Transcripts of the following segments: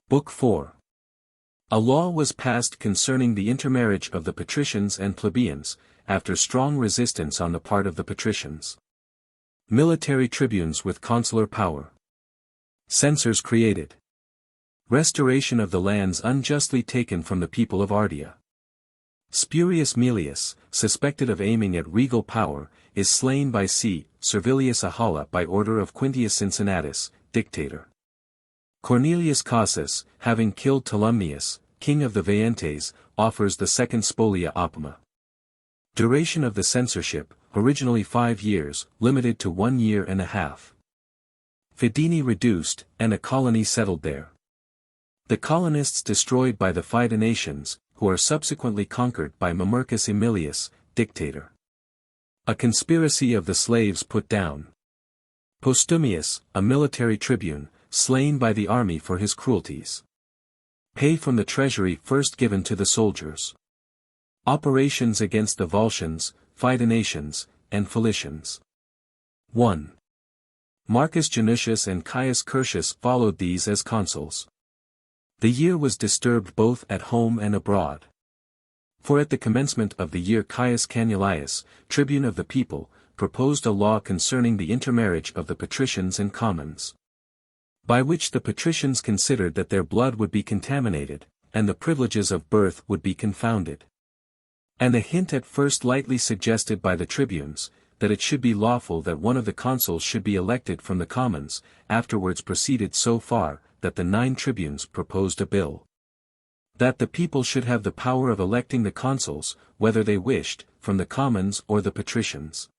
Book 4. A law was passed concerning the intermarriage of the patricians and plebeians, after strong resistance on the part of the patricians. Military tribunes with consular power. Censors created. Restoration of the lands unjustly taken from the people of Ardea. Spurius Melius, suspected of aiming at regal power, is slain by C. Servilius Ahala by order of Quintius Cincinnatus, dictator. Cornelius Casus, having killed Tolumnius, king of the Veientes, offers the second spolia opima. Duration of the censorship, originally 5 years, limited to 1 year and a half. Fidenae reduced, and a colony settled there. The colonists destroyed by the Fidenations, who are subsequently conquered by Mamercus Aemilius, dictator. A conspiracy of the slaves put down. Postumius, a military tribune, slain by the army for his cruelties. Pay from the treasury first given to the soldiers. Operations against the Volscians, Fidenations, and Felicians. 1. Marcus Janutius and Caius Curtius followed these as consuls. The year was disturbed both at home and abroad. For at the commencement of the year Caius Canuleius, tribune of the people, proposed a law concerning the intermarriage of the patricians and commons. By which the patricians considered that their blood would be contaminated, and the privileges of birth would be confounded. And a hint at first lightly suggested by the tribunes, that it should be lawful that one of the consuls should be elected from the commons, afterwards proceeded so far, that the 9 tribunes proposed a bill. That the people should have the power of electing the consuls, whether they wished, from the commons or the patricians.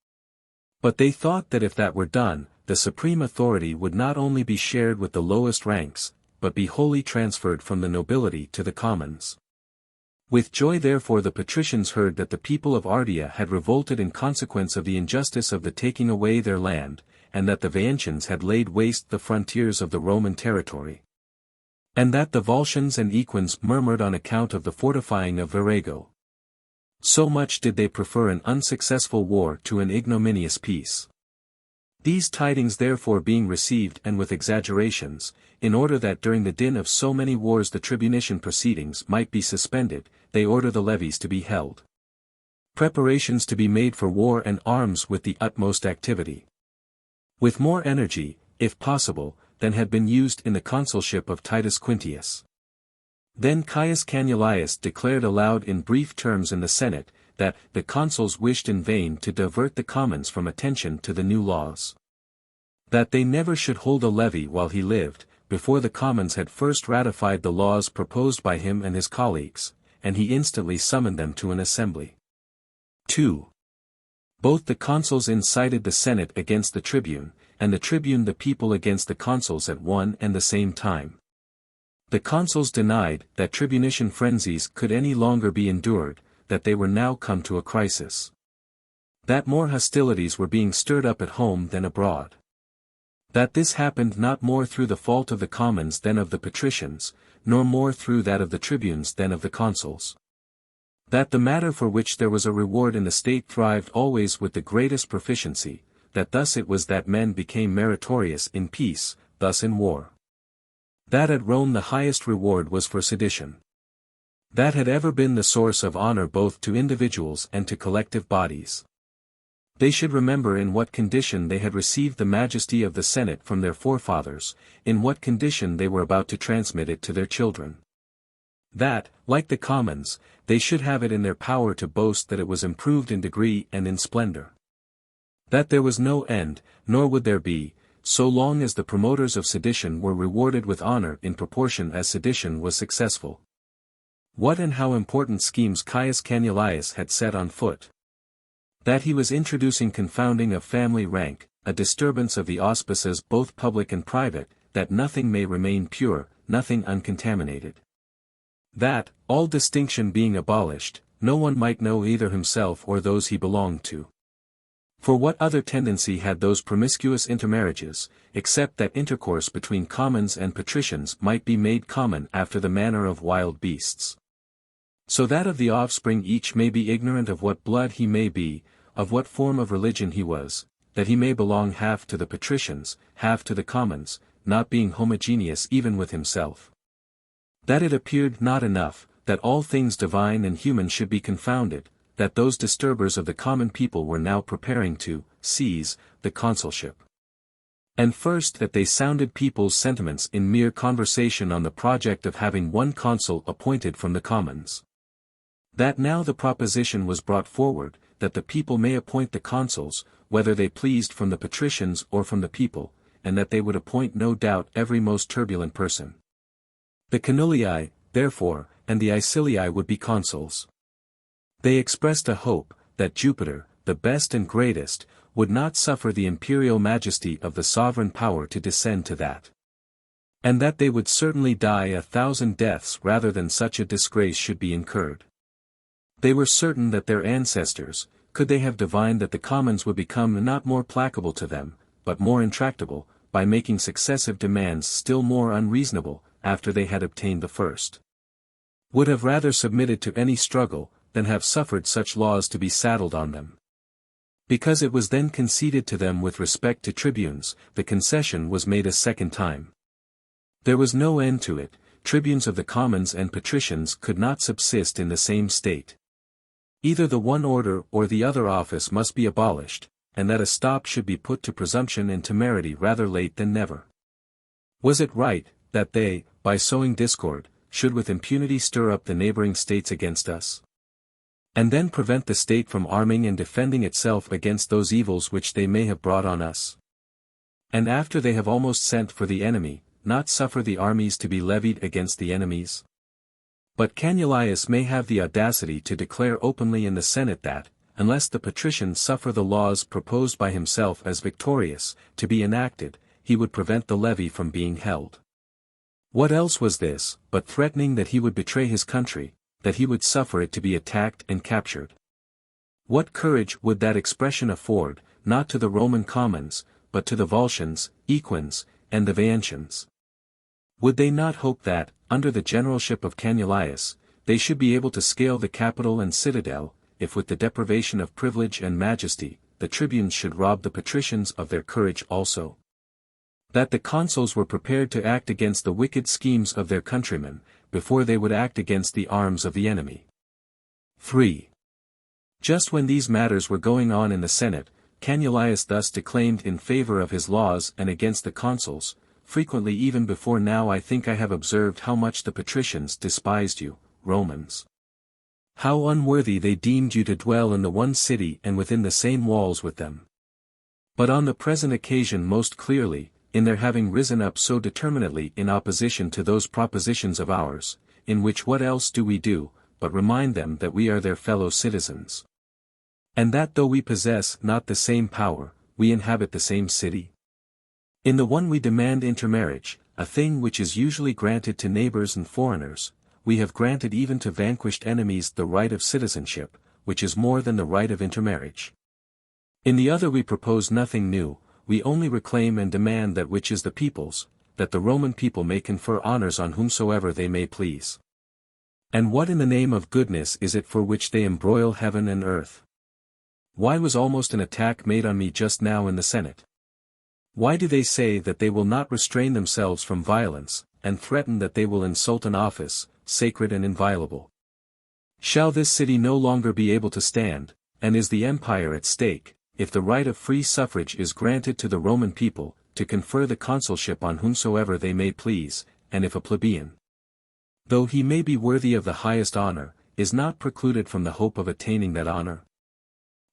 But they thought that if that were done, the supreme authority would not only be shared with the lowest ranks, but be wholly transferred from the nobility to the commons. With joy therefore the patricians heard that the people of Ardea had revolted in consequence of the injustice of the taking away their land, and that the Veientians had laid waste the frontiers of the Roman territory. And that the Volscians and Equins murmured on account of the fortifying of Virago. So much did they prefer an unsuccessful war to an ignominious peace. These tidings therefore being received and with exaggerations, in order that during the din of so many wars the tribunician proceedings might be suspended, they order the levies to be held. Preparations to be made for war and arms with the utmost activity. With more energy, if possible, than had been used in the consulship of Titus Quintius. Then Caius Canuleius declared aloud in brief terms in the Senate, that the consuls wished in vain to divert the commons from attention to the new laws. That they never should hold a levy while he lived, before the commons had first ratified the laws proposed by him and his colleagues, and he instantly summoned them to an assembly. 2. Both the consuls incited the Senate against the tribune, and the tribune the people against the consuls at one and the same time. The consuls denied that tribunician frenzies could any longer be endured, that they were now come to a crisis. That more hostilities were being stirred up at home than abroad. That this happened not more through the fault of the commons than of the patricians, nor more through that of the tribunes than of the consuls. That the matter for which there was a reward in the state thrived always with the greatest proficiency, that thus it was that men became meritorious in peace, thus in war. That at Rome the highest reward was for sedition. That had ever been the source of honor both to individuals and to collective bodies. They should remember in what condition they had received the majesty of the Senate from their forefathers, in what condition they were about to transmit it to their children. That, like the commons, they should have it in their power to boast that it was improved in degree and in splendor. That there was no end, nor would there be, so long as the promoters of sedition were rewarded with honor in proportion as sedition was successful. What and how important schemes Caius Canuleius had set on foot. That he was introducing confounding of family rank, a disturbance of the auspices both public and private, that nothing may remain pure, nothing uncontaminated. That, all distinction being abolished, no one might know either himself or those he belonged to. For what other tendency had those promiscuous intermarriages, except that intercourse between commons and patricians might be made common after the manner of wild beasts? So that of the offspring each may be ignorant of what blood he may be, of what form of religion he was, that he may belong half to the patricians, half to the commons, not being homogeneous even with himself. That it appeared not enough, that all things divine and human should be confounded, that those disturbers of the common people were now preparing to seize the consulship. And first that they sounded people's sentiments in mere conversation on the project of having one consul appointed from the commons. That now the proposition was brought forward, that the people may appoint the consuls, whether they pleased from the patricians or from the people, and that they would appoint no doubt every most turbulent person. The Canulii, therefore, and the Icilii would be consuls. They expressed a hope, that Jupiter, the best and greatest, would not suffer the imperial majesty of the sovereign power to descend to that. And that they would certainly die 1,000 deaths rather than such a disgrace should be incurred. They were certain that their ancestors, could they have divined that the commons would become not more placable to them, but more intractable, by making successive demands still more unreasonable, after they had obtained the first, would have rather submitted to any struggle, than have suffered such laws to be saddled on them. Because it was then conceded to them with respect to tribunes, the concession was made a second time. There was no end to it, tribunes of the commons and patricians could not subsist in the same state. Either the one order or the other office must be abolished, and that a stop should be put to presumption and temerity rather late than never. Was it right, that they, by sowing discord, should with impunity stir up the neighboring states against us? And then prevent the state from arming and defending itself against those evils which they may have brought on us? And after they have almost sent for the enemy, not suffer the armies to be levied against the enemies? But Canullius may have the audacity to declare openly in the Senate that, unless the patricians suffer the laws proposed by himself as victorious, to be enacted, he would prevent the levy from being held. What else was this, but threatening that he would betray his country, that he would suffer it to be attacked and captured? What courage would that expression afford, not to the Roman commons, but to the Volscians, Equins, and the Veientians? Would they not hope that, under the generalship of Canullius, they should be able to scale the Capitol and citadel, if with the deprivation of privilege and majesty, the tribunes should rob the patricians of their courage also? That the consuls were prepared to act against the wicked schemes of their countrymen, before they would act against the arms of the enemy. 3. Just when these matters were going on in the Senate, Canullius thus declaimed in favor of his laws and against the consuls, frequently even before now I think I have observed how much the patricians despised you, Romans. How unworthy they deemed you to dwell in the one city and within the same walls with them. But on the present occasion most clearly, in their having risen up so determinately in opposition to those propositions of ours, in which what else do we do, but remind them that we are their fellow citizens? And that though we possess not the same power, we inhabit the same city? In the one we demand intermarriage, a thing which is usually granted to neighbors and foreigners, we have granted even to vanquished enemies the right of citizenship, which is more than the right of intermarriage. In the other we propose nothing new, we only reclaim and demand that which is the people's, that the Roman people may confer honors on whomsoever they may please. And what in the name of goodness is it for which they embroil heaven and earth? Why was almost an attack made on me just now in the Senate? Why do they say that they will not restrain themselves from violence, and threaten that they will insult an office, sacred and inviolable? Shall this city no longer be able to stand, and is the empire at stake, if the right of free suffrage is granted to the Roman people, to confer the consulship on whomsoever they may please, and if a plebeian, though he may be worthy of the highest honor, is not precluded from the hope of attaining that honor?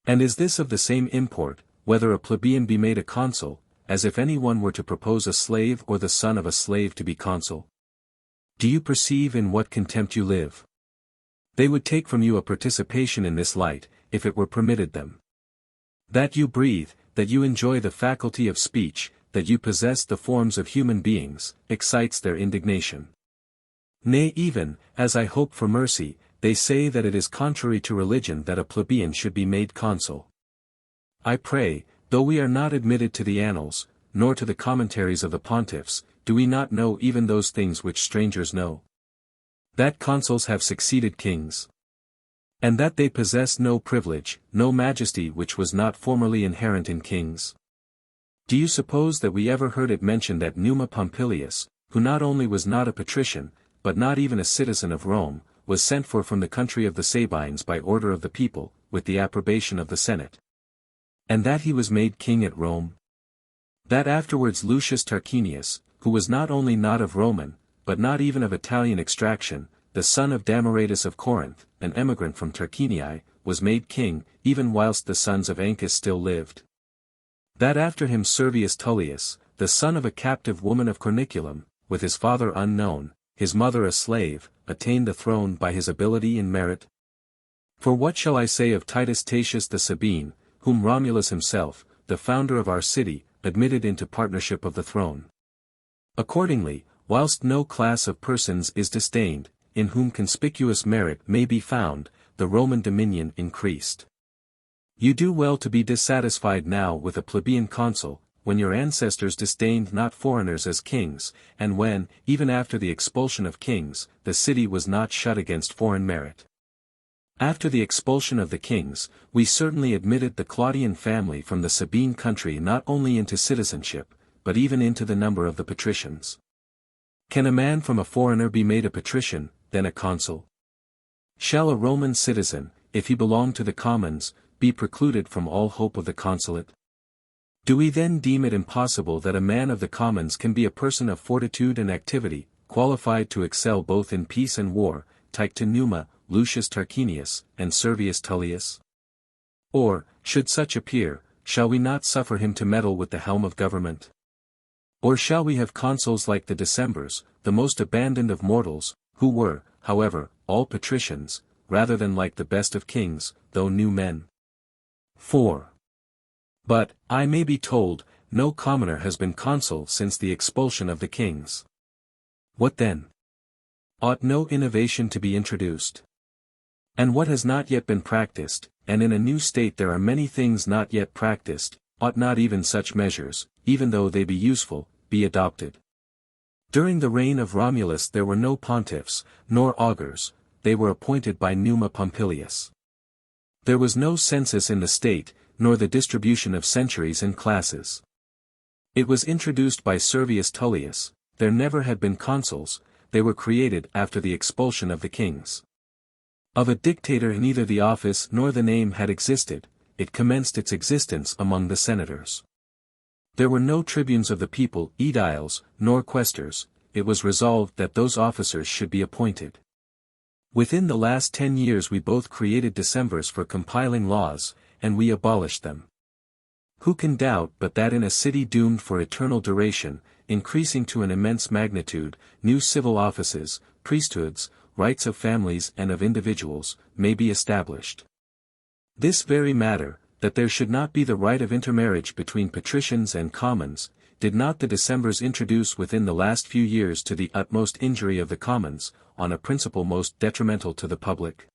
And is this of the same import, whether a plebeian be made a consul, as if any one were to propose a slave or the son of a slave to be consul? Do you perceive in what contempt you live? They would take from you a participation in this light, if it were permitted them. That you breathe, that you enjoy the faculty of speech, that you possess the forms of human beings, excites their indignation. Nay even, as I hope for mercy, they say that it is contrary to religion that a plebeian should be made consul. I pray, though we are not admitted to the annals, nor to the commentaries of the pontiffs, do we not know even those things which strangers know? That consuls have succeeded kings. And that they possess no privilege, no majesty which was not formerly inherent in kings. Do you suppose that we ever heard it mentioned that Numa Pompilius, who not only was not a patrician, but not even a citizen of Rome, was sent for from the country of the Sabines by order of the people, with the approbation of the Senate. And that he was made king at Rome? That afterwards Lucius Tarquinius, who was not only not of Roman, but not even of Italian extraction, the son of Damaratus of Corinth, an emigrant from Tarquinii, was made king, even whilst the sons of Ancus still lived. That after him Servius Tullius, the son of a captive woman of Corniculum, with his father unknown, his mother a slave, attained the throne by his ability and merit? For what shall I say of Titus Tatius the Sabine, whom Romulus himself, the founder of our city, admitted into partnership of the throne? Accordingly, whilst no class of persons is disdained, in whom conspicuous merit may be found, the Roman dominion increased. You do well to be dissatisfied now with a plebeian consul, when your ancestors disdained not foreigners as kings, and when, even after the expulsion of kings, the city was not shut against foreign merit. After the expulsion of the kings, we certainly admitted the Claudian family from the Sabine country not only into citizenship, but even into the number of the patricians. Can a man from a foreigner be made a patrician, then a consul? Shall a Roman citizen, if he belong to the commons, be precluded from all hope of the consulate? Do we then deem it impossible that a man of the commons can be a person of fortitude and activity, qualified to excel both in peace and war, like to Numa, Lucius Tarquinius, and Servius Tullius? Or, should such appear, shall we not suffer him to meddle with the helm of government? Or shall we have consuls like the Decemvirs, the most abandoned of mortals, who were, however, all patricians, rather than like the best of kings, though new men? 4. But, I may be told, no commoner has been consul since the expulsion of the kings. What then? Ought no innovation to be introduced? And what has not yet been practiced, and in a new state there are many things not yet practiced, ought not even such measures, even though they be useful, be adopted? During the reign of Romulus there were no pontiffs, nor augurs, they were appointed by Numa Pompilius. There was no census in the state, nor the distribution of centuries and classes. It was introduced by Servius Tullius, there never had been consuls, they were created after the expulsion of the kings. Of a dictator neither the office nor the name had existed, it commenced its existence among the senators. There were no tribunes of the people, aediles, nor quaestors, it was resolved that those officers should be appointed. Within the last 10 years we both created decemvirs for compiling laws, and we abolished them. Who can doubt but that in a city doomed for eternal duration, increasing to an immense magnitude, new civil offices, priesthoods, rights of families and of individuals, may be established? This very matter, that there should not be the right of intermarriage between patricians and commons, did not the Decemvirs introduce within the last few years to the utmost injury of the commons, on a principle most detrimental to the public?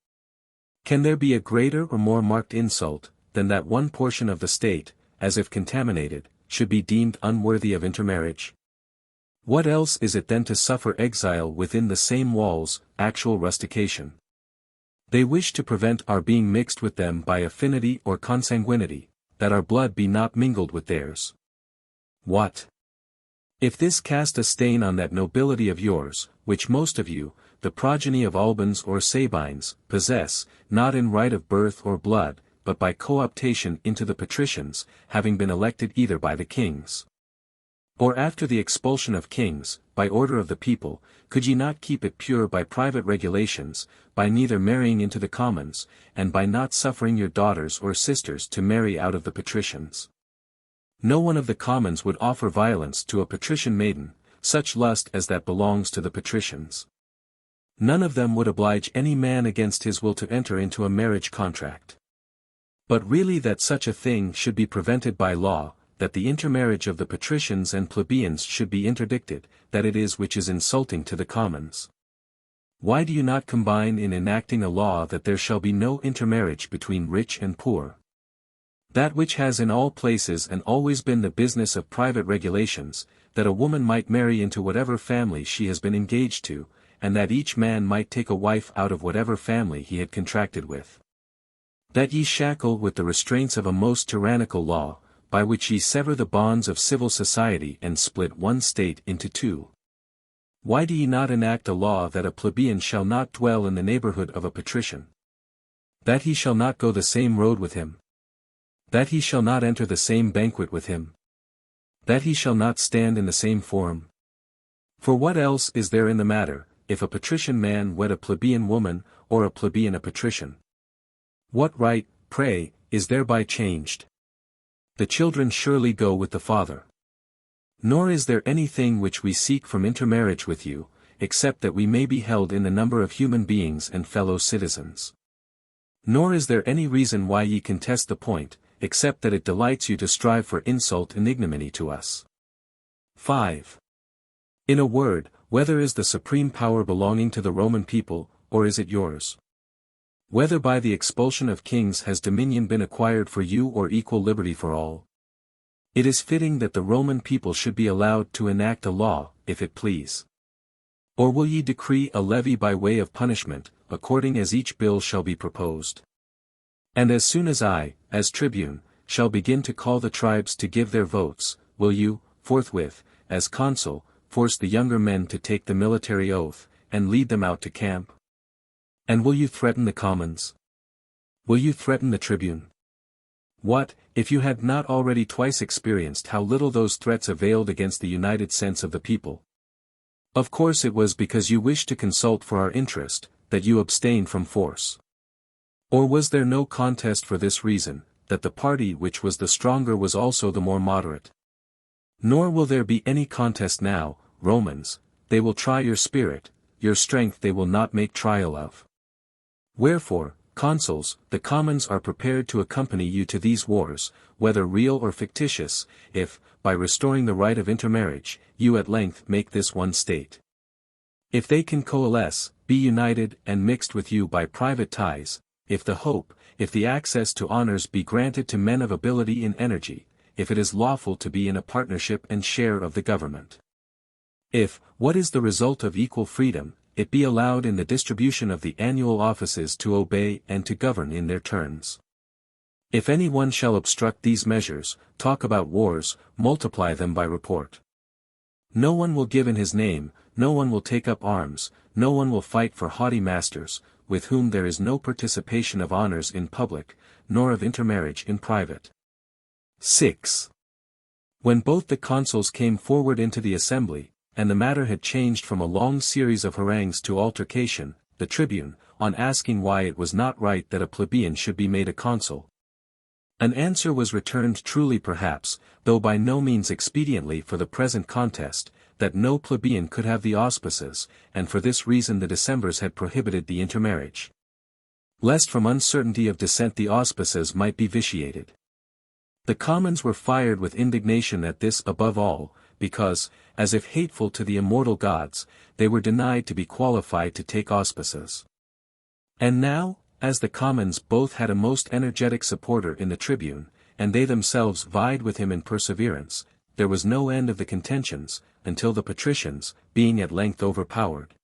Can there be a greater or more marked insult, than that one portion of the state, as if contaminated, should be deemed unworthy of intermarriage? What else is it than to suffer exile within the same walls, actual rustication? They wish to prevent our being mixed with them by affinity or consanguinity, that our blood be not mingled with theirs. What? If this cast a stain on that nobility of yours, which most of you, the progeny of Albans or Sabines, possess, not in right of birth or blood, but by cooptation into the patricians, having been elected either by the kings, or after the expulsion of kings, by order of the people, could ye not keep it pure by private regulations, by neither marrying into the commons, and by not suffering your daughters or sisters to marry out of the patricians? No one of the commons would offer violence to a patrician maiden, such lust as that belongs to the patricians. None of them would oblige any man against his will to enter into a marriage contract. But really that such a thing should be prevented by law, that the intermarriage of the patricians and plebeians should be interdicted, that it is which is insulting to the commons. Why do you not combine in enacting a law that there shall be no intermarriage between rich and poor? That which has in all places and always been the business of private regulations, that a woman might marry into whatever family she has been engaged to, and that each man might take a wife out of whatever family he had contracted with. That ye shackle with the restraints of a most tyrannical law, by which ye sever the bonds of civil society and split one state into two. Why do ye not enact a law that a plebeian shall not dwell in the neighborhood of a patrician? That he shall not go the same road with him? That he shall not enter the same banquet with him? That he shall not stand in the same forum? For what else is there in the matter, if a patrician man wed a plebeian woman, or a plebeian a patrician? What right, pray, is thereby changed? The children surely go with the father. Nor is there anything which we seek from intermarriage with you, except that we may be held in the number of human beings and fellow citizens. Nor is there any reason why ye contest the point, except that it delights you to strive for insult and ignominy to us. 5. In a word, whether is the supreme power belonging to the Roman people, or is it yours? Whether by the expulsion of kings has dominion been acquired for you or equal liberty for all? It is fitting that the Roman people should be allowed to enact a law, if it please. Or will ye decree a levy by way of punishment, according as each bill shall be proposed? And as soon as I, as tribune, shall begin to call the tribes to give their votes, will you, forthwith, as consul, force the younger men to take the military oath, and lead them out to camp? And will you threaten the commons? Will you threaten the tribune? What, if you had not already twice experienced how little those threats availed against the united sense of the people? Of course it was because you wished to consult for our interest, that you abstained from force. Or was there no contest for this reason, that the party which was the stronger was also the more moderate? Nor will there be any contest now, Romans, they will try your spirit, your strength they will not make trial of. Wherefore, consuls, the commons are prepared to accompany you to these wars, whether real or fictitious, if, by restoring the right of intermarriage, you at length make this one state. If they can coalesce, be united and mixed with you by private ties, if the hope, if the access to honors be granted to men of ability and energy, if it is lawful to be in a partnership and share of the government. If, what is the result of equal freedom, it be allowed in the distribution of the annual offices to obey and to govern in their turns. If any one shall obstruct these measures, talk about wars, multiply them by report. No one will give in his name, no one will take up arms, no one will fight for haughty masters, with whom there is no participation of honors in public, nor of intermarriage in private. 6. When both the consuls came forward into the assembly, and the matter had changed from a long series of harangues to altercation, the tribune, on asking why it was not right that a plebeian should be made a consul. An answer was returned truly perhaps, though by no means expediently for the present contest, that no plebeian could have the auspices, and for this reason the Decemvirs had prohibited the intermarriage. Lest from uncertainty of descent the auspices might be vitiated. The commons were fired with indignation at this above all, because, as if hateful to the immortal gods, they were denied to be qualified to take auspices. And now, as the commons both had a most energetic supporter in the tribune, and they themselves vied with him in perseverance, there was no end of the contentions, until the patricians, being at length overpowered,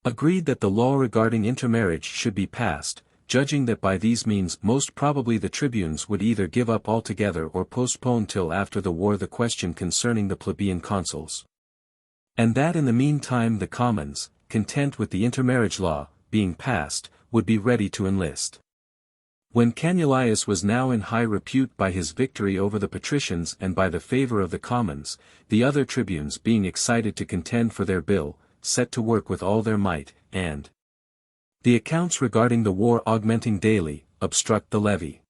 agreed that the law regarding intermarriage should be passed, judging that by these means most probably the tribunes would either give up altogether or postpone till after the war the question concerning the plebeian consuls. And that in the meantime the commons, content with the intermarriage law, being passed, would be ready to enlist. When Cannulius was now in high repute by his victory over the patricians and by the favor of the commons, the other tribunes being excited to contend for their bill, set to work with all their might, and the accounts regarding the war augmenting daily, obstruct the levy.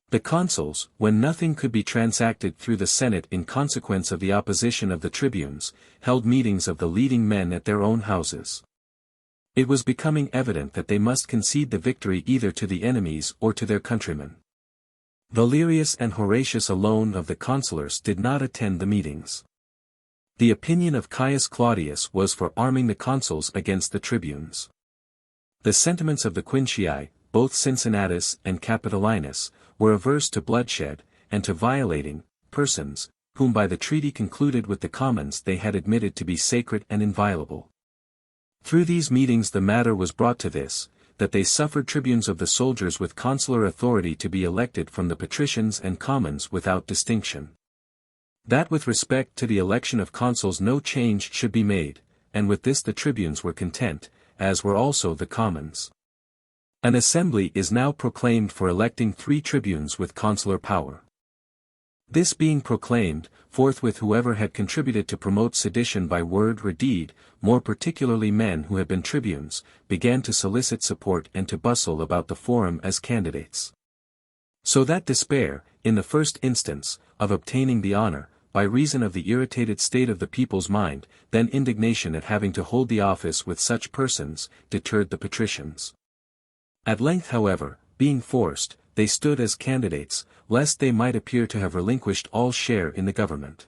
The consuls, when nothing could be transacted through the Senate in consequence of the opposition of the tribunes, held meetings of the leading men at their own houses. It was becoming evident that they must concede the victory either to the enemies or to their countrymen. Valerius and Horatius alone of the consulars did not attend the meetings. The opinion of Caius Claudius was for arming the consuls against the tribunes. The sentiments of the Quincii, both Cincinnatus and Capitolinus, were averse to bloodshed, and to violating persons, whom by the treaty concluded with the commons they had admitted to be sacred and inviolable. Through these meetings the matter was brought to this, that they suffered tribunes of the soldiers with consular authority to be elected from the patricians and commons without distinction. That with respect to the election of consuls no change should be made, and with this the tribunes were content, as were also the commons. An assembly is now proclaimed for electing 3 tribunes with consular power. This being proclaimed, forthwith whoever had contributed to promote sedition by word or deed, more particularly men who had been tribunes, began to solicit support and to bustle about the forum as candidates. So that despair, in the first instance, of obtaining the honor, by reason of the irritated state of the people's mind, then indignation at having to hold the office with such persons, deterred the patricians. At length however, being forced, they stood as candidates, lest they might appear to have relinquished all share in the government.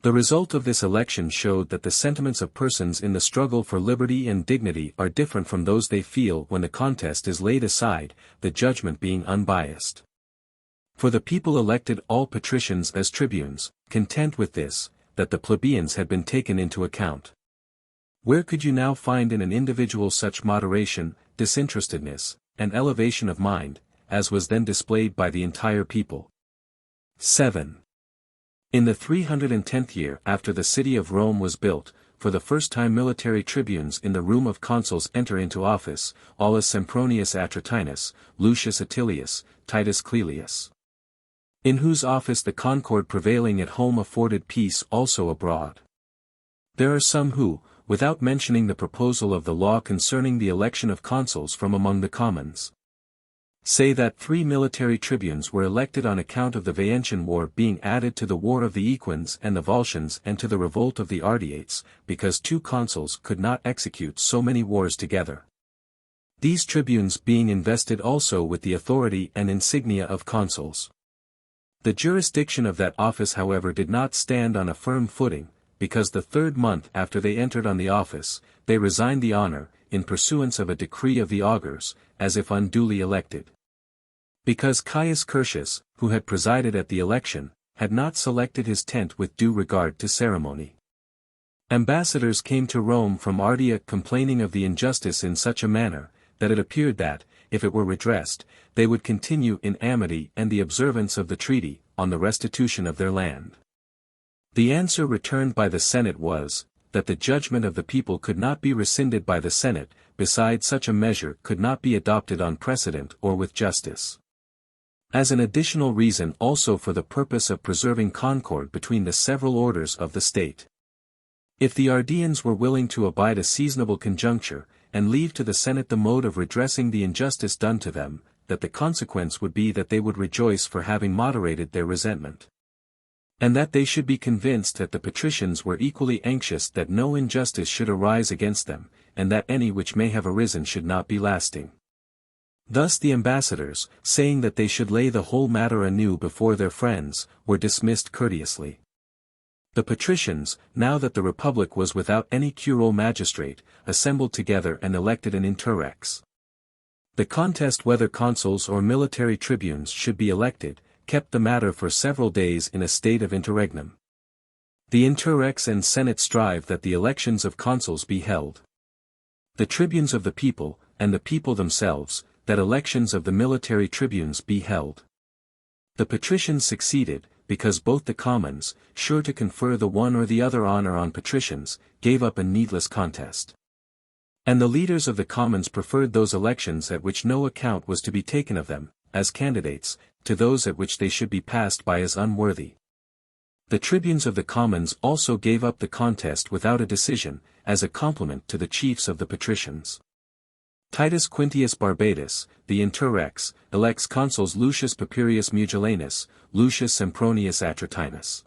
The result of this election showed that the sentiments of persons in the struggle for liberty and dignity are different from those they feel when the contest is laid aside, the judgment being unbiased. For the people elected all patricians as tribunes, content with this, that the plebeians had been taken into account. Where could you now find in an individual such moderation, disinterestedness, and elevation of mind, as was then displayed by the entire people? 7. In the 310th year after the city of Rome was built, for the first time military tribunes in the room of consuls enter into office, Aulus Sempronius Atratinus, Lucius Attilius, Titus Livius. In whose office the concord prevailing at home afforded peace also abroad. There are some who, without mentioning the proposal of the law concerning the election of consuls from among the commons, say that 3 military tribunes were elected on account of the Veientian war being added to the war of the Equins and the Volscians and to the revolt of the Ardeates, because 2 consuls could not execute so many wars together. These tribunes being invested also with the authority and insignia of consuls. The jurisdiction of that office however did not stand on a firm footing, because the 3rd month after they entered on the office, they resigned the honor, in pursuance of a decree of the augurs, as if unduly elected. Because Caius Curtius, who had presided at the election, had not selected his tent with due regard to ceremony. Ambassadors came to Rome from Ardea complaining of the injustice in such a manner, that it appeared that, if it were redressed, they would continue in amity and the observance of the treaty, on the restitution of their land. The answer returned by the Senate was, that the judgment of the people could not be rescinded by the Senate, besides such a measure could not be adopted on precedent or with justice. As an additional reason also for the purpose of preserving concord between the several orders of the state. If the Ardeans were willing to abide a seasonable conjuncture, and leave to the Senate the mode of redressing the injustice done to them, that the consequence would be that they would rejoice for having moderated their resentment. And that they should be convinced that the patricians were equally anxious that no injustice should arise against them, and that any which may have arisen should not be lasting. Thus the ambassadors, saying that they should lay the whole matter anew before their friends, were dismissed courteously. The patricians, now that the republic was without any curule magistrate, assembled together and elected an interrex. The contest whether consuls or military tribunes should be elected, kept the matter for several days in a state of interregnum. The interrex and senate strive that the elections of consuls be held. The tribunes of the people, and the people themselves, that elections of the military tribunes be held. The patricians succeeded, because both the commons, sure to confer the one or the other honor on patricians, gave up a needless contest. And the leaders of the commons preferred those elections at which no account was to be taken of them, as candidates, to those at which they should be passed by as unworthy. The tribunes of the commons also gave up the contest without a decision, as a compliment to the chiefs of the patricians. Titus Quintius Barbatus, the interrex, elects consuls Lucius Papirius Mugellanus, Lucius Sempronius Atratinus.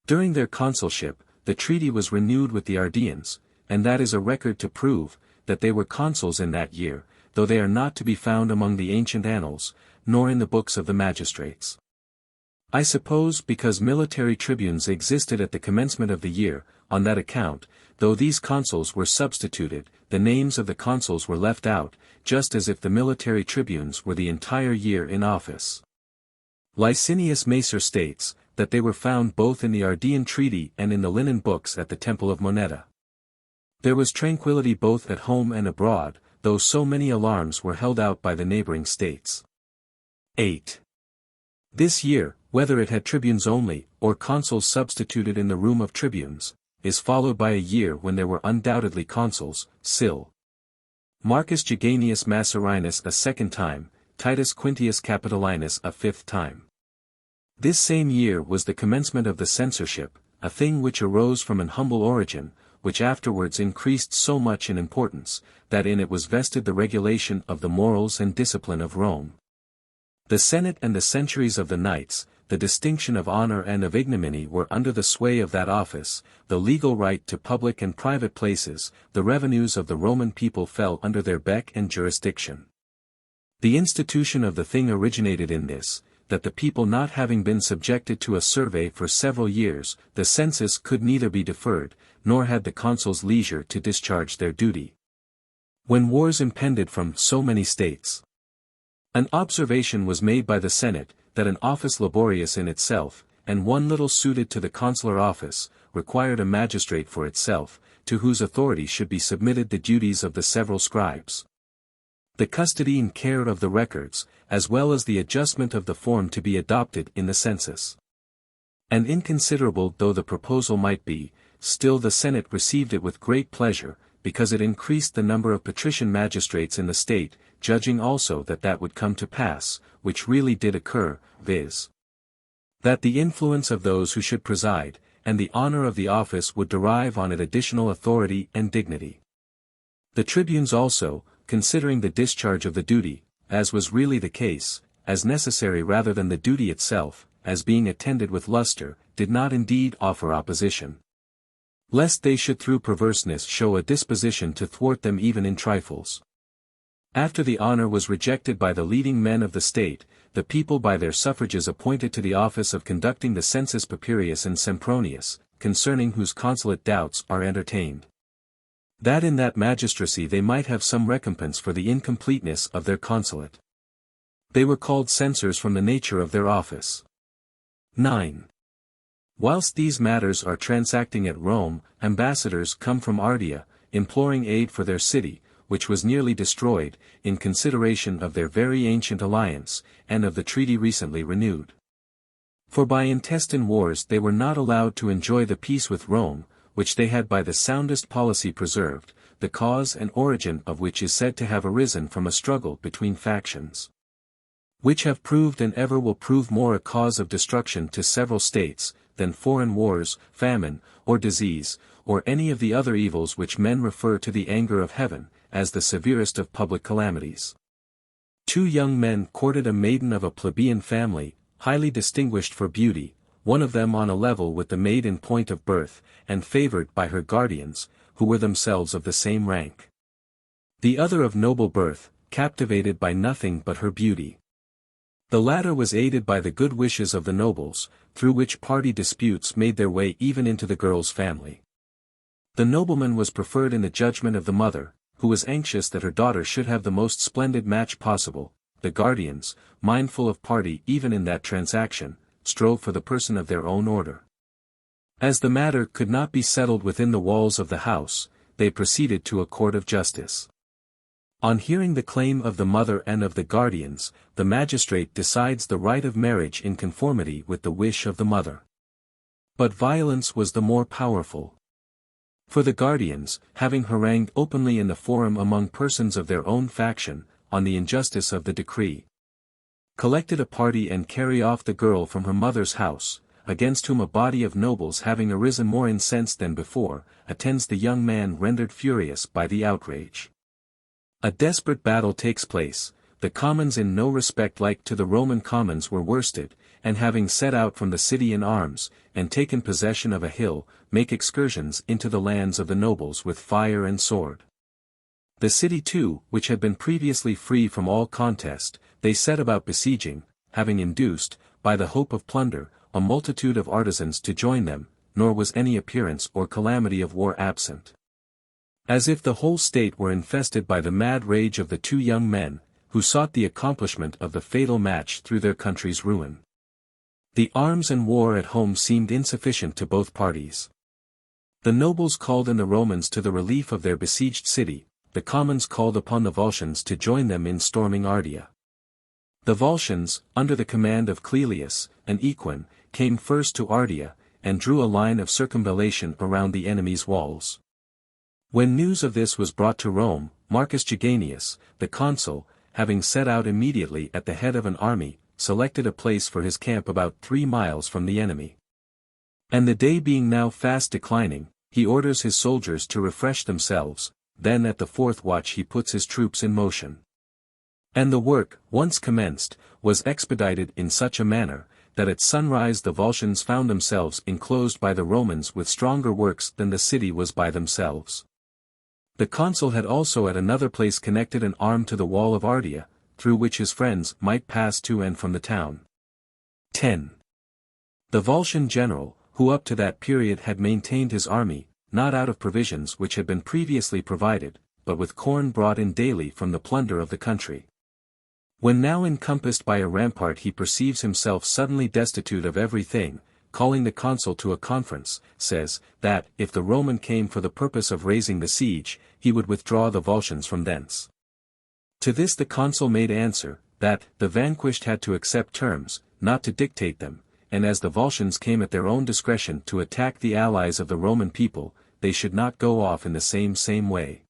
During their consulship, the treaty was renewed with the Ardeans, and that is a record to prove, that they were consuls in that year, though they are not to be found among the ancient annals, nor in the books of the magistrates. I suppose because military tribunes existed at the commencement of the year, on that account, though these consuls were substituted, the names of the consuls were left out, just as if the military tribunes were the entire year in office. Licinius Macer states, that they were found both in the Ardean treaty and in the linen books at the temple of Moneta. There was tranquillity both at home and abroad, though so many alarms were held out by the neighboring states. 8. This year, whether it had tribunes only, or consuls substituted in the room of tribunes, is followed by a year when there were undoubtedly consuls, Marcus Jaganius Masserinus a second time, Titus Quintius Capitolinus a fifth time. This same year was the commencement of the censorship, a thing which arose from an humble origin, which afterwards increased so much in importance, that in it was vested the regulation of the morals and discipline of Rome. The Senate and the centuries of the knights, the distinction of honor and of ignominy were under the sway of that office, the legal right to public and private places, the revenues of the Roman people fell under their beck and jurisdiction. The institution of the thing originated in this, that the people not having been subjected to a survey for several years, the census could neither be deferred, nor had the consuls leisure to discharge their duty. When wars impended from so many states, an observation was made by the Senate, that an office laborious in itself, and one little suited to the consular office, required a magistrate for itself, to whose authority should be submitted the duties of the several scribes. The custody and care of the records, as well as the adjustment of the form to be adopted in the census. And inconsiderable though the proposal might be, still the Senate received it with great pleasure, because it increased the number of patrician magistrates in the state, judging also that that would come to pass, which really did occur, viz. that the influence of those who should preside, and the honor of the office would derive on it additional authority and dignity. The tribunes also, considering the discharge of the duty, as was really the case, as necessary rather than the duty itself, as being attended with luster, did not indeed offer opposition, lest they should through perverseness show a disposition to thwart them even in trifles. After the honor was rejected by the leading men of the state, the people by their suffrages appointed to the office of conducting the census Papirius and Sempronius, concerning whose consulate doubts are entertained, that in that magistracy they might have some recompense for the incompleteness of their consulate. They were called censors from the nature of their office. 9. Whilst these matters are transacting at Rome, ambassadors come from Ardea, imploring aid for their city, which was nearly destroyed, in consideration of their very ancient alliance, and of the treaty recently renewed. For by intestine wars they were not allowed to enjoy the peace with Rome, which they had by the soundest policy preserved, the cause and origin of which is said to have arisen from a struggle between factions, which have proved and ever will prove more a cause of destruction to several states, than foreign wars, famine, or disease, or any of the other evils which men refer to the anger of heaven, as the severest of public calamities. 2 young men courted a maiden of a plebeian family, highly distinguished for beauty, one of them on a level with the maid in point of birth, and favored by her guardians, who were themselves of the same rank. The other of noble birth, captivated by nothing but her beauty. The latter was aided by the good wishes of the nobles, through which party disputes made their way even into the girl's family. The nobleman was preferred in the judgment of the mother, who was anxious that her daughter should have the most splendid match possible. The guardians, mindful of party even in that transaction, strove for the person of their own order. As the matter could not be settled within the walls of the house, they proceeded to a court of justice. On hearing the claim of the mother and of the guardians, the magistrate decides the right of marriage in conformity with the wish of the mother. But violence was the more powerful. For the guardians, having harangued openly in the forum among persons of their own faction, on the injustice of the decree, collected a party and carry off the girl from her mother's house, against whom a body of nobles having arisen more incensed than before, attends the young man rendered furious by the outrage. A desperate battle takes place, the commons in no respect like to the Roman commons were worsted, and having set out from the city in arms, and taken possession of a hill, make excursions into the lands of the nobles with fire and sword. The city too, which had been previously free from all contest, they set about besieging, having induced, by the hope of plunder, a multitude of artisans to join them, nor was any appearance or calamity of war absent. As if the whole state were infested by the mad rage of the 2 young men, who sought the accomplishment of the fatal match through their country's ruin. The arms and war at home seemed insufficient to both parties. The nobles called in the Romans to the relief of their besieged city, the commons called upon the Volscians to join them in storming Ardea. The Volscians, under the command of Clelius, an equine, came first to Ardea, and drew a line of circumvallation around the enemy's walls. When news of this was brought to Rome, Marcus Jaganius, the consul, having set out immediately at the head of an army, selected a place for his camp about 3 miles from the enemy. And the day being now fast declining, he orders his soldiers to refresh themselves, then at the 4th watch he puts his troops in motion. And the work, once commenced, was expedited in such a manner, that at sunrise the Volscians found themselves enclosed by the Romans with stronger works than the city was by themselves. The consul had also at another place connected an arm to the wall of Ardea, through which his friends might pass to and from the town. 10. The Volscian general, who up to that period had maintained his army, not out of provisions which had been previously provided, but with corn brought in daily from the plunder of the country. When now encompassed by a rampart he perceives himself suddenly destitute of everything, calling the consul to a conference, says, that, if the Roman came for the purpose of raising the siege, he would withdraw the Volscians from thence. To this the consul made answer, that, the vanquished had to accept terms, not to dictate them, and as the Volscians came at their own discretion to attack the allies of the Roman people, they should not go off in the same way.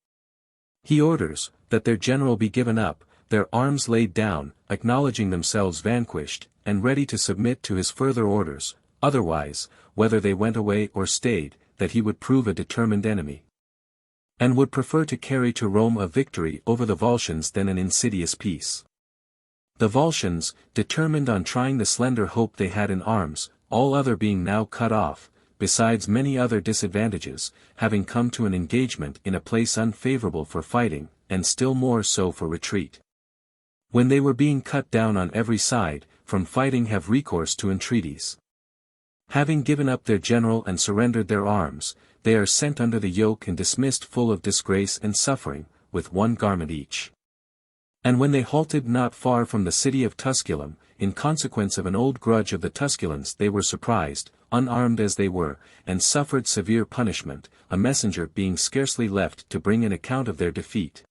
He orders, that their general be given up, their arms laid down, acknowledging themselves vanquished, and ready to submit to his further orders, otherwise, whether they went away or stayed, that he would prove a determined enemy, and would prefer to carry to Rome a victory over the Volscians than an insidious peace. The Volscians, determined on trying the slender hope they had in arms, all other being now cut off, besides many other disadvantages, having come to an engagement in a place unfavorable for fighting, and still more so for retreat. When they were being cut down on every side, from fighting have recourse to entreaties. Having given up their general and surrendered their arms, they are sent under the yoke and dismissed full of disgrace and suffering, with 1 garment each. And when they halted not far from the city of Tusculum, in consequence of an old grudge of the Tusculans they were surprised, unarmed as they were, and suffered severe punishment, a messenger being scarcely left to bring an account of their defeat.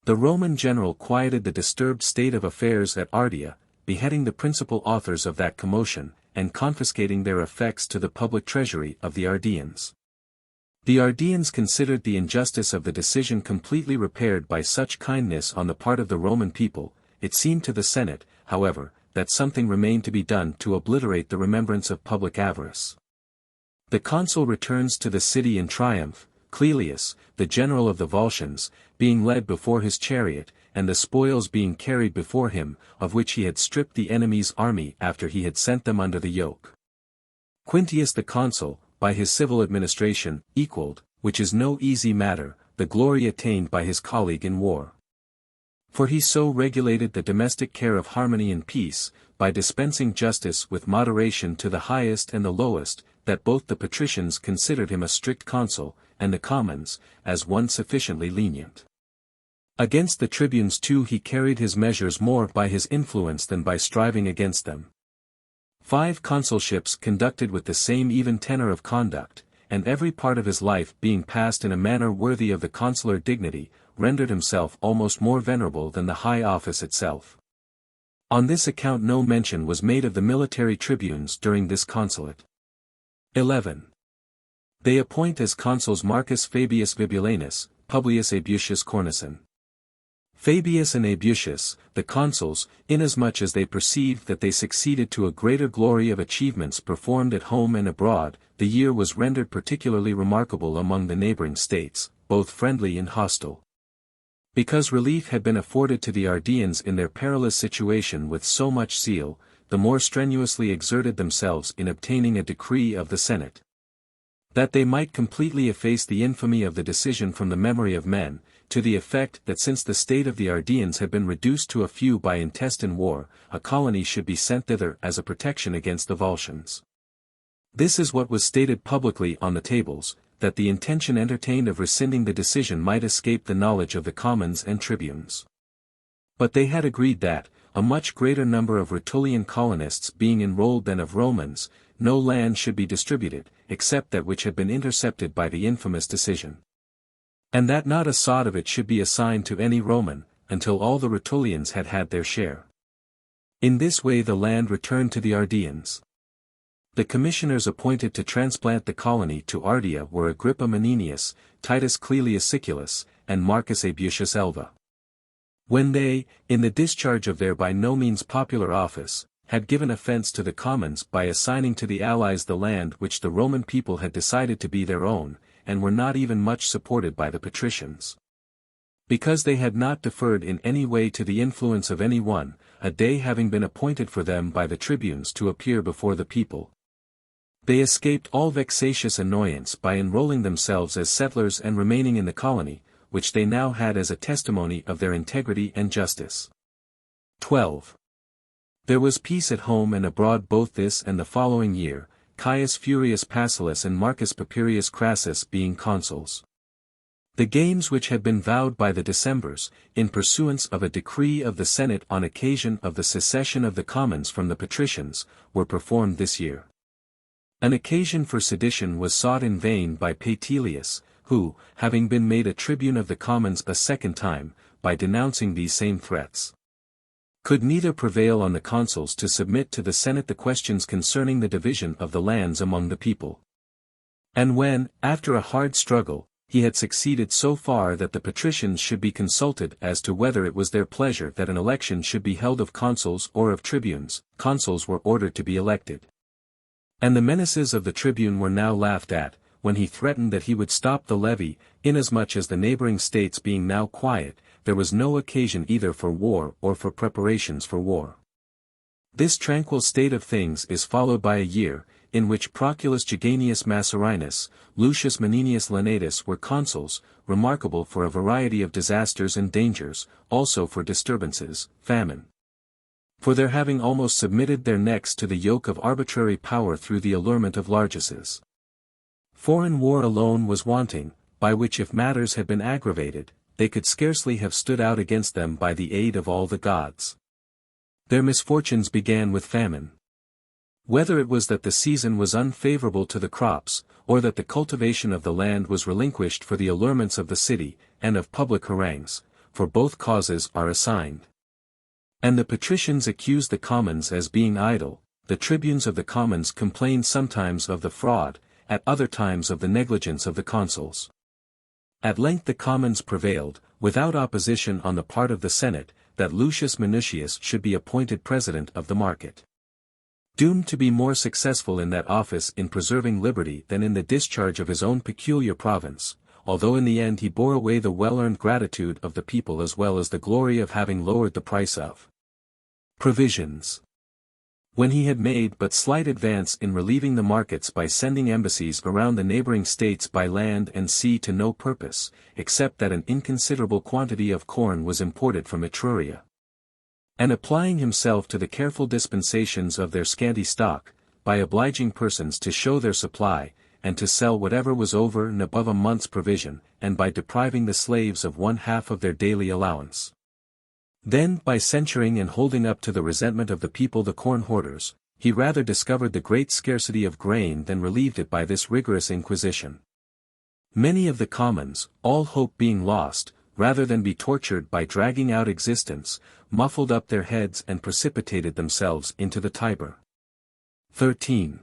The Roman general quieted the disturbed state of affairs at Ardea, beheading the principal authors of that commotion, and confiscating their effects to the public treasury of the Ardeans. The Ardeans considered the injustice of the decision completely repaired by such kindness on the part of the Roman people. It seemed to the Senate, however, that something remained to be done to obliterate the remembrance of public avarice. The consul returns to the city in triumph, Clelius, the general of the Volscians, being led before his chariot, and the spoils being carried before him, of which he had stripped the enemy's army after he had sent them under the yoke. Quintius the consul, by his civil administration, equalled, which is no easy matter, the glory attained by his colleague in war. For he so regulated the domestic care of harmony and peace, by dispensing justice with moderation to the highest and the lowest, that both the patricians considered him a strict consul, and the commons, as one sufficiently lenient. Against the tribunes too he carried his measures more by his influence than by striving against them. 5 consulships conducted with the same even tenor of conduct, and every part of his life being passed in a manner worthy of the consular dignity, rendered himself almost more venerable than the high office itself. On this account no mention was made of the military tribunes during this consulate. 11. They appoint as consuls Marcus Fabius Vibulanus, Publius Aebucius Cornicen. Fabius and Aebucius, the consuls, inasmuch as they perceived that they succeeded to a greater glory of achievements performed at home and abroad, the year was rendered particularly remarkable among the neighboring states, both friendly and hostile. Because relief had been afforded to the Ardeans in their perilous situation with so much zeal, the more strenuously exerted themselves in obtaining a decree of the Senate. That they might completely efface the infamy of the decision from the memory of men, to the effect that since the state of the Ardeans had been reduced to a few by intestine war, a colony should be sent thither as a protection against the Volscians. This is what was stated publicly on the tables, that the intention entertained of rescinding the decision might escape the knowledge of the commons and tribunes. But they had agreed that, a much greater number of Rutulian colonists being enrolled than of Romans, no land should be distributed, except that which had been intercepted by the infamous decision. And that not a sod of it should be assigned to any Roman, until all the Rutulians had had their share. In this way the land returned to the Ardeans. The commissioners appointed to transplant the colony to Ardea were Agrippa Menenius, Titus Livius Siculus, and Marcus Abusius Alba. When they, in the discharge of their by no means popular office, had given offense to the commons by assigning to the allies the land which the Roman people had decided to be their own, and were not even much supported by the patricians. Because they had not deferred in any way to the influence of any one, a day having been appointed for them by the tribunes to appear before the people, they escaped all vexatious annoyance by enrolling themselves as settlers and remaining in the colony, which they now had as a testimony of their integrity and justice. 12. There was peace at home and abroad both this and the following year, Caius Furius Pacilis and Marcus Papirius Crassus being consuls. The games which had been vowed by the Decemvirs, in pursuance of a decree of the Senate on occasion of the secession of the commons from the patricians, were performed this year. An occasion for sedition was sought in vain by Paetilius, who, having been made a tribune of the commons a second time, by denouncing these same threats, could neither prevail on the consuls to submit to the Senate the questions concerning the division of the lands among the people. And when, after a hard struggle, he had succeeded so far that the patricians should be consulted as to whether it was their pleasure that an election should be held of consuls or of tribunes, consuls were ordered to be elected. And the menaces of the tribune were now laughed at, when he threatened that he would stop the levy, inasmuch as the neighboring states being now quiet, there was no occasion either for war or for preparations for war. This tranquil state of things is followed by a year, in which Proculus Geganius Massarinus, Lucius Menenius Lenatus were consuls, remarkable for a variety of disasters and dangers, also for disturbances, famine. For their having almost submitted their necks to the yoke of arbitrary power through the allurement of largesses. Foreign war alone was wanting, by which if matters had been aggravated, they could scarcely have stood out against them by the aid of all the gods. Their misfortunes began with famine. Whether it was that the season was unfavorable to the crops, or that the cultivation of the land was relinquished for the allurements of the city, and of public harangues, for both causes are assigned. And the patricians accused the commons as being idle, the tribunes of the commons complained sometimes of the fraud, at other times of the negligence of the consuls. At length the commons prevailed, without opposition on the part of the Senate, that Lucius Minucius should be appointed president of the market. Doomed to be more successful in that office in preserving liberty than in the discharge of his own peculiar province, although in the end he bore away the well-earned gratitude of the people as well as the glory of having lowered the price of provisions. When he had made but slight advance in relieving the markets by sending embassies around the neighboring states by land and sea to no purpose, except that an inconsiderable quantity of corn was imported from Etruria, and applying himself to the careful dispensations of their scanty stock, by obliging persons to show their supply, and to sell whatever was over and above a month's provision, and by depriving the slaves of 1/2 of their daily allowance. Then by censuring and holding up to the resentment of the people the corn hoarders, he rather discovered the great scarcity of grain than relieved it by this rigorous inquisition. Many of the commons, all hope being lost, rather than be tortured by dragging out existence, muffled up their heads and precipitated themselves into the Tiber. 13.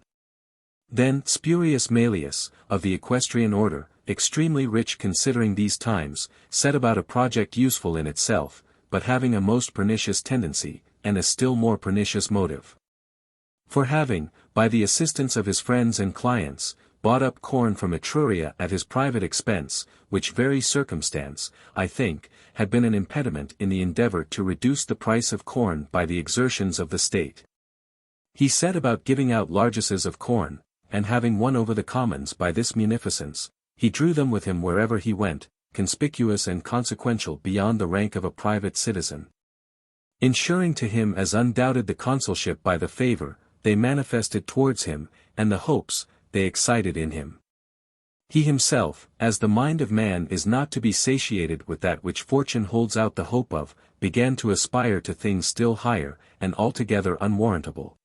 Then Spurius Maelius, of the equestrian order, extremely rich considering these times, set about a project useful in itself, but having a most pernicious tendency, and a still more pernicious motive. For having, by the assistance of his friends and clients, bought up corn from Etruria at his private expense, which very circumstance, I think, had been an impediment in the endeavor to reduce the price of corn by the exertions of the state. He set about giving out largesses of corn, and having won over the commons by this munificence, he drew them with him wherever he went, conspicuous and consequential beyond the rank of a private citizen. Ensuring to him as undoubted the consulship by the favor they manifested towards him, and the hopes they excited in him. He himself, as the mind of man is not to be satiated with that which fortune holds out the hope of, began to aspire to things still higher, and altogether unwarrantable.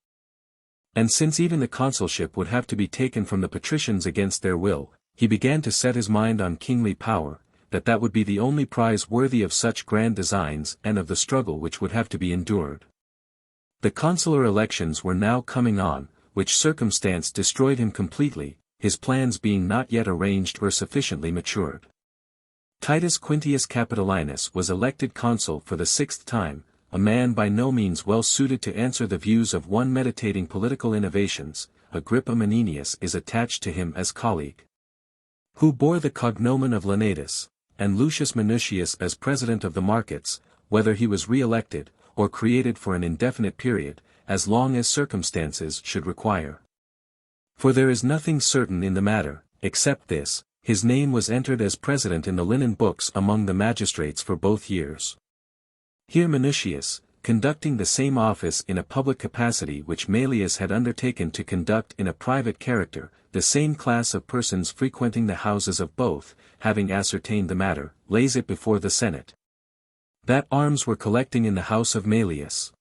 And since even the consulship would have to be taken from the patricians against their will, he began to set his mind on kingly power, that would be the only prize worthy of such grand designs and of the struggle which would have to be endured. The consular elections were now coming on, which circumstance destroyed him completely, his plans being not yet arranged or sufficiently matured. Titus Quintius Capitolinus was elected consul for the 6th time, a man by no means well suited to answer the views of one meditating political innovations. Agrippa Menenius is attached to him as colleague, who bore the cognomen of Lenatus, and Lucius Minucius as president of the markets, whether he was re-elected, or created for an indefinite period, as long as circumstances should require. For there is nothing certain in the matter, except this: his name was entered as president in the linen books among the magistrates for both years. Here Minucius, conducting the same office in a public capacity which Maelius had undertaken to conduct in a private character, the same class of persons frequenting the houses of both, having ascertained the matter, lays it before the Senate, that arms were collecting in the house of Maelius,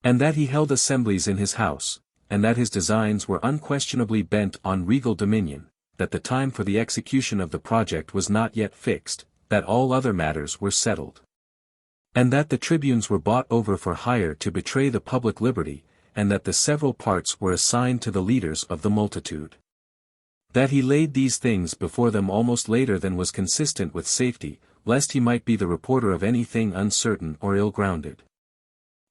and that he held assemblies in his house, and that his designs were unquestionably bent on regal dominion, that the time for the execution of the project was not yet fixed, that all other matters were settled, and that the tribunes were bought over for hire to betray the public liberty, and that the several parts were assigned to the leaders of the multitude. That he laid these things before them almost later than was consistent with safety, lest he might be the reporter of anything uncertain or ill-grounded.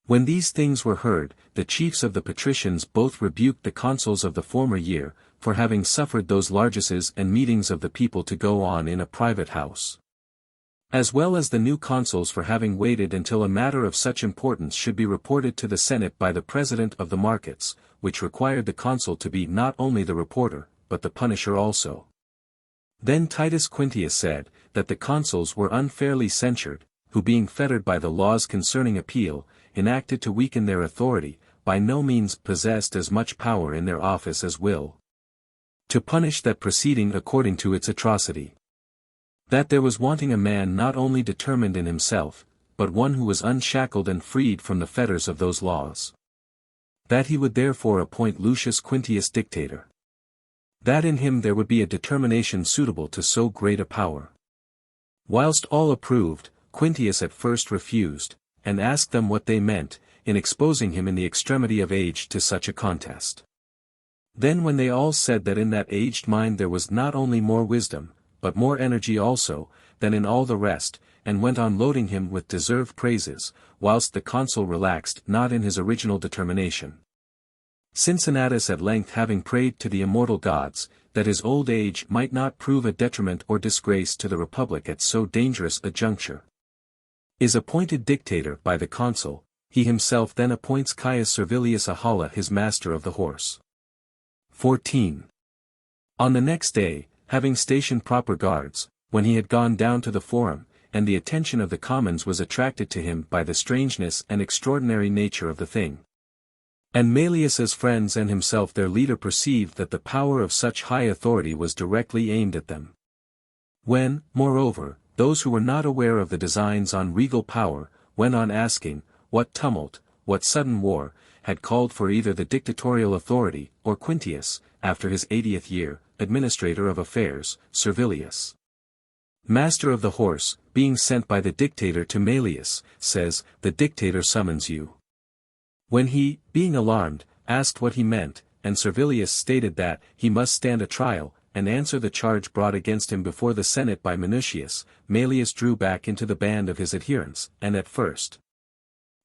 When these things were heard, the chiefs of the patricians both rebuked the consuls of the former year, for having suffered those largesses and meetings of the people to go on in a private house, as well as the new consuls for having waited until a matter of such importance should be reported to the Senate by the president of the markets, which required the consul to be not only the reporter, but the punisher also. Then Titus Quintius said, that the consuls were unfairly censured, who being fettered by the laws concerning appeal, enacted to weaken their authority, by no means possessed as much power in their office as will to punish that proceeding according to its atrocity. That there was wanting a man not only determined in himself, but one who was unshackled and freed from the fetters of those laws. That he would therefore appoint Lucius Quintius dictator. That in him there would be a determination suitable to so great a power. Whilst all approved, Quintius at first refused, and asked them what they meant, in exposing him in the extremity of age to such a contest. Then when they all said that in that aged mind there was not only more wisdom, but more energy also, than in all the rest, and went on loading him with deserved praises, whilst the consul relaxed not in his original determination. Cincinnatus at length having prayed to the immortal gods, that his old age might not prove a detriment or disgrace to the republic at so dangerous a juncture, is appointed dictator by the consul. He himself then appoints Caius Servilius Ahala his master of the horse. 14. On the next day, having stationed proper guards, when he had gone down to the forum, and the attention of the commons was attracted to him by the strangeness and extraordinary nature of the thing, and Maelius's friends and himself their leader perceived that the power of such high authority was directly aimed at them. When, moreover, those who were not aware of the designs on regal power, went on asking, what tumult, what sudden war, had called for either the dictatorial authority, or Quintius, after his 80th year, administrator of affairs, Servilius, master of the horse, being sent by the dictator to Maelius, says, the dictator summons you. When he, being alarmed, asked what he meant, and Servilius stated that he must stand a trial, and answer the charge brought against him before the Senate by Minucius, Maelius drew back into the band of his adherents, and at first,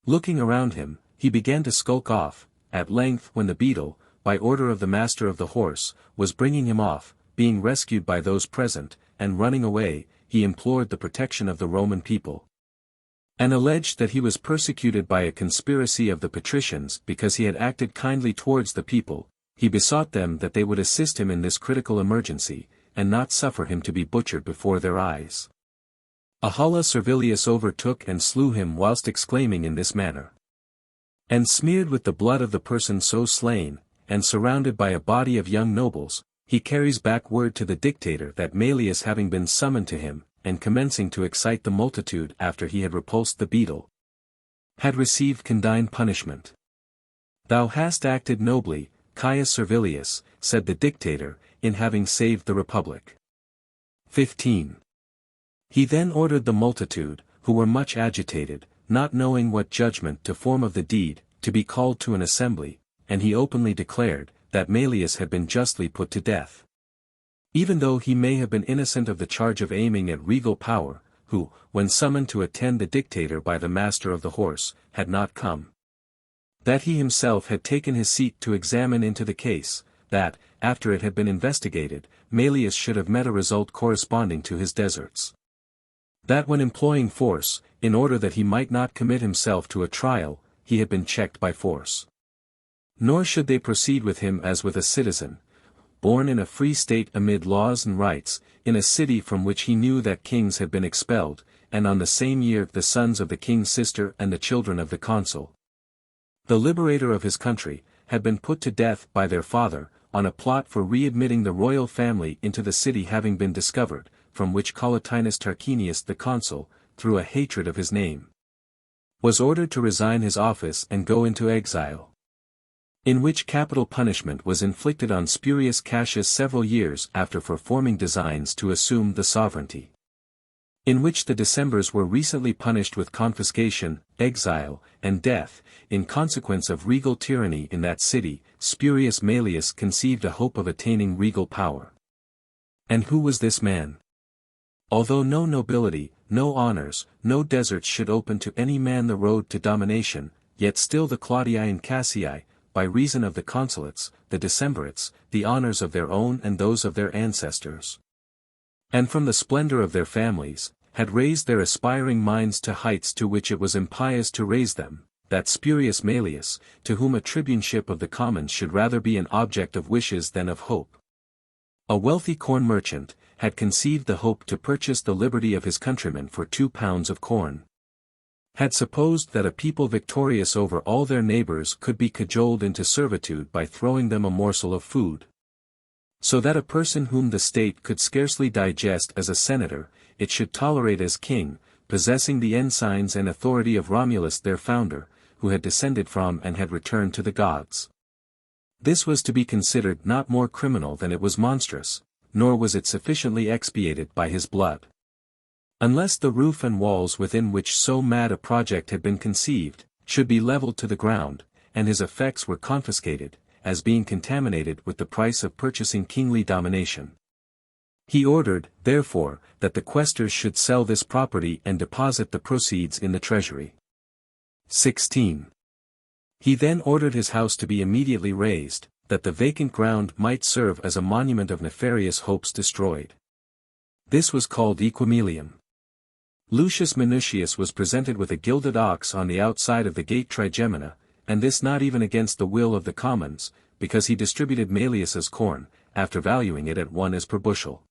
looking around him, he began to skulk off. At length when the beadle, by order of the master of the horse, was bringing him off, being rescued by those present, and running away, he implored the protection of the Roman people, and alleged that he was persecuted by a conspiracy of the patricians because he had acted kindly towards the people. He besought them that they would assist him in this critical emergency, and not suffer him to be butchered before their eyes. Ahala Servilius overtook and slew him whilst exclaiming in this manner, and smeared with the blood of the person so slain, and surrounded by a body of young nobles, he carries back word to the dictator that Maelius having been summoned to him, and commencing to excite the multitude after he had repulsed the beadle, had received condign punishment. Thou hast acted nobly, Caius Servilius, said the dictator, in having saved the republic. 15. He then ordered the multitude, who were much agitated, not knowing what judgment to form of the deed, to be called to an assembly, and he openly declared that Maelius had been justly put to death. Even though he may have been innocent of the charge of aiming at regal power, who, when summoned to attend the dictator by the master of the horse, had not come. That he himself had taken his seat to examine into the case, that, after it had been investigated, Maelius should have met a result corresponding to his deserts. That when employing force, in order that he might not commit himself to a trial, he had been checked by force. Nor should they proceed with him as with a citizen, born in a free state amid laws and rights, in a city from which he knew that kings had been expelled, and on the same year the sons of the king's sister and the children of the consul, the liberator of his country, had been put to death by their father, on a plot for readmitting the royal family into the city having been discovered, from which Collatinus Tarquinius the consul, through a hatred of his name, was ordered to resign his office and go into exile. In which capital punishment was inflicted on Spurius Cassius several years after for forming designs to assume the sovereignty. In which the Decemvirs were recently punished with confiscation, exile, and death, in consequence of regal tyranny in that city. Spurius Maelius conceived a hope of attaining regal power. And who was this man? Although no nobility, no honors, no deserts should open to any man the road to domination, yet still the Claudii and Cassii, by reason of the consulates, the decemvirates, the honors of their own and those of their ancestors, and from the splendor of their families, had raised their aspiring minds to heights to which it was impious to raise them, that Spurius Maelius, to whom a tribuneship of the commons should rather be an object of wishes than of hope. A wealthy corn merchant, had conceived the hope to purchase the liberty of his countrymen for 2 pounds of corn. Had supposed that a people victorious over all their neighbors could be cajoled into servitude by throwing them a morsel of food. So that a person whom the state could scarcely digest as a senator, it should tolerate as king, possessing the ensigns and authority of Romulus their founder, who had descended from and had returned to the gods. This was to be considered not more criminal than it was monstrous, nor was it sufficiently expiated by his blood. Unless the roof and walls within which so mad a project had been conceived, should be levelled to the ground, and his effects were confiscated, as being contaminated with the price of purchasing kingly domination. He ordered, therefore, that the quaestors should sell this property and deposit the proceeds in the treasury. 16. He then ordered his house to be immediately razed, that the vacant ground might serve as a monument of nefarious hopes destroyed. This was called Equimelium. Lucius Minucius was presented with a gilded ox on the outside of the gate Trigemina, and this not even against the will of the commons, because he distributed Maelius's corn, after valuing it at 1 as per bushel.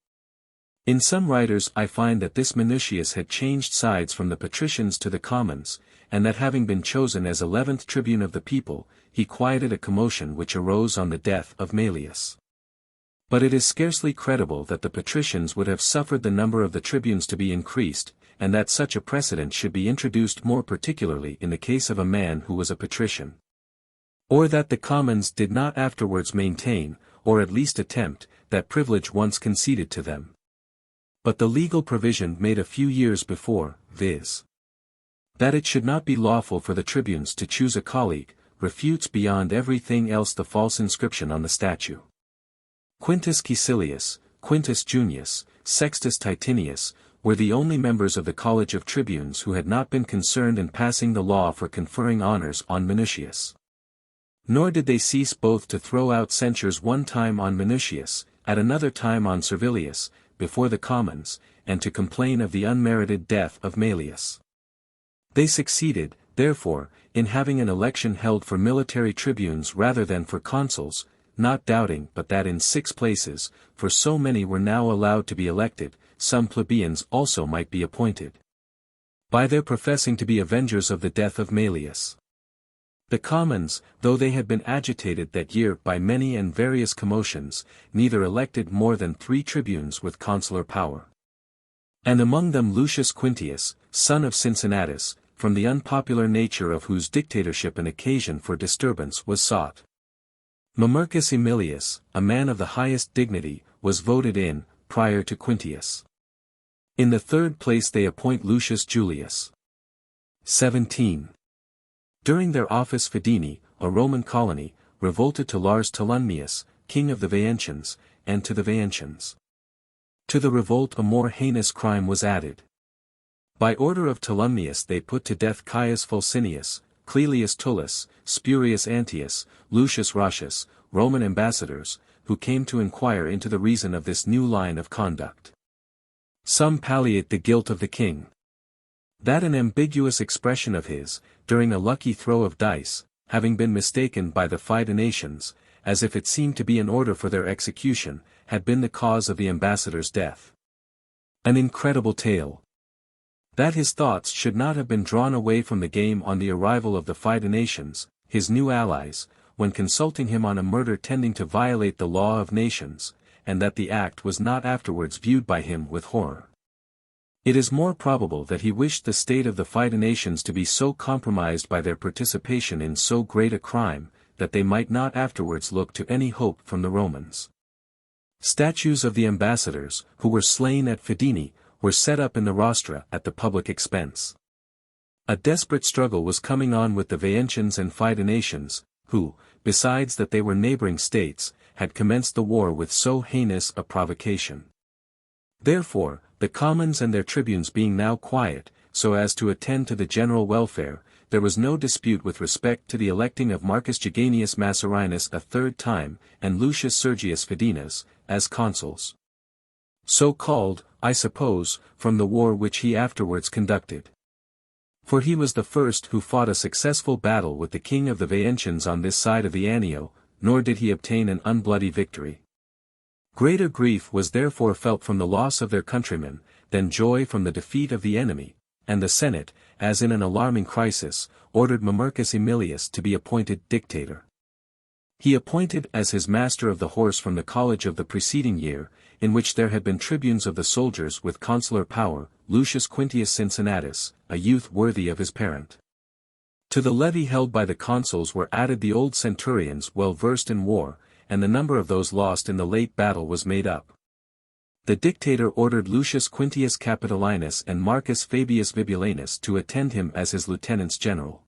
In some writers I find that this Minucius had changed sides from the patricians to the commons, and that having been chosen as 11th tribune of the people, he quieted a commotion which arose on the death of Maelius. But it is scarcely credible that the patricians would have suffered the number of the tribunes to be increased, and that such a precedent should be introduced more particularly in the case of a man who was a patrician. Or that the commons did not afterwards maintain, or at least attempt, that privilege once conceded to them. But the legal provision made a few years before, viz. that it should not be lawful for the tribunes to choose a colleague, refutes beyond everything else the false inscription on the statue. Quintus Caecilius, Quintus Junius, Sextus Titinius, were the only members of the College of Tribunes who had not been concerned in passing the law for conferring honors on Minucius. Nor did they cease both to throw out censures one time on Minucius, at another time on Servilius, before the commons, and to complain of the unmerited death of Maelius. They succeeded, therefore, in having an election held for military tribunes rather than for consuls, not doubting but that in 6 places, for so many were now allowed to be elected, some plebeians also might be appointed. By their professing to be avengers of the death of Maelius. The commons, though they had been agitated that year by many and various commotions, neither elected more than 3 tribunes with consular power. And among them Lucius Quintius, son of Cincinnatus, from the unpopular nature of whose dictatorship an occasion for disturbance was sought. Mamercus Aemilius, a man of the highest dignity, was voted in, prior to Quintius. In the 3rd place they appoint Lucius Julius. 17. During their office Fidene, a Roman colony, revolted to Lars Tolumnius, king of the Veientians, and to the Veientians. To the revolt a more heinous crime was added. By order of Tolumnius they put to death Caius Fulcinius, Clelius Tullus, Spurius Antius, Lucius Roscius, Roman ambassadors, who came to inquire into the reason of this new line of conduct. Some palliate the guilt of the king. That an ambiguous expression of his, during a lucky throw of dice, having been mistaken by the Fidenations, as if it seemed to be an order for their execution, had been the cause of the ambassador's death. An incredible tale. That his thoughts should not have been drawn away from the game on the arrival of the Fidenations, his new allies, when consulting him on a murder tending to violate the law of nations, and that the act was not afterwards viewed by him with horror. It is more probable that he wished the state of the Fidenations to be so compromised by their participation in so great a crime, that they might not afterwards look to any hope from the Romans. Statues of the ambassadors, who were slain at Fidenae, were set up in the rostra at the public expense. A desperate struggle was coming on with the Veientians and Fidenations, who, besides that they were neighboring states, had commenced the war with so heinous a provocation. Therefore, the commons and their tribunes being now quiet, so as to attend to the general welfare, there was no dispute with respect to the electing of Marcus Geganius Massarinus a third time, and Lucius Sergius Fidenas, as consuls. So called, I suppose, from the war which he afterwards conducted. For he was the first who fought a successful battle with the king of the Veientians on this side of the Anio, nor did he obtain an unbloody victory. Greater grief was therefore felt from the loss of their countrymen, than joy from the defeat of the enemy, and the Senate, as in an alarming crisis, ordered Mamercus Aemilius to be appointed dictator. He appointed as his master of the horse from the college of the preceding year, in which there had been tribunes of the soldiers with consular power, Lucius Quintius Cincinnatus, a youth worthy of his parent. To the levy held by the consuls were added the old centurions well versed in war, and the number of those lost in the late battle was made up. The dictator ordered Lucius Quintius Capitolinus and Marcus Fabius Vibulanus to attend him as his lieutenants general.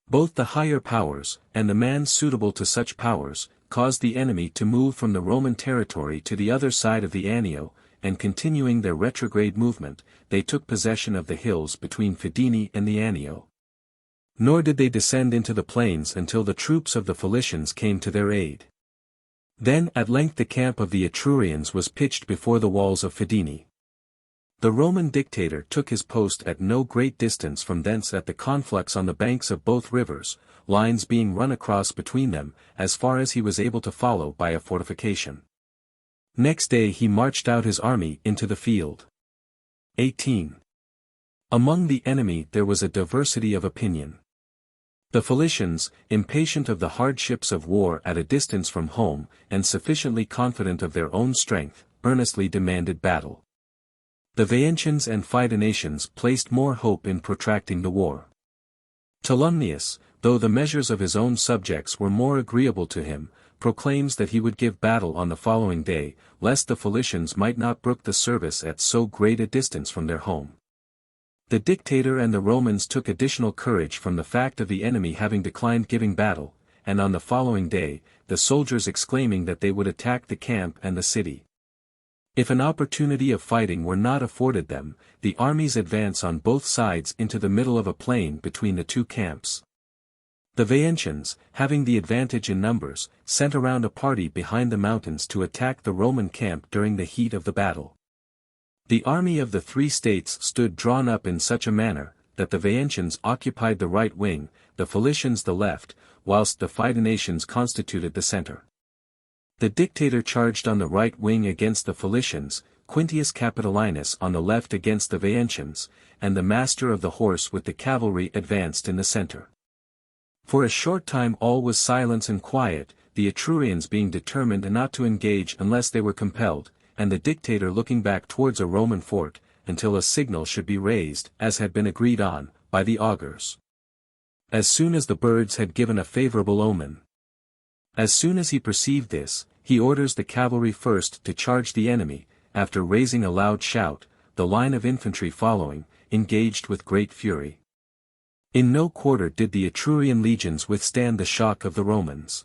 Both the higher powers, and the man suitable to such powers, caused the enemy to move from the Roman territory to the other side of the Anio, and continuing their retrograde movement, they took possession of the hills between Fidenae and the Anio. Nor did they descend into the plains until the troops of the Philicians came to their aid. Then at length the camp of the Etrurians was pitched before the walls of Fidenae. The Roman dictator took his post at no great distance from thence at the conflux on the banks of both rivers, lines being run across between them, as far as he was able to follow by a fortification. Next day he marched out his army into the field. 18. Among the enemy there was a diversity of opinion. The Philicians, impatient of the hardships of war at a distance from home, and sufficiently confident of their own strength, earnestly demanded battle. The Veientians and Fidenations placed more hope in protracting the war. Tolumnius, though the measures of his own subjects were more agreeable to him, proclaims that he would give battle on the following day, lest the Philicians might not brook the service at so great a distance from their home. The dictator and the Romans took additional courage from the fact of the enemy having declined giving battle, and on the following day, the soldiers exclaiming that they would attack the camp and the city. If an opportunity of fighting were not afforded them, the armies advance on both sides into the middle of a plain between the two camps. The Veientians, having the advantage in numbers, sent around a party behind the mountains to attack the Roman camp during the heat of the battle. The army of the three states stood drawn up in such a manner, that the Veientians occupied the right wing, the Philicians the left, whilst the Fidenations constituted the center. The dictator charged on the right wing against the Philicians, Quintius Capitolinus on the left against the Veientians, and the master of the horse with the cavalry advanced in the center. For a short time all was silence and quiet, the Etrurians being determined not to engage unless they were compelled, and the dictator looking back towards a Roman fort, until a signal should be raised, as had been agreed on, by the augurs. As soon as the birds had given a favorable omen. As soon as he perceived this, he orders the cavalry first to charge the enemy, after raising a loud shout, the line of infantry following, engaged with great fury. In no quarter did the Etrurian legions withstand the shock of the Romans.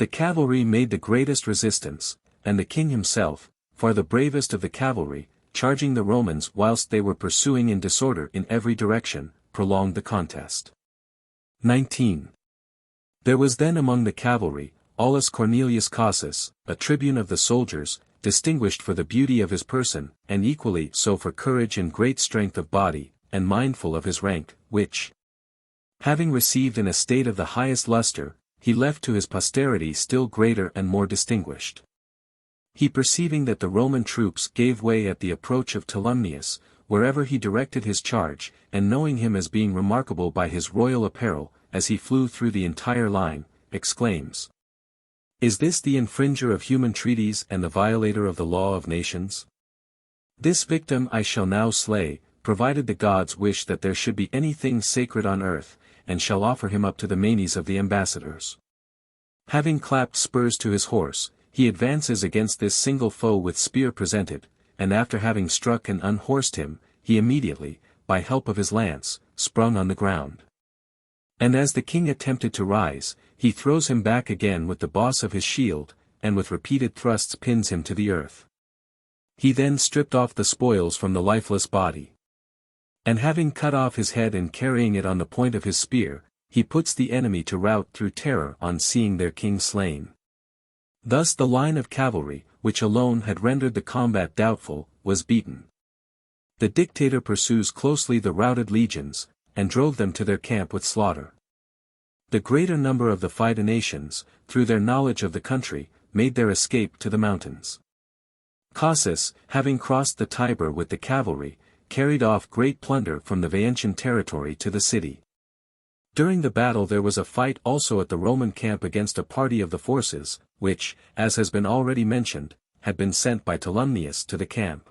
The cavalry made the greatest resistance, and the king himself, far the bravest of the cavalry, charging the Romans whilst they were pursuing in disorder in every direction, prolonged the contest. 19. There was then among the cavalry, Aulus Cornelius Casus, a tribune of the soldiers, distinguished for the beauty of his person, and equally so for courage and great strength of body, and mindful of his rank, which, having received an estate of the highest lustre, he left to his posterity still greater and more distinguished. He perceiving that the Roman troops gave way at the approach of Tolumnius, wherever he directed his charge, and knowing him as being remarkable by his royal apparel, as he flew through the entire line, exclaims, "Is this the infringer of human treaties and the violator of the law of nations? This victim I shall now slay, provided the gods wish that there should be anything sacred on earth, and shall offer him up to the manes of the ambassadors." Having clapped spurs to his horse, he advances against this single foe with spear presented, and after having struck and unhorsed him, he immediately, by help of his lance, sprung on the ground. And as the king attempted to rise, he throws him back again with the boss of his shield, and with repeated thrusts pins him to the earth. He then stripped off the spoils from the lifeless body. And having cut off his head and carrying it on the point of his spear, he puts the enemy to rout through terror on seeing their king slain. Thus the line of cavalry, which alone had rendered the combat doubtful, was beaten. The dictator pursues closely the routed legions, and drove them to their camp with slaughter. The greater number of the Fidenations, through their knowledge of the country, made their escape to the mountains. Casus, having crossed the Tiber with the cavalry, carried off great plunder from the Veientian territory to the city. During the battle there was a fight also at the Roman camp against a party of the forces, which, as has been already mentioned, had been sent by Tolumnius to the camp.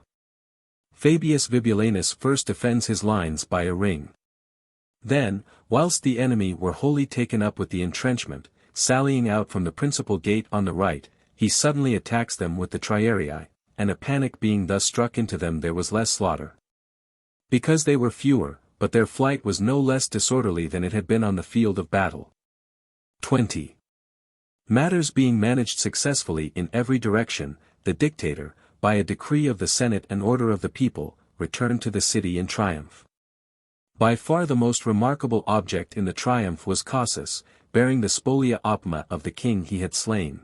Fabius Vibulanus first defends his lines by a ring. Then, whilst the enemy were wholly taken up with the entrenchment, sallying out from the principal gate on the right, he suddenly attacks them with the triarii, and a panic being thus struck into them there was less slaughter. Because they were fewer, but their flight was no less disorderly than it had been on the field of battle. 20. Matters being managed successfully in every direction, the dictator, by a decree of the Senate and order of the people, returned to the city in triumph. By far the most remarkable object in the triumph was Casus, bearing the spolia opima of the king he had slain.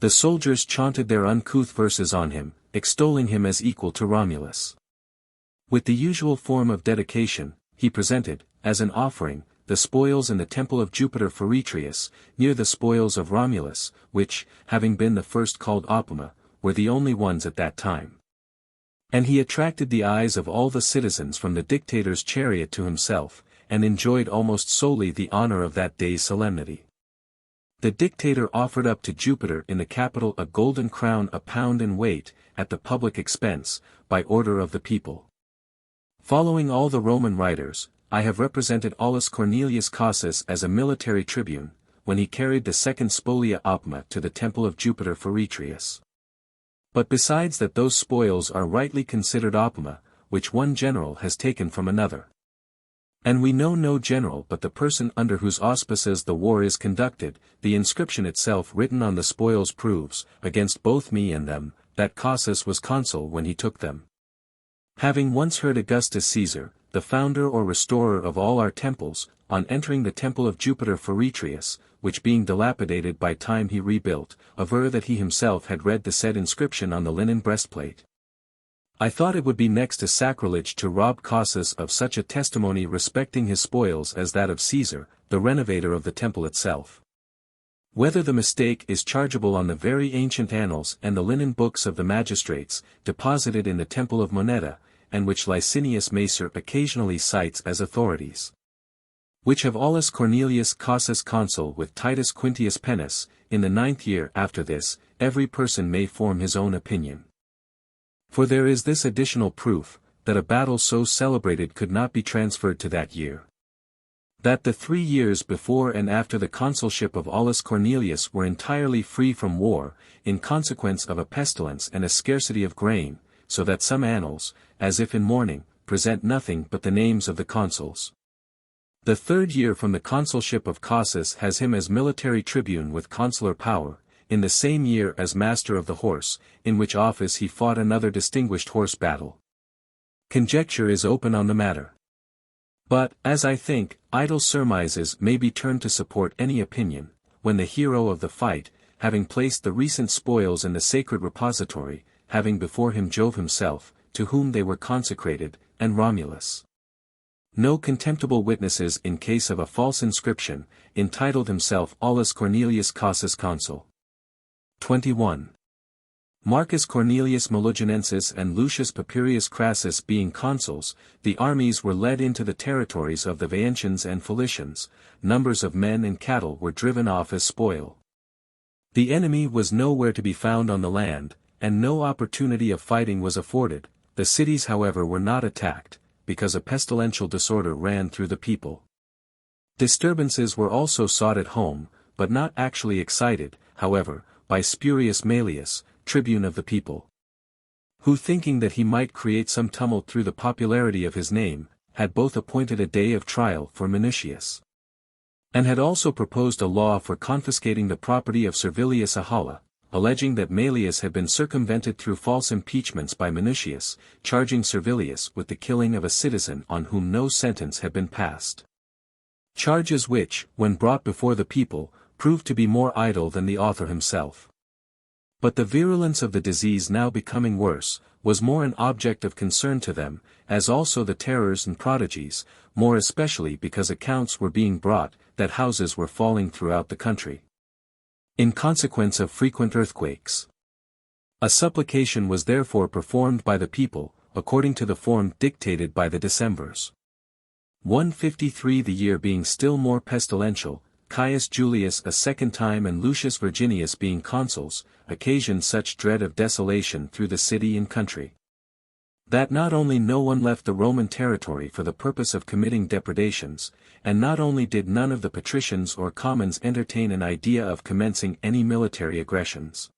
The soldiers chanted their uncouth verses on him, extolling him as equal to Romulus. With the usual form of dedication, he presented, as an offering, the spoils in the temple of Jupiter Feretrius, near the spoils of Romulus, which, having been the first called opima, were the only ones at that time. And he attracted the eyes of all the citizens from the dictator's chariot to himself, and enjoyed almost solely the honor of that day's solemnity. The dictator offered up to Jupiter in the Capitol a golden crown a pound in weight, at the public expense, by order of the people. Following all the Roman writers, I have represented Aulus Cornelius Casus as a military tribune, when he carried the second spolia opima to the temple of Jupiter Feretrius. But besides that those spoils are rightly considered opima, which one general has taken from another. And we know no general but the person under whose auspices the war is conducted, the inscription itself written on the spoils proves, against both me and them, that Casus was consul when he took them. Having once heard Augustus Caesar, the founder or restorer of all our temples, on entering the temple of Jupiter Feretrius, which being dilapidated by time he rebuilt, aver that he himself had read the said inscription on the linen breastplate. I thought it would be next to sacrilege to rob Casus of such a testimony respecting his spoils as that of Caesar, the renovator of the temple itself. Whether the mistake is chargeable on the very ancient annals and the linen books of the magistrates, deposited in the temple of Moneta, and which Licinius Macer occasionally cites as authorities, which have Aulus Cornelius Casus consul with Titus Quintius Pennus, in the 9th year after this, every person may form his own opinion. For there is this additional proof, that a battle so celebrated could not be transferred to that year. That the 3 years before and after the consulship of Aulus Cornelius were entirely free from war, in consequence of a pestilence and a scarcity of grain, so that some annals, as if in mourning, present nothing but the names of the consuls. The 3rd year from the consulship of Causas has him as military tribune with consular power, in the same year as master of the horse, in which office he fought another distinguished horse battle. Conjecture is open on the matter. But, as I think, idle surmises may be turned to support any opinion, when the hero of the fight, having placed the recent spoils in the sacred repository, having before him Jove himself, to whom they were consecrated, and Romulus. No contemptible witnesses in case of a false inscription, entitled himself Aulus Cornelius Causas Consul. 21. Marcus Cornelius Melogenensis and Lucius Papirius Crassus being consuls, the armies were led into the territories of the Veientians and Felicians, numbers of men and cattle were driven off as spoil. The enemy was nowhere to be found on the land, and no opportunity of fighting was afforded. The cities however were not attacked, because a pestilential disorder ran through the people. Disturbances were also sought at home, but not actually excited, however, by Spurius Maelius, tribune of the people, who thinking that he might create some tumult through the popularity of his name, had both appointed a day of trial for Minucius, and had also proposed a law for confiscating the property of Servilius Ahala, alleging that Maelius had been circumvented through false impeachments by Minucius, charging Servilius with the killing of a citizen on whom no sentence had been passed. Charges which, when brought before the people, proved to be more idle than the author himself. But the virulence of the disease now becoming worse, was more an object of concern to them, as also the terrors and prodigies, more especially because accounts were being brought, that houses were falling throughout the country, in consequence of frequent earthquakes. A supplication was therefore performed by the people, according to the form dictated by the Decemvirs. 153 the year being still more pestilential, Caius Julius a second time and Lucius Virginius being consuls, occasioned such dread of desolation through the city and country, that not only no one left the Roman territory for the purpose of committing depredations, and not only did none of the patricians or commons entertain an idea of commencing any military aggressions,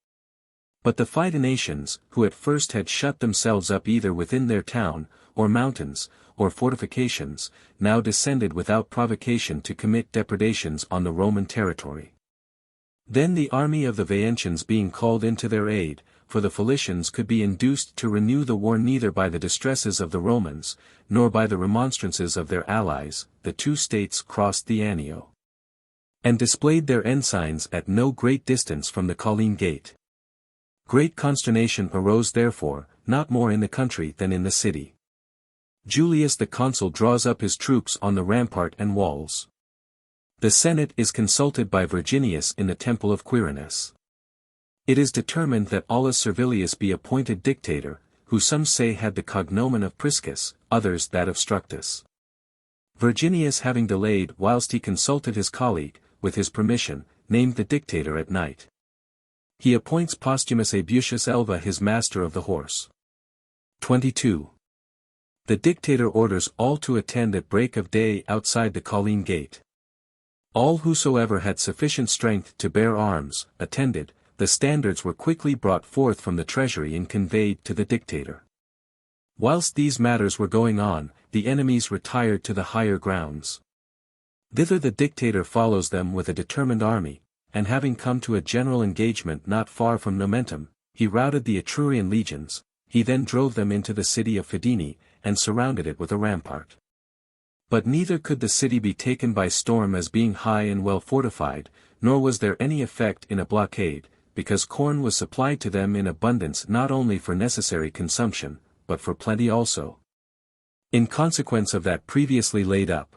but the Fidenations, who at first had shut themselves up either within their town, or mountains, or fortifications, now descended without provocation to commit depredations on the Roman territory. Then the army of the Veientians being called in to their aid, for the Felicians could be induced to renew the war neither by the distresses of the Romans, nor by the remonstrances of their allies, the two states crossed the Anio, and displayed their ensigns at no great distance from the Colline Gate. Great consternation arose therefore, not more in the country than in the city. Julius the consul draws up his troops on the rampart and walls. The Senate is consulted by Virginius in the temple of Quirinus. It is determined that Aulus Servilius be appointed dictator, who some say had the cognomen of Priscus, others that of Structus. Virginius having delayed whilst he consulted his colleague, with his permission, named the dictator at night. He appoints Postumus Abusius Alba his master of the horse. 22. The dictator orders all to attend at break of day outside the Colline Gate. All whosoever had sufficient strength to bear arms, attended. The standards were quickly brought forth from the treasury and conveyed to the dictator. Whilst these matters were going on, the enemies retired to the higher grounds. Thither the dictator follows them with a determined army, and having come to a general engagement not far from Nomentum, he routed the Etrurian legions. He then drove them into the city of Fidenae, and surrounded it with a rampart. But neither could the city be taken by storm as being high and well fortified, nor was there any effect in a blockade, because corn was supplied to them in abundance not only for necessary consumption, but for plenty also, in consequence of that previously laid up.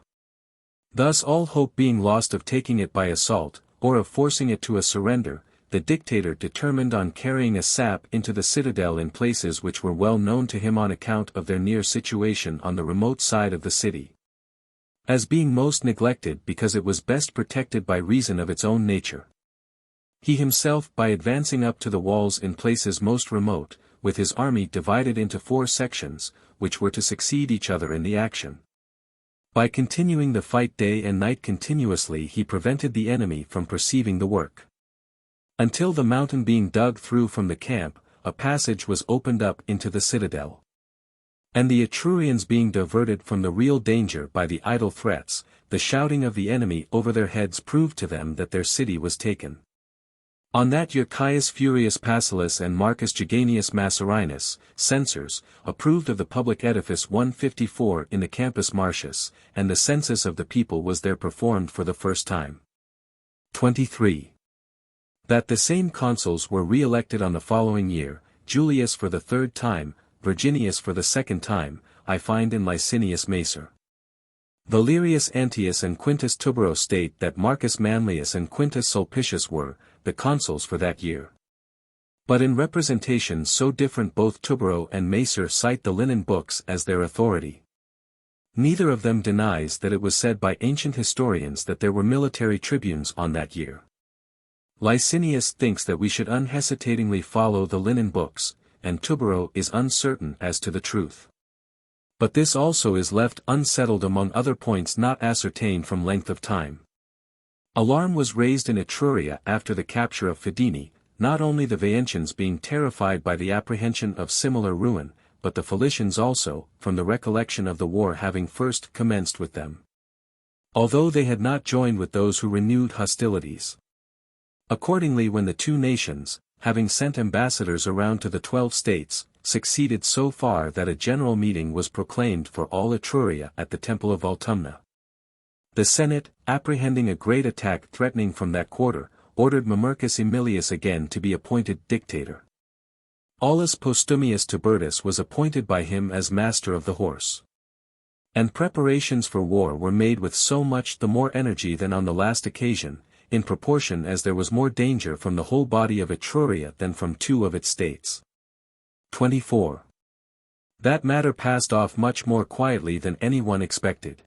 Thus all hope being lost of taking it by assault, or of forcing it to a surrender, the dictator determined on carrying a sap into the citadel in places which were well known to him on account of their near situation on the remote side of the city, as being most neglected because it was best protected by reason of its own nature. He himself by advancing up to the walls in places most remote, with his army divided into 4 sections, which were to succeed each other in the action. By continuing the fight day and night continuously he prevented the enemy from perceiving the work. Until the mountain being dug through from the camp, a passage was opened up into the citadel. And the Etrurians being diverted from the real danger by the idle threats, the shouting of the enemy over their heads proved to them that their city was taken. On that year Caius Furius Pacilis and Marcus Jaganius Masserinus, censors, approved of the public edifice 154 in the Campus Martius, and the census of the people was there performed for the first time. 23. That the same consuls were re-elected on the following year, Julius for the third time, Virginius for the second time, I find in Licinius Macer. Valerius Antius and Quintus Tubero state that Marcus Manlius and Quintus Sulpicius were the consuls for that year. But in representations so different both Tubero and Macer cite the linen books as their authority. Neither of them denies that it was said by ancient historians that there were military tribunes on that year. Licinius thinks that we should unhesitatingly follow the linen books, and Tubero is uncertain as to the truth. But this also is left unsettled among other points not ascertained from length of time. Alarm was raised in Etruria after the capture of Fidenae, not only the Veientians being terrified by the apprehension of similar ruin, but the Felicians also, from the recollection of the war having first commenced with them, although they had not joined with those who renewed hostilities. Accordingly, when the two nations, having sent ambassadors around to the 12 states, succeeded so far that a general meeting was proclaimed for all Etruria at the temple of Voltumna, the Senate, apprehending a great attack threatening from that quarter, ordered Mamercus Aemilius again to be appointed dictator. Aulus Postumius Tiburtus was appointed by him as master of the horse. And preparations for war were made with so much the more energy than on the last occasion, in proportion as there was more danger from the whole body of Etruria than from two of its states. 24. That matter passed off much more quietly than anyone expected.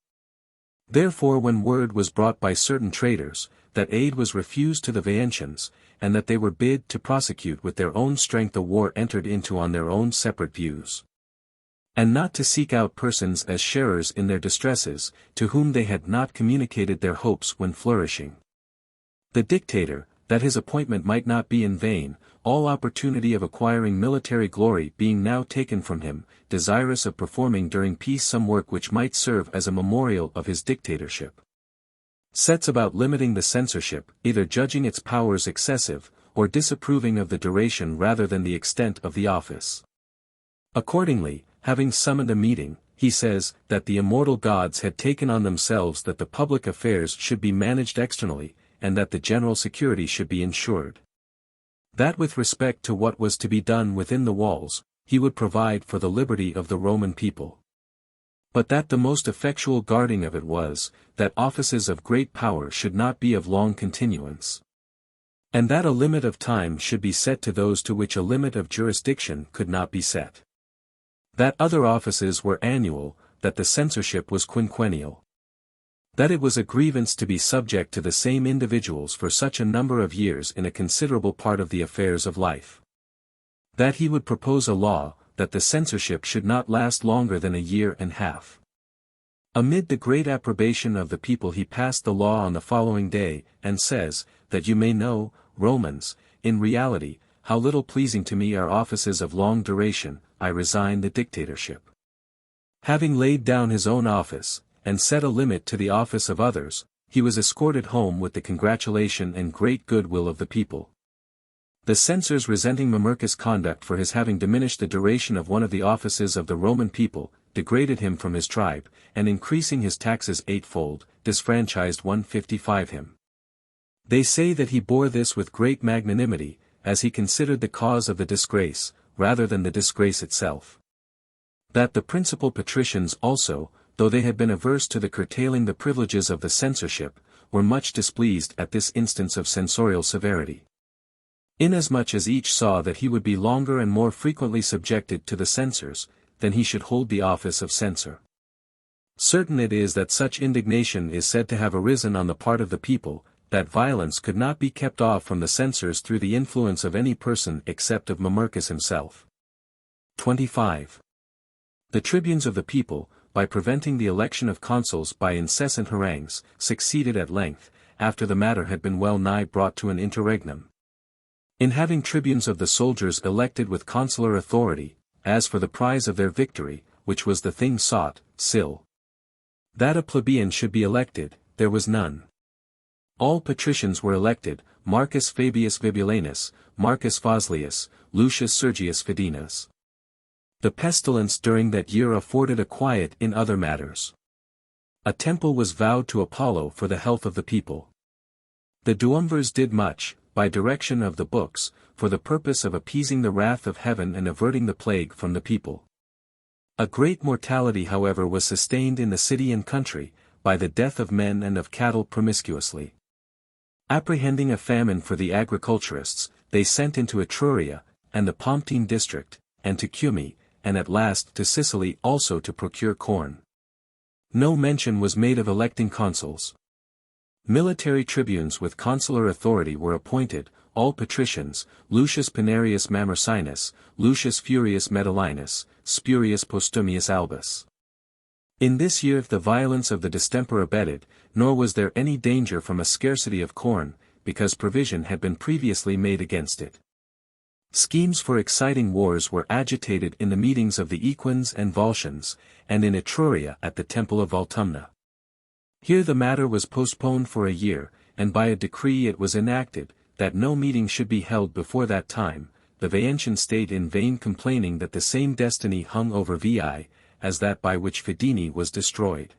Therefore when word was brought by certain traders, that aid was refused to the Veientians, and that they were bid to prosecute with their own strength a war entered into on their own separate views, and not to seek out persons as sharers in their distresses, to whom they had not communicated their hopes when flourishing, the dictator, that his appointment might not be in vain, all opportunity of acquiring military glory being now taken from him, desirous of performing during peace some work which might serve as a memorial of his dictatorship, sets about limiting the censorship, either judging its powers excessive, or disapproving of the duration rather than the extent of the office. Accordingly, having summoned a meeting, he says, that the immortal gods had taken on themselves that the public affairs should be managed externally, and that the general security should be ensured. That with respect to what was to be done within the walls, he would provide for the liberty of the Roman people. But that the most effectual guarding of it was, that offices of great power should not be of long continuance, and that a limit of time should be set to those to which a limit of jurisdiction could not be set. That other offices were annual, that the censorship was quinquennial. That it was a grievance to be subject to the same individuals for such a number of years in a considerable part of the affairs of life. That he would propose a law, that the censorship should not last longer than a year and a half. Amid the great approbation of the people he passed the law on the following day, and says, that you may know, Romans, in reality, how little pleasing to me are offices of long duration, I resign the dictatorship. Having laid down his own office, and set a limit to the office of others, he was escorted home with the congratulation and great goodwill of the people. The censors resenting Mamercus' conduct for his having diminished the duration of one of the offices of the Roman people, degraded him from his tribe, and increasing his taxes eightfold, disfranchised 155 him. They say that he bore this with great magnanimity, as he considered the cause of the disgrace, rather than the disgrace itself. That the principal patricians also, though they had been averse to the curtailing the privileges of the censorship, were much displeased at this instance of censorial severity, inasmuch as each saw that he would be longer and more frequently subjected to the censors, than he should hold the office of censor. Certain it is that such indignation is said to have arisen on the part of the people, that violence could not be kept off from the censors through the influence of any person except of Mamercus himself. 25. The tribunes of the people, by preventing the election of consuls by incessant harangues, succeeded at length, after the matter had been well nigh brought to an interregnum, in having tribunes of the soldiers elected with consular authority, as for the prize of their victory, which was the thing sought, Sil. That a plebeian should be elected, there was none. All patricians were elected, Marcus Fabius Vibulanus, Marcus Foslius, Lucius Sergius Fidenas. The pestilence during that year afforded a quiet in other matters. A temple was vowed to Apollo for the health of the people. The Duumvirs did much, by direction of the books, for the purpose of appeasing the wrath of heaven and averting the plague from the people. A great mortality however was sustained in the city and country, by the death of men and of cattle promiscuously. Apprehending a famine for the agriculturists, they sent into Etruria, and the Pomptine district, and to Cumae, and at last to Sicily also to procure corn. No mention was made of electing consuls. Military tribunes with consular authority were appointed, all patricians, Lucius Pinarius Mamercinus, Lucius Furius Metellinus, Spurius Postumius Albus. In this year the violence of the distemper abated, nor was there any danger from a scarcity of corn, because provision had been previously made against it. Schemes for exciting wars were agitated in the meetings of the Equins and Volscians, and in Etruria at the temple of Voltumna. Here the matter was postponed for a year, and by a decree it was enacted, that no meeting should be held before that time. The Veientian stayed in vain complaining that the same destiny hung over Veii, as that by which Fidenae was destroyed.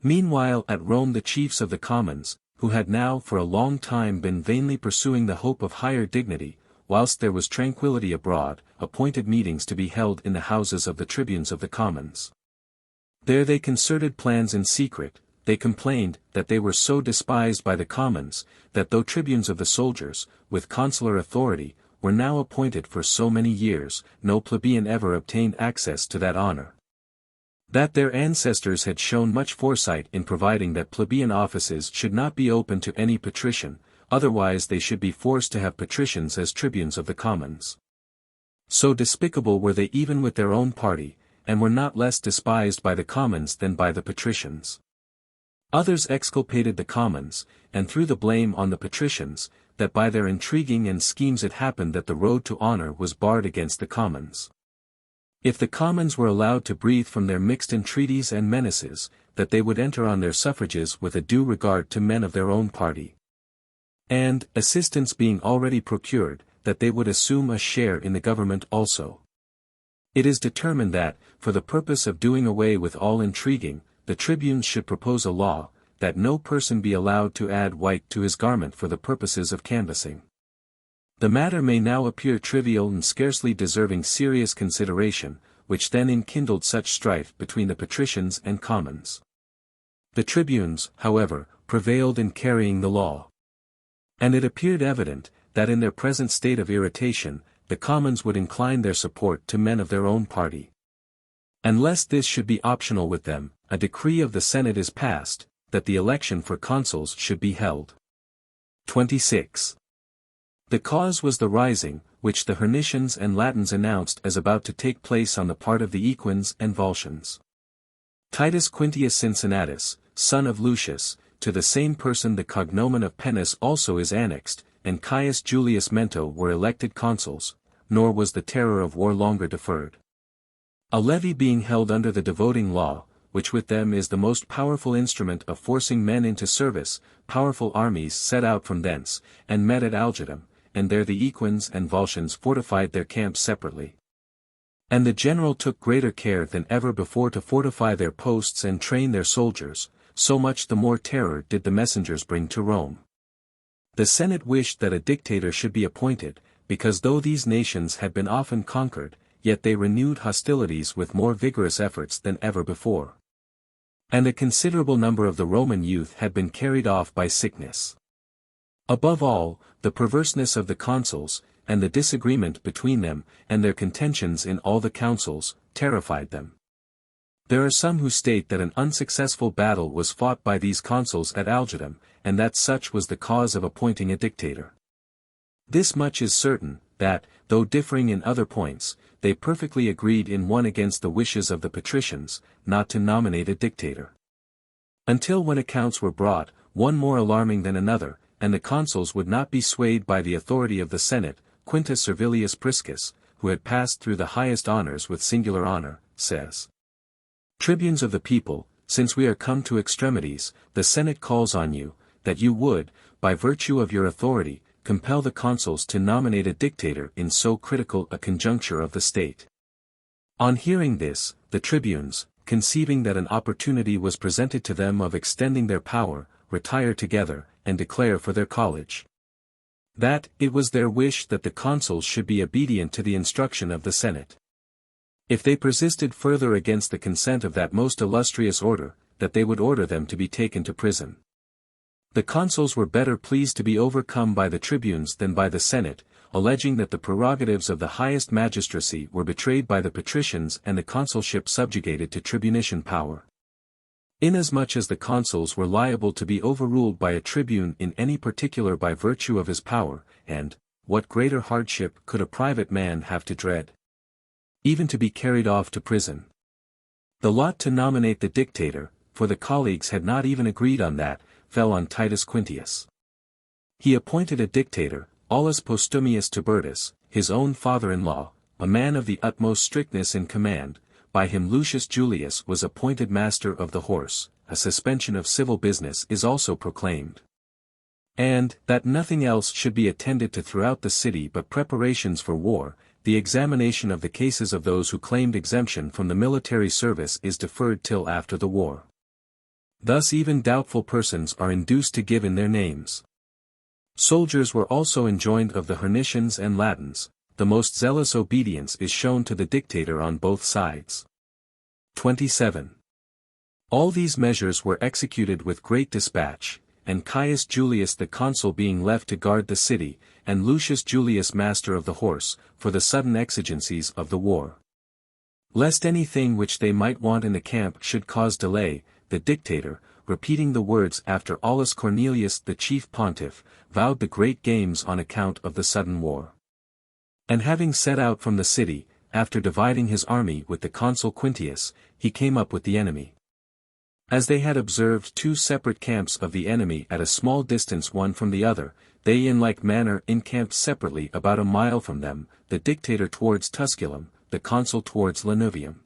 Meanwhile at Rome the chiefs of the commons, who had now for a long time been vainly pursuing the hope of higher dignity, whilst there was tranquillity abroad, appointed meetings to be held in the houses of the tribunes of the commons. There they concerted plans in secret. They complained that they were so despised by the commons, that though tribunes of the soldiers, with consular authority, were now appointed for so many years, no plebeian ever obtained access to that honor. That their ancestors had shown much foresight in providing that plebeian offices should not be open to any patrician, otherwise they should be forced to have patricians as tribunes of the commons. So despicable were they even with their own party, and were not less despised by the commons than by the patricians. Others exculpated the commons, and threw the blame on the patricians, that by their intriguing and schemes it happened that the road to honor was barred against the commons. If the commons were allowed to breathe from their mixed entreaties and menaces, that they would enter on their suffrages with a due regard to men of their own party. And, assistance being already procured, that they would assume a share in the government also. It is determined that, for the purpose of doing away with all intriguing, the tribunes should propose a law, that no person be allowed to add white to his garment for the purposes of canvassing. The matter may now appear trivial and scarcely deserving serious consideration, which then enkindled such strife between the patricians and commons. The tribunes, however, prevailed in carrying the law. And it appeared evident, that in their present state of irritation, the commons would incline their support to men of their own party. And lest this should be optional with them, a decree of the Senate is passed, that the election for consuls should be held. 26. The cause was the rising, which the Hernicians and Latins announced as about to take place on the part of the Equins and Volscians. Titus Quintius Cincinnatus, son of Lucius, to the same person the cognomen of Pennus also is annexed, and Caius Julius Mento were elected consuls, nor was the terror of war longer deferred. A levy being held under the devoting law, which with them is the most powerful instrument of forcing men into service, powerful armies set out from thence, and met at Algidum, and there the Equins and Volscians fortified their camps separately. And the general took greater care than ever before to fortify their posts and train their soldiers, so much the more terror did the messengers bring to Rome. The Senate wished that a dictator should be appointed, because though these nations had been often conquered, yet they renewed hostilities with more vigorous efforts than ever before. And a considerable number of the Roman youth had been carried off by sickness. Above all, the perverseness of the consuls, and the disagreement between them, and their contentions in all the councils, terrified them. There are some who state that an unsuccessful battle was fought by these consuls at Algidum, and that such was the cause of appointing a dictator. This much is certain, that, though differing in other points, they perfectly agreed in one against the wishes of the patricians, not to nominate a dictator. Until when accounts were brought, one more alarming than another, and the consuls would not be swayed by the authority of the Senate, Quintus Servilius Priscus, who had passed through the highest honors with singular honor, says. Tribunes of the people, since we are come to extremities, the Senate calls on you, that you would, by virtue of your authority, compel the consuls to nominate a dictator in so critical a conjuncture of the state. On hearing this, the tribunes, conceiving that an opportunity was presented to them of extending their power, retire together, and declare for their college that it was their wish that the consuls should be obedient to the instruction of the Senate. If they persisted further against the consent of that most illustrious order, that they would order them to be taken to prison. The consuls were better pleased to be overcome by the tribunes than by the Senate, alleging that the prerogatives of the highest magistracy were betrayed by the patricians and the consulship subjugated to tribunician power. Inasmuch as the consuls were liable to be overruled by a tribune in any particular by virtue of his power, and, what greater hardship could a private man have to dread? Even to be carried off to prison. The lot to nominate the dictator, for the colleagues had not even agreed on that, fell on Titus Quintius. He appointed a dictator, Aulus Postumius Tibertus, his own father-in-law, a man of the utmost strictness in command. By him Lucius Julius was appointed master of the horse, a suspension of civil business is also proclaimed. And, that nothing else should be attended to throughout the city but preparations for war, the examination of the cases of those who claimed exemption from the military service is deferred till after the war. Thus even doubtful persons are induced to give in their names. Soldiers were also enjoined of the Hernicians and Latins. The most zealous obedience is shown to the dictator on both sides. 27. All these measures were executed with great dispatch, and Caius Julius the consul being left to guard the city, and Lucius Julius master of the horse, for the sudden exigencies of the war. Lest anything which they might want in the camp should cause delay, the dictator, repeating the words after Aulus Cornelius the chief pontiff, vowed the great games on account of the sudden war. And having set out from the city, after dividing his army with the consul Quintius, he came up with the enemy. As they had observed two separate camps of the enemy at a small distance one from the other, they in like manner encamped separately about a mile from them, the dictator towards Tusculum, the consul towards Lanuvium.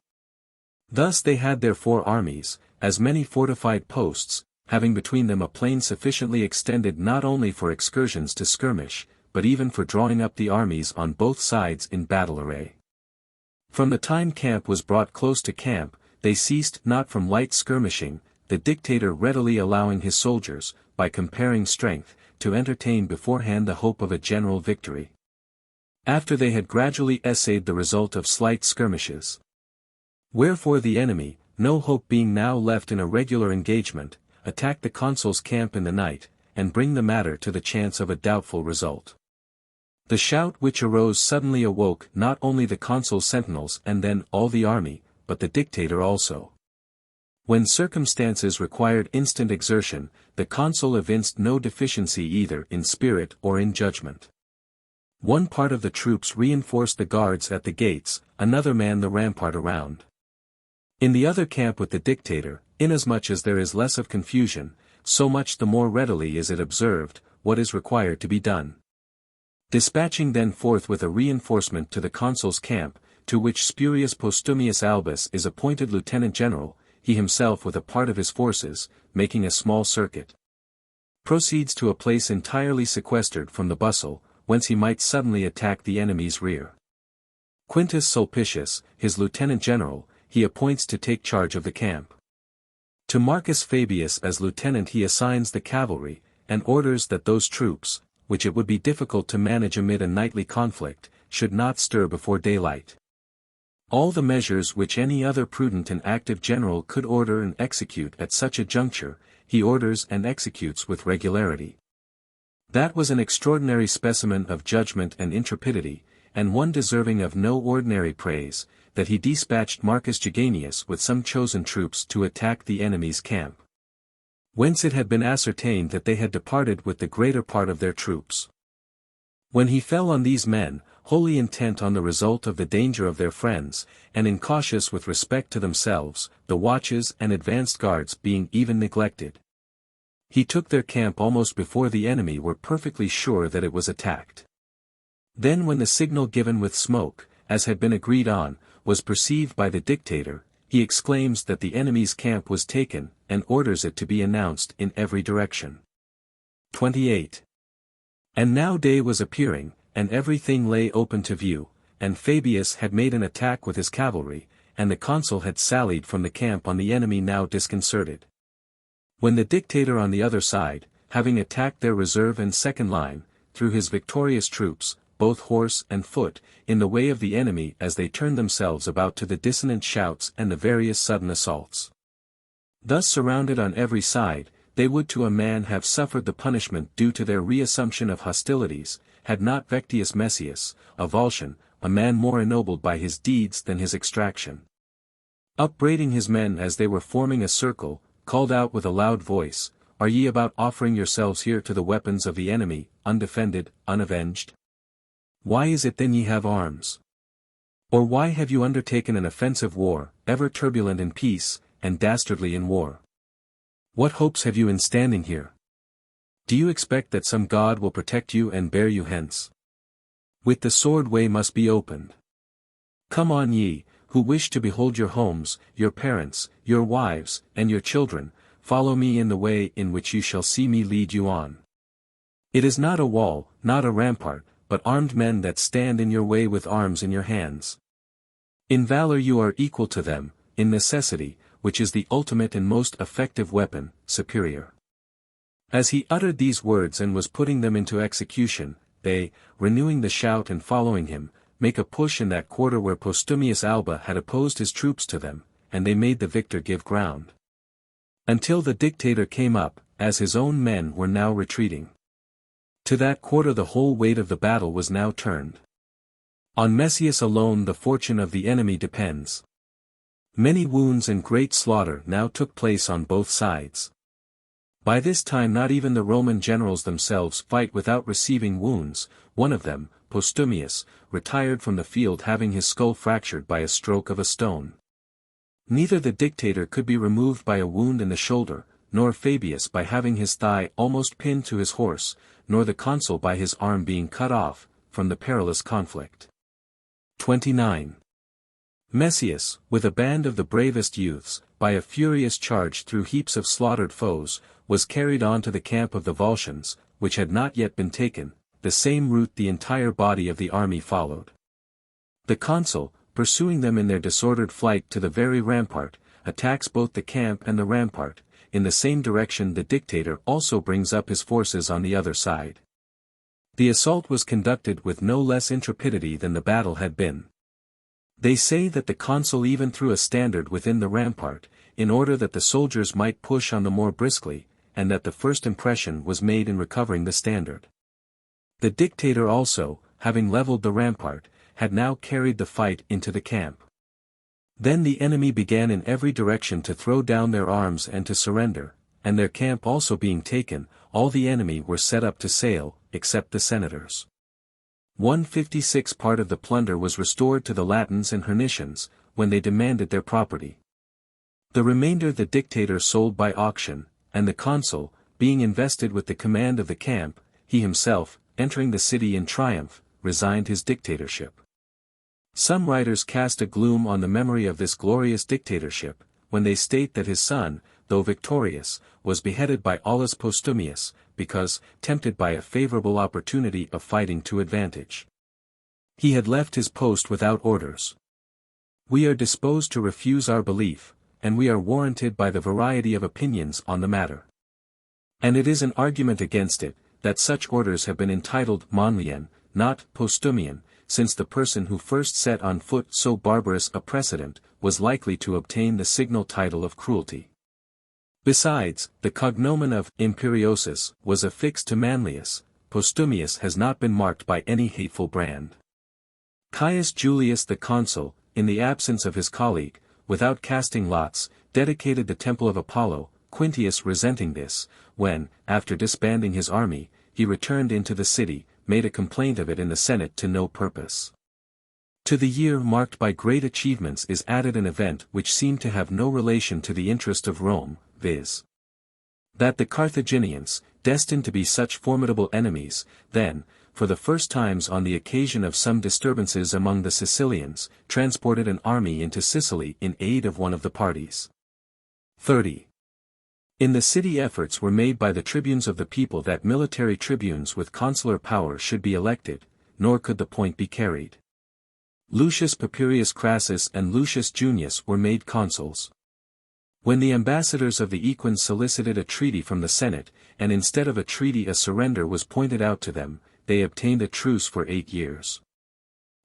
Thus they had their 4 armies, as many fortified posts, having between them a plain sufficiently extended not only for excursions to skirmish, but even for drawing up the armies on both sides in battle array. From the time camp was brought close to camp, they ceased not from light skirmishing, the dictator readily allowing his soldiers, by comparing strength, to entertain beforehand the hope of a general victory. After they had gradually essayed the result of slight skirmishes. Wherefore the enemy, no hope being now left in a regular engagement, attacked the consul's camp in the night, and bring the matter to the chance of a doubtful result. The shout which arose suddenly awoke not only the consul's sentinels and then all the army, but the dictator also. When circumstances required instant exertion, the consul evinced no deficiency either in spirit or in judgment. One part of the troops reinforced the guards at the gates, another manned the rampart around. In the other camp with the dictator, inasmuch as there is less of confusion, so much the more readily is it observed, what is required to be done. Dispatching then forthwith a reinforcement to the consul's camp, to which Spurius Postumius Albus is appointed lieutenant general, he himself with a part of his forces, making a small circuit, proceeds to a place entirely sequestered from the bustle, whence he might suddenly attack the enemy's rear. Quintus Sulpicius, his lieutenant general, he appoints to take charge of the camp. To Marcus Fabius as lieutenant he assigns the cavalry, and orders that those troops, which it would be difficult to manage amid a nightly conflict, should not stir before daylight. All the measures which any other prudent and active general could order and execute at such a juncture, he orders and executes with regularity. That was an extraordinary specimen of judgment and intrepidity, and one deserving of no ordinary praise, that he dispatched Marcus Jaganius with some chosen troops to attack the enemy's camp, whence it had been ascertained that they had departed with the greater part of their troops. When he fell on these men, wholly intent on the result of the danger of their friends, and incautious with respect to themselves, the watches and advanced guards being even neglected, he took their camp almost before the enemy were perfectly sure that it was attacked. Then when the signal given with smoke, as had been agreed on, was perceived by the dictator, he exclaims that the enemy's camp was taken, and orders it to be announced in every direction. 28. And now day was appearing, and everything lay open to view, and Fabius had made an attack with his cavalry, and the consul had sallied from the camp on the enemy now disconcerted. When the dictator on the other side, having attacked their reserve and second line, threw his victorious troops, both horse and foot, in the way of the enemy as they turned themselves about to the dissonant shouts and the various sudden assaults. Thus surrounded on every side, they would to a man have suffered the punishment due to their reassumption of hostilities, had not Vectius Messius, a Volscian, a man more ennobled by his deeds than his extraction, upbraiding his men as they were forming a circle, called out with a loud voice, "Are ye about offering yourselves here to the weapons of the enemy, undefended, unavenged? Why is it then ye have arms? Or why have you undertaken an offensive war, ever turbulent in peace, and dastardly in war? What hopes have you in standing here? Do you expect that some god will protect you and bear you hence? With the sword way must be opened. Come on ye, who wish to behold your homes, your parents, your wives, and your children, follow me in the way in which you shall see me lead you on. It is not a wall, not a rampart, but armed men that stand in your way with arms in your hands. In valor you are equal to them, in necessity, which is the ultimate and most effective weapon, superior." As he uttered these words and was putting them into execution, they, renewing the shout and following him, make a push in that quarter where Postumius Alba had opposed his troops to them, and they made the victor give ground. Until the dictator came up, as his own men were now retreating. To that quarter the whole weight of the battle was now turned. On Messius alone the fortune of the enemy depends. Many wounds and great slaughter now took place on both sides. By this time not even the Roman generals themselves fight without receiving wounds. One of them, Postumius, retired from the field having his skull fractured by a stroke of a stone. Neither the dictator could be removed by a wound in the shoulder, nor Fabius by having his thigh almost pinned to his horse, nor the consul by his arm being cut off, from the perilous conflict. 29. Messius, with a band of the bravest youths, by a furious charge through heaps of slaughtered foes, was carried on to the camp of the Volscians, which had not yet been taken, the same route the entire body of the army followed. The consul, pursuing them in their disordered flight to the very rampart, attacks both the camp and the rampart. In the same direction the dictator also brings up his forces on the other side. The assault was conducted with no less intrepidity than the battle had been. They say that the consul even threw a standard within the rampart, in order that the soldiers might push on the more briskly, and that the first impression was made in recovering the standard. The dictator also, having leveled the rampart, had now carried the fight into the camp. Then the enemy began in every direction to throw down their arms and to surrender, and their camp also being taken, all the enemy were set up to sail, except the senators. 156 part of the plunder was restored to the Latins and Hernicians, when they demanded their property. The remainder the dictator sold by auction, and the consul, being invested with the command of the camp, he himself, entering the city in triumph, resigned his dictatorship. Some writers cast a gloom on the memory of this glorious dictatorship, when they state that his son, though victorious, was beheaded by Aulus Postumius, because, tempted by a favorable opportunity of fighting to advantage, he had left his post without orders. We are disposed to refuse our belief, and we are warranted by the variety of opinions on the matter. And it is an argument against it, that such orders have been entitled Monlian, not Postumian, since the person who first set on foot so barbarous a precedent, was likely to obtain the signal title of cruelty. Besides, the cognomen of Imperiosus was affixed to Manlius. Postumius has not been marked by any hateful brand. Caius Julius the consul, in the absence of his colleague, without casting lots, dedicated the temple of Apollo. Quintius resenting this, when, after disbanding his army, he returned into the city, made a complaint of it in the Senate to no purpose. To the year marked by great achievements is added an event which seemed to have no relation to the interest of Rome, viz. That the Carthaginians, destined to be such formidable enemies, then, for the first times on the occasion of some disturbances among the Sicilians, transported an army into Sicily in aid of one of the parties. 30. In the city efforts were made by the tribunes of the people that military tribunes with consular power should be elected, nor could the point be carried. Lucius Papirius Crassus and Lucius Junius were made consuls. When the ambassadors of the Equins solicited a treaty from the Senate, and instead of a treaty a surrender was pointed out to them, they obtained a truce for 8 years.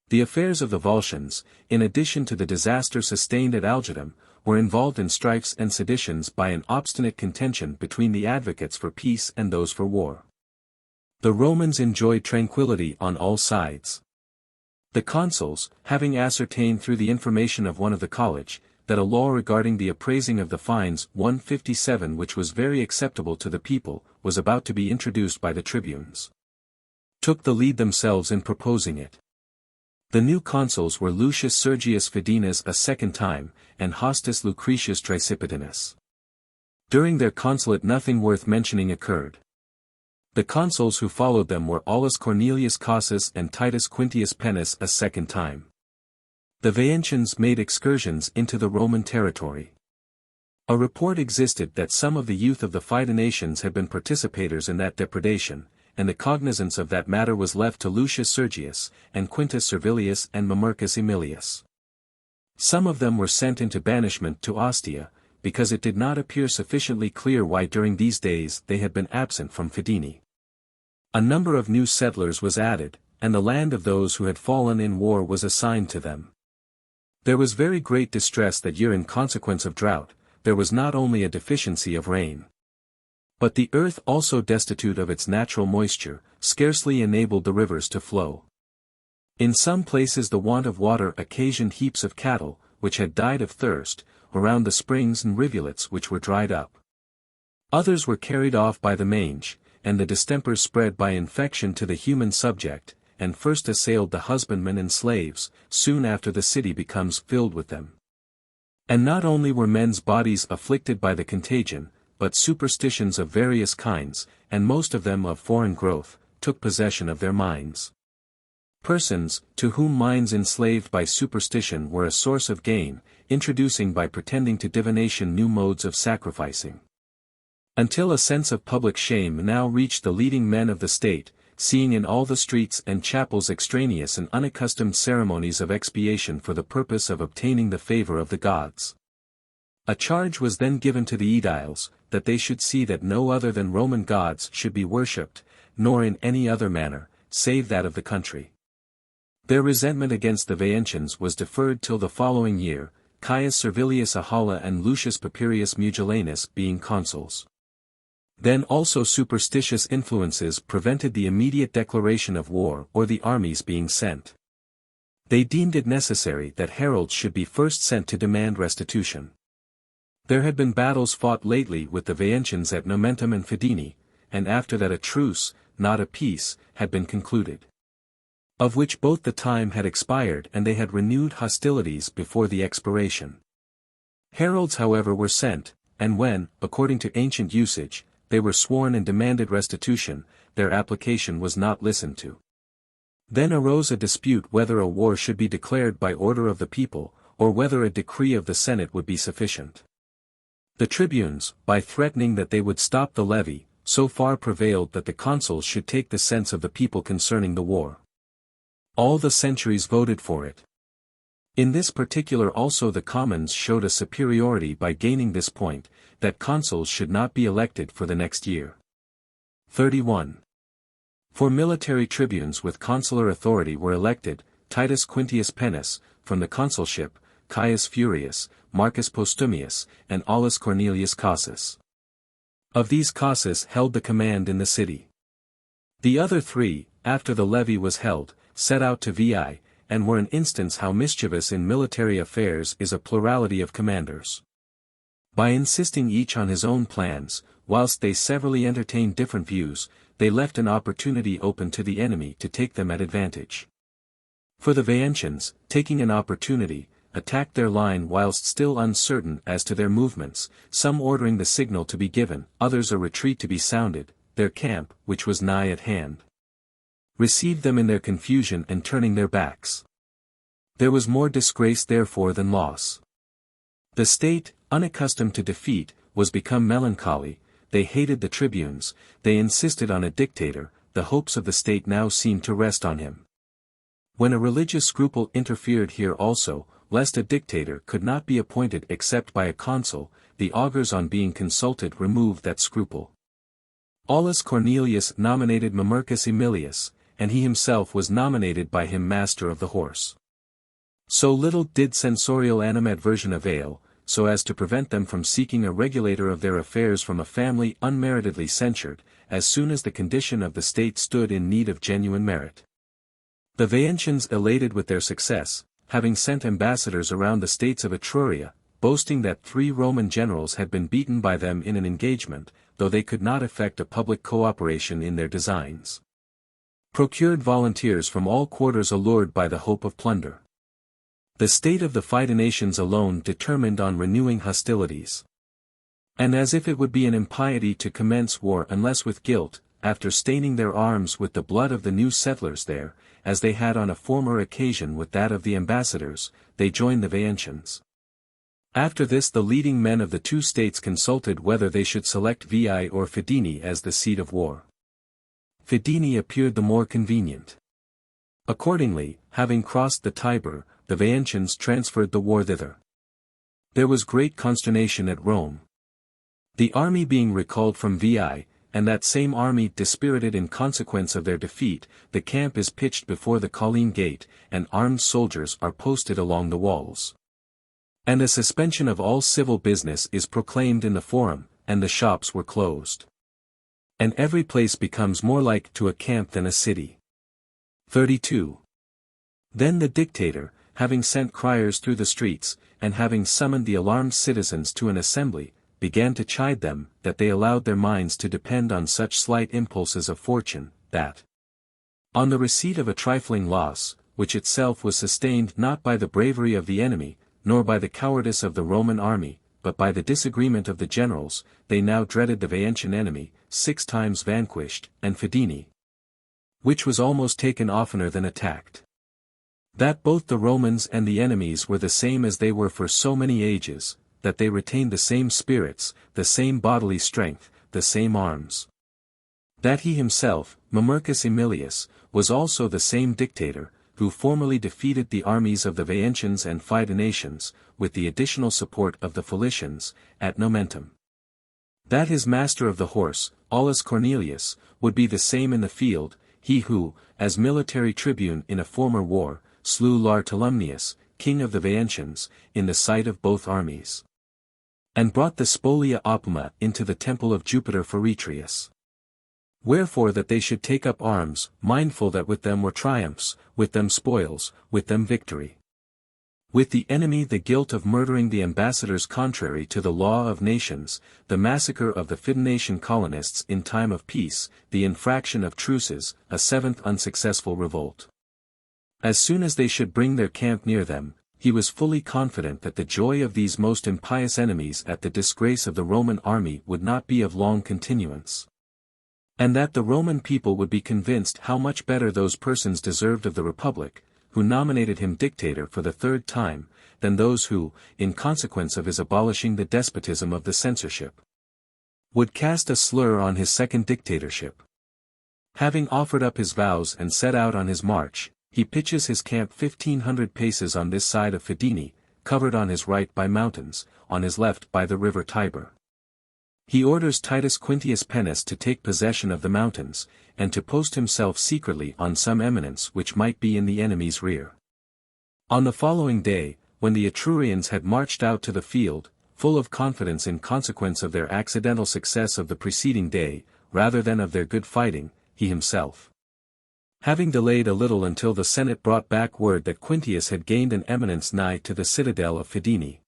The affairs of the Volscians, in addition to the disaster sustained at Algidum, were involved in strifes and seditions by an obstinate contention between the advocates for peace and those for war. The Romans enjoyed tranquility on all sides. The consuls, having ascertained through the information of one of the college, that a law regarding the appraising of the fines 157 which was very acceptable to the people, was about to be introduced by the tribunes, took the lead themselves in proposing it. The new consuls were Lucius Sergius Fidenas a second time, and Hostus Lucretius Tricipitinus. During their consulate nothing worth mentioning occurred. The consuls who followed them were Aulus Cornelius Cassius and Titus Quintius Pennus a second time. The Veientians made excursions into the Roman territory. A report existed that some of the youth of the Fidenations had been participators in that depredation, and the cognizance of that matter was left to Lucius Sergius, and Quintus Servilius and Mamercus Aemilius. Some of them were sent into banishment to Ostia, because it did not appear sufficiently clear why during these days they had been absent from Fidene. A number of new settlers was added, and the land of those who had fallen in war was assigned to them. There was very great distress that year in consequence of drought. There was not only a deficiency of rain, but the earth also destitute of its natural moisture, scarcely enabled the rivers to flow. In some places the want of water occasioned heaps of cattle, which had died of thirst, around the springs and rivulets which were dried up. Others were carried off by the mange, and the distempers spread by infection to the human subject, and first assailed the husbandmen and slaves, soon after the city becomes filled with them. And not only were men's bodies afflicted by the contagion, but superstitions of various kinds, and most of them of foreign growth, took possession of their minds. Persons, to whom minds enslaved by superstition were a source of gain, introducing by pretending to divination new modes of sacrificing. Until a sense of public shame now reached the leading men of the state, seeing in all the streets and chapels extraneous and unaccustomed ceremonies of expiation for the purpose of obtaining the favor of the gods. A charge was then given to the aediles, that they should see that no other than Roman gods should be worshipped, nor in any other manner, save that of the country. Their resentment against the Veientians was deferred till the following year, Caius Servilius Ahala and Lucius Papirius Mugellanus being consuls. Then also superstitious influences prevented the immediate declaration of war or the armies being sent. They deemed it necessary that heralds should be first sent to demand restitution. There had been battles fought lately with the Veientians at Nomentum and Fidene, and after that a truce, not a peace, had been concluded, of which both the time had expired and they had renewed hostilities before the expiration. Heralds however were sent, and when, according to ancient usage, they were sworn and demanded restitution, their application was not listened to. Then arose a dispute whether a war should be declared by order of the people, or whether a decree of the Senate would be sufficient. The tribunes, by threatening that they would stop the levy, so far prevailed that the consuls should take the sense of the people concerning the war. All the centuries voted for it. In this particular also the commons showed a superiority by gaining this point, that consuls should not be elected for the next year. 31. For military tribunes with consular authority were elected, Titus Quintius Pennus, from the consulship, Caius Furius, Marcus Postumius, and Aulus Cornelius Cassius. Of these Cassius held the command in the city. The other three, after the levy was held, set out to Veii, and were an instance how mischievous in military affairs is a plurality of commanders. By insisting each on his own plans, whilst they severally entertained different views, they left an opportunity open to the enemy to take them at advantage. For the Veientians, taking an opportunity, attacked their line whilst still uncertain as to their movements, some ordering the signal to be given, others a retreat to be sounded, their camp, which was nigh at hand. received them in their confusion and turning their backs. There was more disgrace therefore than loss. The state, unaccustomed to defeat, was become melancholy, they hated the tribunes, they insisted on a dictator, the hopes of the state now seemed to rest on him. When a religious scruple interfered here also, lest a dictator could not be appointed except by a consul, the augurs on being consulted removed that scruple. Aulus Cornelius nominated Mamercus Aemilius, and he himself was nominated by him master of the horse. So little did censorial animadversion avail, so as to prevent them from seeking a regulator of their affairs from a family unmeritedly censured, as soon as the condition of the state stood in need of genuine merit. The Veientians elated with their success, having sent ambassadors around the states of Etruria, boasting that 3 Roman generals had been beaten by them in an engagement, though they could not effect a public cooperation in their designs. Procured volunteers from all quarters allured by the hope of plunder. The state of the Fidenations alone determined on renewing hostilities. And as if it would be an impiety to commence war unless with guilt, after staining their arms with the blood of the new settlers there, as they had on a former occasion with that of the ambassadors, they joined the Veientians. After this the leading men of the 2 states consulted whether they should select Veii or Fidenae as the seat of war. Fidenae appeared the more convenient. Accordingly, having crossed the Tiber, the Veientians transferred the war thither. There was great consternation at Rome. The army being recalled from Veii, and that same army dispirited in consequence of their defeat, the camp is pitched before the Colline gate, and armed soldiers are posted along the walls. And a suspension of all civil business is proclaimed in the forum, and the shops were closed. And every place becomes more like to a camp than a city. 32. Then the dictator, having sent criers through the streets, and having summoned the alarmed citizens to an assembly, began to chide them, that they allowed their minds to depend on such slight impulses of fortune, that on the receipt of a trifling loss, which itself was sustained not by the bravery of the enemy, nor by the cowardice of the Roman army, but by the disagreement of the generals, they now dreaded the Veientian enemy, 6 times vanquished, and Fidenae, which was almost taken oftener than attacked. That both the Romans and the enemies were the same as they were for so many ages, that they retained the same spirits, the same bodily strength, the same arms. That he himself, Mamercus Aemilius, was also the same dictator, who formerly defeated the armies of the Veientians and Fidenations, with the additional support of the Cilicians, at Nomentum. That his master of the horse, Aulus Cornelius, would be the same in the field, he who, as military tribune in a former war, slew Lartolumnius, king of the Veientians, in the sight of both armies. And brought the spolia opima into the temple of Jupiter Feretrius. Wherefore that they should take up arms, mindful that with them were triumphs, with them spoils, with them victory. With the enemy the guilt of murdering the ambassadors contrary to the law of nations, the massacre of the Fidenatian colonists in time of peace, the infraction of truces, a 7th unsuccessful revolt. As soon as they should bring their camp near them, he was fully confident that the joy of these most impious enemies at the disgrace of the Roman army would not be of long continuance. And that the Roman people would be convinced how much better those persons deserved of the Republic, who nominated him dictator for the 3rd time, than those who, in consequence of his abolishing the despotism of the censorship, would cast a slur on his 2nd dictatorship. Having offered up his vows and set out on his march, he pitches his camp 1,500 paces on this side of Fidenae, covered on his right by mountains, on his left by the river Tiber. He orders Titus Quintius Pennus to take possession of the mountains, and to post himself secretly on some eminence which might be in the enemy's rear. On the following day, when the Etrurians had marched out to the field, full of confidence in consequence of their accidental success of the preceding day, rather than of their good fighting, he himself, having delayed a little until the Senate brought back word that Quintius had gained an eminence nigh to the citadel of Fidenae,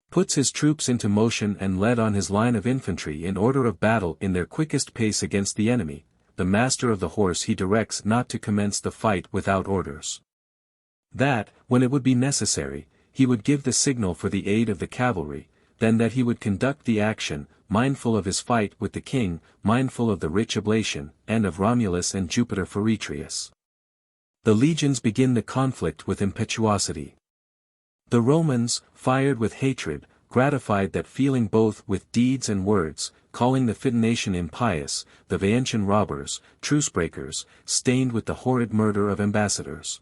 puts his troops into motion and led on his line of infantry in order of battle in their quickest pace against the enemy, the master of the horse he directs not to commence the fight without orders. That, when it would be necessary, he would give the signal for the aid of the cavalry, then that he would conduct the action, mindful of his fight with the king, mindful of the rich oblation, and of Romulus and Jupiter Feretrius. The legions begin the conflict with impetuosity. The Romans, fired with hatred, gratified that feeling both with deeds and words, calling the Fidenates impious, the Veientes robbers, truce-breakers, stained with the horrid murder of ambassadors,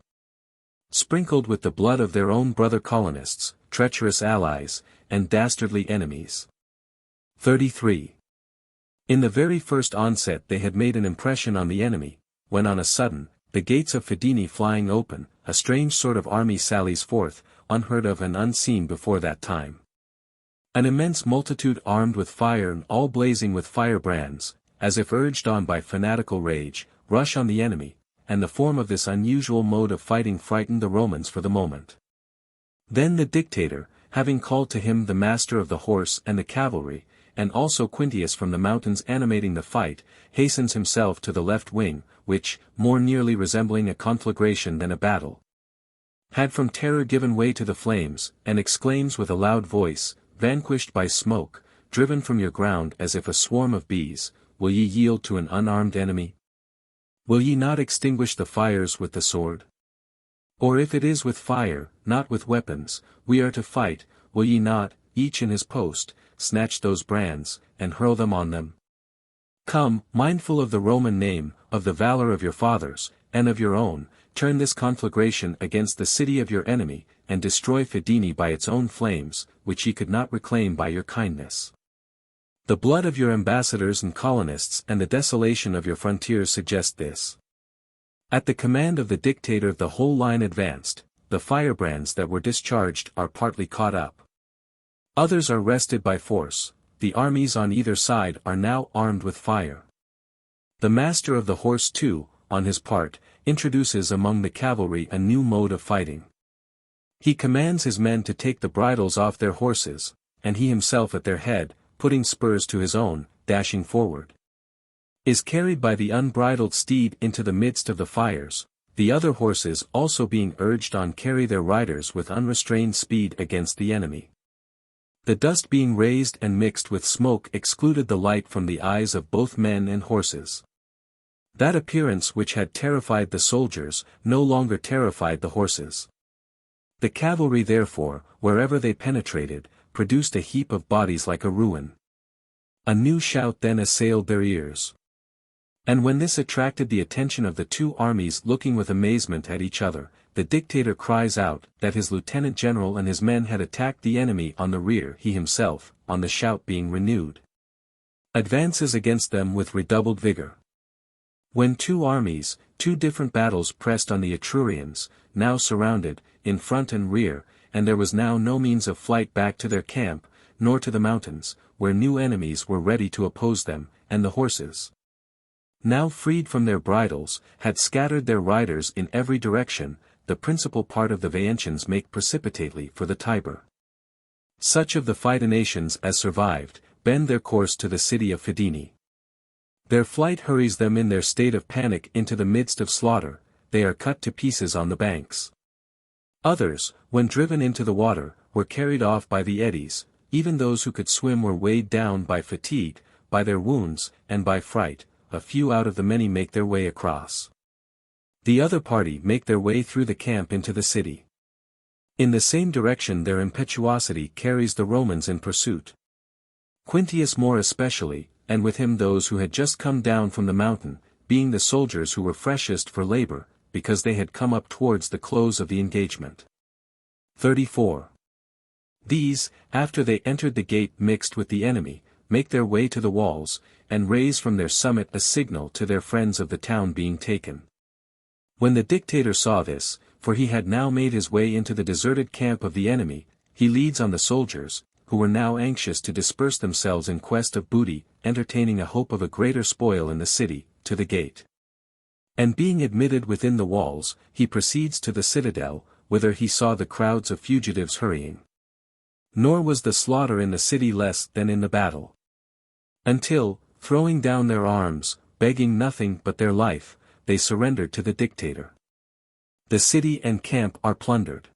sprinkled with the blood of their own brother colonists, treacherous allies, and dastardly enemies. 33. In the very first onset they had made an impression on the enemy, when on a sudden, the gates of Fidenae flying open, a strange sort of army sallies forth, unheard of and unseen before that time. An immense multitude armed with fire and all blazing with firebrands, as if urged on by fanatical rage, rush on the enemy, and the form of this unusual mode of fighting frightened the Romans for the moment. Then the dictator, having called to him the master of the horse and the cavalry, and also Quintius from the mountains animating the fight, hastens himself to the left wing, which, more nearly resembling a conflagration than a battle, had from terror given way to the flames, and exclaims with a loud voice, vanquished by smoke, driven from your ground as if a swarm of bees, will ye yield to an unarmed enemy? Will ye not extinguish the fires with the sword? Or if it is with fire, not with weapons, we are to fight, will ye not, each in his post, snatch those brands, and hurl them on them? Come, mindful of the Roman name, of the valor of your fathers, and of your own, turn this conflagration against the city of your enemy, and destroy Fidenae by its own flames, which ye could not reclaim by your kindness. The blood of your ambassadors and colonists and the desolation of your frontiers suggest this. At the command of the dictator the whole line advanced, the firebrands that were discharged are partly caught up. Others are wrested by force, the armies on either side are now armed with fire. The master of the horse too, on his part, introduces among the cavalry a new mode of fighting. He commands his men to take the bridles off their horses, and he himself at their head, putting spurs to his own, dashing forward, is carried by the unbridled steed into the midst of the fires, the other horses also being urged on carry their riders with unrestrained speed against the enemy. The dust being raised and mixed with smoke excluded the light from the eyes of both men and horses. That appearance which had terrified the soldiers, no longer terrified the horses. The cavalry therefore, wherever they penetrated, produced a heap of bodies like a ruin. A new shout then assailed their ears. And when this attracted the attention of the two armies looking with amazement at each other, the dictator cries out that his lieutenant general and his men had attacked the enemy on the rear. He himself, on the shout being renewed, advances against them with redoubled vigor. When two armies, two different battles pressed on the Etrurians, now surrounded, in front and rear, and there was now no means of flight back to their camp, nor to the mountains, where new enemies were ready to oppose them, and the horses, now freed from their bridles, had scattered their riders in every direction, the principal part of the Veientes make precipitately for the Tiber. Such of the Fidenates as survived, bend their course to the city of Fidenae. Their flight hurries them in their state of panic into the midst of slaughter, they are cut to pieces on the banks. Others, when driven into the water, were carried off by the eddies, even those who could swim were weighed down by fatigue, by their wounds, and by fright, a few out of the many make their way across. The other party make their way through the camp into the city. In the same direction their impetuosity carries the Romans in pursuit. Quintius more especially, and with him those who had just come down from the mountain, being the soldiers who were freshest for labor, because they had come up towards the close of the engagement. 34. These, after they entered the gate mixed with the enemy, make their way to the walls, and raise from their summit a signal to their friends of the town being taken. When the dictator saw this, for he had now made his way into the deserted camp of the enemy, he leads on the soldiers, who were now anxious to disperse themselves in quest of booty, entertaining a hope of a greater spoil in the city, to the gate. And being admitted within the walls, he proceeds to the citadel, whither he saw the crowds of fugitives hurrying. Nor was the slaughter in the city less than in the battle. Until, throwing down their arms, begging nothing but their life, they surrendered to the dictator. The city and camp are plundered.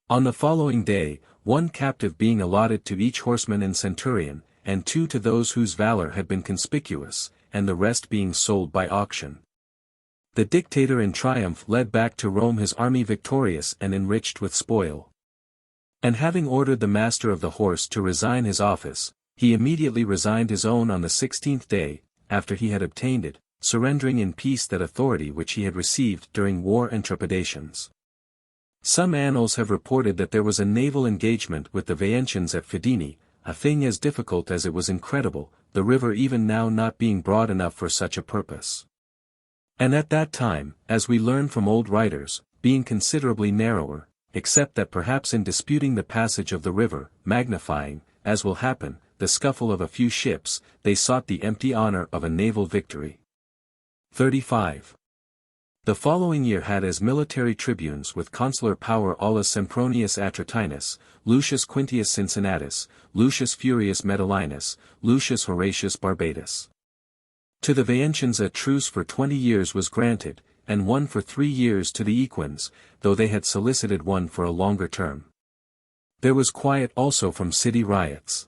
On the following day, one captive being allotted to each horseman and centurion, and 2 to those whose valor had been conspicuous, and the rest being sold by auction. The dictator in triumph led back to Rome his army victorious and enriched with spoil. And having ordered the master of the horse to resign his office, he immediately resigned his own on the 16th day, after he had obtained it, surrendering in peace that authority which he had received during war and trepidations. Some annals have reported that there was a naval engagement with the Veientians at Fidenae, a thing as difficult as it was incredible, the river even now not being broad enough for such a purpose. And at that time, as we learn from old writers, being considerably narrower, except that perhaps in disputing the passage of the river, magnifying, as will happen, the scuffle of a few ships, they sought the empty honor of a naval victory. 35. The following year had as military tribunes with consular power Aulus Sempronius Atratinus, Lucius Quintius Cincinnatus, Lucius Furius Metellinus, Lucius Horatius Barbatus. To the Veientians a truce for 20 years was granted, and one for 3 years to the Equins, though they had solicited one for a longer term. There was quiet also from city riots.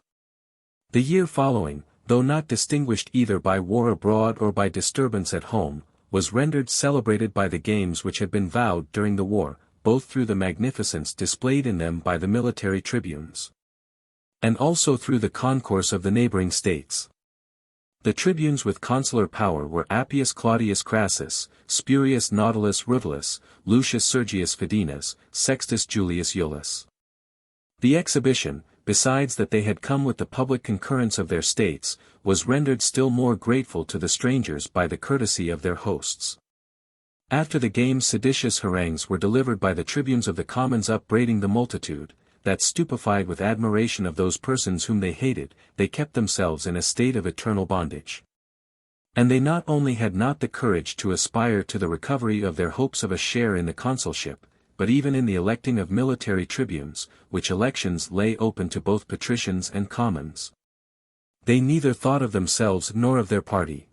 The year following, though not distinguished either by war abroad or by disturbance at home, was rendered celebrated by the games which had been vowed during the war, both through the magnificence displayed in them by the military tribunes, and also through the concourse of the neighboring states. The tribunes with consular power were Appius Claudius Crassus, Spurius Nautius Rutilius, Lucius Sergius Fidenas, Sextus Julius Iulus. The exhibition, besides that they had come with the public concurrence of their states, was rendered still more grateful to the strangers by the courtesy of their hosts. After the games seditious harangues were delivered by the tribunes of the commons upbraiding the multitude, that stupefied with admiration of those persons whom they hated, they kept themselves in a state of eternal bondage. And they not only had not the courage to aspire to the recovery of their hopes of a share in the consulship, but even in the electing of military tribunes, which elections lay open to both patricians and commons. They neither thought of themselves nor of their party.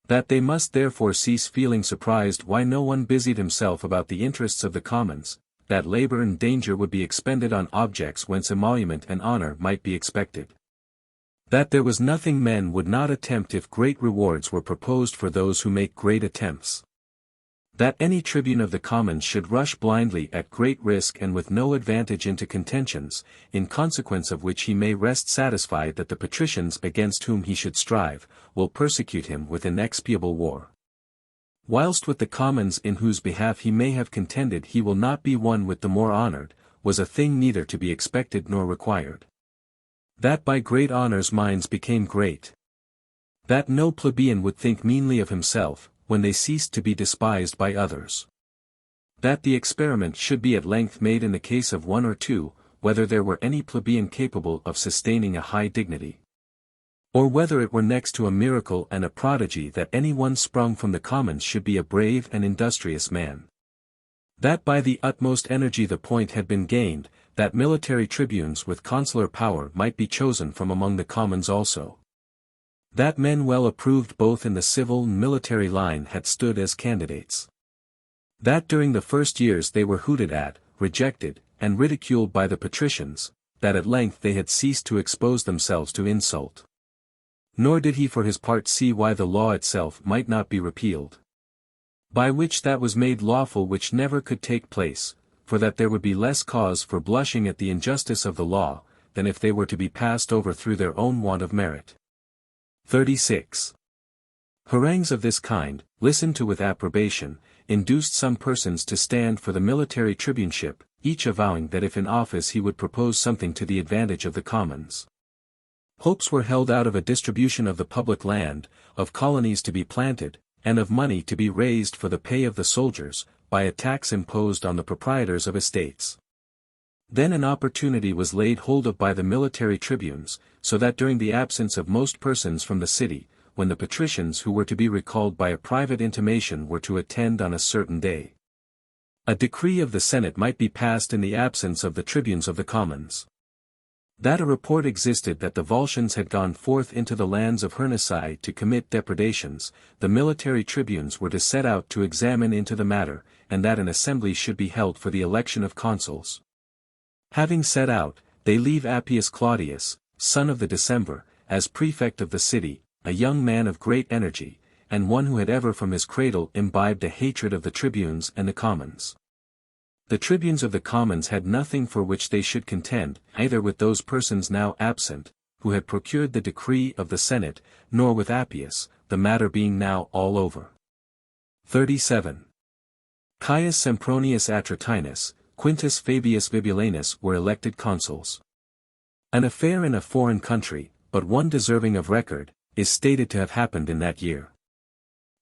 That they must therefore cease feeling surprised why no one busied himself about the interests of the commons, that labor and danger would be expended on objects whence emolument and honor might be expected. That there was nothing men would not attempt if great rewards were proposed for those who make great attempts. That any tribune of the commons should rush blindly at great risk and with no advantage into contentions, in consequence of which he may rest satisfied that the patricians against whom he should strive, will persecute him with inexpiable war. Whilst with the commons in whose behalf he may have contended he will not be one with the more honored, was a thing neither to be expected nor required. That by great honors minds became great. That no plebeian would think meanly of himself, when they ceased to be despised by others. That the experiment should be at length made in the case of 1 or 2, whether there were any plebeian capable of sustaining a high dignity. Or whether it were next to a miracle and a prodigy that any one sprung from the commons should be a brave and industrious man. That by the utmost energy the point had been gained, that military tribunes with consular power might be chosen from among the commons also. That men well approved both in the civil and military line had stood as candidates. That during the first years they were hooted at, rejected, and ridiculed by the patricians, that at length they had ceased to expose themselves to insult. Nor did he for his part see why the law itself might not be repealed. By which that was made lawful which never could take place, for that there would be less cause for blushing at the injustice of the law, than if they were to be passed over through their own want of merit. 36. Harangues of this kind, listened to with approbation, induced some persons to stand for the military tribuneship, each avowing that if in office he would propose something to the advantage of the commons. Hopes were held out of a distribution of the public land, of colonies to be planted, and of money to be raised for the pay of the soldiers, by a tax imposed on the proprietors of estates. Then an opportunity was laid hold of by the military tribunes, so that during the absence of most persons from the city, when the patricians who were to be recalled by a private intimation were to attend on a certain day, a decree of the Senate might be passed in the absence of the tribunes of the commons. That a report existed that the Volscians had gone forth into the lands of Hernisae to commit depredations, the military tribunes were to set out to examine into the matter, and that an assembly should be held for the election of consuls. Having set out, they leave Appius Claudius, son of the December, as prefect of the city, a young man of great energy, and one who had ever from his cradle imbibed a hatred of the tribunes and the commons. The tribunes of the commons had nothing for which they should contend, either with those persons now absent, who had procured the decree of the Senate, nor with Appius, the matter being now all over. 37. Caius Sempronius Atratinus, Quintus Fabius Vibulanus were elected consuls. An affair in a foreign country, but one deserving of record, is stated to have happened in that year.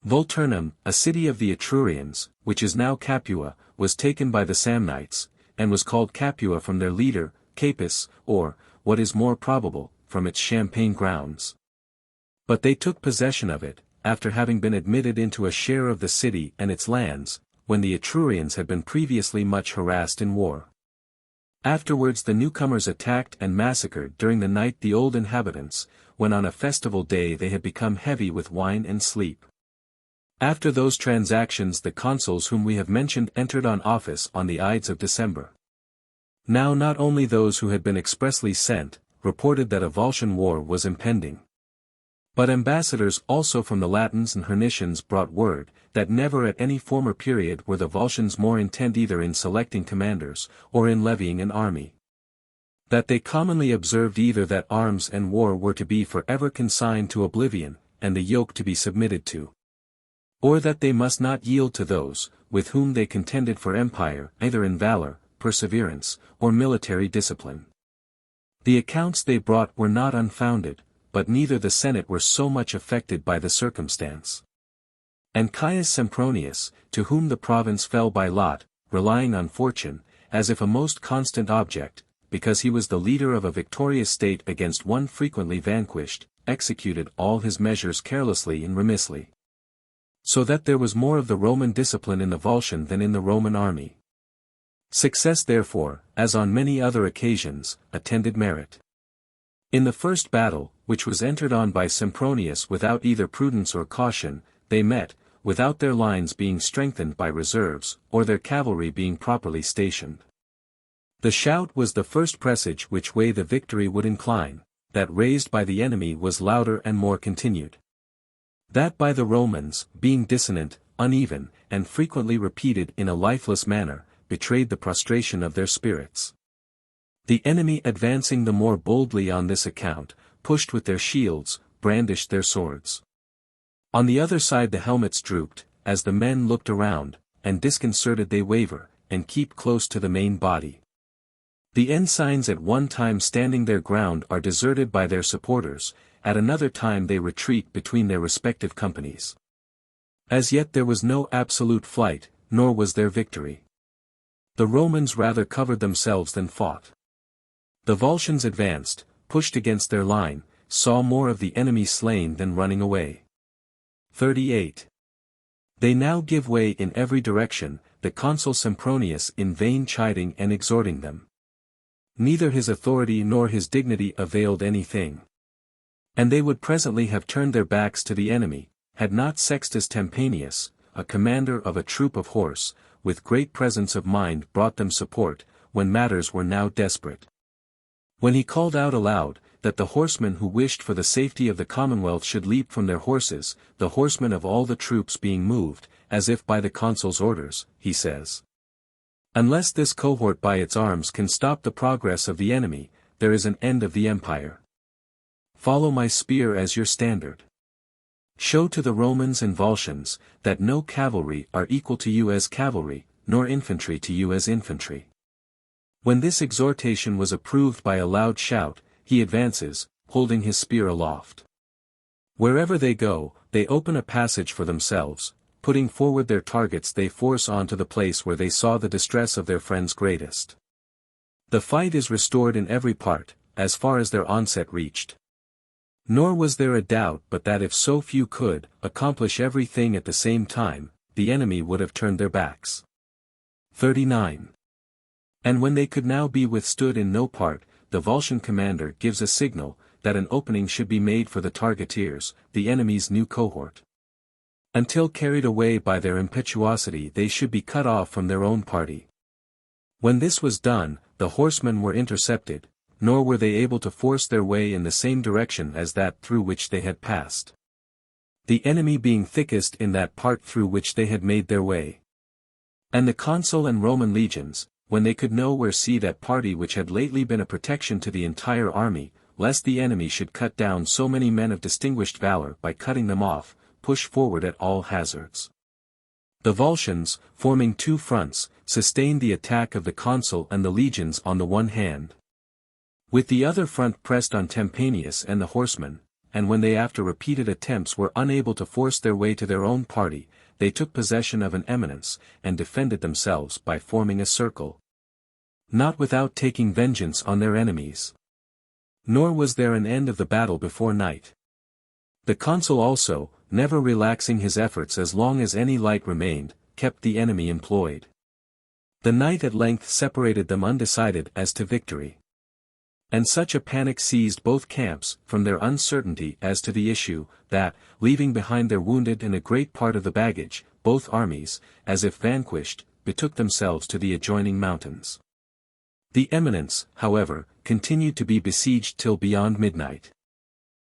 Vulturnum, a city of the Etrurians, which is now Capua, was taken by the Samnites, and was called Capua from their leader, Capus, or, what is more probable, from its champaign grounds. But they took possession of it, after having been admitted into a share of the city and its lands, when the Etrurians had been previously much harassed in war. Afterwards the newcomers attacked and massacred during the night the old inhabitants, when on a festival day they had become heavy with wine and sleep. After those transactions the consuls whom we have mentioned entered on office on the Ides of December. Now not only those who had been expressly sent, reported that a Volscian war was impending. But ambassadors also from the Latins and Hernicians brought word, that never at any former period were the Volscians more intent either in selecting commanders, or in levying an army. That they commonly observed either that arms and war were to be for ever consigned to oblivion, and the yoke to be submitted to. Or that they must not yield to those, with whom they contended for empire, either in valor, perseverance, or military discipline. The accounts they brought were not unfounded, but neither the Senate were so much affected by the circumstance. And Caius Sempronius, to whom the province fell by lot, relying on fortune, as if a most constant object, because he was the leader of a victorious state against one frequently vanquished, executed all his measures carelessly and remissly. So that there was more of the Roman discipline in the Volscian than in the Roman army. Success therefore, as on many other occasions, attended merit. In the first battle, which was entered on by Sempronius without either prudence or caution, they met, without their lines being strengthened by reserves, or their cavalry being properly stationed. The shout was the first presage which way the victory would incline, that raised by the enemy was louder and more continued. That by the Romans, being dissonant, uneven, and frequently repeated in a lifeless manner, betrayed the prostration of their spirits. The enemy advancing the more boldly on this account, pushed with their shields, brandished their swords. On the other side the helmets drooped, as the men looked around, and disconcerted they waver, and keep close to the main body. The ensigns at one time standing their ground are deserted by their supporters, at another time they retreat between their respective companies. As yet there was no absolute flight, nor was there victory. The Romans rather covered themselves than fought. The Volscians advanced, pushed against their line, saw more of the enemy slain than running away. 38. They now give way in every direction, the consul Sempronius in vain chiding and exhorting them. Neither his authority nor his dignity availed anything. And they would presently have turned their backs to the enemy, had not Sextus Tempanius, a commander of a troop of horse, with great presence of mind brought them support, when matters were now desperate. When he called out aloud, that the horsemen who wished for the safety of the commonwealth should leap from their horses, the horsemen of all the troops being moved, as if by the consul's orders, he says. Unless this cohort by its arms can stop the progress of the enemy, there is an end of the empire. Follow my spear as your standard. Show to the Romans and Volscians, that no cavalry are equal to you as cavalry, nor infantry to you as infantry. When this exhortation was approved by a loud shout, he advances, holding his spear aloft. Wherever they go, they open a passage for themselves, putting forward their targets they force on to the place where they saw the distress of their friends greatest. The fight is restored in every part, as far as their onset reached. Nor was there a doubt but that if so few could accomplish everything at the same time, the enemy would have turned their backs. 39. And when they could now be withstood in no part, the Volscian commander gives a signal, that an opening should be made for the targeteers, the enemy's new cohort. Until carried away by their impetuosity they should be cut off from their own party. When this was done, the horsemen were intercepted, nor were they able to force their way in the same direction as that through which they had passed. The enemy being thickest in that part through which they had made their way. And the consul and Roman legions, when they could nowhere see that party which had lately been a protection to the entire army, lest the enemy should cut down so many men of distinguished valor by cutting them off, push forward at all hazards. The Volscians, forming two fronts, sustained the attack of the consul and the legions on the one hand. With the other front pressed on Tempanius and the horsemen, and when they after repeated attempts were unable to force their way to their own party, they took possession of an eminence, and defended themselves by forming a circle. Not without taking vengeance on their enemies. Nor was there an end of the battle before night. The consul also, never relaxing his efforts as long as any light remained, kept the enemy employed. The night at length separated them undecided as to victory. And such a panic seized both camps, from their uncertainty as to the issue, that, leaving behind their wounded and a great part of the baggage, both armies, as if vanquished, betook themselves to the adjoining mountains. The eminence, however, continued to be besieged till beyond midnight.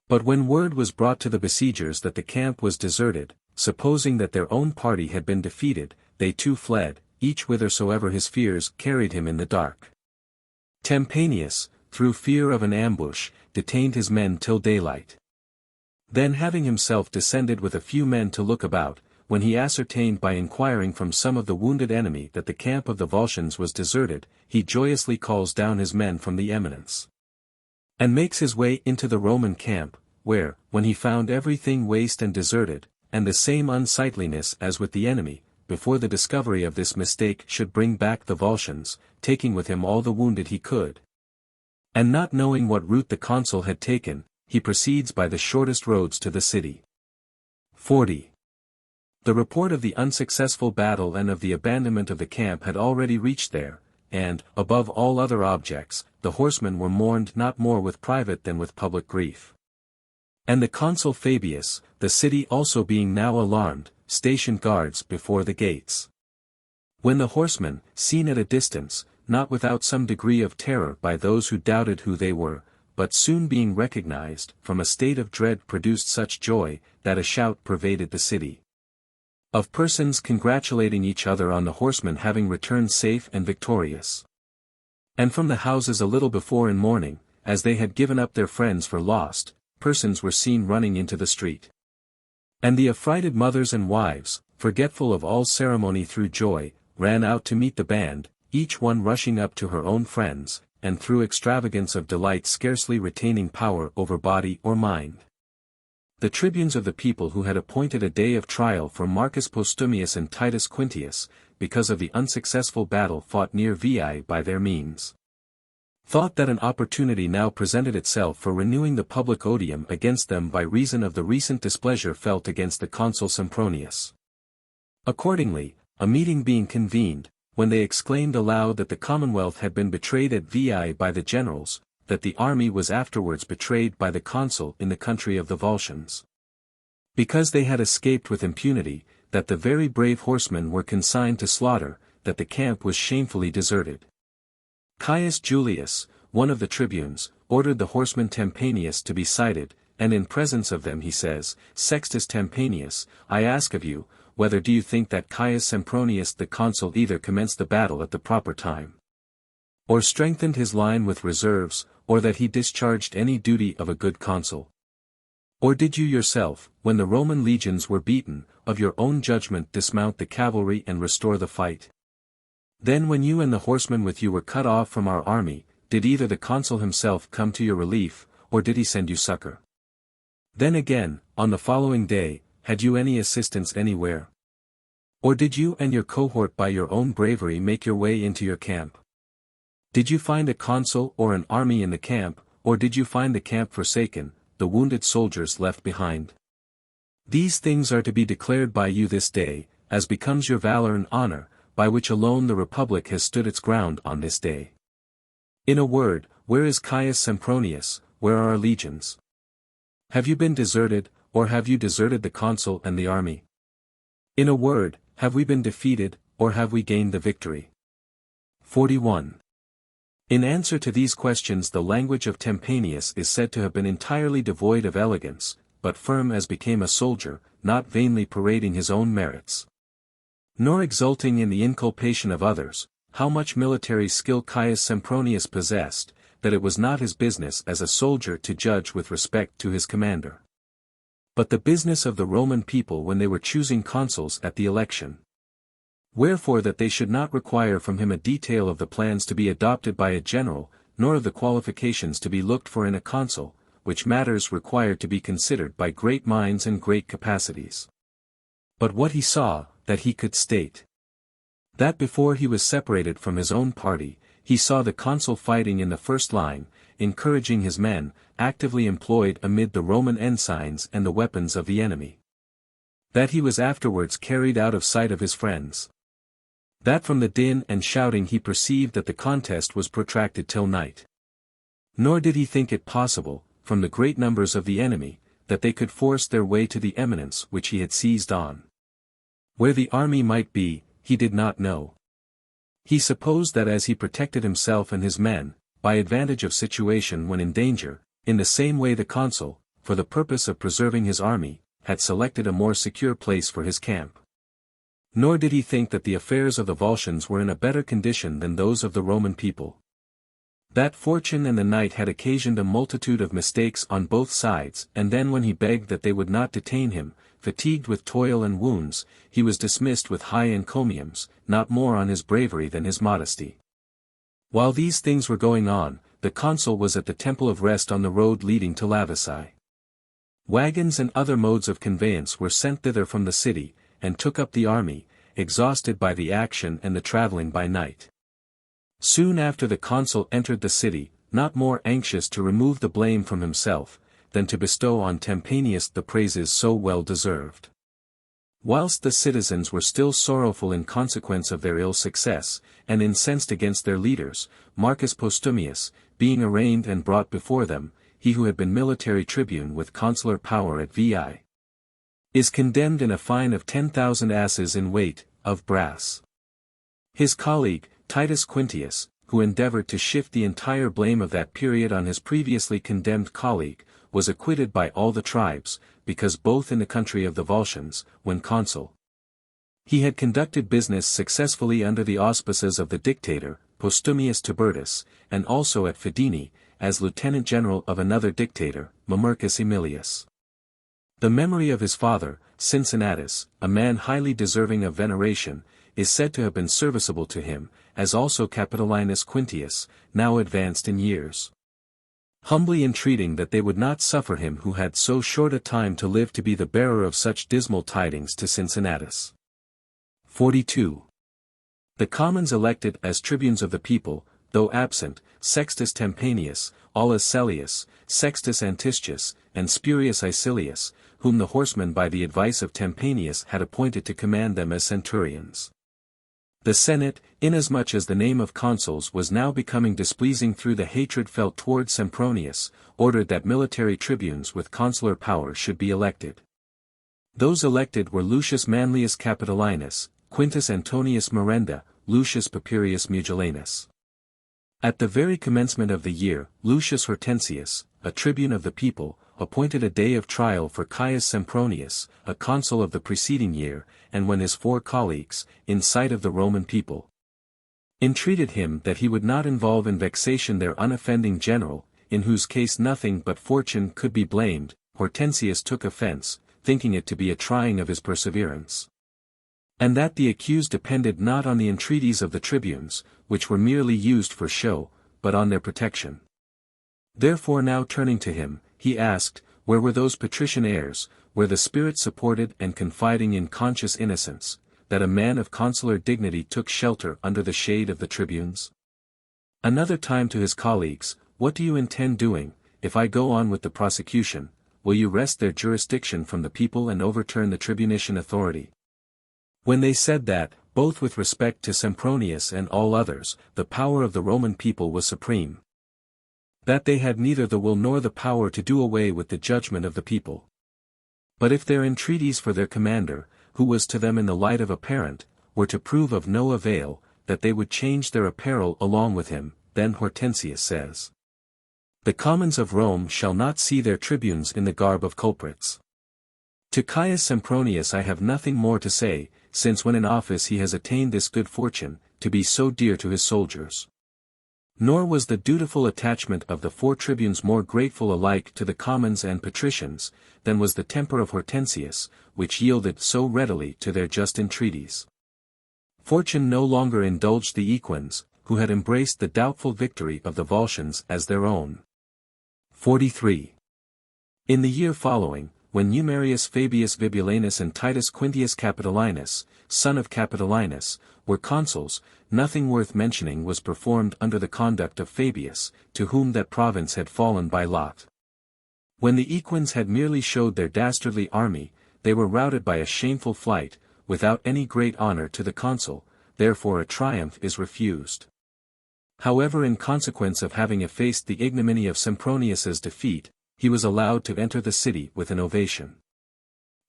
But when word was brought to the besiegers that the camp was deserted, supposing that their own party had been defeated, they too fled, each whithersoever his fears carried him in the dark. Tempanius, through fear of an ambush, detained his men till daylight. Then having himself descended with a few men to look about, when he ascertained by inquiring from some of the wounded enemy that the camp of the Volscians was deserted, he joyously calls down his men from the eminence, and makes his way into the Roman camp, where, when he found everything waste and deserted, and the same unsightliness as with the enemy, before the discovery of this mistake should bring back the Volscians, taking with him all the wounded he could. And not knowing what route the consul had taken, he proceeds by the shortest roads to the city. 40. The report of the unsuccessful battle and of the abandonment of the camp had already reached there, and, above all other objects, the horsemen were mourned not more with private than with public grief. And the consul Fabius, the city also being now alarmed, stationed guards before the gates. When the horsemen, seen at a distance, not without some degree of terror by those who doubted who they were, but soon being recognized, from a state of dread produced such joy, that a shout pervaded the city. Of persons congratulating each other on the horsemen having returned safe and victorious. And from the houses a little before in morning, as they had given up their friends for lost, persons were seen running into the street. And the affrighted mothers and wives, forgetful of all ceremony through joy, ran out to meet the band, each one rushing up to her own friends, and through extravagance of delight scarcely retaining power over body or mind. The tribunes of the people who had appointed a day of trial for Marcus Postumius and Titus Quintius, because of the unsuccessful battle fought near Veii by their means, thought that an opportunity now presented itself for renewing the public odium against them by reason of the recent displeasure felt against the consul Sempronius. Accordingly, a meeting being convened, when they exclaimed aloud that the commonwealth had been betrayed at Veii by the generals, that the army was afterwards betrayed by the consul in the country of the Volscians, because they had escaped with impunity, that the very brave horsemen were consigned to slaughter, that the camp was shamefully deserted. Caius Julius, one of the tribunes, ordered the horseman Tempanius to be cited, and in presence of them he says, Sextus Tempanius, I ask of you, whether do you think that Caius Sempronius the consul either commenced the battle at the proper time, or strengthened his line with reserves, or that he discharged any duty of a good consul? Or did you yourself, when the Roman legions were beaten, of your own judgment dismount the cavalry and restore the fight? Then when you and the horsemen with you were cut off from our army, did either the consul himself come to your relief, or did he send you succor? Then again, on the following day, had you any assistance anywhere? Or did you and your cohort by your own bravery make your way into your camp? Did you find a consul or an army in the camp, or did you find the camp forsaken, the wounded soldiers left behind? These things are to be declared by you this day, as becomes your valor and honor, by which alone the Republic has stood its ground on this day. In a word, where is Caius Sempronius, where are our legions? Have you been deserted, or have you deserted the consul and the army? In a word, have we been defeated, or have we gained the victory? 41. In answer to these questions the language of Tempanius is said to have been entirely devoid of elegance, but firm as became a soldier, not vainly parading his own merits, nor exulting in the inculpation of others, how much military skill Caius Sempronius possessed, that it was not his business as a soldier to judge with respect to his commander, but the business of the Roman people when they were choosing consuls at the election. Wherefore that they should not require from him a detail of the plans to be adopted by a general, nor of the qualifications to be looked for in a consul, which matters required to be considered by great minds and great capacities. But what he saw, that he could state. That before he was separated from his own party, he saw the consul fighting in the first line, encouraging his men, actively employed amid the Roman ensigns and the weapons of the enemy. That he was afterwards carried out of sight of his friends. That from the din and shouting he perceived that the contest was protracted till night. Nor did he think it possible, from the great numbers of the enemy, that they could force their way to the eminence which he had seized on. Where the army might be, he did not know. He supposed that as he protected himself and his men, by advantage of situation when in danger, in the same way the consul, for the purpose of preserving his army, had selected a more secure place for his camp. Nor did he think that the affairs of the Volscians were in a better condition than those of the Roman people. That fortune and the night had occasioned a multitude of mistakes on both sides, and then when he begged that they would not detain him, fatigued with toil and wounds, he was dismissed with high encomiums, not more on his bravery than his modesty. While these things were going on, the consul was at the Temple of Rest on the road leading to Lavisae. Wagons and other modes of conveyance were sent thither from the city, and took up the army, exhausted by the action and the travelling by night. Soon after the consul entered the city, not more anxious to remove the blame from himself, than to bestow on Tempanius the praises so well deserved. Whilst the citizens were still sorrowful in consequence of their ill success, and incensed against their leaders, Marcus Postumius, being arraigned and brought before them, he who had been military tribune with consular power at Veii, is condemned in a fine of 10,000 asses in weight, of brass. His colleague, Titus Quintius, who endeavored to shift the entire blame of that period on his previously condemned colleague, was acquitted by all the tribes, because both in the country of the Volscians, when consul, he had conducted business successfully under the auspices of the dictator, Postumius Tibertus, and also at Fidenae, as lieutenant general of another dictator, Mamercus Aemilius. The memory of his father, Cincinnatus, a man highly deserving of veneration, is said to have been serviceable to him, as also Capitolinus Quintius, now advanced in years, humbly entreating that they would not suffer him who had so short a time to live to be the bearer of such dismal tidings to Cincinnatus. 42. The commons elected as tribunes of the people, though absent, Sextus Tempanius, Aulus Cellius, Sextus Antiscius, and Spurius Icilius, whom the horsemen by the advice of Tempanius had appointed to command them as centurions. The Senate, inasmuch as the name of consuls was now becoming displeasing through the hatred felt towards Sempronius, ordered that military tribunes with consular power should be elected. Those elected were Lucius Manlius Capitolinus, Quintus Antonius Merenda, Lucius Papirius Mugellanus. At the very commencement of the year, Lucius Hortensius, a tribune of the people, appointed a day of trial for Caius Sempronius, a consul of the preceding year, and when his 4 colleagues, in sight of the Roman people, entreated him that he would not involve in vexation their unoffending general, in whose case nothing but fortune could be blamed, Hortensius took offense, thinking it to be a trying of his perseverance, and that the accused depended not on the entreaties of the tribunes, which were merely used for show, but on their protection. Therefore now turning to him, he asked, where were those patrician heirs, where the spirit supported and confiding in conscious innocence, that a man of consular dignity took shelter under the shade of the tribunes? Another time to his colleagues, what do you intend doing, if I go on with the prosecution, will you wrest their jurisdiction from the people and overturn the tribunician authority? When they said that, both with respect to Sempronius and all others, the power of the Roman people was supreme, that they had neither the will nor the power to do away with the judgment of the people. But if their entreaties for their commander, who was to them in the light of a parent, were to prove of no avail, that they would change their apparel along with him, then Hortensius says. The commons of Rome shall not see their tribunes in the garb of culprits. To Caius Sempronius I have nothing more to say, since when in office he has attained this good fortune, to be so dear to his soldiers. Nor was the dutiful attachment of the 4 tribunes more grateful alike to the commons and patricians, than was the temper of Hortensius, which yielded so readily to their just entreaties. Fortune no longer indulged the Equins, who had embraced the doubtful victory of the Volscians as their own. 43. In the year following, when Numerius Fabius Vibulanus and Titus Quintius Capitolinus, son of Capitolinus, were consuls, nothing worth mentioning was performed under the conduct of Fabius, to whom that province had fallen by lot. When the Equins had merely showed their dastardly army, they were routed by a shameful flight, without any great honor to the consul, therefore a triumph is refused. However, in consequence of having effaced the ignominy of Sempronius's defeat, he was allowed to enter the city with an ovation.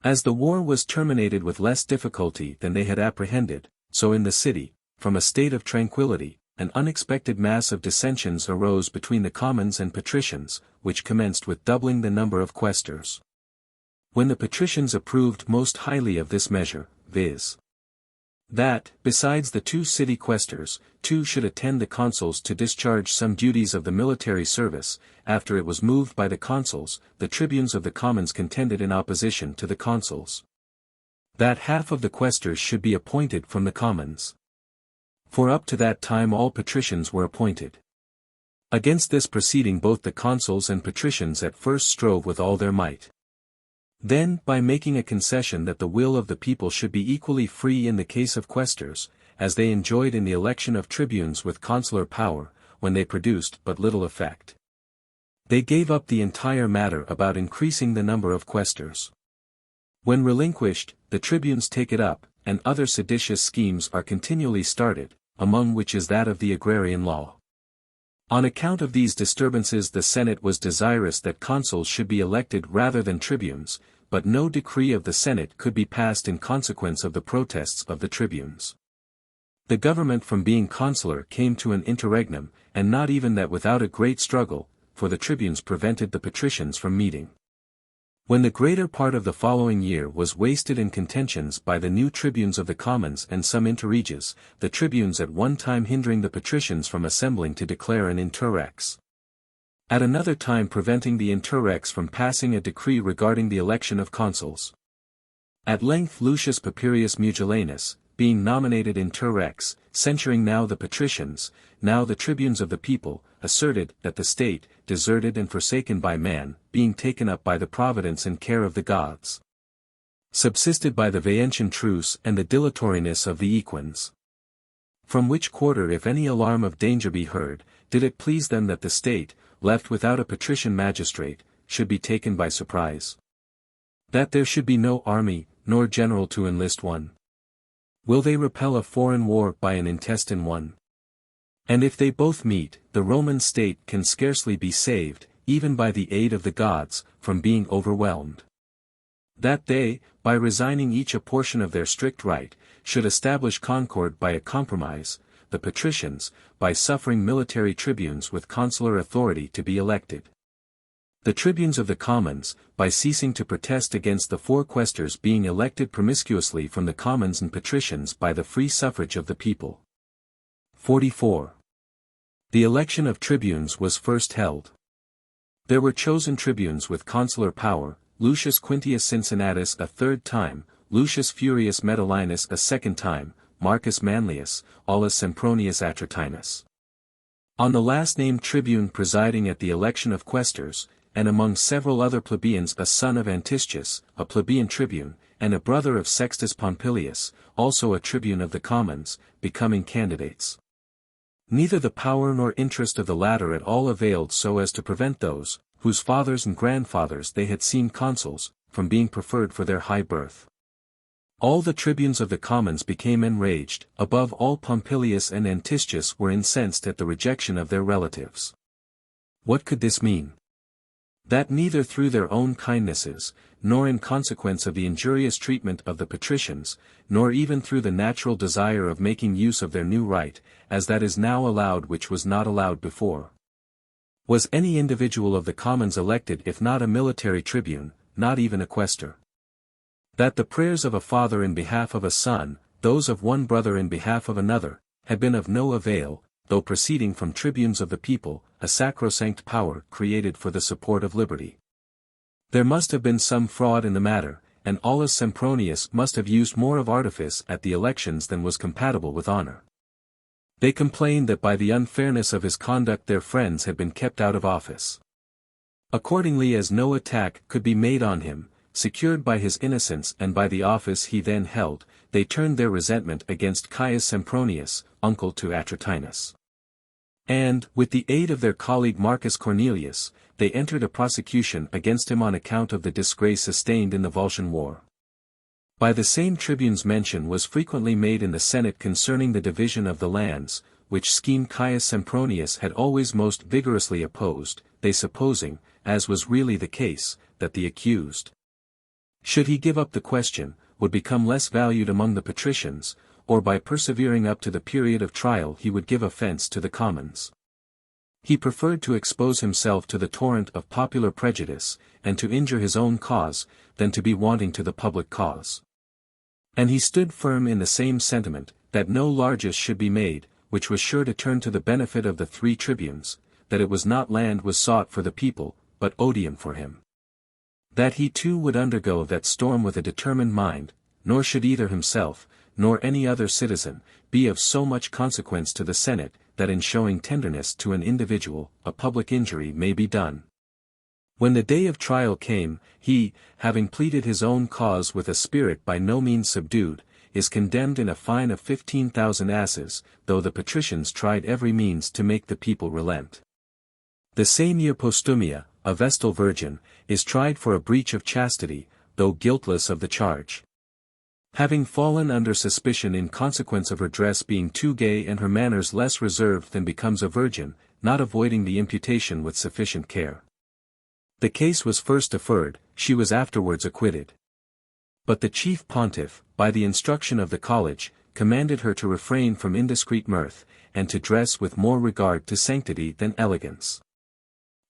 As the war was terminated with less difficulty than they had apprehended, so in the city, from a state of tranquillity, an unexpected mass of dissensions arose between the commons and patricians, which commenced with doubling the number of quaestors. When the patricians approved most highly of this measure, viz. that, besides the 2 city quaestors, 2 should attend the consuls to discharge some duties of the military service, after it was moved by the consuls, the tribunes of the commons contended in opposition to the consuls. That half of the quaestors should be appointed from the commons. For up to that time all patricians were appointed. Against this proceeding both the consuls and patricians at first strove with all their might. Then, by making a concession that the will of the people should be equally free in the case of quaestors, as they enjoyed in the election of tribunes with consular power, when they produced but little effect. They gave up the entire matter about increasing the number of quaestors. When relinquished, the tribunes take it up, and other seditious schemes are continually started, among which is that of the agrarian law. On account of these disturbances the Senate was desirous that consuls should be elected rather than tribunes, but no decree of the Senate could be passed in consequence of the protests of the tribunes. The government from being consular came to an interregnum, and not even that without a great struggle, for the tribunes prevented the patricians from meeting. When the greater part of the following year was wasted in contentions by the new tribunes of the commons and some interreges, the tribunes at one time hindering the patricians from assembling to declare an interrex. At another time preventing the interrex from passing a decree regarding the election of consuls. At length Lucius Papirius Mugellanus, being nominated interrex, censuring now the patricians, now the tribunes of the people, asserted that the state, deserted and forsaken by man, being taken up by the providence and care of the gods, subsisted by the Veientian truce and the dilatoriness of the Equins. From which quarter if any alarm of danger be heard, did it please them that the state, left without a patrician magistrate, should be taken by surprise. That there should be no army, nor general to enlist one. Will they repel a foreign war by an intestine one? And if they both meet, the Roman state can scarcely be saved, even by the aid of the gods, from being overwhelmed. That they, by resigning each a portion of their strict right, should establish concord by a compromise, the patricians, by suffering military tribunes with consular authority to be elected. The tribunes of the commons, by ceasing to protest against the 4 quaestors being elected promiscuously from the commons and patricians by the free suffrage of the people. 44. The election of tribunes was first held. There were chosen tribunes with consular power, Lucius Quintius Cincinnatus a 3rd time, Lucius Furius Metellinus a 2nd time, Marcus Manlius, Aulus Sempronius Atratinus. On the last named tribune presiding at the election of quaestors, and among several other plebeians a son of Antistius, a plebeian tribune, and a brother of Sextus Pompilius, also a tribune of the commons, becoming candidates. Neither the power nor interest of the latter at all availed so as to prevent those, whose fathers and grandfathers they had seen consuls, from being preferred for their high birth. All the tribunes of the commons became enraged, above all Pompilius and Antistius were incensed at the rejection of their relatives. What could this mean? That neither through their own kindnesses, nor in consequence of the injurious treatment of the patricians, nor even through the natural desire of making use of their new right, as that is now allowed which was not allowed before, was any individual of the commons elected if not a military tribune, not even a quaestor. That the prayers of a father in behalf of a son, those of one brother in behalf of another, had been of no avail, though proceeding from tribunes of the people, a sacrosanct power created for the support of liberty. There must have been some fraud in the matter, and Aulus Sempronius must have used more of artifice at the elections than was compatible with honor. They complained that by the unfairness of his conduct their friends had been kept out of office. Accordingly, as no attack could be made on him, secured by his innocence and by the office he then held, they turned their resentment against Caius Sempronius, uncle to Atratinus. And, with the aid of their colleague Marcus Cornelius, they entered a prosecution against him on account of the disgrace sustained in the Volscian War. By the same tribunes mention was frequently made in the Senate concerning the division of the lands, which scheme Caius Sempronius had always most vigorously opposed, they supposing, as was really the case, that the accused, should he give up the question, would become less valued among the patricians, or by persevering up to the period of trial he would give offense to the commons. He preferred to expose himself to the torrent of popular prejudice, and to injure his own cause, than to be wanting to the public cause. And he stood firm in the same sentiment, that no largess should be made, which was sure to turn to the benefit of the three tribunes, that it was not land was sought for the people, but odium for him. That he too would undergo that storm with a determined mind, nor should either himself, nor any other citizen, be of so much consequence to the Senate, that in showing tenderness to an individual, a public injury may be done. When the day of trial came, he, having pleaded his own cause with a spirit by no means subdued, is condemned in a fine of 15,000 asses, though the patricians tried every means to make the people relent. The same year Postumia, a Vestal virgin, is tried for a breach of chastity, though guiltless of the charge. Having fallen under suspicion in consequence of her dress being too gay and her manners less reserved than becomes a virgin, not avoiding the imputation with sufficient care. The case was first deferred, she was afterwards acquitted. But the chief pontiff, by the instruction of the college, commanded her to refrain from indiscreet mirth, and to dress with more regard to sanctity than elegance.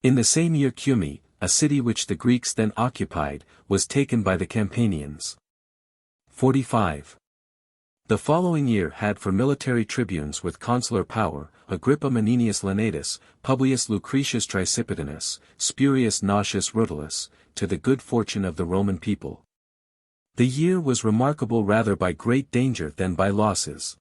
In the same year Cumae, a city which the Greeks then occupied, was taken by the Campanians. 45. The following year had for military tribunes with consular power, Agrippa Menenius Lenatus, Publius Lucretius Tricipitanus, Spurius Nautius Rutilius, to the good fortune of the Roman people. The year was remarkable rather by great danger than by losses.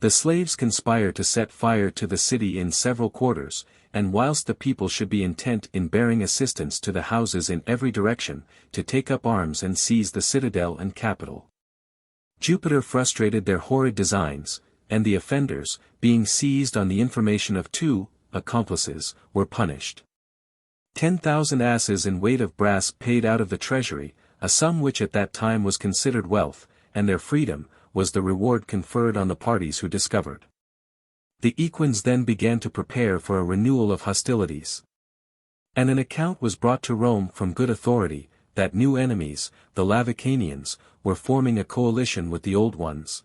The slaves conspired to set fire to the city in several quarters, and whilst the people should be intent in bearing assistance to the houses in every direction, to take up arms and seize the citadel and capital. Jupiter frustrated their horrid designs, and the offenders, being seized on the information of two accomplices, were punished. 10,000 asses in weight of brass paid out of the treasury, a sum which at that time was considered wealth, and their freedom, was the reward conferred on the parties who discovered. The equines then began to prepare for a renewal of hostilities. And an account was brought to Rome from good authority, that new enemies, the Lavicanians, were forming a coalition with the old ones.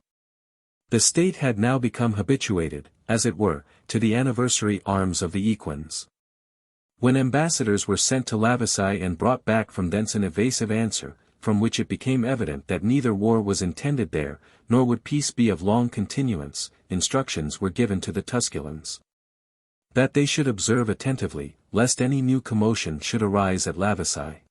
The state had now become habituated, as it were, to the anniversary arms of the equines. When ambassadors were sent to Lavisae and brought back from thence an evasive answer, from which it became evident that neither war was intended there, nor would peace be of long continuance, instructions were given to the Tusculans, that they should observe attentively, lest any new commotion should arise at Lavisae.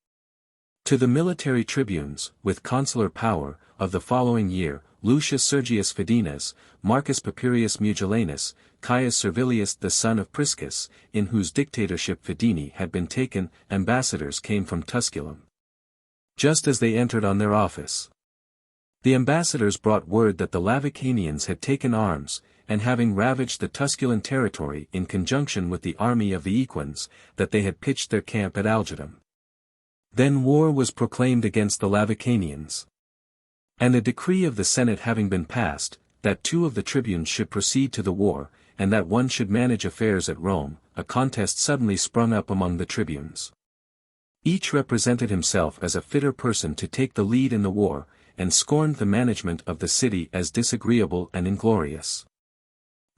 To the military tribunes, with consular power, of the following year, Lucius Sergius Fidenas, Marcus Papirius Mugellanus, Caius Servilius the son of Priscus, in whose dictatorship Fideni had been taken, ambassadors came from Tusculum. Just as they entered on their office, the ambassadors brought word that the Lavicanians had taken arms, and having ravaged the Tusculan territory in conjunction with the army of the equines, that they had pitched their camp at Algidum. Then war was proclaimed against the Lavicanians. And a decree of the Senate having been passed, that two of the tribunes should proceed to the war, and that one should manage affairs at Rome, a contest suddenly sprung up among the tribunes. Each represented himself as a fitter person to take the lead in the war, and scorned the management of the city as disagreeable and inglorious.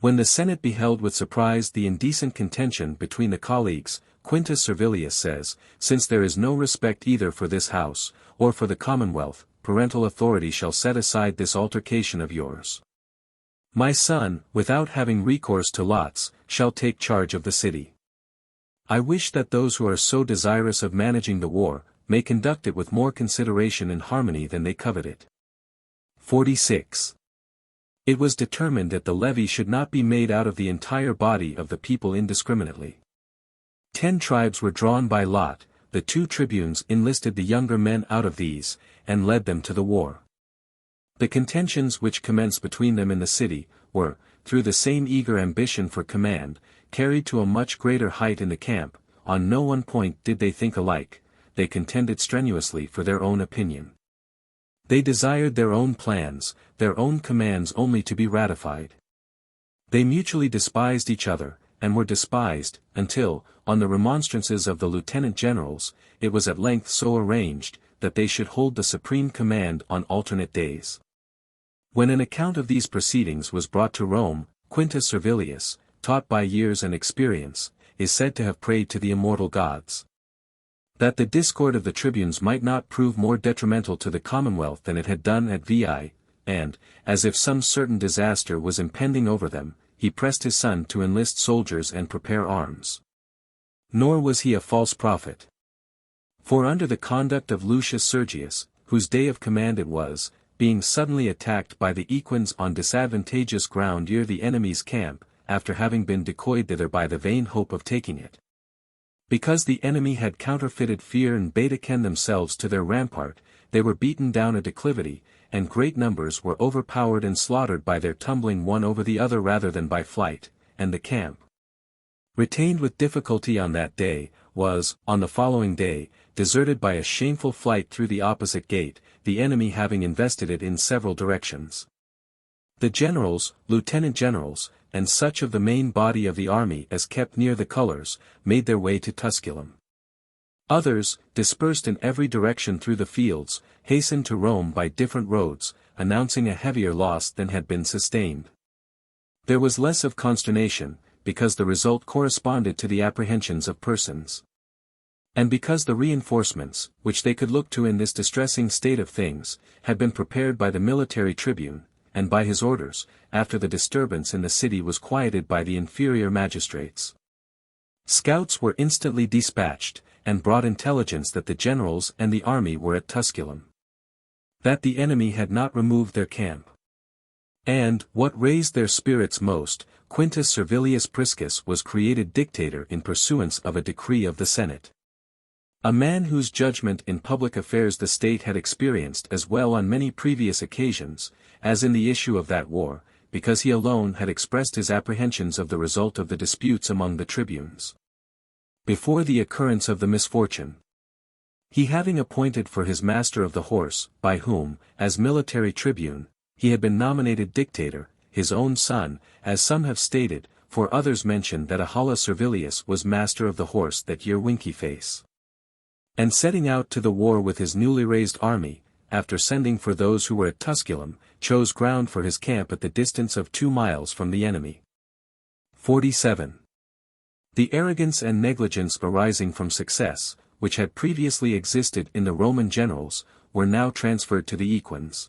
When the Senate beheld with surprise the indecent contention between the colleagues, Quintus Servilius says, "Since there is no respect either for this house, or for the commonwealth, parental authority shall set aside this altercation of yours. My son, without having recourse to lots, shall take charge of the city. I wish that those who are so desirous of managing the war, may conduct it with more consideration and harmony than they covet it." 46. It was determined that the levy should not be made out of the entire body of the people indiscriminately. 10 tribes were drawn by lot, the 2 tribunes enlisted the younger men out of these, and led them to the war. The contentions which commenced between them in the city, were, through the same eager ambition for command, carried to a much greater height in the camp. On no one point did they think alike, they contended strenuously for their own opinion. They desired their own plans, their own commands only to be ratified. They mutually despised each other, and were despised, until, on the remonstrances of the lieutenant generals, it was at length so arranged, that they should hold the supreme command on alternate days. When an account of these proceedings was brought to Rome, Quintus Servilius, taught by years and experience, is said to have prayed to the immortal gods, that the discord of the tribunes might not prove more detrimental to the commonwealth than it had done at Veii, and, as if some certain disaster was impending over them, he pressed his son to enlist soldiers and prepare arms. Nor was he a false prophet. For under the conduct of Lucius Sergius, whose day of command it was, being suddenly attacked by the equins on disadvantageous ground near the enemy's camp, after having been decoyed thither by the vain hope of taking it. Because the enemy had counterfeited fear and Baedecan themselves to their rampart, they were beaten down a declivity, and great numbers were overpowered and slaughtered by their tumbling one over the other rather than by flight, and the camp, retained with difficulty on that day, was, on the following day, deserted by a shameful flight through the opposite gate, the enemy having invested it in several directions. The generals, lieutenant generals, and such of the main body of the army as kept near the colours, made their way to Tusculum. Others, dispersed in every direction through the fields, hastened to Rome by different roads, announcing a heavier loss than had been sustained. There was less of consternation, because the result corresponded to the apprehensions of persons. And because the reinforcements, which they could look to in this distressing state of things, had been prepared by the military tribune, and by his orders, after the disturbance in the city was quieted by the inferior magistrates. Scouts were instantly dispatched, and brought intelligence that the generals and the army were at Tusculum. That the enemy had not removed their camp. And, what raised their spirits most, Quintus Servilius Priscus was created dictator in pursuance of a decree of the Senate. A man whose judgment in public affairs the state had experienced as well on many previous occasions, as in the issue of that war, because he alone had expressed his apprehensions of the result of the disputes among the tribunes. Before the occurrence of the misfortune, he having appointed for his master of the horse, by whom, as military tribune, he had been nominated dictator, his own son, as some have stated, for others mention that Ahala Servilius was master of the horse that year Winky Face. And setting out to the war with his newly raised army, after sending for those who were at Tusculum, chose ground for his camp at the distance of 2 miles from the enemy. 47. The arrogance and negligence arising from success, which had previously existed in the Roman generals, were now transferred to the equins.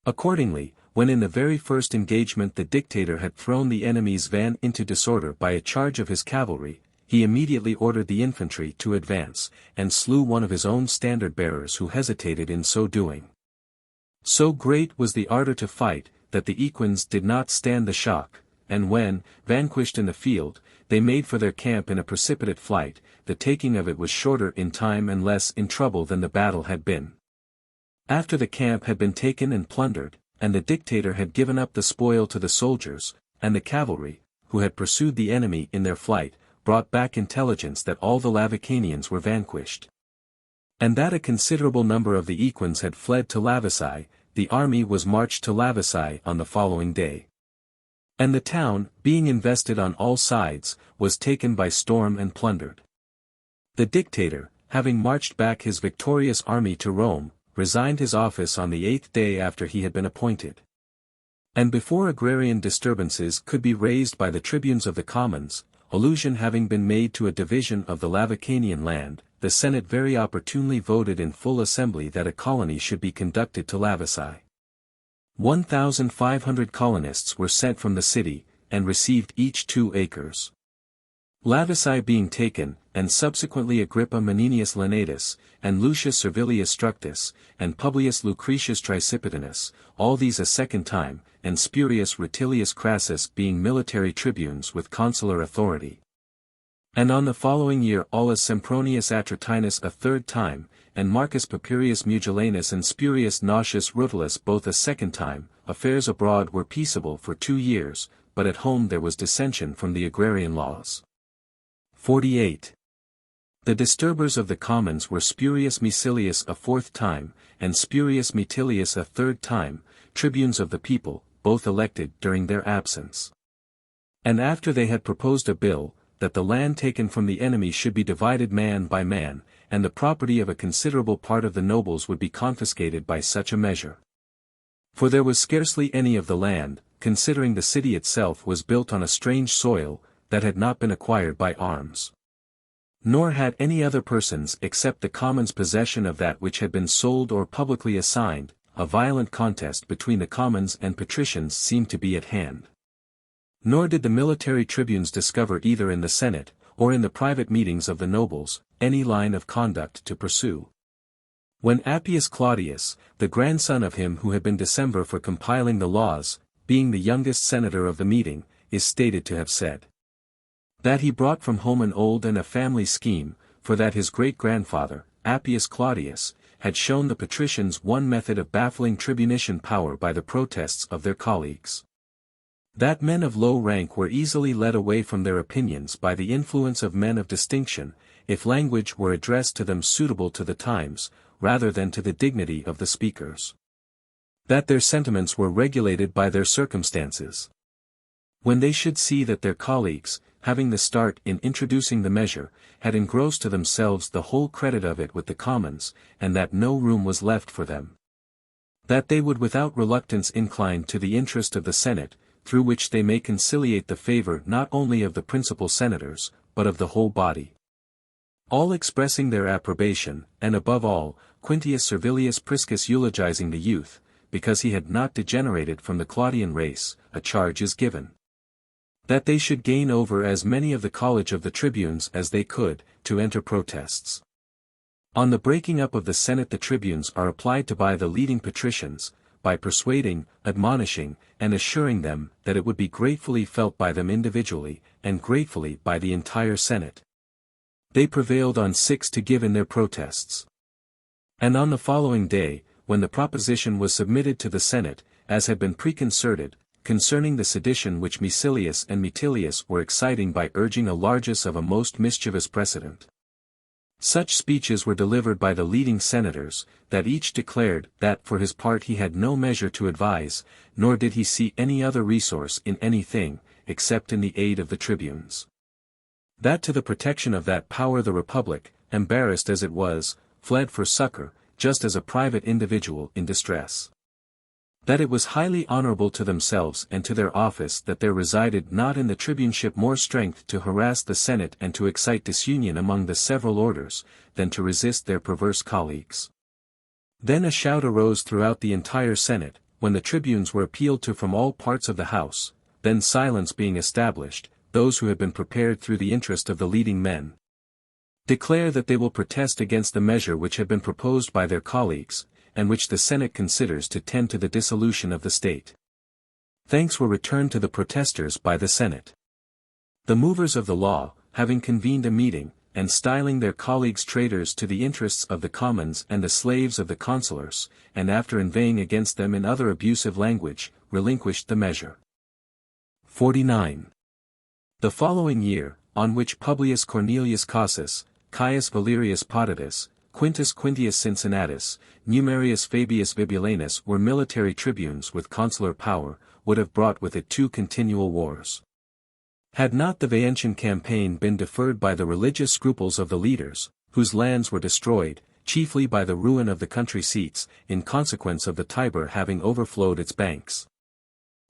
Accordingly, when in the very first engagement the dictator had thrown the enemy's van into disorder by a charge of his cavalry, he immediately ordered the infantry to advance, and slew one of his own standard-bearers who hesitated in so doing. So great was the ardor to fight, that the equins did not stand the shock, and when, vanquished in the field, they made for their camp in a precipitate flight, the taking of it was shorter in time and less in trouble than the battle had been. After the camp had been taken and plundered, and the dictator had given up the spoil to the soldiers, and the cavalry, who had pursued the enemy in their flight, brought back intelligence that all the Lavicanians were vanquished, and that a considerable number of the equins had fled to Lavisae, the army was marched to Lavisae on the following day. And the town, being invested on all sides, was taken by storm and plundered. The dictator, having marched back his victorious army to Rome, resigned his office on the 8th day after he had been appointed. And before agrarian disturbances could be raised by the tribunes of the commons, allusion having been made to a division of the Lavicanian land, the Senate very opportunely voted in full assembly that a colony should be conducted to Lavici. 1,500 colonists were sent from the city, and received each 2 acres. Lavici being taken, and subsequently Agrippa Menenius Lenatus, and Lucius Servilius Structus, and Publius Lucretius Tricipitanus, all these a second time, and Spurius Rutilius Crassus being military tribunes with consular authority. And on the following year Aulus Sempronius Atratinus a third time, and Marcus Papirius Mugellanus and Spurius Nautius Rutilius both a second time. Affairs abroad were peaceable for 2 years, but at home there was dissension from the agrarian laws. 48. The disturbers of the commons were Spurius Maecilius a fourth time, and Spurius Metilius a third time, tribunes of the people, both elected during their absence. And after they had proposed a bill, that the land taken from the enemy should be divided man by man, and the property of a considerable part of the nobles would be confiscated by such a measure. For there was scarcely any of the land, considering the city itself was built on a strange soil, that had not been acquired by arms. Nor had any other persons except the commons possession of that which had been sold or publicly assigned. A violent contest between the commons and patricians seemed to be at hand. Nor did the military tribunes discover either in the Senate, or in the private meetings of the nobles, any line of conduct to pursue. When Appius Claudius, the grandson of him who had been Decemvir for compiling the laws, being the youngest senator of the meeting, is stated to have said that he brought from home an old and a family scheme, for that his great-grandfather, Appius Claudius, had shown the patricians one method of baffling tribunician power by the protests of their colleagues. That men of low rank were easily led away from their opinions by the influence of men of distinction, if language were addressed to them suitable to the times, rather than to the dignity of the speakers. That their sentiments were regulated by their circumstances. When they should see that their colleagues, having the start in introducing the measure, had engrossed to themselves the whole credit of it with the commons, and that no room was left for them. That they would without reluctance incline to the interest of the Senate, through which they may conciliate the favor not only of the principal senators, but of the whole body. All expressing their approbation, and above all, Quintius Servilius Priscus eulogizing the youth, because he had not degenerated from the Claudian race, a charge is given. That they should gain over as many of the college of the tribunes as they could, to enter protests. On the breaking up of the Senate the tribunes are applied to by the leading patricians, by persuading, admonishing, and assuring them that it would be gratefully felt by them individually, and gratefully by the entire Senate. They prevailed on 6 to give in their protests. And on the following day, when the proposition was submitted to the Senate, as had been preconcerted, concerning the sedition which Maecilius and Metilius were exciting by urging a largess of a most mischievous precedent. Such speeches were delivered by the leading senators, that each declared that for his part he had no measure to advise, nor did he see any other resource in anything, except in the aid of the tribunes. That to the protection of that power the Republic, embarrassed as it was, fled for succor, just as a private individual in distress. That it was highly honorable to themselves and to their office that there resided not in the tribuneship more strength to harass the Senate and to excite disunion among the several orders, than to resist their perverse colleagues. Then a shout arose throughout the entire Senate, when the tribunes were appealed to from all parts of the house, then silence being established, those who had been prepared through the interest of the leading men declare that they will protest against the measure which had been proposed by their colleagues, and which the Senate considers to tend to the dissolution of the state. Thanks were returned to the protesters by the Senate. The movers of the law, having convened a meeting, and styling their colleagues traitors to the interests of the commons and the slaves of the consulars, and after inveighing against them in other abusive language, relinquished the measure. 49. The following year, on which Publius Cornelius Casus, Caius Valerius Potatus, Quintus Quintius Cincinnatus, Numerius Fabius Vibulanus were military tribunes with consular power, would have brought with it 2 continual wars. Had not the Veientian campaign been deferred by the religious scruples of the leaders, whose lands were destroyed, chiefly by the ruin of the country seats, in consequence of the Tiber having overflowed its banks.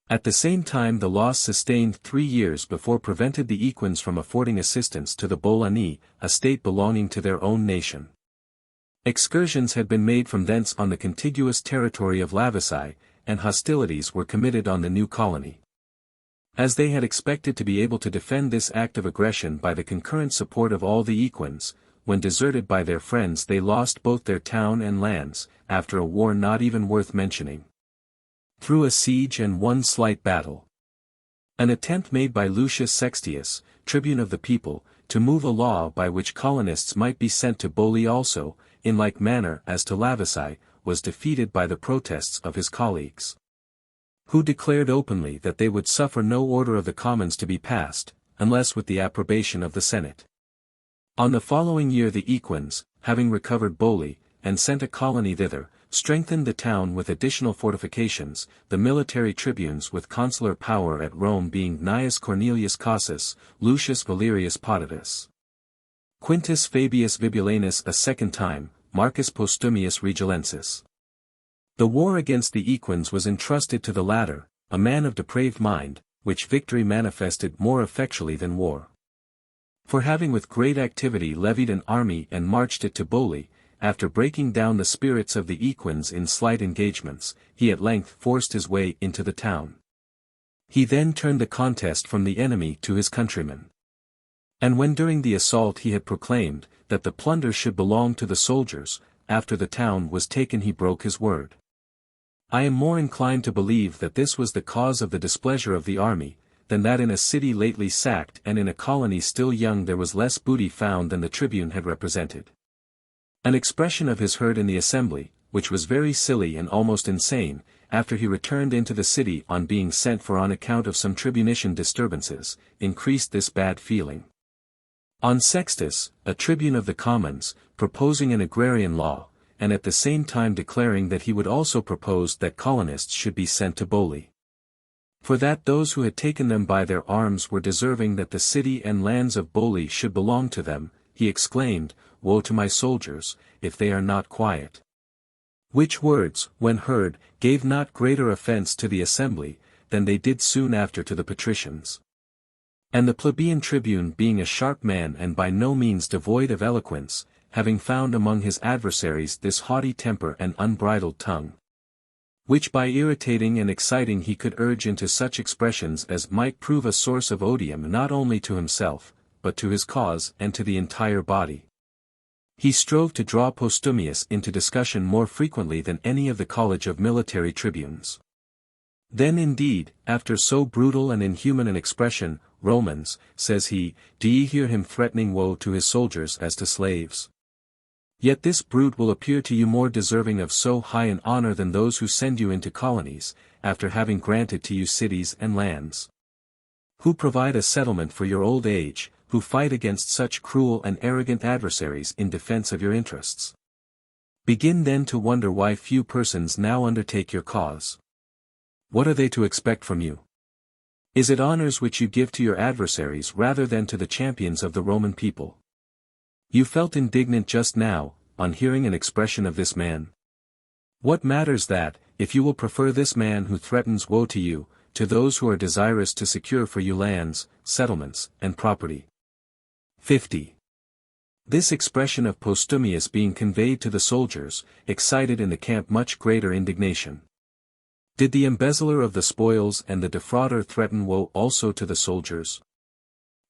At the same time the loss sustained 3 years before prevented the Equins from affording assistance to the Bolani, a state belonging to their own nation. Excursions had been made from thence on the contiguous territory of Lavisae, and hostilities were committed on the new colony. As they had expected to be able to defend this act of aggression by the concurrent support of all the Equins, when deserted by their friends they lost both their town and lands, after a war not even worth mentioning. Through a siege and one slight battle. An attempt made by Lucius Sextius, tribune of the people, to move a law by which colonists might be sent to Boli also, in like manner as to Lavisae, was defeated by the protests of his colleagues, who declared openly that they would suffer no order of the commons to be passed, unless with the approbation of the Senate. On the following year the Equins, having recovered Boli, and sent a colony thither, strengthened the town with additional fortifications, the military tribunes with consular power at Rome being Gnaeus Cornelius Casus, Lucius Valerius Potitus, Quintus Fabius Vibulanus a second time, Marcus Postumius Regilensis. The war against the Equins was entrusted to the latter, a man of depraved mind, which victory manifested more effectually than war. For having with great activity levied an army and marched it to Boli, after breaking down the spirits of the Equins in slight engagements, he at length forced his way into the town. He then turned the contest from the enemy to his countrymen. And when during the assault he had proclaimed, that the plunder should belong to the soldiers, after the town was taken he broke his word. I am more inclined to believe that this was the cause of the displeasure of the army, than that in a city lately sacked and in a colony still young there was less booty found than the tribune had represented. An expression of his heard in the assembly, which was very silly and almost insane, after he returned into the city on being sent for on account of some tribunician disturbances, increased this bad feeling. On Sextus, a tribune of the commons, proposing an agrarian law, and at the same time declaring that he would also propose that colonists should be sent to Boli. For that those who had taken them by their arms were deserving that the city and lands of Boli should belong to them, he exclaimed, Woe to my soldiers, if they are not quiet. Which words, when heard, gave not greater offense to the assembly, than they did soon after to the patricians. And the plebeian tribune being a sharp man and by no means devoid of eloquence, having found among his adversaries this haughty temper and unbridled tongue, which by irritating and exciting he could urge into such expressions as might prove a source of odium not only to himself, but to his cause and to the entire body. He strove to draw Postumius into discussion more frequently than any of the college of military tribunes. Then indeed, after so brutal and inhuman an expression, Romans, says he, do ye hear him threatening woe to his soldiers as to slaves? Yet this brute will appear to you more deserving of so high an honor than those who send you into colonies, after having granted to you cities and lands, who provide a settlement for your old age, who fight against such cruel and arrogant adversaries in defense of your interests. Begin then to wonder why few persons now undertake your cause. What are they to expect from you? Is it honors which you give to your adversaries rather than to the champions of the Roman people? You felt indignant just now, on hearing an expression of this man. What matters that, if you will prefer this man who threatens woe to you, to those who are desirous to secure for you lands, settlements, and property? 50. This expression of Postumius being conveyed to the soldiers, excited in the camp much greater indignation. Did the embezzler of the spoils and the defrauder threaten woe also to the soldiers?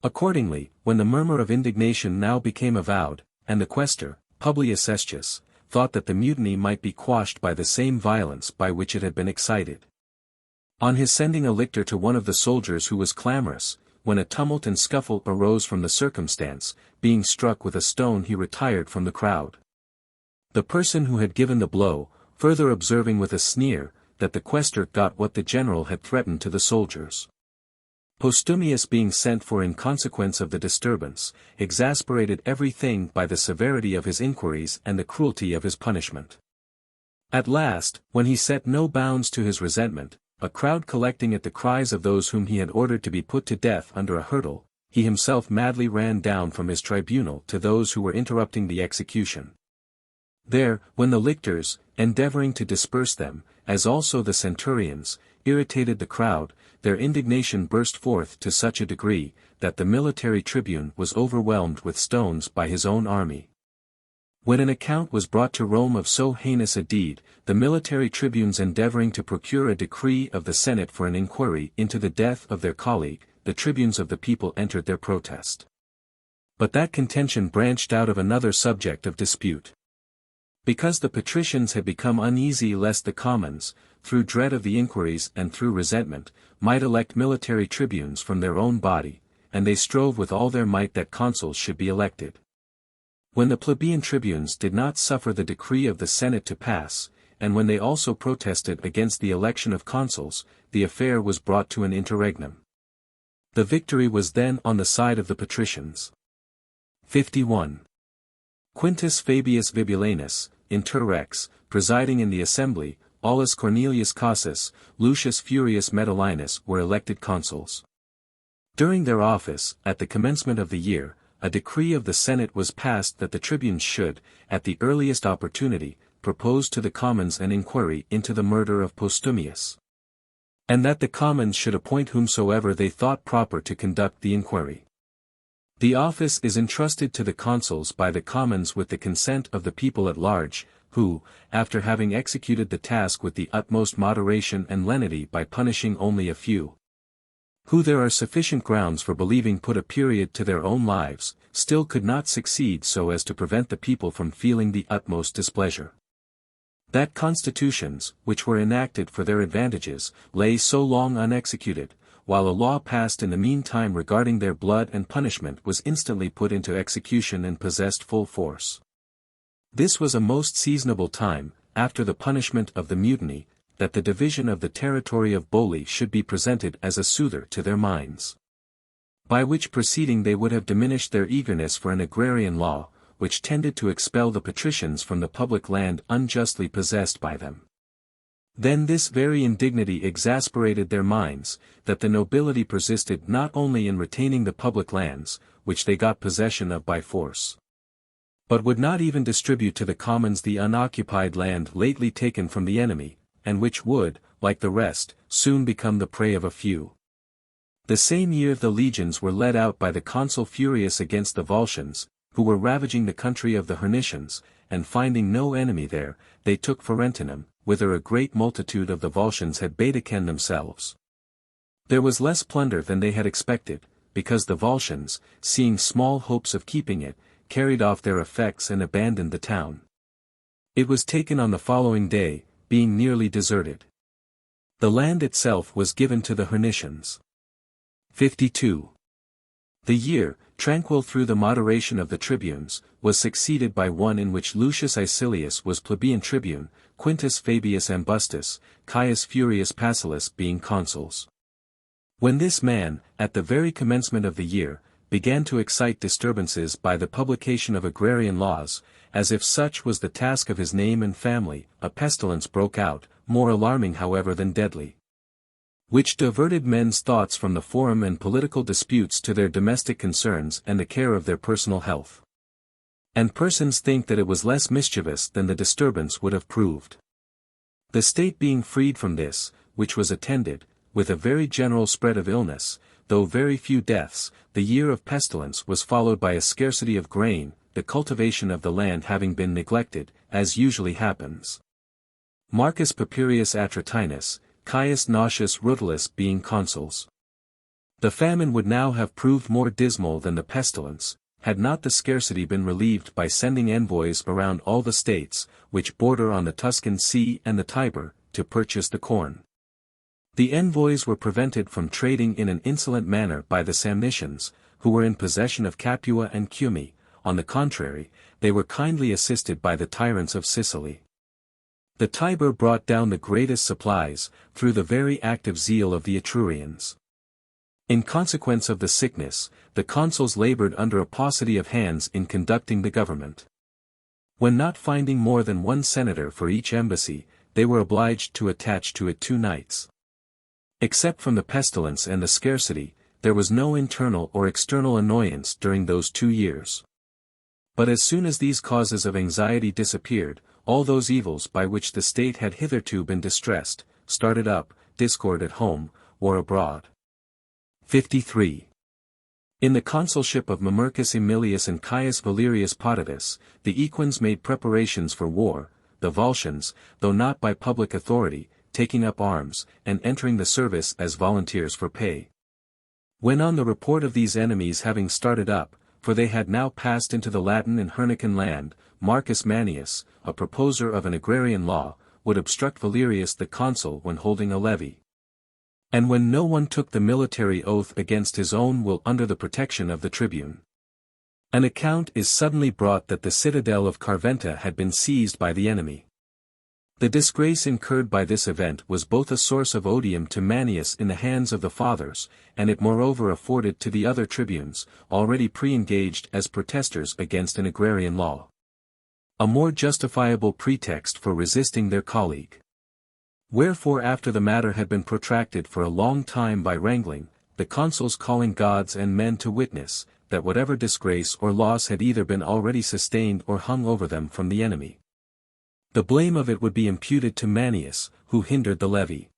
Accordingly, when the murmur of indignation now became avowed, and the quaestor, Publius Aestius, thought that the mutiny might be quashed by the same violence by which it had been excited, on his sending a lictor to one of the soldiers who was clamorous, when a tumult and scuffle arose from the circumstance, being struck with a stone he retired from the crowd. The person who had given the blow, further observing with a sneer, that the quaestor got what the general had threatened to the soldiers. Postumius being sent for in consequence of the disturbance, exasperated everything by the severity of his inquiries and the cruelty of his punishment. At last, when he set no bounds to his resentment, a crowd collecting at the cries of those whom he had ordered to be put to death under a hurdle, he himself madly ran down from his tribunal to those who were interrupting the execution. There, when the lictors, endeavoring to disperse them, as also the centurions, irritated the crowd, their indignation burst forth to such a degree, that the military tribune was overwhelmed with stones by his own army. When an account was brought to Rome of so heinous a deed, the military tribunes endeavoring to procure a decree of the Senate for an inquiry into the death of their colleague, the tribunes of the people entered their protest. But that contention branched out of another subject of dispute. Because the patricians had become uneasy lest the commons, through dread of the inquiries and through resentment, might elect military tribunes from their own body, and they strove with all their might that consuls should be elected. When the plebeian tribunes did not suffer the decree of the Senate to pass, and when they also protested against the election of consuls, the affair was brought to an interregnum. The victory was then on the side of the patricians. 51. Quintus Fabius Vibulanus, inter rex, presiding in the assembly, Aulus Cornelius Cassius, Lucius Furius Metellinus were elected consuls. During their office, at the commencement of the year, a decree of the Senate was passed that the tribunes should, at the earliest opportunity, propose to the commons an inquiry into the murder of Postumius. And that the commons should appoint whomsoever they thought proper to conduct the inquiry. The office is entrusted to the consuls by the commons with the consent of the people at large, who, after having executed the task with the utmost moderation and lenity by punishing only a few, who there are sufficient grounds for believing put a period to their own lives, still could not succeed so as to prevent the people from feeling the utmost displeasure. That constitutions, which were enacted for their advantages, lay so long unexecuted, while a law passed in the meantime regarding their blood and punishment was instantly put into execution and possessed full force. This was a most seasonable time, after the punishment of the mutiny, that the division of the territory of Boli should be presented as a soother to their minds. By which proceeding they would have diminished their eagerness for an agrarian law, which tended to expel the patricians from the public land unjustly possessed by them. Then this very indignity exasperated their minds, that the nobility persisted not only in retaining the public lands, which they got possession of by force, but would not even distribute to the commons the unoccupied land lately taken from the enemy, and which would, like the rest, soon become the prey of a few. The same year the legions were led out by the consul Furius against the Volscians, who were ravaging the country of the Hernicians, and finding no enemy there, they took Ferentinum, whither a great multitude of the Volscians had betaken themselves. There was less plunder than they had expected, because the Volscians, seeing small hopes of keeping it, carried off their effects and abandoned the town. It was taken on the following day, being nearly deserted. The land itself was given to the Hernicians. 52. The year, tranquil through the moderation of the tribunes, was succeeded by one in which Lucius Icilius was plebeian tribune, Quintus Fabius Ambustus, Caius Furius Pacilis being consuls. When this man, at the very commencement of the year, began to excite disturbances by the publication of agrarian laws, as if such was the task of his name and family, a pestilence broke out, more alarming however than deadly, which diverted men's thoughts from the forum and political disputes to their domestic concerns and the care of their personal health. And persons think that it was less mischievous than the disturbance would have proved. The state being freed from this, which was attended, with a very general spread of illness, though very few deaths, the year of pestilence was followed by a scarcity of grain, the cultivation of the land having been neglected, as usually happens. Marcus Papirius Atratinus, Caius Nausius Rutilius being consuls. The famine would now have proved more dismal than the pestilence, had not the scarcity been relieved by sending envoys around all the states, which border on the Tuscan Sea and the Tiber, to purchase the corn. The envoys were prevented from trading in an insolent manner by the Samnitians, who were in possession of Capua and Cumae. On the contrary, they were kindly assisted by the tyrants of Sicily. The Tiber brought down the greatest supplies, through the very active zeal of the Etrurians. In consequence of the sickness, the consuls labored under a paucity of hands in conducting the government. When not finding more than one senator for each embassy, they were obliged to attach to it 2 knights. Except from the pestilence and the scarcity, there was no internal or external annoyance during those 2 years. But as soon as these causes of anxiety disappeared, all those evils by which the state had hitherto been distressed, started up, discord at home, war abroad. 53. In the consulship of Mamercus Aemilius and Caius Valerius Potitus, the Equins made preparations for war, the Volscians, though not by public authority, taking up arms, and entering the service as volunteers for pay. When on the report of these enemies having started up, for they had now passed into the Latin and Hernican land, Marcus Manius, a proposer of an agrarian law, would obstruct Valerius the consul when holding a levy. And when no one took the military oath against his own will under the protection of the tribune. An account is suddenly brought that the citadel of Carventa had been seized by the enemy. The disgrace incurred by this event was both a source of odium to Manius in the hands of the fathers, and it moreover afforded to the other tribunes, already pre-engaged as protesters against an agrarian law, a more justifiable pretext for resisting their colleague. Wherefore after the matter had been protracted for a long time by wrangling, the consuls calling gods and men to witness, that whatever disgrace or loss had either been already sustained or hung over them from the enemy, the blame of it would be imputed to Manius, who hindered the levy.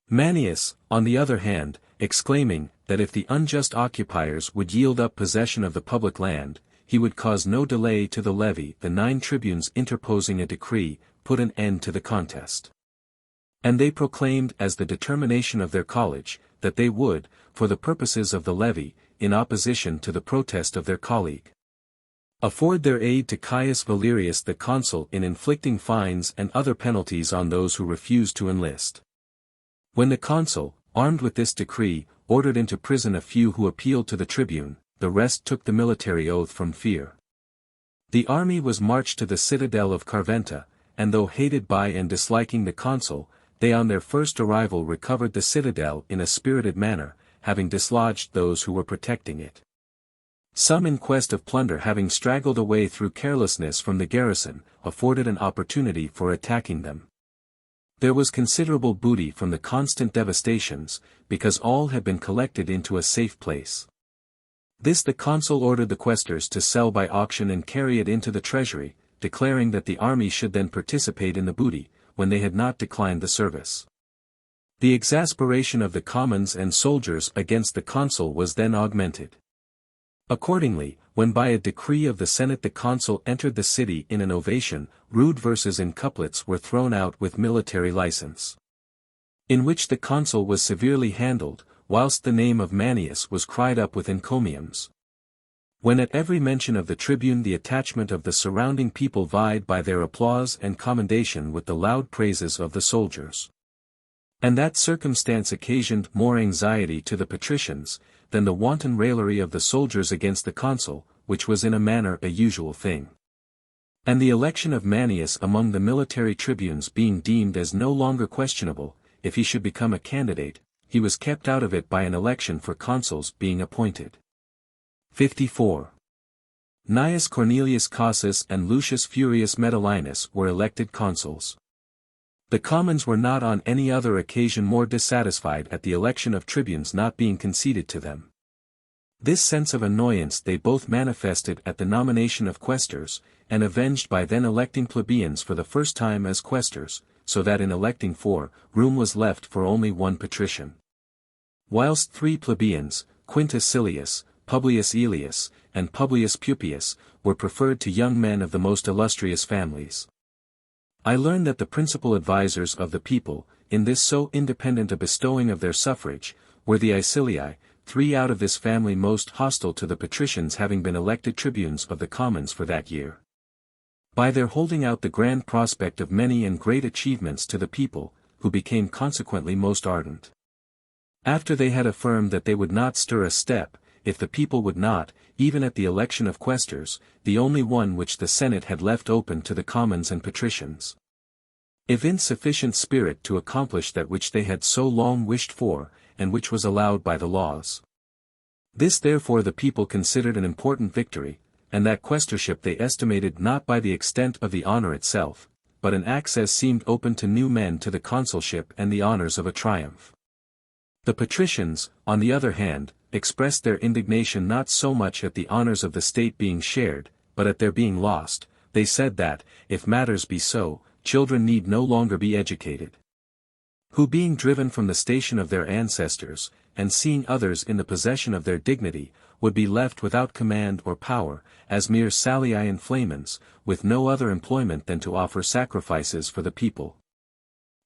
Manius, on the other hand, exclaiming, that if the unjust occupiers would yield up possession of the public land, he would cause no delay to the levy, the 9 tribunes interposing a decree, put an end to the contest. And they proclaimed as the determination of their college, that they would, for the purposes of the levy, in opposition to the protest of their colleague, afford their aid to Caius Valerius the consul in inflicting fines and other penalties on those who refused to enlist. When the consul, armed with this decree, ordered into prison a few who appealed to the tribune, the rest took the military oath from fear. The army was marched to the citadel of Carventa, and though hated by and disliking the consul, they on their first arrival recovered the citadel in a spirited manner, having dislodged those who were protecting it. Some in quest of plunder having straggled away through carelessness from the garrison, afforded an opportunity for attacking them. There was considerable booty from the constant devastations, because all had been collected into a safe place. This the consul ordered the quaestors to sell by auction and carry it into the treasury, declaring that the army should then participate in the booty, when they had not declined the service. The exasperation of the commons and soldiers against the consul was then augmented. Accordingly, when by a decree of the Senate the consul entered the city in an ovation, rude verses in couplets were thrown out with military license, in which the consul was severely handled, whilst the name of Manius was cried up with encomiums. When at every mention of the tribune the attachment of the surrounding people vied by their applause and commendation with the loud praises of the soldiers. And that circumstance occasioned more anxiety to the patricians, than the wanton raillery of the soldiers against the consul, which was in a manner a usual thing. And the election of Manius among the military tribunes being deemed as no longer questionable, if he should become a candidate, he was kept out of it by an election for consuls being appointed. 54. Gnaeus Cornelius Casus and Lucius Furius Metellinus were elected consuls. The commons were not on any other occasion more dissatisfied at the election of tribunes not being conceded to them. This sense of annoyance they both manifested at the nomination of quaestors, and avenged by then electing plebeians for the first time as quaestors, so that in electing 4, room was left for only 1 patrician. Whilst 3 plebeians, Quintus Silius, Publius Aelius, and Publius Pupius, were preferred to young men of the most illustrious families. I learn that the principal advisers of the people, in this so independent a bestowing of their suffrage, were the Aecilii, 3 out of this family most hostile to the patricians having been elected tribunes of the commons for that year. By their holding out the grand prospect of many and great achievements to the people, who became consequently most ardent. After they had affirmed that they would not stir a step, if the people would not, even at the election of quaestors, the only one which the Senate had left open to the commons and patricians, evinced sufficient spirit to accomplish that which they had so long wished for, and which was allowed by the laws. This therefore the people considered an important victory, and that quaestorship they estimated not by the extent of the honor itself, but an access seemed open to new men to the consulship and the honors of a triumph. The patricians, on the other hand, expressed their indignation not so much at the honors of the state being shared, but at their being lost. They said that, if matters be so, children need no longer be educated. Who being driven from the station of their ancestors, and seeing others in the possession of their dignity, would be left without command or power, as mere salii and flamens, with no other employment than to offer sacrifices for the people.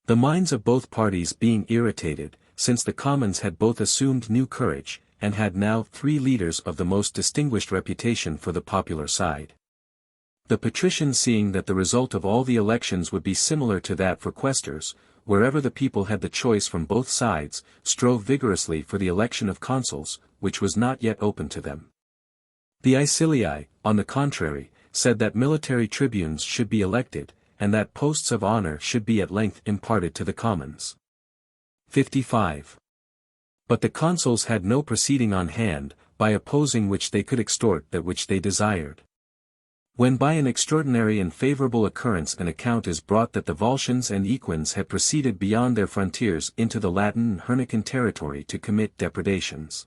The minds of both parties being irritated, since the commons had both assumed new courage, and had now 3 leaders of the most distinguished reputation for the popular side. The patricians, seeing that the result of all the elections would be similar to that for quaestors, wherever the people had the choice from both sides, strove vigorously for the election of consuls, which was not yet open to them. The Aecilii, on the contrary, said that military tribunes should be elected, and that posts of honor should be at length imparted to the commons. 55. But the consuls had no proceeding on hand, by opposing which they could extort that which they desired. When by an extraordinary and favorable occurrence an account is brought that the Volscians and Equins had proceeded beyond their frontiers into the Latin and Hernican territory to commit depredations.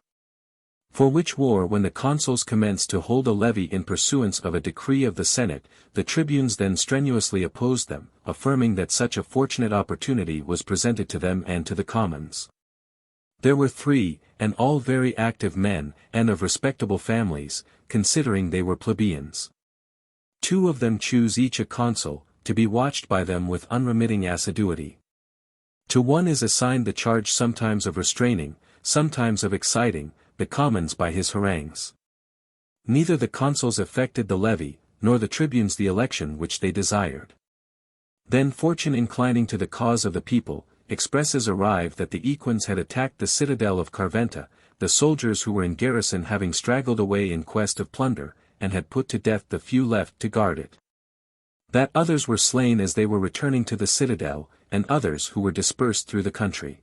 For which war when the consuls commenced to hold a levy in pursuance of a decree of the Senate, the tribunes then strenuously opposed them, affirming that such a fortunate opportunity was presented to them and to the commons. There were 3, and all very active men, and of respectable families, considering they were plebeians. 2 of them choose each a consul, to be watched by them with unremitting assiduity. To one is assigned the charge sometimes of restraining, sometimes of exciting, the commons by his harangues. Neither the consuls effected the levy, nor the tribunes the election which they desired. Then fortune inclining to the cause of the people, expresses arrived that the Equins had attacked the citadel of Carventa, the soldiers who were in garrison having straggled away in quest of plunder, and had put to death the few left to guard it. That others were slain as they were returning to the citadel, and others who were dispersed through the country.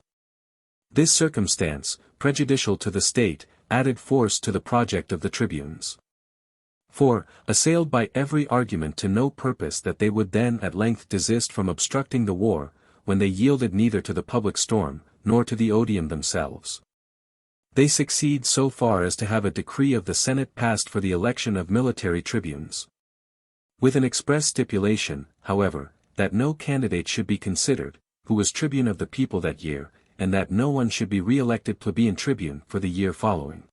This circumstance, prejudicial to the state, added force to the project of the tribunes. For, assailed by every argument to no purpose that they would then at length desist from obstructing the war, when they yielded neither to the public storm, nor to the odium themselves. They succeed so far as to have a decree of the Senate passed for the election of military tribunes. With an express stipulation, however, that no candidate should be considered, who was tribune of the people that year, and that no one should be re-elected plebeian tribune for the year following.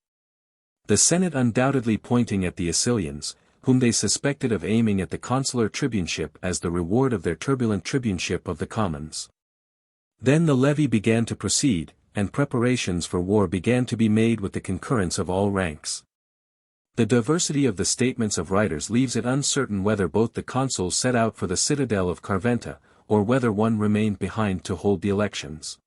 The Senate undoubtedly pointing at the Aecilians, whom they suspected of aiming at the consular tribuneship as the reward of their turbulent tribuneship of the commons. Then the levy began to proceed, and preparations for war began to be made with the concurrence of all ranks. The diversity of the statements of writers leaves it uncertain whether both the consuls set out for the citadel of Carventa, or whether one remained behind to hold the elections.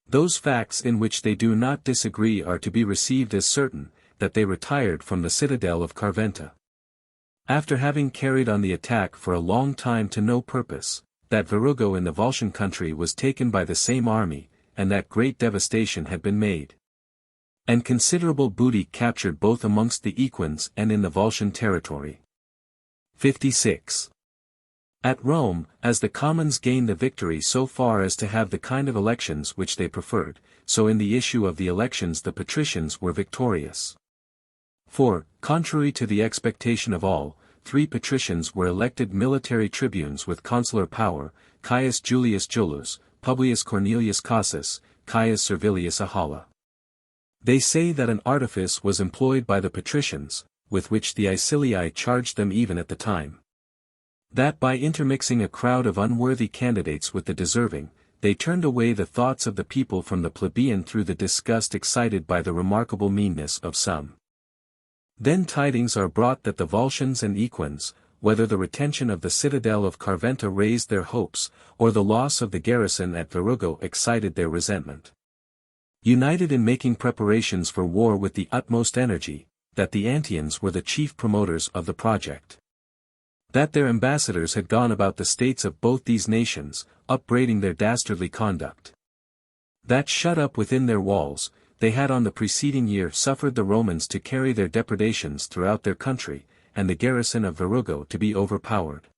Those facts in which they do not disagree are to be received as certain, that they retired from the citadel of Carventa. After having carried on the attack for a long time to no purpose, that Virugo in the Volscian country was taken by the same army, and that great devastation had been made. And considerable booty captured both amongst the Equins and in the Volscian territory. 56. At Rome, as the commons gained the victory so far as to have the kind of elections which they preferred, so in the issue of the elections the patricians were victorious. For, contrary to the expectation of all, 3 patricians were elected military tribunes with consular power, Caius Julius Jullus, Publius Cornelius Cassus, Caius Servilius Ahala. They say that an artifice was employed by the patricians, with which the Aecilii charged them even at the time. That by intermixing a crowd of unworthy candidates with the deserving, they turned away the thoughts of the people from the plebeian through the disgust excited by the remarkable meanness of some. Then tidings are brought that the Volscians and Equins, whether the retention of the citadel of Carventa raised their hopes, or the loss of the garrison at Virugo excited their resentment. United in making preparations for war with the utmost energy, that the Antians were the chief promoters of the project. That their ambassadors had gone about the states of both these nations, upbraiding their dastardly conduct. That shut up within their walls, they had on the preceding year suffered the Romans to carry their depredations throughout their country, and the garrison of Virugo to be overpowered.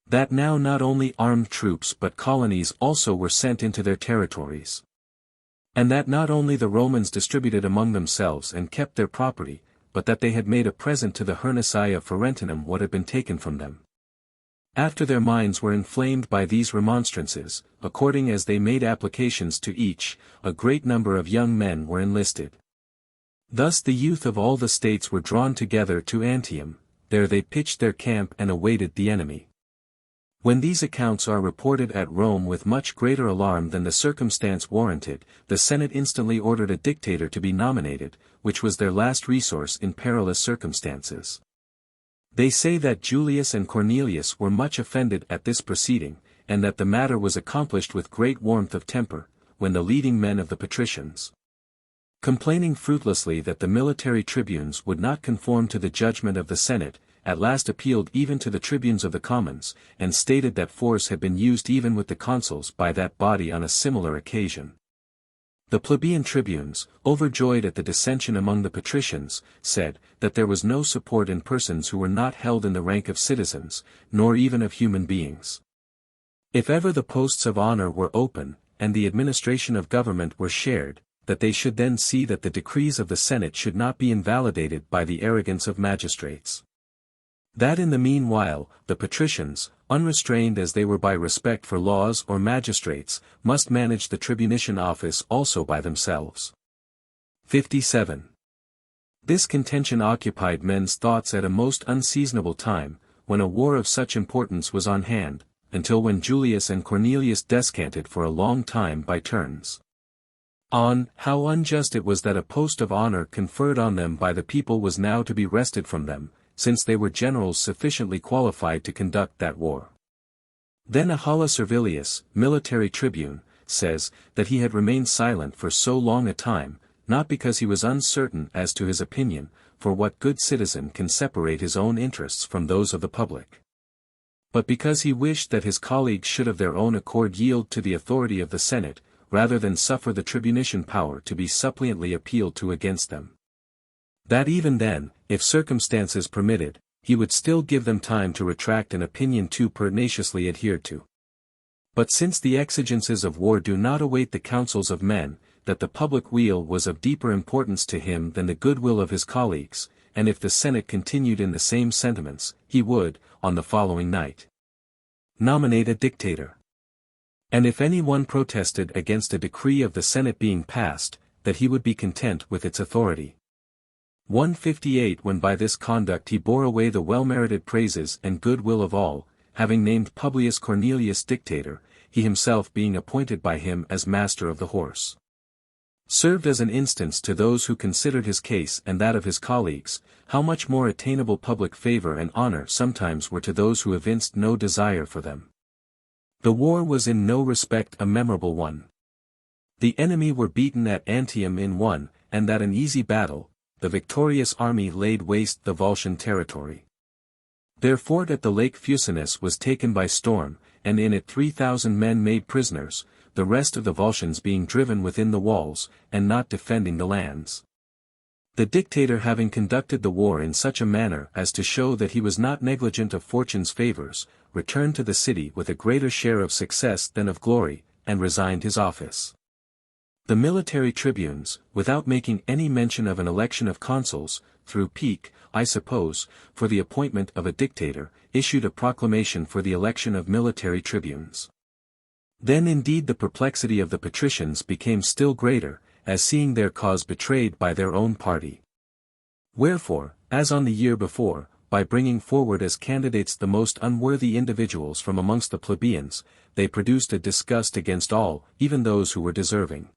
That now not only armed troops but colonies also were sent into their territories. And that not only the Romans distributed among themselves and kept their property, but that they had made a present to the Hernici of Ferentinum what had been taken from them. After their minds were inflamed by these remonstrances, according as they made applications to each, a great number of young men were enlisted. Thus the youth of all the states were drawn together to Antium, there they pitched their camp and awaited the enemy. When these accounts are reported at Rome with much greater alarm than the circumstance warranted, the Senate instantly ordered a dictator to be nominated, which was their last resource in perilous circumstances. They say that Julius and Cornelius were much offended at this proceeding, and that the matter was accomplished with great warmth of temper, when the leading men of the patricians, complaining fruitlessly that the military tribunes would not conform to the judgment of the Senate, at last appealed even to the tribunes of the commons, and stated that force had been used even with the consuls by that body on a similar occasion. The plebeian tribunes, overjoyed at the dissension among the patricians, said, that there was no support in persons who were not held in the rank of citizens, nor even of human beings. If ever the posts of honor were open, and the administration of government were shared, that they should then see that the decrees of the Senate should not be invalidated by the arrogance of magistrates. That in the meanwhile, the patricians, unrestrained as they were by respect for laws or magistrates, must manage the tribunician office also by themselves. 57. This contention occupied men's thoughts at a most unseasonable time, when a war of such importance was on hand, until when Julius and Cornelius descanted for a long time by turns on how unjust it was that a post of honor conferred on them by the people was now to be wrested from them, since they were generals sufficiently qualified to conduct that war. Then Ahala Servilius, military tribune, says, that he had remained silent for so long a time, not because he was uncertain as to his opinion, for what good citizen can separate his own interests from those of the public, but because he wished that his colleagues should of their own accord yield to the authority of the Senate, rather than suffer the tribunician power to be suppliantly appealed to against them. That even then, if circumstances permitted, he would still give them time to retract an opinion too pertinaciously adhered to. But since the exigences of war do not await the counsels of men, that the public weal was of deeper importance to him than the goodwill of his colleagues, and if the Senate continued in the same sentiments, he would, on the following night, nominate a dictator. And if any one protested against a decree of the Senate being passed, that he would be content with its authority. 158 When by this conduct he bore away the well-merited praises and goodwill of all, having named Publius Cornelius dictator, he himself being appointed by him as master of the horse, served as an instance to those who considered his case and that of his colleagues, how much more attainable public favor and honor sometimes were to those who evinced no desire for them. The war was in no respect a memorable one. The enemy were beaten at Antium in one, and that an easy battle, the victorious army laid waste the Volscian territory. Their fort at the lake Fucinus was taken by storm, and in it 3,000 men made prisoners, the rest of the Volscians being driven within the walls, and not defending the lands. The dictator having conducted the war in such a manner as to show that he was not negligent of fortune's favors, returned to the city with a greater share of success than of glory, and resigned his office. The military tribunes, without making any mention of an election of consuls, through pique, I suppose, for the appointment of a dictator, issued a proclamation for the election of military tribunes. Then indeed the perplexity of the patricians became still greater, as seeing their cause betrayed by their own party. Wherefore, as on the year before, by bringing forward as candidates the most unworthy individuals from amongst the plebeians, they produced a disgust against all, even those who were deserving.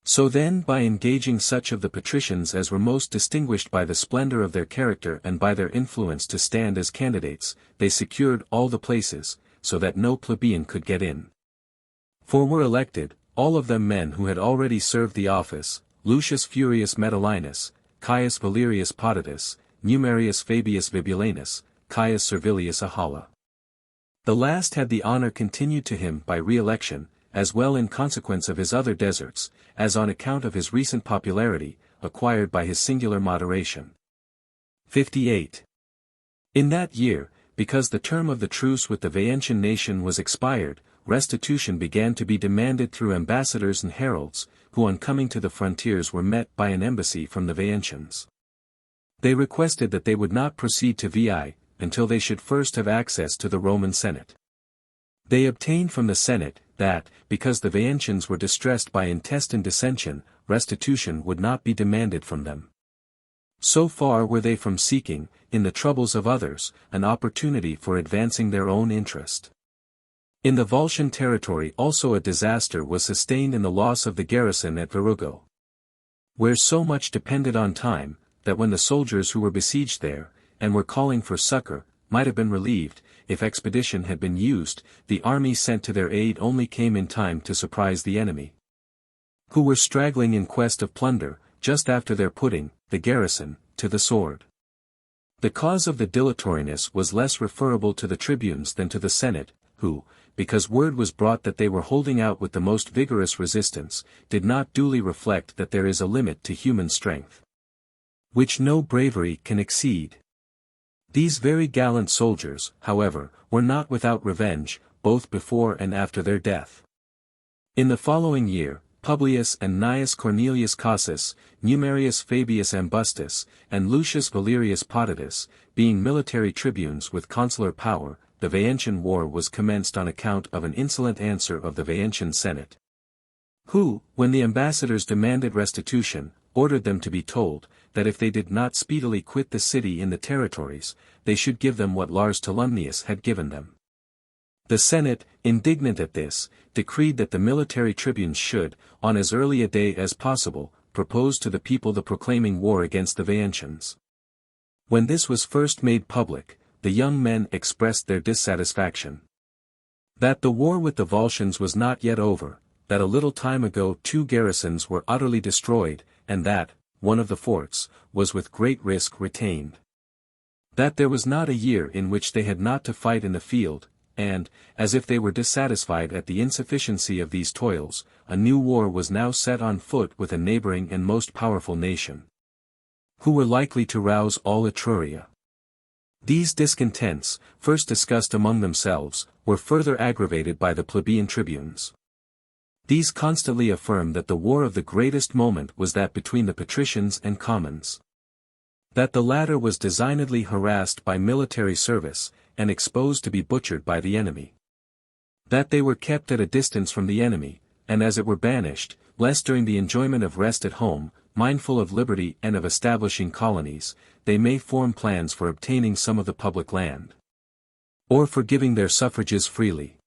So then by engaging such of the patricians as were most distinguished by the splendor of their character and by their influence to stand as candidates, they secured all the places, so that no plebeian could get in. For were elected, all of them men who had already served the office, Lucius Furius Metellinus, Caius Valerius Potitus, Numerius Fabius Vibulanus, Caius Servilius Ahala. The last had the honor continued to him by re-election, as well in consequence of his other deserts, as on account of his recent popularity, acquired by his singular moderation. 58. In that year, because the term of the truce with the Veientian nation was expired, restitution began to be demanded through ambassadors and heralds, who on coming to the frontiers were met by an embassy from the Veientians. They requested that they would not proceed to Veii, until they should first have access to the Roman Senate. They obtained from the Senate, that, because the Veientians were distressed by intestine dissension, restitution would not be demanded from them. So far were they from seeking, in the troubles of others, an opportunity for advancing their own interest. In the Volscian territory also a disaster was sustained in the loss of the garrison at Verrugo, where so much depended on time, that when the soldiers who were besieged there, and were calling for succor, might have been relieved, if expedition had been used, the army sent to their aid only came in time to surprise the enemy, who were straggling in quest of plunder, just after their putting, the garrison, to the sword. The cause of the dilatoriness was less referable to the tribunes than to the Senate, who, because word was brought that they were holding out with the most vigorous resistance, did not duly reflect that there is a limit to human strength, which no bravery can exceed. These very gallant soldiers, however, were not without revenge, both before and after their death. In the following year, Publius and Gnaeus Cornelius Cassius, Numerius Fabius Ambustus, and Lucius Valerius Potitus, being military tribunes with consular power, the Veientian War was commenced on account of an insolent answer of the Veientian Senate, who, when the ambassadors demanded restitution, ordered them to be told, that if they did not speedily quit the city in the territories, they should give them what Lars Tolumnius had given them. The Senate, indignant at this, decreed that the military tribunes should, on as early a day as possible, propose to the people the proclaiming war against the Veientians. When this was first made public, the young men expressed their dissatisfaction. That the war with the Volscians was not yet over, that a little time ago 2 garrisons were utterly destroyed, and that, one of the forts, was with great risk retained. That there was not a year in which they had not to fight in the field, and, as if they were dissatisfied at the insufficiency of these toils, a new war was now set on foot with a neighboring and most powerful nation, who were likely to rouse all Etruria. These discontents, first discussed among themselves, were further aggravated by the plebeian tribunes. These constantly affirmed that the war of the greatest moment was that between the patricians and commons. That the latter was designedly harassed by military service, and exposed to be butchered by the enemy. That they were kept at a distance from the enemy, and as it were banished, lest during the enjoyment of rest at home, mindful of liberty and of establishing colonies, they may form plans for obtaining some of the public land, or for giving their suffrages freely.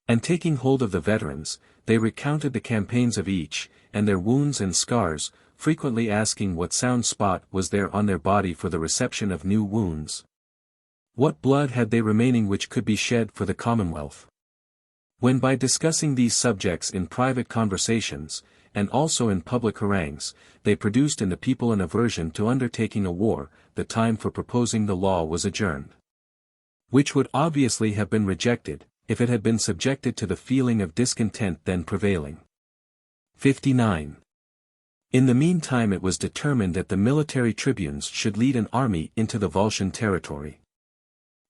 And taking hold of the veterans, they recounted the campaigns of each, and their wounds and scars, frequently asking what sound spot was there on their body for the reception of new wounds. What blood had they remaining which could be shed for the commonwealth? When by discussing these subjects in private conversations, and also in public harangues, they produced in the people an aversion to undertaking a war, the time for proposing the law was adjourned, which would obviously have been rejected, if it had been subjected to the feeling of discontent then prevailing. 59. In the meantime it was determined that the military tribunes should lead an army into the Volscian territory.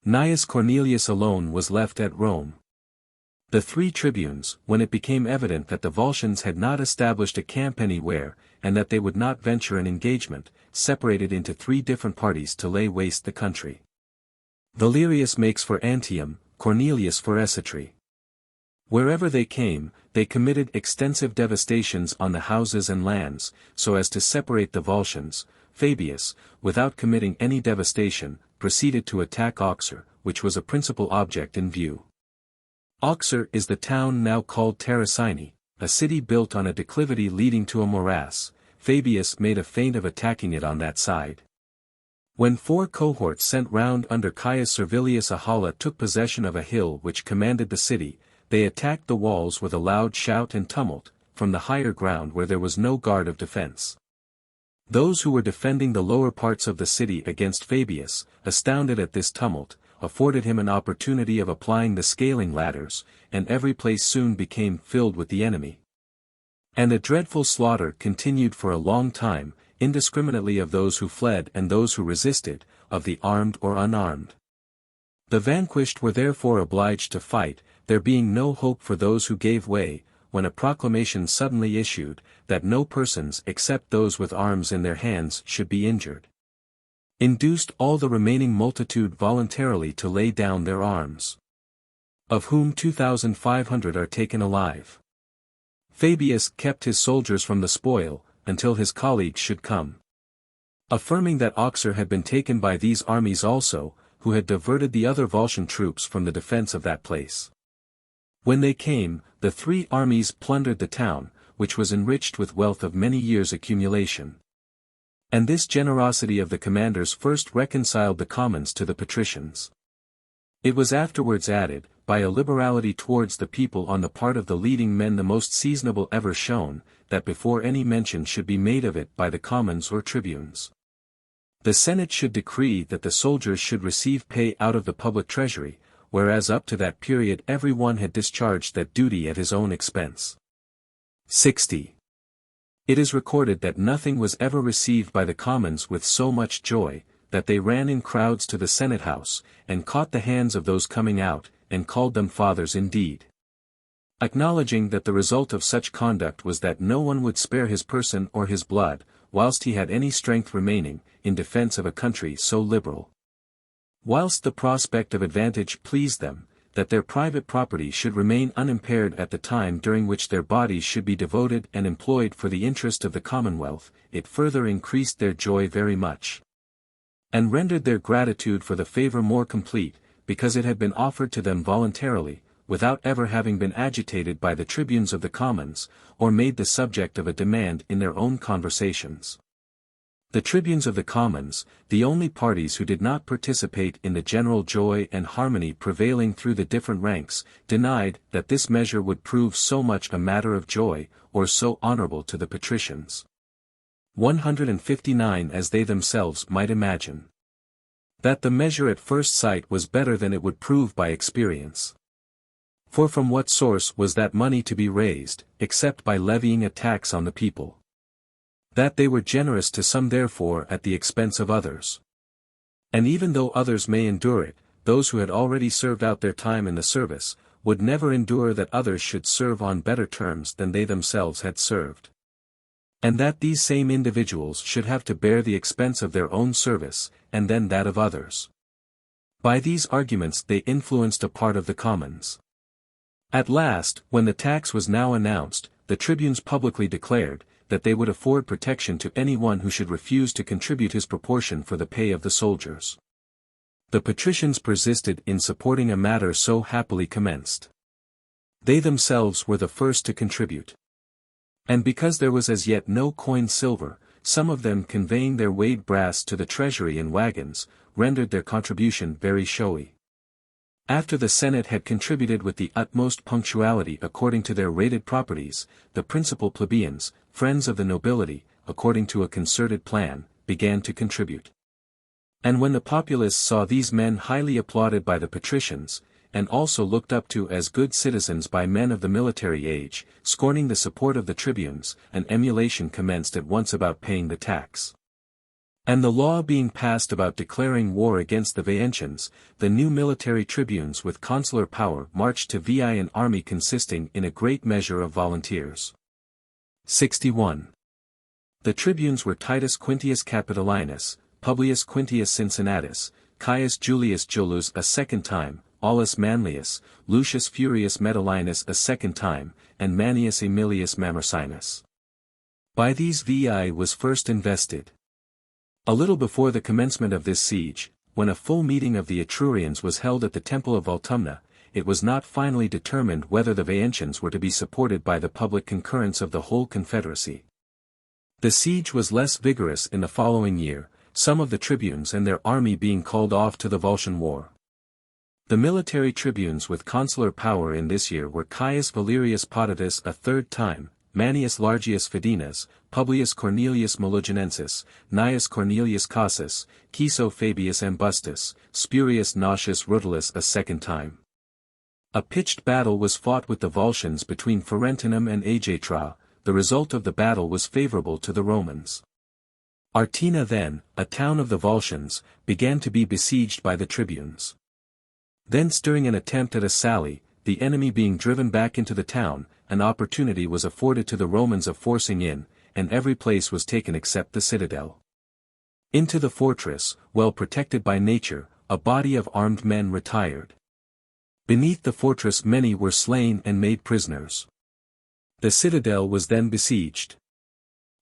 Gnaeus Cornelius alone was left at Rome. The 3 tribunes, when it became evident that the Volscians had not established a camp anywhere, and that they would not venture an engagement, separated into 3 different parties to lay waste the country. Valerius makes for Antium, Cornelius for Escitri. Wherever they came, they committed extensive devastations on the houses and lands, so as to separate the Volscians. Fabius, without committing any devastation, proceeded to attack Auxerre, which was a principal object in view. Auxerre is the town now called Terracini, a city built on a declivity leading to a morass. Fabius made a feint of attacking it on that side. When 4 cohorts sent round under Caius Servilius Ahala took possession of a hill which commanded the city, they attacked the walls with a loud shout and tumult, from the higher ground where there was no guard of defense. Those who were defending the lower parts of the city against Fabius, astounded at this tumult, afforded him an opportunity of applying the scaling ladders, and every place soon became filled with the enemy. And the dreadful slaughter continued for a long time, indiscriminately of those who fled and those who resisted, of the armed or unarmed. The vanquished were therefore obliged to fight, there being no hope for those who gave way, when a proclamation suddenly issued, that no persons except those with arms in their hands should be injured, induced all the remaining multitude voluntarily to lay down their arms, of whom 2,500 are taken alive. Fabius kept his soldiers from the spoil, until his colleagues should come, affirming that Auxerre had been taken by these armies also, who had diverted the other Volscian troops from the defense of that place. When they came, the three armies plundered the town, which was enriched with wealth of many years' accumulation. And this generosity of the commanders first reconciled the commons to the patricians. It was afterwards added, by a liberality towards the people on the part of the leading men the most seasonable ever shown, that before any mention should be made of it by the commons or tribunes, the Senate should decree that the soldiers should receive pay out of the public treasury, whereas up to that period every one had discharged that duty at his own expense. 60. It is recorded that nothing was ever received by the commons with so much joy, that they ran in crowds to the Senate house, and caught the hands of those coming out, and called them fathers indeed, acknowledging that the result of such conduct was that no one would spare his person or his blood, whilst he had any strength remaining, in defense of a country so liberal. Whilst the prospect of advantage pleased them, that their private property should remain unimpaired at the time during which their bodies should be devoted and employed for the interest of the commonwealth, it further increased their joy very much, and rendered their gratitude for the favour more complete, because it had been offered to them voluntarily, without ever having been agitated by the tribunes of the commons, or made the subject of a demand in their own conversations. The tribunes of the commons, the only parties who did not participate in the general joy and harmony prevailing through the different ranks, denied that this measure would prove so much a matter of joy, or so honourable to the patricians. 159 as they themselves might imagine. That the measure at first sight was better than it would prove by experience. For from what source was that money to be raised, except by levying a tax on the people? That they were generous to some therefore at the expense of others. And even though others may endure it, those who had already served out their time in the service, would never endure that others should serve on better terms than they themselves had served. And that these same individuals should have to bear the expense of their own service, and then that of others. By these arguments they influenced a part of the commons. At last, when the tax was now announced, the tribunes publicly declared, that they would afford protection to any one who should refuse to contribute his proportion for the pay of the soldiers. The patricians persisted in supporting a matter so happily commenced. They themselves were the first to contribute. And because there was as yet no coined silver, some of them conveying their weighed brass to the treasury in wagons, rendered their contribution very showy. After the Senate had contributed with the utmost punctuality according to their rated properties, the principal plebeians, friends of the nobility, according to a concerted plan, began to contribute. And when the populace saw these men highly applauded by the patricians, and also looked up to as good citizens by men of the military age, scorning the support of the tribunes, an emulation commenced at once about paying the tax. And the law being passed about declaring war against the Veientians, the new military tribunes with consular power marched to Veii, an army consisting in a great measure of volunteers. 61. The tribunes were Titus Quintius Capitolinus, Publius Quintius Cincinnatus, Caius Julius Jullus a second time, Aulus Manlius, Lucius Furius Metellinus a second time, and Manius Aemilius Mamercinus. By these Veii was first invested. A little before the commencement of this siege, when a full meeting of the Etrurians was held at the temple of Voltumna, it was not finally determined whether the Veientians were to be supported by the public concurrence of the whole confederacy. The siege was less vigorous in the following year, some of the tribunes and their army being called off to the Volscian war. The military tribunes with consular power in this year were Caius Valerius Potitus a third time, Manius Largius Fidenas, Publius Cornelius Melogenensis, Gnaeus Cornelius Cassus, Ciso Fabius Ambustus, Spurius Nausius Rutilius a second time. A pitched battle was fought with the Volscians between Ferentinum and Agetra. The result of the battle was favourable to the Romans. Artina then, a town of the Volscians, began to be besieged by the tribunes. Thence during an attempt at a sally, the enemy being driven back into the town, an opportunity was afforded to the Romans of forcing in, and every place was taken except the citadel. Into the fortress, well protected by nature, a body of armed men retired. Beneath the fortress many were slain and made prisoners. The citadel was then besieged.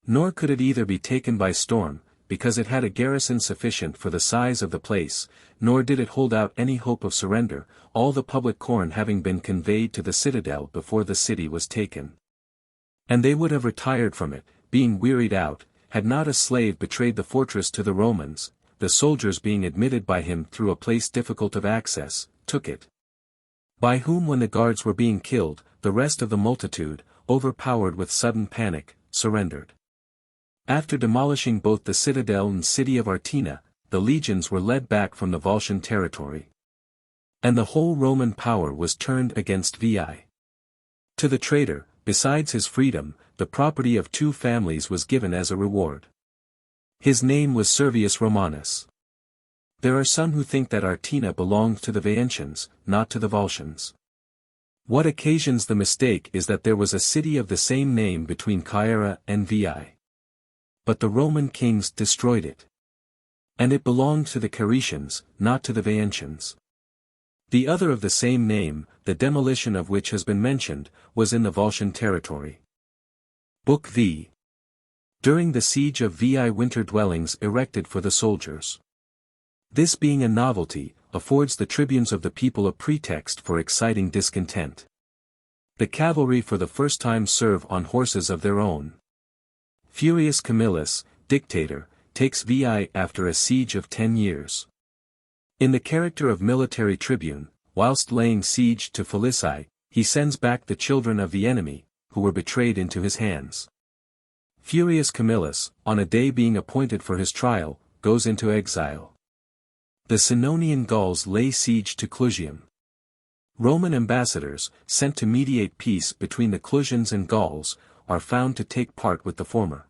Nor could it either be taken by storm, because it had a garrison sufficient for the size of the place, nor did it hold out any hope of surrender, all the public corn having been conveyed to the citadel before the city was taken. And they would have retired from it, being wearied out, had not a slave betrayed the fortress to the Romans. The soldiers being admitted by him through a place difficult of access, took it. By whom when the guards were being killed, the rest of the multitude, overpowered with sudden panic, surrendered. After demolishing both the citadel and city of Artina, the legions were led back from the Volscian territory. And the whole Roman power was turned against Veii. To the traitor, besides his freedom, the property of 2 families was given as a reward. His name was Servius Romanus. There are some who think that Artina belonged to the Veientians, not to the Volscians. What occasions the mistake is that there was a city of the same name between Caere and Veii. But the Roman kings destroyed it. And it belonged to the Caeretians, not to the Veientians. The other of the same name, the demolition of which has been mentioned, was in the Volscian territory. Book V. During the siege of Veii, winter dwellings erected for the soldiers. This being a novelty, affords the tribunes of the people a pretext for exciting discontent. The cavalry for the first time serve on horses of their own. Furius Camillus, dictator, takes Veii after a siege of 10 years. In the character of military tribune, whilst laying siege to Felici, he sends back the children of the enemy, who were betrayed into his hands. Furius Camillus, on a day being appointed for his trial, goes into exile. The Senonian Gauls lay siege to Clusium. Roman ambassadors, sent to mediate peace between the Clusians and Gauls, are found to take part with the former.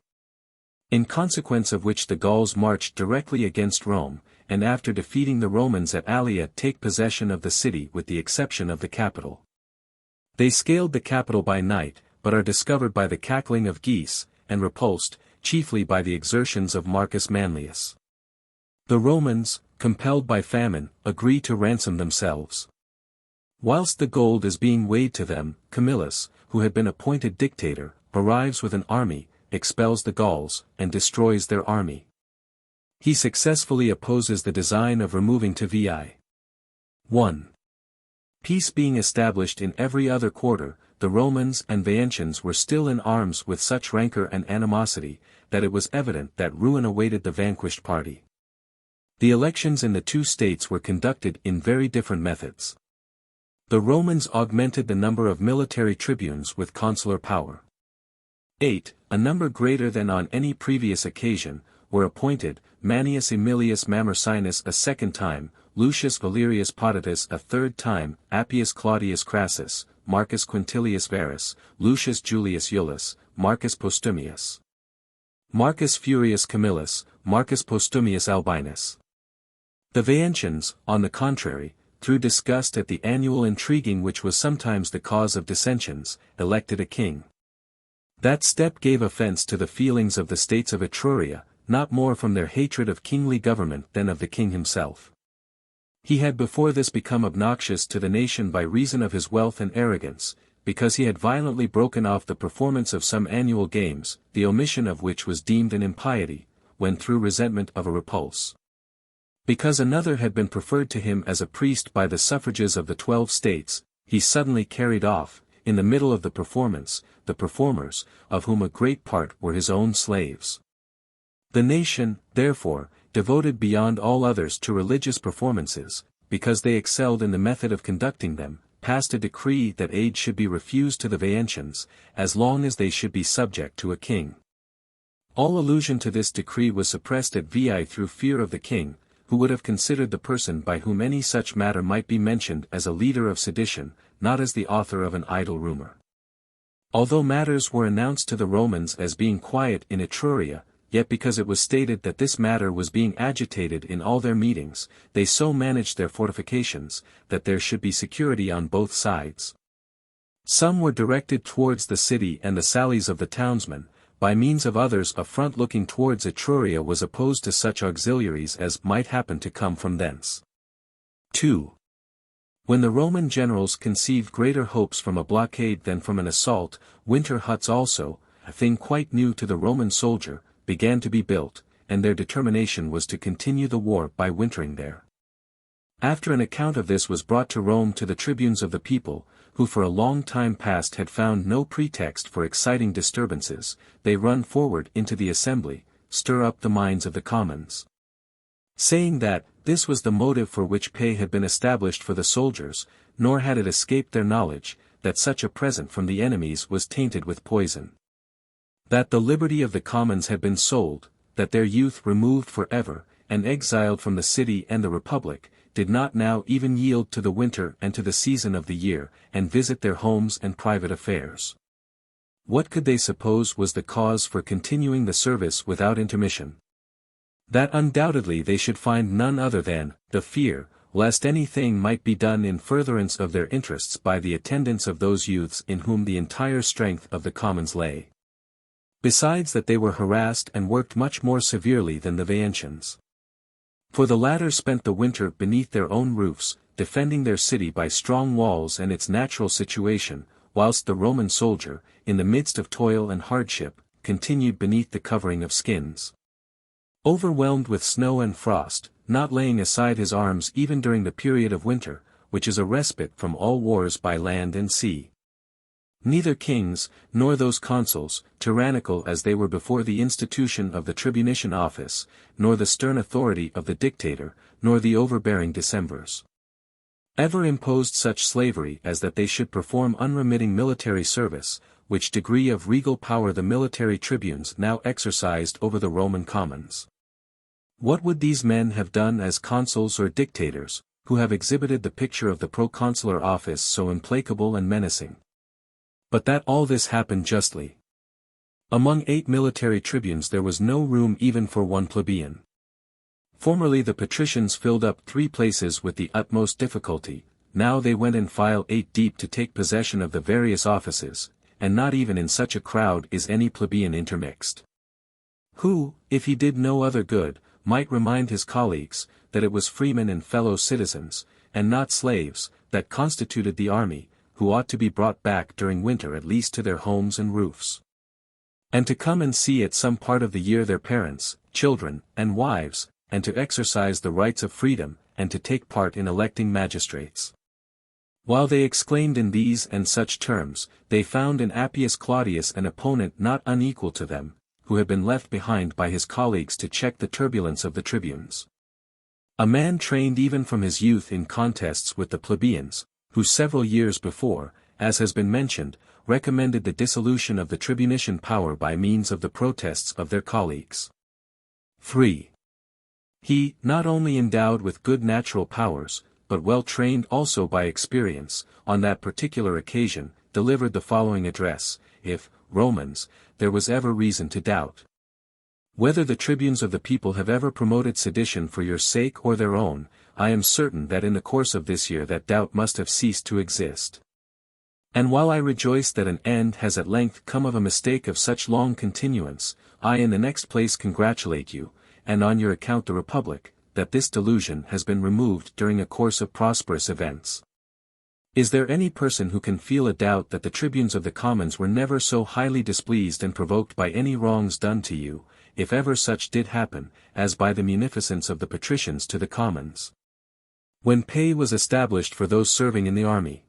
In consequence of which the Gauls marched directly against Rome, and after defeating the Romans at Allia take possession of the city with the exception of the capital. They scaled the capital by night, but are discovered by the cackling of geese, and repulsed, chiefly by the exertions of Marcus Manlius. The Romans, compelled by famine, agree to ransom themselves. Whilst the gold is being weighed to them, Camillus, who had been appointed dictator, arrives with an army, expels the Gauls, and destroys their army. He successfully opposes the design of removing to Veii. 1. Peace being established in every other quarter, the Romans and Veientians were still in arms with such rancor and animosity, that it was evident that ruin awaited the vanquished party. The elections in the 2 states were conducted in very different methods. The Romans augmented the number of military tribunes with consular power. 8, a number greater than on any previous occasion, were appointed, Manius Aemilius Mamercinus a 2nd time, Lucius Valerius Potitus a 3rd time, Appius Claudius Crassus, Marcus Quintilius Varus, Lucius Julius Iulus, Marcus Postumius, Marcus Furius Camillus, Marcus Postumius Albinus. The Veientians, on the contrary, through disgust at the annual intriguing which was sometimes the cause of dissensions, elected a king. That step gave offense to the feelings of the states of Etruria, not more from their hatred of kingly government than of the king himself. He had before this become obnoxious to the nation by reason of his wealth and arrogance, because he had violently broken off the performance of some annual games, the omission of which was deemed an impiety, when through resentment of a repulse. Because another had been preferred to him as a priest by the suffrages of the 12 states, he suddenly carried off, in the middle of the performance, the performers, of whom a great part were his own slaves. The nation, therefore, devoted beyond all others to religious performances, because they excelled in the method of conducting them, passed a decree that aid should be refused to the Veientians, as long as they should be subject to a king. All allusion to this decree was suppressed at Veii through fear of the king, who would have considered the person by whom any such matter might be mentioned as a leader of sedition, not as the author of an idle rumor. Although matters were announced to the Romans as being quiet in Etruria, yet because it was stated that this matter was being agitated in all their meetings, they so managed their fortifications, that there should be security on both sides. Some were directed towards the city and the sallies of the townsmen, by means of others a front looking towards Etruria was opposed to such auxiliaries as might happen to come from thence. 2. When the Roman generals conceived greater hopes from a blockade than from an assault, winter huts also, a thing quite new to the Roman soldier, began to be built, and their determination was to continue the war by wintering there. After an account of this was brought to Rome to the tribunes of the people, who for a long time past had found no pretext for exciting disturbances, they run forward into the assembly, stir up the minds of the commons, saying that this was the motive for which pay had been established for the soldiers, nor had it escaped their knowledge, that such a present from the enemies was tainted with poison. That the liberty of the commons had been sold, that their youth removed for ever, and exiled from the city and the republic, did not now even yield to the winter and to the season of the year, and visit their homes and private affairs. What could they suppose was the cause for continuing the service without intermission? That undoubtedly they should find none other than the fear, lest anything might be done in furtherance of their interests by the attendance of those youths in whom the entire strength of the commons lay. Besides that they were harassed and worked much more severely than the Veientians. For the latter spent the winter beneath their own roofs, defending their city by strong walls and its natural situation, whilst the Roman soldier, in the midst of toil and hardship, continued beneath the covering of skins. Overwhelmed with snow and frost, not laying aside his arms even during the period of winter, which is a respite from all wars by land and sea. Neither kings, nor those consuls, tyrannical as they were before the institution of the tribunician office, nor the stern authority of the dictator, nor the overbearing decemvirs, ever imposed such slavery as that they should perform unremitting military service, which degree of regal power the military tribunes now exercised over the Roman commons. What would these men have done as consuls or dictators, who have exhibited the picture of the proconsular office so implacable and menacing? But that all this happened justly. Among 8 military tribunes there was no room even for one plebeian. Formerly the patricians filled up 3 places with the utmost difficulty, now they went in file 8 deep to take possession of the various offices, and not even in such a crowd is any plebeian intermixed. Who, if he did no other good, might remind his colleagues, that it was freemen and fellow citizens, and not slaves, that constituted the army, who ought to be brought back during winter at least to their homes and roofs. And to come and see at some part of the year their parents, children, and wives, and to exercise the rights of freedom, and to take part in electing magistrates. While they exclaimed in these and such terms, they found in Appius Claudius an opponent not unequal to them, who had been left behind by his colleagues to check the turbulence of the tribunes. A man trained even from his youth in contests with the plebeians, who several years before, as has been mentioned, recommended the dissolution of the tribunician power by means of the protests of their colleagues. 3. He, not only endowed with good natural powers, but well trained also by experience, on that particular occasion, delivered the following address: If, Romans, there was ever reason to doubt whether the tribunes of the people have ever promoted sedition for your sake or their own, I am certain that in the course of this year that doubt must have ceased to exist. And while I rejoice that an end has at length come of a mistake of such long continuance, I in the next place congratulate you, and on your account the Republic, that this delusion has been removed during a course of prosperous events. Is there any person who can feel a doubt that the tribunes of the commons were never so highly displeased and provoked by any wrongs done to you, if ever such did happen, as by the munificence of the patricians to the commons, when pay was established for those serving in the army?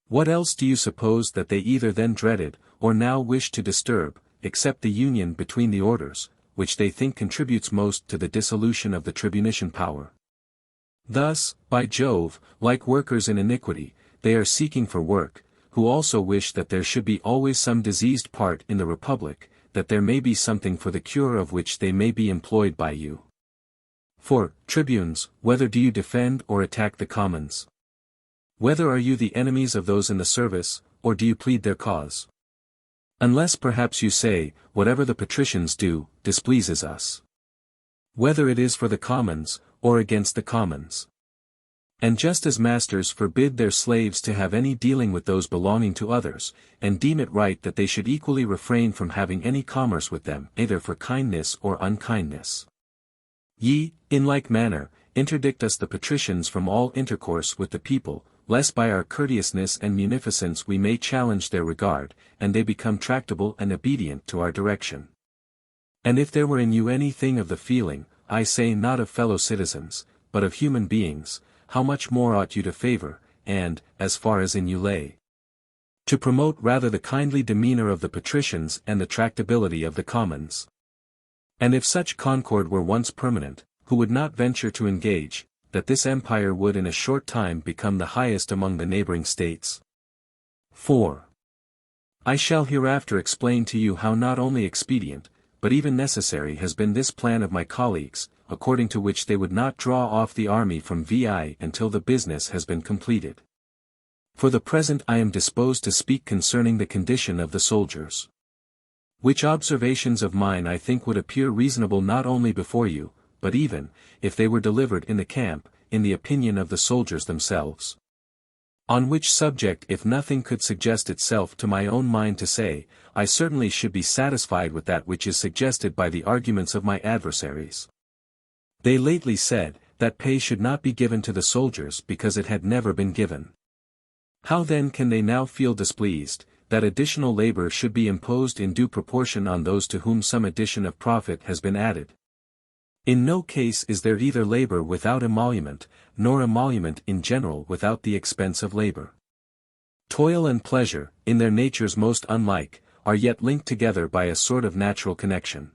What else do you suppose that they either then dreaded, or now wish to disturb, except the union between the orders, which they think contributes most to the dissolution of the tribunician power? Thus, by Jove, like workers in iniquity, they are seeking for work, who also wish that there should be always some diseased part in the Republic, that there may be something for the cure of which they may be employed by you. For, tribunes, whether do you defend or attack the commons? Whether are you the enemies of those in the service, or do you plead their cause? Unless perhaps you say, whatever the patricians do, displeases us. Whether it is for the commons, or against the commons. And just as masters forbid their slaves to have any dealing with those belonging to others, and deem it right that they should equally refrain from having any commerce with them, either for kindness or unkindness. Ye, in like manner, interdict us the patricians from all intercourse with the people, lest by our courteousness and munificence we may challenge their regard, and they become tractable and obedient to our direction. And if there were in you any thing of the feeling, I say not of fellow citizens, but of human beings, how much more ought you to favor, and, as far as in you lay, to promote rather the kindly demeanor of the patricians and the tractability of the commons. And if such concord were once permanent, who would not venture to engage, that this empire would in a short time become the highest among the neighboring states? 4. I shall hereafter explain to you how not only expedient, but even necessary has been this plan of my colleagues, according to which they would not draw off the army from Veii until the business has been completed. For the present I am disposed to speak concerning the condition of the soldiers. Which observations of mine I think would appear reasonable not only before you, but even, if they were delivered in the camp, in the opinion of the soldiers themselves. On which subject if nothing could suggest itself to my own mind to say, I certainly should be satisfied with that which is suggested by the arguments of my adversaries. They lately said, that pay should not be given to the soldiers because it had never been given. How then can they now feel displeased, that additional labor should be imposed in due proportion on those to whom some addition of profit has been added? In no case is there either labor without emolument, nor emolument in general without the expense of labor. Toil and pleasure, in their natures most unlike, are yet linked together by a sort of natural connection.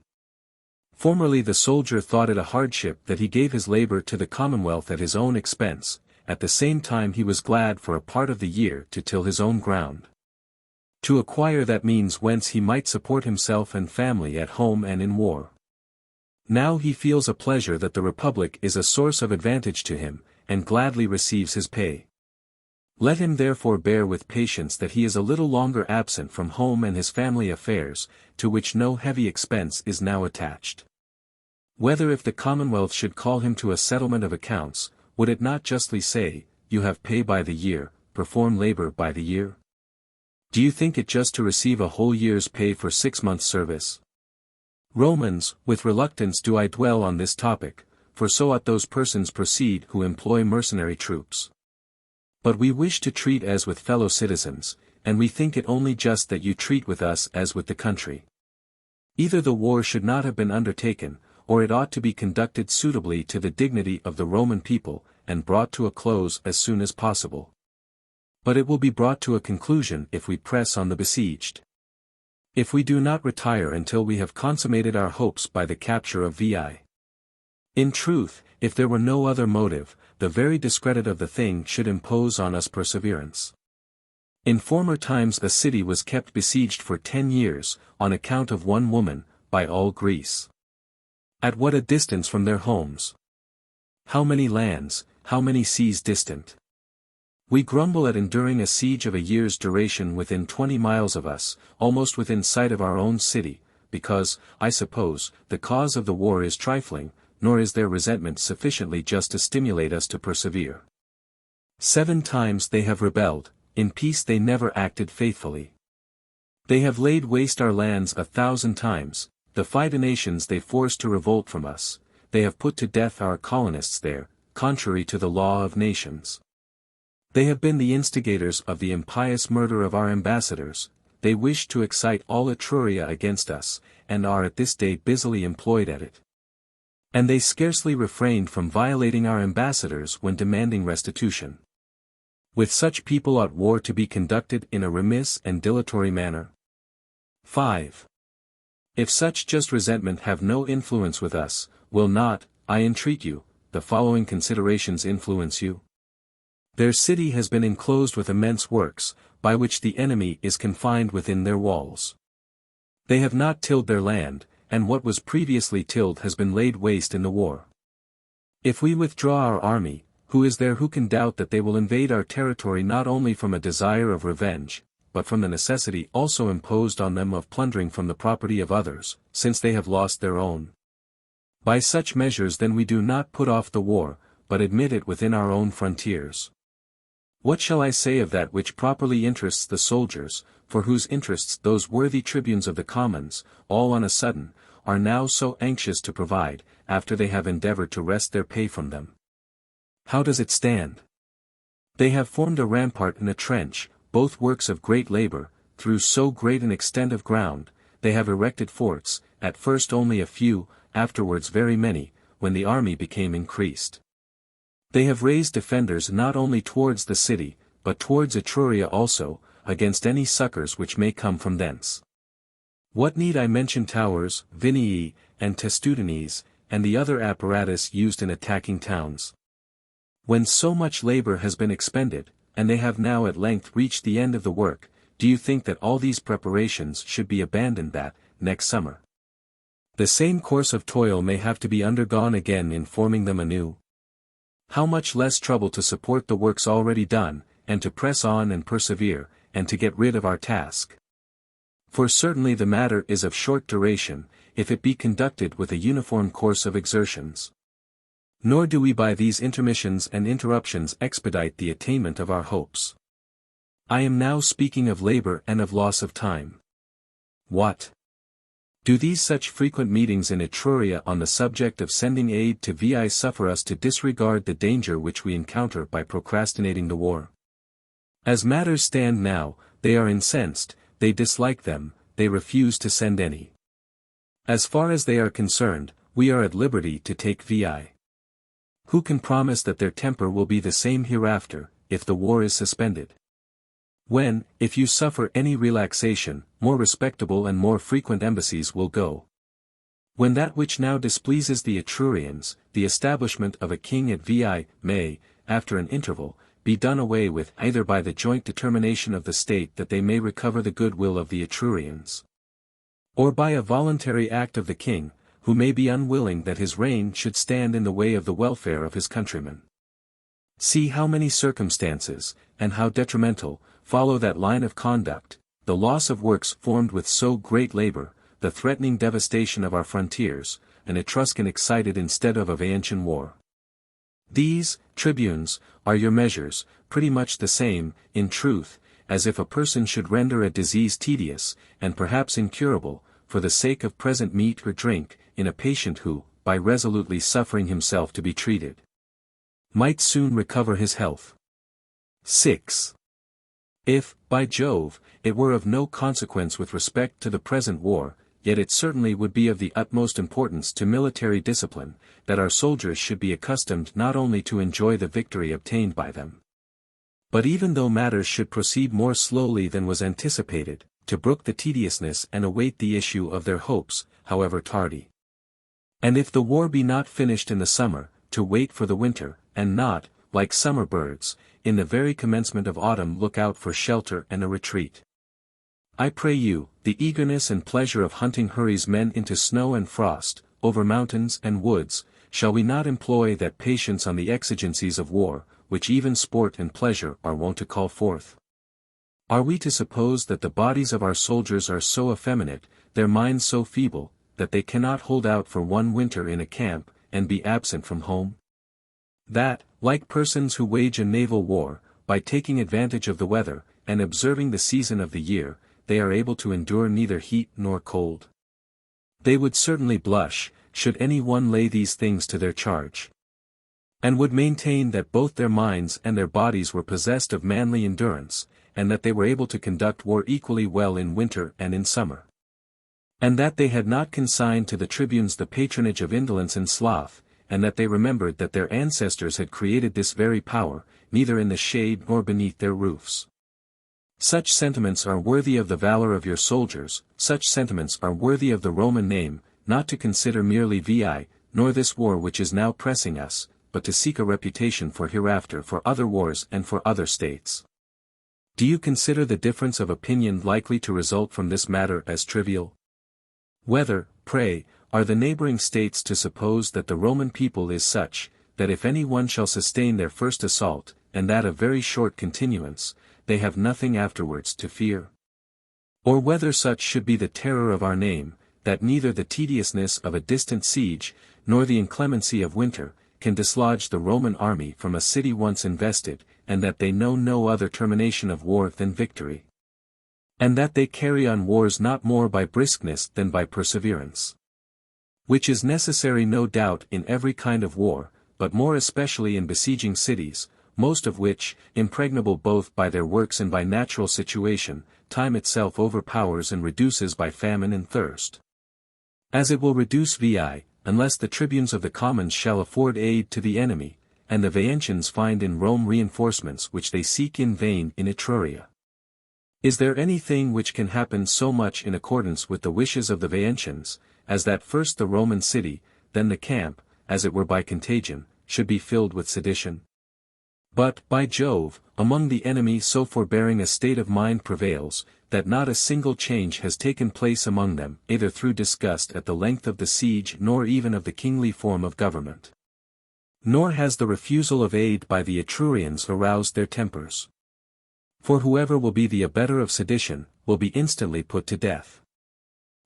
Formerly the soldier thought it a hardship that he gave his labor to the commonwealth at his own expense, at the same time he was glad for a part of the year to till his own ground, to acquire that means whence he might support himself and family at home and in war. Now he feels a pleasure that the Republic is a source of advantage to him, and gladly receives his pay. Let him therefore bear with patience that he is a little longer absent from home and his family affairs, to which no heavy expense is now attached. Whether if the Commonwealth should call him to a settlement of accounts, would it not justly say, you have pay by the year, perform labor by the year? Do you think it just to receive a whole year's pay for 6 months' service? Romans, with reluctance do I dwell on this topic, for so ought those persons proceed who employ mercenary troops. But we wish to treat as with fellow citizens, and we think it only just that you treat with us as with the country. Either the war should not have been undertaken, or it ought to be conducted suitably to the dignity of the Roman people, and brought to a close as soon as possible. But it will be brought to a conclusion if we press on the besieged. If we do not retire until we have consummated our hopes by the capture of Veii. In truth, if there were no other motive, the very discredit of the thing should impose on us perseverance. In former times a city was kept besieged for 10 years, on account of one woman, by all Greece. At what a distance from their homes! How many lands, how many seas distant! We grumble at enduring a siege of a year's duration within 20 miles of us, almost within sight of our own city, because, I suppose, the cause of the war is trifling, nor is their resentment sufficiently just to stimulate us to persevere. 7 times they have rebelled, in peace they never acted faithfully. They have laid waste our lands 1,000 times, the Fidenations they forced to revolt from us, they have put to death our colonists there, contrary to the law of nations. They have been the instigators of the impious murder of our ambassadors, they wish to excite all Etruria against us, and are at this day busily employed at it. And they scarcely refrained from violating our ambassadors when demanding restitution. With such people ought war to be conducted in a remiss and dilatory manner. 5. If such just resentment have no influence with us, will not, I entreat you, the following considerations influence you? Their city has been enclosed with immense works, by which the enemy is confined within their walls. They have not tilled their land, and what was previously tilled has been laid waste in the war. If we withdraw our army, who is there who can doubt that they will invade our territory not only from a desire of revenge, but from the necessity also imposed on them of plundering from the property of others, since they have lost their own. By such measures then we do not put off the war, but admit it within our own frontiers. What shall I say of that which properly interests the soldiers, for whose interests those worthy tribunes of the commons, all on a sudden, are now so anxious to provide, after they have endeavored to wrest their pay from them? How does it stand? They have formed a rampart and a trench, both works of great labor, through so great an extent of ground. They have erected forts, at first only a few, afterwards very many, when the army became increased. They have raised defenders not only towards the city, but towards Etruria also, against any succors which may come from thence. What need I mention towers, Vinii, and testudines, and the other apparatus used in attacking towns? When so much labor has been expended, and they have now at length reached the end of the work, do you think that all these preparations should be abandoned that, next summer, the same course of toil may have to be undergone again in forming them anew? How much less trouble to support the works already done, and to press on and persevere, and to get rid of our task? For certainly the matter is of short duration, if it be conducted with a uniform course of exertions. Nor do we by these intermissions and interruptions expedite the attainment of our hopes. I am now speaking of labor and of loss of time. What? Do these such frequent meetings in Etruria on the subject of sending aid to Veii suffer us to disregard the danger which we encounter by procrastinating the war? As matters stand now, they are incensed, they dislike them, they refuse to send any. As far as they are concerned, we are at liberty to take Veii. Who can promise that their temper will be the same hereafter, if the war is suspended? When, if you suffer any relaxation, more respectable and more frequent embassies will go. When that which now displeases the Etrurians, the establishment of a king at Veii, may, after an interval, be done away with either by the joint determination of the state that they may recover the goodwill of the Etrurians, or by a voluntary act of the king, who may be unwilling that his reign should stand in the way of the welfare of his countrymen. See how many circumstances, and how detrimental, follow that line of conduct: the loss of works formed with so great labor, the threatening devastation of our frontiers, an Etruscan excited instead of a Veientian war. These, tribunes, are your measures, pretty much the same, in truth, as if a person should render a disease tedious, and perhaps incurable, for the sake of present meat or drink, in a patient who, by resolutely suffering himself to be treated, might soon recover his health. 6. If, by Jove, it were of no consequence with respect to the present war, yet it certainly would be of the utmost importance to military discipline, that our soldiers should be accustomed not only to enjoy the victory obtained by them, but even though matters should proceed more slowly than was anticipated, to brook the tediousness and await the issue of their hopes, however tardy. And if the war be not finished in the summer, to wait for the winter, and not, like summer birds, in the very commencement of autumn look out for shelter and a retreat. I pray you, the eagerness and pleasure of hunting hurries men into snow and frost, over mountains and woods. Shall we not employ that patience on the exigencies of war, which even sport and pleasure are wont to call forth? Are we to suppose that the bodies of our soldiers are so effeminate, their minds so feeble, that they cannot hold out for one winter in a camp, and be absent from home? That, like persons who wage a naval war, by taking advantage of the weather, and observing the season of the year, they are able to endure neither heat nor cold? They would certainly blush, should any one lay these things to their charge, and would maintain that both their minds and their bodies were possessed of manly endurance, and that they were able to conduct war equally well in winter and in summer, and that they had not consigned to the tribunes the patronage of indolence and sloth, and that they remembered that their ancestors had created this very power, neither in the shade nor beneath their roofs. Such sentiments are worthy of the valor of your soldiers, such sentiments are worthy of the Roman name, not to consider merely Veii, nor this war which is now pressing us, but to seek a reputation for hereafter for other wars and for other states. Do you consider the difference of opinion likely to result from this matter as trivial? Whether, pray, are the neighboring states to suppose that the Roman people is such, that if any one shall sustain their first assault, and that of very short continuance, they have nothing afterwards to fear? Or whether such should be the terror of our name, that neither the tediousness of a distant siege, nor the inclemency of winter, can dislodge the Roman army from a city once invested, and that they know no other termination of war than victory. And that they carry on wars not more by briskness than by perseverance. Which is necessary no doubt in every kind of war, but more especially in besieging cities, most of which, impregnable both by their works and by natural situation, time itself overpowers and reduces by famine and thirst. As it will reduce Veii, unless the tribunes of the commons shall afford aid to the enemy, and the Veientians find in Rome reinforcements which they seek in vain in Etruria. Is there anything which can happen so much in accordance with the wishes of the Veientians, as that first the Roman city, then the camp, as it were by contagion, should be filled with sedition? But, by Jove, among the enemy so forbearing a state of mind prevails, that not a single change has taken place among them, either through disgust at the length of the siege nor even of the kingly form of government. Nor has the refusal of aid by the Etrurians aroused their tempers. For whoever will be the abettor of sedition, will be instantly put to death.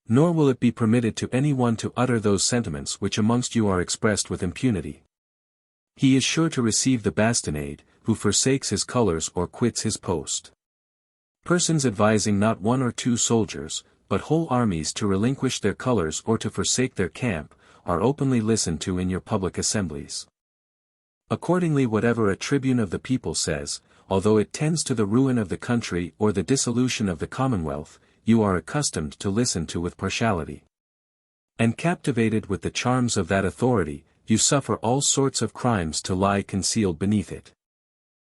Nor will it be permitted to any one to utter those sentiments which amongst you are expressed with impunity. He is sure to receive the bastinade, who forsakes his colours or quits his post. Persons advising not one or two soldiers, but whole armies to relinquish their colours or to forsake their camp, are openly listened to in your public assemblies. Accordingly whatever a tribune of the people says, although it tends to the ruin of the country or the dissolution of the commonwealth, you are accustomed to listen to with partiality. And captivated with the charms of that authority, you suffer all sorts of crimes to lie concealed beneath it.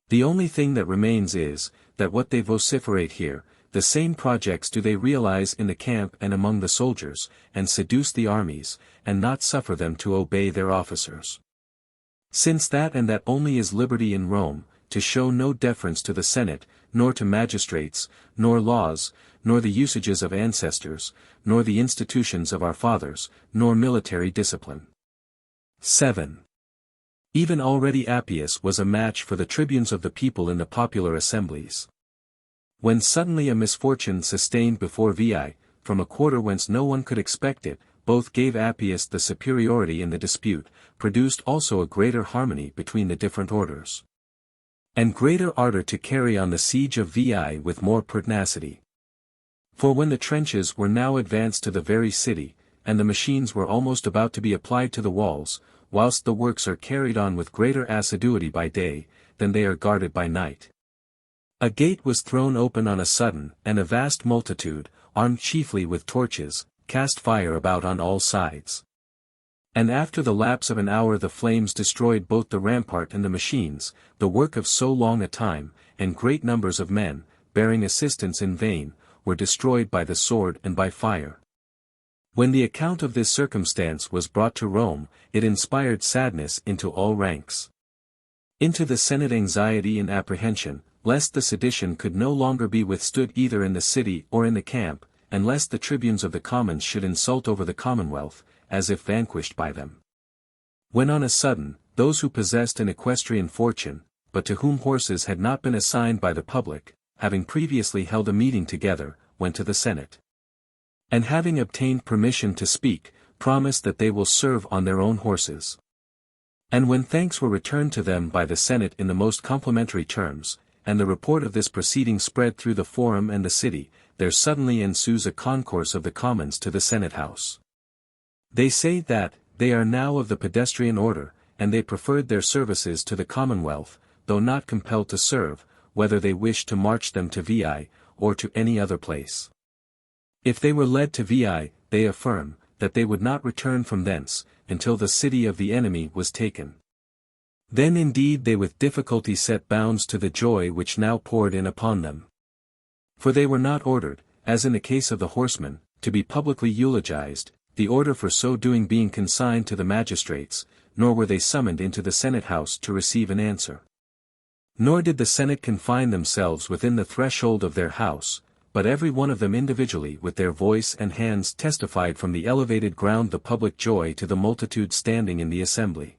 The only thing that remains is, that what they vociferate here, the same projects do they realize in the camp and among the soldiers, and seduce the armies, and not suffer them to obey their officers. Since that and that only is liberty in Rome, to show no deference to the Senate, nor to magistrates, nor laws, nor the usages of ancestors, nor the institutions of our fathers, nor military discipline. 7. Even already Appius was a match for the tribunes of the people in the popular assemblies. When suddenly a misfortune sustained before Veii, from a quarter whence no one could expect it, both gave Appius the superiority in the dispute, produced also a greater harmony between the different orders. And greater ardour to carry on the siege of Veii with more pertinacity. For when the trenches were now advanced to the very city, and the machines were almost about to be applied to the walls, whilst the works are carried on with greater assiduity by day, than they are guarded by night. A gate was thrown open on a sudden, and a vast multitude, armed chiefly with torches, cast fire about on all sides. And after the lapse of an hour the flames destroyed both the rampart and the machines, the work of so long a time, and great numbers of men, bearing assistance in vain, were destroyed by the sword and by fire. When the account of this circumstance was brought to Rome, it inspired sadness into all ranks. Into the Senate anxiety and apprehension, lest the sedition could no longer be withstood either in the city or in the camp, and lest the tribunes of the commons should insult over the commonwealth, as if vanquished by them. When on a sudden, those who possessed an equestrian fortune, but to whom horses had not been assigned by the public, having previously held a meeting together, went to the Senate. And having obtained permission to speak, promised that they will serve on their own horses. And when thanks were returned to them by the Senate in the most complimentary terms, and the report of this proceeding spread through the forum and the city, there suddenly ensues a concourse of the commons to the Senate house. They say that, they are now of the pedestrian order, and they preferred their services to the commonwealth, though not compelled to serve, whether they wish to march them to Veii, or to any other place. If they were led to Veii, they affirm, that they would not return from thence, until the city of the enemy was taken. Then indeed they with difficulty set bounds to the joy which now poured in upon them. For they were not ordered, as in the case of the horsemen, to be publicly eulogized, the order for so doing being consigned to the magistrates, nor were they summoned into the Senate house to receive an answer. Nor did the Senate confine themselves within the threshold of their house, but every one of them individually with their voice and hands testified from the elevated ground the public joy to the multitude standing in the assembly.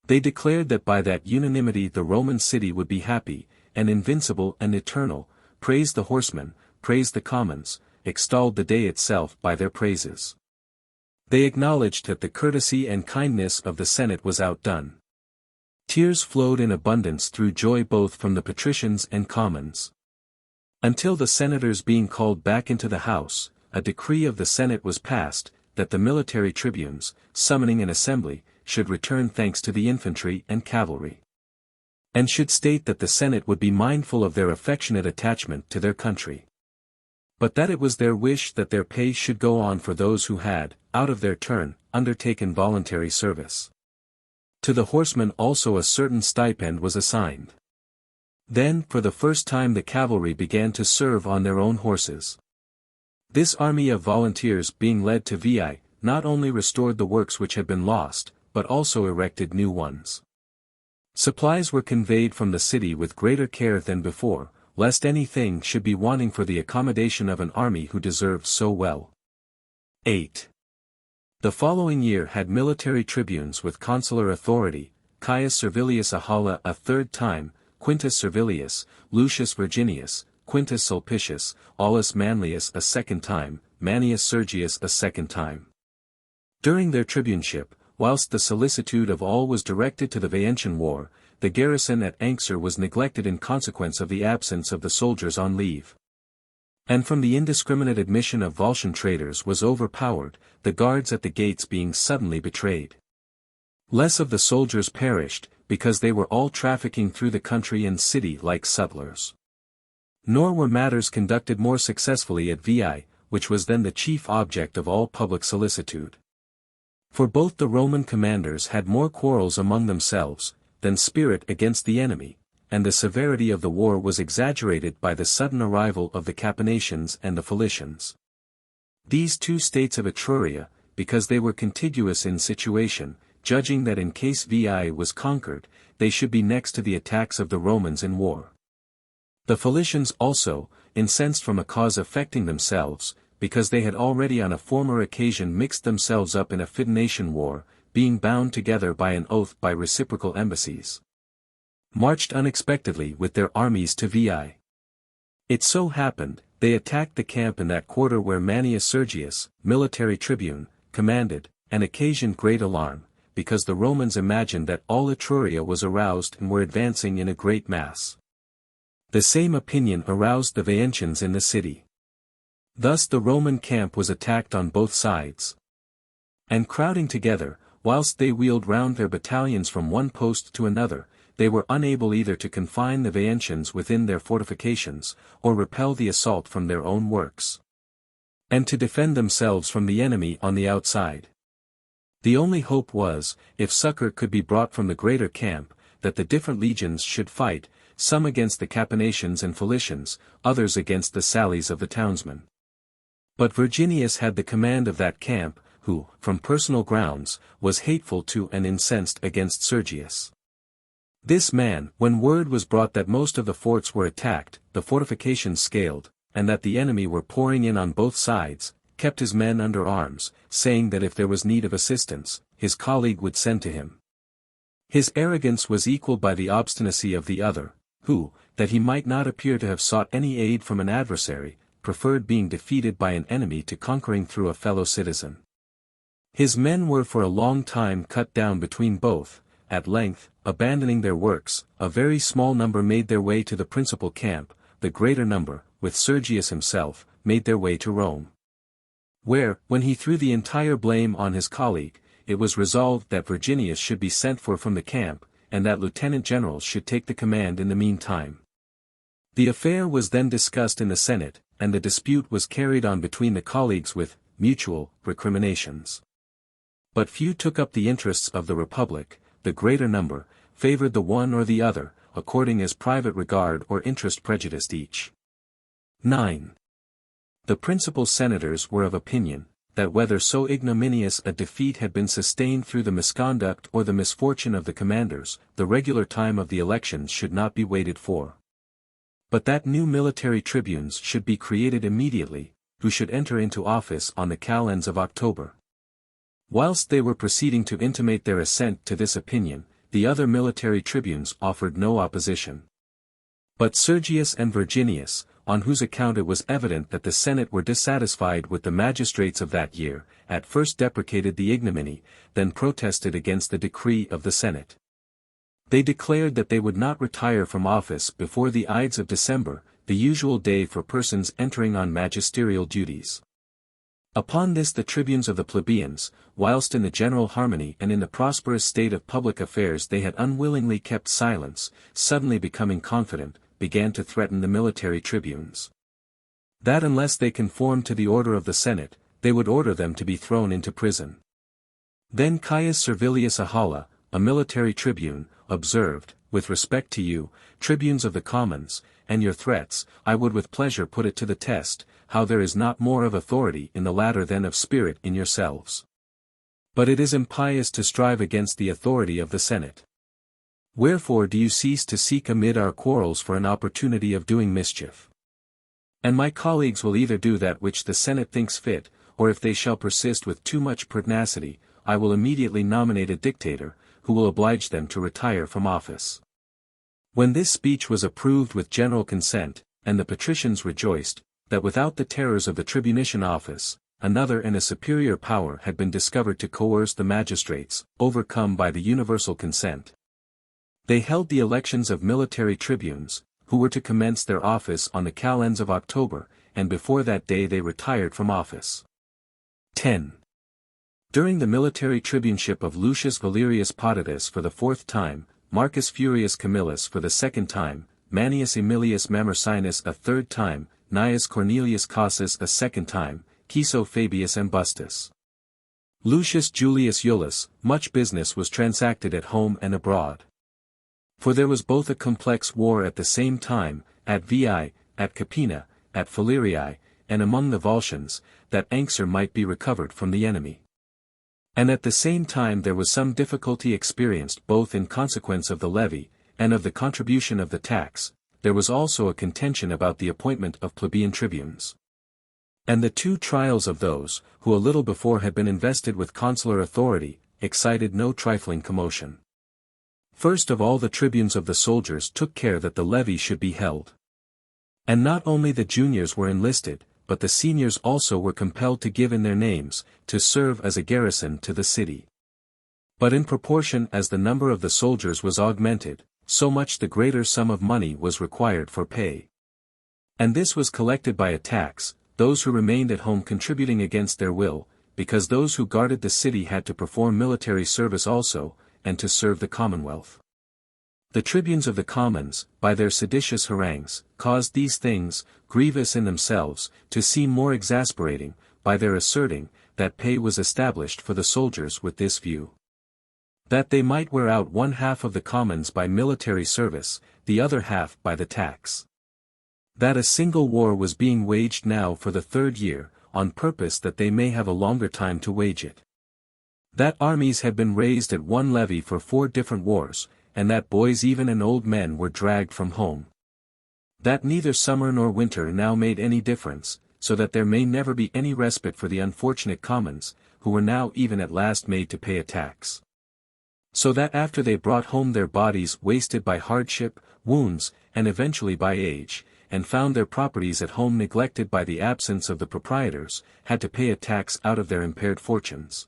They declared that by that unanimity the Roman city would be happy, and invincible and eternal, praised the horsemen, praised the commons, extolled the day itself by their praises. They acknowledged that the courtesy and kindness of the Senate was outdone. Tears flowed in abundance through joy both from the patricians and commons. Until the senators being called back into the house, a decree of the Senate was passed, that the military tribunes, summoning an assembly, should return thanks to the infantry and cavalry, and should state that the Senate would be mindful of their affectionate attachment to their country, but that it was their wish that their pay should go on for those who had, out of their turn, undertaken voluntary service. To the horsemen also a certain stipend was assigned. Then for the first time the cavalry began to serve on their own horses. This army of volunteers being led to Veii, not only restored the works which had been lost, but also erected new ones. Supplies were conveyed from the city with greater care than before, lest anything should be wanting for the accommodation of an army who deserved so well. 8. The following year had military tribunes with consular authority, Caius Servilius Ahala a third time, Quintus Servilius, Lucius Virginius, Quintus Sulpicius, Aulus Manlius a second time, Manius Sergius a second time. During their tribuneship, whilst the solicitude of all was directed to the Veientian war, the garrison at Anxur was neglected in consequence of the absence of the soldiers on leave. And from the indiscriminate admission of Volscian traders was overpowered, the guards at the gates being suddenly betrayed. Less of the soldiers perished, because they were all trafficking through the country and city like sutlers. Nor were matters conducted more successfully at Veii, which was then the chief object of all public solicitude. For both the Roman commanders had more quarrels among themselves, than spirit against the enemy, and the severity of the war was exaggerated by the sudden arrival of the Capanations and the Philicians. These two states of Etruria, because they were contiguous in situation, judging that in case Veii was conquered, they should be next to the attacks of the Romans in war. The Philicians also, incensed from a cause affecting themselves, because they had already on a former occasion mixed themselves up in a Fidenatian war, being bound together by an oath by reciprocal embassies, marched unexpectedly with their armies to Veii. It so happened, they attacked the camp in that quarter where Manius Sergius, military tribune, commanded, and occasioned great alarm, because the Romans imagined that all Etruria was aroused and were advancing in a great mass. The same opinion aroused the Veientians in the city. Thus the Roman camp was attacked on both sides. And crowding together, whilst they wheeled round their battalions from one post to another, they were unable either to confine the Veientians within their fortifications, or repel the assault from their own works, and to defend themselves from the enemy on the outside. The only hope was, if succor could be brought from the greater camp, that the different legions should fight, some against the Capanations and Philicians, others against the sallies of the townsmen. But Virginius had the command of that camp, who, from personal grounds, was hateful to and incensed against Sergius. This man, when word was brought that most of the forts were attacked, the fortifications scaled, and that the enemy were pouring in on both sides, kept his men under arms, saying that if there was need of assistance, his colleague would send to him. His arrogance was equalled by the obstinacy of the other, who, that he might not appear to have sought any aid from an adversary, preferred being defeated by an enemy to conquering through a fellow citizen. His men were for a long time cut down between both. At length, abandoning their works, a very small number made their way to the principal camp, the greater number, with Sergius himself, made their way to Rome, where, when he threw the entire blame on his colleague, it was resolved that Virginius should be sent for from the camp, and that lieutenant generals should take the command in the meantime. The affair was then discussed in the Senate, and the dispute was carried on between the colleagues with mutual recriminations. But few took up the interests of the Republic. The greater number favored the one or the other, according as private regard or interest prejudiced each. 9. The principal senators were of opinion, that whether so ignominious a defeat had been sustained through the misconduct or the misfortune of the commanders, the regular time of the elections should not be waited for, but that new military tribunes should be created immediately, who should enter into office on the calends of October. Whilst they were proceeding to intimate their assent to this opinion, the other military tribunes offered no opposition. But Sergius and Virginius, on whose account it was evident that the Senate were dissatisfied with the magistrates of that year, at first deprecated the ignominy, then protested against the decree of the Senate. They declared that they would not retire from office before the Ides of December, the usual day for persons entering on magisterial duties. Upon this the tribunes of the plebeians, whilst in the general harmony and in the prosperous state of public affairs they had unwillingly kept silence, suddenly becoming confident, began to threaten the military tribunes, that unless they conformed to the order of the Senate, they would order them to be thrown into prison. Then Caius Servilius Ahala, a military tribune, observed, with respect to you, tribunes of the commons, and your threats, I would with pleasure put it to the test, how there is not more of authority in the latter than of spirit in yourselves. But it is impious to strive against the authority of the Senate. Wherefore do you cease to seek amid our quarrels for an opportunity of doing mischief? And my colleagues will either do that which the Senate thinks fit, or if they shall persist with too much pertinacity, I will immediately nominate a dictator, who will oblige them to retire from office. When this speech was approved with general consent, and the patricians rejoiced, that without the terrors of the tribunician office, another and a superior power had been discovered to coerce the magistrates, overcome by the universal consent. They held the elections of military tribunes, who were to commence their office on the calends of October, and before that day they retired from office. 10. During the military tribuneship of Lucius Valerius Potitus for the 4th time, Marcus Furius Camillus for the 2nd time, Manius Aemilius Mamercinus a 3rd time, Gnaeus Cornelius Cassius a 2nd time, Piso Fabius Ambustus. Lucius Julius Iulus, much business was transacted at home and abroad. For there was both a complex war at the same time, at Veii, at Capena, at Falerii, and among the Volscians, that Anxur might be recovered from the enemy. And at the same time there was some difficulty experienced both in consequence of the levy, and of the contribution of the tax. There was also a contention about the appointment of plebeian tribunes. And the two trials of those, who a little before had been invested with consular authority, excited no trifling commotion. First of all the tribunes of the soldiers took care that the levy should be held. And not only the juniors were enlisted, but the seniors also were compelled to give in their names, to serve as a garrison to the city. But in proportion as the number of the soldiers was augmented, so much the greater sum of money was required for pay. And this was collected by a tax, those who remained at home contributing against their will, because those who guarded the city had to perform military service also, and to serve the commonwealth. The tribunes of the commons, by their seditious harangues, caused these things, grievous in themselves, to seem more exasperating, by their asserting, that pay was established for the soldiers with this view, that they might wear out one half of the commons by military service, the other half by the tax. That a single war was being waged now for the 3rd year, on purpose that they may have a longer time to wage it. That armies had been raised at one levy for 4 different wars, and that boys even and old men were dragged from home. That neither summer nor winter now made any difference, so that there may never be any respite for the unfortunate commons, who were now even at last made to pay a tax. So that after they brought home their bodies wasted by hardship, wounds, and eventually by age, and found their properties at home neglected by the absence of the proprietors, had to pay a tax out of their impaired fortunes,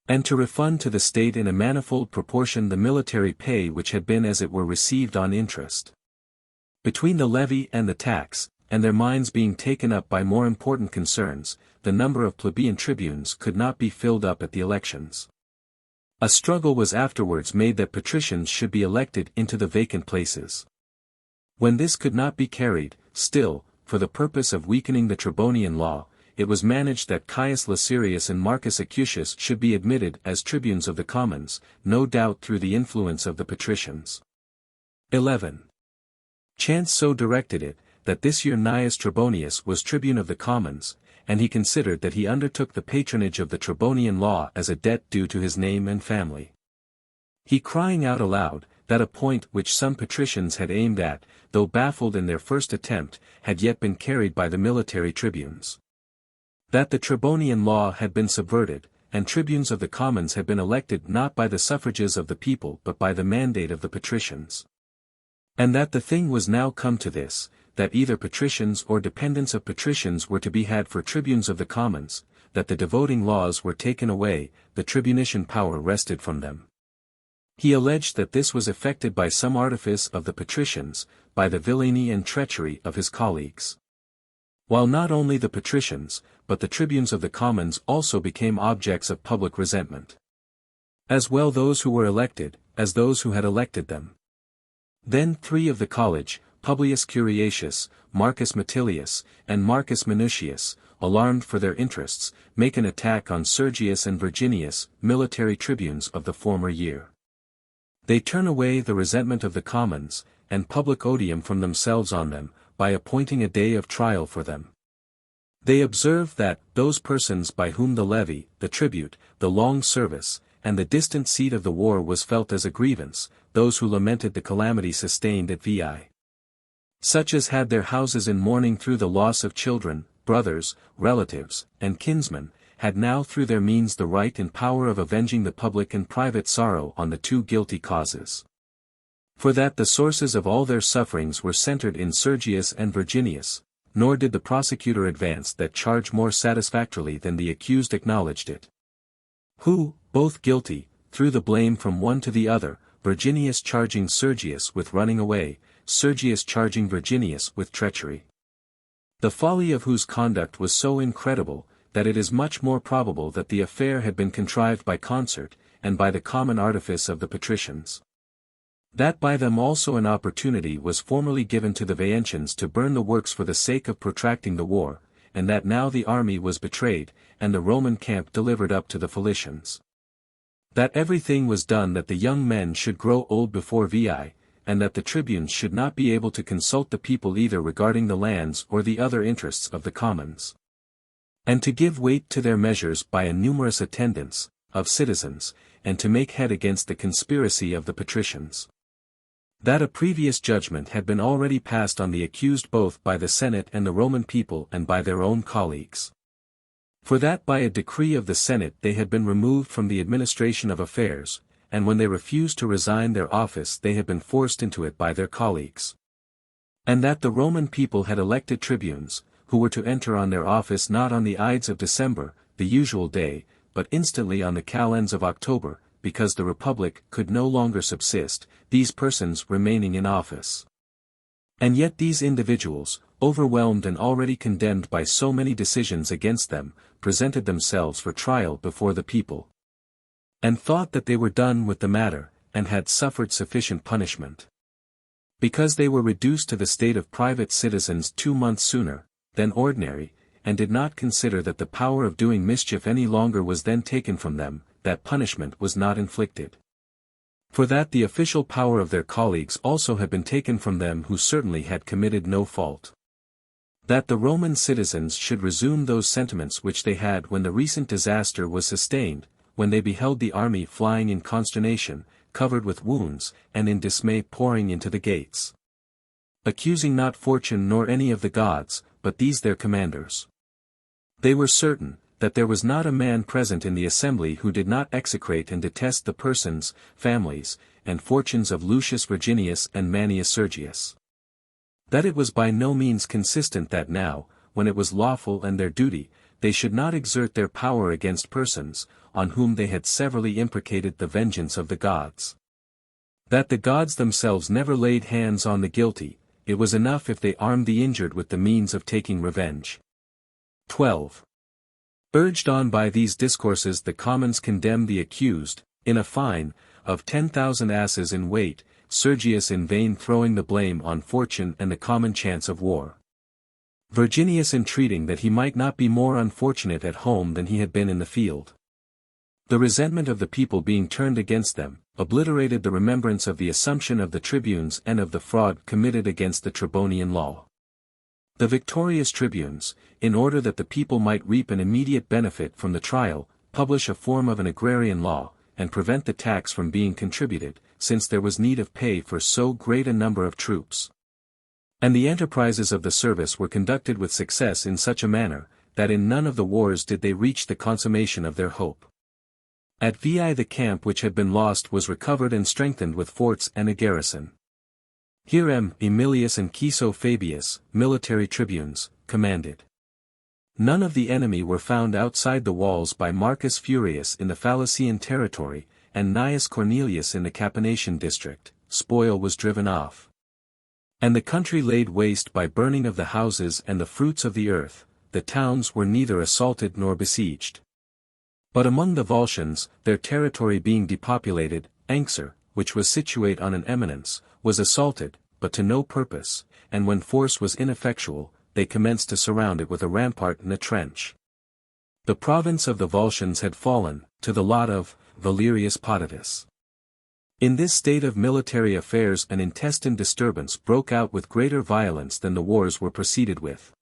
and to refund to the state in a manifold proportion the military pay which had been as it were received on interest. Between the levy and the tax, and their minds being taken up by more important concerns, the number of plebeian tribunes could not be filled up at the elections. A struggle was afterwards made that patricians should be elected into the vacant places. When this could not be carried, still, for the purpose of weakening the Tribonian law, it was managed that Caius Licerius and Marcus Acucius should be admitted as tribunes of the commons, no doubt through the influence of the patricians. 11. Chance so directed it, that this year Gnaeus Trebonius was tribune of the commons, and he considered that he undertook the patronage of the Tribonian law as a debt due to his name and family. He crying out aloud, that a point which some patricians had aimed at, though baffled in their first attempt, had yet been carried by the military tribunes. That the Tribonian law had been subverted, and tribunes of the commons had been elected not by the suffrages of the people but by the mandate of the patricians. And that the thing was now come to this, that either patricians or dependents of patricians were to be had for tribunes of the commons, that the devoting laws were taken away, the tribunician power wrested from them. He alleged that this was effected by some artifice of the patricians, by the villainy and treachery of his colleagues. While not only the patricians, but the tribunes of the commons also became objects of public resentment. As well those who were elected, as those who had elected them. Then 3 of the college, Publius Curiatius, Marcus Metilius, and Marcus Minucius, alarmed for their interests, make an attack on Sergius and Virginius, military tribunes of the former year. They turn away the resentment of the commons, and public odium from themselves on them, by appointing a day of trial for them. They observe that those persons by whom the levy, the tribute, the long service, and the distant seat of the war was felt as a grievance, those who lamented the calamity sustained at Veii. Such as had their houses in mourning through the loss of children, brothers, relatives, and kinsmen, had now through their means the right and power of avenging the public and private sorrow on the 2 guilty causes. For that the sources of all their sufferings were centered in Sergius and Virginius, nor did the prosecutor advance that charge more satisfactorily than the accused acknowledged it. Who, both guilty, threw the blame from one to the other, Virginius charging Sergius with running away, Sergius charging Virginius with treachery. The folly of whose conduct was so incredible, that it is much more probable that the affair had been contrived by concert, and by the common artifice of the patricians. That by them also an opportunity was formerly given to the Veientians to burn the works for the sake of protracting the war, and that now the army was betrayed, and the Roman camp delivered up to the Philicians. That everything was done that the young men should grow old before Veii, and that the tribunes should not be able to consult the people either regarding the lands or the other interests of the commons. And to give weight to their measures by a numerous attendance, of citizens, and to make head against the conspiracy of the patricians. That a previous judgment had been already passed on the accused both by the Senate and the Roman people and by their own colleagues. For that by a decree of the Senate they had been removed from the administration of affairs, and when they refused to resign their office they had been forced into it by their colleagues. And that the Roman people had elected tribunes, who were to enter on their office not on the Ides of December, the usual day, but instantly on the calends of October, because the Republic could no longer subsist, these persons remaining in office. And yet these individuals, overwhelmed and already condemned by so many decisions against them, presented themselves for trial before the people. And thought that they were done with the matter, and had suffered sufficient punishment. Because they were reduced to the state of private citizens 2 months sooner than ordinary, and did not consider that the power of doing mischief any longer was then taken from them, that punishment was not inflicted. For that the official power of their colleagues also had been taken from them who certainly had committed no fault. That the Roman citizens should resume those sentiments which they had when the recent disaster was sustained, when they beheld the army flying in consternation, covered with wounds, and in dismay pouring into the gates. Accusing not fortune nor any of the gods, but these their commanders. They were certain, that there was not a man present in the assembly who did not execrate and detest the persons, families, and fortunes of Lucius Virginius and Manius Sergius. That it was by no means consistent that now, when it was lawful and their duty, they should not exert their power against persons, on whom they had severally imprecated the vengeance of the gods. That the gods themselves never laid hands on the guilty, it was enough if they armed the injured with the means of taking revenge. 12. Urged on by these discourses the commons condemned the accused, in a fine, of 10,000 asses in weight, Sergius in vain throwing the blame on fortune and the common chance of war. Virginius entreating that he might not be more unfortunate at home than he had been in the field. The resentment of the people being turned against them, obliterated the remembrance of the assumption of the tribunes and of the fraud committed against the Tribonian law. The victorious tribunes, in order that the people might reap an immediate benefit from the trial, publish a form of an agrarian law, and prevent the tax from being contributed, since there was need of pay for so great a number of troops. And the enterprises of the service were conducted with success in such a manner, that in none of the wars did they reach the consummation of their hope. At Veii the camp which had been lost was recovered and strengthened with forts and a garrison. Here Aemilius and Caeso Fabius, military tribunes, commanded. None of the enemy were found outside the walls by Marcus Furius in the Fallacian territory, and Gnaeus Cornelius in the Capinatian district. Spoil was driven off. And the country laid waste by burning of the houses and the fruits of the earth, the towns were neither assaulted nor besieged. But among the Volscians, their territory being depopulated, Anxur, which was situate on an eminence, was assaulted, but to no purpose, and when force was ineffectual, they commenced to surround it with a rampart and a trench. The province of the Volscians had fallen, to the lot of Valerius Potitus. In this state of military affairs an intestine disturbance broke out with greater violence than the wars were proceeded with.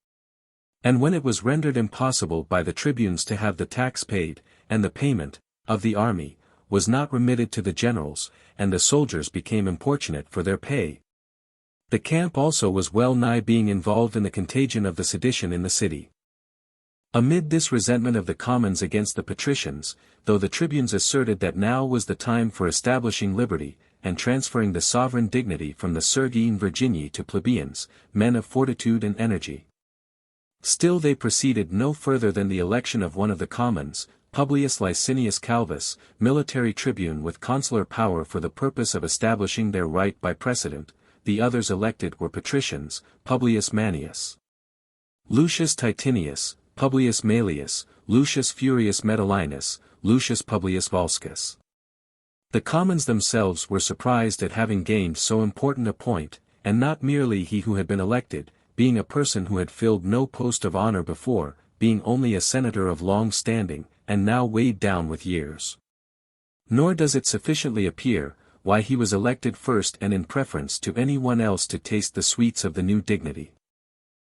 And when it was rendered impossible by the tribunes to have the tax paid, and the payment, of the army, was not remitted to the generals, and the soldiers became importunate for their pay. The camp also was well nigh being involved in the contagion of the sedition in the city. Amid this resentment of the commons against the patricians, though the tribunes asserted that now was the time for establishing liberty, and transferring the sovereign dignity from the Sergine Virginii to plebeians, men of fortitude and energy. Still they proceeded no further than the election of one of the commons, Publius Licinius Calvus, military tribune with consular power for the purpose of establishing their right by precedent. The others elected were patricians, Publius Manius, Lucius Titinius, Publius Maelius, Lucius Furius Metellinus, Lucius Publius Volscus. The commons themselves were surprised at having gained so important a point, and not merely he who had been elected, being a person who had filled no post of honor before, being only a senator of long standing, and now weighed down with years. Nor does it sufficiently appear, why he was elected first and in preference to any one else to taste the sweets of the new dignity.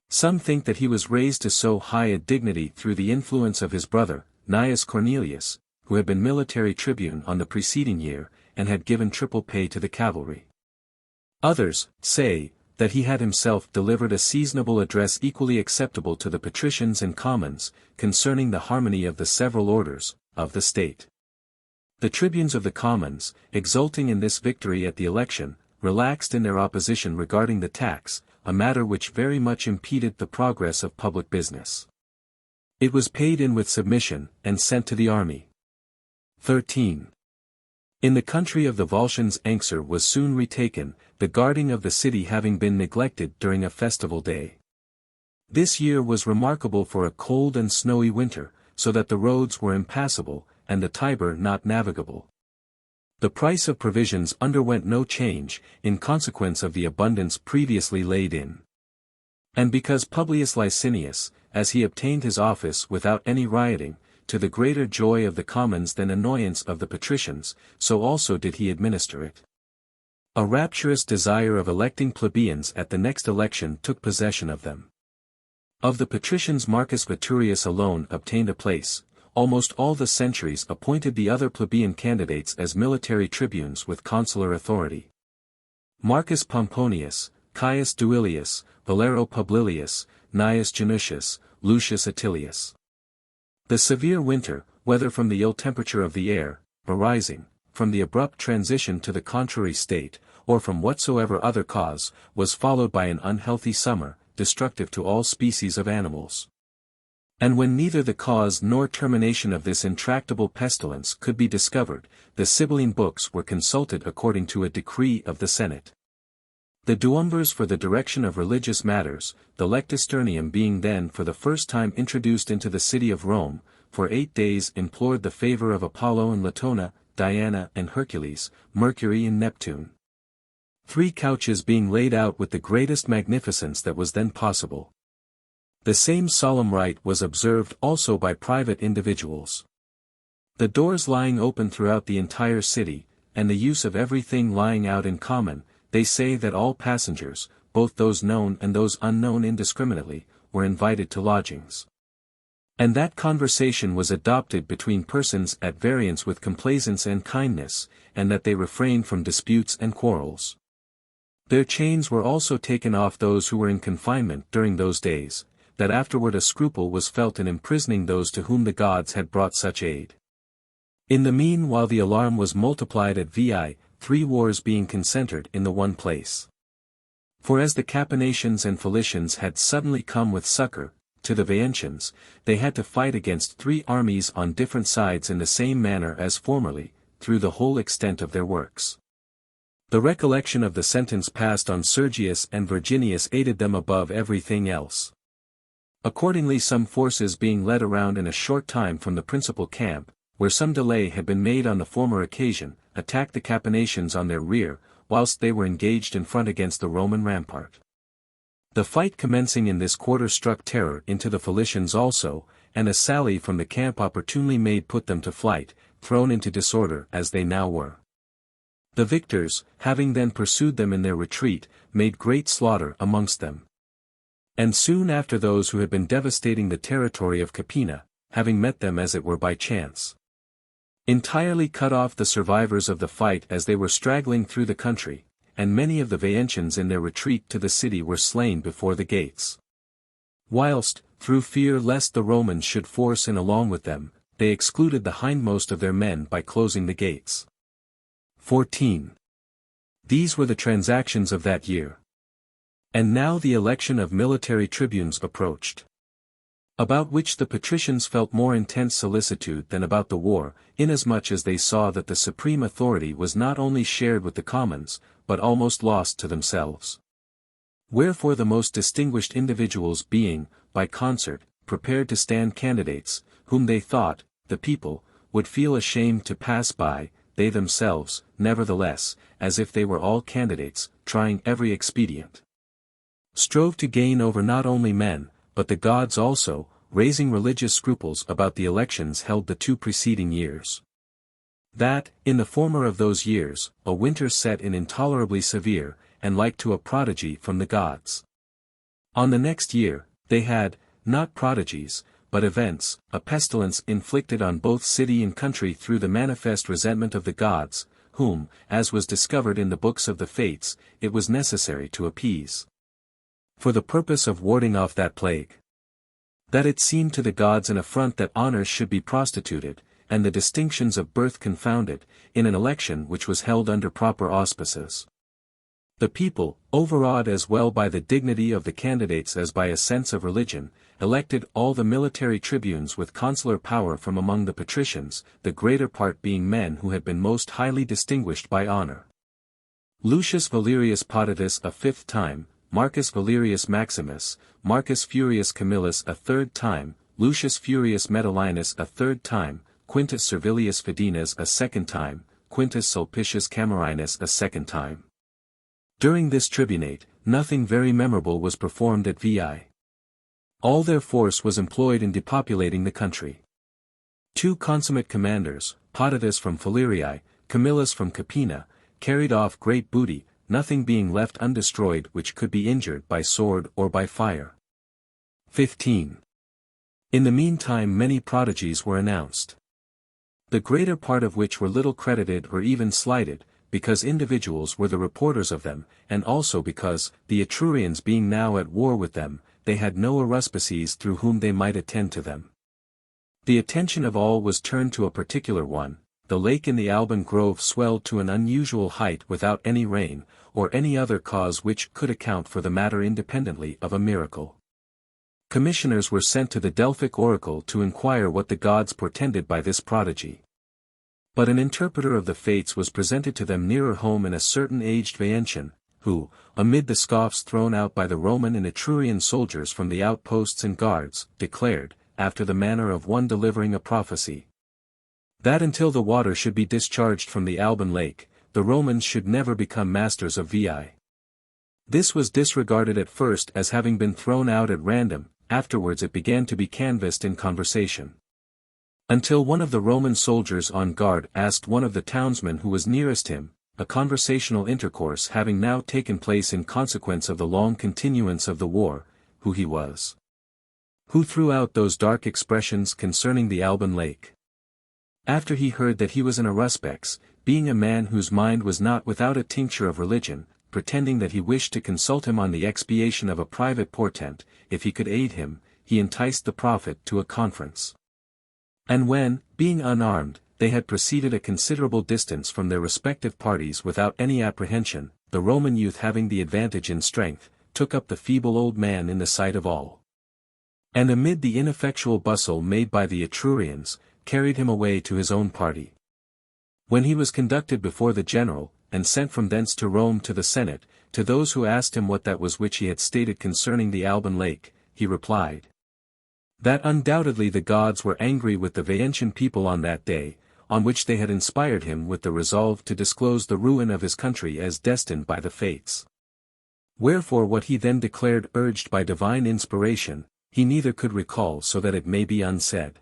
Some think that he was raised to so high a dignity through the influence of his brother, Gnaeus Cornelius, who had been military tribune on the preceding year, and had given triple pay to the cavalry. Others say, that he had himself delivered a seasonable address equally acceptable to the patricians and commons, concerning the harmony of the several orders, of the state. The tribunes of the commons, exulting in this victory at the election, relaxed in their opposition regarding the tax, a matter which very much impeded the progress of public business. It was paid in with submission, and sent to the army. 13. In the country of the Volscians Anxur was soon retaken, the guarding of the city having been neglected during a festival day. This year was remarkable for a cold and snowy winter, so that the roads were impassable, and the Tiber not navigable. The price of provisions underwent no change, in consequence of the abundance previously laid in. And because Publius Licinius, as he obtained his office without any rioting, to the greater joy of the commons than annoyance of the patricians, so also did he administer it. A rapturous desire of electing plebeians at the next election took possession of them. Of the patricians Marcus Veturius alone obtained a place. Almost all the centuries appointed the other plebeian candidates as military tribunes with consular authority. Marcus Pomponius, Caius Duilius, Valero Publilius, Gnaeus Janutius, Lucius Attilius. The severe winter, whether from the ill temperature of the air, arising, from the abrupt transition to the contrary state, or from whatsoever other cause, was followed by an unhealthy summer, destructive to all species of animals. And when neither the cause nor termination of this intractable pestilence could be discovered, the Sibylline books were consulted according to a decree of the Senate. The Duumvirs for the direction of religious matters, the Lectisternium being then for the first time introduced into the city of Rome, for 8 days implored the favor of Apollo and Latona, Diana and Hercules, Mercury and Neptune. 3 couches being laid out with the greatest magnificence that was then possible. The same solemn rite was observed also by private individuals. The doors lying open throughout the entire city, and the use of everything lying out in common, they say that all passengers, both those known and those unknown indiscriminately, were invited to lodgings. And that conversation was adopted between persons at variance with complaisance and kindness, and that they refrained from disputes and quarrels. Their chains were also taken off those who were in confinement during those days, that afterward a scruple was felt in imprisoning those to whom the gods had brought such aid. In the meanwhile the alarm was multiplied at Veii, 3 wars being concentred in the one place. For as the Capanations and Philicians had suddenly come with succor to the Veientians, they had to fight against 3 armies on different sides in the same manner as formerly, through the whole extent of their works. The recollection of the sentence passed on Sergius and Virginius aided them above everything else. Accordingly, some forces being led around in a short time from the principal camp, where some delay had been made on the former occasion, attacked the Capanations on their rear, whilst they were engaged in front against the Roman rampart. The fight commencing in this quarter struck terror into the Philicians also, and a sally from the camp opportunely made put them to flight, thrown into disorder as they now were. The victors, having then pursued them in their retreat, made great slaughter amongst them. And soon after those who had been devastating the territory of Capena, having met them as it were by chance, entirely cut off the survivors of the fight as they were straggling through the country, and many of the Veientians in their retreat to the city were slain before the gates. Whilst, through fear lest the Romans should force in along with them, they excluded the hindmost of their men by closing the gates. 14. These were the transactions of that year. And now the election of military tribunes approached, about which the patricians felt more intense solicitude than about the war, inasmuch as they saw that the supreme authority was not only shared with the commons, but almost lost to themselves. Wherefore the most distinguished individuals being, by concert, prepared to stand candidates, whom they thought, the people, would feel ashamed to pass by, they themselves, nevertheless, as if they were all candidates, trying every expedient, strove to gain over not only men, but the gods also, raising religious scruples about the elections held the 2 preceding years. That, in the former of those years, a winter set in intolerably severe, and like to a prodigy from the gods. On the next year, they had, not prodigies, but events, a pestilence inflicted on both city and country through the manifest resentment of the gods, whom, as was discovered in the books of the Fates, it was necessary to appease, for the purpose of warding off that plague. That it seemed to the gods an affront that honors should be prostituted, and the distinctions of birth confounded, in an election which was held under proper auspices. The people, overawed as well by the dignity of the candidates as by a sense of religion, elected all the military tribunes with consular power from among the patricians, the greater part being men who had been most highly distinguished by honor. Lucius Valerius Potitus a 5th time, Marcus Valerius Maximus, Marcus Furius Camillus a 3rd time, Lucius Furius Metellinus a 3rd time, Quintus Servilius Fidenas a 2nd time, Quintus Sulpicius Camerinus a 2nd time. During this tribunate, nothing very memorable was performed at Veii. All their force was employed in depopulating the country. 2 consummate commanders, Potitus from Falerii, Camillus from Capena, carried off great booty, nothing being left undestroyed which could be injured by sword or by fire. 15. In the meantime many prodigies were announced, the greater part of which were little credited or even slighted, because individuals were the reporters of them, and also because, the Etrurians being now at war with them, they had no aruspices through whom they might attend to them. The attention of all was turned to a particular one. The lake in the Alban grove swelled to an unusual height without any rain, or any other cause which could account for the matter independently of a miracle. Commissioners were sent to the Delphic oracle to inquire what the gods portended by this prodigy. But an interpreter of the fates was presented to them nearer home in a certain aged Veientian, who, amid the scoffs thrown out by the Roman and Etrurian soldiers from the outposts and guards, declared, after the manner of one delivering a prophecy, that until the water should be discharged from the Alban lake, the Romans should never become masters of Veii. This was disregarded at first as having been thrown out at random, afterwards it began to be canvassed in conversation. Until one of the Roman soldiers on guard asked one of the townsmen who was nearest him, a conversational intercourse having now taken place in consequence of the long continuance of the war, who he was, who threw out those dark expressions concerning the Alban lake. After he heard that he was an Aruspex, being a man whose mind was not without a tincture of religion, pretending that he wished to consult him on the expiation of a private portent, if he could aid him, he enticed the prophet to a conference. And when, being unarmed, they had proceeded a considerable distance from their respective parties without any apprehension, the Roman youth having the advantage in strength, took up the feeble old man in the sight of all. And amid the ineffectual bustle made by the Etrurians, carried him away to his own party. When he was conducted before the general, and sent from thence to Rome to the Senate, to those who asked him what that was which he had stated concerning the Alban lake, he replied, that undoubtedly the gods were angry with the Veientian people on that day, on which they had inspired him with the resolve to disclose the ruin of his country as destined by the fates. Wherefore what he then declared urged by divine inspiration, he neither could recall so that it may be unsaid.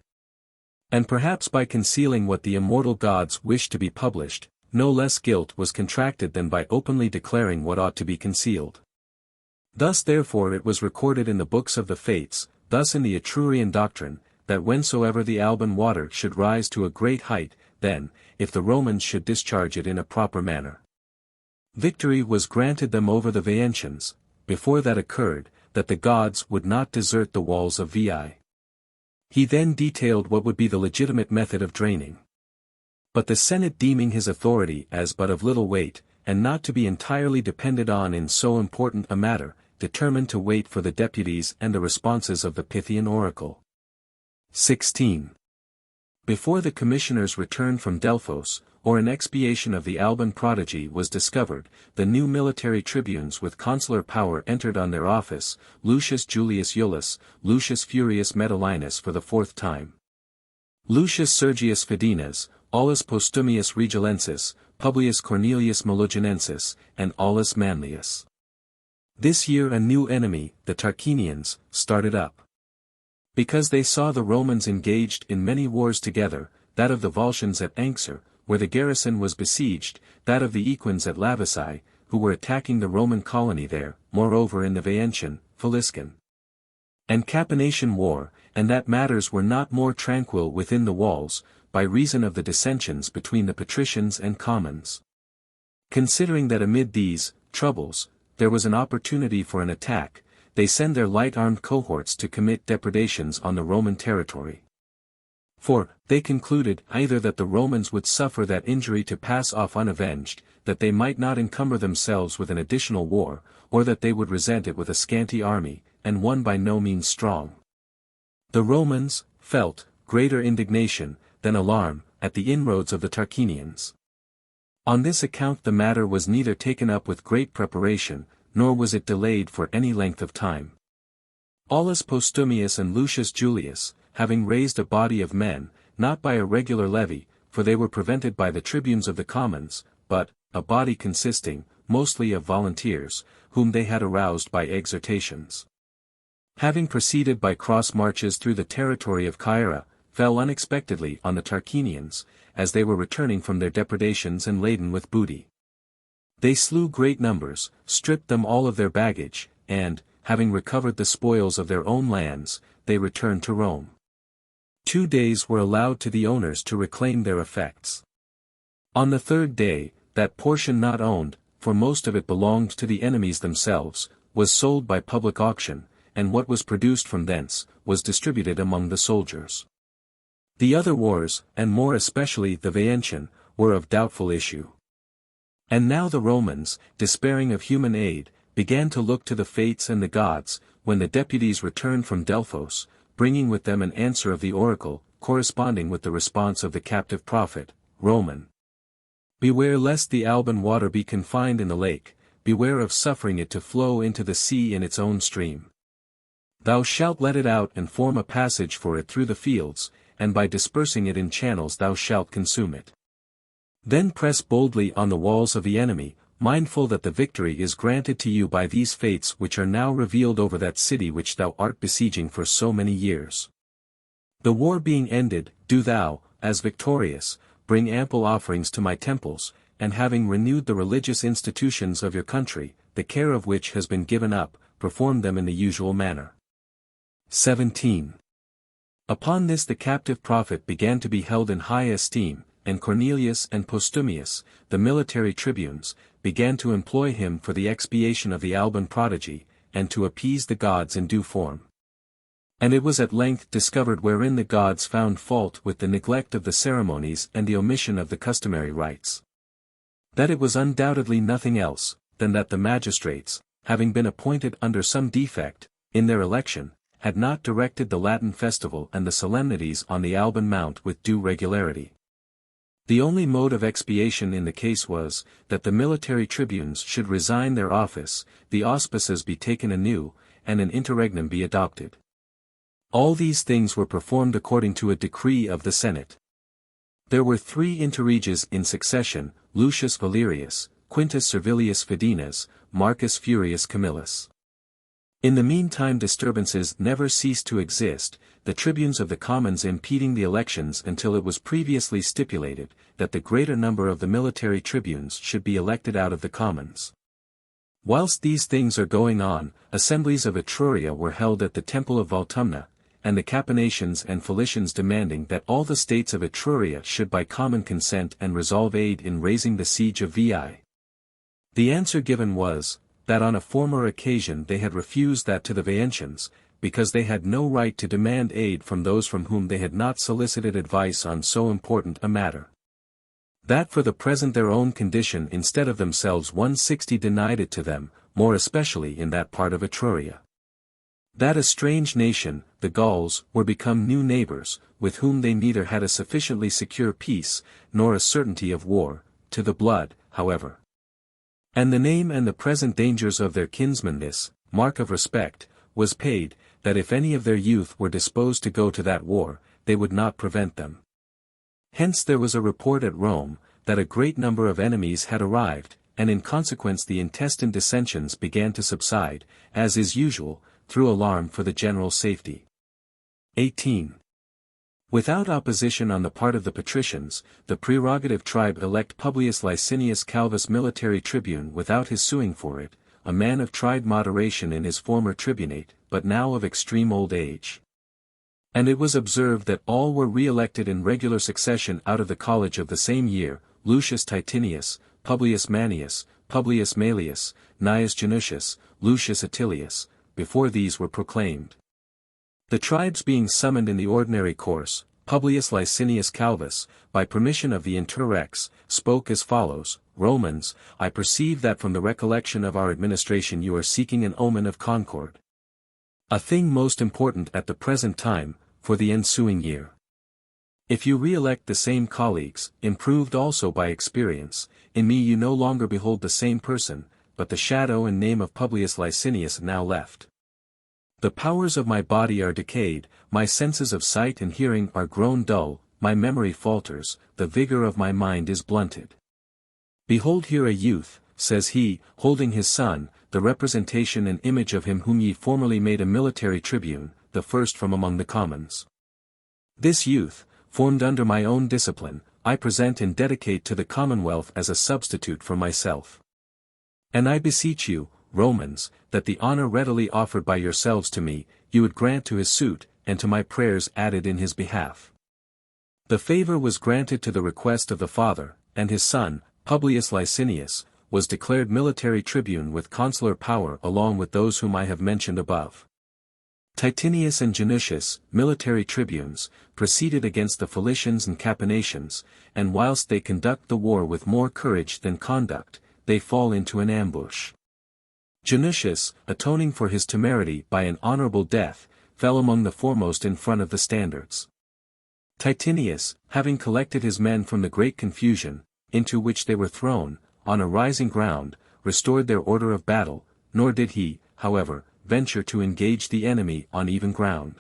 And perhaps by concealing what the immortal gods wished to be published, no less guilt was contracted than by openly declaring what ought to be concealed. Thus therefore it was recorded in the books of the fates, thus in the Etrurian doctrine, that whensoever the Alban water should rise to a great height, then, if the Romans should discharge it in a proper manner, victory was granted them over the Veientians. Before that occurred, that the gods would not desert the walls of Veii. He then detailed what would be the legitimate method of draining. But the Senate, deeming his authority as but of little weight, and not to be entirely depended on in so important a matter, determined to wait for the deputies and the responses of the Pythian oracle. 16. Before the commissioners returned from Delphos, or an expiation of the Alban prodigy was discovered, the new military tribunes with consular power entered on their office, Lucius Julius Iulus, Lucius Furius Metellinus for the 4th time, Lucius Sergius Fidenes, Aulus Postumius Regilensis, Publius Cornelius Melogenensis, and Aulus Manlius. This year a new enemy, the Tarquinians, started up. Because they saw the Romans engaged in many wars together, that of the Volscians at Anxur, where the garrison was besieged, that of the Equins at Lavisae, who were attacking the Roman colony there, moreover in the Veientian, Faliscan, and Capinatian war, and that matters were not more tranquil within the walls, by reason of the dissensions between the patricians and commons. Considering that amid these troubles, there was an opportunity for an attack, they send their light-armed cohorts to commit depredations on the Roman territory. For, they concluded either that the Romans would suffer that injury to pass off unavenged, that they might not encumber themselves with an additional war, or that they would resent it with a scanty army, and one by no means strong. The Romans felt greater indignation than alarm at the inroads of the Tarquinians. On this account the matter was neither taken up with great preparation, nor was it delayed for any length of time. Aulus Postumius and Lucius Julius, having raised a body of men, not by a regular levy, for they were prevented by the tribunes of the commons, but, a body consisting, mostly of volunteers, whom they had aroused by exhortations, having proceeded by cross marches through the territory of Caira, fell unexpectedly on the Tarquinians, as they were returning from their depredations and laden with booty. They slew great numbers, stripped them all of their baggage, and, having recovered the spoils of their own lands, they returned to Rome. 2 days were allowed to the owners to reclaim their effects. On the 3rd day, that portion not owned, for most of it belonged to the enemies themselves, was sold by public auction, and what was produced from thence, was distributed among the soldiers. The other wars, and more especially the Veientian, were of doubtful issue. And now the Romans, despairing of human aid, began to look to the fates and the gods, when the deputies returned from Delphos, bringing with them an answer of the oracle, corresponding with the response of the captive prophet, Roman. Beware lest the Alban water be confined in the lake, beware of suffering it to flow into the sea in its own stream. Thou shalt let it out and form a passage for it through the fields, and by dispersing it in channels thou shalt consume it. Then press boldly on the walls of the enemy, mindful that the victory is granted to you by these fates which are now revealed over that city which thou art besieging for so many years. The war being ended, do thou, as victorious, bring ample offerings to my temples, and having renewed the religious institutions of your country, the care of which has been given up, perform them in the usual manner. 17. Upon this the captive prophet began to be held in high esteem, and Cornelius and Postumius, the military tribunes, began to employ him for the expiation of the Alban prodigy, and to appease the gods in due form. And it was at length discovered wherein the gods found fault with the neglect of the ceremonies and the omission of the customary rites. That it was undoubtedly nothing else, than that the magistrates, having been appointed under some defect, in their election, had not directed the Latin festival and the solemnities on the Alban Mount with due regularity. The only mode of expiation in the case was, that the military tribunes should resign their office, the auspices be taken anew, and an interregnum be adopted. All these things were performed according to a decree of the Senate. There were 3 interreges in succession, Lucius Valerius, Quintus Servilius Fidenates, Marcus Furius Camillus. In the meantime disturbances never ceased to exist, the tribunes of the commons impeding the elections until it was previously stipulated, that the greater number of the military tribunes should be elected out of the commons. Whilst these things are going on, assemblies of Etruria were held at the temple of Voltumna, and the Capanations and Felicians demanding that all the states of Etruria should by common consent and resolve aid in raising the siege of Veii. The answer given was, that on a former occasion they had refused that to the Veientians, because they had no right to demand aid from those from whom they had not solicited advice on so important a matter. That for the present their own condition instead of themselves 160 denied it to them, more especially in that part of Etruria. That a strange nation, the Gauls, were become new neighbors, with whom they neither had a sufficiently secure peace, nor a certainty of war, to the blood, however. And the name and the present dangers of their kinsmen this, mark of respect, was paid, that if any of their youth were disposed to go to that war, they would not prevent them. Hence there was a report at Rome, that a great number of enemies had arrived, and in consequence the intestine dissensions began to subside, as is usual, through alarm for the general safety. 18. Without opposition on the part of the patricians, the prerogative tribe elect Publius Licinius Calvus military tribune without his suing for it, a man of tried moderation in his former tribunate, but now of extreme old age. And it was observed that all were re-elected in regular succession out of the college of the same year, Lucius Titinius, Publius Manius, Publius Maelius, Gnaeus Janutius, Lucius Attilius, before these were proclaimed. The tribes being summoned in the ordinary course, Publius Licinius Calvus, by permission of the interrex, spoke as follows: Romans, I perceive that from the recollection of our administration you are seeking an omen of concord. A thing most important at the present time, for the ensuing year. If you re-elect the same colleagues, improved also by experience, in me you no longer behold the same person, but the shadow and name of Publius Licinius now left. The powers of my body are decayed, my senses of sight and hearing are grown dull, my memory falters, the vigor of my mind is blunted. Behold here a youth, says he, holding his son, the representation and image of him whom ye formerly made a military tribune, the first from among the commons. This youth, formed under my own discipline, I present and dedicate to the commonwealth as a substitute for myself. And I beseech you, Romans, that the honor readily offered by yourselves to me, you would grant to his suit, and to my prayers added in his behalf. The favor was granted to the request of the father, and his son, Publius Licinius, was declared military tribune with consular power along with those whom I have mentioned above. Titinius and Janutius, military tribunes, proceeded against the Felicians and Capanations, and whilst they conduct the war with more courage than conduct, they fall into an ambush. Janutius, atoning for his temerity by an honorable death, fell among the foremost in front of the standards. Titinius, having collected his men from the great confusion, into which they were thrown, on a rising ground, restored their order of battle, nor did he, however, venture to engage the enemy on even ground.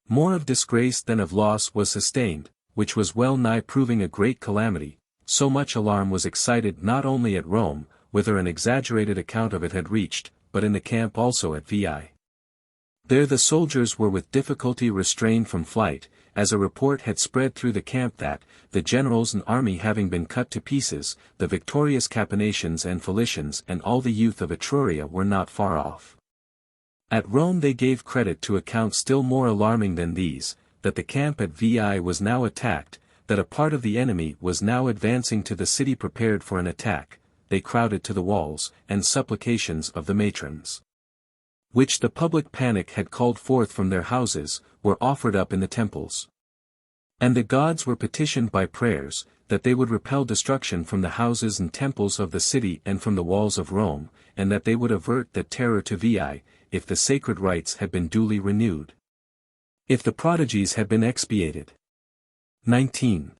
More of disgrace than of loss was sustained, which was well nigh proving a great calamity, so much alarm was excited not only at Rome, whither an exaggerated account of it had reached, but in the camp also at Veii. There the soldiers were with difficulty restrained from flight, as a report had spread through the camp that, the generals and army having been cut to pieces, the victorious Capanations and Felicians and all the youth of Etruria were not far off. At Rome they gave credit to accounts still more alarming than these, that the camp at Veii was now attacked, that a part of the enemy was now advancing to the city prepared for an attack. They crowded to the walls, and supplications of the matrons, which the public panic had called forth from their houses, were offered up in the temples. And the gods were petitioned by prayers, that they would repel destruction from the houses and temples of the city and from the walls of Rome, and that they would avert the terror to Veii, if the sacred rites had been duly renewed. If the prodigies had been expiated. 19.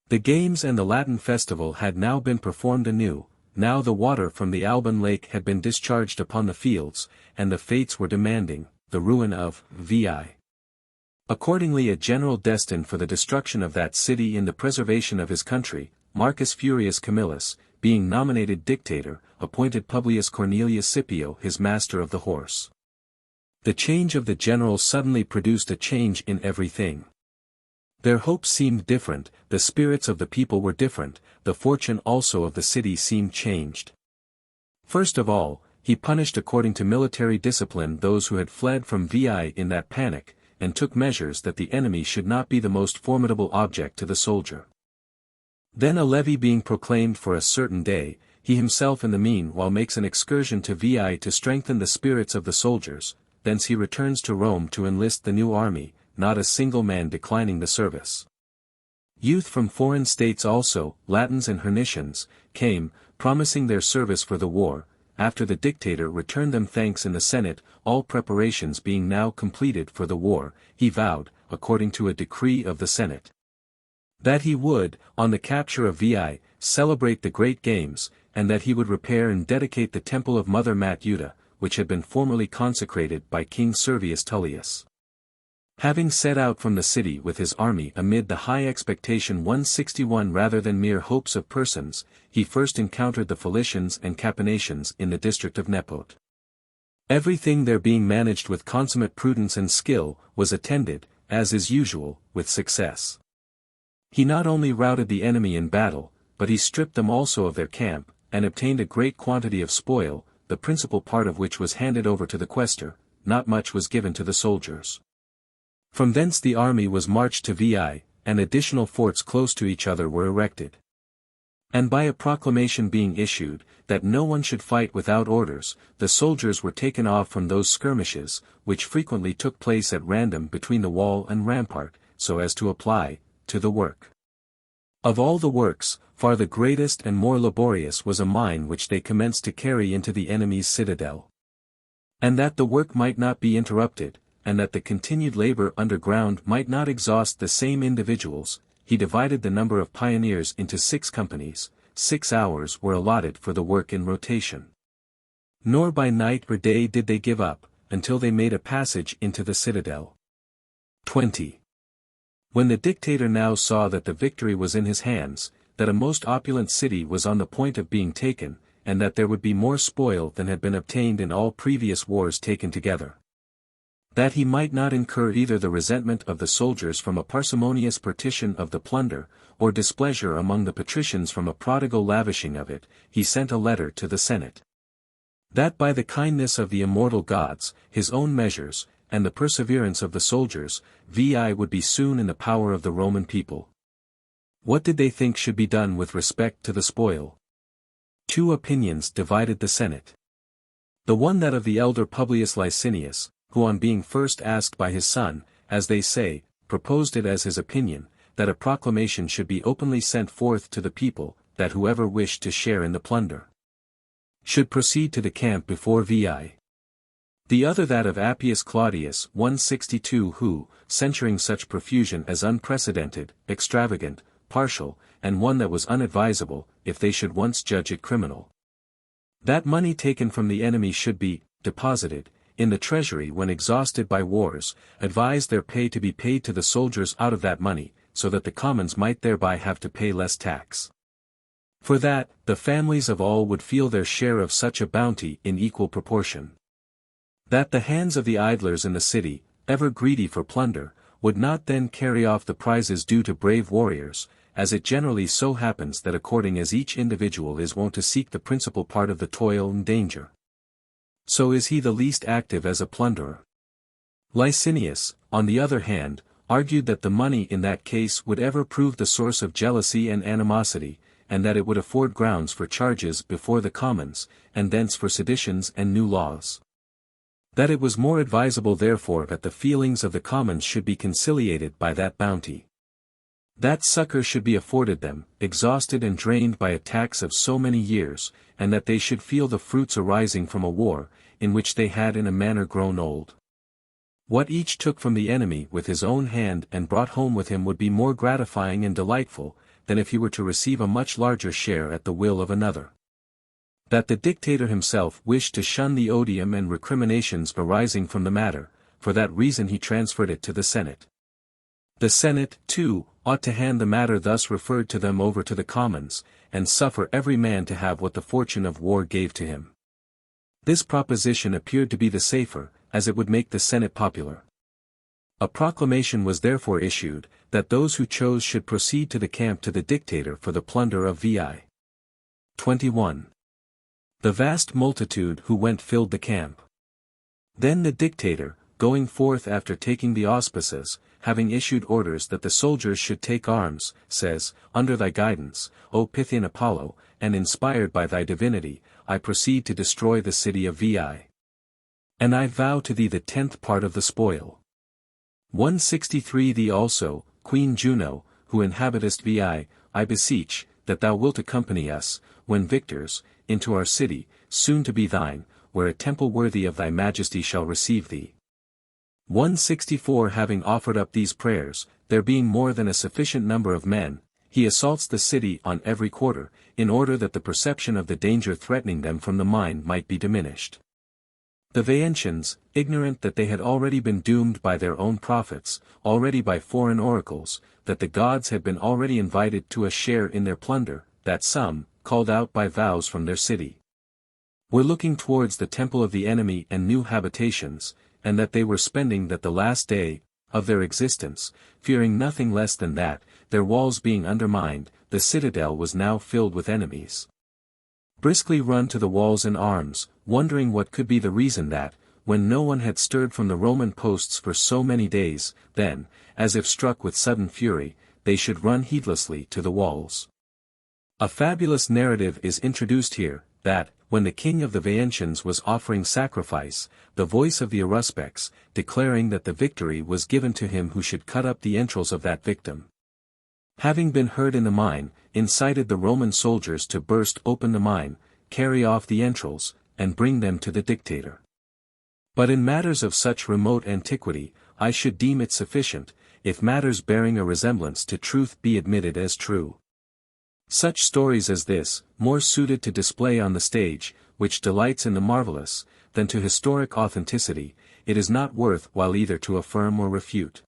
The games and the Latin festival had now been performed anew, now the water from the Alban lake had been discharged upon the fields, and the fates were demanding the ruin of Veii. Accordingly a general destined for the destruction of that city and the preservation of his country, Marcus Furius Camillus, being nominated dictator, appointed Publius Cornelius Scipio his master of the horse. The change of the general suddenly produced a change in everything. Their hopes seemed different, the spirits of the people were different, the fortune also of the city seemed changed. First of all, he punished according to military discipline those who had fled from Veii in that panic, and took measures that the enemy should not be the most formidable object to the soldier. Then a levy being proclaimed for a certain day, he himself in the meanwhile makes an excursion to Veii to strengthen the spirits of the soldiers, thence he returns to Rome to enlist the new army, not a single man declining the service. Youth from foreign states also, Latins and Hernicians, came, promising their service for the war. After the dictator returned them thanks in the Senate, all preparations being now completed for the war, he vowed, according to a decree of the Senate, that he would, on the capture of Veii, celebrate the great games, and that he would repair and dedicate the temple of Mother Matuta, which had been formerly consecrated by King Servius Tullius. Having set out from the city with his army amid the high expectation 161 rather than mere hopes of persons, he first encountered the Philicians and Capenacians in the district of Nepot. Everything there being managed with consummate prudence and skill, was attended, as is usual, with success. He not only routed the enemy in battle, but he stripped them also of their camp, and obtained a great quantity of spoil, the principal part of which was handed over to the quaestor, not much was given to the soldiers. From thence the army was marched to Veii, and additional forts close to each other were erected. And by a proclamation being issued, that no one should fight without orders, the soldiers were taken off from those skirmishes, which frequently took place at random between the wall and rampart, so as to apply, to the work. Of all the works, far the greatest and more laborious was a mine which they commenced to carry into the enemy's citadel. And that the work might not be interrupted, and that the continued labor underground might not exhaust the same individuals, he divided the number of pioneers into 6 companies, 6 hours were allotted for the work in rotation. Nor by night or day did they give up, until they made a passage into the citadel. 20. When the dictator now saw that the victory was in his hands, that a most opulent city was on the point of being taken, and that there would be more spoil than had been obtained in all previous wars taken together, that he might not incur either the resentment of the soldiers from a parsimonious partition of the plunder, or displeasure among the patricians from a prodigal lavishing of it, he sent a letter to the Senate, that by the kindness of the immortal gods, his own measures, and the perseverance of the soldiers, Veii would be soon in the power of the Roman people. What did they think should be done with respect to the spoil? 2 opinions divided the Senate. The one that of the elder Publius Licinius, who on being first asked by his son, as they say, proposed it as his opinion, that a proclamation should be openly sent forth to the people, that whoever wished to share in the plunder should proceed to the camp before Veii. The other that of Appius Claudius 162 who, censuring such profusion as unprecedented, extravagant, partial, and one that was unadvisable, if they should once judge it criminal, that money taken from the enemy should be deposited in the treasury when exhausted by wars, advised their pay to be paid to the soldiers out of that money, so that the commons might thereby have to pay less tax. For that, the families of all would feel their share of such a bounty in equal proportion. That the hands of the idlers in the city, ever greedy for plunder, would not then carry off the prizes due to brave warriors, as it generally so happens that according as each individual is wont to seek the principal part of the toil and danger, so is he the least active as a plunderer. Licinius, on the other hand, argued that the money in that case would ever prove the source of jealousy and animosity, and that it would afford grounds for charges before the commons, and thence for seditions and new laws. That it was more advisable therefore that the feelings of the commons should be conciliated by that bounty. That succor should be afforded them, exhausted and drained by attacks of so many years, and that they should feel the fruits arising from a war, in which they had in a manner grown old. What each took from the enemy with his own hand and brought home with him would be more gratifying and delightful, than if he were to receive a much larger share at the will of another. That the dictator himself wished to shun the odium and recriminations arising from the matter, for that reason he transferred it to the Senate. The Senate, too, ought to hand the matter thus referred to them over to the Commons, and suffer every man to have what the fortune of war gave to him. This proposition appeared to be the safer, as it would make the Senate popular. A proclamation was therefore issued, that those who chose should proceed to the camp to the dictator for the plunder of Veii. 21. The vast multitude who went filled the camp. Then the dictator, going forth after taking the auspices, having issued orders that the soldiers should take arms, says, Under thy guidance, O Pythian Apollo, and inspired by thy divinity, I proceed to destroy the city of Veii. And I vow to thee the 10th part of the spoil. 163 Thee also, Queen Juno, who inhabitest Veii, I beseech, that thou wilt accompany us, when victors, into our city, soon to be thine, where a temple worthy of thy majesty shall receive thee. 164 Having offered up these prayers, there being more than a sufficient number of men, he assaults the city on every quarter, in order that the perception of the danger threatening them from the mind might be diminished. The Veientians, ignorant that they had already been doomed by their own prophets, already by foreign oracles, that the gods had been already invited to a share in their plunder, that some, called out by vows from their city, were looking towards the temple of the enemy and new habitations, and that they were spending that the last day of their existence, fearing nothing less than that, their walls being undermined, the citadel was now filled with enemies. Briskly run to the walls in arms, wondering what could be the reason that, when no one had stirred from the Roman posts for so many days, then, as if struck with sudden fury, they should run heedlessly to the walls. A fabulous narrative is introduced here, that, when the king of the Veientians was offering sacrifice, the voice of the Aruspex, declaring that the victory was given to him who should cut up the entrails of that victim, having been heard in the mine, incited the Roman soldiers to burst open the mine, carry off the entrails, and bring them to the dictator. But in matters of such remote antiquity, I should deem it sufficient, if matters bearing a resemblance to truth be admitted as true. Such stories as this, more suited to display on the stage, which delights in the marvelous, than to historic authenticity, it is not worth while either to affirm or refute.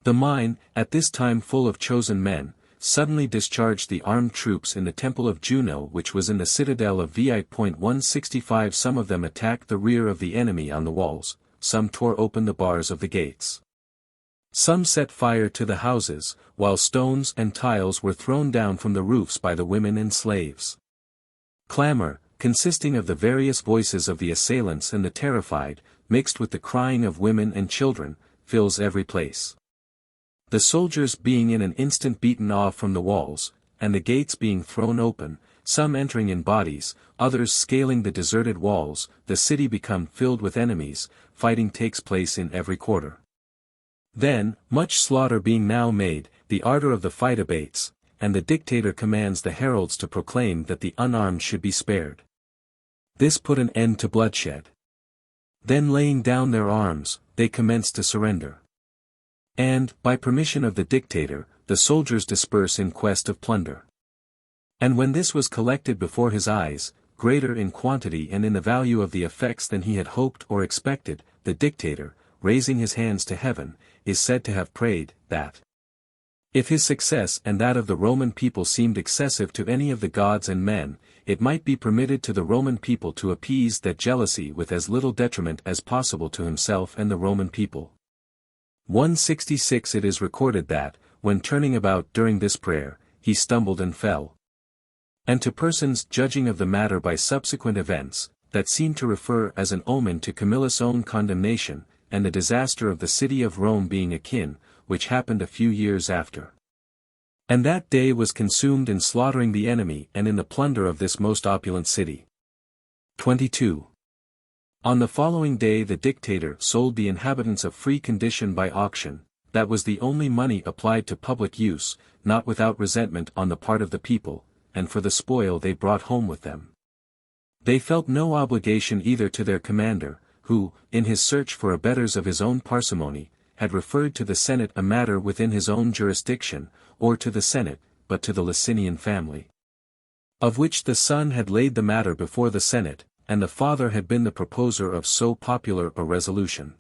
The mine, at this time full of chosen men, suddenly discharged the armed troops in the temple of Juno which was in the citadel of Veii. 165 Some of them attacked the rear of the enemy on the walls, some tore open the bars of the gates. Some set fire to the houses, while stones and tiles were thrown down from the roofs by the women and slaves. Clamor, consisting of the various voices of the assailants and the terrified, mixed with the crying of women and children, fills every place. The soldiers being in an instant beaten off from the walls, and the gates being thrown open, some entering in bodies, others scaling the deserted walls, the city become filled with enemies, fighting takes place in every quarter. Then, much slaughter being now made, the ardor of the fight abates, and the dictator commands the heralds to proclaim that the unarmed should be spared. This put an end to bloodshed. Then laying down their arms, they commenced to surrender. And, by permission of the dictator, the soldiers disperse in quest of plunder. And when this was collected before his eyes, greater in quantity and in the value of the effects than he had hoped or expected, the dictator, raising his hands to heaven, is said to have prayed, that if his success and that of the Roman people seemed excessive to any of the gods and men, it might be permitted to the Roman people to appease that jealousy with as little detriment as possible to himself and the Roman people. 166 It is recorded that, when turning about during this prayer, he stumbled and fell. And to persons judging of the matter by subsequent events, that seem to refer as an omen to Camillus' own condemnation, and the disaster of the city of Rome being akin, which happened a few years after. And that day was consumed in slaughtering the enemy and in the plunder of this most opulent city. 22. On the following day the dictator sold the inhabitants of free condition by auction, that was the only money applied to public use, not without resentment on the part of the people, and for the spoil they brought home with them. They felt no obligation either to their commander, who, in his search for abettors of his own parsimony, had referred to the Senate a matter within his own jurisdiction, or to the Senate, but to the Licinian family, of which the son had laid the matter before the Senate, and the father had been the proposer of so popular a resolution.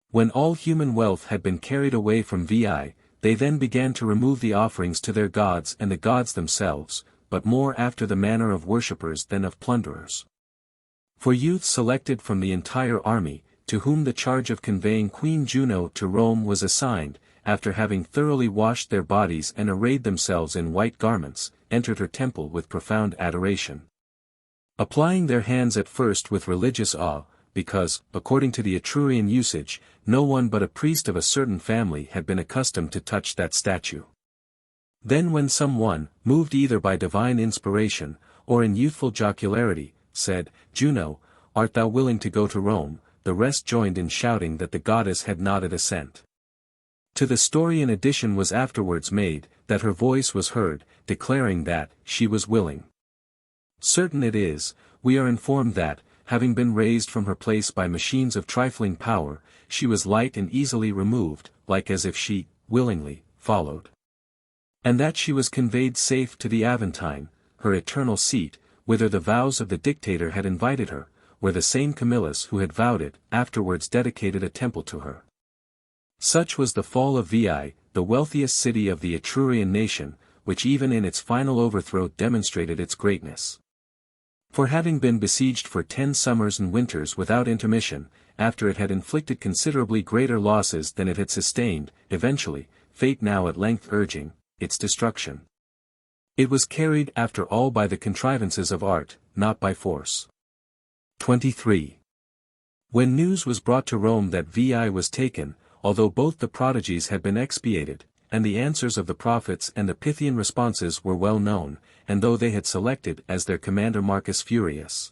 When all human wealth had been carried away from Veii, they then began to remove the offerings to their gods and the gods themselves, but more after the manner of worshippers than of plunderers. For youths selected from the entire army, to whom the charge of conveying Queen Juno to Rome was assigned, after having thoroughly washed their bodies and arrayed themselves in white garments, entered her temple with profound adoration, applying their hands at first with religious awe, because, according to the Etrurian usage, no one but a priest of a certain family had been accustomed to touch that statue. Then when some one, moved either by divine inspiration, or in youthful jocularity, said, "Juno, art thou willing to go to Rome?" the rest joined in shouting that the goddess had nodded assent. To the story an addition was afterwards made, that her voice was heard, declaring that she was willing. Certain it is, we are informed that, having been raised from her place by machines of trifling power, she was light and easily removed, like as if she, willingly, followed. And that she was conveyed safe to the Aventine, her eternal seat, whither the vows of the dictator had invited her, where the same Camillus who had vowed it, afterwards dedicated a temple to her. Such was the fall of Veii, the wealthiest city of the Etrurian nation, which even in its final overthrow demonstrated its greatness. For having been besieged for 10 summers and winters without intermission, after it had inflicted considerably greater losses than it had sustained, eventually, fate now at length urging its destruction, it was carried after all by the contrivances of art, not by force. 23. When news was brought to Rome that Veii was taken, although both the prodigies had been expiated, and the answers of the prophets and the Pythian responses were well known, and though they had selected as their commander Marcus Furius,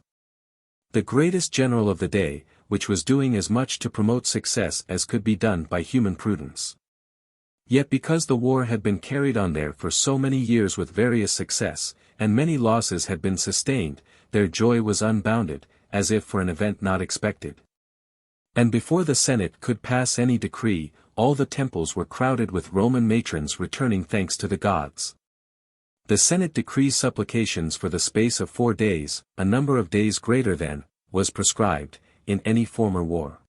the greatest general of the day, which was doing as much to promote success as could be done by human prudence. Yet because the war had been carried on there for so many years with various success, and many losses had been sustained, their joy was unbounded, as if for an event not expected. And before the Senate could pass any decree, all the temples were crowded with Roman matrons returning thanks to the gods. The Senate decrees supplications for the space of 4 days, a number of days greater than was prescribed in any former war.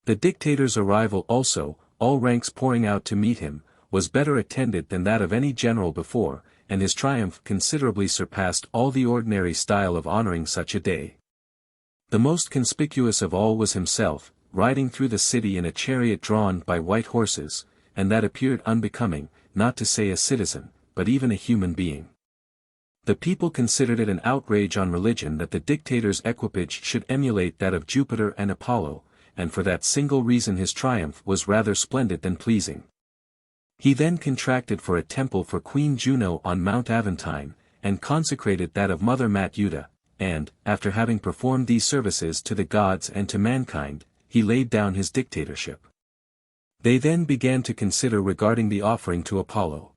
The dictator's arrival also, all ranks pouring out to meet him, was better attended than that of any general before, and his triumph considerably surpassed all the ordinary style of honoring such a day. The most conspicuous of all was himself, riding through the city in a chariot drawn by white horses, and that appeared unbecoming, not to say a citizen, but even a human being. The people considered it an outrage on religion that the dictator's equipage should emulate that of Jupiter and Apollo, and for that single reason his triumph was rather splendid than pleasing. He then contracted for a temple for Queen Juno on Mount Aventine, and consecrated that of Mother Matuta, and, after having performed these services to the gods and to mankind, he laid down his dictatorship. They then began to consider regarding the offering to Apollo.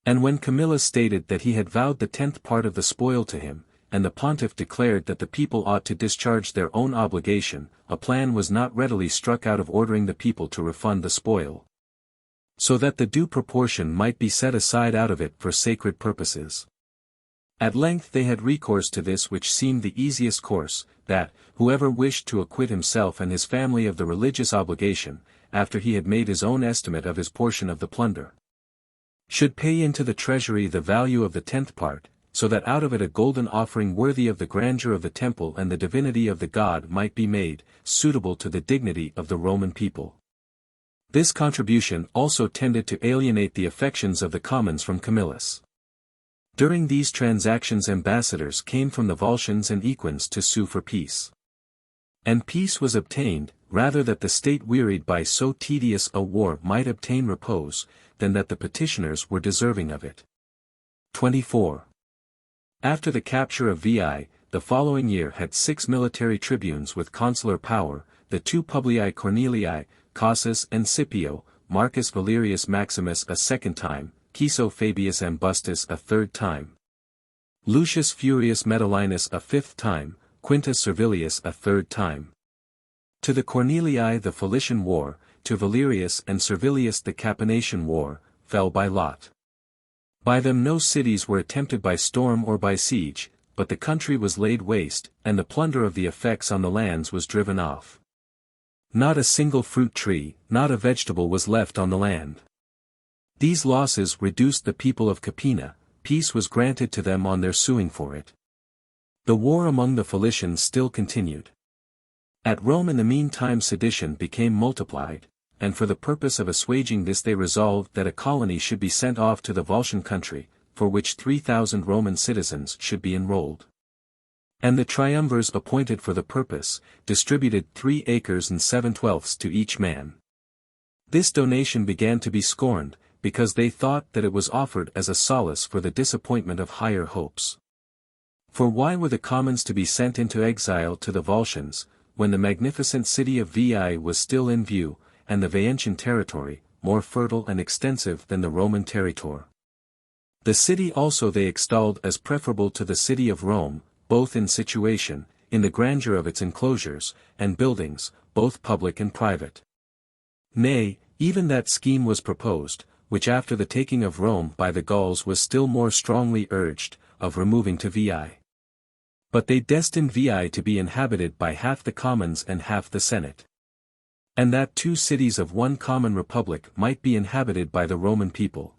And when Camillus stated that he had vowed the 10th part of the spoil to him, and the pontiff declared that the people ought to discharge their own obligation, a plan was not readily struck out of ordering the people to refund the spoil, so that the due proportion might be set aside out of it for sacred purposes. At length they had recourse to this which seemed the easiest course, that, whoever wished to acquit himself and his family of the religious obligation, after he had made his own estimate of his portion of the plunder, should pay into the treasury the value of the 10th part, so that out of it a golden offering worthy of the grandeur of the temple and the divinity of the god might be made, suitable to the dignity of the Roman people. This contribution also tended to alienate the affections of the commons from Camillus. During these transactions ambassadors came from the Volscians and Equins to sue for peace. And peace was obtained, rather that the state wearied by so tedious a war might obtain repose, than that the petitioners were deserving of it. 24. After the capture of Veii, the following year had 6 military tribunes with consular power, the 2 Publii Cornelii, Cassius and Scipio, Marcus Valerius Maximus a second time, Piso Fabius Ambustus a third time, Lucius Furius Metellinus a fifth time, Quintus Servilius a third time. To the Cornelii the Felician War, to Valerius and Servilius the Capinatian War, fell by lot. By them no cities were attempted by storm or by siege, but the country was laid waste, and the plunder of the effects on the lands was driven off. Not a single fruit tree, not a vegetable was left on the land. These losses reduced the people of Capena, peace was granted to them on their suing for it. The war among the Felicians still continued. At Rome in the meantime sedition became multiplied, and for the purpose of assuaging this they resolved that a colony should be sent off to the Volscian country, for which 3,000 Roman citizens should be enrolled. And the triumvirs appointed for the purpose, distributed 3 acres and 7/12 to each man. This donation began to be scorned, because they thought that it was offered as a solace for the disappointment of higher hopes. For why were the commons to be sent into exile to the Volscians, when the magnificent city of Veii was still in view, and the Veientian territory, more fertile and extensive than the Roman territory? The city also they extolled as preferable to the city of Rome, both in situation, in the grandeur of its enclosures, and buildings, both public and private. Nay, even that scheme was proposed, which after the taking of Rome by the Gauls was still more strongly urged, of removing to Veii. But they destined Veii to be inhabited by half the commons and half the senate. And that 2 cities of one common republic might be inhabited by the Roman people.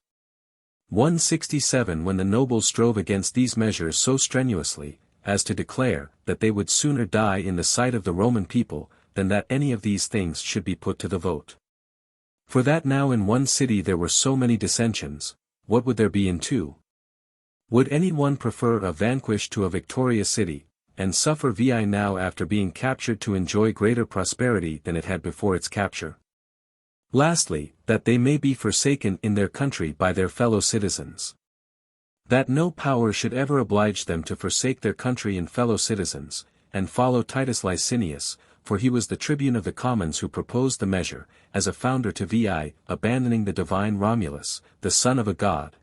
167 When the nobles strove against these measures so strenuously, as to declare, that they would sooner die in the sight of the Roman people, than that any of these things should be put to the vote. For that now in one city there were so many dissensions, what would there be in 2? Would any one prefer a vanquished to a victorious city, and suffer Veii now after being captured to enjoy greater prosperity than it had before its capture? Lastly, that they may be forsaken in their country by their fellow citizens. That no power should ever oblige them to forsake their country and fellow citizens, and follow Titus Livius, for he was the tribune of the commons who proposed the measure, as a founder to Veii, abandoning the divine Romulus, the son of a god,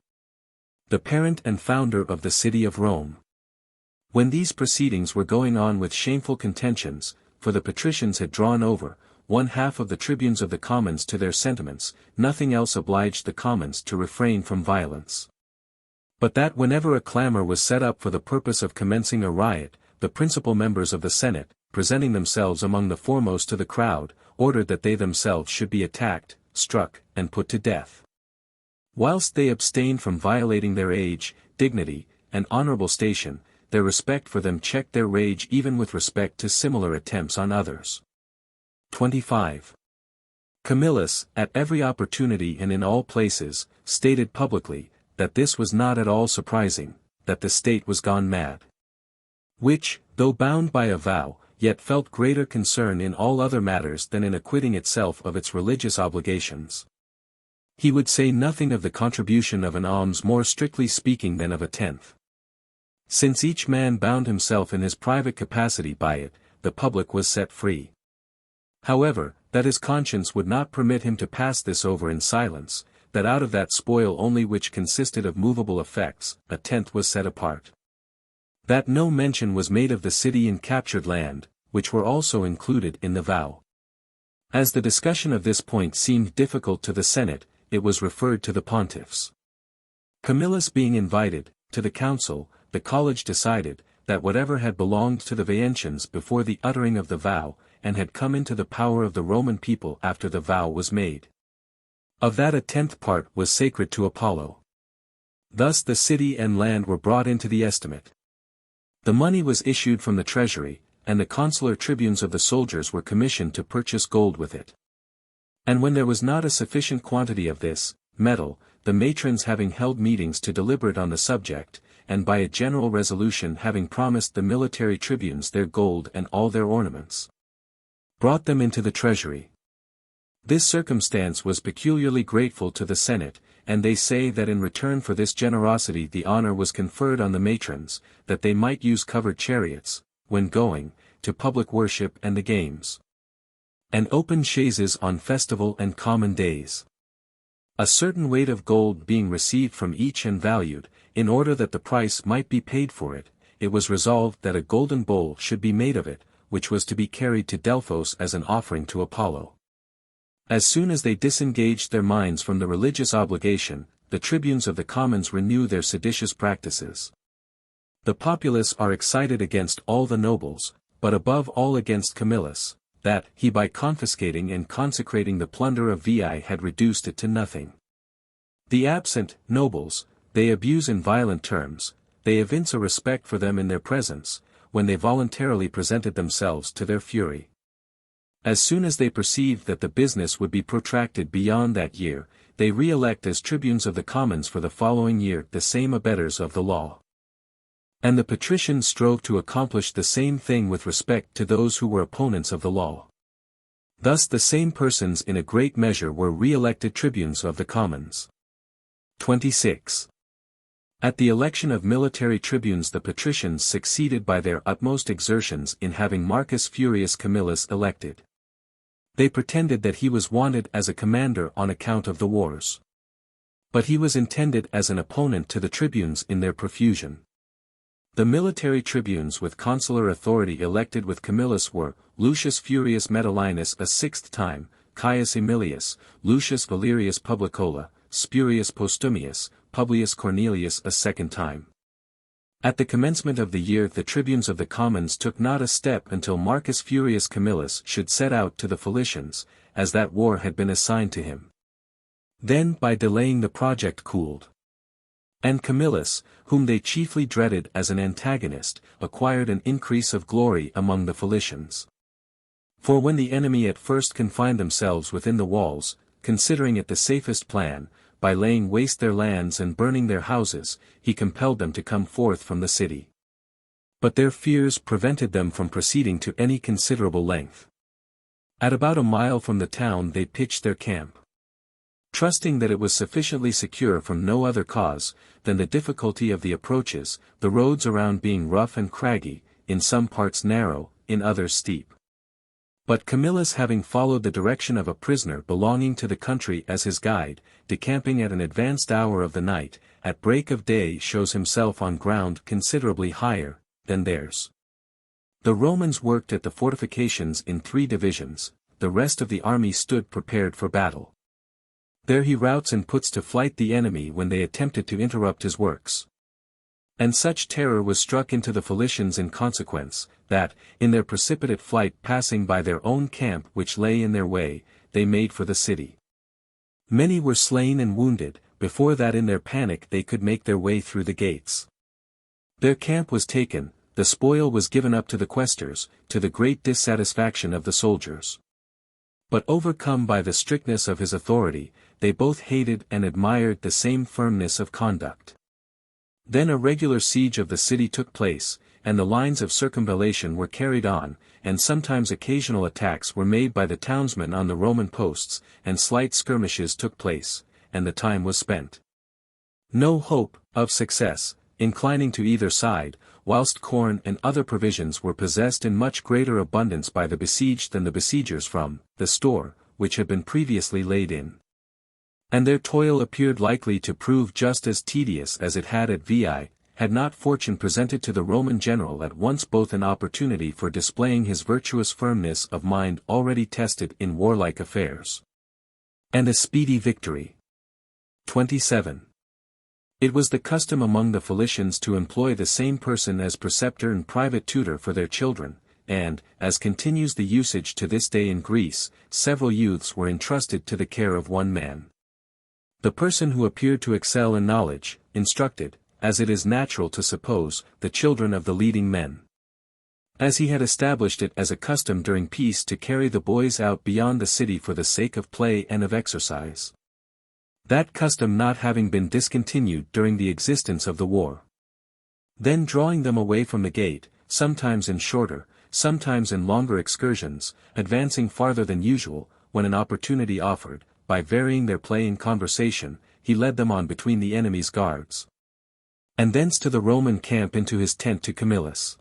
the parent and founder of the city of Rome. When these proceedings were going on with shameful contentions, for the patricians had drawn over, 1/2 of the tribunes of the commons to their sentiments, nothing else obliged the commons to refrain from violence. But that whenever a clamor was set up for the purpose of commencing a riot, the principal members of the Senate, presenting themselves among the foremost to the crowd, ordered that they themselves should be attacked, struck, and put to death. Whilst they abstained from violating their age, dignity, and honorable station, their respect for them checked their rage even with respect to similar attempts on others. 25. Camillus, at every opportunity and in all places, stated publicly, that this was not at all surprising, that the state was gone mad. Which, though bound by a vow, yet felt greater concern in all other matters than in acquitting itself of its religious obligations. He would say nothing of the contribution of an alms more strictly speaking than of a tenth. Since each man bound himself in his private capacity by it, the public was set free. However, that his conscience would not permit him to pass this over in silence, that out of that spoil only which consisted of movable effects, a tenth was set apart. That no mention was made of the city and captured land, which were also included in the vow. As the discussion of this point seemed difficult to the Senate, it was referred to the pontiffs. Camillus being invited, to the council, the college decided, that whatever had belonged to the Veientians before the uttering of the vow, and had come into the power of the Roman people after the vow was made, of that a tenth part was sacred to Apollo. Thus the city and land were brought into the estimate. The money was issued from the treasury, and the consular tribunes of the soldiers were commissioned to purchase gold with it. And when there was not a sufficient quantity of this metal, the matrons having held meetings to deliberate on the subject, and by a general resolution having promised the military tribunes their gold and all their ornaments, brought them into the treasury. This circumstance was peculiarly grateful to the Senate, and they say that in return for this generosity the honor was conferred on the matrons, that they might use covered chariots, when going, to public worship and the games, and open chaises on festival and common days. A certain weight of gold being received from each and valued, in order that the price might be paid for it, it was resolved that a golden bowl should be made of it, which was to be carried to Delphos as an offering to Apollo. As soon as they disengaged their minds from the religious obligation, the tribunes of the commons renew their seditious practices. The populace are excited against all the nobles, but above all against Camillus, that he by confiscating and consecrating the plunder of Veii had reduced it to nothing. The absent nobles, they abuse in violent terms, they evince a respect for them in their presence, when they voluntarily presented themselves to their fury. As soon as they perceived that the business would be protracted beyond that year, they re-elect as tribunes of the commons for the following year the same abettors of the law. And the patricians strove to accomplish the same thing with respect to those who were opponents of the law. Thus the same persons in a great measure were re-elected tribunes of the commons. 26. At the election of military tribunes the patricians succeeded by their utmost exertions in having Marcus Furius Camillus elected. They pretended that he was wanted as a commander on account of the wars. But he was intended as an opponent to the tribunes in their profusion. The military tribunes with consular authority elected with Camillus were, Lucius Furius Metellinus a sixth time, Caius Aemilius, Lucius Valerius Publicola, Spurius Postumius, Publius Cornelius a second time. At the commencement of the year the tribunes of the commons took not a step until Marcus Furius Camillus should set out to the Philicians, as that war had been assigned to him. Then by delaying the project cooled. And Camillus, whom they chiefly dreaded as an antagonist, acquired an increase of glory among the Philicians. For when the enemy at first confined themselves within the walls, considering it the safest plan, by laying waste their lands and burning their houses, he compelled them to come forth from the city. But their fears prevented them from proceeding to any considerable length. At about a mile from the town they pitched their camp. Trusting that it was sufficiently secure from no other cause than the difficulty of the approaches, the roads around being rough and craggy, in some parts narrow, in others steep. But Camillus having followed the direction of a prisoner belonging to the country as his guide, decamping at an advanced hour of the night, at break of day shows himself on ground considerably higher than theirs. The Romans worked at the fortifications in 3 divisions, the rest of the army stood prepared for battle. There he routs and puts to flight the enemy when they attempted to interrupt his works. And such terror was struck into the Philicians in consequence, that, in their precipitate flight passing by their own camp which lay in their way, they made for the city. Many were slain and wounded, before that in their panic they could make their way through the gates. Their camp was taken, the spoil was given up to the quaestors, to the great dissatisfaction of the soldiers. But overcome by the strictness of his authority, they both hated and admired the same firmness of conduct. Then a regular siege of the city took place, and the lines of circumvallation were carried on, and sometimes occasional attacks were made by the townsmen on the Roman posts, and slight skirmishes took place, and the time was spent. No hope of success, inclining to either side, whilst corn and other provisions were possessed in much greater abundance by the besieged than the besiegers from the store, which had been previously laid in. And their toil appeared likely to prove just as tedious as it had at Veii, had not fortune presented to the Roman general at once both an opportunity for displaying his virtuous firmness of mind already tested in warlike affairs, and a speedy victory. 27. It was the custom among the Philicians to employ the same person as preceptor and private tutor for their children, and, as continues the usage to this day in Greece, several youths were entrusted to the care of one man. The person who appeared to excel in knowledge, instructed, as it is natural to suppose, the children of the leading men. As he had established it as a custom during peace to carry the boys out beyond the city for the sake of play and of exercise. That custom not having been discontinued during the existence of the war. Then drawing them away from the gate, sometimes in shorter, sometimes in longer excursions, advancing farther than usual, when an opportunity offered, by varying their play and conversation, he led them on between the enemy's guards. And thence to the Roman camp into his tent to Camillus.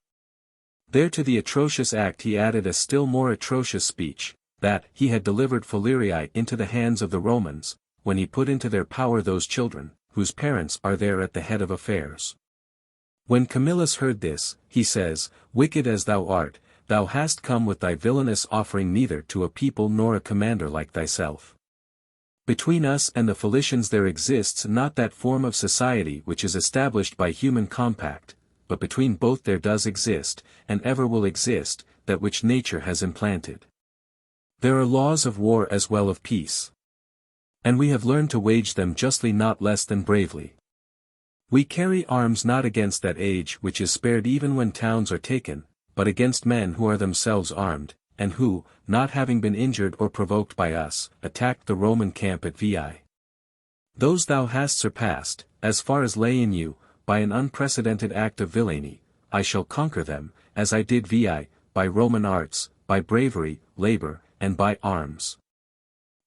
There to the atrocious act he added a still more atrocious speech, that he had delivered Falerii into the hands of the Romans, when he put into their power those children, whose parents are there at the head of affairs. When Camillus heard this, he says, "Wicked as thou art, thou hast come with thy villainous offering neither to a people nor a commander like thyself. Between us and the Philicians there exists not that form of society which is established by human compact, but between both there does exist, and ever will exist, that which nature has implanted. There are laws of war as well of peace. And we have learned to wage them justly not less than bravely. We carry arms not against that age which is spared even when towns are taken, but against men who are themselves armed, and who, not having been injured or provoked by us, attacked the Roman camp at Veii. Those thou hast surpassed, as far as lay in you, by an unprecedented act of villainy. I shall conquer them, as I did Veii, by Roman arts, by bravery, labor, and by arms."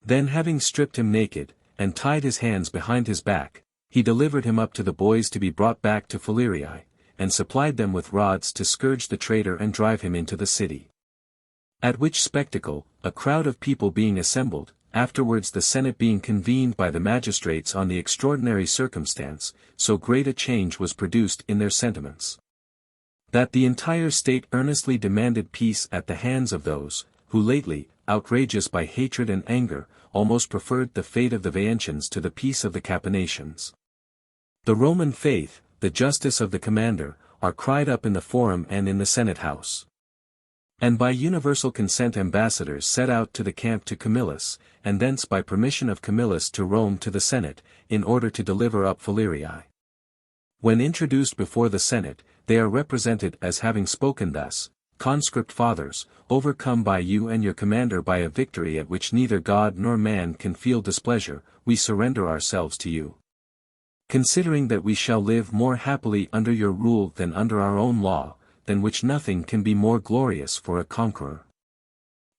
Then having stripped him naked, and tied his hands behind his back, he delivered him up to the boys to be brought back to Falerii, and supplied them with rods to scourge the traitor and drive him into the city. At which spectacle, a crowd of people being assembled, afterwards the Senate being convened by the magistrates on the extraordinary circumstance, so great a change was produced in their sentiments, that the entire state earnestly demanded peace at the hands of those, who lately, outrageous by hatred and anger, almost preferred the fate of the Veientians to the peace of the Capenations. The Roman faith, the justice of the commander, are cried up in the Forum and in the Senate house. And by universal consent ambassadors set out to the camp to Camillus, and thence by permission of Camillus to Rome to the Senate, in order to deliver up Falerii. When introduced before the Senate, they are represented as having spoken thus: "Conscript fathers, overcome by you and your commander by a victory at which neither God nor man can feel displeasure, we surrender ourselves to you. Considering that we shall live more happily under your rule than under our own law, than which nothing can be more glorious for a conqueror.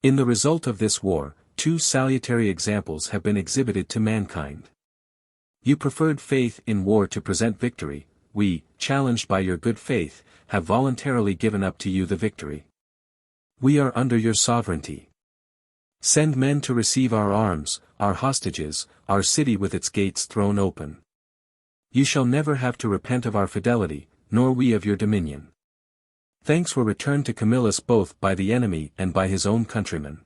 In the result of this war, two salutary examples have been exhibited to mankind. You preferred faith in war to present victory, we, challenged by your good faith, have voluntarily given up to you the victory. We are under your sovereignty. Send men to receive our arms, our hostages, our city with its gates thrown open. You shall never have to repent of our fidelity, nor we of your dominion." Thanks were returned to Camillus both by the enemy and by his own countrymen.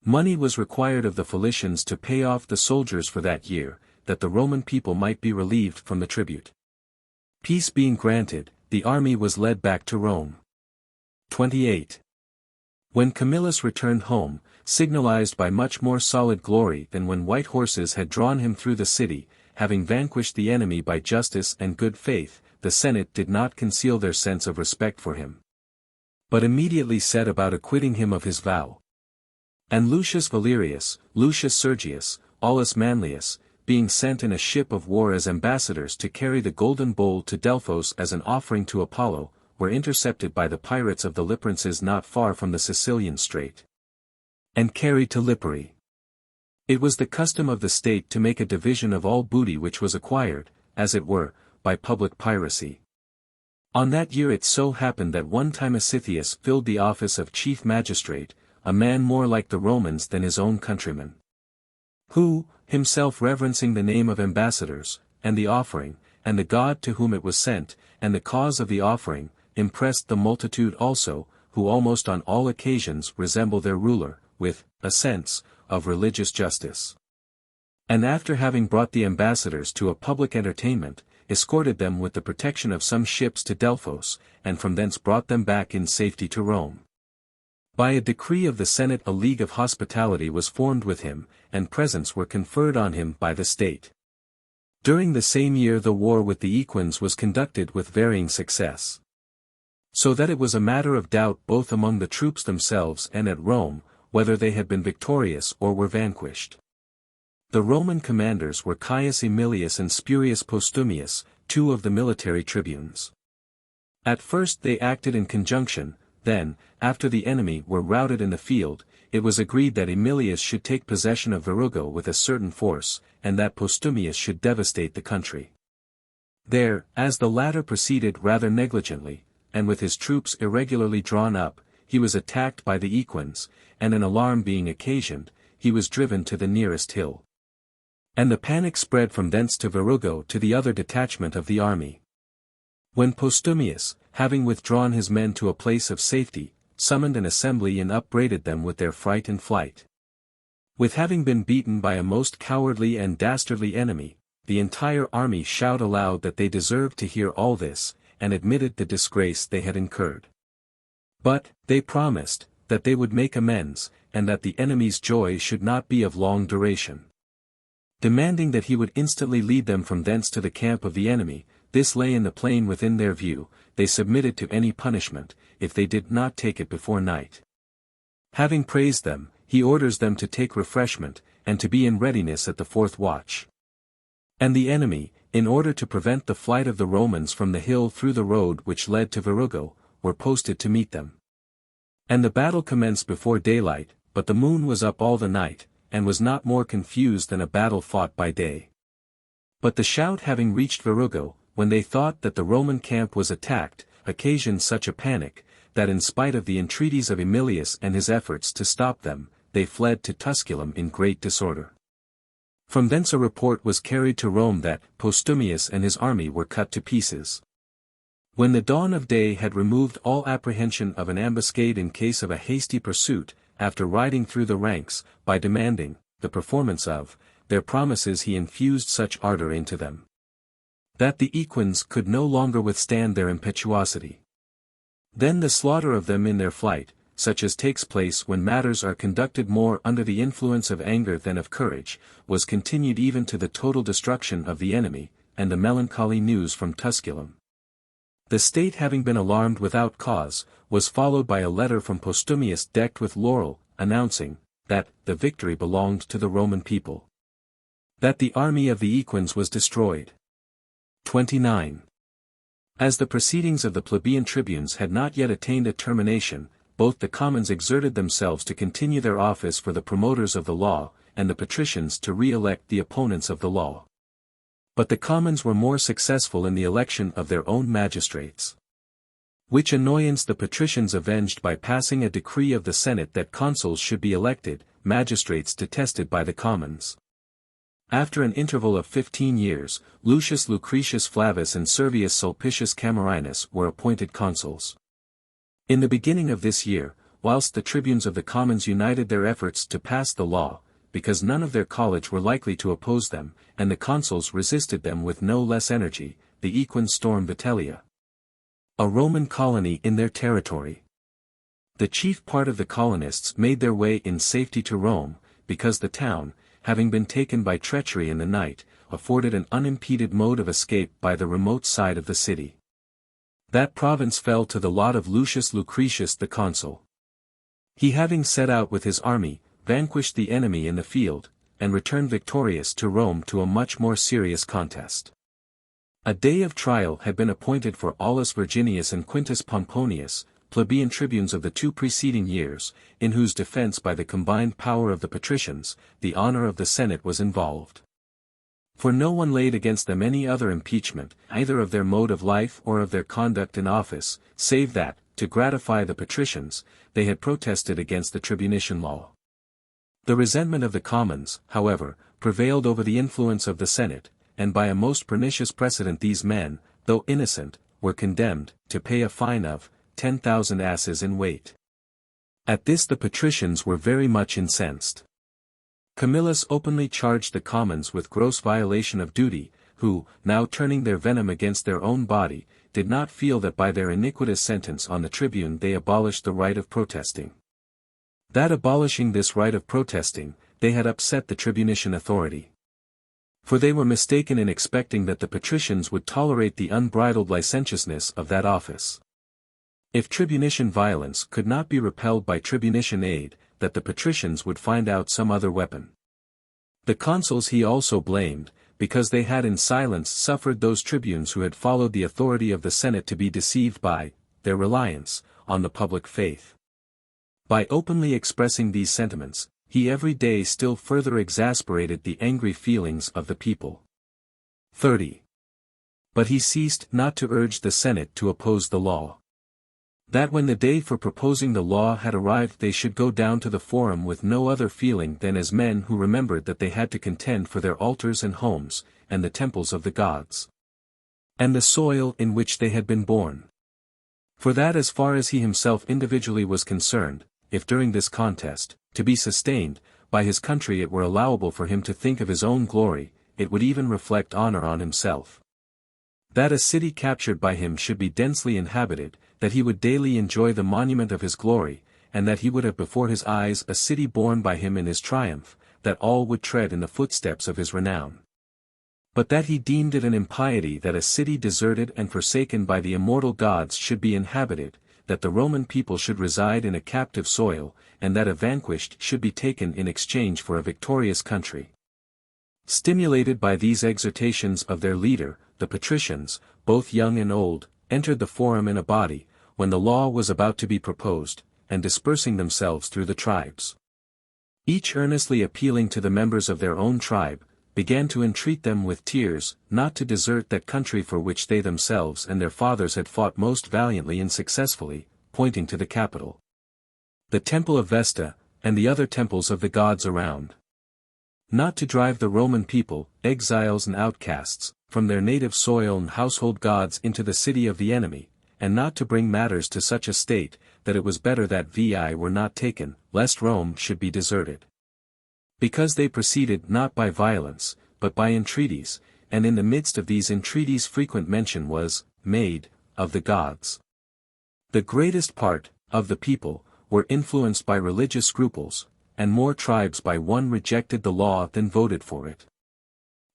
Money was required of the Philicians to pay off the soldiers for that year, that the Roman people might be relieved from the tribute. Peace being granted, the army was led back to Rome. 28. When Camillus returned home, signalized by much more solid glory than when white horses had drawn him through the city, having vanquished the enemy by justice and good faith, the Senate did not conceal their sense of respect for him, but immediately set about acquitting him of his vow. And Lucius Valerius, Lucius Sergius, Aulus Manlius, being sent in a ship of war as ambassadors to carry the golden bowl to Delphos as an offering to Apollo, were intercepted by the pirates of the Lyprenses not far from the Sicilian Strait, and carried to Lipari. It was the custom of the state to make a division of all booty which was acquired, as it were, by public piracy. On that year it so happened that one Timesitheus filled the office of chief magistrate, a man more like the Romans than his own countrymen, who, himself reverencing the name of ambassadors, and the offering, and the God to whom it was sent, and the cause of the offering, impressed the multitude also, who almost on all occasions resemble their ruler, with a sense of religious justice. And after having brought the ambassadors to a public entertainment, escorted them with the protection of some ships to Delphos, and from thence brought them back in safety to Rome. By a decree of the Senate a league of hospitality was formed with him, and presents were conferred on him by the state. During the same year the war with the Equins was conducted with varying success, so that it was a matter of doubt both among the troops themselves and at Rome, whether they had been victorious or were vanquished. The Roman commanders were Caius Aemilius and Spurius Postumius, two of the military tribunes. At first they acted in conjunction, then, after the enemy were routed in the field, it was agreed that Aemilius should take possession of Virugo with a certain force, and that Postumius should devastate the country. There, as the latter proceeded rather negligently, and with his troops irregularly drawn up, he was attacked by the Equins, and an alarm being occasioned, he was driven to the nearest hill. And the panic spread from thence to Verrugo to the other detachment of the army. When Postumius, having withdrawn his men to a place of safety, summoned an assembly and upbraided them with their fright and flight. With having been beaten by a most cowardly and dastardly enemy, the entire army shouted aloud that they deserved to hear all this, and admitted the disgrace they had incurred. But, they promised, that they would make amends, and that the enemy's joy should not be of long duration. Demanding that he would instantly lead them from thence to the camp of the enemy, this lay in the plain within their view, they submitted to any punishment, if they did not take it before night. Having praised them, he orders them to take refreshment, and to be in readiness at the 4th watch. And the enemy, in order to prevent the flight of the Romans from the hill through the road which led to Verrugo, were posted to meet them. And the battle commenced before daylight, but the moon was up all the night, and was not more confused than a battle fought by day. But the shout having reached Verrugo, when they thought that the Roman camp was attacked, occasioned such a panic, that in spite of the entreaties of Amulius and his efforts to stop them, they fled to Tusculum in great disorder. From thence a report was carried to Rome that Postumius and his army were cut to pieces. When the dawn of day had removed all apprehension of an ambuscade in case of a hasty pursuit, after riding through the ranks, by demanding the performance of their promises, he infused such ardor into them that the equins could no longer withstand their impetuosity. Then the slaughter of them in their flight, such as takes place when matters are conducted more under the influence of anger than of courage, was continued even to the total destruction of the enemy, and the melancholy news from Tusculum. The state having been alarmed without cause, was followed by a letter from Postumius decked with laurel, announcing that the victory belonged to the Roman people. That the army of the equins was destroyed. 29. As the proceedings of the plebeian tribunes had not yet attained a termination, both the commons exerted themselves to continue their office for the promoters of the law, and the patricians to re-elect the opponents of the law. But the commons were more successful in the election of their own magistrates. Which annoyance the patricians avenged by passing a decree of the Senate that consuls should be elected, magistrates detested by the commons. After an interval of 15 years, Lucius Lucretius Flavus and Servius Sulpicius Camerinus were appointed consuls. In the beginning of this year, whilst the tribunes of the commons united their efforts to pass the law, because none of their college were likely to oppose them, and the consuls resisted them with no less energy, the equins stormed Vitellia, a Roman colony in their territory. The chief part of the colonists made their way in safety to Rome, because the town, having been taken by treachery in the night, afforded an unimpeded mode of escape by the remote side of the city. That province fell to the lot of Lucius Lucretius the consul. He, having set out with his army, vanquished the enemy in the field, and returned victorious to Rome to a much more serious contest. A day of trial had been appointed for Aulus Virginius and Quintus Pomponius, plebeian tribunes of the 2 preceding years, in whose defense by the combined power of the patricians, the honor of the Senate was involved. For no one laid against them any other impeachment, either of their mode of life or of their conduct in office, save that, to gratify the patricians, they had protested against the tribunician law. The resentment of the commons, however, prevailed over the influence of the Senate, and by a most pernicious precedent these men, though innocent, were condemned to pay a fine of 10,000 asses in weight. At this the patricians were very much incensed. Camillus openly charged the commons with gross violation of duty, who, now turning their venom against their own body, did not feel that by their iniquitous sentence on the tribune they abolished the right of protesting. That abolishing this right of protesting, they had upset the tribunician authority. For they were mistaken in expecting that the patricians would tolerate the unbridled licentiousness of that office. If tribunician violence could not be repelled by tribunician aid, that the patricians would find out some other weapon. The consuls he also blamed, because they had in silence suffered those tribunes who had followed the authority of the Senate to be deceived by their reliance on the public faith. By openly expressing these sentiments, he every day still further exasperated the angry feelings of the people. 30. But he ceased not to urge the Senate to oppose the law. That when the day for proposing the law had arrived they should go down to the forum with no other feeling than as men who remembered that they had to contend for their altars and homes, and the temples of the gods, and the soil in which they had been born. For that as far as he himself individually was concerned, if during this contest, to be sustained, by his country it were allowable for him to think of his own glory, it would even reflect honor on himself. That a city captured by him should be densely inhabited, that he would daily enjoy the monument of his glory, and that he would have before his eyes a city borne by him in his triumph, that all would tread in the footsteps of his renown. But that he deemed it an impiety that a city deserted and forsaken by the immortal gods should be inhabited, that the Roman people should reside in a captive soil, and that a vanquished should be taken in exchange for a victorious country. Stimulated by these exhortations of their leader, the patricians, both young and old, entered the forum in a body, when the law was about to be proposed, and dispersing themselves through the tribes, each earnestly appealing to the members of their own tribe, began to entreat them with tears, not to desert that country for which they themselves and their fathers had fought most valiantly and successfully, pointing to the capital, the temple of Vesta, and the other temples of the gods around. Not to drive the Roman people, exiles and outcasts, from their native soil and household gods into the city of the enemy, and not to bring matters to such a state, that it was better that Veii were not taken, lest Rome should be deserted. Because they proceeded not by violence, but by entreaties, and in the midst of these entreaties frequent mention was made of the gods. The greatest part of the people were influenced by religious scruples, and more tribes by one rejected the law than voted for it.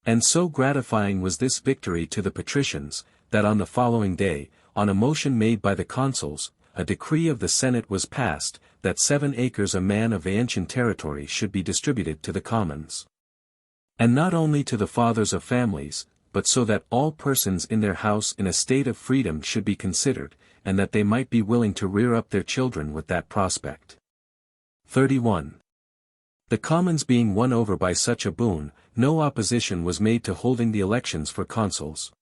And so gratifying was this victory to the patricians, that on the following day, on a motion made by the consuls, a decree of the Senate was passed, that 7 acres a man of Veientian territory should be distributed to the commons. And not only to the fathers of families, but so that all persons in their house in a state of freedom should be considered, and that they might be willing to rear up their children with that prospect. 31. The commons being won over by such a boon, no opposition was made to holding the elections for consuls.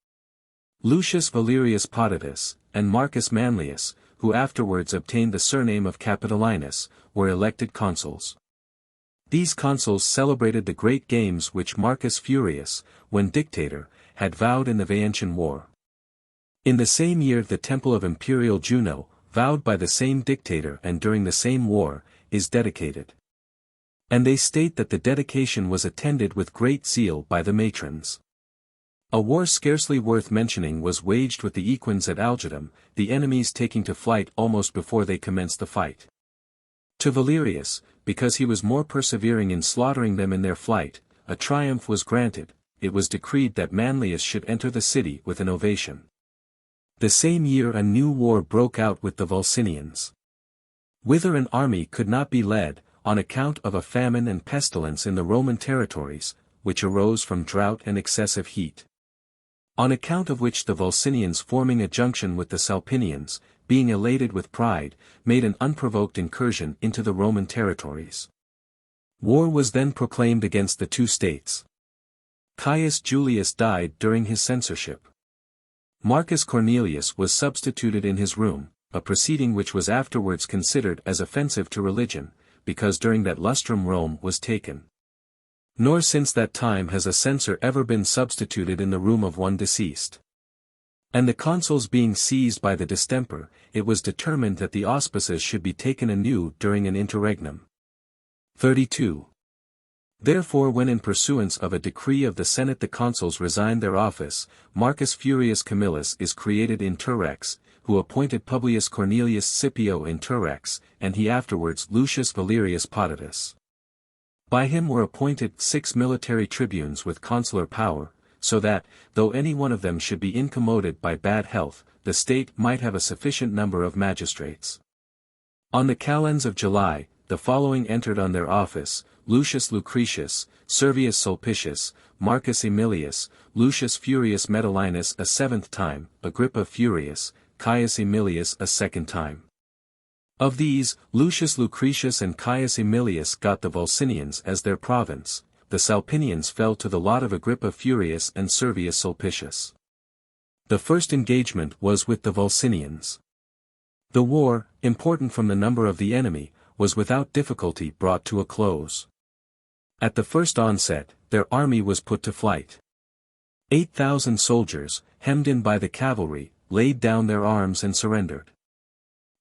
Lucius Valerius Potitus, and Marcus Manlius, who afterwards obtained the surname of Capitolinus, were elected consuls. These consuls celebrated the great games which Marcus Furius, when dictator, had vowed in the Veientian War. In the same year the temple of imperial Juno, vowed by the same dictator and during the same war, is dedicated. And they state that the dedication was attended with great zeal by the matrons. A war scarcely worth mentioning was waged with the Equins at Algidum, the enemies taking to flight almost before they commenced the fight. To Valerius, because he was more persevering in slaughtering them in their flight, a triumph was granted. It was decreed that Manlius should enter the city with an ovation. The same year a new war broke out with the Volsinians, whither an army could not be led, on account of a famine and pestilence in the Roman territories, which arose from drought and excessive heat. On account of which the Volsinians, forming a junction with the Salpinians, being elated with pride, made an unprovoked incursion into the Roman territories. War was then proclaimed against the two states. Caius Julius died during his censorship. Marcus Cornelius was substituted in his room, a proceeding which was afterwards considered as offensive to religion, because during that lustrum Rome was taken. Nor since that time has a censor ever been substituted in the room of one deceased. And the consuls being seized by the distemper, it was determined that the auspices should be taken anew during an interregnum. 32. Therefore when in pursuance of a decree of the Senate the consuls resigned their office, Marcus Furius Camillus is created interrex, who appointed Publius Cornelius Scipio interrex, and he afterwards Lucius Valerius Potitus. By him were appointed 6 military tribunes with consular power, so that, though any one of them should be incommoded by bad health, the state might have a sufficient number of magistrates. On the calends of July, the following entered on their office: Lucius Lucretius, Servius Sulpicius, Marcus Aemilius, Lucius Furius Metellinus a 7th time, Agrippa Furius, Caius Aemilius a 2nd time. Of these, Lucius Lucretius and Caius Aemilius got the Volsinians as their province. The Salpinians fell to the lot of Agrippa Furius and Servius Sulpicius. The first engagement was with the Volsinians. The war, important from the number of the enemy, was without difficulty brought to a close. At the first onset, their army was put to flight. 8,000 soldiers, hemmed in by the cavalry, laid down their arms and surrendered.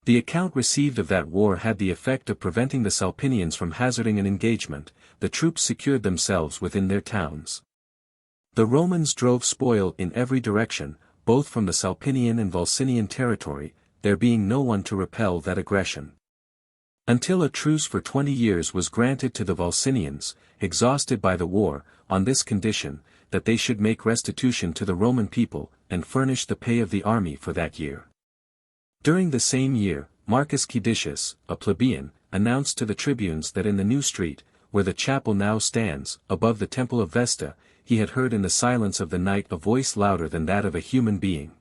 The account received of that war had the effect of preventing the Salpinians from hazarding an engagement. The troops secured themselves within their towns. The Romans drove spoil in every direction, both from the Salpinian and Volsinian territory, there being no one to repel that aggression. Until a truce for 20 years was granted to the Volsinians, exhausted by the war, on this condition, that they should make restitution to the Roman people, and furnish the pay of the army for that year. During the same year, Marcus Caedicius, a plebeian, announced to the tribunes that in the new street, where the chapel now stands, above the temple of Vesta, he had heard in the silence of the night a voice louder than that of a human being,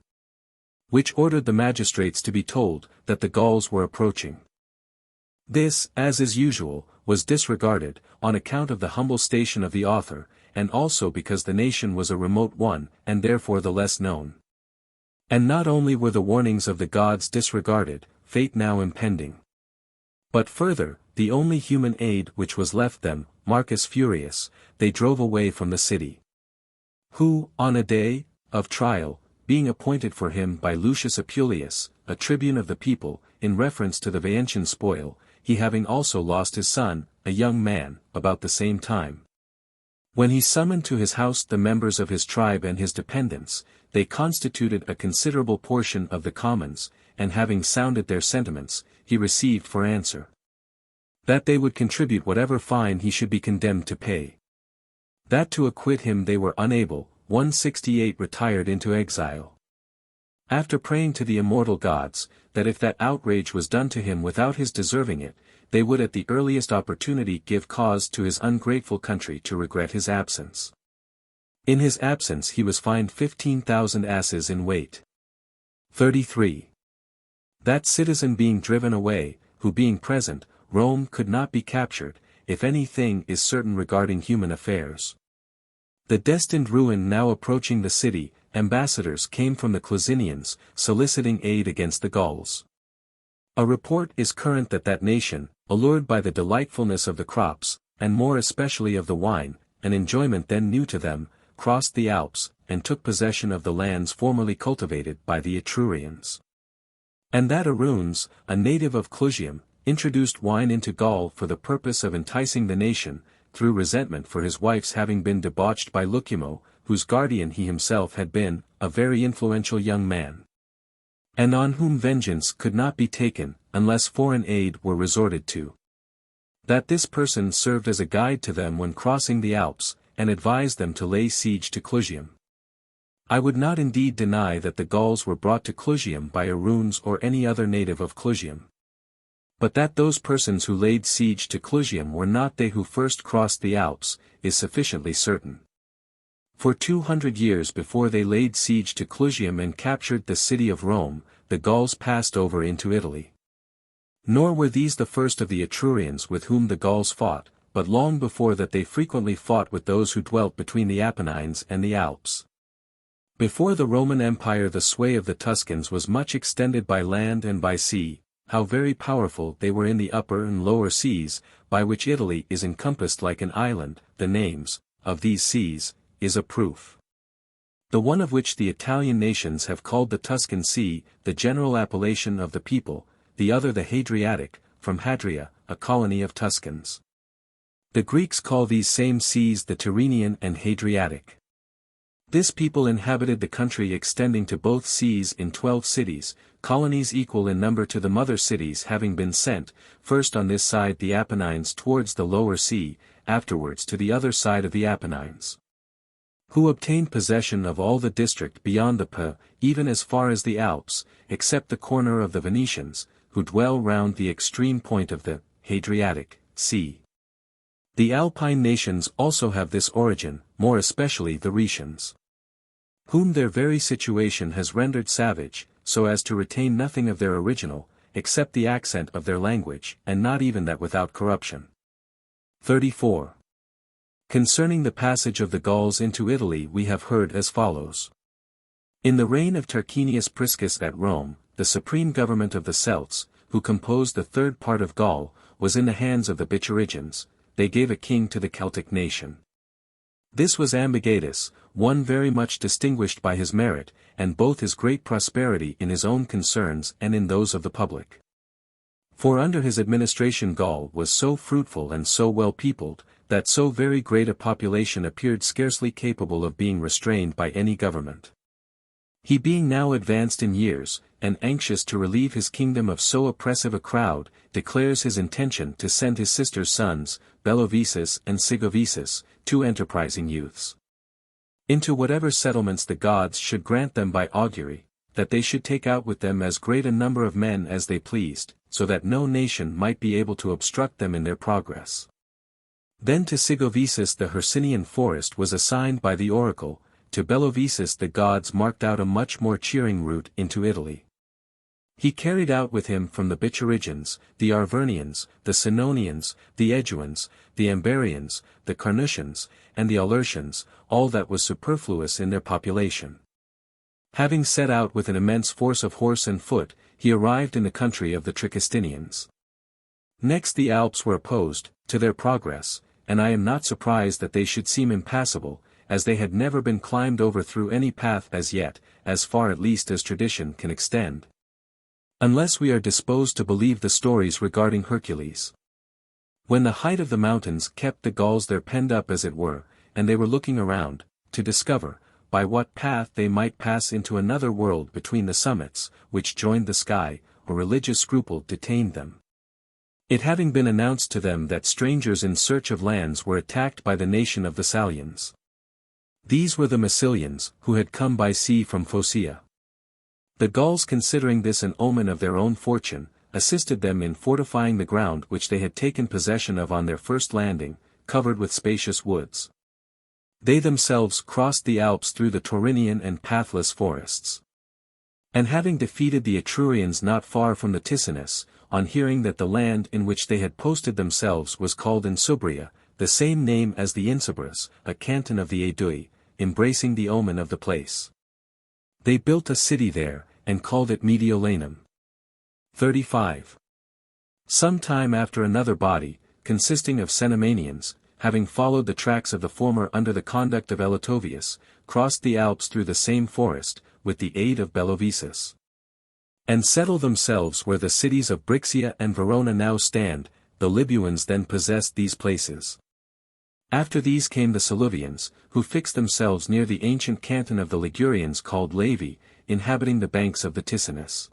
which ordered the magistrates to be told that the Gauls were approaching. This, as is usual, was disregarded, on account of the humble station of the author, and also because the nation was a remote one, and therefore the less known. And not only were the warnings of the gods disregarded, fate now impending. But further, the only human aid which was left them, Marcus Furius, they drove away from the city. Who, on a day of trial, being appointed for him by Lucius Apuleius, a tribune of the people, in reference to the Veientian spoil, he having also lost his son, a young man, about the same time. When he summoned to his house the members of his tribe and his dependents, they constituted a considerable portion of the commons, and having sounded their sentiments, he received for answer that they would contribute whatever fine he should be condemned to pay. That to acquit him they were unable, 168 retired into exile. After praying to the immortal gods, that if that outrage was done to him without his deserving it, they would at the earliest opportunity give cause to his ungrateful country to regret his absence. In his absence he was fined 15,000 asses in weight. 33. That citizen being driven away, who being present, Rome could not be captured, if any thing is certain regarding human affairs. The destined ruin now approaching the city, ambassadors came from the Closinians, soliciting aid against the Gauls. A report is current that that nation, allured by the delightfulness of the crops, and more especially of the wine, an enjoyment then new to them, crossed the Alps, and took possession of the lands formerly cultivated by the Etrurians. And that Aruns, a native of Clusium, introduced wine into Gaul for the purpose of enticing the nation, through resentment for his wife's having been debauched by Lucumo, whose guardian he himself had been, a very influential young man, and on whom vengeance could not be taken, unless foreign aid were resorted to. That this person served as a guide to them when crossing the Alps, and advised them to lay siege to Clusium. I would not indeed deny that the Gauls were brought to Clusium by Aruns or any other native of Clusium. But that those persons who laid siege to Clusium were not they who first crossed the Alps, is sufficiently certain. For 200 years before they laid siege to Clusium and captured the city of Rome, the Gauls passed over into Italy. Nor were these the first of the Etrurians with whom the Gauls fought, but long before that they frequently fought with those who dwelt between the Apennines and the Alps. Before the Roman Empire the sway of the Tuscans was much extended by land and by sea. How very powerful they were in the upper and lower seas, by which Italy is encompassed like an island. The names of these seas is a proof. The one of which the Italian nations have called the Tuscan Sea, the general appellation of the people, the other the Hadriatic, from Hadria, a colony of Tuscans. The Greeks call these same seas the Tyrrhenian and Hadriatic. This people inhabited the country extending to both seas in 12 cities, colonies equal in number to the mother cities having been sent, first on this side the Apennines towards the lower sea, afterwards to the other side of the Apennines. Who obtained possession of all the district beyond the Po, even as far as the Alps, except the corner of the Venetians, who dwell round the extreme point of the Hadriatic Sea. The Alpine nations also have this origin, more especially the Rhaetians, whom their very situation has rendered savage, so as to retain nothing of their original, except the accent of their language, and not even that without corruption. 34. Concerning the passage of the Gauls into Italy we have heard as follows. In the reign of Tarquinius Priscus at Rome, the supreme government of the Celts, who composed the third part of Gaul, was in the hands of the Biturigians. They gave a king to the Celtic nation. This was Ambigatus, one very much distinguished by his merit, and both his great prosperity in his own concerns and in those of the public. For under his administration Gaul was so fruitful and so well peopled, that so very great a population appeared scarcely capable of being restrained by any government. He being now advanced in years, and anxious to relieve his kingdom of so oppressive a crowd, declares his intention to send his sister's sons, Bellovesus and Sigovesus, 2 enterprising youths, into whatever settlements the gods should grant them by augury, that they should take out with them as great a number of men as they pleased, so that no nation might be able to obstruct them in their progress. Then to Sigovesus the Hercynian forest was assigned by the oracle, to Bellovesus the gods marked out a much more cheering route into Italy. He carried out with him from the Biturigians, the Arvernians, the Senonians, the Eguans, the Ambarians, the Carnutians, and the Aulurtians, all that was superfluous in their population. Having set out with an immense force of horse and foot, he arrived in the country of the Tricastinians. Next the Alps were opposed, to their progress, and I am not surprised that they should seem impassable, as they had never been climbed over through any path as yet, as far at least as tradition can extend. Unless we are disposed to believe the stories regarding Hercules. When the height of the mountains kept the Gauls there penned up as it were, and they were looking around, to discover, by what path they might pass into another world between the summits, which joined the sky, or religious scruple detained them. It having been announced to them that strangers in search of lands were attacked by the nation of the Salians. These were the Massilians, who had come by sea from Phocea. The Gauls, considering this an omen of their own fortune, assisted them in fortifying the ground which they had taken possession of on their first landing, covered with spacious woods. They themselves crossed the Alps through the Taurinian and pathless forests. And having defeated the Etrurians not far from the Ticinus, on hearing that the land in which they had posted themselves was called Insubria, the same name as the Insubres, a canton of the Aedui, embracing the omen of the place. They built a city there, and called it Mediolanum. 35. Some time after another body, consisting of Cenomanians, having followed the tracks of the former under the conduct of Elatovius, crossed the Alps through the same forest, with the aid of Bellovesus, and settled themselves where the cities of Brixia and Verona now stand. The Libyans then possessed these places. After these came the Silvians, who fixed themselves near the ancient canton of the Ligurians called Livy, inhabiting the banks of the Ticinus.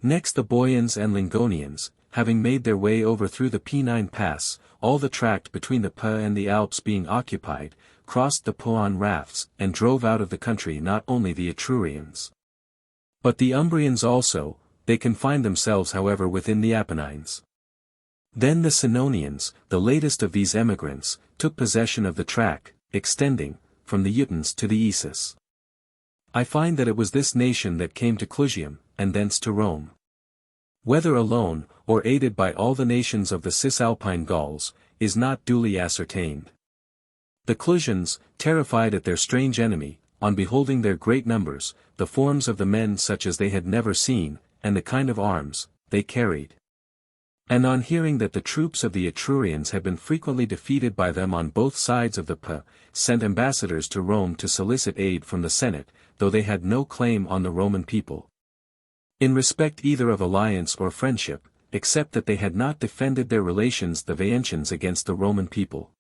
Next the Boians and Lingonians, having made their way over through the Pennine Pass, all the tract between the Po and the Alps being occupied, crossed the Po on rafts, and drove out of the country not only the Etrurians, but the Umbrians also. They confined themselves however within the Apennines. Then the Senonians, the latest of these emigrants, took possession of the tract, extending, from the Eutans to the Isis. I find that it was this nation that came to Clusium, and thence to Rome. Whether alone, or aided by all the nations of the Cisalpine Gauls, is not duly ascertained. The Clusians, terrified at their strange enemy, on beholding their great numbers, the forms of the men such as they had never seen, and the kind of arms they carried, and on hearing that the troops of the Etrurians had been frequently defeated by them on both sides of the Po, sent ambassadors to Rome to solicit aid from the Senate, though they had no claim on the Roman people, in respect either of alliance or friendship, except that they had not defended their relations the Veientians against the Roman people.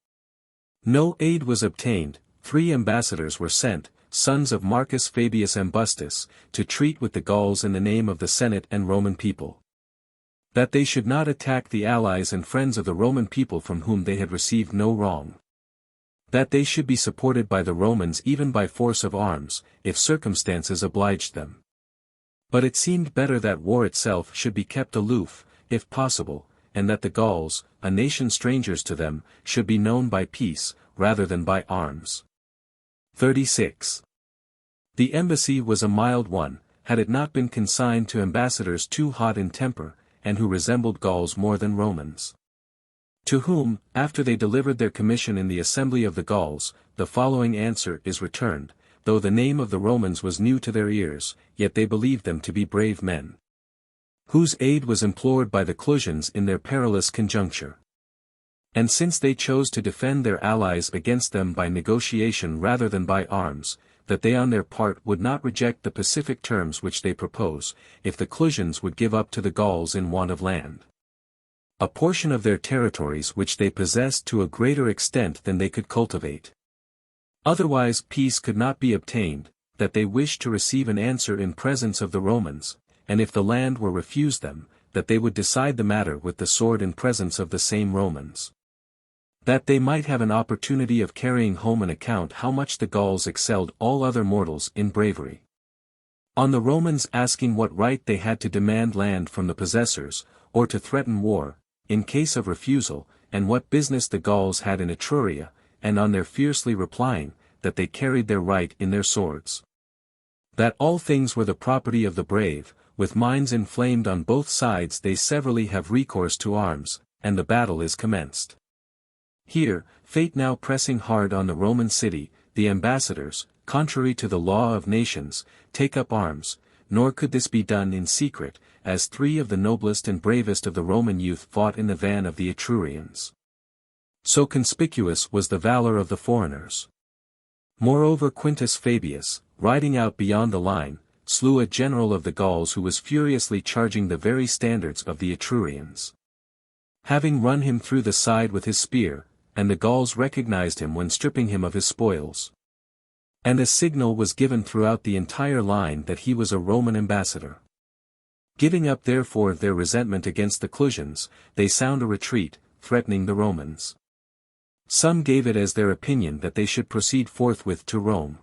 No aid was obtained. 3 ambassadors were sent, sons of Marcus Fabius Ambustus, to treat with the Gauls in the name of the Senate and Roman people, that they should not attack the allies and friends of the Roman people from whom they had received no wrong, that they should be supported by the Romans even by force of arms, if circumstances obliged them. But it seemed better that war itself should be kept aloof, if possible, and that the Gauls, a nation strangers to them, should be known by peace, rather than by arms. 36. The embassy was a mild one, had it not been consigned to ambassadors too hot in temper, and who resembled Gauls more than Romans, to whom, after they delivered their commission in the assembly of the Gauls, the following answer is returned: though the name of the Romans was new to their ears, yet they believed them to be brave men, whose aid was implored by the Clusians in their perilous conjuncture. And since they chose to defend their allies against them by negotiation rather than by arms, that they on their part would not reject the pacific terms which they propose, if the Clusians would give up to the Gauls in want of land a portion of their territories which they possessed to a greater extent than they could cultivate. Otherwise peace could not be obtained, that they wished to receive an answer in presence of the Romans, and if the land were refused them, that they would decide the matter with the sword in presence of the same Romans, that they might have an opportunity of carrying home an account how much the Gauls excelled all other mortals in bravery. On the Romans asking what right they had to demand land from the possessors, or to threaten war, in case of refusal, and what business the Gauls had in Etruria, and on their fiercely replying, that they carried their right in their swords, that all things were the property of the brave, with minds inflamed on both sides they severally have recourse to arms, and the battle is commenced. Here, fate now pressing hard on the Roman city, the ambassadors, contrary to the law of nations, take up arms, nor could this be done in secret, as 3 of the noblest and bravest of the Roman youth fought in the van of the Etrurians. So conspicuous was the valor of the foreigners. Moreover Quintus Fabius, riding out beyond the line, slew a general of the Gauls who was furiously charging the very standards of the Etrurians, having run him through the side with his spear, and the Gauls recognized him when stripping him of his spoils. And a signal was given throughout the entire line that he was a Roman ambassador. Giving up therefore their resentment against the Clusians, they sound a retreat, threatening the Romans. Some gave it as their opinion that they should proceed forthwith to Rome.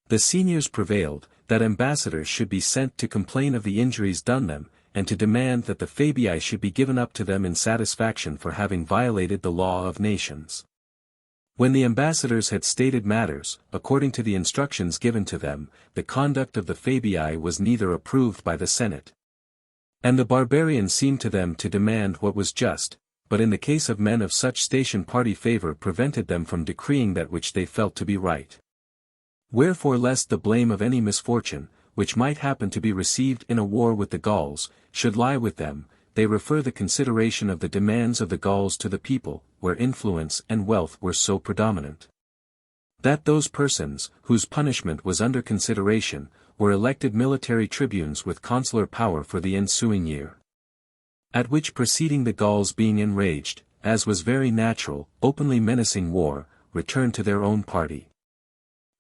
The seniors prevailed, that ambassadors should be sent to complain of the injuries done them, and to demand that the Fabii should be given up to them in satisfaction for having violated the law of nations. When the ambassadors had stated matters, according to the instructions given to them, the conduct of the Fabii was neither approved by the Senate, and the barbarians seemed to them to demand what was just, but in the case of men of such station party favor prevented them from decreeing that which they felt to be right. Wherefore lest the blame of any misfortune, which might happen to be received in a war with the Gauls, should lie with them, they refer the consideration of the demands of the Gauls to the people, where influence and wealth were so predominant, that those persons, whose punishment was under consideration, were elected military tribunes with consular power for the ensuing year. At which proceeding the Gauls being enraged, as was very natural, openly menacing war, returned to their own party.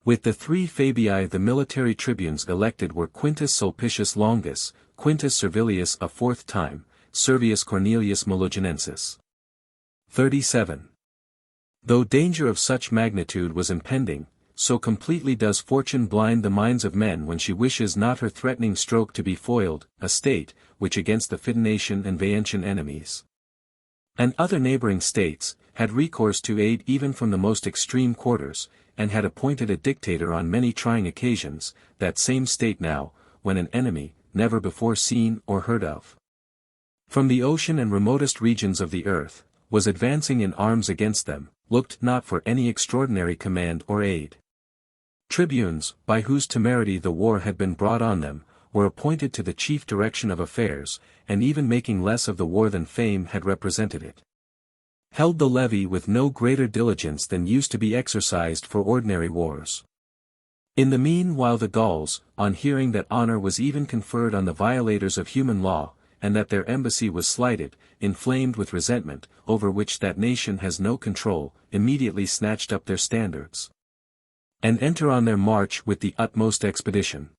With the 3 Fabii the military tribunes elected were Quintus Sulpicius Longus, Quintus Servilius a 4th time, Servius Cornelius Melogenensis. 37. Though danger of such magnitude was impending, so completely does fortune blind the minds of men when she wishes not her threatening stroke to be foiled, a state, which against the Fidenatean and Veientian enemies, and other neighboring states, had recourse to aid even from the most extreme quarters, and had appointed a dictator on many trying occasions, that same state now, when an enemy, never before seen or heard of, from the ocean and remotest regions of the earth, was advancing in arms against them, looked not for any extraordinary command or aid. Tribunes, by whose temerity the war had been brought on them, were appointed to the chief direction of affairs, and even making less of the war than fame had represented it, held the levy with no greater diligence than used to be exercised for ordinary wars. In the meanwhile the Gauls, on hearing that honor was even conferred on the violators of human law, and that their embassy was slighted, inflamed with resentment, over which that nation has no control, immediately snatched up their standards, and enter on their march with the utmost expedition.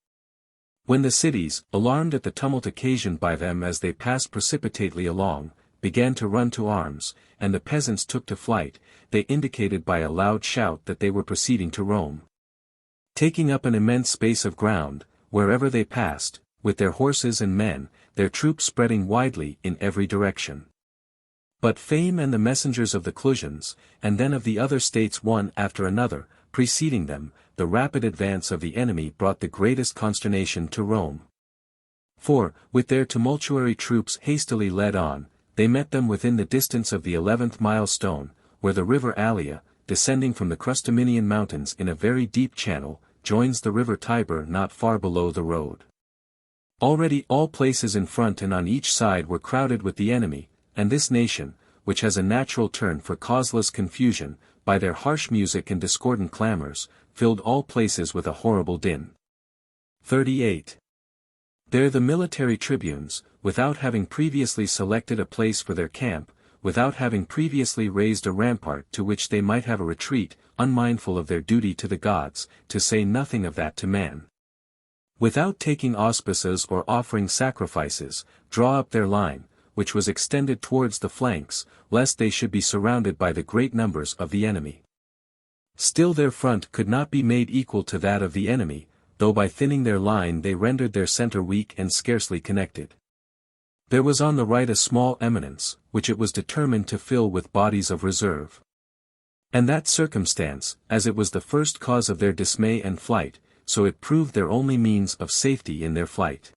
When the cities, alarmed at the tumult occasioned by them as they passed precipitately along, began to run to arms, and the peasants took to flight, they indicated by a loud shout that they were proceeding to Rome, taking up an immense space of ground, wherever they passed, with their horses and men, their troops spreading widely in every direction. But fame and the messengers of the Clusians, and then of the other states one after another, preceding them, the rapid advance of the enemy brought the greatest consternation to Rome. For, with their tumultuary troops hastily led on, they met them within the distance of the 11th milestone, where the river Allia, descending from the Crustuminian mountains in a very deep channel, joins the river Tiber not far below the road. Already all places in front and on each side were crowded with the enemy, and this nation, which has a natural turn for causeless confusion, by their harsh music and discordant clamors, filled all places with a horrible din. 38. There the military tribunes, without having previously selected a place for their camp, without having previously raised a rampart to which they might have a retreat, unmindful of their duty to the gods, to say nothing of that to man, without taking auspices or offering sacrifices, draw up their line, which was extended towards the flanks, lest they should be surrounded by the great numbers of the enemy. Still their front could not be made equal to that of the enemy, though by thinning their line they rendered their center weak and scarcely connected. There was on the right a small eminence, which it was determined to fill with bodies of reserve. And that circumstance, as it was the first cause of their dismay and flight, so it proved their only means of safety in their flight.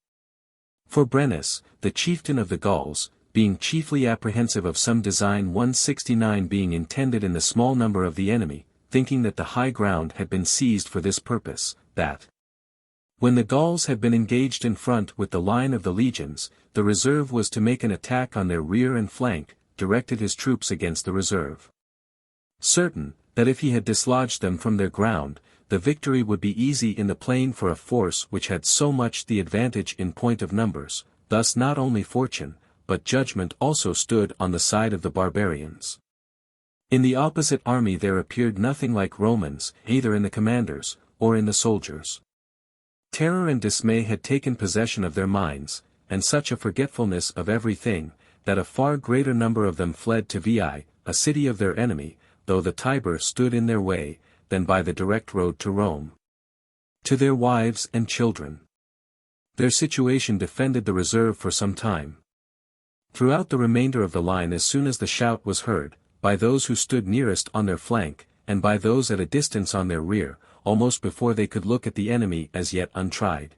For Brennus, the chieftain of the Gauls, being chiefly apprehensive of some design 169 being intended in the small number of the enemy, thinking that the high ground had been seized for this purpose, that when the Gauls had been engaged in front with the line of the legions, the reserve was to make an attack on their rear and flank, directed his troops against the reserve. Certain, that if he had dislodged them from their ground, the victory would be easy in the plain for a force which had so much the advantage in point of numbers, thus not only fortune, but judgment also stood on the side of the barbarians. In the opposite army there appeared nothing like Romans, either in the commanders, or in the soldiers. Terror and dismay had taken possession of their minds, and such a forgetfulness of everything, that a far greater number of them fled to Veii, a city of their enemy, though the Tiber stood in their way, than by the direct road to Rome. To their wives and children. Their situation defended the reserve for some time. Throughout the remainder of the line, as soon as the shout was heard, by those who stood nearest on their flank, and by those at a distance on their rear, almost before they could look at the enemy as yet untried.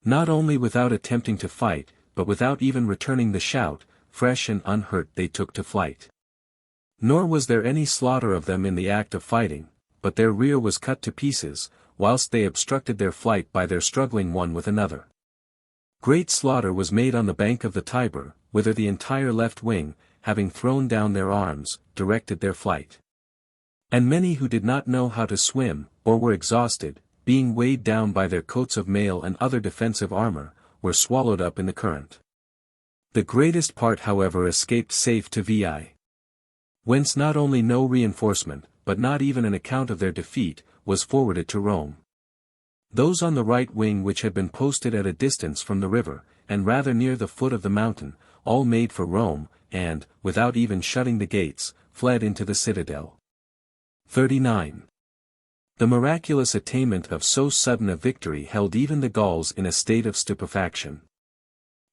Not only without attempting to fight, but without even returning the shout, fresh and unhurt they took to flight. Nor was there any slaughter of them in the act of fighting, but their rear was cut to pieces, whilst they obstructed their flight by their struggling one with another. Great slaughter was made on the bank of the Tiber, whither the entire left wing, having thrown down their arms, directed their flight. And many who did not know how to swim, or were exhausted, being weighed down by their coats of mail and other defensive armor, were swallowed up in the current. The greatest part however escaped safe to Veii, whence not only no reinforcement, but not even an account of their defeat, was forwarded to Rome. Those on the right wing which had been posted at a distance from the river, and rather near the foot of the mountain, all made for Rome, and, without even shutting the gates, fled into the citadel. 39. The miraculous attainment of so sudden a victory held even the Gauls in a state of stupefaction.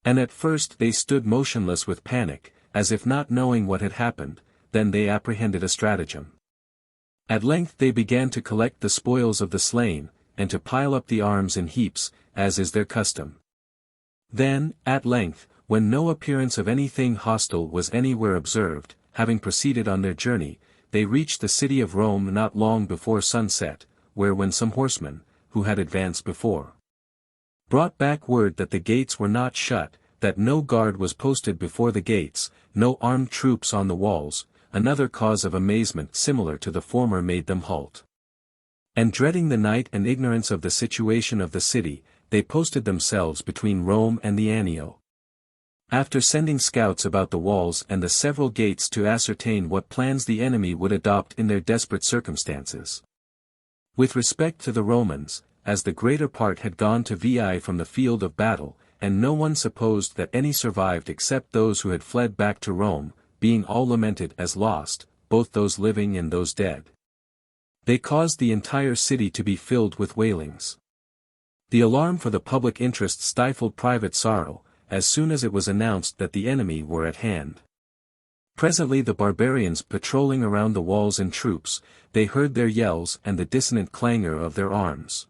And at first they stood motionless with panic, as if not knowing what had happened, then they apprehended a stratagem. At length they began to collect the spoils of the slain, and to pile up the arms in heaps, as is their custom. Then, at length, when no appearance of anything hostile was anywhere observed, having proceeded on their journey, they reached the city of Rome not long before sunset, where when some horsemen, who had advanced before, brought back word that the gates were not shut, that no guard was posted before the gates, no armed troops on the walls, another cause of amazement similar to the former made them halt. And dreading the night and ignorance of the situation of the city, they posted themselves between Rome and the Anio. After sending scouts about the walls and the several gates to ascertain what plans the enemy would adopt in their desperate circumstances. With respect to the Romans, as the greater part had gone to Veii from the field of battle, and no one supposed that any survived except those who had fled back to Rome, being all lamented as lost, both those living and those dead. They caused the entire city to be filled with wailings. The alarm for the public interest stifled private sorrow, as soon as it was announced that the enemy were at hand. Presently the barbarians patrolling around the walls in troops, they heard their yells and the dissonant clangor of their arms.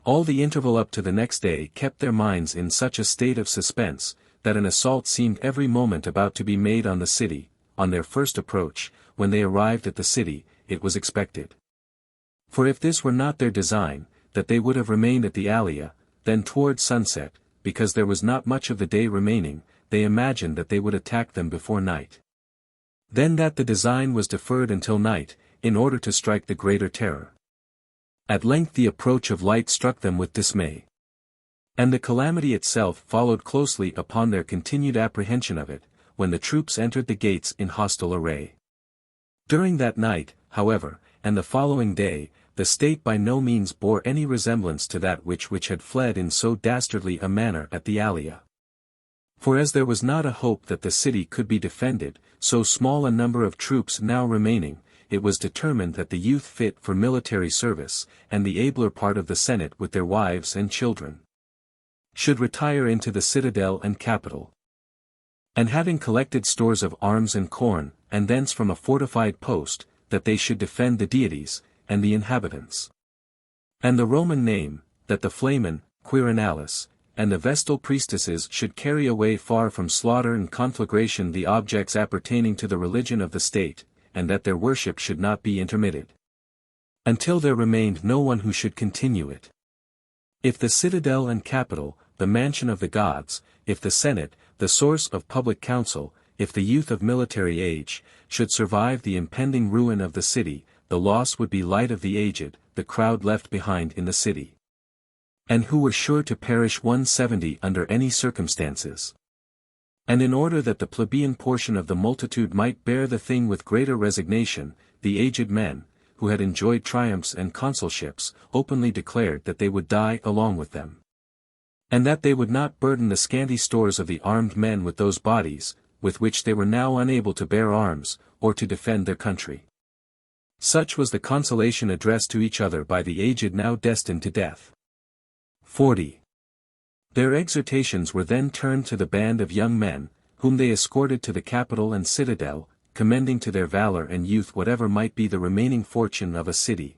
All the interval up to the next day kept their minds in such a state of suspense, that an assault seemed every moment about to be made on the city. On their first approach, when they arrived at the city, it was expected For if this were not their design, that they would have remained at the Allia, then towards sunset, because there was not much of the day remaining, they imagined that they would attack them before night. Then that the design was deferred until night, in order to strike the greater terror. At length the approach of light struck them with dismay. And the calamity itself followed closely upon their continued apprehension of it, when the troops entered the gates in hostile array. During that night, however, and the following day, the state by no means bore any resemblance to that which had fled in so dastardly a manner at the Allia. For as there was not a hope that the city could be defended, so small a number of troops now remaining, it was determined that the youth fit for military service, and the abler part of the Senate with their wives and children, should retire into the citadel and capital. And having collected stores of arms and corn, and thence from a fortified post, that they should defend the deities, and the inhabitants. And the Roman name, that the Flamen, Quirinalis, and the Vestal priestesses should carry away far from slaughter and conflagration the objects appertaining to the religion of the state, and that their worship should not be intermitted, until there remained no one who should continue it. If the citadel and capital, the mansion of the gods, if the Senate, the source of public counsel, if the youth of military age, should survive the impending ruin of the city, the loss would be light of the aged, the crowd left behind in the city, and who were sure to perish 170 under any circumstances. And in order that the plebeian portion of the multitude might bear the thing with greater resignation, the aged men, who had enjoyed triumphs and consulships, openly declared that they would die along with them, and that they would not burden the scanty stores of the armed men with those bodies, with which they were now unable to bear arms, or to defend their country. Such was the consolation addressed to each other by the aged now destined to death. 40. Their exhortations were then turned to the band of young men, whom they escorted to the capital and citadel, commending to their valor and youth whatever might be the remaining fortune of a city,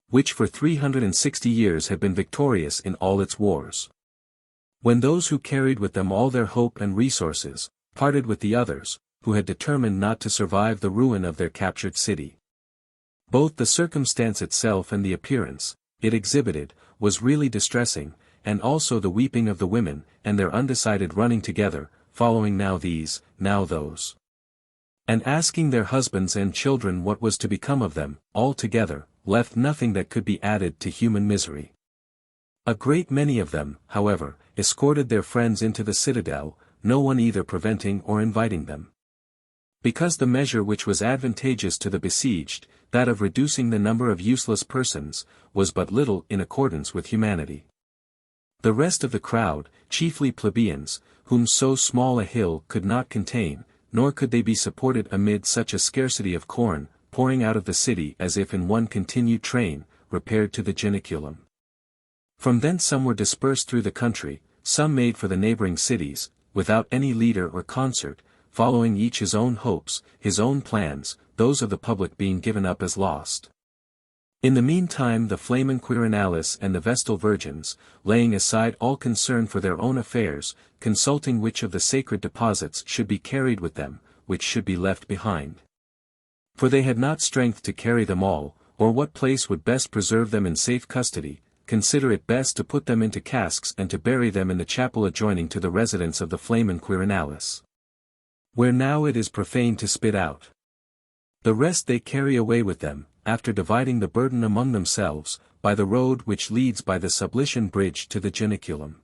which for 360 years had been victorious in all its wars. When those who carried with them all their hope and resources, parted with the others, who had determined not to survive the ruin of their captured city. Both the circumstance itself and the appearance it exhibited, was really distressing, and also the weeping of the women, and their undecided running together, following now these, now those, and asking their husbands and children what was to become of them, all together, left nothing that could be added to human misery. A great many of them, however, escorted their friends into the citadel, no one either preventing or inviting them. Because the measure which was advantageous to the besieged, that of reducing the number of useless persons, was but little in accordance with humanity. The rest of the crowd, chiefly plebeians, whom so small a hill could not contain, nor could they be supported amid such a scarcity of corn, pouring out of the city as if in one continued train, repaired to the Janiculum. From thence some were dispersed through the country, some made for the neighboring cities, without any leader or concert, following each his own hopes, his own plans, those of the public being given up as lost. In the meantime the Flamen Quirinalis and the Vestal Virgins, laying aside all concern for their own affairs, consulting which of the sacred deposits should be carried with them, which should be left behind. For they had not strength to carry them all, or what place would best preserve them in safe custody, consider it best to put them into casks and to bury them in the chapel adjoining to the residence of the Flamen Quirinalis, where now it is profane to spit out. The rest they carry away with them, after dividing the burden among themselves, by the road which leads by the Sublician bridge to the Janiculum.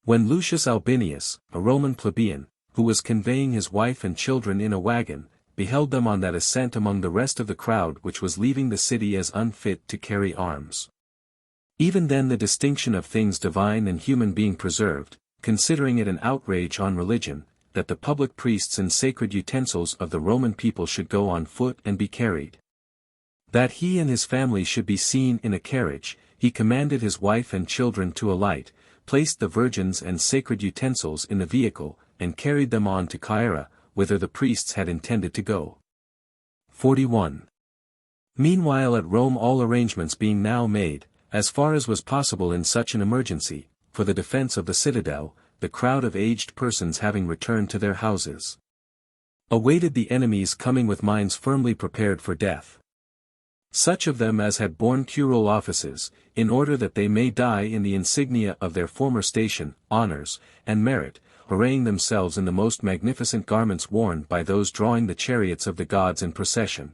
When Lucius Albinius, a Roman plebeian, who was conveying his wife and children in a wagon, beheld them on that ascent among the rest of the crowd which was leaving the city as unfit to carry arms. Even then the distinction of things divine and human being preserved, considering it an outrage on religion, that the public priests and sacred utensils of the Roman people should go on foot and be carried, that he and his family should be seen in a carriage, he commanded his wife and children to alight, placed the virgins and sacred utensils in the vehicle, and carried them on to Caira, whither the priests had intended to go. 41. Meanwhile at Rome all arrangements being now made, as far as was possible in such an emergency, for the defense of the citadel, the crowd of aged persons having returned to their houses, awaited the enemies coming with minds firmly prepared for death. Such of them as had borne curule offices, in order that they may die in the insignia of their former station, honors, and merit, arraying themselves in the most magnificent garments worn by those drawing the chariots of the gods in procession.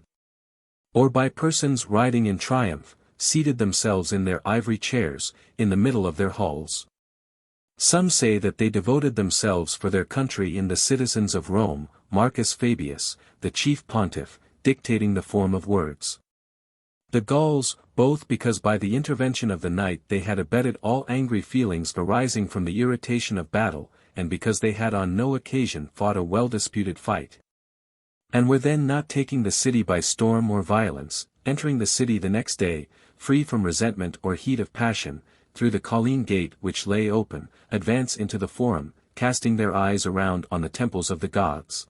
Or by persons riding in triumph, seated themselves in their ivory chairs, in the middle of their halls. Some say that they devoted themselves for their country in the citizens of Rome, Marcus Fabius, the chief pontiff, dictating the form of words. The Gauls, both because by the intervention of the night they had abated all angry feelings arising from the irritation of battle, and because they had on no occasion fought a well-disputed fight, and were then not taking the city by storm or violence, entering the city the next day, free from resentment or heat of passion, through the Colline gate which lay open, advance into the forum, casting their eyes around on the temples of the gods,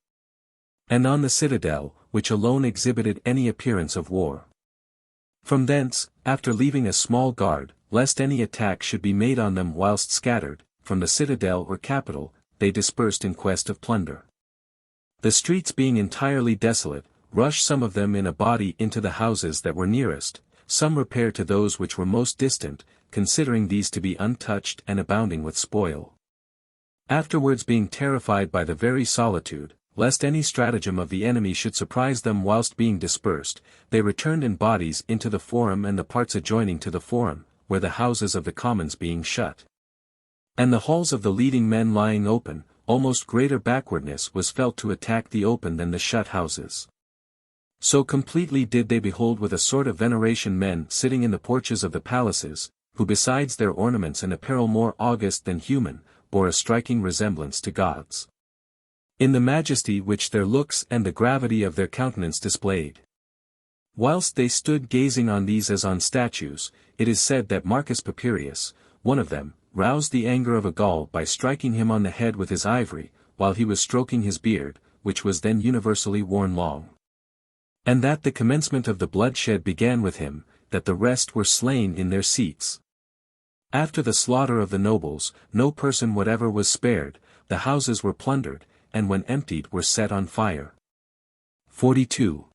and on the citadel, which alone exhibited any appearance of war. From thence, after leaving a small guard, lest any attack should be made on them whilst scattered, from the citadel or capital, they dispersed in quest of plunder. The streets being entirely desolate, rushed some of them in a body into the houses that were nearest, some repair to those which were most distant, considering these to be untouched and abounding with spoil. Afterwards being terrified by the very solitude, lest any stratagem of the enemy should surprise them whilst being dispersed, they returned in bodies into the forum and the parts adjoining to the forum, where the houses of the commons being shut, and the halls of the leading men lying open, almost greater backwardness was felt to attack the open than the shut houses. So completely did they behold with a sort of veneration men sitting in the porches of the palaces, who besides their ornaments and apparel more august than human, bore a striking resemblance to gods, in the majesty which their looks and the gravity of their countenance displayed. Whilst they stood gazing on these as on statues, it is said that Marcus Papirius, one of them, roused the anger of a Gaul by striking him on the head with his ivory, while he was stroking his beard, which was then universally worn long. And that the commencement of the bloodshed began with him, that the rest were slain in their seats. After the slaughter of the nobles, no person whatever was spared, the houses were plundered, and when emptied were set on fire. 42.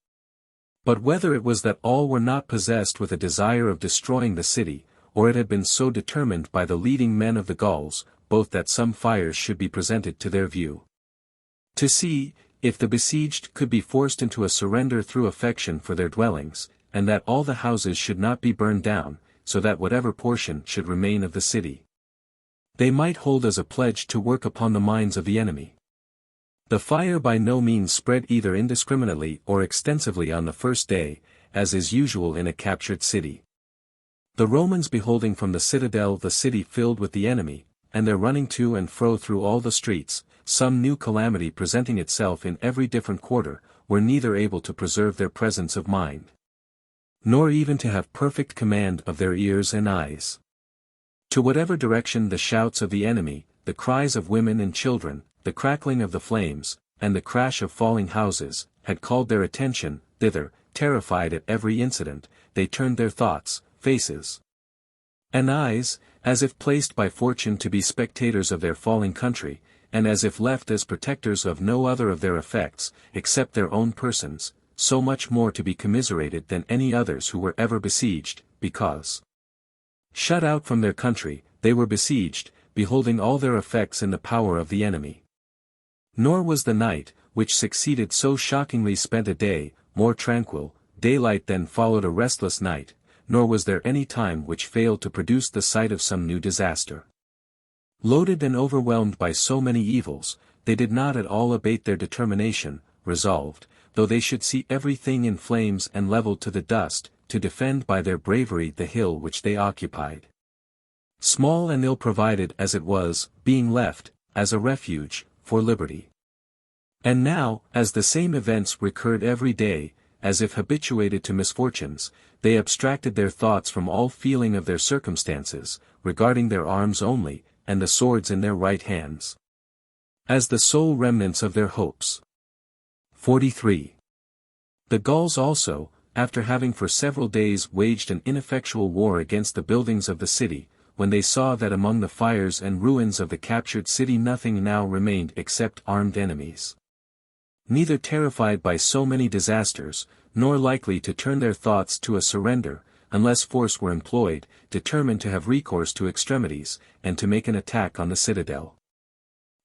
But whether it was that all were not possessed with a desire of destroying the city, or it had been so determined by the leading men of the Gauls, both that some fires should be presented to their view, to see, if the besieged could be forced into a surrender through affection for their dwellings, and that all the houses should not be burned down, so that whatever portion should remain of the city, they might hold as a pledge to work upon the minds of the enemy. The fire by no means spread either indiscriminately or extensively on the first day, as is usual in a captured city. The Romans beholding from the citadel the city filled with the enemy, and their running to and fro through all the streets, some new calamity presenting itself in every different quarter, were neither able to preserve their presence of mind, nor even to have perfect command of their ears and eyes. To whatever direction the shouts of the enemy, the cries of women and children, the crackling of the flames, and the crash of falling houses, had called their attention, thither, terrified at every incident, they turned their thoughts, faces, and eyes, as if placed by fortune to be spectators of their falling country, and as if left as protectors of no other of their effects, except their own persons, so much more to be commiserated than any others who were ever besieged, because, shut out from their country, they were besieged, beholding all their effects in the power of the enemy. Nor was the night, which succeeded so shockingly spent a day, more tranquil, daylight then followed a restless night, nor was there any time which failed to produce the sight of some new disaster. Loaded and overwhelmed by so many evils, they did not at all abate their determination, resolved, though they should see everything in flames and levelled to the dust, to defend by their bravery the hill which they occupied. Small and ill provided as it was, being left, as a refuge, for liberty. And now, as the same events recurred every day, as if habituated to misfortunes, they abstracted their thoughts from all feeling of their circumstances, regarding their arms only, and the swords in their right hands, as the sole remnants of their hopes. 43. The Gauls also, after having for several days waged an ineffectual war against the buildings of the city, when they saw that among the fires and ruins of the captured city nothing now remained except armed enemies, neither terrified by so many disasters, nor likely to turn their thoughts to a surrender, unless force were employed, determined to have recourse to extremities, and to make an attack on the citadel.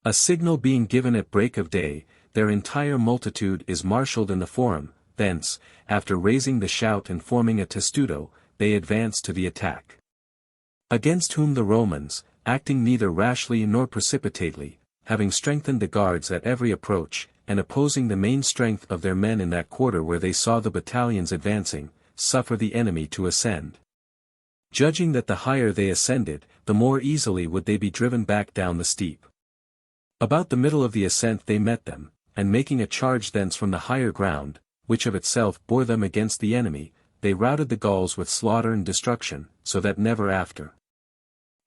A signal being given at break of day, their entire multitude is marshalled in the forum, thence, after raising the shout and forming a testudo, they advance to the attack. Against whom the Romans, acting neither rashly nor precipitately, having strengthened the guards at every approach, and opposing the main strength of their men in that quarter where they saw the battalions advancing, suffer the enemy to ascend. Judging that the higher they ascended, the more easily would they be driven back down the steep. About the middle of the ascent they met them, and making a charge thence from the higher ground, which of itself bore them against the enemy, they routed the Gauls with slaughter and destruction, so that never after,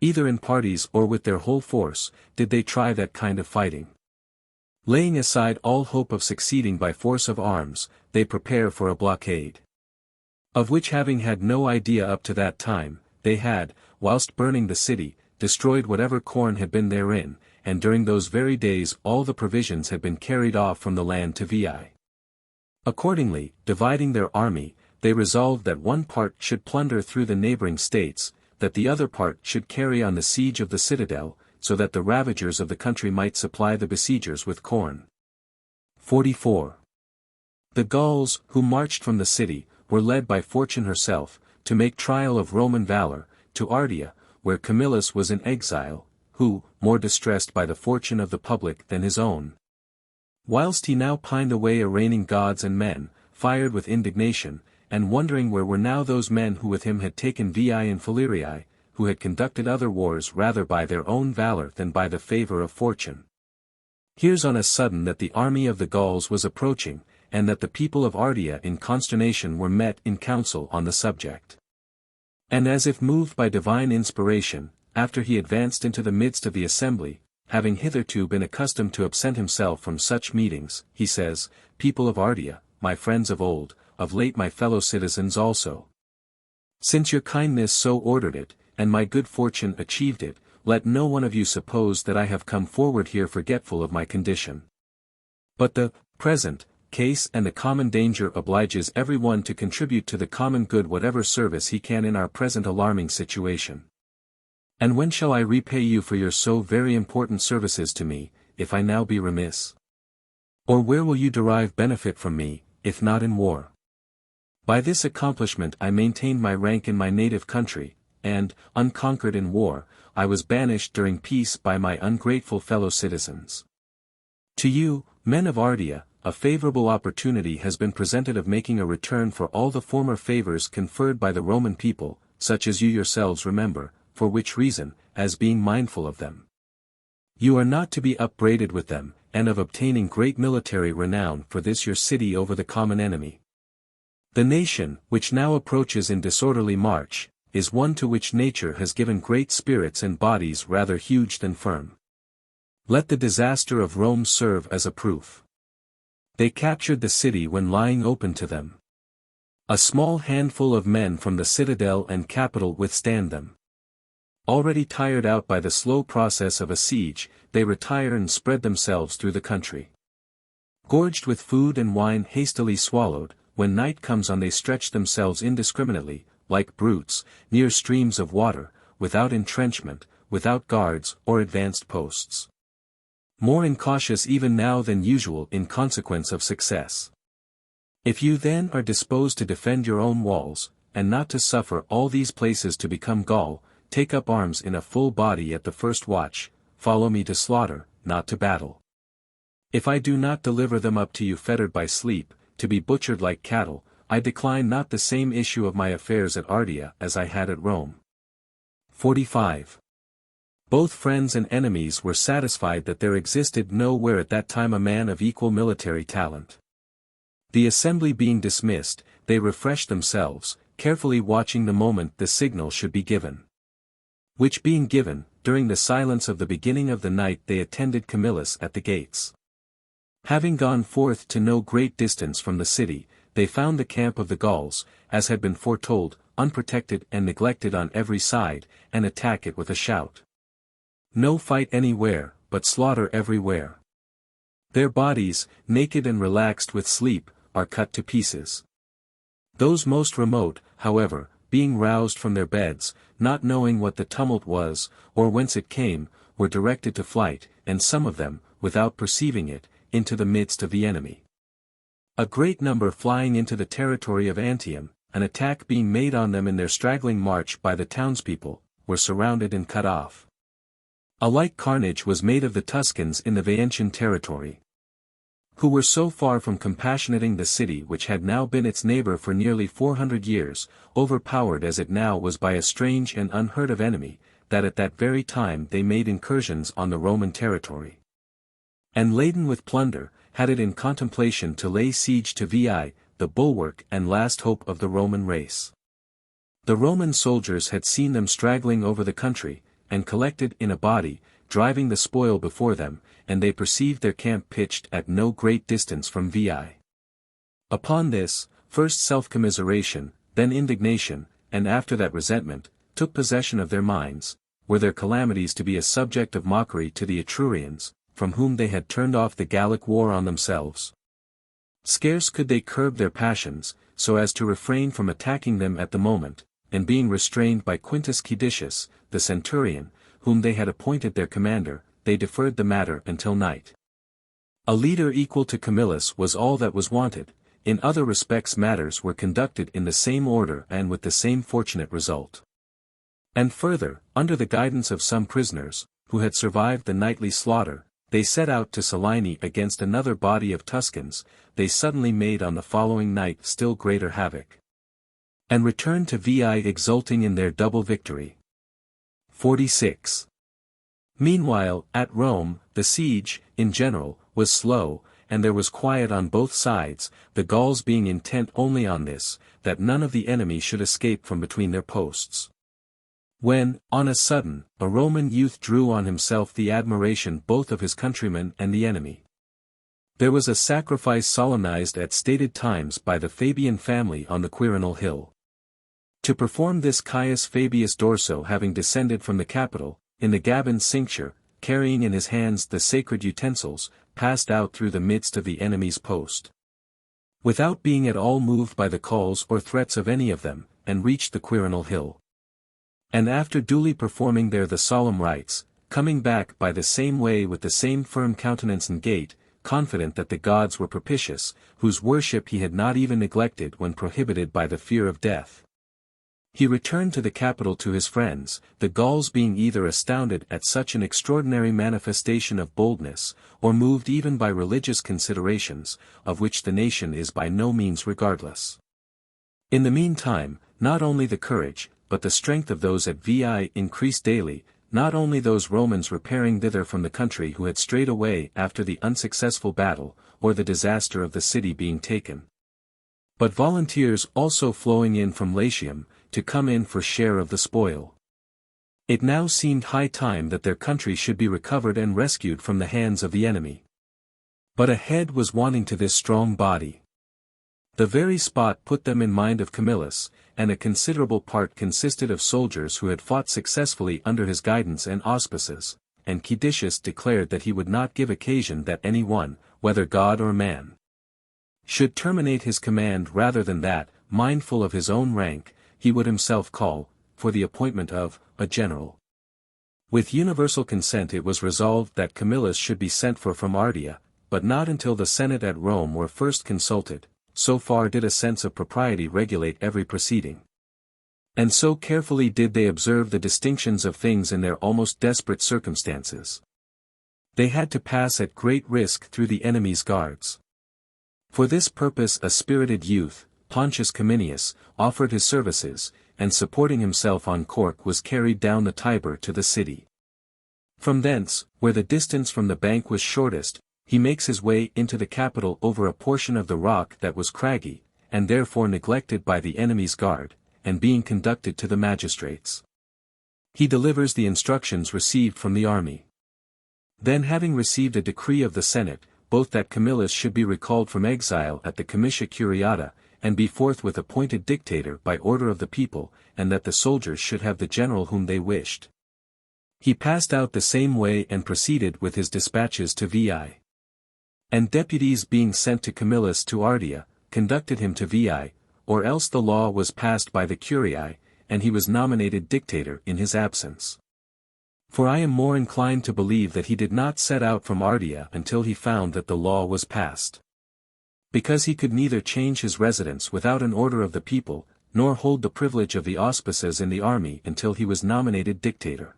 either in parties or with their whole force, did they try that kind of fighting. Laying aside all hope of succeeding by force of arms, they prepare for a blockade. Of which having had no idea up to that time, they had, whilst burning the city, destroyed whatever corn had been therein, and during those very days all the provisions had been carried off from the land to Veii. Accordingly, dividing their army, they resolved that one part should plunder through the neighboring states, that the other part should carry on the siege of the citadel, so that the ravagers of the country might supply the besiegers with corn. 44. The Gauls, who marched from the city, were led by Fortune herself, to make trial of Roman valor, to Ardea, where Camillus was in exile, who, more distressed by the fortune of the public than his own, whilst he now pined away arraigning gods and men, fired with indignation, and wondering where were now those men who with him had taken Veii and Falerii, who had conducted other wars rather by their own valor than by the favor of fortune, hears on a sudden that the army of the Gauls was approaching, and that the people of Ardea in consternation were met in council on the subject. And as if moved by divine inspiration, after he advanced into the midst of the assembly, having hitherto been accustomed to absent himself from such meetings, he says, People of Ardea, my friends of old, of late my fellow citizens also. Since your kindness so ordered it, and my good fortune achieved it, let no one of you suppose that I have come forward here forgetful of my condition. But the present case and the common danger obliges every one to contribute to the common good whatever service he can in our present alarming situation. And when shall I repay you for your so very important services to me, if I now be remiss? Or where will you derive benefit from me, if not in war? By this accomplishment I maintained my rank in my native country, and, unconquered in war, I was banished during peace by my ungrateful fellow citizens. To you, men of Ardea, a favorable opportunity has been presented of making a return for all the former favors conferred by the Roman people, such as you yourselves remember, for which reason, as being mindful of them, you are not to be upbraided with them, and of obtaining great military renown for this your city over the common enemy. The nation, which now approaches in disorderly march, is one to which nature has given great spirits and bodies rather huge than firm. Let the disaster of Rome serve as a proof. They captured the city when lying open to them. A small handful of men from the citadel and capital withstand them. Already tired out by the slow process of a siege, they retire and spread themselves through the country. Gorged with food and wine hastily swallowed, when night comes on they stretch themselves indiscriminately, like brutes, near streams of water, without entrenchment, without guards or advanced posts. More incautious even now than usual in consequence of success. If you then are disposed to defend your own walls, and not to suffer all these places to become Gaul, take up arms in a full body at the first watch, follow me to slaughter, not to battle. If I do not deliver them up to you fettered by sleep, to be butchered like cattle, I decline not the same issue of my affairs at Ardea as I had at Rome. 45. Both friends and enemies were satisfied that there existed nowhere at that time a man of equal military talent. The assembly being dismissed, they refreshed themselves, carefully watching the moment the signal should be given. Which being given, during the silence of the beginning of the night they attended Camillus at the gates. Having gone forth to no great distance from the city, they found the camp of the Gauls, as had been foretold, unprotected and neglected on every side, and attack it with a shout. No fight anywhere, but slaughter everywhere. Their bodies, naked and relaxed with sleep, are cut to pieces. Those most remote, however, being roused from their beds, not knowing what the tumult was, or whence it came, were directed to flight, and some of them, without perceiving it, into the midst of the enemy. A great number flying into the territory of Antium, an attack being made on them in their straggling march by the townspeople, were surrounded and cut off. A like carnage was made of the Tuscans in the Veientian territory, who were so far from compassionating the city which had now been its neighbor for nearly 400 years, overpowered as it now was by a strange and unheard-of enemy, that at that very time they made incursions on the Roman territory. And laden with plunder, had it in contemplation to lay siege to Veii, the bulwark and last hope of the Roman race. The Roman soldiers had seen them straggling over the country, and collected in a body, driving the spoil before them, and they perceived their camp pitched at no great distance from Veii. Upon this, first self-commiseration, then indignation, and after that resentment, took possession of their minds. Were their calamities to be a subject of mockery to the Etrurians, from whom they had turned off the Gallic war on themselves? Scarce could they curb their passions, so as to refrain from attacking them at the moment, and being restrained by Quintus Caedicius, the centurion, whom they had appointed their commander, they deferred the matter until night. A leader equal to Camillus was all that was wanted. In other respects matters were conducted in the same order and with the same fortunate result. And further, under the guidance of some prisoners, who had survived the nightly slaughter, they set out to Salini against another body of Tuscans. They suddenly made on the following night still greater havoc, and returned to Veii exulting in their double victory. 46. Meanwhile, at Rome, the siege, in general, was slow, and there was quiet on both sides, the Gauls being intent only on this, that none of the enemy should escape from between their posts. When, on a sudden, a Roman youth drew on himself the admiration both of his countrymen and the enemy. There was a sacrifice solemnized at stated times by the Fabian family on the Quirinal hill. To perform this Caius Fabius Dorso having descended from the Capitol, in the Gabin cincture, carrying in his hands the sacred utensils, passed out through the midst of the enemy's post, without being at all moved by the calls or threats of any of them, and reached the Quirinal hill. And after duly performing there the solemn rites, coming back by the same way with the same firm countenance and gait, confident that the gods were propitious, whose worship he had not even neglected when prohibited by the fear of death, he returned to the capital to his friends, the Gauls being either astounded at such an extraordinary manifestation of boldness, or moved even by religious considerations, of which the nation is by no means regardless. In the meantime, not only the courage, but the strength of those at Veii increased daily, not only those Romans repairing thither from the country who had strayed away after the unsuccessful battle, or the disaster of the city being taken, but volunteers also flowing in from Latium, to come in for share of the spoil. It now seemed high time that their country should be recovered and rescued from the hands of the enemy. But a head was wanting to this strong body. The very spot put them in mind of Camillus, and a considerable part consisted of soldiers who had fought successfully under his guidance and auspices, and Caedicius declared that he would not give occasion that any one, whether god or man, should terminate his command rather than that, mindful of his own rank, he would himself call, for the appointment of, a general. With universal consent it was resolved that Camillus should be sent for from Ardea, but not until the Senate at Rome were first consulted, so far did a sense of propriety regulate every proceeding. And so carefully did they observe the distinctions of things in their almost desperate circumstances. They had to pass at great risk through the enemy's guards. For this purpose a spirited youth, Pontius Cominius, offered his services, and supporting himself on cork was carried down the Tiber to the city. From thence, where the distance from the bank was shortest, he makes his way into the capital over a portion of the rock that was craggy, and therefore neglected by the enemy's guard, and being conducted to the magistrates, he delivers the instructions received from the army. Then having received a decree of the Senate, both that Camillus should be recalled from exile at the Comitia Curiata, and be forthwith appointed dictator by order of the people, and that the soldiers should have the general whom they wished, he passed out the same way and proceeded with his dispatches to Veii. And deputies being sent to Camillus to Ardea, conducted him to Veii, or else the law was passed by the curiae, and he was nominated dictator in his absence. For I am more inclined to believe that he did not set out from Ardea until he found that the law was passed. Because he could neither change his residence without an order of the people, nor hold the privilege of the auspices in the army until he was nominated dictator.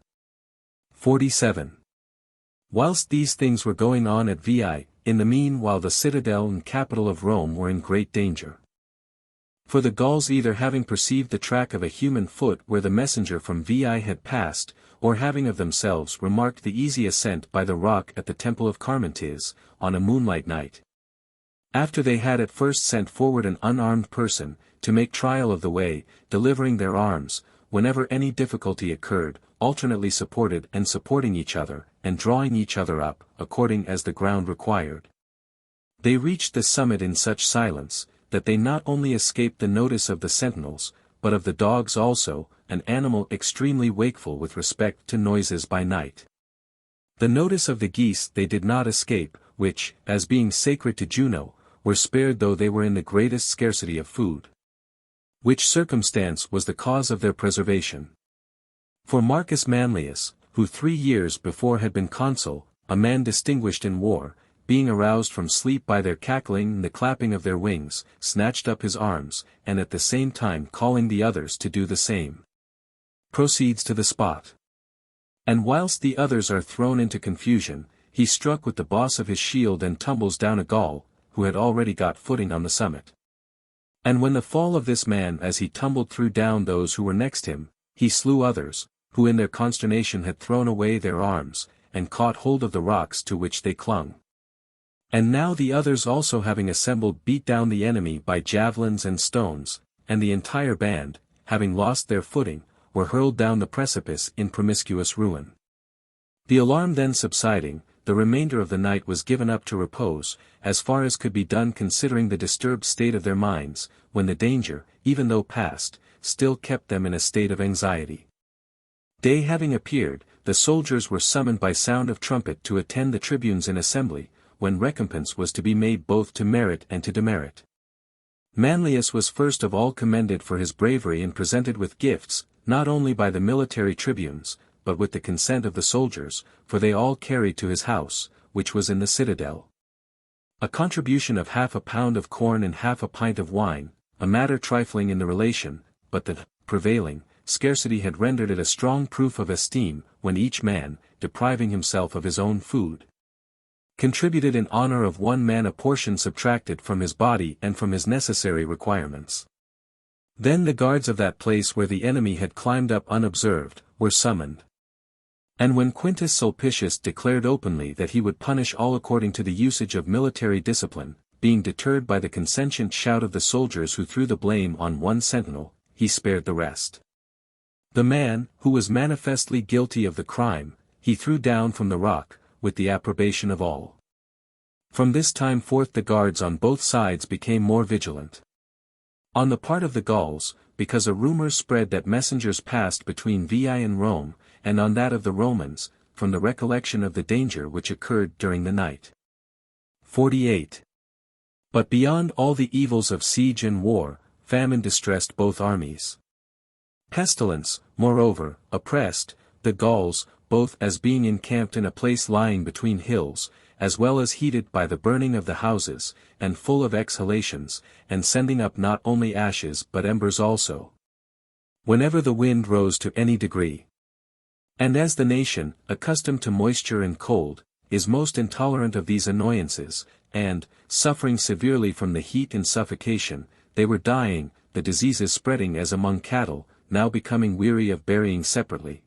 47. Whilst these things were going on at Veii, in the meanwhile the citadel and capital of Rome were in great danger. For the Gauls either having perceived the track of a human foot where the messenger from Veii had passed, or having of themselves remarked the easy ascent by the rock at the temple of Carmintes, on a moonlight night. After they had at first sent forward an unarmed person, to make trial of the way, delivering their arms, whenever any difficulty occurred, alternately supported and supporting each other, and drawing each other up, according as the ground required. They reached the summit in such silence, that they not only escaped the notice of the sentinels, but of the dogs also, an animal extremely wakeful with respect to noises by night. The notice of the geese they did not escape, which, as being sacred to Juno, were spared though they were in the greatest scarcity of food. Which circumstance was the cause of their preservation. For Marcus Manlius, who 3 years before had been consul, a man distinguished in war, being aroused from sleep by their cackling and the clapping of their wings, snatched up his arms, and at the same time calling the others to do the same, proceeds to the spot. And whilst the others are thrown into confusion, he struck with the boss of his shield and tumbles down a Gaul, who had already got footing on the summit. And when the fall of this man as he tumbled threw down those who were next him, he slew others, who in their consternation had thrown away their arms, and caught hold of the rocks to which they clung. And now the others also having assembled beat down the enemy by javelins and stones, and the entire band, having lost their footing, were hurled down the precipice in promiscuous ruin. The alarm then subsiding, the remainder of the night was given up to repose, as far as could be done considering the disturbed state of their minds, when the danger, even though past, still kept them in a state of anxiety. Day having appeared, the soldiers were summoned by sound of trumpet to attend the tribunes in assembly, when recompense was to be made both to merit and to demerit. Manlius was first of all commended for his bravery and presented with gifts, not only by the military tribunes, but with the consent of the soldiers, for they all carried to his house, which was in the citadel, a contribution of half a pound of corn and half a pint of wine, a matter trifling in the relation, but the prevailing scarcity had rendered it a strong proof of esteem, when each man, depriving himself of his own food, contributed in honor of one man a portion subtracted from his body and from his necessary requirements. Then the guards of that place where the enemy had climbed up unobserved, were summoned. And when Quintus Sulpicius declared openly that he would punish all according to the usage of military discipline, being deterred by the consentient shout of the soldiers who threw the blame on one sentinel, he spared the rest. The man, who was manifestly guilty of the crime, he threw down from the rock, with the approbation of all. From this time forth the guards on both sides became more vigilant. On the part of the Gauls, because a rumor spread that messengers passed between Veii and Rome, and on that of the Romans, from the recollection of the danger which occurred during the night. 48. But beyond all the evils of siege and war, famine distressed both armies. Pestilence, moreover, oppressed the Gauls, both as being encamped in a place lying between hills, as well as heated by the burning of the houses, and full of exhalations, and sending up not only ashes but embers also, whenever the wind rose to any degree. And as the nation, accustomed to moisture and cold, is most intolerant of these annoyances, and, suffering severely from the heat and suffocation, they were dying, the diseases spreading as among cattle, now becoming weary of burying separately.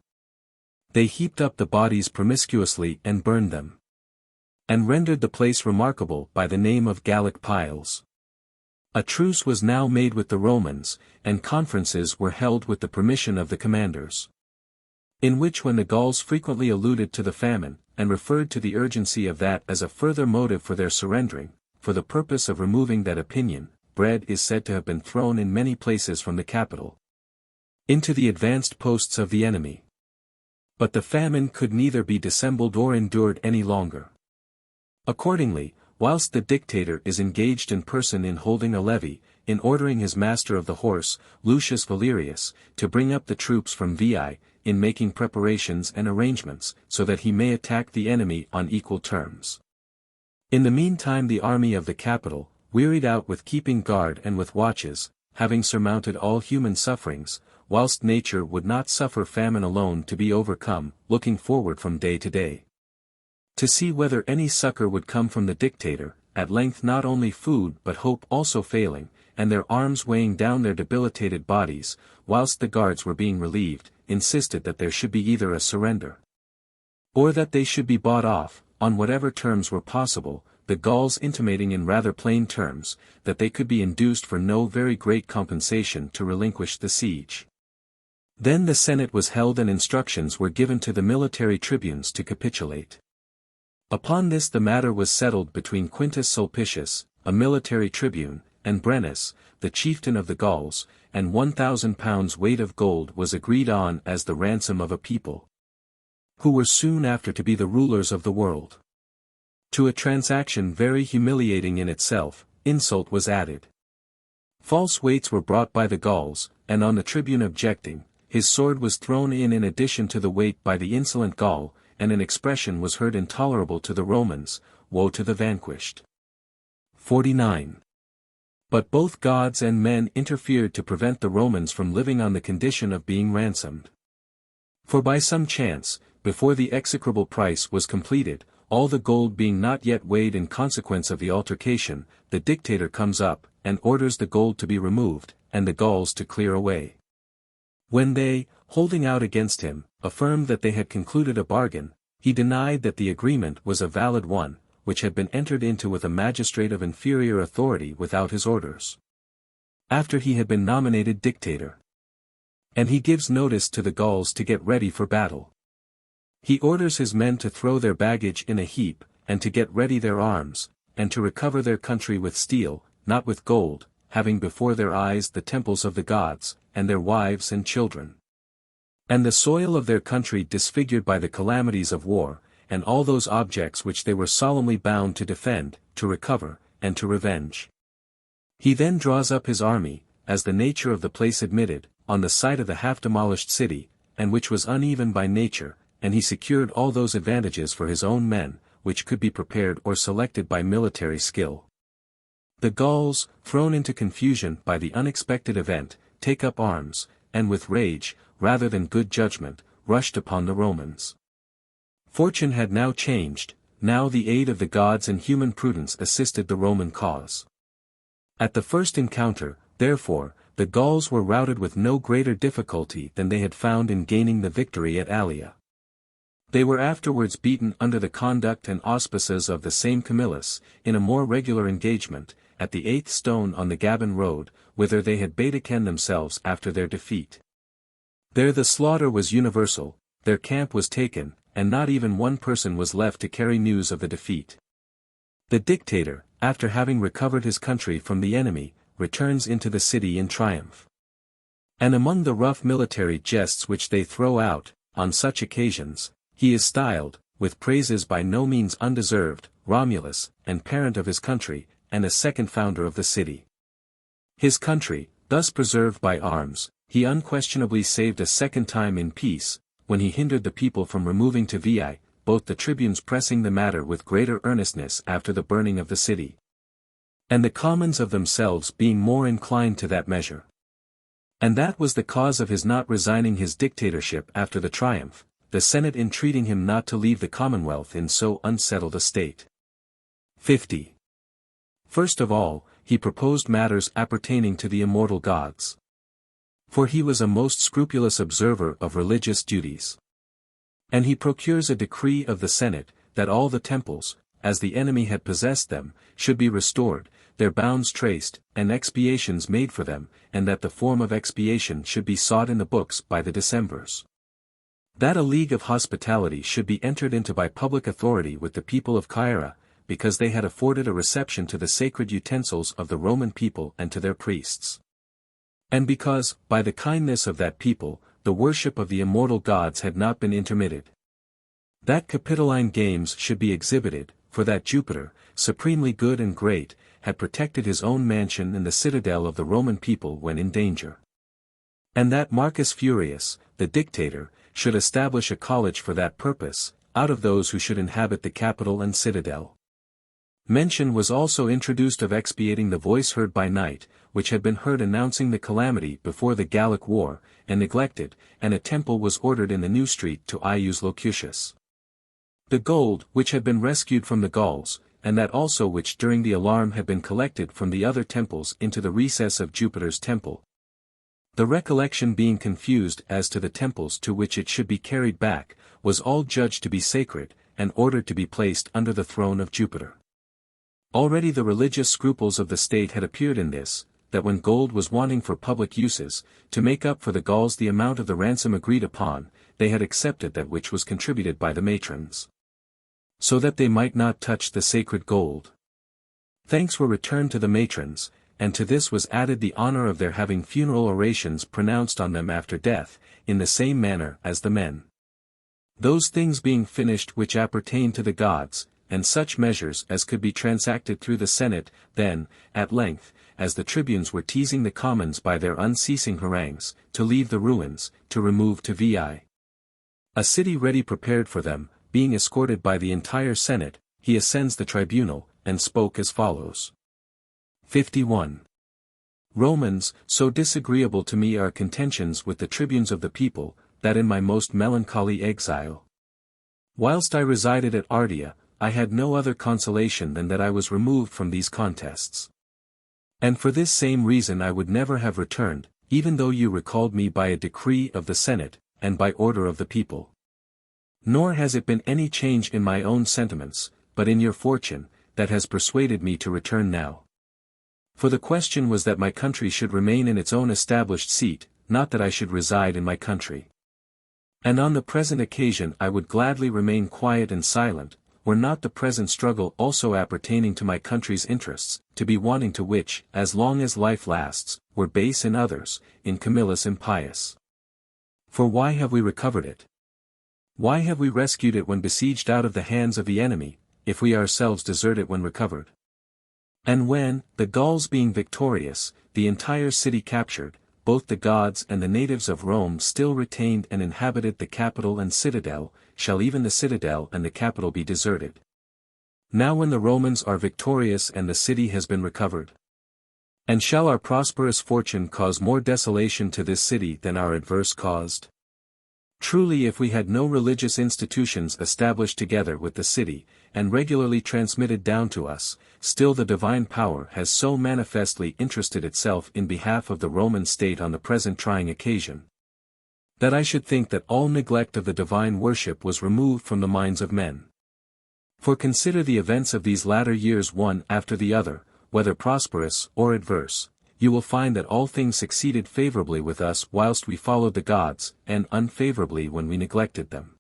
They heaped up the bodies promiscuously and burned them, and rendered the place remarkable by the name of Gallic piles. A truce was now made with the Romans, and conferences were held with the permission of the commanders, in which when the Gauls frequently alluded to the famine, and referred to the urgency of that as a further motive for their surrendering, for the purpose of removing that opinion, bread is said to have been thrown in many places from the capital into the advanced posts of the enemy. But the famine could neither be dissembled or endured any longer. Accordingly, whilst the dictator is engaged in person in holding a levy, in ordering his master of the horse, Lucius Valerius, to bring up the troops from Veii, in making preparations and arrangements, so that he may attack the enemy on equal terms. In the meantime the army of the capital, wearied out with keeping guard and with watches, having surmounted all human sufferings, whilst nature would not suffer famine alone to be overcome, looking forward from day to day, to see whether any succor would come from the dictator, at length not only food but hope also failing, and their arms weighing down their debilitated bodies, whilst the guards were being relieved, insisted that there should be either a surrender, or that they should be bought off, on whatever terms were possible, the Gauls intimating in rather plain terms, that they could be induced for no very great compensation to relinquish the siege. Then the Senate was held and instructions were given to the military tribunes to capitulate. Upon this the matter was settled between Quintus Sulpicius, a military tribune, and Brennus, the chieftain of the Gauls, and 1,000 pounds weight of gold was agreed on as the ransom of a people, who were soon after to be the rulers of the world. To a transaction very humiliating in itself, insult was added. False weights were brought by the Gauls, and on the tribune objecting, his sword was thrown in addition to the weight by the insolent Gaul, and an expression was heard intolerable to the Romans, "Woe to the vanquished." 49. But both gods and men interfered to prevent the Romans from living on the condition of being ransomed. For by some chance, before the execrable price was completed, all the gold being not yet weighed in consequence of the altercation, the dictator comes up, and orders the gold to be removed, and the Gauls to clear away. When they, holding out against him, affirmed that they had concluded a bargain, he denied that the agreement was a valid one, which had been entered into with a magistrate of inferior authority without his orders, after he had been nominated dictator. And he gives notice to the Gauls to get ready for battle. He orders his men to throw their baggage in a heap, and to get ready their arms, and to recover their country with steel, not with gold, having before their eyes the temples of the gods, and their wives and children, and the soil of their country disfigured by the calamities of war, and all those objects which they were solemnly bound to defend, to recover, and to revenge. He then draws up his army, as the nature of the place admitted, on the site of the half-demolished city, and which was uneven by nature, and he secured all those advantages for his own men, which could be prepared or selected by military skill. The Gauls, thrown into confusion by the unexpected event, take up arms, and with rage, rather than good judgment, rushed upon the Romans. Fortune had now changed, now the aid of the gods and human prudence assisted the Roman cause. At the first encounter, therefore, the Gauls were routed with no greater difficulty than they had found in gaining the victory at Allia. They were afterwards beaten under the conduct and auspices of the same Camillus, in a more regular engagement, at the 8th stone on the Gabon road, whither they had betaken themselves after their defeat. There the slaughter was universal, their camp was taken, and not even one person was left to carry news of the defeat. The dictator, after having recovered his country from the enemy, returns into the city in triumph. And among the rough military jests which they throw out, on such occasions, he is styled, with praises by no means undeserved, Romulus, and parent of his country, and a second founder of the city. His country, thus preserved by arms, he unquestionably saved a second time in peace, when he hindered the people from removing to Veii, both the tribunes pressing the matter with greater earnestness after the burning of the city, and the commons of themselves being more inclined to that measure. And that was the cause of his not resigning his dictatorship after the triumph, the Senate entreating him not to leave the Commonwealth in so unsettled a state. 50. First of all, he proposed matters appertaining to the immortal gods. For he was a most scrupulous observer of religious duties. And he procures a decree of the Senate, that all the temples, as the enemy had possessed them, should be restored, their bounds traced, and expiations made for them, and that the form of expiation should be sought in the books by the Decemvirs. That a league of hospitality should be entered into by public authority with the people of Caira, because they had afforded a reception to the sacred utensils of the Roman people and to their priests. And because, by the kindness of that people, the worship of the immortal gods had not been intermitted. That Capitoline games should be exhibited, for that Jupiter, supremely good and great, had protected his own mansion and the citadel of the Roman people when in danger. And that Marcus Furius, the dictator, should establish a college for that purpose, out of those who should inhabit the capital and citadel. Mention was also introduced of expiating the voice heard by night, which had been heard announcing the calamity before the Gallic War, and neglected, and a temple was ordered in the new street to Ius Locutus. The gold, which had been rescued from the Gauls, and that also which during the alarm had been collected from the other temples into the recess of Jupiter's temple. The recollection being confused as to the temples to which it should be carried back, was all judged to be sacred, and ordered to be placed under the throne of Jupiter. Already the religious scruples of the state had appeared in this, that when gold was wanting for public uses, to make up for the Gauls the amount of the ransom agreed upon, they had accepted that which was contributed by the matrons, so that they might not touch the sacred gold. Thanks were returned to the matrons, and to this was added the honor of their having funeral orations pronounced on them after death, in the same manner as the men. Those things being finished which appertain to the gods, and such measures as could be transacted through the Senate, then, at length, as the tribunes were teasing the commons by their unceasing harangues, to leave the ruins, to remove to Veii, a city ready prepared for them, being escorted by the entire Senate, he ascends the tribunal, and spoke as follows. 51. Romans, so disagreeable to me are contentions with the tribunes of the people, that in my most melancholy exile, whilst I resided at Ardea, I had no other consolation than that I was removed from these contests. And for this same reason I would never have returned, even though you recalled me by a decree of the Senate, and by order of the people. Nor has it been any change in my own sentiments, but in your fortune, that has persuaded me to return now. For the question was that my country should remain in its own established seat, not that I should reside in my country. And on the present occasion I would gladly remain quiet and silent, were not the present struggle also appertaining to my country's interests, to be wanting to which, as long as life lasts, were base in others, in Camillus impious. For why have we recovered it? Why have we rescued it when besieged out of the hands of the enemy, if we ourselves desert it when recovered? And when, the Gauls being victorious, the entire city captured, both the gods and the natives of Rome still retained and inhabited the capital and citadel, shall even the citadel and the capital be deserted? Now when the Romans are victorious and the city has been recovered? And shall our prosperous fortune cause more desolation to this city than our adverse caused? Truly if we had no religious institutions established together with the city, and regularly transmitted down to us, still the divine power has so manifestly interested itself in behalf of the Roman state on the present trying occasion, that I should think that all neglect of the divine worship was removed from the minds of men. For consider the events of these latter years one after the other, whether prosperous or adverse, you will find that all things succeeded favorably with us whilst we followed the gods, and unfavorably when we neglected them.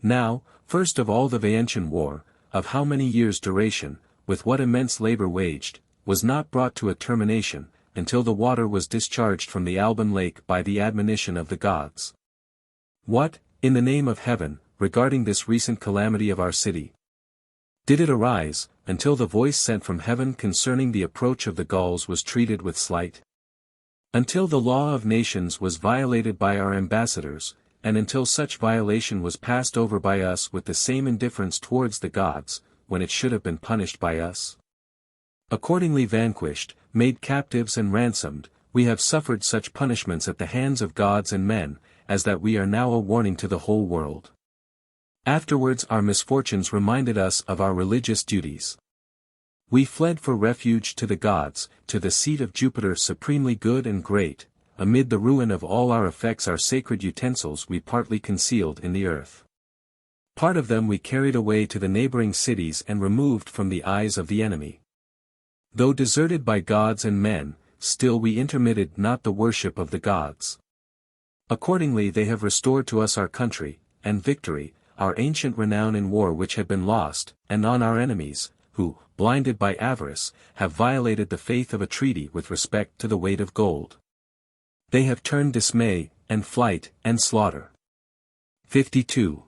Now, first of all the Veientian War, of how many years' duration, with what immense labor waged, was not brought to a termination, until the water was discharged from the Alban lake by the admonition of the gods. What, in the name of heaven, regarding this recent calamity of our city? Did it arise, until the voice sent from heaven concerning the approach of the Gauls was treated with slight? Until the law of nations was violated by our ambassadors, and until such violation was passed over by us with the same indifference towards the gods, when it should have been punished by us? Accordingly vanquished, made captives and ransomed, we have suffered such punishments at the hands of gods and men, as that we are now a warning to the whole world. Afterwards our misfortunes reminded us of our religious duties. We fled for refuge to the gods, to the seat of Jupiter supremely good and great. Amid the ruin of all our effects our sacred utensils we partly concealed in the earth. Part of them we carried away to the neighboring cities and removed from the eyes of the enemy. Though deserted by gods and men, still we intermitted not the worship of the gods. Accordingly they have restored to us our country, and victory, our ancient renown in war which had been lost, and on our enemies, who, blinded by avarice, have violated the faith of a treaty with respect to the weight of gold. They have turned dismay, and flight, and slaughter. 52.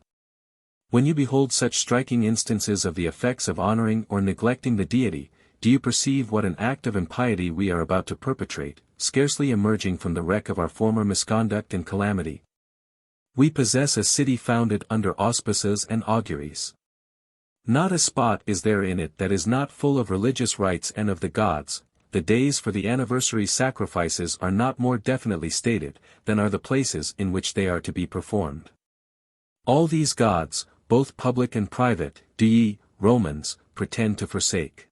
When you behold such striking instances of the effects of honoring or neglecting the deity, do you perceive what an act of impiety we are about to perpetrate, scarcely emerging from the wreck of our former misconduct and calamity? We possess a city founded under auspices and auguries. Not a spot is there in it that is not full of religious rites and of the gods. The days for the anniversary sacrifices are not more definitely stated, than are the places in which they are to be performed. All these gods, both public and private, do ye, Romans, pretend to forsake.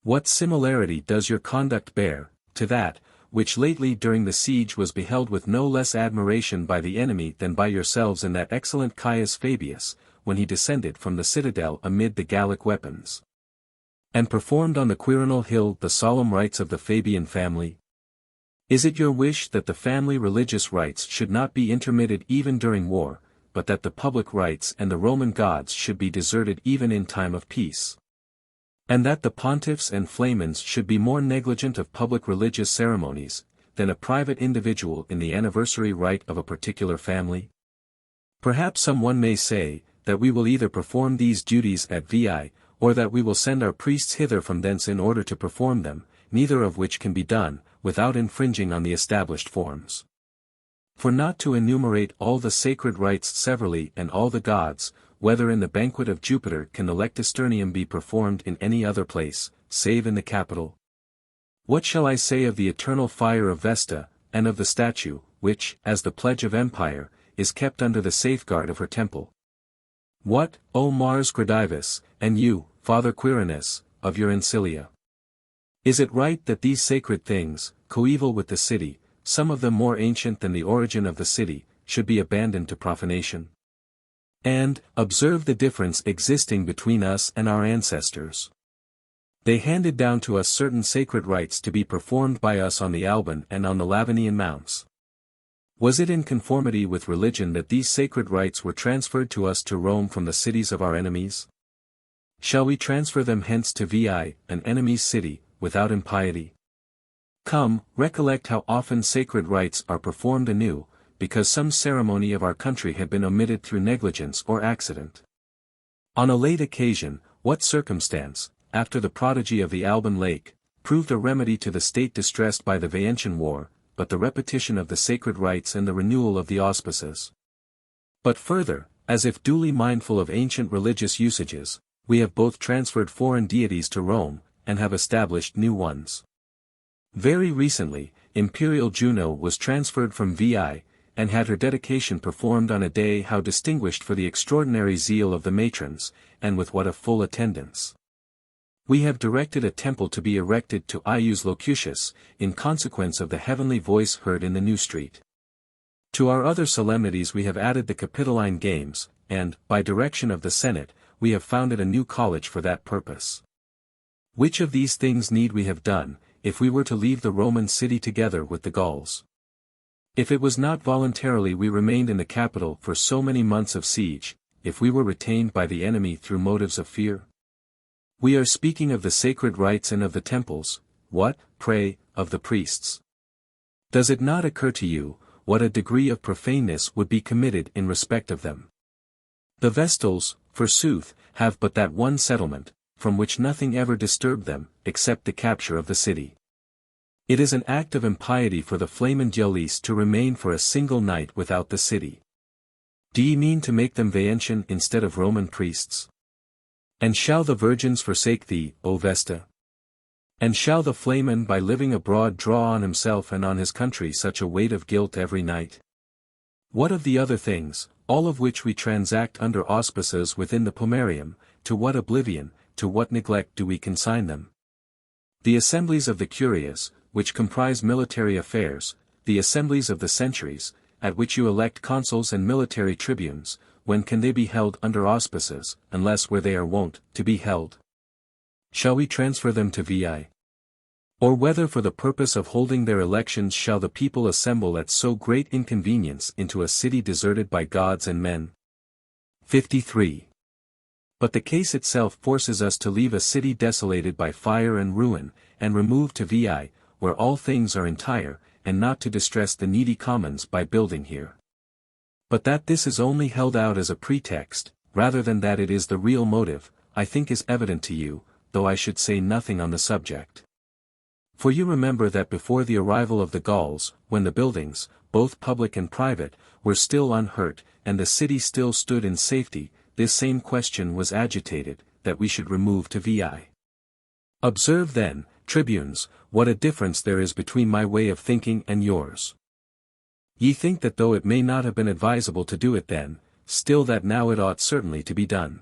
What similarity does your conduct bear, to that, which lately during the siege was beheld with no less admiration by the enemy than by yourselves in that excellent Caius Fabius, when he descended from the citadel amid the Gallic weapons, and performed on the Quirinal hill the solemn rites of the Fabian family? Is it your wish that the family religious rites should not be intermitted even during war, but that the public rites and the Roman gods should be deserted even in time of peace? And that the pontiffs and flamens should be more negligent of public religious ceremonies, than a private individual in the anniversary rite of a particular family? Perhaps some one may say, that we will either perform these duties at Veii, or that we will send our priests hither from thence in order to perform them, neither of which can be done, without infringing on the established forms. For not to enumerate all the sacred rites severally and all the gods, whether in the banquet of Jupiter can the lectisternium be performed in any other place, save in the Capitol? What shall I say of the eternal fire of Vesta, and of the statue, which, as the pledge of empire, is kept under the safeguard of her temple? What, O Mars Gradivus, and you, Father Quirinus, of your Ancilia? Is it right that these sacred things, coeval with the city, some of them more ancient than the origin of the city, should be abandoned to profanation? And, observe the difference existing between us and our ancestors. They handed down to us certain sacred rites to be performed by us on the Alban and on the Lavinian mounts. Was it in conformity with religion that these sacred rites were transferred to us to Rome from the cities of our enemies? Shall we transfer them hence to Veii, an enemy's city, without impiety? Come, recollect how often sacred rites are performed anew, because some ceremony of our country had been omitted through negligence or accident. On a late occasion, what circumstance, after the prodigy of the Alban lake, proved a remedy to the state distressed by the Veientian war, but the repetition of the sacred rites and the renewal of the auspices? But further, as if duly mindful of ancient religious usages, we have both transferred foreign deities to Rome, and have established new ones. Very recently, Imperial Juno was transferred from Veii, and had her dedication performed on a day how distinguished for the extraordinary zeal of the matrons, and with what a full attendance. We have directed a temple to be erected to Ius Locutus, in consequence of the heavenly voice heard in the New Street. To our other solemnities we have added the Capitoline Games, and, by direction of the Senate, we have founded a new college for that purpose. Which of these things need we have done, if we were to leave the Roman city together with the Gauls? If it was not voluntarily we remained in the capital for so many months of siege, if we were retained by the enemy through motives of fear? We are speaking of the sacred rites and of the temples, what, pray, of the priests? Does it not occur to you, what a degree of profaneness would be committed in respect of them? The Vestals, forsooth, have but that one settlement, from which nothing ever disturbed them, except the capture of the city. It is an act of impiety for the Flamen Diolis to remain for a single night without the city. Do ye mean to make them Veientian instead of Roman priests? And shall the virgins forsake thee, O Vesta? And shall the Flamen by living abroad draw on himself and on his country such a weight of guilt every night? What of the other things, all of which we transact under auspices within the Pomerium, to what oblivion, to what neglect do we consign them? The assemblies of the Curias, which comprise military affairs, the assemblies of the centuries, at which you elect consuls and military tribunes, when can they be held under auspices, unless where they are wont to be held? Shall we transfer them to Veii? Or whether for the purpose of holding their elections shall the people assemble at so great inconvenience into a city deserted by gods and men? 53. But the case itself forces us to leave a city desolated by fire and ruin, and remove to Veii, where all things are entire, and not to distress the needy commons by building here. But that this is only held out as a pretext, rather than that it is the real motive, I think is evident to you, though I should say nothing on the subject. For you remember that before the arrival of the Gauls, when the buildings, both public and private, were still unhurt, and the city still stood in safety, this same question was agitated, that we should remove to Veii. Observe then, tribunes, what a difference there is between my way of thinking and yours. Ye think that though it may not have been advisable to do it then, still that now it ought certainly to be done.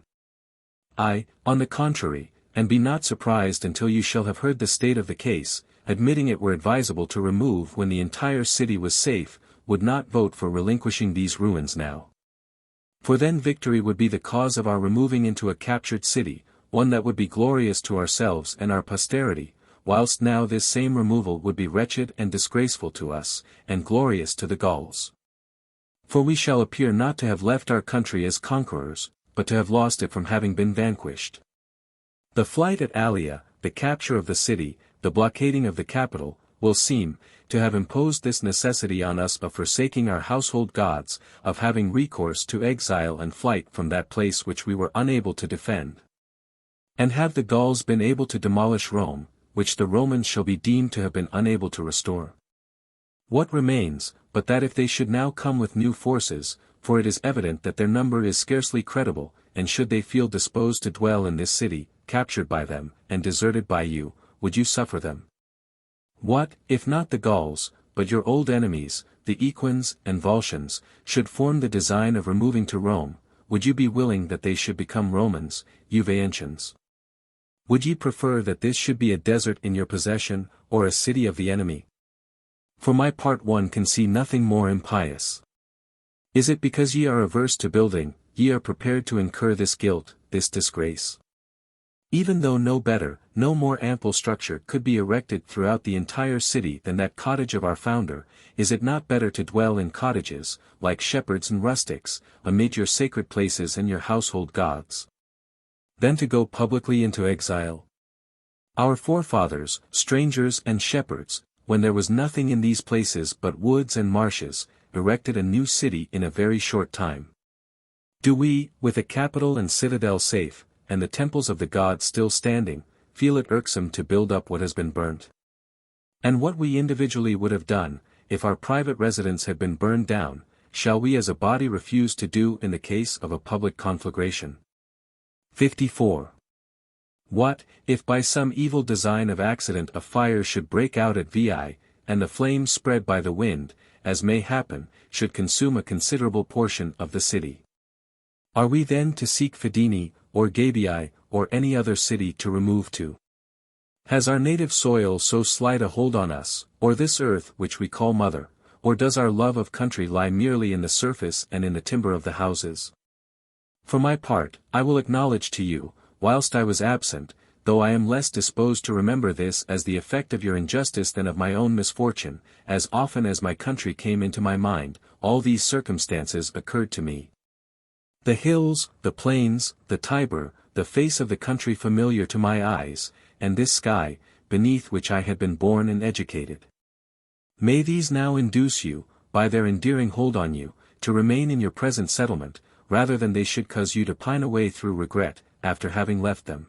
I, on the contrary, and be not surprised until you shall have heard the state of the case, admitting it were advisable to remove when the entire city was safe, would not vote for relinquishing these ruins now. For then victory would be the cause of our removing into a captured city, one that would be glorious to ourselves and our posterity, whilst now this same removal would be wretched and disgraceful to us, and glorious to the Gauls. For we shall appear not to have left our country as conquerors, but to have lost it from having been vanquished. The flight at Alia, the capture of the city, the blockading of the capital, will seem, to have imposed this necessity on us of forsaking our household gods, of having recourse to exile and flight from that place which we were unable to defend. And have the Gauls been able to demolish Rome, which the Romans shall be deemed to have been unable to restore? What remains, but that if they should now come with new forces, for it is evident that their number is scarcely credible, and should they feel disposed to dwell in this city, captured by them, and deserted by you, would you suffer them? What, if not the Gauls, but your old enemies, the Equins and Volscians, should form the design of removing to Rome, would you be willing that they should become Romans, you Veientians? Would ye prefer that this should be a desert in your possession, or a city of the enemy? For my part one can see nothing more impious. Is it because ye are averse to building, ye are prepared to incur this guilt, this disgrace? Even though no better, no more ample structure could be erected throughout the entire city than that cottage of our founder, is it not better to dwell in cottages, like shepherds and rustics, amid your sacred places and your household gods, than to go publicly into exile? Our forefathers, strangers and shepherds, when there was nothing in these places but woods and marshes, erected a new city in a very short time. Do we, with a capital and citadel safe, and the temples of the gods still standing, feel it irksome to build up what has been burnt? And what we individually would have done, if our private residence had been burned down, shall we as a body refuse to do in the case of a public conflagration? 54. What, if by some evil design of accident a fire should break out at Veii, and the flames spread by the wind, as may happen, should consume a considerable portion of the city? Are we then to seek Fidenae, or Gabii, or any other city to remove to? Has our native soil so slight a hold on us, or this earth which we call mother, or does our love of country lie merely in the surface and in the timber of the houses? For my part, I will acknowledge to you, whilst I was absent, though I am less disposed to remember this as the effect of your injustice than of my own misfortune, as often as my country came into my mind, all these circumstances occurred to me. The hills, the plains, the Tiber, the face of the country familiar to my eyes, and this sky, beneath which I had been born and educated. May these now induce you, by their endearing hold on you, to remain in your present settlement, rather than they should cause you to pine away through regret, after having left them.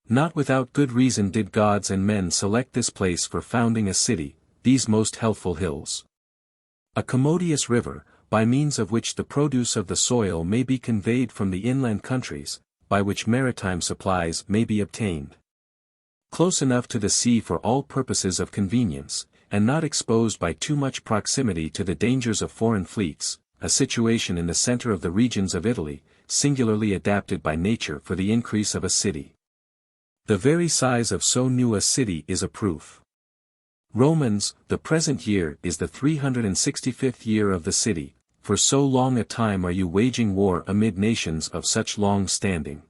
Not without good reason did gods and men select this place for founding a city, these most healthful hills. A commodious river, by means of which the produce of the soil may be conveyed from the inland countries, by which maritime supplies may be obtained. Close enough to the sea for all purposes of convenience, and not exposed by too much proximity to the dangers of foreign fleets, a situation in the center of the regions of Italy, singularly adapted by nature for the increase of a city. The very size of so new a city is a proof. Romans, the present year is the 365th year of the city, for so long a time are you waging war amid nations of such long standing.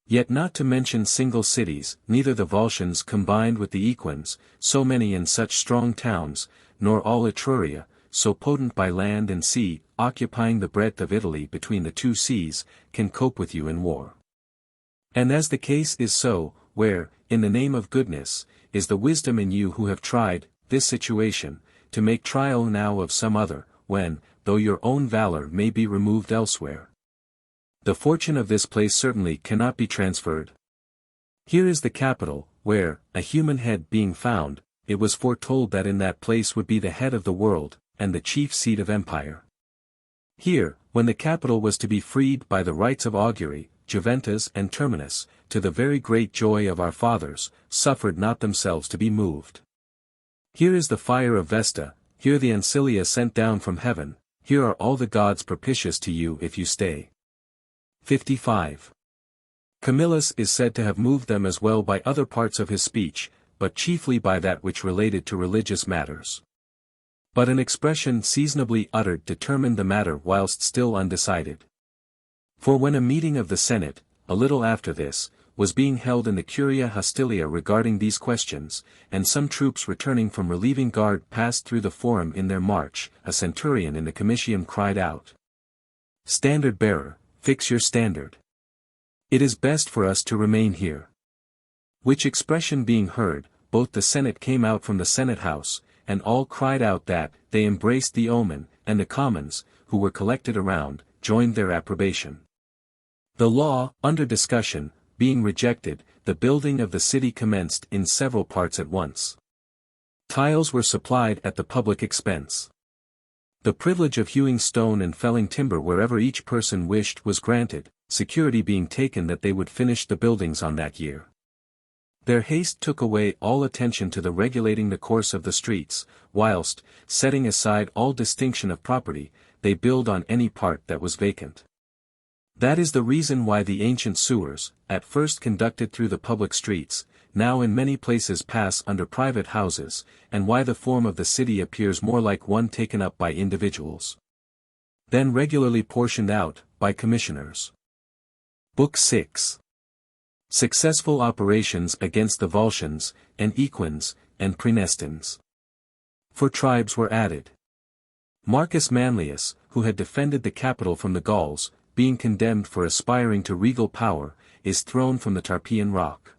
Yet not to mention single cities, neither the Volscians combined with the Equins, so many and such strong towns, nor all Etruria, so potent by land and sea, occupying the breadth of Italy between the two seas, can cope with you in war. And as the case is so, where, in the name of goodness, is the wisdom in you who have tried, this situation, to make trial now of some other, when, though your own valor may be removed elsewhere, the fortune of this place certainly cannot be transferred? Here is the capital, where, a human head being found, it was foretold that in that place would be the head of the world, and the chief seat of empire. Here, when the capital was to be freed by the rites of augury, Juventus and Terminus, to the very great joy of our fathers, suffered not themselves to be moved. Here is the fire of Vesta, here the Ancilia sent down from heaven, here are all the gods propitious to you if you stay. 55. Camillus is said to have moved them as well by other parts of his speech, but chiefly by that which related to religious matters. But an expression seasonably uttered determined the matter whilst still undecided. For when a meeting of the Senate, a little after this, was being held in the Curia Hostilia regarding these questions, and some troops returning from relieving guard passed through the forum in their march, a centurion in the comitium cried out, "Standard-bearer, fix your standard. It is best for us to remain here." Which expression being heard, both the Senate came out from the Senate house, and all cried out that they embraced the omen, and the commons, who were collected around, joined their approbation. The law, under discussion, being rejected, the building of the city commenced in several parts at once. Tiles were supplied at the public expense. The privilege of hewing stone and felling timber wherever each person wished was granted, security being taken that they would finish the buildings on that year. Their haste took away all attention to the regulating the course of the streets, whilst, setting aside all distinction of property, they build on any part that was vacant. That is the reason why the ancient sewers, at first conducted through the public streets, now in many places pass under private houses, and why the form of the city appears more like one taken up by individuals, then regularly portioned out, by commissioners. Book 6. Successful operations against the Volscians, and Equins, and Praenestines. 4 tribes were added. Marcus Manlius, who had defended the capital from the Gauls, being condemned for aspiring to regal power, is thrown from the Tarpeian rock.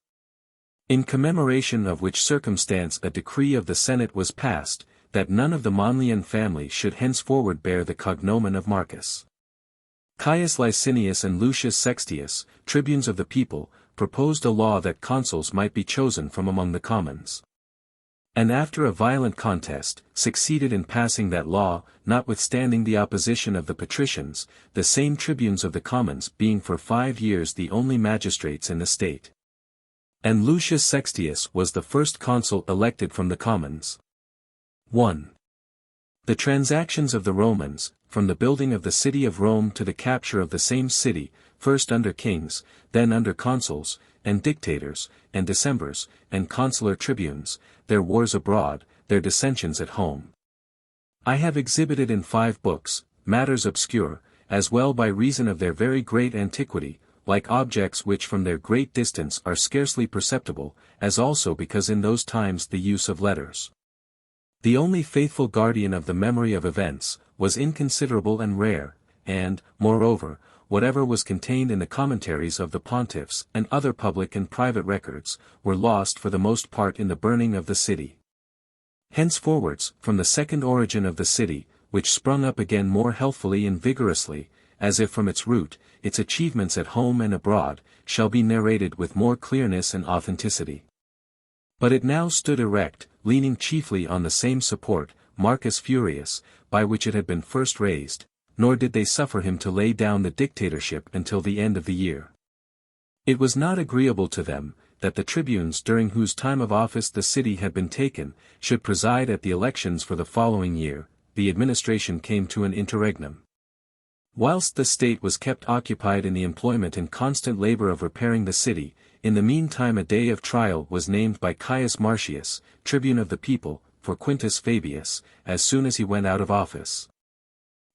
In commemoration of which circumstance a decree of the Senate was passed, that none of the Manlian family should henceforward bear the cognomen of Marcus. Caius Licinius and Lucius Sextius, tribunes of the people, proposed a law that consuls might be chosen from among the commons. And after a violent contest, succeeded in passing that law, notwithstanding the opposition of the patricians, the same tribunes of the commons being for 5 years the only magistrates in the state. And Lucius Sextius was the first consul elected from the commons. 1. The transactions of the Romans, from the building of the city of Rome to the capture of the same city, first under kings, then under consuls, and dictators, and decemvirs, and consular tribunes, their wars abroad, their dissensions at home. I have exhibited in 5 books, matters obscure, as well by reason of their very great antiquity, like objects which from their great distance are scarcely perceptible, as also because in those times the use of letters, the only faithful guardian of the memory of events, was inconsiderable and rare, and, moreover, whatever was contained in the commentaries of the pontiffs and other public and private records, were lost for the most part in the burning of the city. Henceforwards, from the second origin of the city, which sprung up again more healthfully and vigorously, as if from its root, its achievements at home and abroad, shall be narrated with more clearness and authenticity. But it now stood erect, leaning chiefly on the same support, Marcus Furius, by which it had been first raised, nor did they suffer him to lay down the dictatorship until the end of the year. It was not agreeable to them, that the tribunes during whose time of office the city had been taken, should preside at the elections for the following year. The administration came to an interregnum. Whilst the state was kept occupied in the employment and constant labor of repairing the city, in the meantime a day of trial was named by Caius Marcius, tribune of the people, for Quintus Fabius, as soon as he went out of office.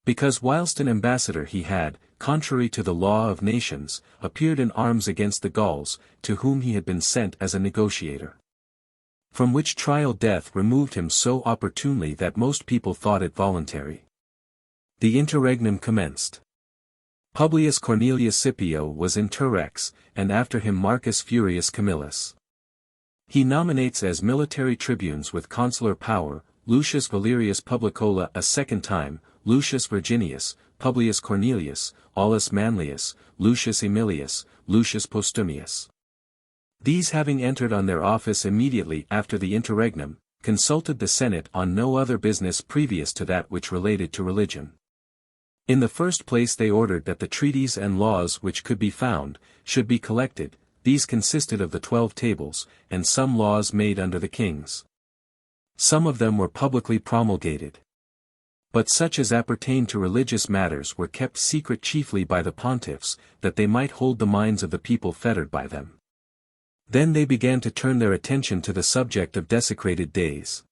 Because whilst an ambassador he had, contrary to the law of nations, appeared in arms against the Gauls, to whom he had been sent as a negotiator. From which trial death removed him so opportunely that most people thought it voluntary. The interregnum commenced. Publius Cornelius Scipio was interrex, and after him Marcus Furius Camillus. He nominates as military tribunes with consular power, Lucius Valerius Publicola a second time, Lucius Virginius, Publius Cornelius, Aulus Manlius, Lucius Aemilius, Lucius Postumius. These having entered on their office immediately after the interregnum, consulted the Senate on no other business previous to that which related to religion. In the first place they ordered that the treaties and laws which could be found, should be collected. These consisted of the 12 tables, and some laws made under the kings. Some of them were publicly promulgated. But such as appertained to religious matters were kept secret chiefly by the pontiffs, that they might hold the minds of the people fettered by them. Then they began to turn their attention to the subject of desecrated days.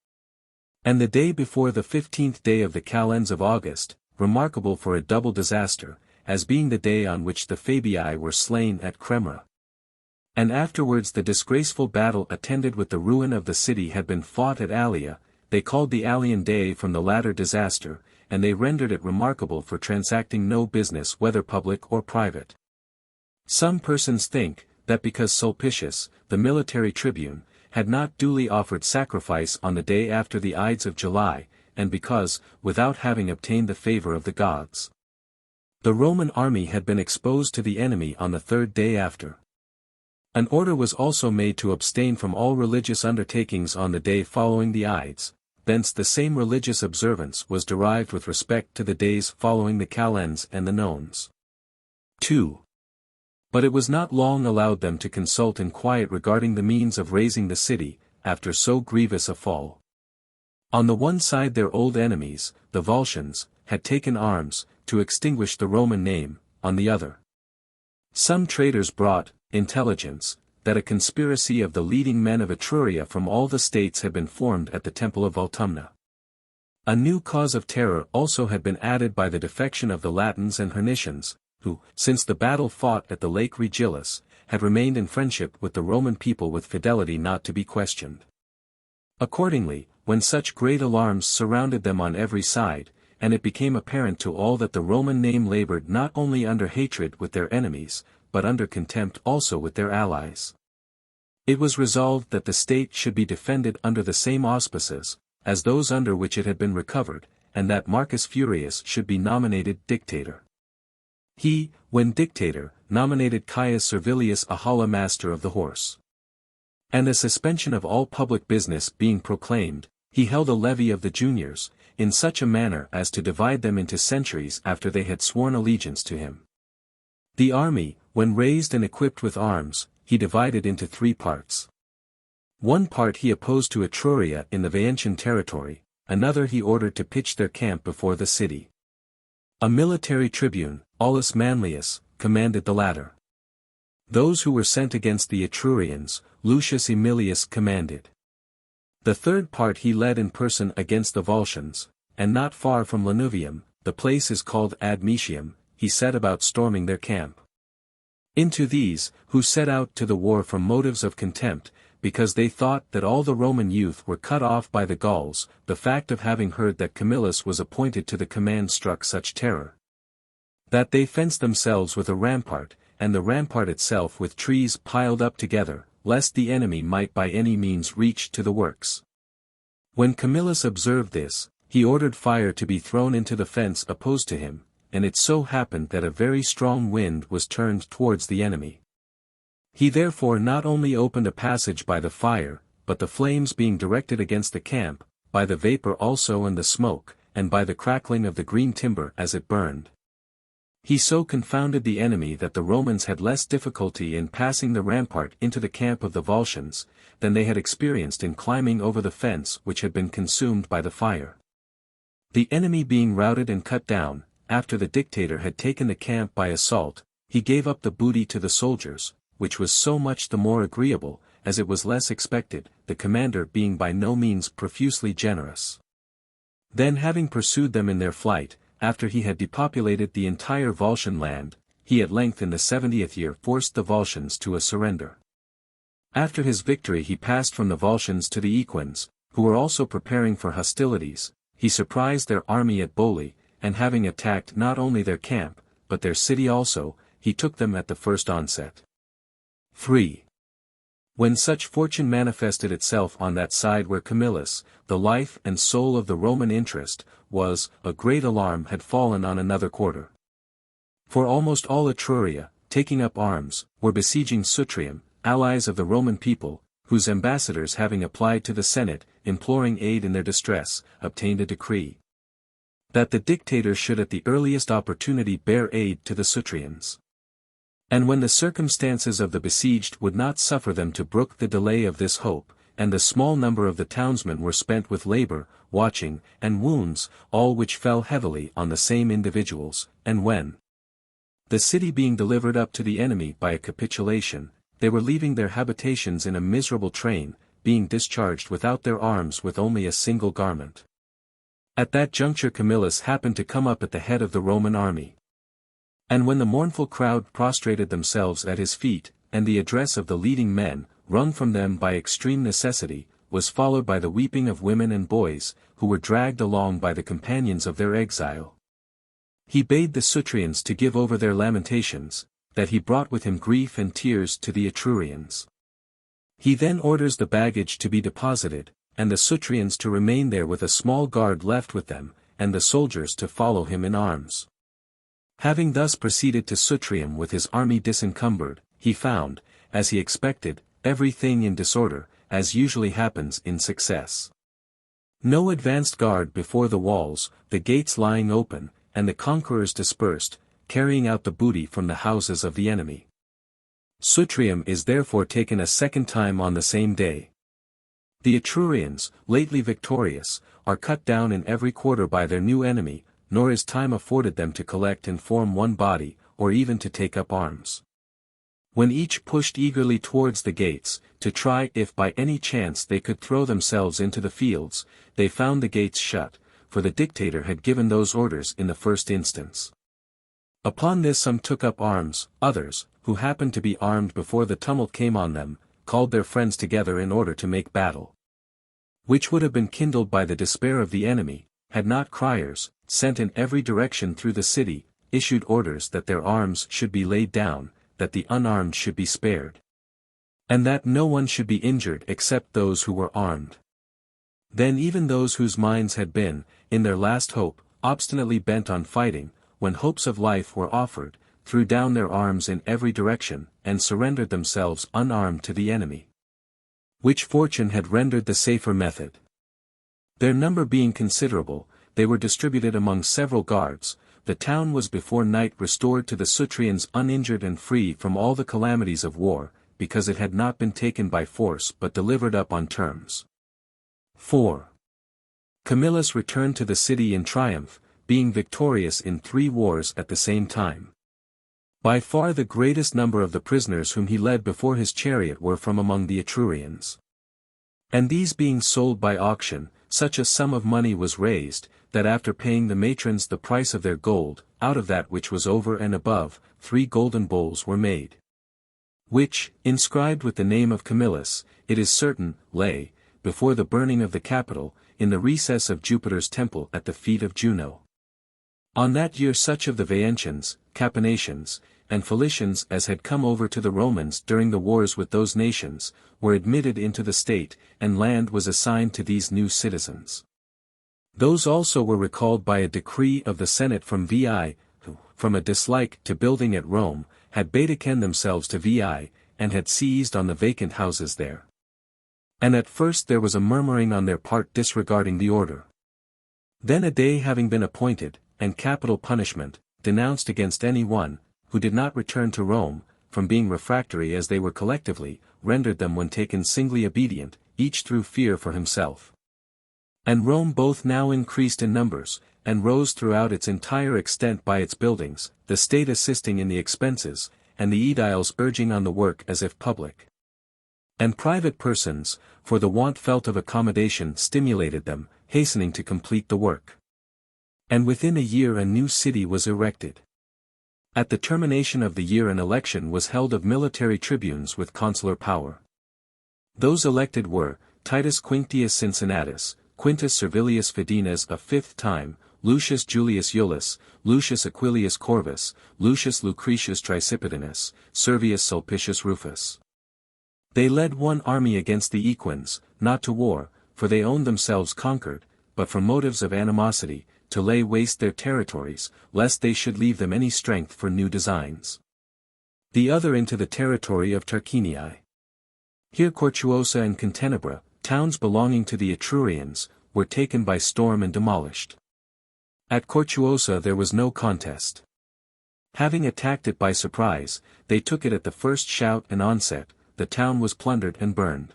And the day before the 15th day of the calends of August, remarkable for a double disaster, as being the day on which the Fabii were slain at Cremra. And afterwards the disgraceful battle attended with the ruin of the city had been fought at Alia, they called the Alian day from the latter disaster, and they rendered it remarkable for transacting no business whether public or private. Some persons think, that because Sulpicius, the military tribune, had not duly offered sacrifice on the day after the Ides of July, and because, without having obtained the favor of the gods, the Roman army had been exposed to the enemy on the 3rd day after. An order was also made to abstain from all religious undertakings on the day following the Ides, thence the same religious observance was derived with respect to the days following the calends and the nones. 2. But it was not long allowed them to consult in quiet regarding the means of raising the city, after so grievous a fall. On the one side their old enemies, the Volscians, had taken arms, to extinguish the Roman name, on the other. Some traitors brought, intelligence, that a conspiracy of the leading men of Etruria from all the states had been formed at the temple of Voltumna. A new cause of terror also had been added by the defection of the Latins and Hernicians, who, since the battle fought at the Lake Regillus, had remained in friendship with the Roman people with fidelity not to be questioned. Accordingly, when such great alarms surrounded them on every side, and it became apparent to all that the Roman name labored not only under hatred with their enemies, but under contempt also with their allies, it was resolved that the state should be defended under the same auspices, as those under which it had been recovered, and that Marcus Furius should be nominated dictator. He, when dictator, nominated Caius Servilius Ahala master of the horse. And the suspension of all public business being proclaimed, he held a levy of the juniors, in such a manner as to divide them into centuries after they had sworn allegiance to him. The army, when raised and equipped with arms, he divided into 3 parts. One part he opposed to Etruria in the Veientian territory, another he ordered to pitch their camp before the city. A military tribune, Aulus Manlius, commanded the latter. Those who were sent against the Etrurians, Lucius Aemilius commanded. The third part he led in person against the Volscians, and not far from Lanuvium, the place is called Admetium, he set about storming their camp. Into these, who set out to the war from motives of contempt, because they thought that all the Roman youth were cut off by the Gauls, the fact of having heard that Camillus was appointed to the command struck such terror, that they fenced themselves with a rampart, and the rampart itself with trees piled up together, lest the enemy might by any means reach to the works. When Camillus observed this, he ordered fire to be thrown into the fence opposed to him, and it so happened that a very strong wind was turned towards the enemy. He therefore not only opened a passage by the fire, but the flames being directed against the camp, by the vapor also and the smoke, and by the crackling of the green timber as it burned, he so confounded the enemy that the Romans had less difficulty in passing the rampart into the camp of the Volscians, than they had experienced in climbing over the fence which had been consumed by the fire. The enemy being routed and cut down, after the dictator had taken the camp by assault, he gave up the booty to the soldiers, which was so much the more agreeable, as it was less expected, the commander being by no means profusely generous. Then having pursued them in their flight, after he had depopulated the entire Volscian land, he at length in the 70th year forced the Volscians to a surrender. After his victory he passed from the Volscians to the Equins, who were also preparing for hostilities, he surprised their army at Boli, and having attacked not only their camp, but their city also, he took them at the first onset. 3. When such fortune manifested itself on that side where Camillus, the life and soul of the Roman interest, was, a great alarm had fallen on another quarter. For almost all Etruria, taking up arms, were besieging Sutrium, allies of the Roman people, whose ambassadors having applied to the Senate, imploring aid in their distress, obtained a decree that the dictator should at the earliest opportunity bear aid to the Sutrians. And when the circumstances of the besieged would not suffer them to brook the delay of this hope, and the small number of the townsmen were spent with labor, watching, and wounds, all which fell heavily on the same individuals, and when the city being delivered up to the enemy by a capitulation, they were leaving their habitations in a miserable train, being discharged without their arms with only a single garment. At that juncture Camillus happened to come up at the head of the Roman army. And when the mournful crowd prostrated themselves at his feet, and the address of the leading men, wrung from them by extreme necessity, was followed by the weeping of women and boys, who were dragged along by the companions of their exile, he bade the Sutrians to give over their lamentations, that he brought with him grief and tears to the Etrurians. He then orders the baggage to be deposited, and the Sutrians to remain there with a small guard left with them, and the soldiers to follow him in arms. Having thus proceeded to Sutrium with his army disencumbered, he found, as he expected, everything in disorder, as usually happens in success. No advanced guard before the walls, the gates lying open, and the conquerors dispersed, carrying out the booty from the houses of the enemy. Sutrium is therefore taken a second time on the same day. The Etrurians, lately victorious, are cut down in every quarter by their new enemy, nor is time afforded them to collect and form one body, or even to take up arms. When each pushed eagerly towards the gates, to try if by any chance they could throw themselves into the fields, they found the gates shut, for the dictator had given those orders in the first instance. Upon this some took up arms, others, who happened to be armed before the tumult came on them, called their friends together in order to make battle, which would have been kindled by the despair of the enemy, had not criers, sent in every direction through the city, issued orders that their arms should be laid down, that the unarmed should be spared, and that no one should be injured except those who were armed. Then even those whose minds had been, in their last hope, obstinately bent on fighting, when hopes of life were offered, threw down their arms in every direction, and surrendered themselves unarmed to the enemy, which fortune had rendered the safer method. Their number being considerable, they were distributed among several guards. The town was before night restored to the Sutrians uninjured and free from all the calamities of war, because it had not been taken by force but delivered up on terms. 4. Camillus returned to the city in triumph, being victorious in 3 wars at the same time. By far the greatest number of the prisoners whom he led before his chariot were from among the Etrurians. And these being sold by auction, such a sum of money was raised, that after paying the matrons the price of their gold, out of that which was over and above, 3 golden bowls were made, which, inscribed with the name of Camillus, it is certain, lay, before the burning of the Capitol, in the recess of Jupiter's temple at the feet of Juno. On that year such of the Veientians, Capanatians, and Felicians as had come over to the Romans during the wars with those nations, were admitted into the state, and land was assigned to these new citizens. Those also were recalled by a decree of the Senate from Veii, who, from a dislike to building at Rome, had betaken themselves to Veii, and had seized on the vacant houses there. And at first there was a murmuring on their part disregarding the order. Then a day having been appointed, and capital punishment, denounced against any one, who did not return to Rome, from being refractory as they were collectively, rendered them when taken singly obedient, each through fear for himself. And Rome both now increased in numbers, and rose throughout its entire extent by its buildings, the state assisting in the expenses, and the aediles urging on the work as if public. And private persons, for the want felt of accommodation stimulated them, hastening to complete the work. And within a year a new city was erected. At the termination of the year an election was held of military tribunes with consular power. Those elected were, Titus Quinctius Cincinnatus, Quintus Servilius Fidenes a 5th time, Lucius Julius Iulus, Lucius Aquilius Corvus, Lucius Lucretius Tricipitinus, Servius Sulpicius Rufus. They led one army against the Equins, not to war, for they owned themselves conquered, but from motives of animosity, to lay waste their territories, lest they should leave them any strength for new designs. The other into the territory of Tarquinii. Here Cortuosa and Contenebra, towns belonging to the Etrurians, were taken by storm and demolished. At Cortuosa there was no contest. Having attacked it by surprise, they took it at the first shout and onset. The town was plundered and burned.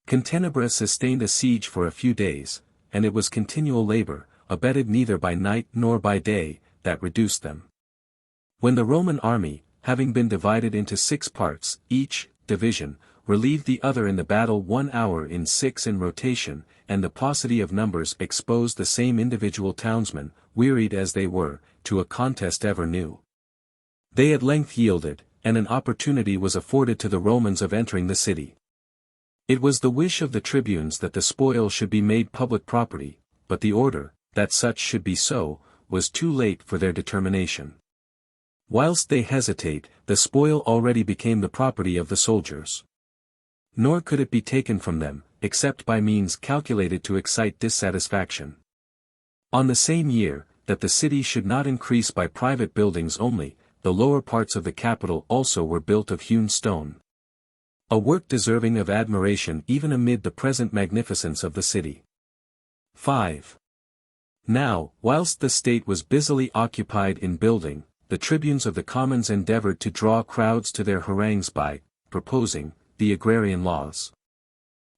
Contenebra sustained a siege for a few days, and it was continual labor, abetted neither by night nor by day, that reduced them. When the Roman army, having been divided into 6 parts, each division relieved the other in the battle 1 hour in 6 in rotation, and the paucity of numbers exposed the same individual townsmen, wearied as they were, to a contest ever new. They at length yielded, and an opportunity was afforded to the Romans of entering the city. It was the wish of the tribunes that the spoil should be made public property, but the order, that such should be so, was too late for their determination. Whilst they hesitate, the spoil already became the property of the soldiers. Nor could it be taken from them, except by means calculated to excite dissatisfaction. On the same year, that the city should not increase by private buildings only, the lower parts of the capital also were built of hewn stone. A work deserving of admiration even amid the present magnificence of the city. 5. Now, whilst the state was busily occupied in building, the tribunes of the commons endeavored to draw crowds to their harangues by proposing the agrarian laws.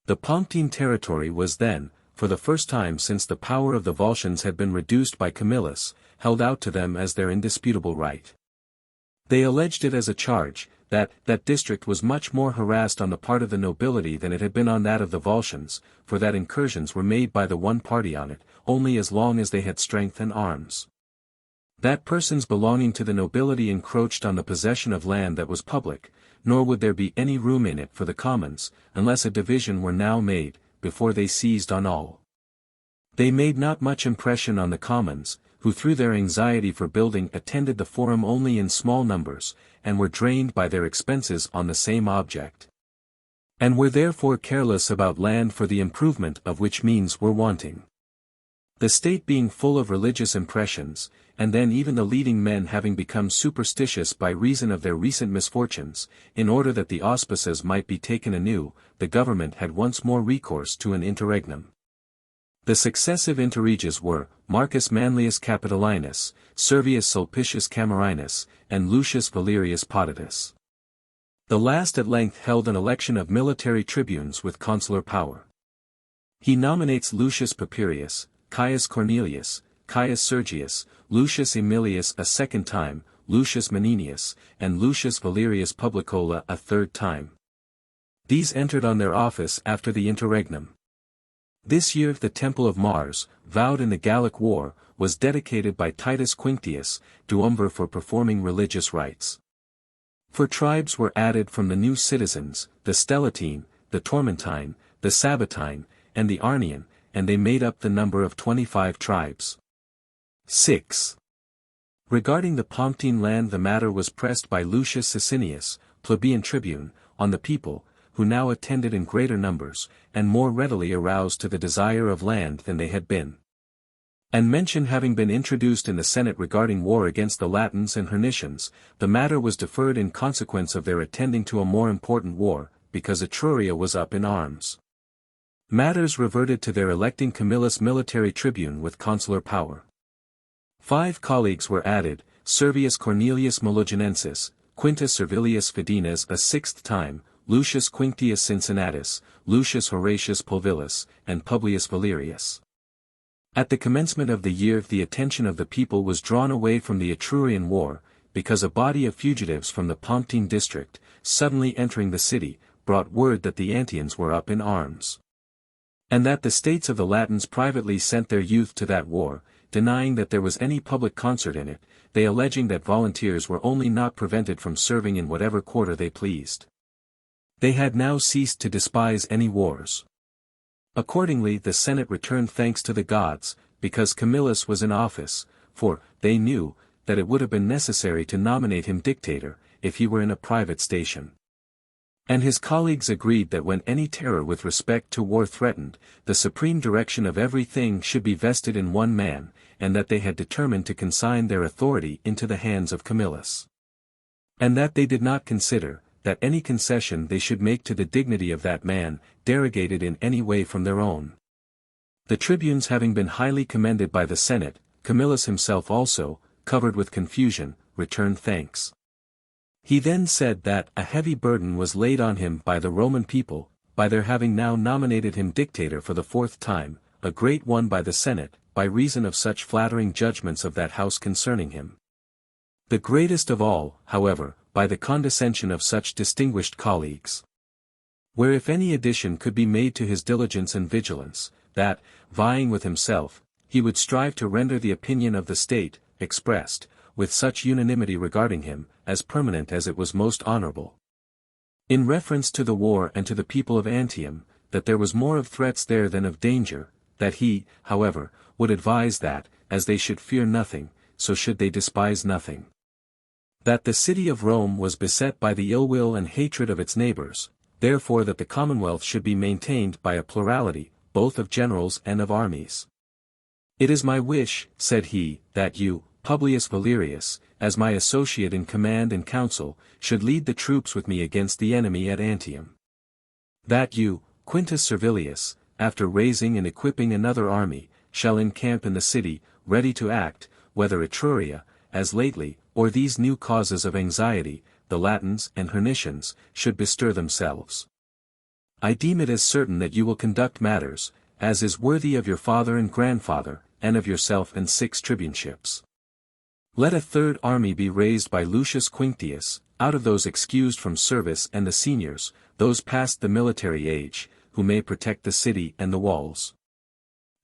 The Pomptine territory was then, for the first time since the power of the Volscians had been reduced by Camillus, held out to them as their indisputable right. They alleged it as a charge, that district was much more harassed on the part of the nobility than it had been on that of the Volscians, for that incursions were made by the one party on it, only as long as they had strength and arms. That persons belonging to the nobility encroached on the possession of land that was public, nor would there be any room in it for the commons, unless a division were now made, before they seized on all. They made not much impression on the commons, who through their anxiety for building attended the forum only in small numbers, and were drained by their expenses on the same object. And were therefore careless about land for the improvement of which means were wanting. The state being full of religious impressions, and then even the leading men having become superstitious by reason of their recent misfortunes, in order that the auspices might be taken anew, the government had once more recourse to an interregnum. The successive interreges were, Marcus Manlius Capitolinus, Servius Sulpicius Camerinus, and Lucius Valerius Potitus. The last at length held an election of military tribunes with consular power. He nominates Lucius Papirius, Caius Cornelius, Caius Sergius, Lucius Aemilius a second time, Lucius Maninius, and Lucius Valerius Publicola a third time. These entered on their office after the interregnum. This year the Temple of Mars, vowed in the Gallic War, was dedicated by Titus Quinctius, Duumvir for performing religious rites. 4 tribes were added from the new citizens, the Stelatine, the Tormentine, the Sabbatine, and the Arnian, and they made up the number of 25 tribes. 6. Regarding the Pomptine land, the matter was pressed by Lucius Sicinius, plebeian tribune, on the people, who now attended in greater numbers, and more readily aroused to the desire of land than they had been. And mention having been introduced in the Senate regarding war against the Latins and Hernicians, the matter was deferred in consequence of their attending to a more important war, because Etruria was up in arms. Matters reverted to their electing Camillus military tribune with consular power. 5 colleagues were added, Servius Cornelius Melogenensis, Quintus Servilius Fidenes a 6th time, Lucius Quinctius Cincinnatus, Lucius Horatius Pulvillus, and Publius Valerius. At the commencement of the year the attention of the people was drawn away from the Etrurian war, because a body of fugitives from the Pomptine district, suddenly entering the city, brought word that the Antians were up in arms. And that the states of the Latins privately sent their youth to that war, denying that there was any public concert in it, they alleging that volunteers were only not prevented from serving in whatever quarter they pleased. They had now ceased to despise any wars. Accordingly the Senate returned thanks to the gods, because Camillus was in office, for, they knew, that it would have been necessary to nominate him dictator, if he were in a private station. And his colleagues agreed that when any terror with respect to war threatened, the supreme direction of everything should be vested in one man, and that they had determined to consign their authority into the hands of Camillus. And that they did not consider, that any concession they should make to the dignity of that man, derogated in any way from their own. The tribunes having been highly commended by the Senate, Camillus himself also, covered with confusion, returned thanks. He then said that a heavy burden was laid on him by the Roman people, by their having now nominated him dictator for the 4th time, a great one by the Senate, by reason of such flattering judgments of that house concerning him. The greatest of all, however, by the condescension of such distinguished colleagues. Where if any addition could be made to his diligence and vigilance, that, vying with himself, he would strive to render the opinion of the state, expressed, with such unanimity regarding him, as permanent as it was most honorable. In reference to the war and to the people of Antium, that there was more of threats there than of danger, that he, however, would advise that, as they should fear nothing, so should they despise nothing. That the city of Rome was beset by the ill will and hatred of its neighbors, therefore that the commonwealth should be maintained by a plurality, both of generals and of armies. It is my wish, said he, that you, Publius Valerius, as my associate in command and counsel, should lead the troops with me against the enemy at Antium. That you, Quintus Servilius, after raising and equipping another army, shall encamp in the city, ready to act, whether Etruria, as lately, or these new causes of anxiety, the Latins and Hernicians, should bestir themselves. I deem it as certain that you will conduct matters, as is worthy of your father and grandfather, and of yourself and 6 tribuneships. Let a 3rd army be raised by Lucius Quinctius, out of those excused from service and the seniors, those past the military age, who may protect the city and the walls.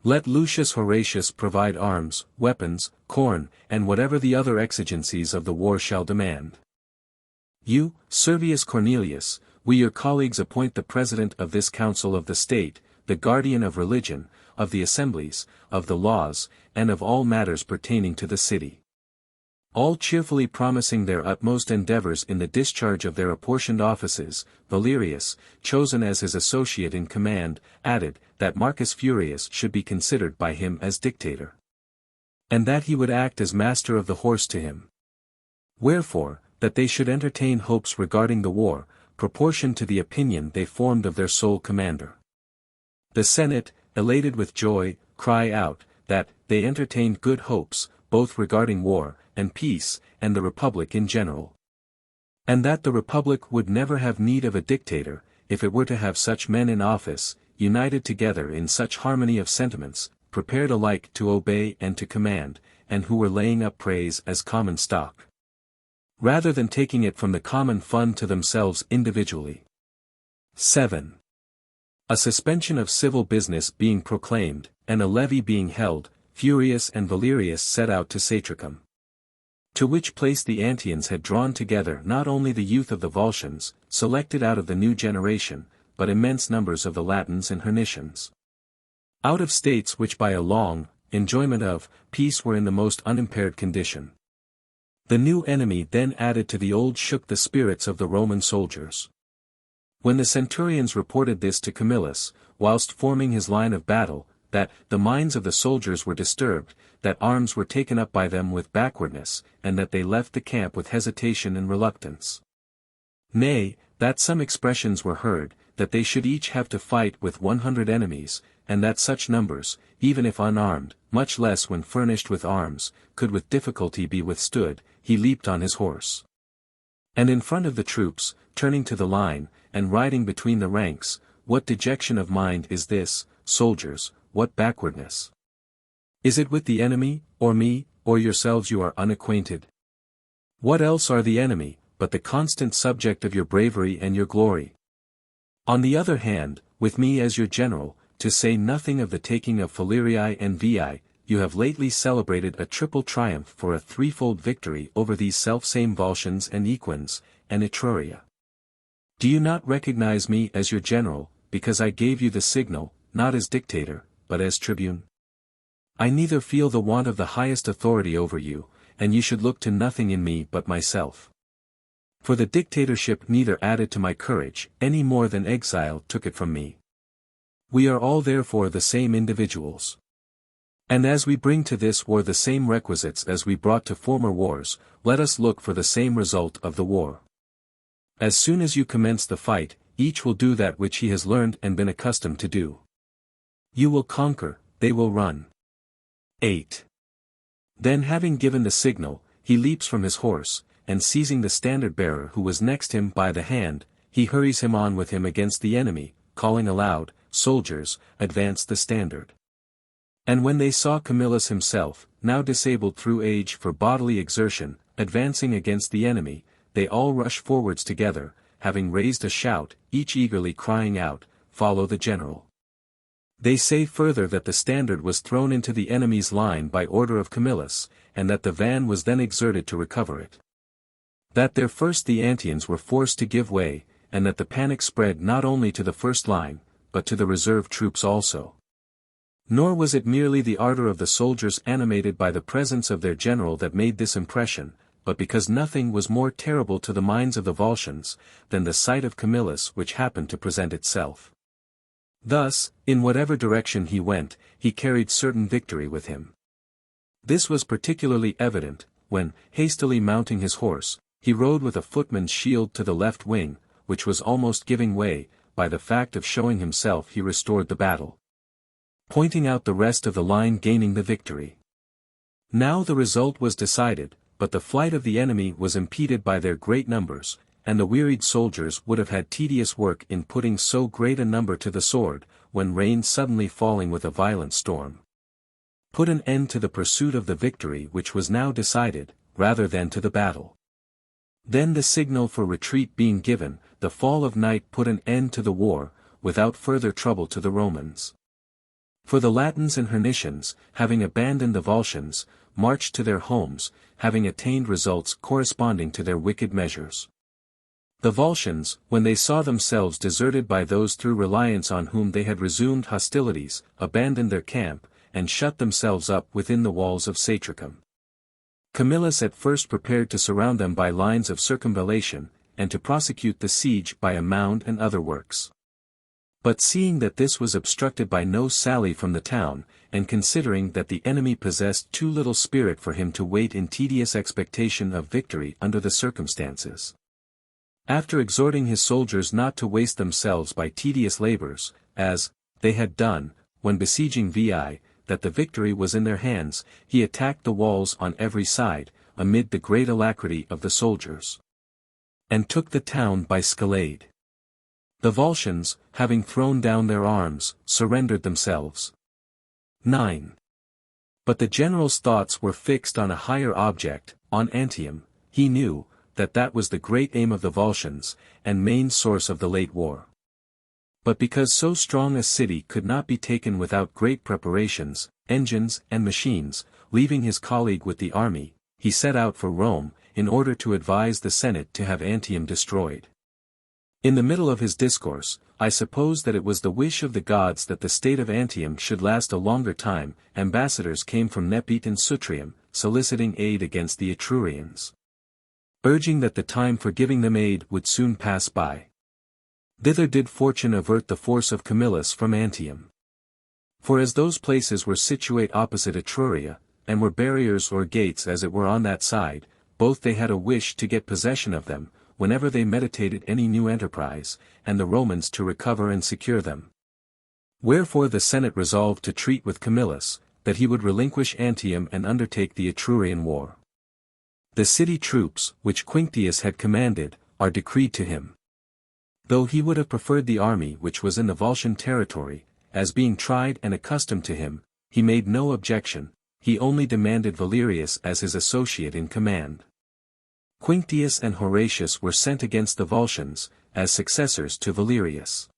Let Lucius Horatius provide arms, weapons, corn, and whatever the other exigencies of the war shall demand. You, Servius Cornelius, we your colleagues appoint the president of this council of the state, the guardian of religion, of the assemblies, of the laws, and of all matters pertaining to the city. All cheerfully promising their utmost endeavors in the discharge of their apportioned offices, Valerius, chosen as his associate in command, added, that Marcus Furius should be considered by him as dictator. And that he would act as master of the horse to him. Wherefore, that they should entertain hopes regarding the war, proportioned to the opinion they formed of their sole commander. The Senate, elated with joy, cry out, that they entertained good hopes, both regarding war, and peace, and the Republic in general. And that the Republic would never have need of a dictator, if it were to have such men in office, united together in such harmony of sentiments, prepared alike to obey and to command, and who were laying up praise as common stock, rather than taking it from the common fund to themselves individually. 7. A suspension of civil business being proclaimed, and a levy being held, Furius and Valerius set out to Satricum. To which place the Antians had drawn together not only the youth of the Volscians, selected out of the new generation, but immense numbers of the Latins and Hernicians. Out of states which by a long enjoyment of peace were in the most unimpaired condition. The new enemy then added to the old shook the spirits of the Roman soldiers. When the centurions reported this to Camillus, whilst forming his line of battle, that the minds of the soldiers were disturbed, that arms were taken up by them with backwardness, and that they left the camp with hesitation and reluctance. Nay, that some expressions were heard, that they should each have to fight with 100 enemies, and that such numbers, even if unarmed, much less when furnished with arms, could with difficulty be withstood, he leaped on his horse. And in front of the troops, turning to the line, and riding between the ranks, what dejection of mind is this, soldiers, what backwardness? Is it with the enemy, or me, or yourselves you are unacquainted? What else are the enemy, but the constant subject of your bravery and your glory? On the other hand, with me as your general, to say nothing of the taking of Falerii and Veii, you have lately celebrated a triple triumph for a threefold victory over these selfsame Volscians and Equins, and Etruria. Do you not recognize me as your general, because I gave you the signal, not as dictator, but as tribune? I neither feel the want of the highest authority over you, and you should look to nothing in me but myself. For the dictatorship neither added to my courage, any more than exile took it from me. We are all therefore the same individuals. And as we bring to this war the same requisites as we brought to former wars, let us look for the same result of the war. As soon as you commence the fight, each will do that which he has learned and been accustomed to do. You will conquer, they will run. 8. Then having given the signal, he leaps from his horse, and seizing the standard-bearer who was next him by the hand, he hurries him on with him against the enemy, calling aloud, "Soldiers, advance the standard." And when they saw Camillus himself, now disabled through age for bodily exertion, advancing against the enemy, they all rush forwards together, having raised a shout, each eagerly crying out, "Follow the general." They say further that the standard was thrown into the enemy's line by order of Camillus, and that the van was then exerted to recover it. That there first the Antians were forced to give way, and that the panic spread not only to the first line, but to the reserve troops also. Nor was it merely the ardor of the soldiers animated by the presence of their general that made this impression, but because nothing was more terrible to the minds of the Volscians, than the sight of Camillus which happened to present itself. Thus, in whatever direction he went, he carried certain victory with him. This was particularly evident, when, hastily mounting his horse, he rode with a footman's shield to the left wing, which was almost giving way, by the fact of showing himself he restored the battle, pointing out the rest of the line gaining the victory. Now the result was decided, but the flight of the enemy was impeded by their great numbers, and the wearied soldiers would have had tedious work in putting so great a number to the sword, when rain suddenly falling with a violent storm put an end to the pursuit of the victory which was now decided, rather than to the battle. Then the signal for retreat being given, the fall of night put an end to the war, without further trouble to the Romans. For the Latins and Hernicians, having abandoned the Volscians, marched to their homes, having attained results corresponding to their wicked measures. The Volscians, when they saw themselves deserted by those through reliance on whom they had resumed hostilities, abandoned their camp, and shut themselves up within the walls of Satricum. Camillus at first prepared to surround them by lines of circumvallation, and to prosecute the siege by a mound and other works. But seeing that this was obstructed by no sally from the town, and considering that the enemy possessed too little spirit for him to wait in tedious expectation of victory under the circumstances, after exhorting his soldiers not to waste themselves by tedious labors, as they had done, when besieging Veii, that the victory was in their hands, he attacked the walls on every side, amid the great alacrity of the soldiers, and took the town by scalade. The Volscians, having thrown down their arms, surrendered themselves. 9. But the general's thoughts were fixed on a higher object, on Antium. He knew, that was the great aim of the Volscians, and main source of the late war. But because so strong a city could not be taken without great preparations, engines, and machines, leaving his colleague with the army, he set out for Rome, in order to advise the Senate to have Antium destroyed. In the middle of his discourse, I suppose that it was the wish of the gods that the state of Antium should last a longer time, ambassadors came from Nepete and Sutrium, soliciting aid against the Etrurians, urging that the time for giving them aid would soon pass by. Thither did fortune avert the force of Camillus from Antium. For as those places were situate opposite Etruria, and were barriers or gates as it were on that side, both they had a wish to get possession of them, whenever they meditated any new enterprise, and the Romans to recover and secure them. Wherefore the Senate resolved to treat with Camillus, that he would relinquish Antium and undertake the Etrurian war. The city troops, which Quinctius had commanded, are decreed to him. Though he would have preferred the army which was in the Volscian territory, as being tried and accustomed to him, he made no objection, he only demanded Valerius as his associate in command. Quinctius and Horatius were sent against the Volscians, as successors to Valerius.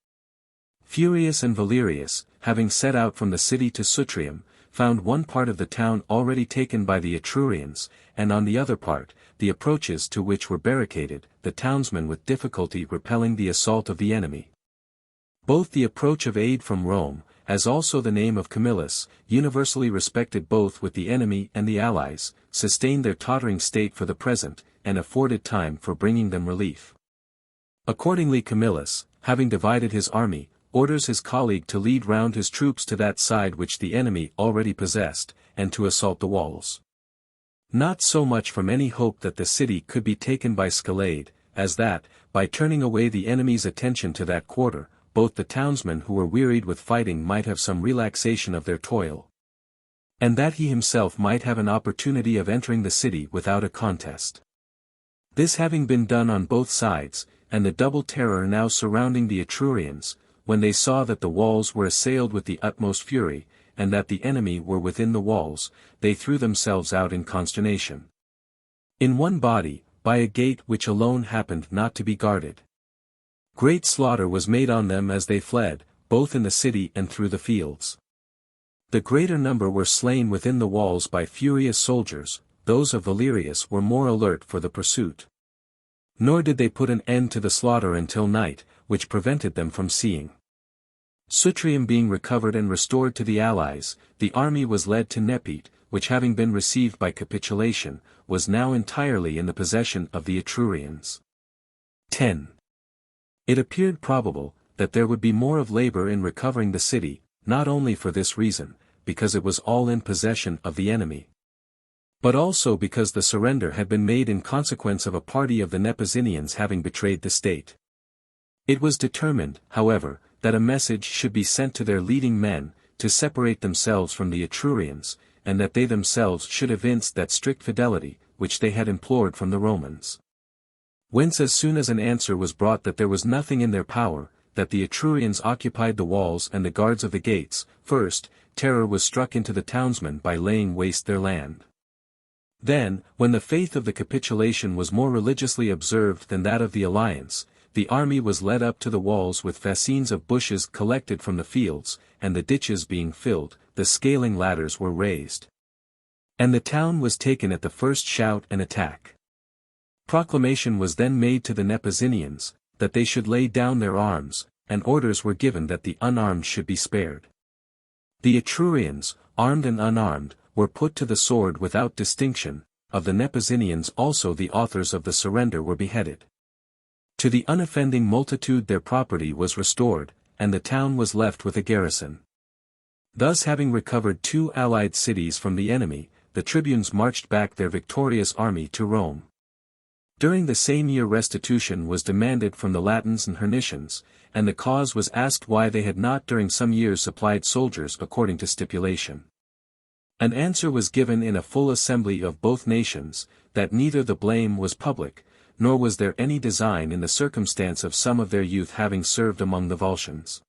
Furius and Valerius, having set out from the city to Sutrium, found one part of the town already taken by the Etrurians, and on the other part, the approaches to which were barricaded, the townsmen with difficulty repelling the assault of the enemy. Both the approach of aid from Rome, as also the name of Camillus, universally respected both with the enemy and the allies, sustained their tottering state for the present, and afforded time for bringing them relief. Accordingly Camillus, having divided his army, orders his colleague to lead round his troops to that side which the enemy already possessed, and to assault the walls. Not so much from any hope that the city could be taken by scalade, as that, by turning away the enemy's attention to that quarter, both the townsmen who were wearied with fighting might have some relaxation of their toil, and that he himself might have an opportunity of entering the city without a contest. This having been done on both sides, and the double terror now surrounding the Etrurians, when they saw that the walls were assailed with the utmost fury, and that the enemy were within the walls, they threw themselves out in consternation, in one body, by a gate which alone happened not to be guarded. Great slaughter was made on them as they fled, both in the city and through the fields. The greater number were slain within the walls by furious soldiers, those of Valerius were more alert for the pursuit. Nor did they put an end to the slaughter until night, which prevented them from seeing. Sutrium being recovered and restored to the allies, the army was led to Nepete, which having been received by capitulation, was now entirely in the possession of the Etrurians. 10. It appeared probable, that there would be more of labor in recovering the city, not only for this reason, because it was all in possession of the enemy, but also because the surrender had been made in consequence of a party of the Nepesinians having betrayed the state. It was determined, however, that a message should be sent to their leading men, to separate themselves from the Etrurians, and that they themselves should evince that strict fidelity, which they had implored from the Romans. Whence as soon as an answer was brought that there was nothing in their power, that the Etrurians occupied the walls and the guards of the gates, first, terror was struck into the townsmen by laying waste their land. Then, when the faith of the capitulation was more religiously observed than that of the alliance, the army was led up to the walls with fascines of bushes collected from the fields, and the ditches being filled, the scaling ladders were raised, and the town was taken at the first shout and attack. Proclamation was then made to the Nepesinians, that they should lay down their arms, and orders were given that the unarmed should be spared. The Etrurians, armed and unarmed, were put to the sword without distinction, of the Nepesinians also the authors of the surrender were beheaded. To the unoffending multitude their property was restored, and the town was left with a garrison. Thus having recovered 2 allied cities from the enemy, the tribunes marched back their victorious army to Rome. During the same year restitution was demanded from the Latins and Hernicians, and the cause was asked why they had not during some years supplied soldiers according to stipulation. An answer was given in a full assembly of both nations, that neither the blame was public, nor was there any design in the circumstance of some of their youth having served among the Volscians.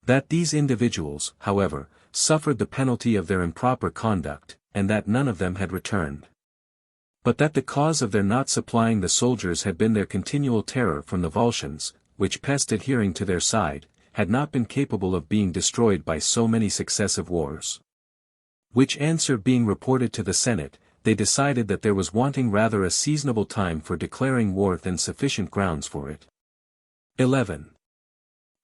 That these individuals, however, suffered the penalty of their improper conduct, and that none of them had returned. But that the cause of their not supplying the soldiers had been their continual terror from the Volscians, which pest adhering to their side, had not been capable of being destroyed by so many successive wars. Which answer being reported to the Senate, they decided that there was wanting rather a seasonable time for declaring war than sufficient grounds for it. 11.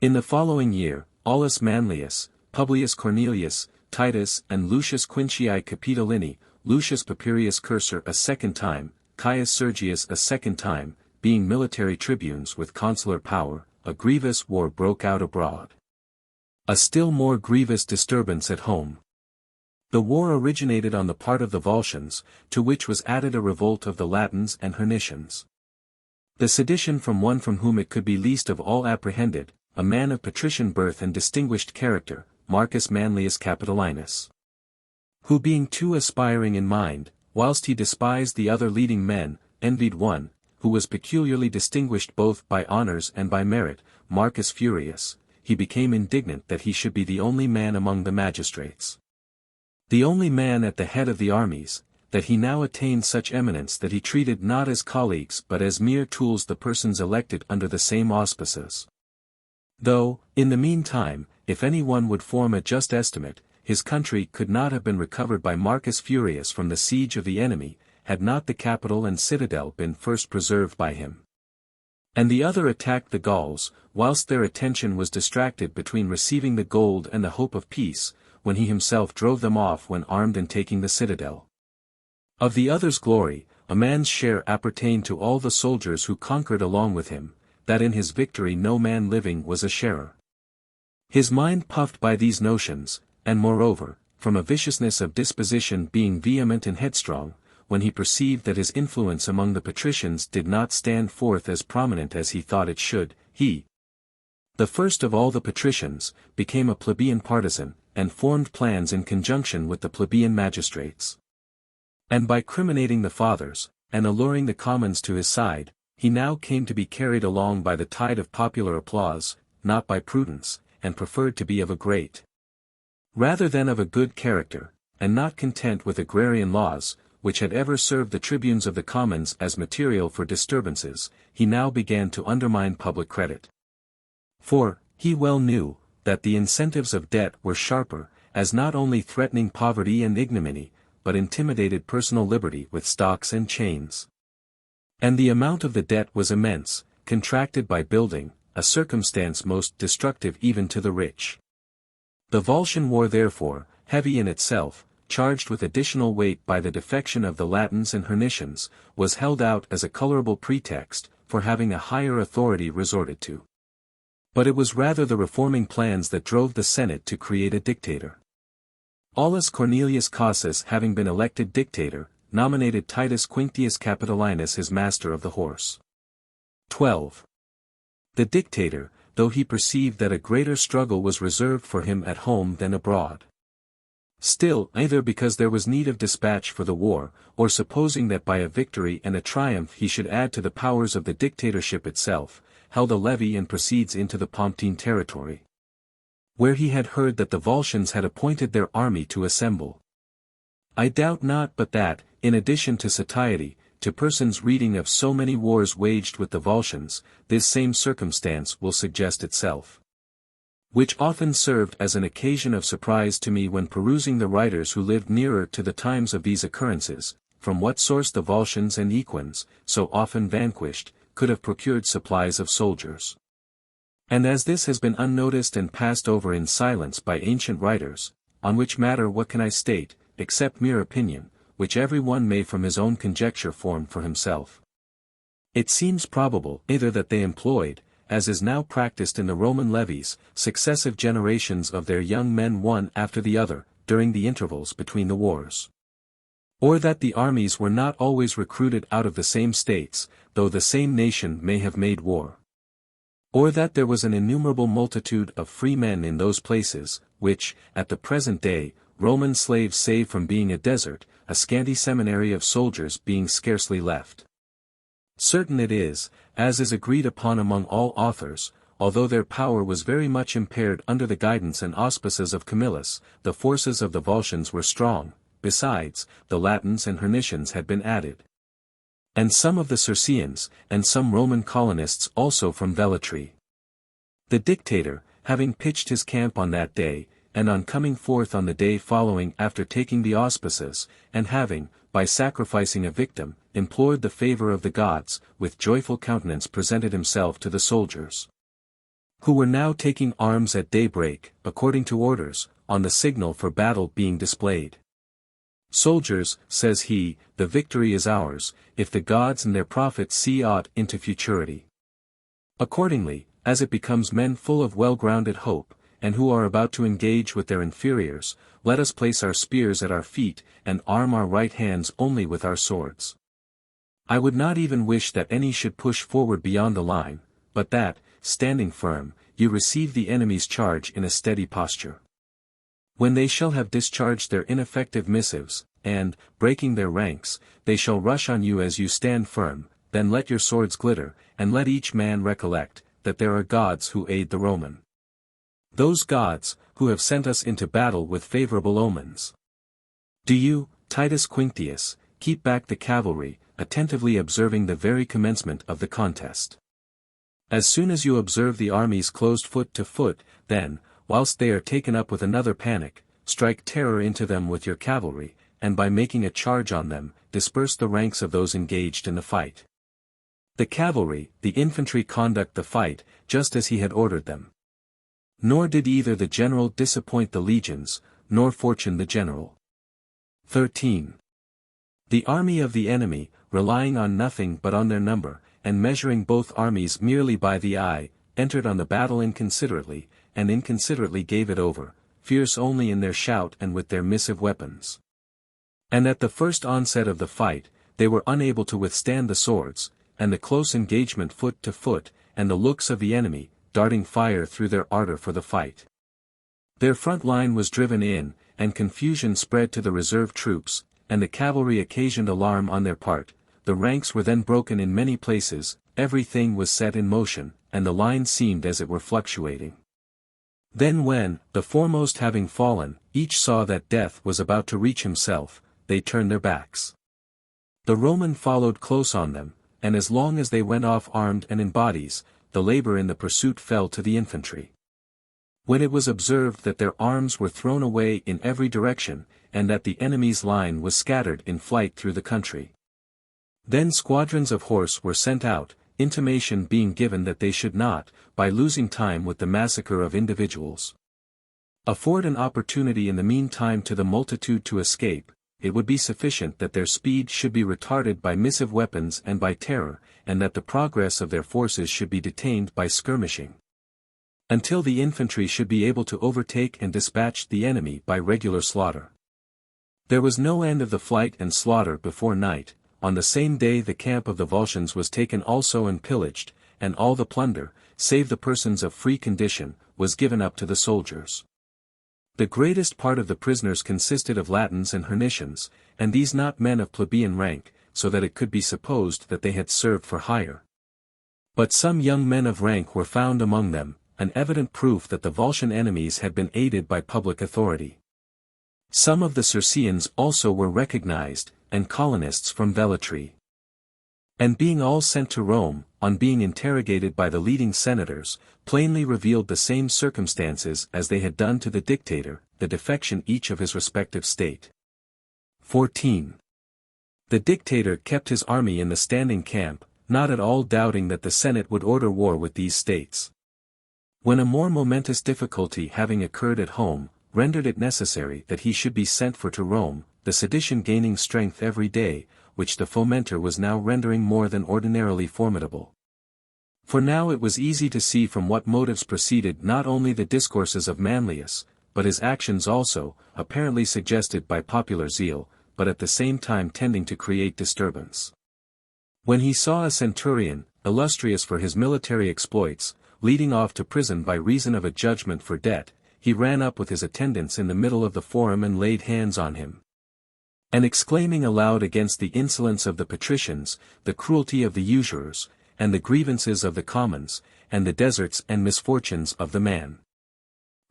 In the following year, Aulus Manlius, Publius Cornelius, Titus and Lucius Quinctii Capitolini, Lucius Papirius Cursor a second time, Caius Sergius a second time, being military tribunes with consular power, a grievous war broke out abroad. A still more grievous disturbance at home. The war originated on the part of the Volscians, to which was added a revolt of the Latins and Hernicians. The sedition from one from whom it could be least of all apprehended, a man of patrician birth and distinguished character, Marcus Manlius Capitolinus. Who being too aspiring in mind, whilst he despised the other leading men, envied one, who was peculiarly distinguished both by honors and by merit, Marcus Furius, he became indignant that he should be the only man among the magistrates, the only man at the head of the armies, that he now attained such eminence that he treated not as colleagues but as mere tools the persons elected under the same auspices. Though, in the meantime, if any one would form a just estimate, his country could not have been recovered by Marcus Furius from the siege of the enemy, had not the capital and citadel been first preserved by him. And the other attacked the Gauls, whilst their attention was distracted between receiving the gold and the hope of peace, when he himself drove them off when armed and taking the citadel. Of the other's glory, a man's share appertained to all the soldiers who conquered along with him, that in his victory no man living was a sharer. His mind puffed by these notions, and moreover, from a viciousness of disposition being vehement and headstrong, when he perceived that his influence among the patricians did not stand forth as prominent as he thought it should, he, the first of all the patricians, became a plebeian partisan, and formed plans in conjunction with the plebeian magistrates. And by criminating the fathers, and alluring the commons to his side, he now came to be carried along by the tide of popular applause, not by prudence, and preferred to be of a great, rather than of a good character, and not content with agrarian laws, which had ever served the tribunes of the commons as material for disturbances, he now began to undermine public credit. For, he well knew, that the incentives of debt were sharper, as not only threatening poverty and ignominy, but intimidated personal liberty with stocks and chains. And the amount of the debt was immense, contracted by building, a circumstance most destructive even to the rich. The Volscian war therefore, heavy in itself, charged with additional weight by the defection of the Latins and Hernicians, was held out as a colorable pretext, for having a higher authority resorted to. But it was rather the reforming plans that drove the Senate to create a dictator. Aulus Cornelius Cassius, having been elected dictator, nominated Titus Quinctius Capitolinus his master of the horse. 12. The dictator, though he perceived that a greater struggle was reserved for him at home than abroad, still, either because there was need of dispatch for the war, or supposing that by a victory and a triumph he should add to the powers of the dictatorship itself, held a levy and proceeds into the Pomptine territory, where he had heard that the Volscians had appointed their army to assemble. I doubt not but that, in addition to satiety, to persons reading of so many wars waged with the Volscians, this same circumstance will suggest itself. Which often served as an occasion of surprise to me when perusing the writers who lived nearer to the times of these occurrences, from what source the Volscians and Equins, so often vanquished, could have procured supplies of soldiers. And as this has been unnoticed and passed over in silence by ancient writers, on which matter what can I state, except mere opinion, which every one may from his own conjecture form for himself? It seems probable either that they employed, as is now practiced in the Roman levies, successive generations of their young men one after the other, during the intervals between the wars. Or that the armies were not always recruited out of the same states, though the same nation may have made war. Or that there was an innumerable multitude of free men in those places, which, at the present day, Roman slaves save from being a desert, a scanty seminary of soldiers being scarcely left. Certain it is, as is agreed upon among all authors, although their power was very much impaired under the guidance and auspices of Camillus, the forces of the Volscians were strong. Besides, the Latins and Hernicians had been added, and some of the Circeans, and some Roman colonists also from Velatri. The dictator, having pitched his camp on that day, and on coming forth on the day following after taking the auspices, and having, by sacrificing a victim, implored the favor of the gods, with joyful countenance presented himself to the soldiers, who were now taking arms at daybreak, according to orders, on the signal for battle being displayed. Soldiers, says he, the victory is ours, if the gods and their prophets see aught into futurity. Accordingly, as it becomes men full of well-grounded hope, and who are about to engage with their inferiors, let us place our spears at our feet, and arm our right hands only with our swords. I would not even wish that any should push forward beyond the line, but that, standing firm, you receive the enemy's charge in a steady posture. When they shall have discharged their ineffective missives, and, breaking their ranks, they shall rush on you as you stand firm, then let your swords glitter, and let each man recollect, that there are gods who aid the Roman. Those gods, who have sent us into battle with favorable omens. Do you, Titus Quinctius, keep back the cavalry, attentively observing the very commencement of the contest. As soon as you observe the armies closed foot to foot, then, whilst they are taken up with another panic, strike terror into them with your cavalry, and by making a charge on them, disperse the ranks of those engaged in the fight. The cavalry, the infantry conduct the fight, just as he had ordered them. Nor did either the general disappoint the legions, nor fortune the general. 13. The army of the enemy, relying on nothing but on their number, and measuring both armies merely by the eye, entered on the battle inconsiderately, and inconsiderately gave it over, fierce only in their shout and with their missive weapons. And at the first onset of the fight, they were unable to withstand the swords, and the close engagement foot to foot, and the looks of the enemy, darting fire through their ardor for the fight. Their front line was driven in, and confusion spread to the reserve troops, and the cavalry occasioned alarm on their part. The ranks were then broken in many places, everything was set in motion, and the line seemed as it were fluctuating. Then when, the foremost having fallen, each saw that death was about to reach himself, they turned their backs. The Roman followed close on them, and as long as they went off armed and in bodies, the labor in the pursuit fell to the infantry. When it was observed that their arms were thrown away in every direction, and that the enemy's line was scattered in flight through the country, then squadrons of horse were sent out, intimation being given that they should not, by losing time with the massacre of individuals, afford an opportunity in the meantime to the multitude to escape. It would be sufficient that their speed should be retarded by missive weapons and by terror, and that the progress of their forces should be detained by skirmishing, until the infantry should be able to overtake and dispatch the enemy by regular slaughter. There was no end of the flight and slaughter before night. On the same day the camp of the Volscians was taken also and pillaged, and all the plunder, save the persons of free condition, was given up to the soldiers. The greatest part of the prisoners consisted of Latins and Hernicians, and these not men of plebeian rank, so that it could be supposed that they had served for hire. But some young men of rank were found among them, an evident proof that the Volscian enemies had been aided by public authority. Some of the Circeans also were recognized, and colonists from Velatri. And being all sent to Rome, on being interrogated by the leading senators, plainly revealed the same circumstances as they had done to the dictator, the defection each of his respective state. 14. The dictator kept his army in the standing camp, not at all doubting that the Senate would order war with these states. When a more momentous difficulty having occurred at home, rendered it necessary that he should be sent for to Rome, the sedition gaining strength every day, which the fomenter was now rendering more than ordinarily formidable. For now it was easy to see from what motives proceeded not only the discourses of Manlius, but his actions also, apparently suggested by popular zeal, but at the same time tending to create disturbance. When he saw a centurion, illustrious for his military exploits, leading off to prison by reason of a judgment for debt, he ran up with his attendants in the middle of the forum and laid hands on him. And exclaiming aloud against the insolence of the patricians, the cruelty of the usurers, and the grievances of the commons, and the deserts and misfortunes of the man.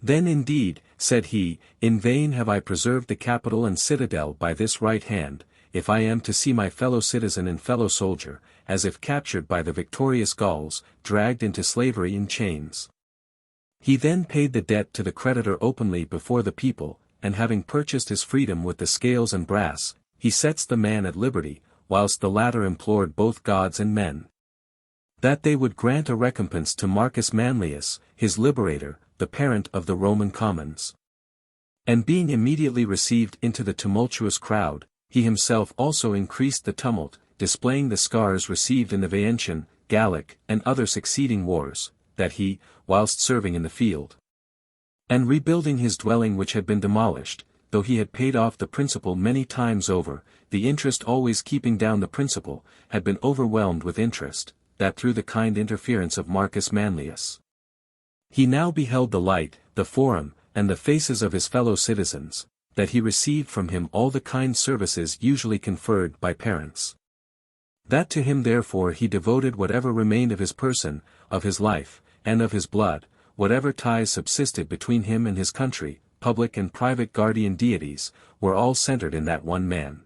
Then indeed, said he, in vain have I preserved the capital and citadel by this right hand, if I am to see my fellow citizen and fellow soldier, as if captured by the victorious Gauls, dragged into slavery in chains. He then paid the debt to the creditor openly before the people, and having purchased his freedom with the scales and brass, he sets the man at liberty, whilst the latter implored both gods and men that they would grant a recompense to Marcus Manlius, his liberator, the parent of the Roman commons. And being immediately received into the tumultuous crowd, he himself also increased the tumult, displaying the scars received in the Veientian, Gallic, and other succeeding wars, that he, whilst serving in the field, and rebuilding his dwelling which had been demolished, though he had paid off the principal many times over, the interest always keeping down the principal, had been overwhelmed with interest, that through the kind interference of Marcus Manlius, he now beheld the light, the forum, and the faces of his fellow citizens, that he received from him all the kind services usually conferred by parents. That to him therefore he devoted whatever remained of his person, of his life, and of his blood, whatever ties subsisted between him and his country, public and private guardian deities, were all centered in that one man.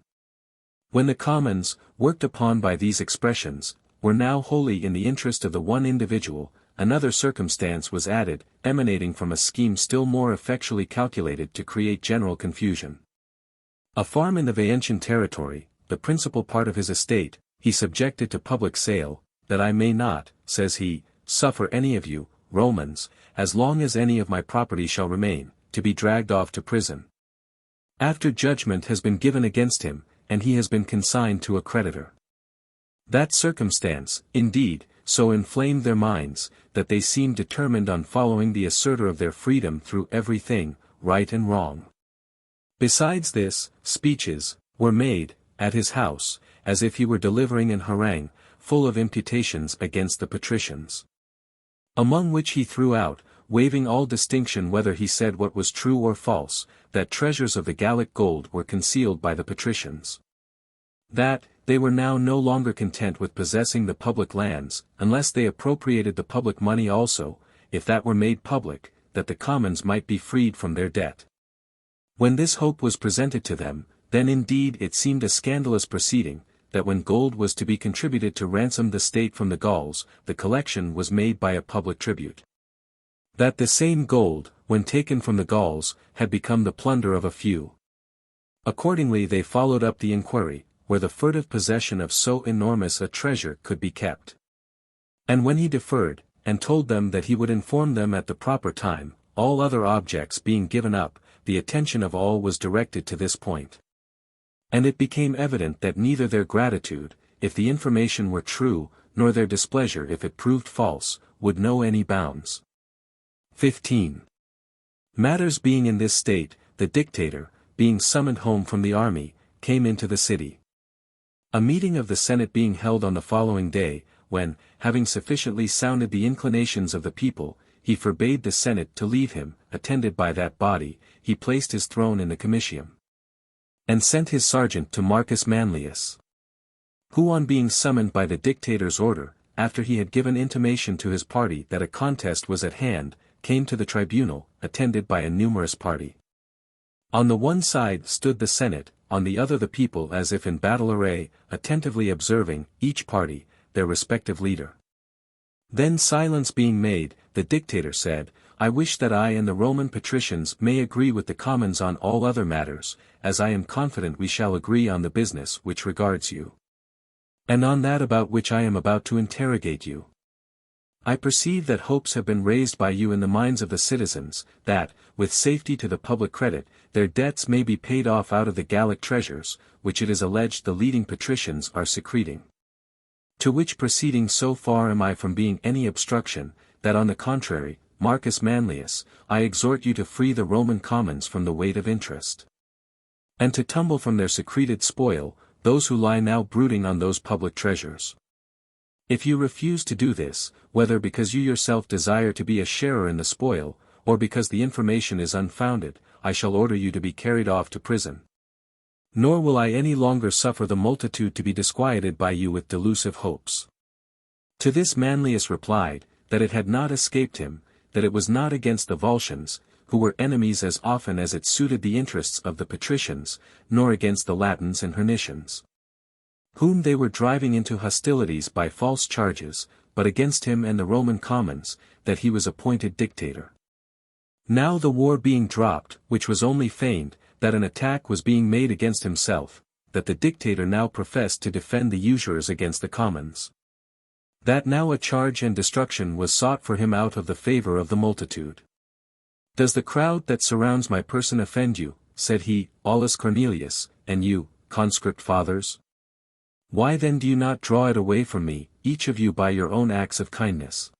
When the commons, worked upon by these expressions, were now wholly in the interest of the one individual, another circumstance was added, emanating from a scheme still more effectually calculated to create general confusion. A farm in the Veientian territory, the principal part of his estate, he subjected to public sale, that I may not, says he, suffer any of you, Romans, as long as any of my property shall remain, to be dragged off to prison. After judgment has been given against him, and he has been consigned to a creditor. That circumstance, indeed, so inflamed their minds, that they seemed determined on following the assertor of their freedom through everything, right and wrong. Besides this, speeches, were made, at his house, as if he were delivering an harangue, full of imputations against the patricians. Among which he threw out, waiving all distinction whether he said what was true or false, that treasures of the Gallic gold were concealed by the patricians. That, they were now no longer content with possessing the public lands, unless they appropriated the public money also, if that were made public, that the commons might be freed from their debt. When this hope was presented to them, then indeed it seemed a scandalous proceeding, that when gold was to be contributed to ransom the state from the Gauls, the collection was made by a public tribute. That the same gold, when taken from the Gauls, had become the plunder of a few. Accordingly they followed up the inquiry, where the furtive possession of so enormous a treasure could be kept. And when he deferred, and told them that he would inform them at the proper time, all other objects being given up, the attention of all was directed to this point. And it became evident that neither their gratitude, if the information were true, nor their displeasure if it proved false, would know any bounds. 15. Matters being in this state, the dictator, being summoned home from the army, came into the city. A meeting of the Senate being held on the following day, when, having sufficiently sounded the inclinations of the people, he forbade the Senate to leave him, attended by that body, he placed his throne in the comitium. And sent his sergeant to Marcus Manlius. Who on being summoned by the dictator's order, after he had given intimation to his party that a contest was at hand, came to the tribunal, attended by a numerous party. On the one side stood the Senate, on the other the people as if in battle array, attentively observing, each party, their respective leader. Then silence being made, the dictator said, I wish that I and the Roman patricians may agree with the commons on all other matters, as I am confident we shall agree on the business which regards you. And on that about which I am about to interrogate you. I perceive that hopes have been raised by you in the minds of the citizens, that, with safety to the public credit, their debts may be paid off out of the Gallic treasures, which it is alleged the leading patricians are secreting. To which proceeding so far am I from being any obstruction, that on the contrary, Marcus Manlius, I exhort you to free the Roman commons from the weight of interest. And to tumble from their secreted spoil, those who lie now brooding on those public treasures. If you refuse to do this, whether because you yourself desire to be a sharer in the spoil, or because the information is unfounded, I shall order you to be carried off to prison. Nor will I any longer suffer the multitude to be disquieted by you with delusive hopes. To this Manlius replied, that it had not escaped him, that it was not against the Volscians, who were enemies as often as it suited the interests of the patricians, nor against the Latins and Hernicians, whom they were driving into hostilities by false charges, but against him and the Roman commons, that he was appointed dictator. Now the war being dropped, which was only feigned, that an attack was being made against himself, that the dictator now professed to defend the usurers against the commons. That now a charge and destruction was sought for him out of the favor of the multitude. Does the crowd that surrounds my person offend you, said he, Aulus Cornelius, and you, conscript fathers? Why then do you not draw it away from me, each of you by your own acts of kindness?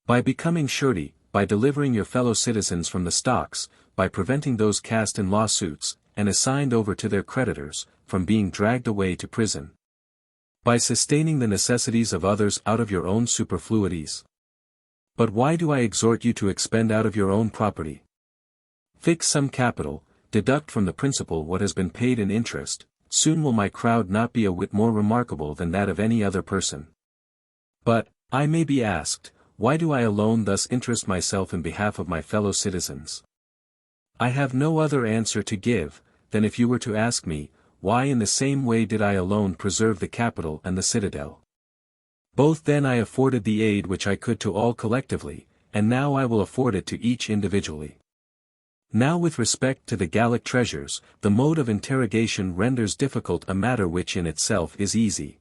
By becoming surety, by delivering your fellow citizens from the stocks, by preventing those cast in lawsuits, and assigned over to their creditors, from being dragged away to prison. By sustaining the necessities of others out of your own superfluities. But why do I exhort you to expend out of your own property? Fix some capital, deduct from the principal what has been paid in interest, soon will my crowd not be a whit more remarkable than that of any other person. But, I may be asked, why do I alone thus interest myself in behalf of my fellow citizens? I have no other answer to give, than if you were to ask me, why in the same way did I alone preserve the capital and the citadel? Both then I afforded the aid which I could to all collectively, and now I will afford it to each individually. Now with respect to the Gallic treasures, the mode of interrogation renders difficult a matter which in itself is easy.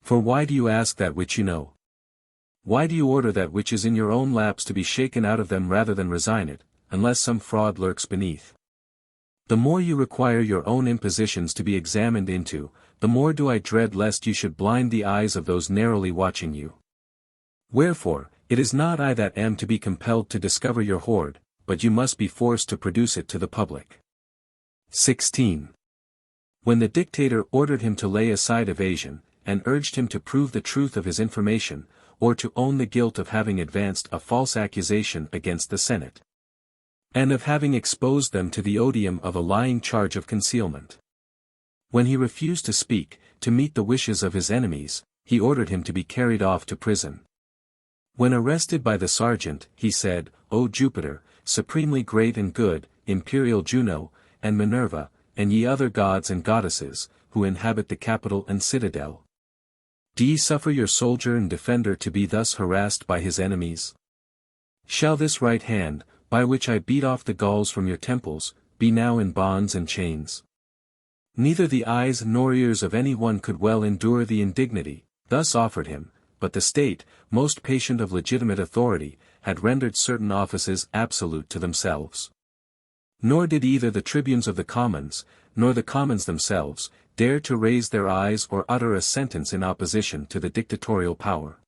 For why do you ask that which you know? Why do you order that which is in your own laps to be shaken out of them rather than resign it, unless some fraud lurks beneath? The more you require your own impositions to be examined into, the more do I dread lest you should blind the eyes of those narrowly watching you. Wherefore, it is not I that am to be compelled to discover your hoard, but you must be forced to produce it to the public. 16. When the dictator ordered him to lay aside evasion, and urged him to prove the truth of his information, or to own the guilt of having advanced a false accusation against the Senate, and of having exposed them to the odium of a lying charge of concealment. When he refused to speak, to meet the wishes of his enemies, he ordered him to be carried off to prison. When arrested by the sergeant, he said, "O Jupiter, supremely great and good, imperial Juno, and Minerva, and ye other gods and goddesses, who inhabit the Capitol and citadel, do ye suffer your soldier and defender to be thus harassed by his enemies? Shall this right hand, by which I beat off the galls from your temples, be now in bonds and chains?" Neither the eyes nor ears of any one could well endure the indignity thus offered him, but the state, most patient of legitimate authority, had rendered certain offices absolute to themselves. Nor did either the tribunes of the commons, nor the commons themselves, dare to raise their eyes or utter a sentence in opposition to the dictatorial power.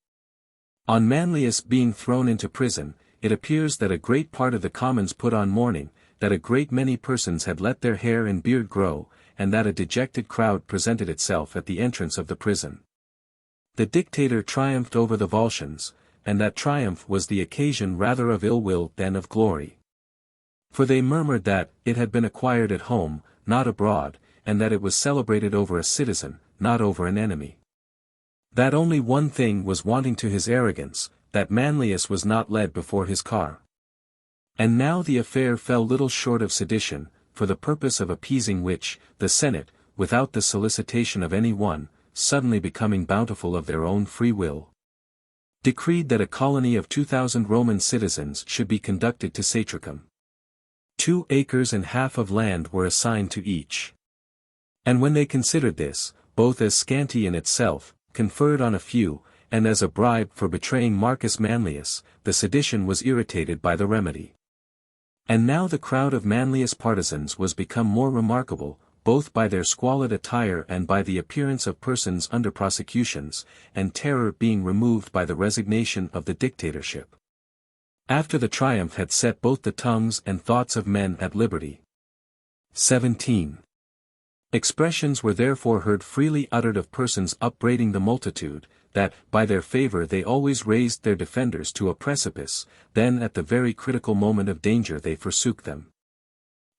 On Manlius being thrown into prison, it appears that a great part of the commons put on mourning, that a great many persons had let their hair and beard grow, and that a dejected crowd presented itself at the entrance of the prison. The dictator triumphed over the Volscians, and that triumph was the occasion rather of ill will than of glory. For they murmured that it had been acquired at home, not abroad, and that it was celebrated over a citizen, not over an enemy. That only one thing was wanting to his arrogance, that Manlius was not led before his car. And now the affair fell little short of sedition, for the purpose of appeasing which, the Senate, without the solicitation of any one, suddenly becoming bountiful of their own free will, decreed that a colony of 2,000 Roman citizens should be conducted to Satricum. 2 acres and half of land were assigned to each. And when they considered this, both as scanty in itself, conferred on a few, and as a bribe for betraying Marcus Manlius, the sedition was irritated by the remedy. And now the crowd of Manlius partisans was become more remarkable, both by their squalid attire and by the appearance of persons under prosecutions, and terror being removed by the resignation of the dictatorship, after the triumph had set both the tongues and thoughts of men at liberty. 17. Expressions were therefore heard freely uttered of persons upbraiding the multitude, that, by their favor they always raised their defenders to a precipice, then at the very critical moment of danger they forsook them.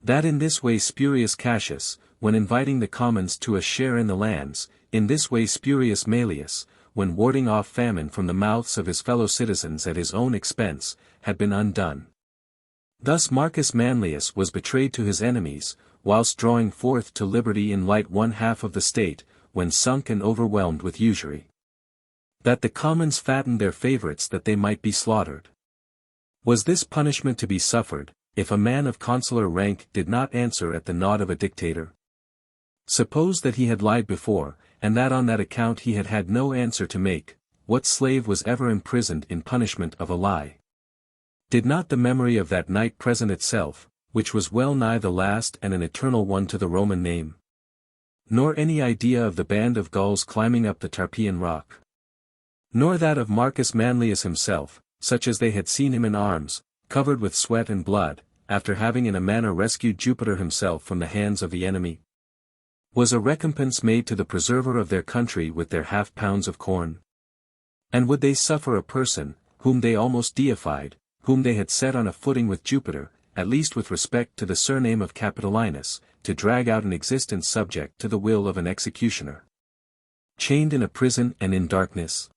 That in this way Spurius Cassius, when inviting the commons to a share in the lands, in this way Spurius Maelius, when warding off famine from the mouths of his fellow citizens at his own expense, had been undone. Thus Marcus Manlius was betrayed to his enemies, whilst drawing forth to liberty in light 1/2 of the state, when sunk and overwhelmed with usury. That the commons fattened their favourites that they might be slaughtered. Was this punishment to be suffered, if a man of consular rank did not answer at the nod of a dictator? Suppose that he had lied before, and that on that account he had had no answer to make, what slave was ever imprisoned in punishment of a lie? Did not the memory of that night present itself, which was well nigh the last and an eternal one to the Roman name? Nor any idea of the band of gulls climbing up the Tarpeian rock? Nor that of Marcus Manlius himself, such as they had seen him in arms, covered with sweat and blood, after having in a manner rescued Jupiter himself from the hands of the enemy? Was a recompense made to the preserver of their country with their £50 of corn? And would they suffer a person, whom they almost deified, whom they had set on a footing with Jupiter, at least with respect to the surname of Capitolinus, to drag out an existence subject to the will of an executioner, chained in a prison and in darkness?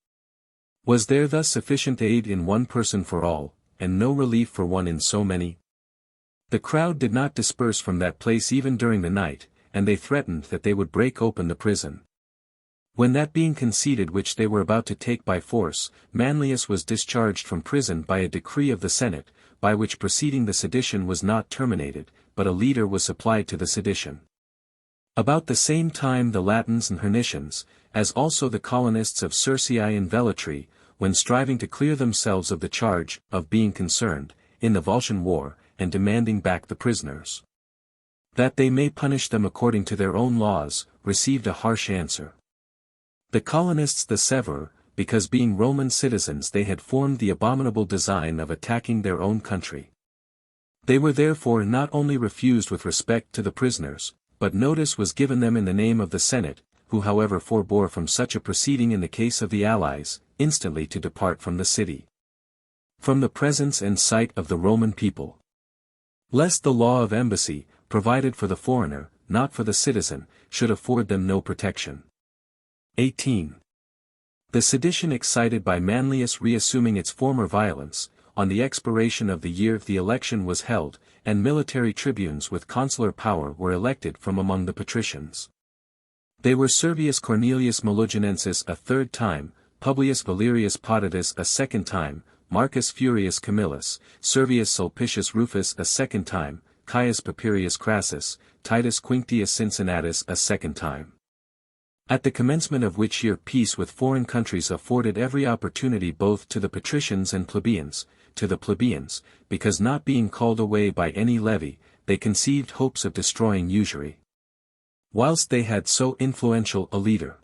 Was there thus sufficient aid in one person for all, and no relief for one in so many? The crowd did not disperse from that place even during the night, and they threatened that they would break open the prison. When that being conceded which they were about to take by force, Manlius was discharged from prison by a decree of the Senate, by which proceeding the sedition was not terminated, but a leader was supplied to the sedition. About the same time the Latins and Hernicians, as also the colonists of Circeii and Velletri, when striving to clear themselves of the charge of being concerned in the Volscian war, and demanding back the prisoners, that they may punish them according to their own laws, received a harsh answer. The colonists the severer, because being Roman citizens they had formed the abominable design of attacking their own country. They were therefore not only refused with respect to the prisoners, but notice was given them in the name of the Senate, who however forbore from such a proceeding in the case of the allies, instantly to depart from the city. From the presence and sight of the Roman people. Lest the law of embassy, provided for the foreigner, not for the citizen, should afford them no protection. 18. The sedition excited by Manlius reassuming its former violence, on the expiration of the year the election was held, and military tribunes with consular power were elected from among the patricians. They were Servius Cornelius Meluginensis a third time, Publius Valerius Potitus a second time, Marcus Furius Camillus, Servius Sulpicius Rufus a second time, Caius Papirius Crassus, Titus Quinctius Cincinnatus a second time. At the commencement of which year peace with foreign countries afforded every opportunity both to the patricians and plebeians, to the plebeians, because not being called away by any levy, they conceived hopes of destroying usury. Whilst they had so influential a leader.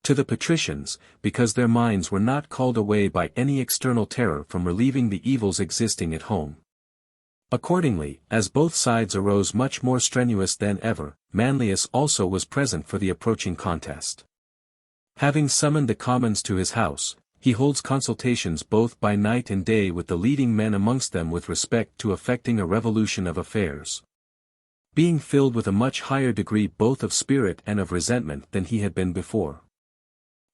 To the patricians, because their minds were not called away by any external terror from relieving the evils existing at home. Accordingly, as both sides arose much more strenuous than ever, Manlius also was present for the approaching contest. Having summoned the commons to his house, he holds consultations both by night and day with the leading men amongst them with respect to effecting a revolution of affairs. Being filled with a much higher degree both of spirit and of resentment than he had been before.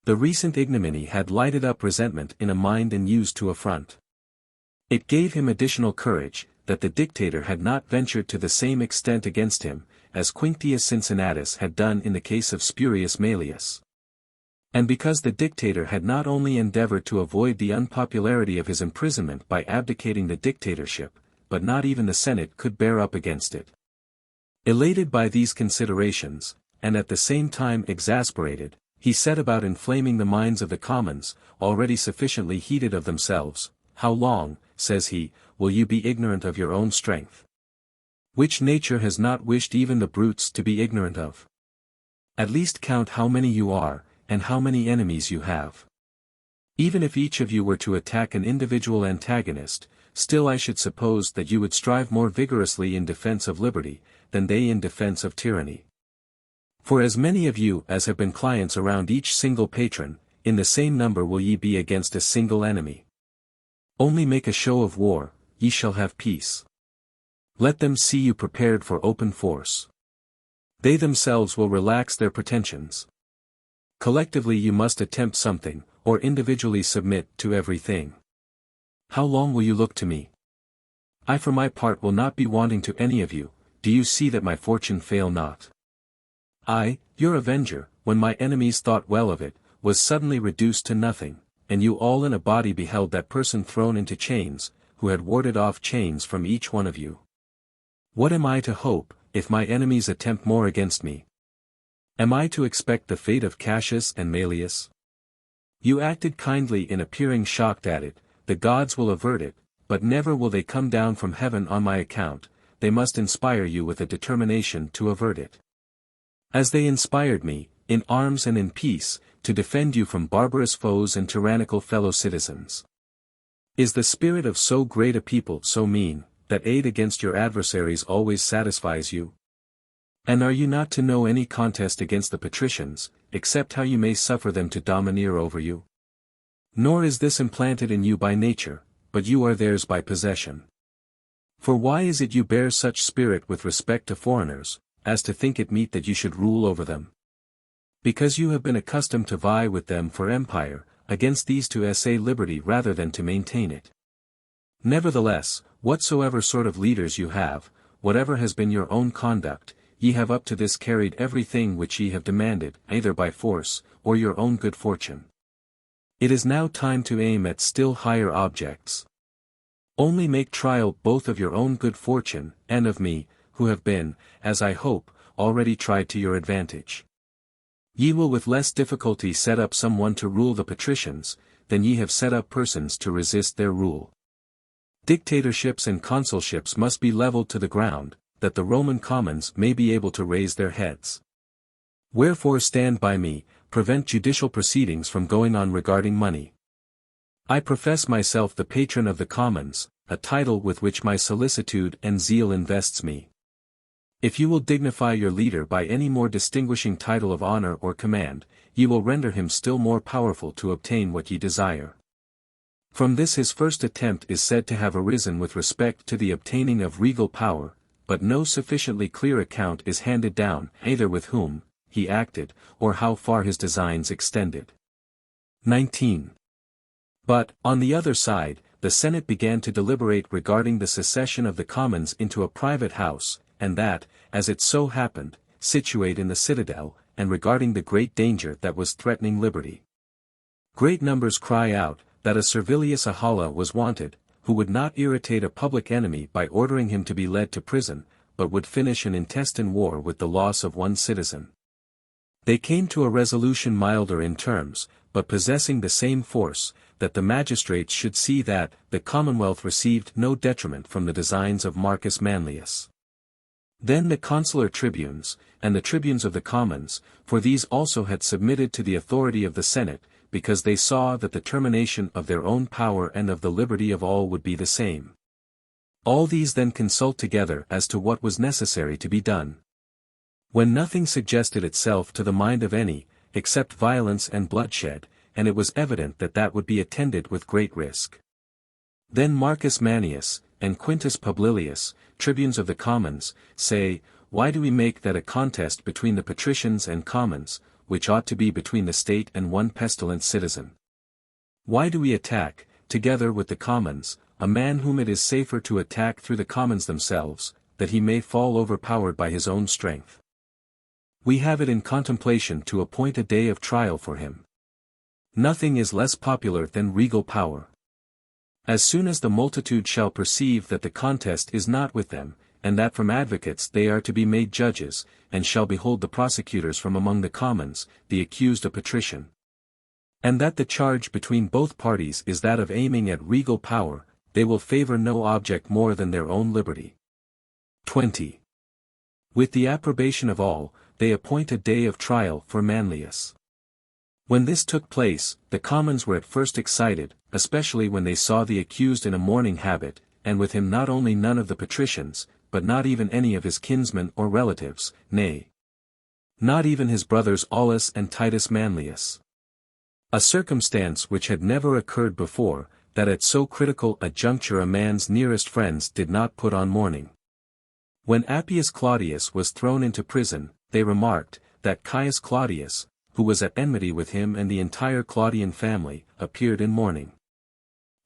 The recent ignominy had lighted up resentment in a mind and used to affront. It gave him additional courage, that the dictator had not ventured to the same extent against him, as Quinctius Cincinnatus had done in the case of Spurius Maelius. And because the dictator had not only endeavored to avoid the unpopularity of his imprisonment by abdicating the dictatorship, but not even the Senate could bear up against it. Elated by these considerations, and at the same time exasperated, he set about inflaming the minds of the commons, already sufficiently heated of themselves. How long, says he, will you be ignorant of your own strength? Which nature has not wished even the brutes to be ignorant of. At least count how many you are, and how many enemies you have. Even if each of you were to attack an individual antagonist, still I should suppose that you would strive more vigorously in defense of liberty, than they in defense of tyranny. For as many of you as have been clients around each single patron, in the same number will ye be against a single enemy. Only make a show of war, ye shall have peace. Let them see you prepared for open force. They themselves will relax their pretensions. Collectively you must attempt something, or individually submit to everything. How long will you look to me? I for my part will not be wanting to any of you. Do you see that my fortune fail not? I, your avenger, when my enemies thought well of it, was suddenly reduced to nothing, and you all in a body beheld that person thrown into chains, who had warded off chains from each one of you. What am I to hope, if my enemies attempt more against me? Am I to expect the fate of Cassius and Maelius? You acted kindly in appearing shocked at it, the gods will avert it, but never will they come down from heaven on my account, they must inspire you with a determination to avert it. As they inspired me, in arms and in peace, to defend you from barbarous foes and tyrannical fellow citizens. Is the spirit of so great a people so mean, that aid against your adversaries always satisfies you? And are you not to know any contest against the patricians, except how you may suffer them to domineer over you? Nor is this implanted in you by nature, but you are theirs by possession. For why is it you bear such spirit with respect to foreigners, as to think it meet that you should rule over them? Because you have been accustomed to vie with them for empire, against these to essay liberty rather than to maintain it. Nevertheless, whatsoever sort of leaders you have, whatever has been your own conduct, ye have up to this carried everything which ye have demanded, either by force, or your own good fortune. It is now time to aim at still higher objects. Only make trial both of your own good fortune, and of me, who have been, as I hope, already tried to your advantage. Ye will with less difficulty set up some one to rule the patricians, than ye have set up persons to resist their rule. Dictatorships and consulships must be levelled to the ground, that the Roman commons may be able to raise their heads. Wherefore stand by me, prevent judicial proceedings from going on regarding money. I profess myself the patron of the commons, a title with which my solicitude and zeal invests me. If you will dignify your leader by any more distinguishing title of honor or command, ye will render him still more powerful to obtain what ye desire. From this his first attempt is said to have arisen with respect to the obtaining of regal power, but no sufficiently clear account is handed down, either with whom he acted, or how far his designs extended. 19. But, on the other side, the Senate began to deliberate regarding the secession of the commons into a private house, and that, as it so happened, situate in the citadel, and regarding the great danger that was threatening liberty. Great numbers cry out, that a Servilius Ahala was wanted, who would not irritate a public enemy by ordering him to be led to prison, but would finish an intestine war with the loss of one citizen. They came to a resolution milder in terms, but possessing the same force, that the magistrates should see that the commonwealth received no detriment from the designs of Marcus Manlius. Then the consular tribunes, and the tribunes of the commons, for these also had submitted to the authority of the Senate, because they saw that the termination of their own power and of the liberty of all would be the same. All these then consult together as to what was necessary to be done. When nothing suggested itself to the mind of any, except violence and bloodshed, and it was evident that that would be attended with great risk. Then Marcus Manlius, and Quintus Publilius, tribunes of the commons, say, why do we make that a contest between the patricians and commons, which ought to be between the state and one pestilent citizen? Why do we attack, together with the commons, a man whom it is safer to attack through the commons themselves, that he may fall overpowered by his own strength? We have it in contemplation to appoint a day of trial for him. Nothing is less popular than regal power. As soon as the multitude shall perceive that the contest is not with them, and that from advocates they are to be made judges, and shall behold the prosecutors from among the commons, the accused a patrician, and that the charge between both parties is that of aiming at regal power, they will favor no object more than their own liberty. 20. With the approbation of all, they appoint a day of trial for Manlius. When this took place, the commons were at first excited, especially when they saw the accused in a mourning habit, and with him not only none of the patricians, but not even any of his kinsmen or relatives, nay, not even his brothers Aulus and Titus Manlius. A circumstance which had never occurred before, that at so critical a juncture a man's nearest friends did not put on mourning. When Appius Claudius was thrown into prison, they remarked, that Caius Claudius, who was at enmity with him and the entire Claudian family, appeared in mourning.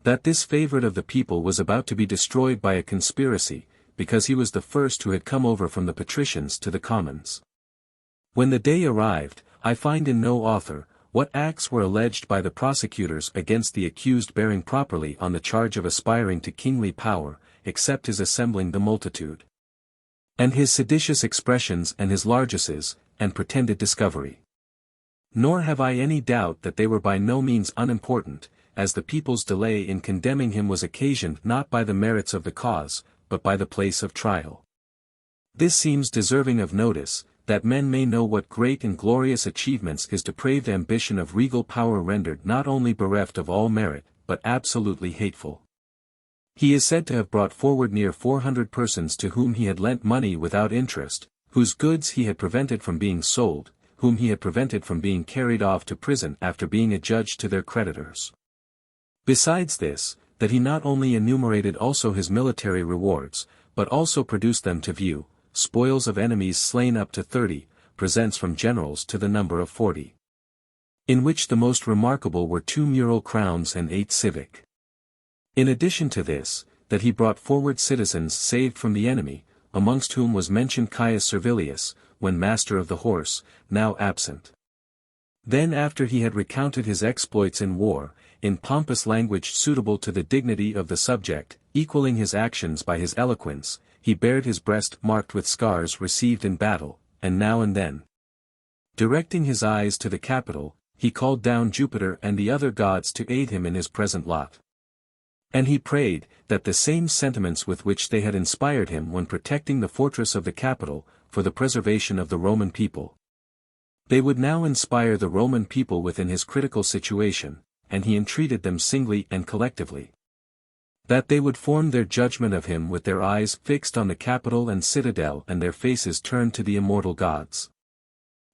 That this favorite of the people was about to be destroyed by a conspiracy, because he was the first who had come over from the patricians to the commons. When the day arrived, I find in no author, what acts were alleged by the prosecutors against the accused bearing properly on the charge of aspiring to kingly power, except his assembling the multitude, and his seditious expressions and his largesses, and pretended discovery. Nor have I any doubt that they were by no means unimportant, as the people's delay in condemning him was occasioned not by the merits of the cause, but by the place of trial. This seems deserving of notice, that men may know what great and glorious achievements his depraved ambition of regal power rendered not only bereft of all merit, but absolutely hateful. He is said to have brought forward near 400 persons to whom he had lent money without interest, whose goods he had prevented from being sold, whom he had prevented from being carried off to prison after being adjudged to their creditors. Besides this, that he not only enumerated also his military rewards, but also produced them to view, spoils of enemies slain up to 30, presents from generals to the number of 40. In which the most remarkable were 2 mural crowns and 8 civic. In addition to this, that he brought forward citizens saved from the enemy, amongst whom was mentioned Caius Servilius, when master of the horse, now absent. Then after he had recounted his exploits in war, in pompous language suitable to the dignity of the subject, equaling his actions by his eloquence, he bared his breast marked with scars received in battle, and now and then, directing his eyes to the Capitol, he called down Jupiter and the other gods to aid him in his present lot. And he prayed, that the same sentiments with which they had inspired him when protecting the fortress of the Capitol, for the preservation of the Roman people, they would now inspire the Roman people within his critical situation, and he entreated them singly and collectively, That they would form their judgment of him with their eyes fixed on the Capitol and citadel and their faces turned to the immortal gods.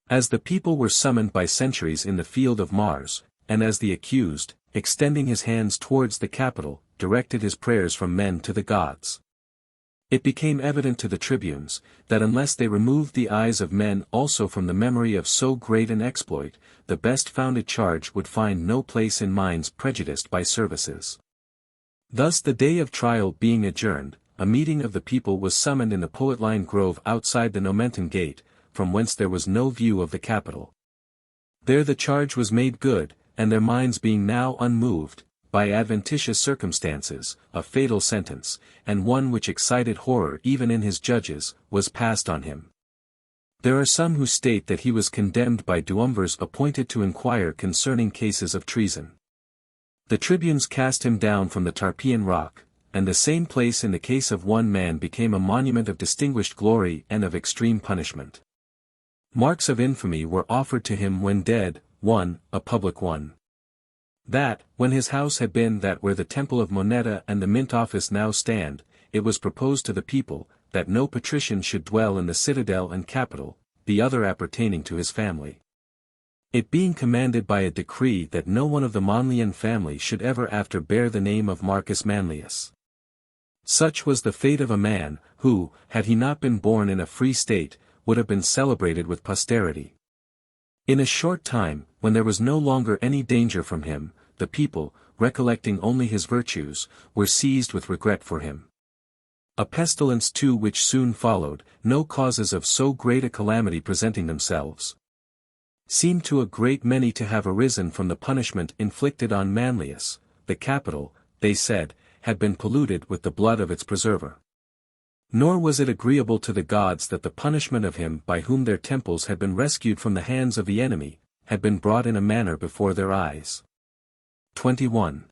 As the people were summoned by centuries in the field of Mars, and as the accused, extending his hands towards the Capitol, directed his prayers from men to the gods. It became evident to the tribunes, that unless they removed the eyes of men also from the memory of so great an exploit, the best founded charge would find no place in minds prejudiced by services. Thus the day of trial being adjourned, a meeting of the people was summoned in the Poetline Grove outside the Nomentan Gate, from whence there was no view of the Capitol. There the charge was made good, and their minds being now unmoved, by adventitious circumstances, a fatal sentence, and one which excited horror even in his judges, was passed on him. There are some who state that he was condemned by duumvirs appointed to inquire concerning cases of treason. The tribunes cast him down from the Tarpeian rock, and the same place in the case of one man became a monument of distinguished glory and of extreme punishment. Marks of infamy were offered to him when dead, one, a public one. That, when his house had been that where the temple of Moneta and the mint office now stand, it was proposed to the people, that no patrician should dwell in the citadel and Capitol, the other appertaining to his family. It being commanded by a decree that no one of the Manlian family should ever after bear the name of Marcus Manlius. Such was the fate of a man, who, had he not been born in a free state, would have been celebrated with posterity. In a short time, when there was no longer any danger from him, the people, recollecting only his virtues, were seized with regret for him. A pestilence too which soon followed, no causes of so great a calamity presenting themselves, seemed to a great many to have arisen from the punishment inflicted on Manlius. The Capitol, they said, had been polluted with the blood of its preserver. Nor was it agreeable to the gods that the punishment of him by whom their temples had been rescued from the hands of the enemy, had been brought in a manner before their eyes. 21.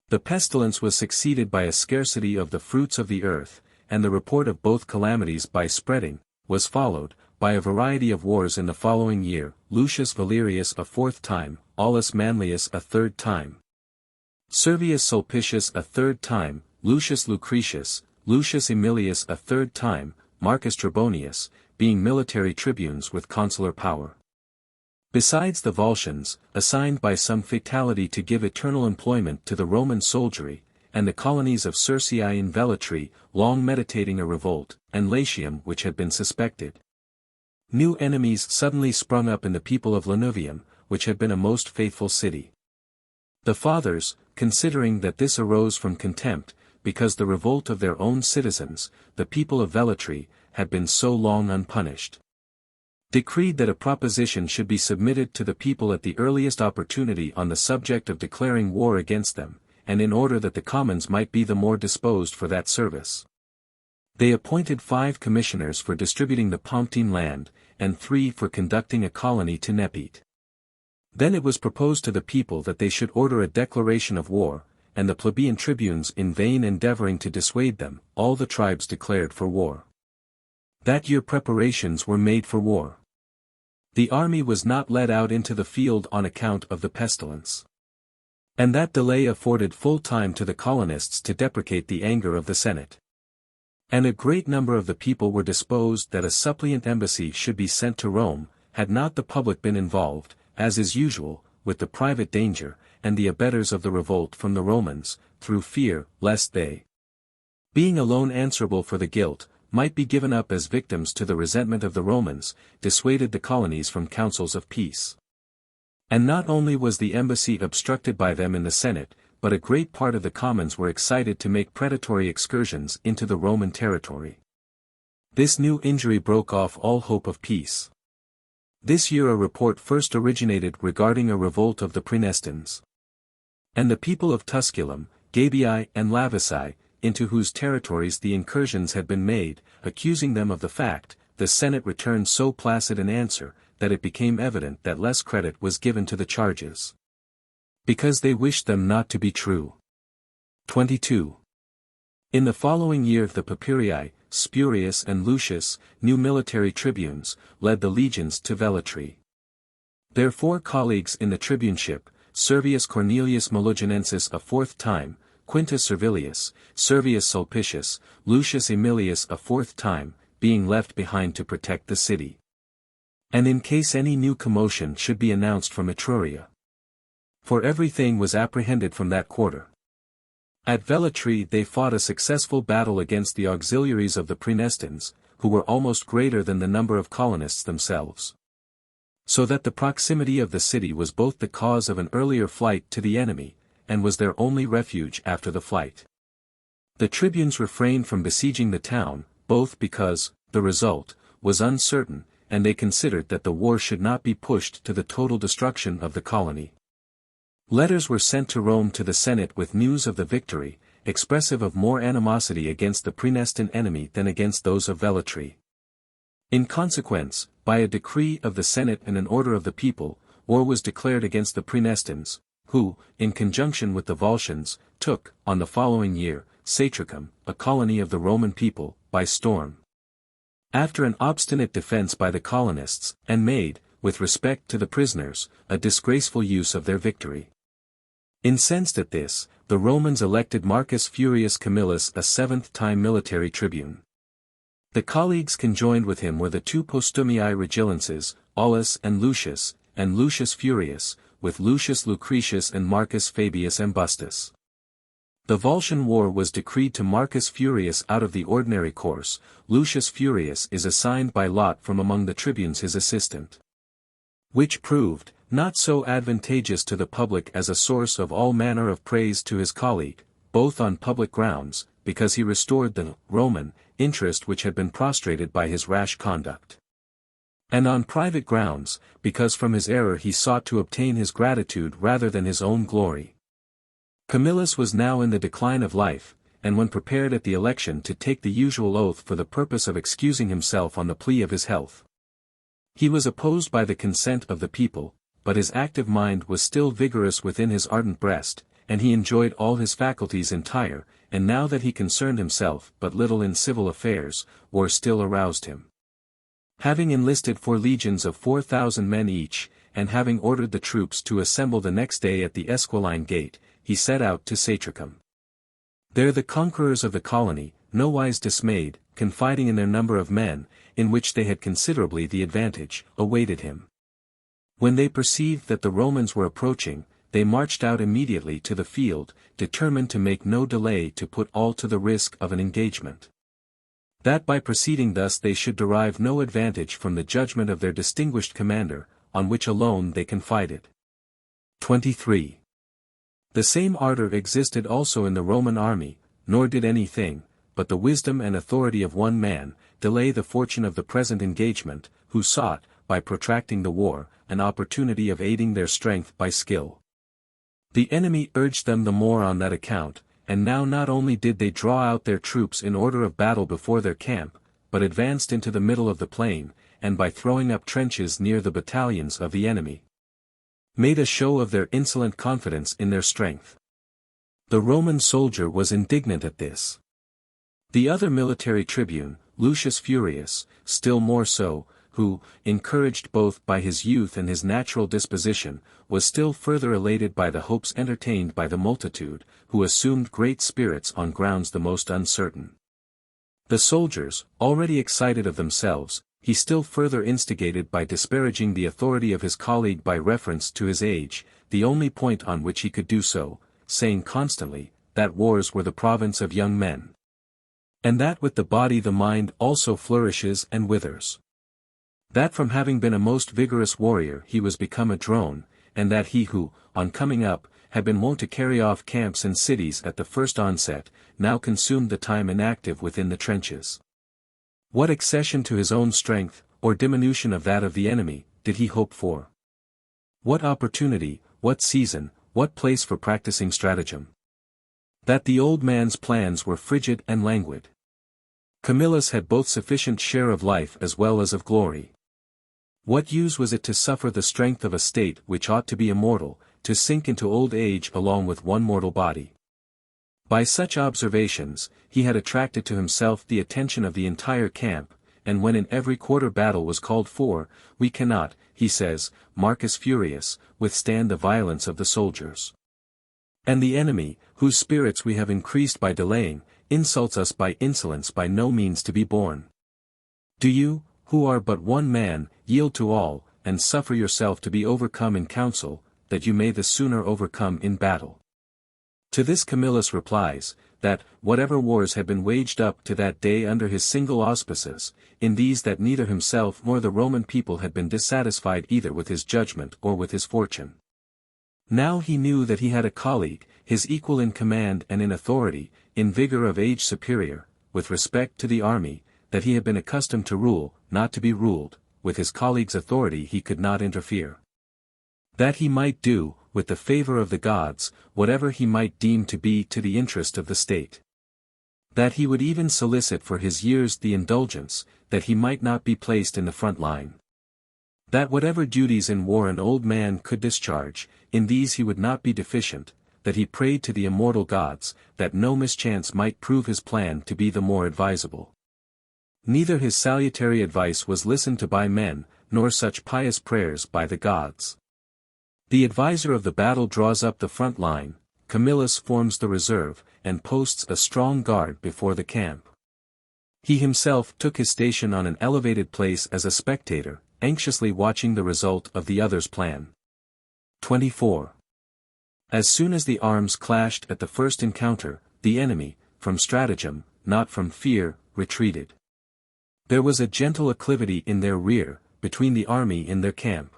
The pestilence was succeeded by a scarcity of the fruits of the earth, and the report of both calamities by spreading, was followed, by a variety of wars in the following year, Lucius Valerius a fourth time, Aulus Manlius a third time, Servius Sulpicius a third time, Lucius Lucretius, Lucius Aemilius a third time, Marcus Trebonius, being military tribunes with consular power. Besides the Volscians, assigned by some fatality to give eternal employment to the Roman soldiery, and the colonies of Circeii in Velatri, long meditating a revolt, and Latium which had been suspected. New enemies suddenly sprung up in the people of Lanuvium, which had been a most faithful city. The fathers, considering that this arose from contempt, because the revolt of their own citizens, the people of Velatri, had been so long unpunished, decreed that a proposition should be submitted to the people at the earliest opportunity on the subject of declaring war against them, and in order that the commons might be the more disposed for that service. They appointed 5 commissioners for distributing the Pomptine land, and 3 for conducting a colony to Nepete. Then it was proposed to the people that they should order a declaration of war, and the plebeian tribunes in vain endeavoring to dissuade them, all the tribes declared for war. That year preparations were made for war. The army was not led out into the field on account of the pestilence. And that delay afforded full time to the colonists to deprecate the anger of the Senate. And a great number of the people were disposed that a suppliant embassy should be sent to Rome, had not the public been involved, as is usual, with the private danger, and the abettors of the revolt from the Romans, through fear, lest they, being alone answerable for the guilt, might be given up as victims to the resentment of the Romans, dissuaded the colonies from councils of peace. And not only was the embassy obstructed by them in the Senate, but a great part of the commons were excited to make predatory excursions into the Roman territory. This new injury broke off all hope of peace. This year a report first originated regarding a revolt of the Praenestans. And the people of Tusculum, Gabii and Lavici, into whose territories the incursions had been made, accusing them of the fact, the Senate returned so placid an answer, that it became evident that less credit was given to the charges, because they wished them not to be true. 22. In the following year the Papirii, Spurius and Lucius, new military tribunes, led the legions to Velatri. Their 4 colleagues in the tribuneship, Servius Cornelius Melogenensis a fourth time, Quintus Servilius, Servius Sulpicius, Lucius Aemilius a fourth time, being left behind to protect the city. And in case any new commotion should be announced from Etruria. For everything was apprehended from that quarter. At Velletri they fought a successful battle against the auxiliaries of the Praenestans, who were almost greater than the number of colonists themselves. So that the proximity of the city was both the cause of an earlier flight to the enemy, and was their only refuge after the flight. The tribunes refrained from besieging the town, both because the result was uncertain, and they considered that the war should not be pushed to the total destruction of the colony. Letters were sent to Rome to the Senate with news of the victory, expressive of more animosity against the Praenestan enemy than against those of Velletri. In consequence, by a decree of the Senate and an order of the people, war was declared against the Praenestans, who, in conjunction with the Volscians, took, on the following year, Satricum, a colony of the Roman people, by storm. After an obstinate defense by the colonists, and made, with respect to the prisoners, a disgraceful use of their victory. Incensed at this, the Romans elected Marcus Furius Camillus a seventh time military tribune. The colleagues conjoined with him were the two postumii regilenses, Aulus and Lucius Furius, with Lucius Lucretius and Marcus Fabius Ambustus. The Volscian war was decreed to Marcus Furius out of the ordinary course. Lucius Furius is assigned by lot from among the tribunes his assistant. Which proved, not so advantageous to the public as a source of all manner of praise to his colleague, both on public grounds, because he restored the Roman interest which had been prostrated by his rash conduct. And on private grounds, because from his error he sought to obtain his gratitude rather than his own glory. Camillus was now in the decline of life, and when prepared at the election to take the usual oath for the purpose of excusing himself on the plea of his health. He was opposed by the consent of the people, but his active mind was still vigorous within his ardent breast, and he enjoyed all his faculties entire, and now that he concerned himself but little in civil affairs, war still aroused him. Having enlisted 4 legions of 4,000 men each, and having ordered the troops to assemble the next day at the Esquiline Gate, he set out to Satricum. There the conquerors of the colony, nowise dismayed, confiding in their number of men, in which they had considerably the advantage, awaited him. When they perceived that the Romans were approaching, they marched out immediately to the field, determined to make no delay to put all to the risk of an engagement. That by proceeding thus they should derive no advantage from the judgment of their distinguished commander, on which alone they confided. 23. The same ardor existed also in the Roman army, nor did anything, but the wisdom and authority of one man, delay the fortune of the present engagement, who sought, by protracting the war, an opportunity of aiding their strength by skill. The enemy urged them the more on that account, and now not only did they draw out their troops in order of battle before their camp, but advanced into the middle of the plain, and by throwing up trenches near the battalions of the enemy, made a show of their insolent confidence in their strength. The Roman soldier was indignant at this. The other military tribune, Lucius Furius, still more so, who, encouraged both by his youth and his natural disposition, was still further elated by the hopes entertained by the multitude, who assumed great spirits on grounds the most uncertain. The soldiers, already excited of themselves, he still further instigated by disparaging the authority of his colleague by reference to his age, the only point on which he could do so, saying constantly, that wars were the province of young men. And that with the body the mind also flourishes and withers. That from having been a most vigorous warrior he was become a drone, and that he who, on coming up, had been wont to carry off camps and cities at the first onset, now consumed the time inactive within the trenches. What accession to his own strength, or diminution of that of the enemy, did he hope for? What opportunity, what season, what place for practicing stratagem? That the old man's plans were frigid and languid. Camillus had both sufficient share of life as well as of glory. What use was it to suffer the strength of a state which ought to be immortal, to sink into old age along with one mortal body? By such observations, he had attracted to himself the attention of the entire camp, and when in every quarter battle was called for, we cannot, he says, Marcus Furius, withstand the violence of the soldiers. And the enemy, whose spirits we have increased by delaying, insults us by insolence by no means to be borne. Do you, who are but one man, yield to all, and suffer yourself to be overcome in council, that you may the sooner overcome in battle. To this Camillus replies, that, whatever wars had been waged up to that day under his single auspices, in these that neither himself nor the Roman people had been dissatisfied either with his judgment or with his fortune. Now he knew that he had a colleague, his equal in command and in authority, in vigor of age superior, with respect to the army, that he had been accustomed to rule, not to be ruled, with his colleague's authority he could not interfere. That he might do, with the favor of the gods, whatever he might deem to be to the interest of the state. That he would even solicit for his years the indulgence, that he might not be placed in the front line. That whatever duties in war an old man could discharge, in these he would not be deficient, that he prayed to the immortal gods, that no mischance might prove his plan to be the more advisable. Neither his salutary advice was listened to by men, nor such pious prayers by the gods. The adviser of the battle draws up the front line, Camillus forms the reserve, and posts a strong guard before the camp. He himself took his station on an elevated place as a spectator, anxiously watching the result of the other's plan. 24. As soon as the arms clashed at the first encounter, the enemy, from stratagem, not from fear, retreated. There was a gentle acclivity in their rear, between the army in their camp.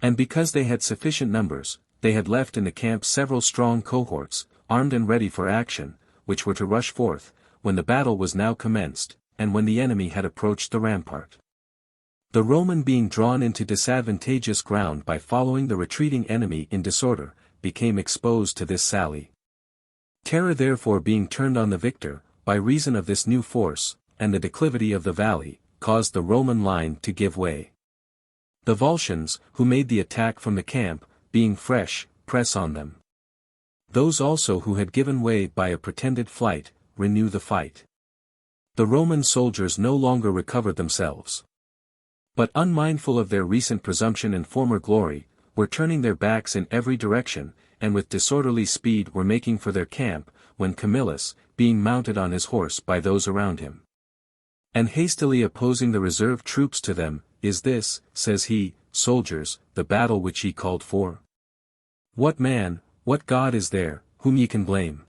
And because they had sufficient numbers, they had left in the camp several strong cohorts, armed and ready for action, which were to rush forth, when the battle was now commenced, and when the enemy had approached the rampart. The Roman being drawn into disadvantageous ground by following the retreating enemy in disorder, became exposed to this sally. Terror therefore being turned on the victor, by reason of this new force, and the declivity of the valley, caused the Roman line to give way. The Volscians, who made the attack from the camp, being fresh, press on them. Those also who had given way by a pretended flight, renew the fight. The Roman soldiers no longer recovered themselves, but unmindful of their recent presumption and former glory, were turning their backs in every direction, and with disorderly speed were making for their camp, when Camillus, being mounted on his horse by those around him, and hastily opposing the reserve troops to them, "Is this," says he, "soldiers, the battle which ye called for? What man, what god is there, whom ye can blame?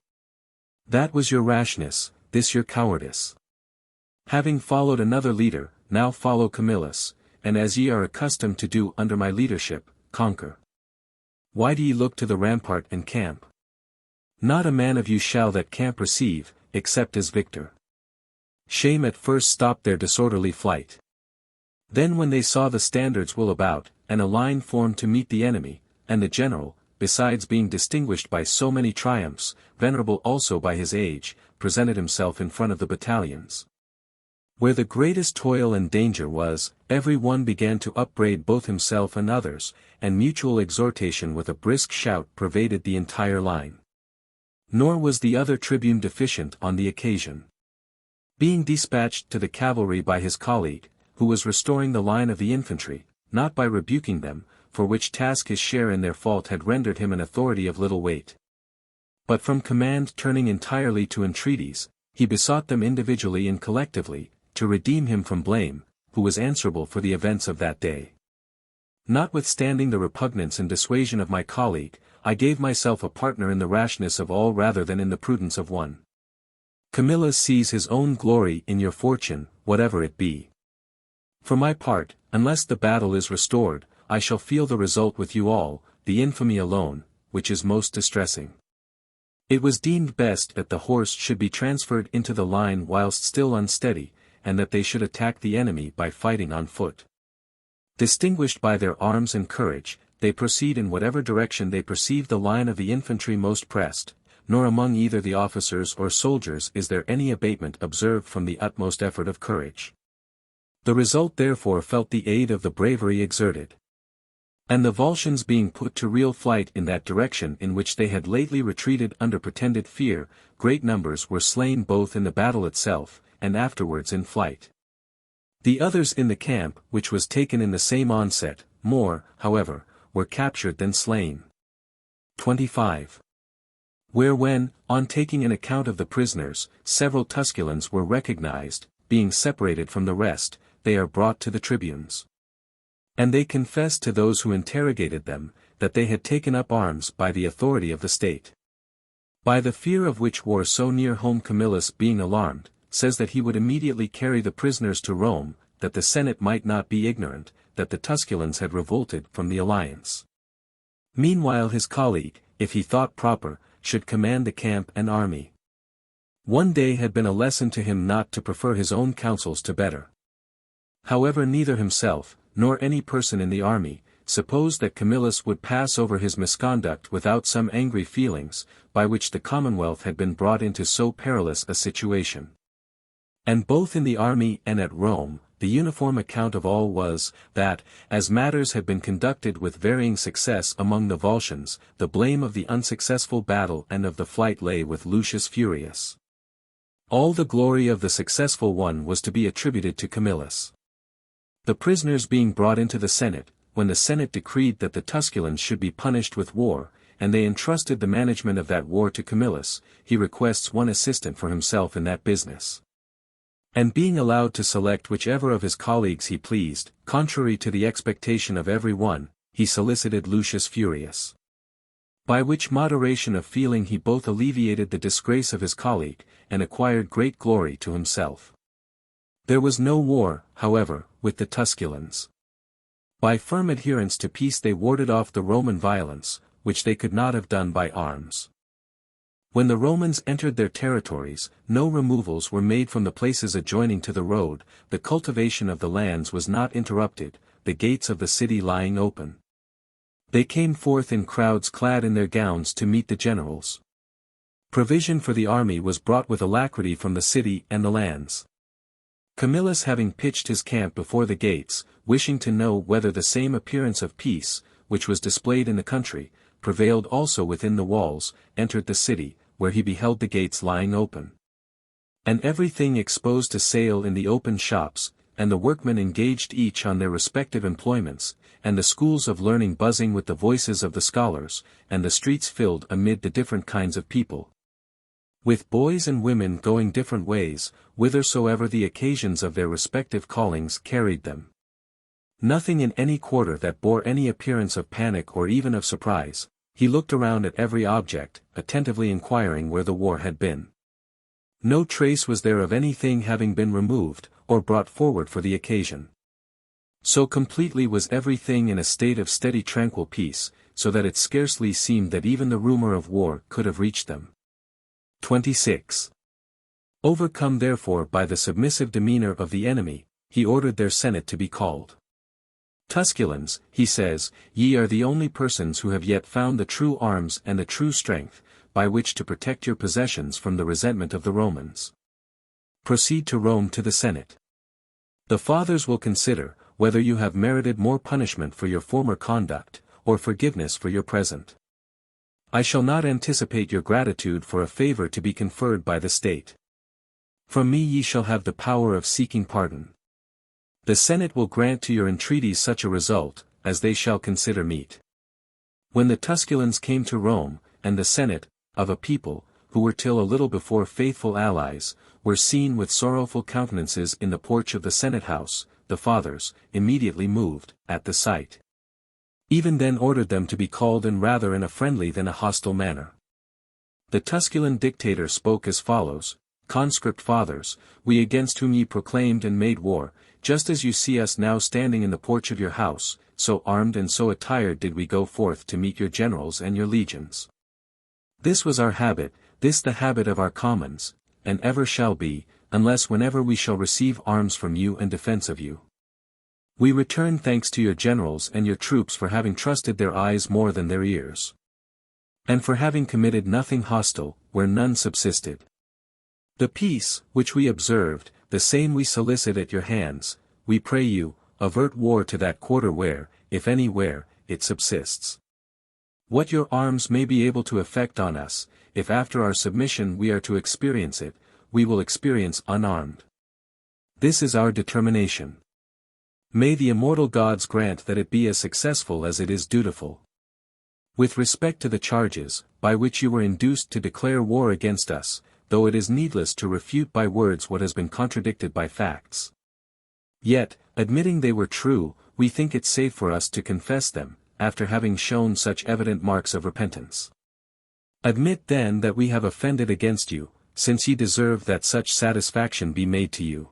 That was your rashness, this your cowardice. Having followed another leader, now follow Camillus, and as ye are accustomed to do under my leadership, conquer. Why do ye look to the rampart and camp? Not a man of you shall that camp receive, except as victor." Shame at first stopped their disorderly flight. Then when they saw the standards wheel about, and a line formed to meet the enemy, and the general, besides being distinguished by so many triumphs, venerable also by his age, presented himself in front of the battalions, where the greatest toil and danger was, every one began to upbraid both himself and others, and mutual exhortation with a brisk shout pervaded the entire line. Nor was the other tribune deficient on the occasion. Being dispatched to the cavalry by his colleague, who was restoring the line of the infantry, not by rebuking them, for which task his share in their fault had rendered him an authority of little weight, but from command turning entirely to entreaties, he besought them individually and collectively, to redeem him from blame, who was answerable for the events of that day. Notwithstanding the repugnance and dissuasion of my colleague, I gave myself a partner in the rashness of all rather than in the prudence of one. Camillus sees his own glory in your fortune, whatever it be. For my part, unless the battle is restored, I shall feel the result with you all, the infamy alone, which is most distressing. It was deemed best that the horse should be transferred into the line whilst still unsteady, and that they should attack the enemy by fighting on foot. Distinguished by their arms and courage, they proceed in whatever direction they perceive the line of the infantry most pressed, nor among either the officers or soldiers is there any abatement observed from the utmost effort of courage. The result therefore felt the aid of the bravery exerted. And the Volscians being put to real flight in that direction in which they had lately retreated under pretended fear, great numbers were slain both in the battle itself, and afterwards in flight. The others in the camp, which was taken in the same onset, more, however, were captured than slain. 25. Where when, on taking an account of the prisoners, several Tusculans were recognized, being separated from the rest, they are brought to the tribunes. And they confessed to those who interrogated them, that they had taken up arms by the authority of the state. By the fear of which war so near home Camillus being alarmed, says that he would immediately carry the prisoners to Rome, that the Senate might not be ignorant, that the Tusculans had revolted from the alliance. Meanwhile his colleague, if he thought proper, should command the camp and army. One day had been a lesson to him not to prefer his own counsels to better. However, neither himself, nor any person in the army, supposed that Camillus would pass over his misconduct without some angry feelings, by which the commonwealth had been brought into so perilous a situation. And both in the army and at Rome, the uniform account of all was, that, as matters had been conducted with varying success among the Volscians, the blame of the unsuccessful battle and of the flight lay with Lucius Furius. All the glory of the successful one was to be attributed to Camillus. The prisoners being brought into the Senate, when the Senate decreed that the Tusculans should be punished with war, and they entrusted the management of that war to Camillus, he requests one assistant for himself in that business. And being allowed to select whichever of his colleagues he pleased, contrary to the expectation of every one, he solicited Lucius Furius. By which moderation of feeling he both alleviated the disgrace of his colleague, and acquired great glory to himself. There was no war, however, with the Tusculans. By firm adherence to peace they warded off the Roman violence, which they could not have done by arms. When the Romans entered their territories, no removals were made from the places adjoining to the road, the cultivation of the lands was not interrupted, the gates of the city lying open. They came forth in crowds clad in their gowns to meet the generals. Provision for the army was brought with alacrity from the city and the lands. Camillus having pitched his camp before the gates, wishing to know whether the same appearance of peace, which was displayed in the country, prevailed also within the walls, entered the city, where he beheld the gates lying open, and everything exposed to sale in the open shops, and the workmen engaged each on their respective employments, and the schools of learning buzzing with the voices of the scholars, and the streets filled amid the different kinds of people, with boys and women going different ways, whithersoever the occasions of their respective callings carried them. Nothing in any quarter that bore any appearance of panic or even of surprise. He looked around at every object, attentively inquiring where the war had been. No trace was there of anything having been removed, or brought forward for the occasion. So completely was everything in a state of steady tranquil peace, so that it scarcely seemed that even the rumor of war could have reached them. 26. Overcome therefore by the submissive demeanor of the enemy, he ordered their senate to be called. Tusculans, he says, ye are the only persons who have yet found the true arms and the true strength, by which to protect your possessions from the resentment of the Romans. Proceed to Rome to the Senate. The fathers will consider, whether you have merited more punishment for your former conduct, or forgiveness for your present. I shall not anticipate your gratitude for a favor to be conferred by the state. From me ye shall have the power of seeking pardon. The Senate will grant to your entreaties such a result, as they shall consider meet. When the Tusculans came to Rome, and the Senate, of a people, who were till a little before faithful allies, were seen with sorrowful countenances in the porch of the Senate house, the fathers, immediately moved, at the sight. Even then ordered them to be called in rather in a friendly than a hostile manner. The Tusculan dictator spoke as follows: Conscript fathers, we against whom ye proclaimed and made war, just as you see us now standing in the porch of your house, so armed and so attired did we go forth to meet your generals and your legions. This was our habit, this the habit of our commons, and ever shall be, unless whenever we shall receive arms from you and defense of you. We return thanks to your generals and your troops for having trusted their eyes more than their ears, and for having committed nothing hostile, where none subsisted. The peace, which we observed, the same we solicit at your hands. We pray you, avert war to that quarter where, if anywhere, it subsists. What your arms may be able to effect on us, if after our submission we are to experience it, we will experience unarmed. This is our determination. May the immortal gods grant that it be as successful as it is dutiful. With respect to the charges, by which you were induced to declare war against us, though it is needless to refute by words what has been contradicted by facts. Yet, admitting they were true, we think it safe for us to confess them, after having shown such evident marks of repentance. Admit then that we have offended against you, since ye deserve that such satisfaction be made to you.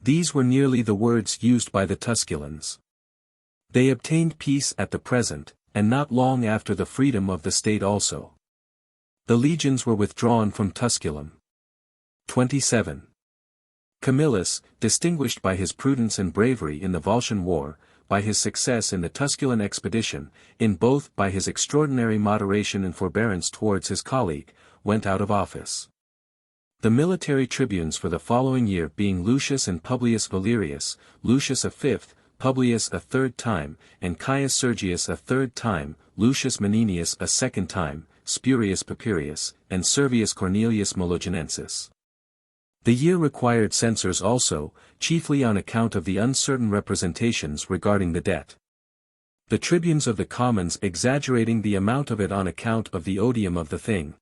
These were nearly the words used by the Tusculans. They obtained peace at the present, and not long after the freedom of the state also. The legions were withdrawn from Tusculum. 27. Camillus, distinguished by his prudence and bravery in the Volscian War, by his success in the Tusculan expedition, in both by his extraordinary moderation and forbearance towards his colleague, went out of office. The military tribunes for the following year being Lucius and Publius Valerius, Lucius a fifth, Publius a third time, and Caius Sergius a third time, Lucius Maninius a second time, Spurius Papirius, and Servius Cornelius Melogenensis. The year required censors also, chiefly on account of the uncertain representations regarding the debt. The tribunes of the commons exaggerating the amount of it on account of the odium of the thing.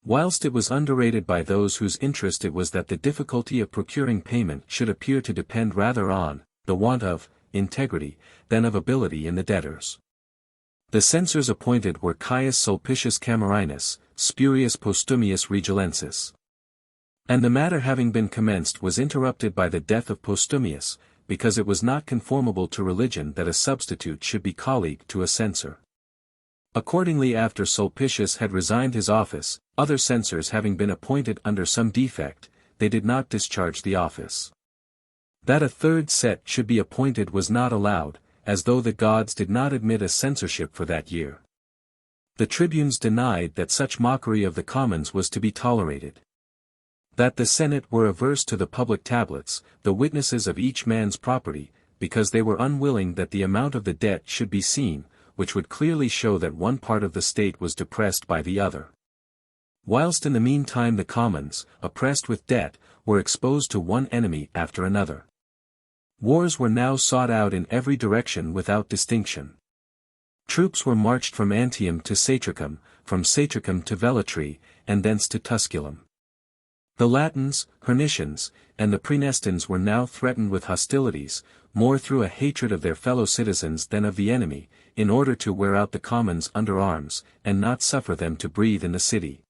Whilst it was underrated by those whose interest it was that the difficulty of procuring payment should appear to depend rather on the want of integrity than of ability in the debtors. The censors appointed were Caius Sulpicius Camerinus, Spurius Postumius Regilensis. And the matter having been commenced was interrupted by the death of Postumius, because it was not conformable to religion that a substitute should be colleague to a censor. Accordingly, after Sulpicius had resigned his office, other censors having been appointed under some defect, they did not discharge the office. That a third set should be appointed was not allowed, as though the gods did not admit a censorship for that year. The tribunes denied that such mockery of the commons was to be tolerated. That the Senate were averse to the public tablets, the witnesses of each man's property, because they were unwilling that the amount of the debt should be seen, which would clearly show that one part of the state was depressed by the other. Whilst in the meantime the commons, oppressed with debt, were exposed to one enemy after another. Wars were now sought out in every direction without distinction. Troops were marched from Antium to Satricum, from Satricum to Velletri, and thence to Tusculum. The Latins, Hernicians, and the Praenestans were now threatened with hostilities, more through a hatred of their fellow citizens than of the enemy, in order to wear out the commons under arms, and not suffer them to breathe in the city.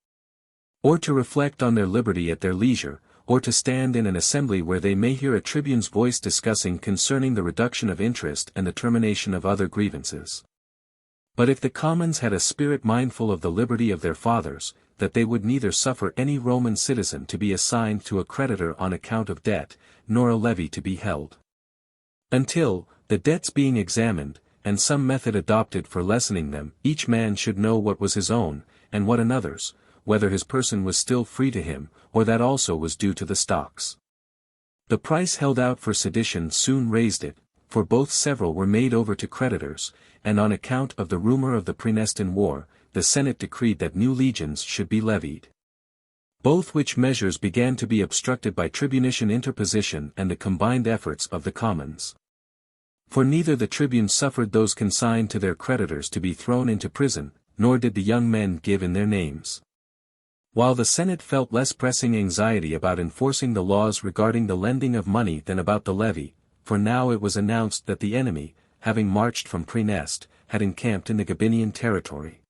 Or to reflect on their liberty at their leisure, or to stand in an assembly where they may hear a tribune's voice discussing concerning the reduction of interest and the termination of other grievances. But if the commons had a spirit mindful of the liberty of their fathers, that they would neither suffer any Roman citizen to be assigned to a creditor on account of debt, nor a levy to be held. Until, the debts being examined, and some method adopted for lessening them, each man should know what was his own, and what another's, whether his person was still free to him, or that also was due to the stocks. The price held out for sedition soon raised it, for both several were made over to creditors, and on account of the rumor of the Praenestan war, the Senate decreed that new legions should be levied. Both which measures began to be obstructed by tribunician interposition and the combined efforts of the commons. For neither the tribunes suffered those consigned to their creditors to be thrown into prison, nor did the young men give in their names. While the Senate felt less pressing anxiety about enforcing the laws regarding the lending of money than about the levy, for now it was announced that the enemy, having marched from Praeneste, had encamped in the Gabinian territory.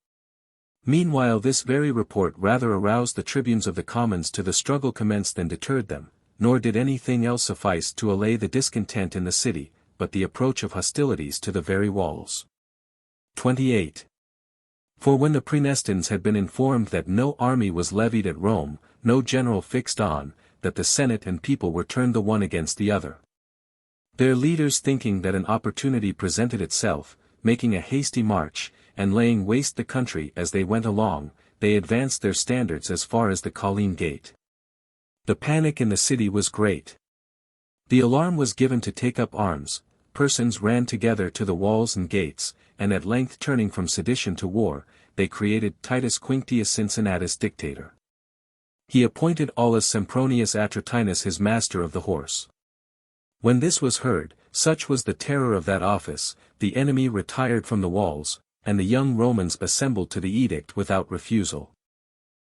Meanwhile this very report rather aroused the tribunes of the commons to the struggle commenced than deterred them, nor did anything else suffice to allay the discontent in the city, but the approach of hostilities to the very walls. 28. For when the Praenestans had been informed that no army was levied at Rome, no general fixed on, that the Senate and people were turned the one against the other. Their leaders thinking that an opportunity presented itself, making a hasty march, and laying waste the country as they went along, they advanced their standards as far as the Colline Gate. The panic in the city was great. The alarm was given to take up arms, persons ran together to the walls and gates, and at length turning from sedition to war, they created Titus Quinctius Cincinnatus dictator. He appointed Aulus Sempronius Atratinus his master of the horse. When this was heard, such was the terror of that office, the enemy retired from the walls, and the young Romans assembled to the edict without refusal.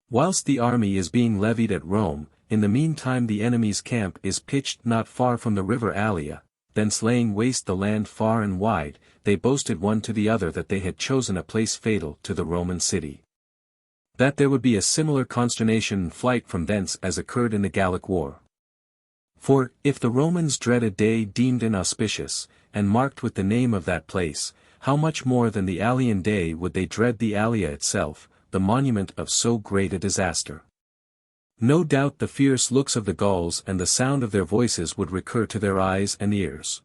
Whilst the army is being levied at Rome, in the meantime the enemy's camp is pitched not far from the river Allia, thence laying waste the land far and wide, they boasted one to the other that they had chosen a place fatal to the Roman city. That there would be a similar consternation and flight from thence as occurred in the Gallic War. For, if the Romans dread a day deemed inauspicious, and marked with the name of that place, how much more than the Allian day would they dread the Allia itself, the monument of so great a disaster. No doubt the fierce looks of the Gauls and the sound of their voices would recur to their eyes and ears.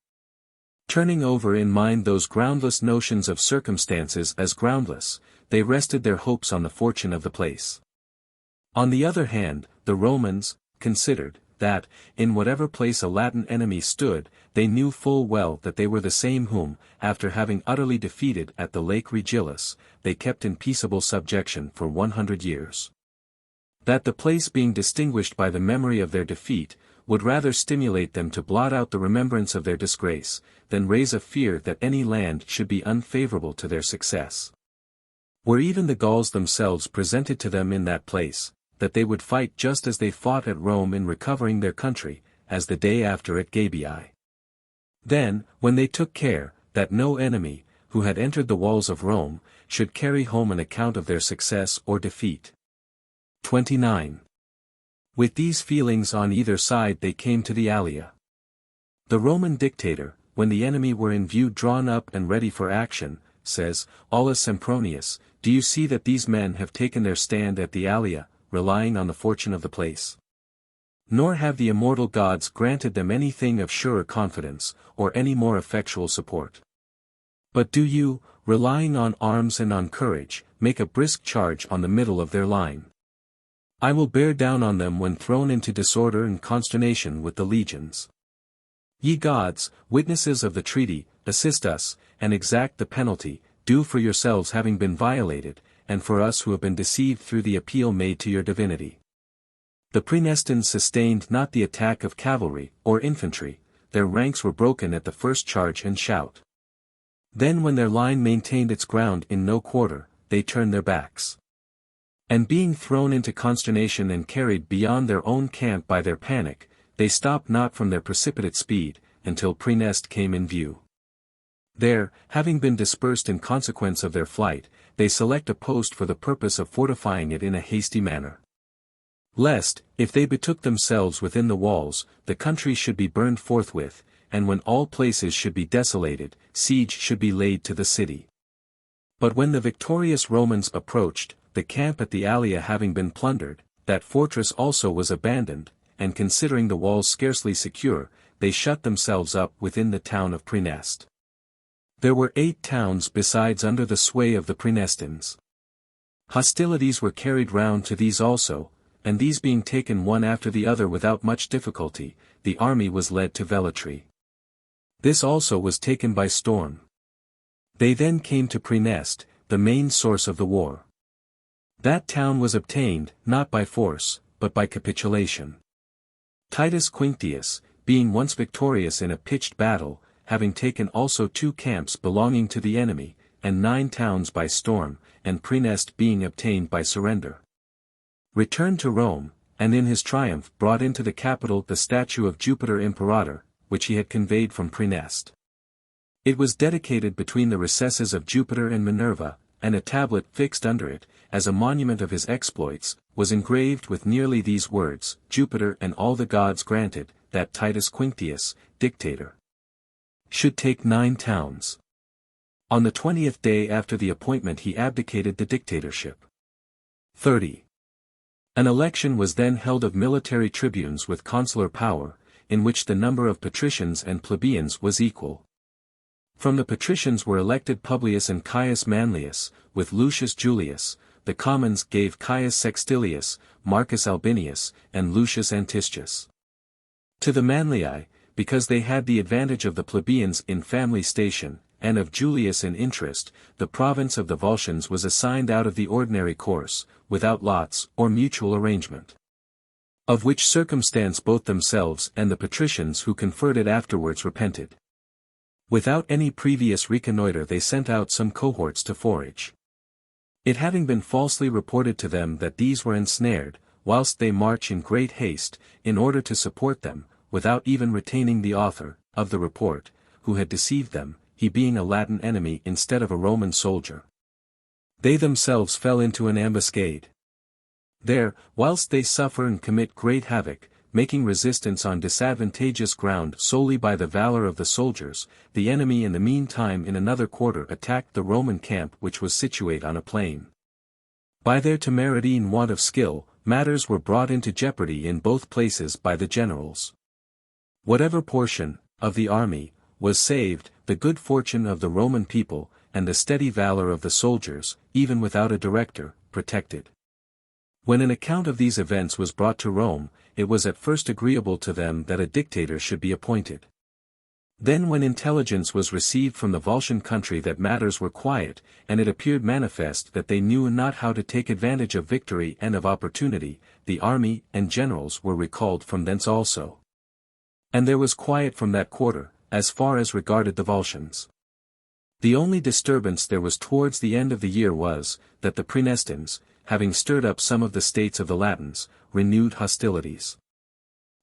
Turning over in mind those groundless notions of circumstances as groundless, they rested their hopes on the fortune of the place. On the other hand, the Romans considered that, in whatever place a Latin enemy stood, they knew full well that they were the same whom, after having utterly defeated at the Lake Regillus, they kept in peaceable subjection for 100 years. That the place being distinguished by the memory of their defeat, would rather stimulate them to blot out the remembrance of their disgrace, than raise a fear that any land should be unfavourable to their success. Were even the Gauls themselves presented to them in that place, that they would fight just as they fought at Rome in recovering their country, as the day after at Gabii. Then, when they took care, that no enemy, who had entered the walls of Rome, should carry home an account of their success or defeat. 29. With these feelings on either side they came to the Allia. The Roman dictator, when the enemy were in view drawn up and ready for action, says, Aulus Sempronius, do you see that these men have taken their stand at the Allia, relying on the fortune of the place? Nor have the immortal gods granted them anything of surer confidence, or any more effectual support. But do you, relying on arms and on courage, make a brisk charge on the middle of their line. I will bear down on them when thrown into disorder and consternation with the legions. Ye gods, witnesses of the treaty, assist us, and exact the penalty, due for yourselves having been violated, and for us who have been deceived through the appeal made to your divinity. The Praenestans sustained not the attack of cavalry, or infantry, their ranks were broken at the first charge and shout. Then when their line maintained its ground in no quarter, they turned their backs. And being thrown into consternation and carried beyond their own camp by their panic, they stopped not from their precipitate speed, until Praeneste came in view. There, having been dispersed in consequence of their flight, they select a post for the purpose of fortifying it in a hasty manner. Lest, if they betook themselves within the walls, the country should be burned forthwith, and when all places should be desolated, siege should be laid to the city. But when the victorious Romans approached, the camp at the Allia having been plundered, that fortress also was abandoned, and considering the walls scarcely secure, they shut themselves up within the town of Praeneste. There were 8 towns besides under the sway of the Praenestans. Hostilities were carried round to these also, and these being taken one after the other without much difficulty, the army was led to Velletri. This also was taken by storm. They then came to Praeneste, the main source of the war. That town was obtained, not by force, but by capitulation. Titus Quinctius, being once victorious in a pitched battle, having taken also 2 camps belonging to the enemy, and 9 towns by storm, and Praeneste being obtained by surrender, returned to Rome, and in his triumph brought into the capital the statue of Jupiter Imperator, which he had conveyed from Praeneste. It was dedicated between the recesses of Jupiter and Minerva, and a tablet fixed under it, as a monument of his exploits, was engraved with nearly these words, Jupiter and all the gods granted, that Titus Quinctius, dictator, should take 9 towns. On the 20th day after the appointment he abdicated the dictatorship. 30. An election was then held of military tribunes with consular power, in which the number of patricians and plebeians was equal. From the patricians were elected Publius and Caius Manlius, with Lucius Julius. The commons gave Caius Sextilius, Marcus Albinius, and Lucius Antistus. To the Manlii, because they had the advantage of the plebeians in family station, and of Julius in interest, the province of the Volscians was assigned out of the ordinary course, without lots or mutual arrangement. Of which circumstance both themselves and the patricians who conferred it afterwards repented. Without any previous reconnoitre they sent out some cohorts to forage. It having been falsely reported to them that these were ensnared, whilst they march in great haste, in order to support them, without even retaining the author of the report, who had deceived them, he being a Latin enemy instead of a Roman soldier. They themselves fell into an ambuscade. There, whilst they suffer and commit great havoc, making resistance on disadvantageous ground solely by the valor of the soldiers, the enemy in the meantime in another quarter attacked the Roman camp which was situate on a plain. By their temerity and want of skill, matters were brought into jeopardy in both places by the generals. Whatever portion of the army was saved, the good fortune of the Roman people, and the steady valor of the soldiers, even without a director, protected. When an account of these events was brought to Rome, it was at first agreeable to them that a dictator should be appointed. Then when intelligence was received from the Volscian country that matters were quiet, and it appeared manifest that they knew not how to take advantage of victory and of opportunity, the army and generals were recalled from thence also. And there was quiet from that quarter, as far as regarded the Volscians. The only disturbance there was towards the end of the year was, that the Praenestines, having stirred up some of the states of the Latins, renewed hostilities.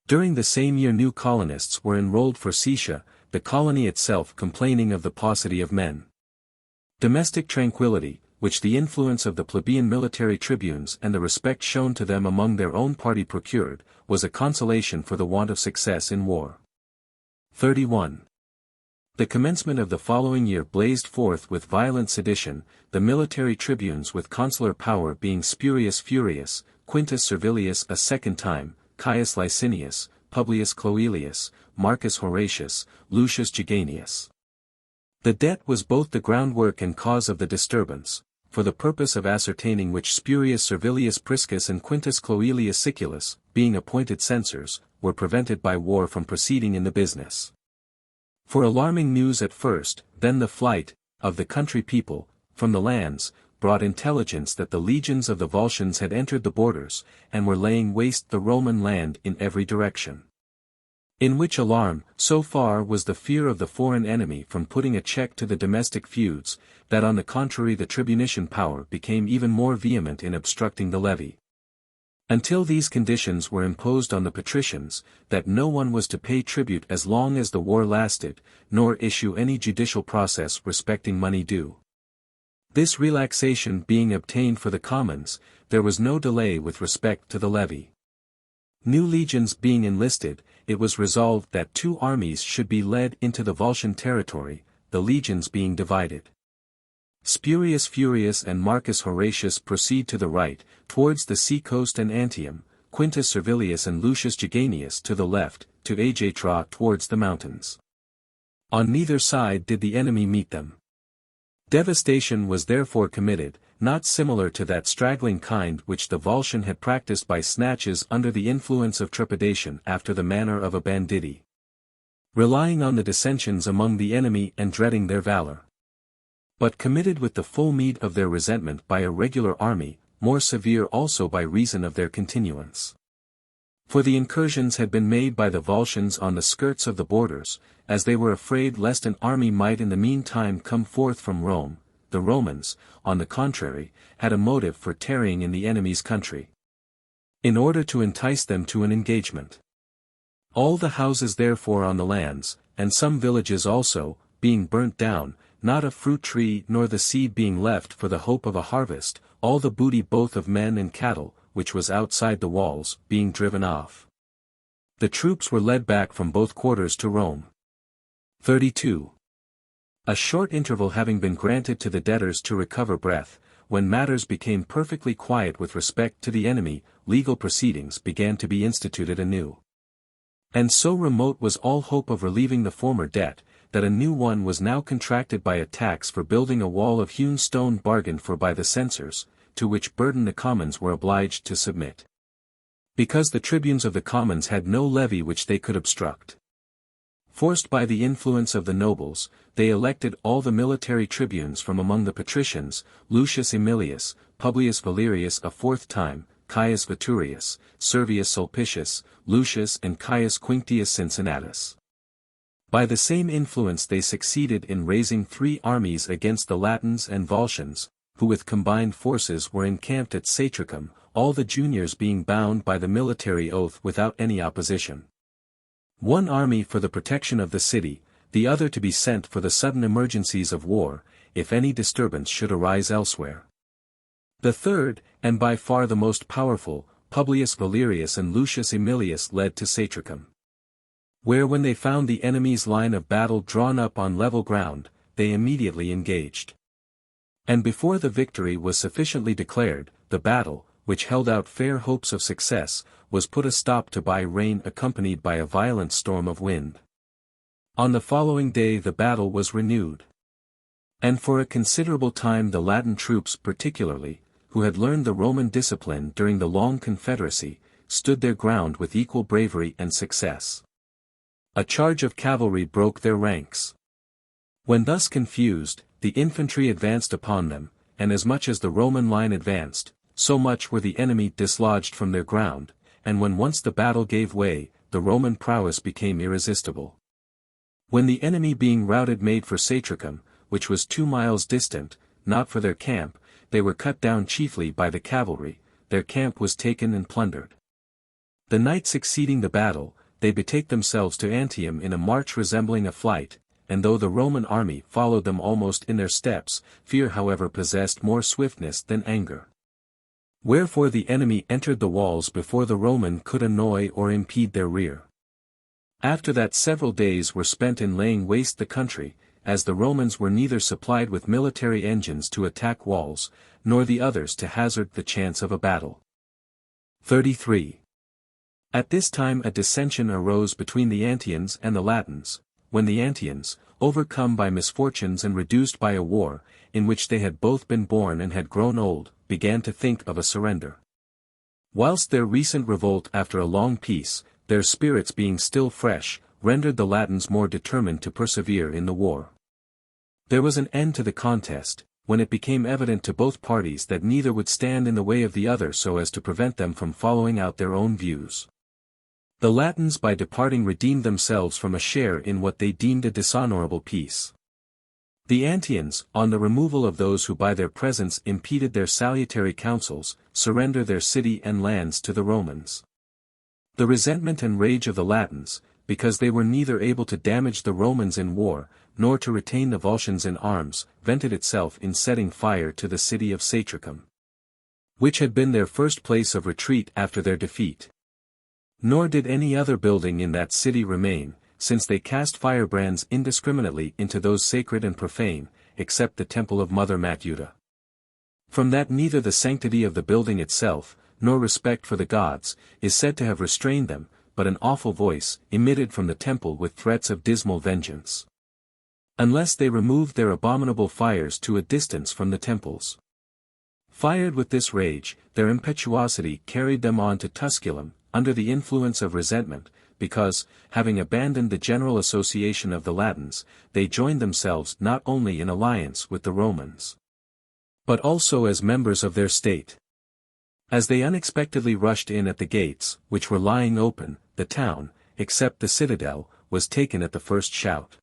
During the same year new colonists were enrolled for Caetia, the colony itself complaining of the paucity of men. Domestic tranquility, which the influence of the plebeian military tribunes and the respect shown to them among their own party procured, was a consolation for the want of success in war. 31. The commencement of the following year blazed forth with violent sedition, the military tribunes with consular power being Spurius Furius, Quintus Servilius a second time, Caius Licinius, Publius Cloelius, Marcus Horatius, Lucius Geganius. The debt was both the groundwork and cause of the disturbance, for the purpose of ascertaining which Spurius Servilius Priscus and Quintus Cloelius Siculus, being appointed censors, were prevented by war from proceeding in the business. For alarming news at first, then the flight of the country people from the lands brought intelligence that the legions of the Volscians had entered the borders, and were laying waste the Roman land in every direction. In which alarm, so far was the fear of the foreign enemy from putting a check to the domestic feuds, that on the contrary the tribunician power became even more vehement in obstructing the levy. Until these conditions were imposed on the patricians, that no one was to pay tribute as long as the war lasted, nor issue any judicial process respecting money due. This relaxation being obtained for the commons, there was no delay with respect to the levy. New legions being enlisted, it was resolved that 2 armies should be led into the Volscian territory, the legions being divided. Spurius Furius and Marcus Horatius proceed to the right, towards the sea coast and Antium, Quintus Servilius and Lucius Geganius to the left, to Aegetra towards the mountains. On neither side did the enemy meet them. Devastation was therefore committed, not similar to that straggling kind which the Volscian had practiced by snatches under the influence of trepidation after the manner of a banditti. Relying on the dissensions among the enemy and dreading their valor. But committed with the full meed of their resentment by a regular army, more severe also by reason of their continuance. For the incursions had been made by the Volscians on the skirts of the borders, as they were afraid lest an army might in the meantime come forth from Rome. The Romans, on the contrary, had a motive for tarrying in the enemy's country, in order to entice them to an engagement. All the houses therefore on the lands, and some villages also, being burnt down, not a fruit tree nor the seed being left for the hope of a harvest, all the booty both of men and cattle, which was outside the walls, being driven off. The troops were led back from both quarters to Rome. 32. A short interval having been granted to the debtors to recover breath, when matters became perfectly quiet with respect to the enemy, legal proceedings began to be instituted anew. And so remote was all hope of relieving the former debt, that a new one was now contracted by a tax for building a wall of hewn stone bargained for by the censors, to which burden the commons were obliged to submit. Because the tribunes of the commons had no levy which they could obstruct. Forced by the influence of the nobles, they elected all the military tribunes from among the patricians, Lucius Aemilius, Publius Valerius a 4th time, Caius Veturius, Servius Sulpicius, Lucius and Caius Quinctius Cincinnatus. By the same influence they succeeded in raising 3 armies against the Latins and Volscians, who with combined forces were encamped at Satricum, all the juniors being bound by the military oath without any opposition. One army for the protection of the city, the other to be sent for the sudden emergencies of war, if any disturbance should arise elsewhere. The third, and by far the most powerful, Publius Valerius and Lucius Aemilius led to Satricum, where when they found the enemy's line of battle drawn up on level ground, they immediately engaged. And before the victory was sufficiently declared, the battle, which held out fair hopes of success, was put a stop to by rain accompanied by a violent storm of wind. On the following day the battle was renewed. And for a considerable time the Latin troops particularly, who had learned the Roman discipline during the long confederacy, stood their ground with equal bravery and success. A charge of cavalry broke their ranks. When thus confused, the infantry advanced upon them, and as much as the Roman line advanced, so much were the enemy dislodged from their ground, and when once the battle gave way, the Roman prowess became irresistible. When the enemy being routed made for Satricum, which was 2 miles distant, not for their camp, they were cut down chiefly by the cavalry, their camp was taken and plundered. The night succeeding the battle, they betake themselves to Antium in a march resembling a flight, and though the Roman army followed them almost in their steps, fear however possessed more swiftness than anger. Wherefore the enemy entered the walls before the Roman could annoy or impede their rear. After that several days were spent in laying waste the country, as the Romans were neither supplied with military engines to attack walls, nor the others to hazard the chance of a battle. 33. At this time a dissension arose between the Antians and the Latins, when the Antians, overcome by misfortunes and reduced by a war, in which they had both been born and had grown old, began to think of a surrender. Whilst their recent revolt after a long peace, their spirits being still fresh, rendered the Latins more determined to persevere in the war. There was an end to the contest, when it became evident to both parties that neither would stand in the way of the other so as to prevent them from following out their own views. The Latins by departing redeemed themselves from a share in what they deemed a dishonorable peace. The Antians, on the removal of those who by their presence impeded their salutary counsels, surrender their city and lands to the Romans. The resentment and rage of the Latins, because they were neither able to damage the Romans in war, nor to retain the Volscians in arms, vented itself in setting fire to the city of Satricum, which had been their first place of retreat after their defeat. Nor did any other building in that city remain, since they cast firebrands indiscriminately into those sacred and profane, except the temple of Mother Matuta. From that neither the sanctity of the building itself, nor respect for the gods, is said to have restrained them, but an awful voice, emitted from the temple with threats of dismal vengeance, unless they removed their abominable fires to a distance from the temples. Fired with this rage, their impetuosity carried them on to Tusculum, under the influence of resentment, because, having abandoned the general association of the Latins, they joined themselves not only in alliance with the Romans, but also as members of their state. As they unexpectedly rushed in at the gates, which were lying open, the town, except the citadel, was taken at the first shout.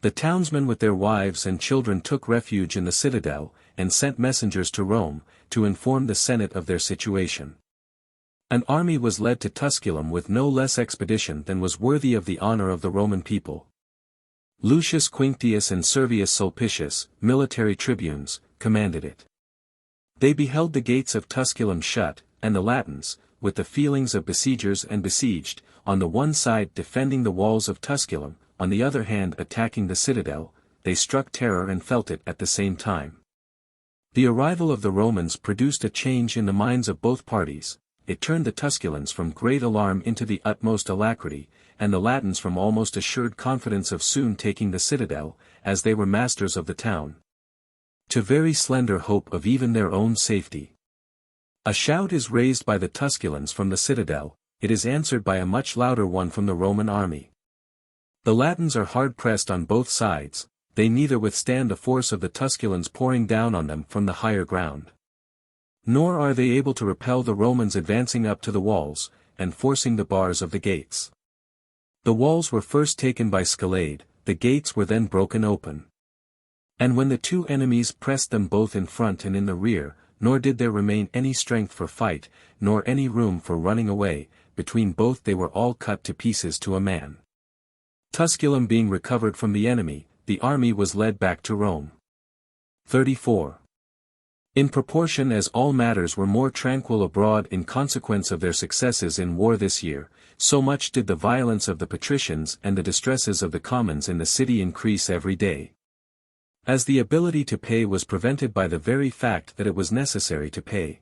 The townsmen with their wives and children took refuge in the citadel, and sent messengers to Rome, to inform the Senate of their situation. An army was led to Tusculum with no less expedition than was worthy of the honor of the Roman people. Lucius Quinctius and Servius Sulpicius, military tribunes, commanded it. They beheld the gates of Tusculum shut, and the Latins, with the feelings of besiegers and besieged, on the one side defending the walls of Tusculum, on the other hand attacking the citadel, they struck terror and felt it at the same time. The arrival of the Romans produced a change in the minds of both parties. It turned the Tusculans from great alarm into the utmost alacrity, and the Latins from almost assured confidence of soon taking the citadel, as they were masters of the town, to very slender hope of even their own safety. A shout is raised by the Tusculans from the citadel, it is answered by a much louder one from the Roman army. The Latins are hard-pressed on both sides, they neither withstand the force of the Tusculans pouring down on them from the higher ground, nor are they able to repel the Romans advancing up to the walls, and forcing the bars of the gates. The walls were first taken by Scalade, the gates were then broken open. And when the two enemies pressed them both in front and in the rear, nor did there remain any strength for fight, nor any room for running away, between both they were all cut to pieces to a man. Tusculum being recovered from the enemy, the army was led back to Rome. 34. In proportion as all matters were more tranquil abroad in consequence of their successes in war this year, so much did the violence of the patricians and the distresses of the commons in the city increase every day. As the ability to pay was prevented by the very fact that it was necessary to pay.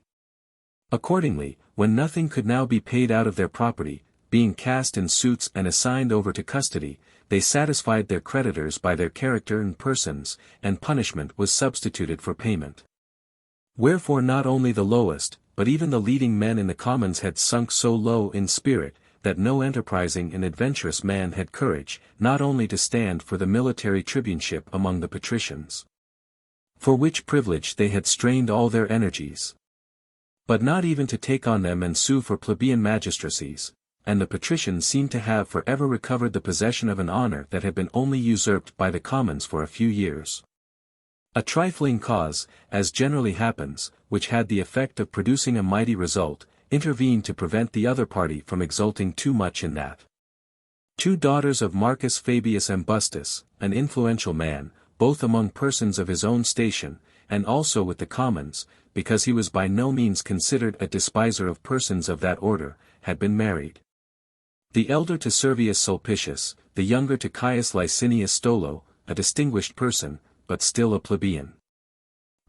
Accordingly, when nothing could now be paid out of their property, being cast in suits and assigned over to custody, they satisfied their creditors by their character and persons, and punishment was substituted for payment. Wherefore not only the lowest, but even the leading men in the commons had sunk so low in spirit, that no enterprising and adventurous man had courage, not only to stand for the military tribuneship among the patricians, for which privilege they had strained all their energies, but not even to take on them and sue for plebeian magistracies, and the patricians seemed to have for ever recovered the possession of an honor that had been only usurped by the commons for a few years. A trifling cause, as generally happens, which had the effect of producing a mighty result, intervened to prevent the other party from exulting too much in that. Two daughters of Marcus Fabius Augustus, an influential man, both among persons of his own station, and also with the commons, because he was by no means considered a despiser of persons of that order, had been married. The elder to Servius Sulpicius, the younger to Caius Licinius Stolo, a distinguished person, but still a plebeian.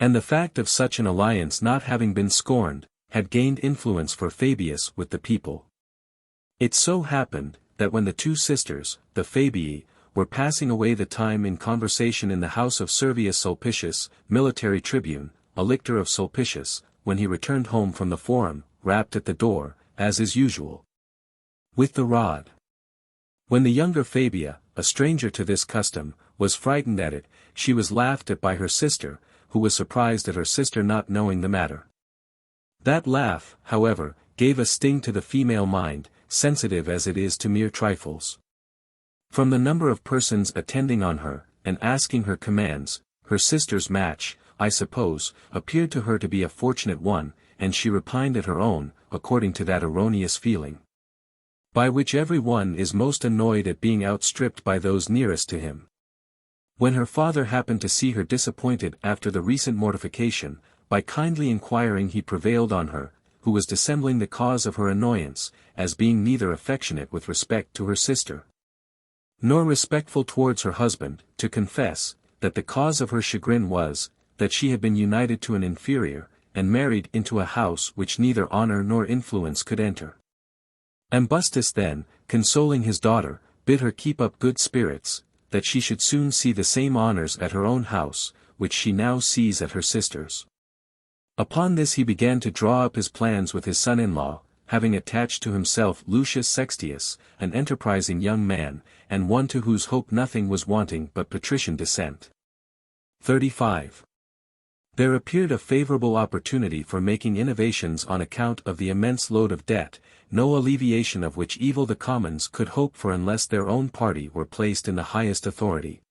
And the fact of such an alliance not having been scorned, had gained influence for Fabius with the people. It so happened, that when the two sisters, the Fabii, were passing away the time in conversation in the house of Servius Sulpicius, military tribune, a lictor of Sulpicius, when he returned home from the forum, rapped at the door, as is usual, with the rod. When the younger Fabia, a stranger to this custom, was frightened at it, she was laughed at by her sister, who was surprised at her sister not knowing the matter. That laugh, however, gave a sting to the female mind, sensitive as it is to mere trifles. From the number of persons attending on her, and asking her commands, her sister's match, I suppose, appeared to her to be a fortunate one, and she repined at her own, according to that erroneous feeling, by which every one is most annoyed at being outstripped by those nearest to him. When her father happened to see her disappointed after the recent mortification, by kindly inquiring he prevailed on her, who was dissembling the cause of her annoyance, as being neither affectionate with respect to her sister, nor respectful towards her husband, to confess, that the cause of her chagrin was, that she had been united to an inferior, and married into a house which neither honor nor influence could enter. Augustus then, consoling his daughter, bid her keep up good spirits, that she should soon see the same honors at her own house, which she now sees at her sister's. Upon this he began to draw up his plans with his son-in-law, having attached to himself Lucius Sextius, an enterprising young man, and one to whose hope nothing was wanting but patrician descent. 35. There appeared a favorable opportunity for making innovations on account of the immense load of debt, no alleviation of which evil the commons could hope for unless their own party were placed in the highest authority.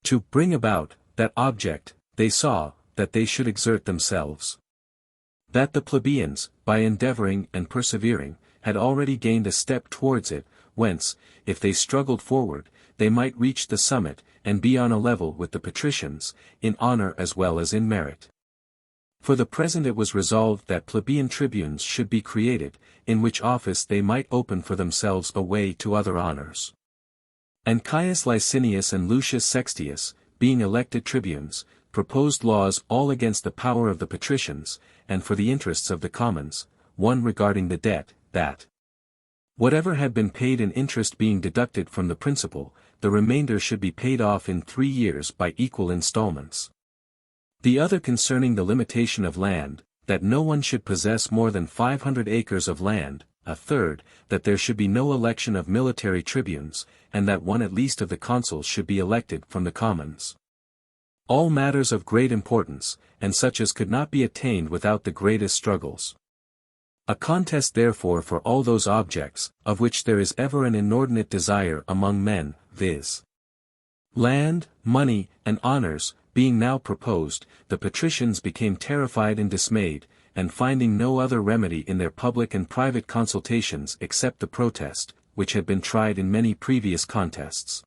To bring about that object, they saw, that they should exert themselves. That the plebeians, by endeavoring and persevering, had already gained a step towards it, whence, if they struggled forward, they might reach the summit, and be on a level with the patricians, in honor as well as in merit. For the present it was resolved that plebeian tribunes should be created, in which office they might open for themselves a way to other honors. And Caius Licinius and Lucius Sextius, being elected tribunes, proposed laws all against the power of the patricians, and for the interests of the commons, one regarding the debt, that whatever had been paid in interest being deducted from the principal, the remainder should be paid off in 3 years by equal installments. The other concerning the limitation of land, that no one should possess more than 500 acres of land, a third, that there should be no election of military tribunes, and that one at least of the consuls should be elected from the commons. All matters of great importance, and such as could not be attained without the greatest struggles. A contest therefore for all those objects, of which there is ever an inordinate desire among men, viz. land, money, and honors, being now proposed, the patricians became terrified and dismayed, and finding no other remedy in their public and private consultations except the protest, which had been tried in many previous contests.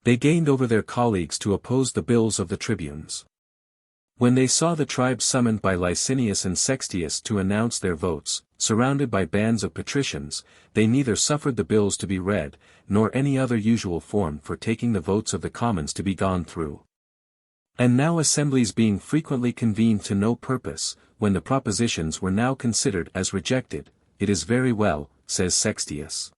They gained over their colleagues to oppose the bills of the tribunes. When they saw the tribes summoned by Licinius and Sextius to announce their votes, surrounded by bands of patricians, they neither suffered the bills to be read, nor any other usual form for taking the votes of the commons to be gone through. And now assemblies being frequently convened to no purpose, when the propositions were now considered as rejected, it is very well, says Sextius.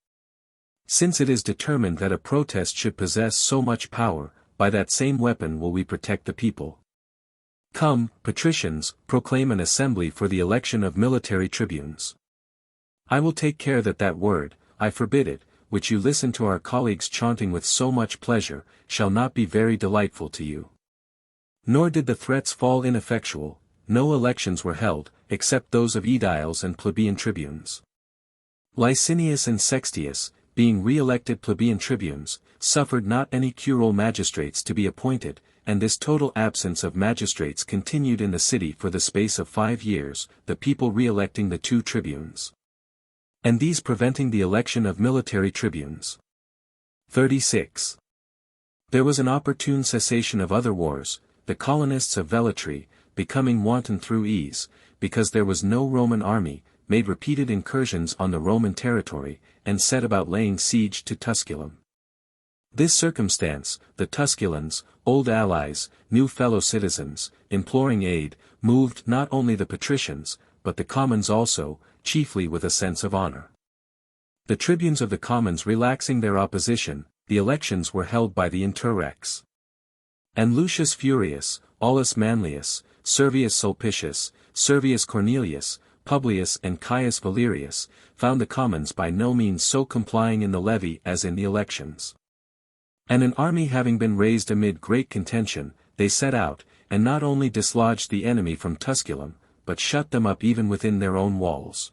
Since it is determined that a protest should possess so much power, by that same weapon will we protect the people. Come, patricians, proclaim an assembly for the election of military tribunes. I will take care that that word, I forbid it, which you listen to our colleagues chanting with so much pleasure, shall not be very delightful to you. Nor did the threats fall ineffectual, no elections were held, except those of aediles and plebeian tribunes. Licinius and Sextius, being re-elected plebeian tribunes, suffered not any curule magistrates to be appointed, and this total absence of magistrates continued in the city for the space of 5 years, the people re-electing the 2 tribunes. And these preventing the election of military tribunes. 36. There was an opportune cessation of other wars, the colonists of Velletri, becoming wanton through ease, because there was no Roman army, made repeated incursions on the Roman territory, and set about laying siege to Tusculum. This circumstance, the Tusculans, old allies, new fellow citizens, imploring aid, moved not only the patricians, but the commons also, chiefly with a sense of honor. The tribunes of the commons relaxing their opposition, the elections were held by the interrex. And Lucius Furius, Aulus Manlius, Servius Sulpicius, Servius Cornelius, Publius and Caius Valerius, found the commons by no means so complying in the levy as in the elections. And an army having been raised amid great contention, they set out, and not only dislodged the enemy from Tusculum, but shut them up even within their own walls.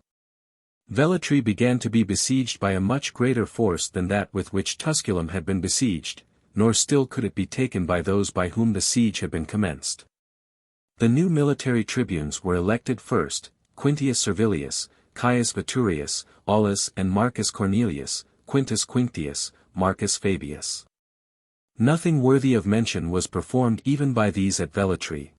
Velletri began to be besieged by a much greater force than that with which Tusculum had been besieged, nor still could it be taken by those by whom the siege had been commenced. The new military tribunes were elected first, Quintius Servilius, Caius Veturius, Aulus and Marcus Cornelius, Quintus Quinctius, Marcus Fabius. Nothing worthy of mention was performed even by these at Velletri.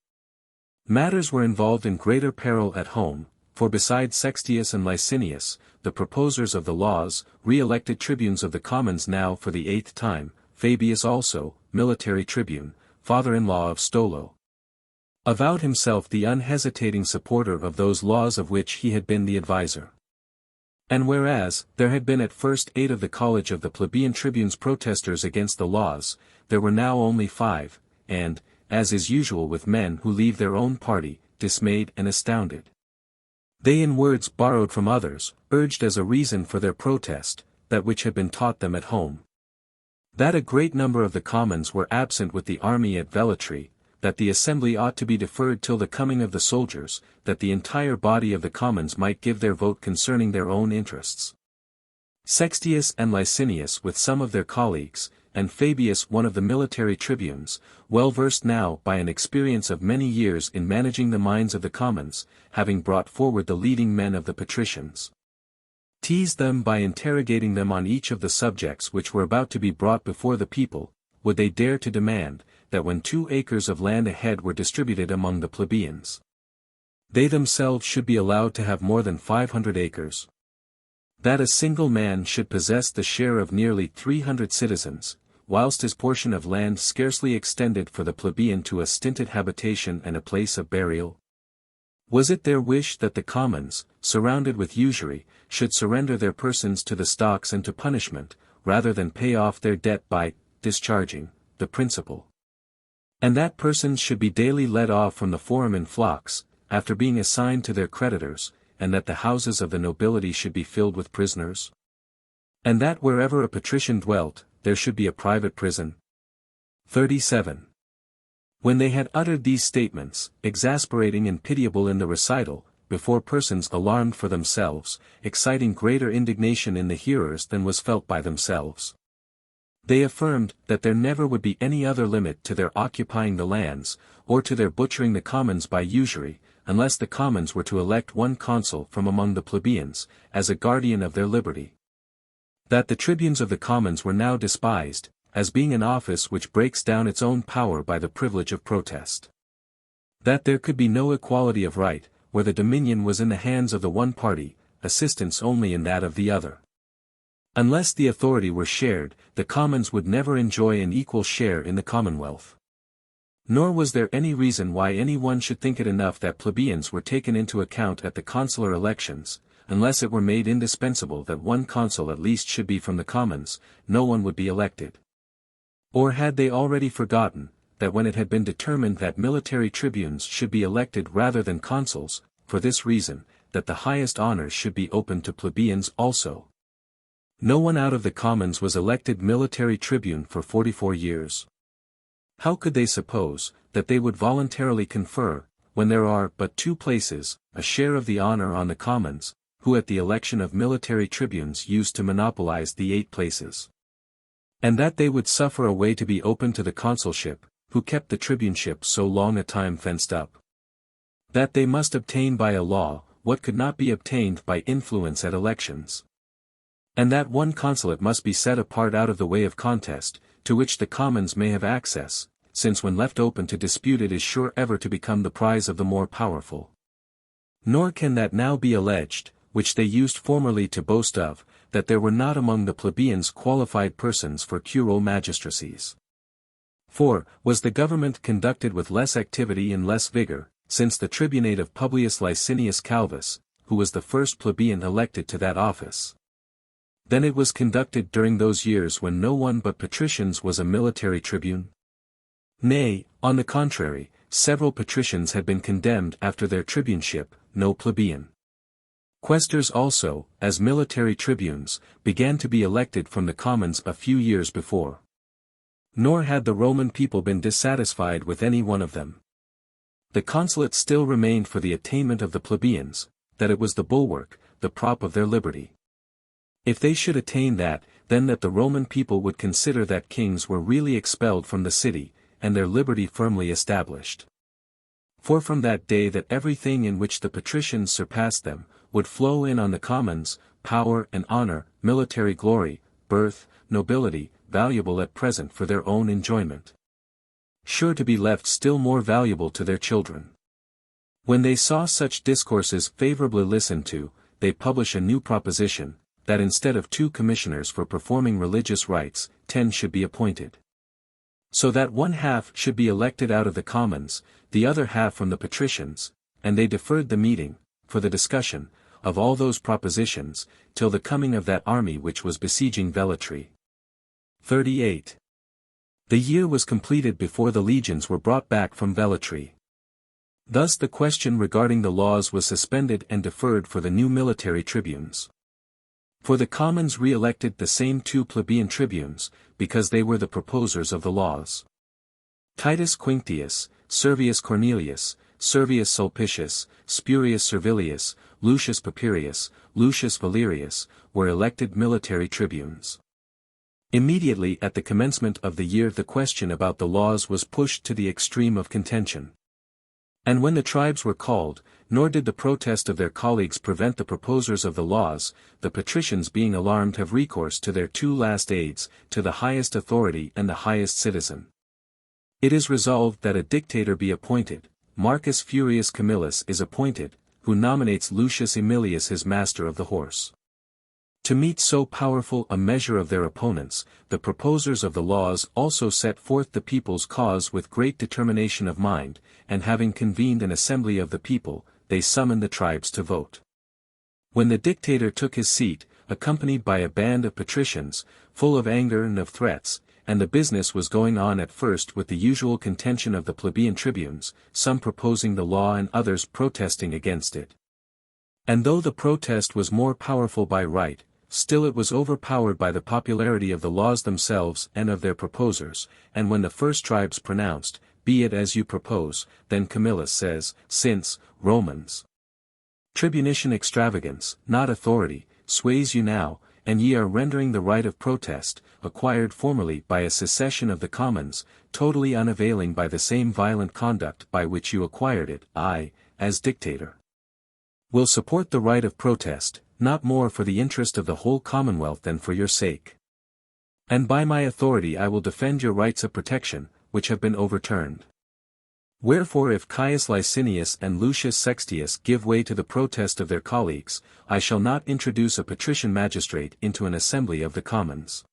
Matters were involved in greater peril at home, for besides Sextius and Licinius, the proposers of the laws, re-elected tribunes of the commons now for the 8th time, Fabius also, military tribune, father-in-law of Stolo, avowed himself the unhesitating supporter of those laws of which he had been the adviser. And whereas, there had been at first 8 of the college of the plebeian tribunes protesters against the laws, there were now only 5, and, as is usual with men who leave their own party, dismayed and astounded. They in words borrowed from others, urged as a reason for their protest, that which had been taught them at home. That a great number of the commons were absent with the army at Velletri, that the assembly ought to be deferred till the coming of the soldiers, that the entire body of the commons might give their vote concerning their own interests. Sextius and Licinius with some of their colleagues, and Fabius one of the military tribunes, well versed now by an experience of many years in managing the minds of the commons, having brought forward the leading men of the patricians, teased them by interrogating them on each of the subjects which were about to be brought before the people, would they dare to demand, that when 2 acres of land a head were distributed among the plebeians, they themselves should be allowed to have more than 500 acres. That a single man should possess the share of nearly 300 citizens, whilst his portion of land scarcely extended for the plebeian to a stinted habitation and a place of burial. Was it their wish that the commons, surrounded with usury, should surrender their persons to the stocks and to punishment, rather than pay off their debt by discharging the principal? And that persons should be daily led off from the forum in flocks, after being assigned to their creditors, and that the houses of the nobility should be filled with prisoners? And that wherever a patrician dwelt, there should be a private prison? 37. When they had uttered these statements, exasperating and pitiable in the recital, before persons alarmed for themselves, exciting greater indignation in the hearers than was felt by themselves. They affirmed that there never would be any other limit to their occupying the lands, or to their butchering the commons by usury, unless the commons were to elect one consul from among the plebeians, as a guardian of their liberty. That the tribunes of the commons were now despised, as being an office which breaks down its own power by the privilege of protest. That there could be no equality of right, where the dominion was in the hands of the one party, assistance only in that of the other. Unless the authority were shared, the commons would never enjoy an equal share in the commonwealth. Nor was there any reason why any one should think it enough that plebeians were taken into account at the consular elections, unless it were made indispensable that one consul at least should be from the commons, no one would be elected. Or had they already forgotten, that when it had been determined that military tribunes should be elected rather than consuls, for this reason, that the highest honors should be open to plebeians also? No one out of the commons was elected military tribune for 44 years. How could they suppose, that they would voluntarily confer, when there are but 2 places, a share of the honor on the commons, who at the election of military tribunes used to monopolize the 8 places? And that they would suffer a way to be open to the consulship, who kept the tribuneship so long a time fenced up? That they must obtain by a law, what could not be obtained by influence at elections? And that one consulate must be set apart out of the way of contest, to which the commons may have access, since when left open to dispute it is sure ever to become the prize of the more powerful. Nor can that now be alleged, which they used formerly to boast of, that there were not among the plebeians qualified persons for curule magistracies. For, was the government conducted with less activity and less vigor, since the tribunate of Publius Licinius Calvus, who was the first plebeian elected to that office? Then it was conducted during those years when no one but patricians was a military tribune? Nay, on the contrary, several patricians had been condemned after their tribuneship, no plebeian. Quaestors also, as military tribunes, began to be elected from the commons a few years before. Nor had the Roman people been dissatisfied with any one of them. The consulate still remained for the attainment of the plebeians, that it was the bulwark, the prop of their liberty. If they should attain that, then that the Roman people would consider that kings were really expelled from the city, and their liberty firmly established. For from that day that everything in which the patricians surpassed them, would flow in on the commons, power and honor, military glory, birth, nobility, valuable at present for their own enjoyment, sure to be left still more valuable to their children. When they saw such discourses favorably listened to, they publish a new proposition, that instead of 2 commissioners for performing religious rites, 10 should be appointed. So that 1/2 should be elected out of the commons, the other half from the patricians, and they deferred the meeting, for the discussion, of all those propositions, till the coming of that army which was besieging Velletri. 38. The year was completed before the legions were brought back from Velletri. Thus the question regarding the laws was suspended and deferred for the new military tribunes. For the commons re-elected the same 2 plebeian tribunes, because they were the proposers of the laws. Titus Quinctius, Servius Cornelius, Servius Sulpicius, Spurius Servilius, Lucius Papirius, Lucius Valerius, were elected military tribunes. Immediately at the commencement of the year the question about the laws was pushed to the extreme of contention. And when the tribes were called, nor did the protest of their colleagues prevent the proposers of the laws, the patricians being alarmed have recourse to their 2 last aids, to the highest authority and the highest citizen. It is resolved that a dictator be appointed. Marcus Furius Camillus is appointed, who nominates Lucius Aemilius his master of the horse. To meet so powerful a measure of their opponents, the proposers of the laws also set forth the people's cause with great determination of mind, and having convened an assembly of the people, they summoned the tribes to vote. When the dictator took his seat, accompanied by a band of patricians, full of anger and of threats, and the business was going on at first with the usual contention of the plebeian tribunes, some proposing the law and others protesting against it. And though the protest was more powerful by right, still it was overpowered by the popularity of the laws themselves and of their proposers, and when the first tribes pronounced, "Be it as you propose," then Camillus says, "Since, Romans, Tribunician extravagance, not authority, sways you now, and ye are rendering the right of protest, acquired formerly by a secession of the commons, totally unavailing by the same violent conduct by which you acquired it. I, as dictator, will support the right of protest, not more for the interest of the whole commonwealth than for your sake. And by my authority I will defend your rights of protection, which have been overturned. Wherefore if Caius Licinius and Lucius Sextius give way to the protest of their colleagues, I shall not introduce a patrician magistrate into an assembly of the commons.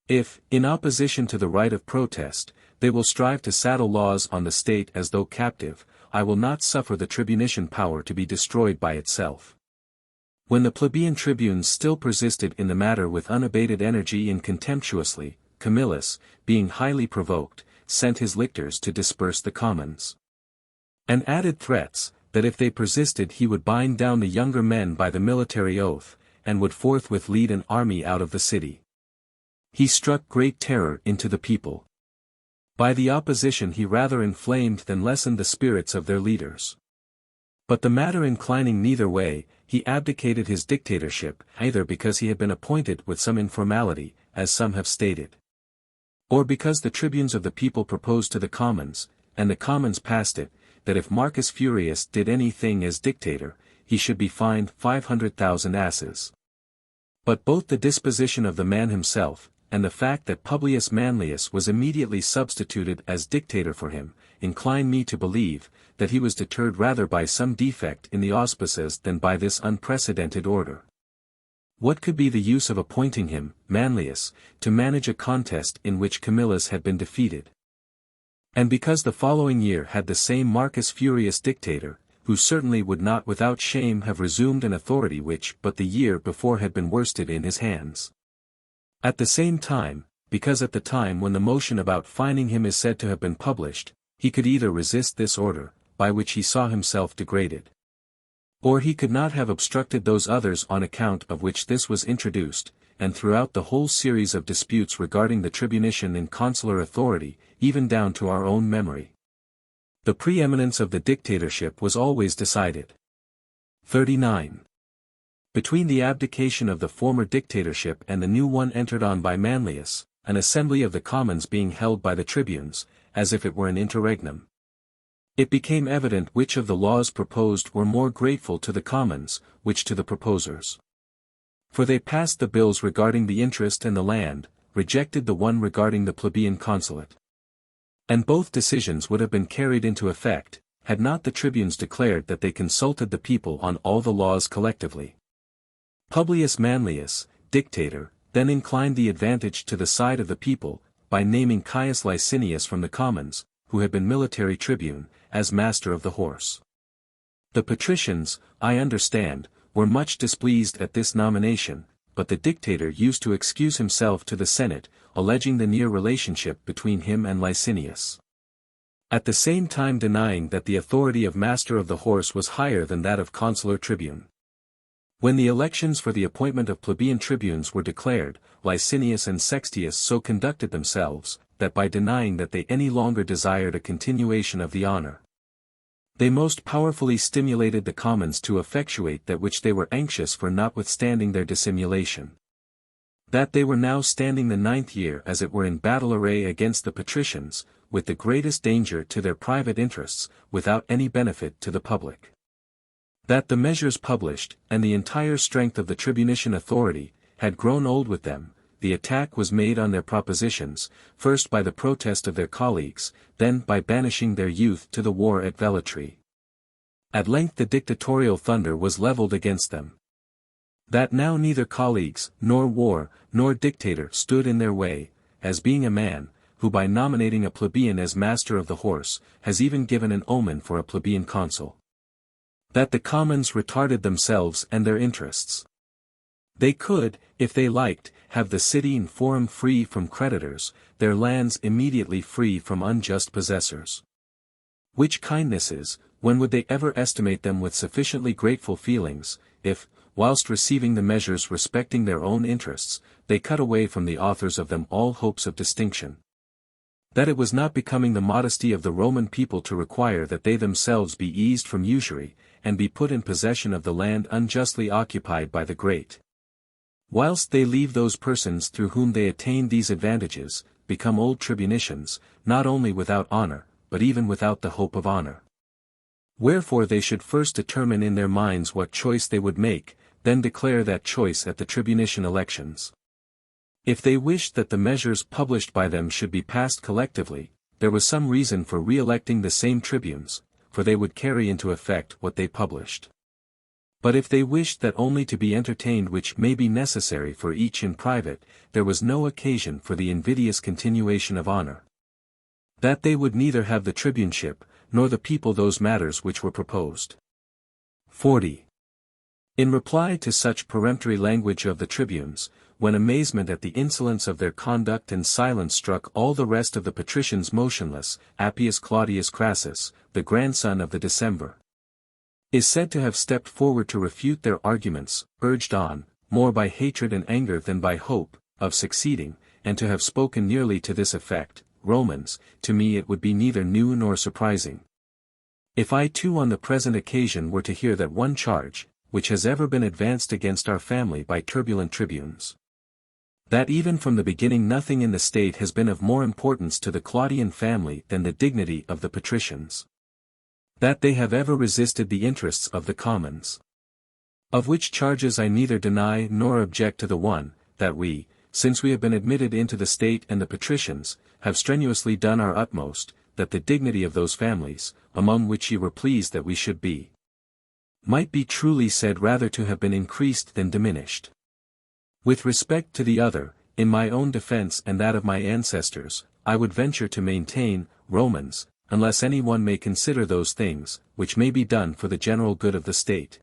If, in opposition to the right of protest, they will strive to saddle laws on the state as though captive, I will not suffer the tribunician power to be destroyed by itself. When the plebeian tribunes still persisted in the matter with unabated energy and contemptuously, Camillus, being highly provoked, sent his lictors to disperse the commons. And added threats, that if they persisted he would bind down the younger men by the military oath, and would forthwith lead an army out of the city. He struck great terror into the people. By the opposition he rather inflamed than lessened the spirits of their leaders. But the matter inclining neither way, he abdicated his dictatorship, either because he had been appointed with some informality, as some have stated, or because the tribunes of the people proposed to the commons, and the commons passed it, that if Marcus Furius did any thing as dictator, he should be fined 500,000 asses. But both the disposition of the man himself, and the fact that Publius Manlius was immediately substituted as dictator for him, incline me to believe, that he was deterred rather by some defect in the auspices than by this unprecedented order. What could be the use of appointing him, Manlius, to manage a contest in which Camillus had been defeated? And because the following year had the same Marcus Furius dictator, who certainly would not without shame have resumed an authority which but the year before had been worsted in his hands. At the same time, because at the time when the motion about fining him is said to have been published, he could either resist this order, by which he saw himself degraded, or he could not have obstructed those others on account of which this was introduced, and throughout the whole series of disputes regarding the tribunician and consular authority, even down to our own memory, the preeminence of the dictatorship was always decided. 39. Between the abdication of the former dictatorship and the new one entered on by Manlius, an assembly of the commons being held by the tribunes, as if it were an interregnum, it became evident which of the laws proposed were more grateful to the commons, which to the proposers. For they passed the bills regarding the interest and the land, rejected the one regarding the plebeian consulate. And both decisions would have been carried into effect, had not the tribunes declared that they consulted the people on all the laws collectively. Publius Manlius, dictator, then inclined the advantage to the side of the people, by naming Caius Licinius from the commons, who had been military tribune, as master of the horse. The patricians, I understand, were much displeased at this nomination, but the dictator used to excuse himself to the Senate, alleging the near relationship between him and Licinius, at the same time denying that the authority of master of the horse was higher than that of consular tribune. When the elections for the appointment of plebeian tribunes were declared, Licinius and Sextius so conducted themselves, that by denying that they any longer desired a continuation of the honor, they most powerfully stimulated the commons to effectuate that which they were anxious for, notwithstanding their dissimulation. That they were now standing the 9th year as it were in battle array against the patricians, with the greatest danger to their private interests, without any benefit to the public. That the measures published, and the entire strength of the tribunician authority, had grown old with them. The attack was made on their propositions, first by the protest of their colleagues, then by banishing their youth to the war at Velletri. At length the dictatorial thunder was levelled against them. That now neither colleagues, nor war, nor dictator stood in their way, as being a man, who by nominating a plebeian as master of the horse, has even given an omen for a plebeian consul. That the commons retarded themselves and their interests. They could, if they liked, have the city and forum free from creditors, their lands immediately free from unjust possessors. Which kindnesses, when would they ever estimate them with sufficiently grateful feelings, if, whilst receiving the measures respecting their own interests, they cut away from the authors of them all hopes of distinction? That it was not becoming the modesty of the Roman people to require that they themselves be eased from usury, and be put in possession of the land unjustly occupied by the great. Whilst they leave those persons through whom they attain these advantages, become old tribunicians, not only without honor, but even without the hope of honor. Wherefore they should first determine in their minds what choice they would make, then declare that choice at the tribunician elections. If they wished that the measures published by them should be passed collectively, there was some reason for re-electing the same tribunes, for they would carry into effect what they published. But if they wished that only to be entertained which may be necessary for each in private, there was no occasion for the invidious continuation of honor. That they would neither have the tribuneship, nor the people those matters which were proposed. 40. In reply to such peremptory language of the tribunes, when amazement at the insolence of their conduct and silence struck all the rest of the patricians motionless, Appius Claudius Crassus, the grandson of the Decemvir, is said to have stepped forward to refute their arguments, urged on, more by hatred and anger than by hope, of succeeding, and to have spoken nearly to this effect: Romans, to me it would be neither new nor surprising, if I too on the present occasion were to hear that one charge, which has ever been advanced against our family by turbulent tribunes, that even from the beginning nothing in the state has been of more importance to the Claudian family than the dignity of the patricians, that they have ever resisted the interests of the commons. Of which charges I neither deny nor object to the one, that we, since we have been admitted into the state and the patricians, have strenuously done our utmost, that the dignity of those families, among which ye were pleased that we should be, might be truly said rather to have been increased than diminished. With respect to the other, in my own defense and that of my ancestors, I would venture to maintain, Romans, unless any one may consider those things, which may be done for the general good of the state,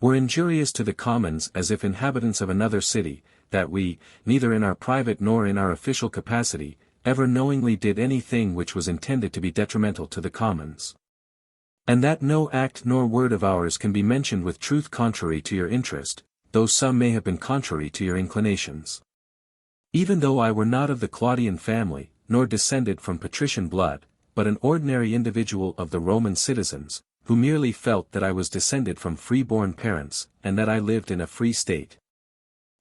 were injurious to the commons as if inhabitants of another city, that we, neither in our private nor in our official capacity, ever knowingly did any thing which was intended to be detrimental to the commons. And that no act nor word of ours can be mentioned with truth contrary to your interest, though some may have been contrary to your inclinations. Even though I were not of the Claudian family, nor descended from patrician blood, but an ordinary individual of the Roman citizens, who merely felt that I was descended from free-born parents, and that I lived in a free state.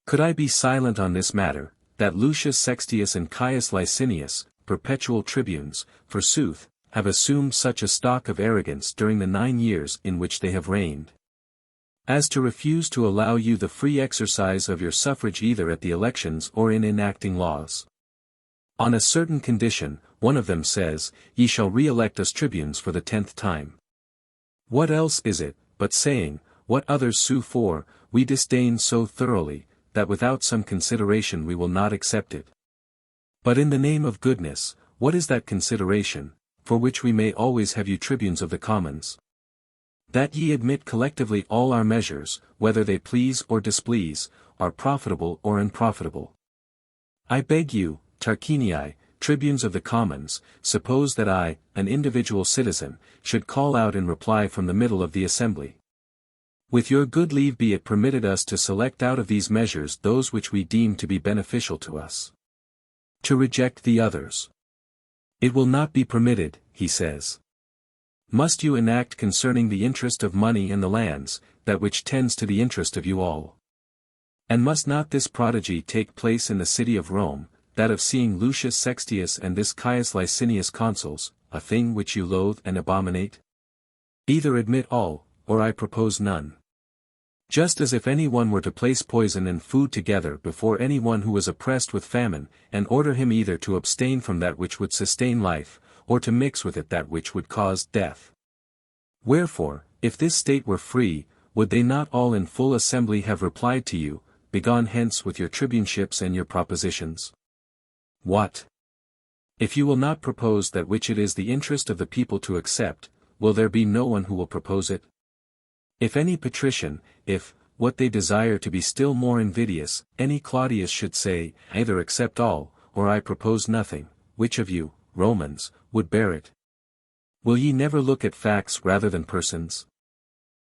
Could I be silent on this matter, that Lucius Sextius and Caius Licinius, perpetual tribunes, forsooth, have assumed such a stock of arrogance during the 9 years in which they have reigned, as to refuse to allow you the free exercise of your suffrage either at the elections or in enacting laws? On a certain condition, one of them says, ye shall re-elect us tribunes for the 10th time. What else is it, but saying, what others sue for, we disdain so thoroughly, that without some consideration we will not accept it? But in the name of goodness, what is that consideration, for which we may always have you tribunes of the commons? That ye admit collectively all our measures, whether they please or displease, are profitable or unprofitable. I beg you, Tarquinii, tribunes of the commons, suppose that I, an individual citizen, should call out in reply from the middle of the assembly: with your good leave be it permitted us to select out of these measures those which we deem to be beneficial to us, to reject the others. It will not be permitted, he says. Must you enact concerning the interest of money and the lands, that which tends to the interest of you all? And must not this prodigy take place in the city of Rome, that of seeing Lucius Sextius and this Caius Licinius consuls, a thing which you loathe and abominate? Either admit all, or I propose none. Just as if any one were to place poison and food together before any one who was oppressed with famine, and order him either to abstain from that which would sustain life, or to mix with it that which would cause death. Wherefore, if this state were free, would they not all in full assembly have replied to you, begone hence with your tribuneships and your propositions? What? If you will not propose that which it is the interest of the people to accept, will there be no one who will propose it? If any patrician, if, what they desire to be still more invidious, any Claudius should say, either accept all, or I propose nothing, which of you, Romans, would bear it? Will ye never look at facts rather than persons?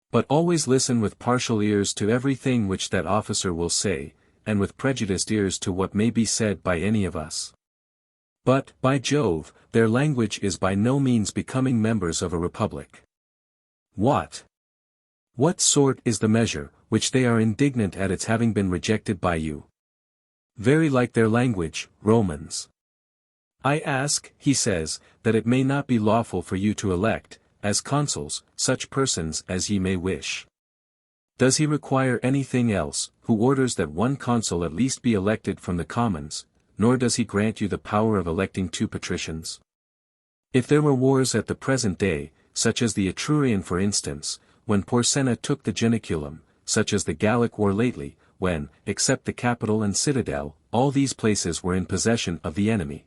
But always listen with partial ears to everything which that officer will say, and with prejudiced ears to what may be said by any of us. But, by Jove, their language is by no means becoming members of a republic. What sort is the measure, which they are indignant at its having been rejected by you? Very like their language, Romans. I ask, he says, that it may not be lawful for you to elect, as consuls, such persons as ye may wish. Does he require anything else, who orders that one consul at least be elected from the commons, nor does he grant you the power of electing 2 patricians? If there were wars at the present day, such as the Etrurian for instance, when Porsenna took the Janiculum, such as the Gallic war lately, when, except the capital and citadel, all these places were in possession of the enemy.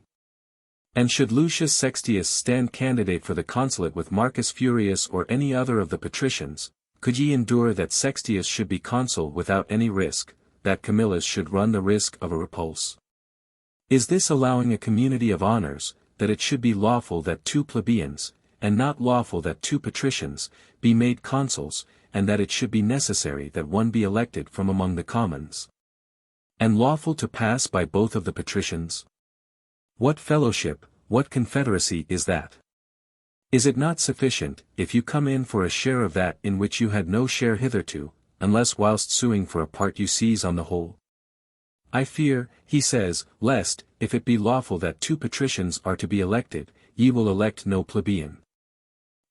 And should Lucius Sextius stand candidate for the consulate with Marcus Furius or any other of the patricians, could ye endure that Sextius should be consul without any risk, that Camillus should run the risk of a repulse? Is this allowing a community of honors, that it should be lawful that 2 plebeians, and not lawful that 2 patricians, be made consuls, and that it should be necessary that one be elected from among the commons? And lawful to pass by both of the patricians? What fellowship, what confederacy is that? Is it not sufficient, if you come in for a share of that in which you had no share hitherto, unless whilst suing for a part you seize on the whole? I fear, he says, lest, if it be lawful that 2 patricians are to be elected, ye will elect no plebeian.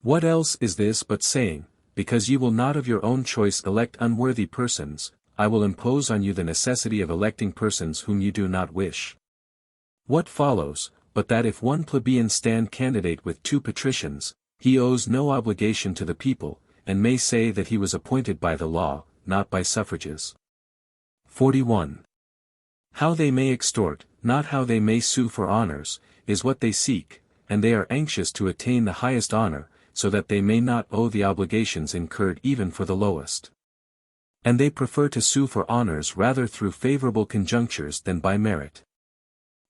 What else is this but saying, because ye will not of your own choice elect unworthy persons, I will impose on you the necessity of electing persons whom you do not wish? What follows, but that if one plebeian stand candidate with 2 patricians, he owes no obligation to the people, and may say that he was appointed by the law, not by suffrages. 41. How they may extort, not how they may sue for honors, is what they seek, and they are anxious to attain the highest honor, so that they may not owe the obligations incurred even for the lowest. And they prefer to sue for honors rather through favorable conjunctures than by merit.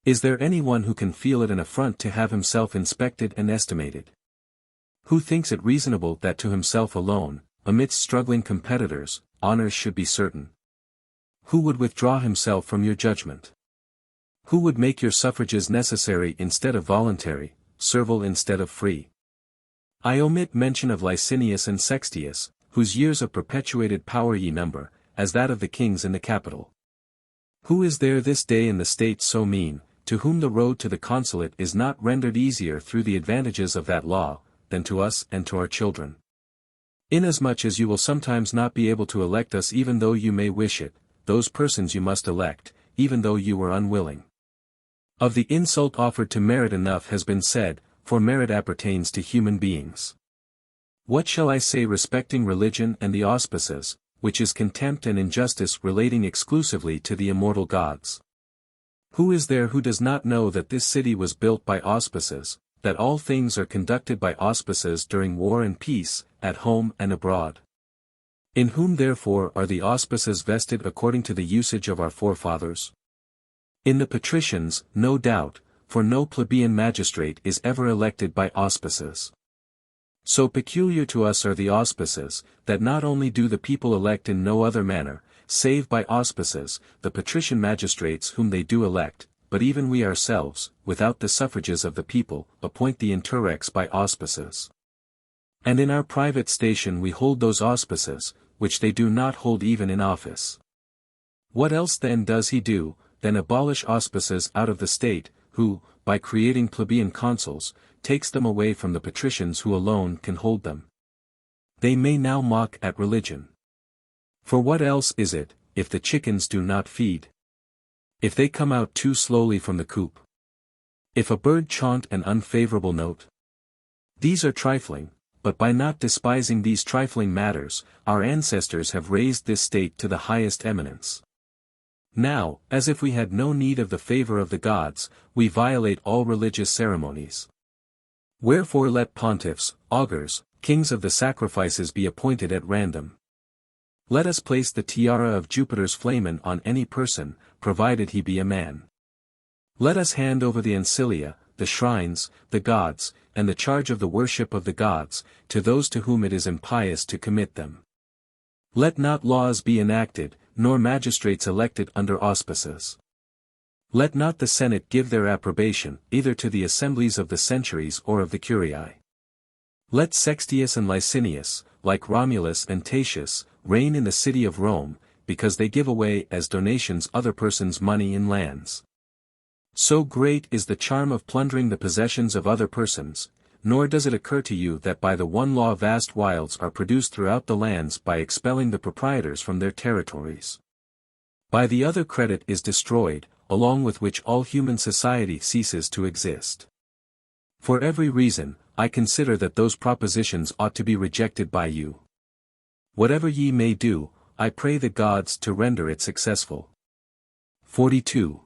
Is there anyone who can feel it an affront to have himself inspected and estimated? Who thinks it reasonable that to himself alone, amidst struggling competitors, honors should be certain? Who would withdraw himself from your judgment? Who would make your suffrages necessary instead of voluntary, servile instead of free? I omit mention of Licinius and Sextius, whose years of perpetuated power ye number, as that of the kings in the capital. Who is there this day in the state so mean, to whom the road to the consulate is not rendered easier through the advantages of that law, than to us and to our children? Inasmuch as you will sometimes not be able to elect us even though you may wish it, those persons you must elect, even though you were unwilling. Of the insult offered to merit enough has been said, for merit appertains to human beings. What shall I say respecting religion and the auspices, which is contempt and injustice relating exclusively to the immortal gods? Who is there who does not know that this city was built by auspices, that all things are conducted by auspices during war and peace, at home and abroad? In whom therefore are the auspices vested according to the usage of our forefathers? In the patricians, no doubt, for no plebeian magistrate is ever elected by auspices. So peculiar to us are the auspices, that not only do the people elect in no other manner, save by auspices, the patrician magistrates whom they do elect, but even we ourselves, without the suffrages of the people, appoint the interrex by auspices. And in our private station we hold those auspices, which they do not hold even in office. What else then does he do, than abolish auspices out of the state, who, by creating plebeian consuls, takes them away from the patricians who alone can hold them? They may now mock at religion. For what else is it, if the chickens do not feed? If they come out too slowly from the coop? If a bird chaunt an unfavorable note? These are trifling, but by not despising these trifling matters, our ancestors have raised this state to the highest eminence. Now, as if we had no need of the favor of the gods, we violate all religious ceremonies. Wherefore let pontiffs, augurs, kings of the sacrifices be appointed at random. Let us place the tiara of Jupiter's flamen on any person, provided he be a man. Let us hand over the ancilia, the shrines, the gods, and the charge of the worship of the gods, to those to whom it is impious to commit them. Let not laws be enacted, nor magistrates elected under auspices. Let not the Senate give their approbation, either to the assemblies of the centuries or of the curiae. Let Sextius and Licinius, like Romulus and Tatius, reign in the city of Rome, because they give away as donations other persons' money in lands. So great is the charm of plundering the possessions of other persons, nor does it occur to you that by the one law vast wilds are produced throughout the lands by expelling the proprietors from their territories. By the other credit is destroyed, along with which all human society ceases to exist. For every reason, I consider that those propositions ought to be rejected by you. Whatever ye may do, I pray the gods to render it successful. 42.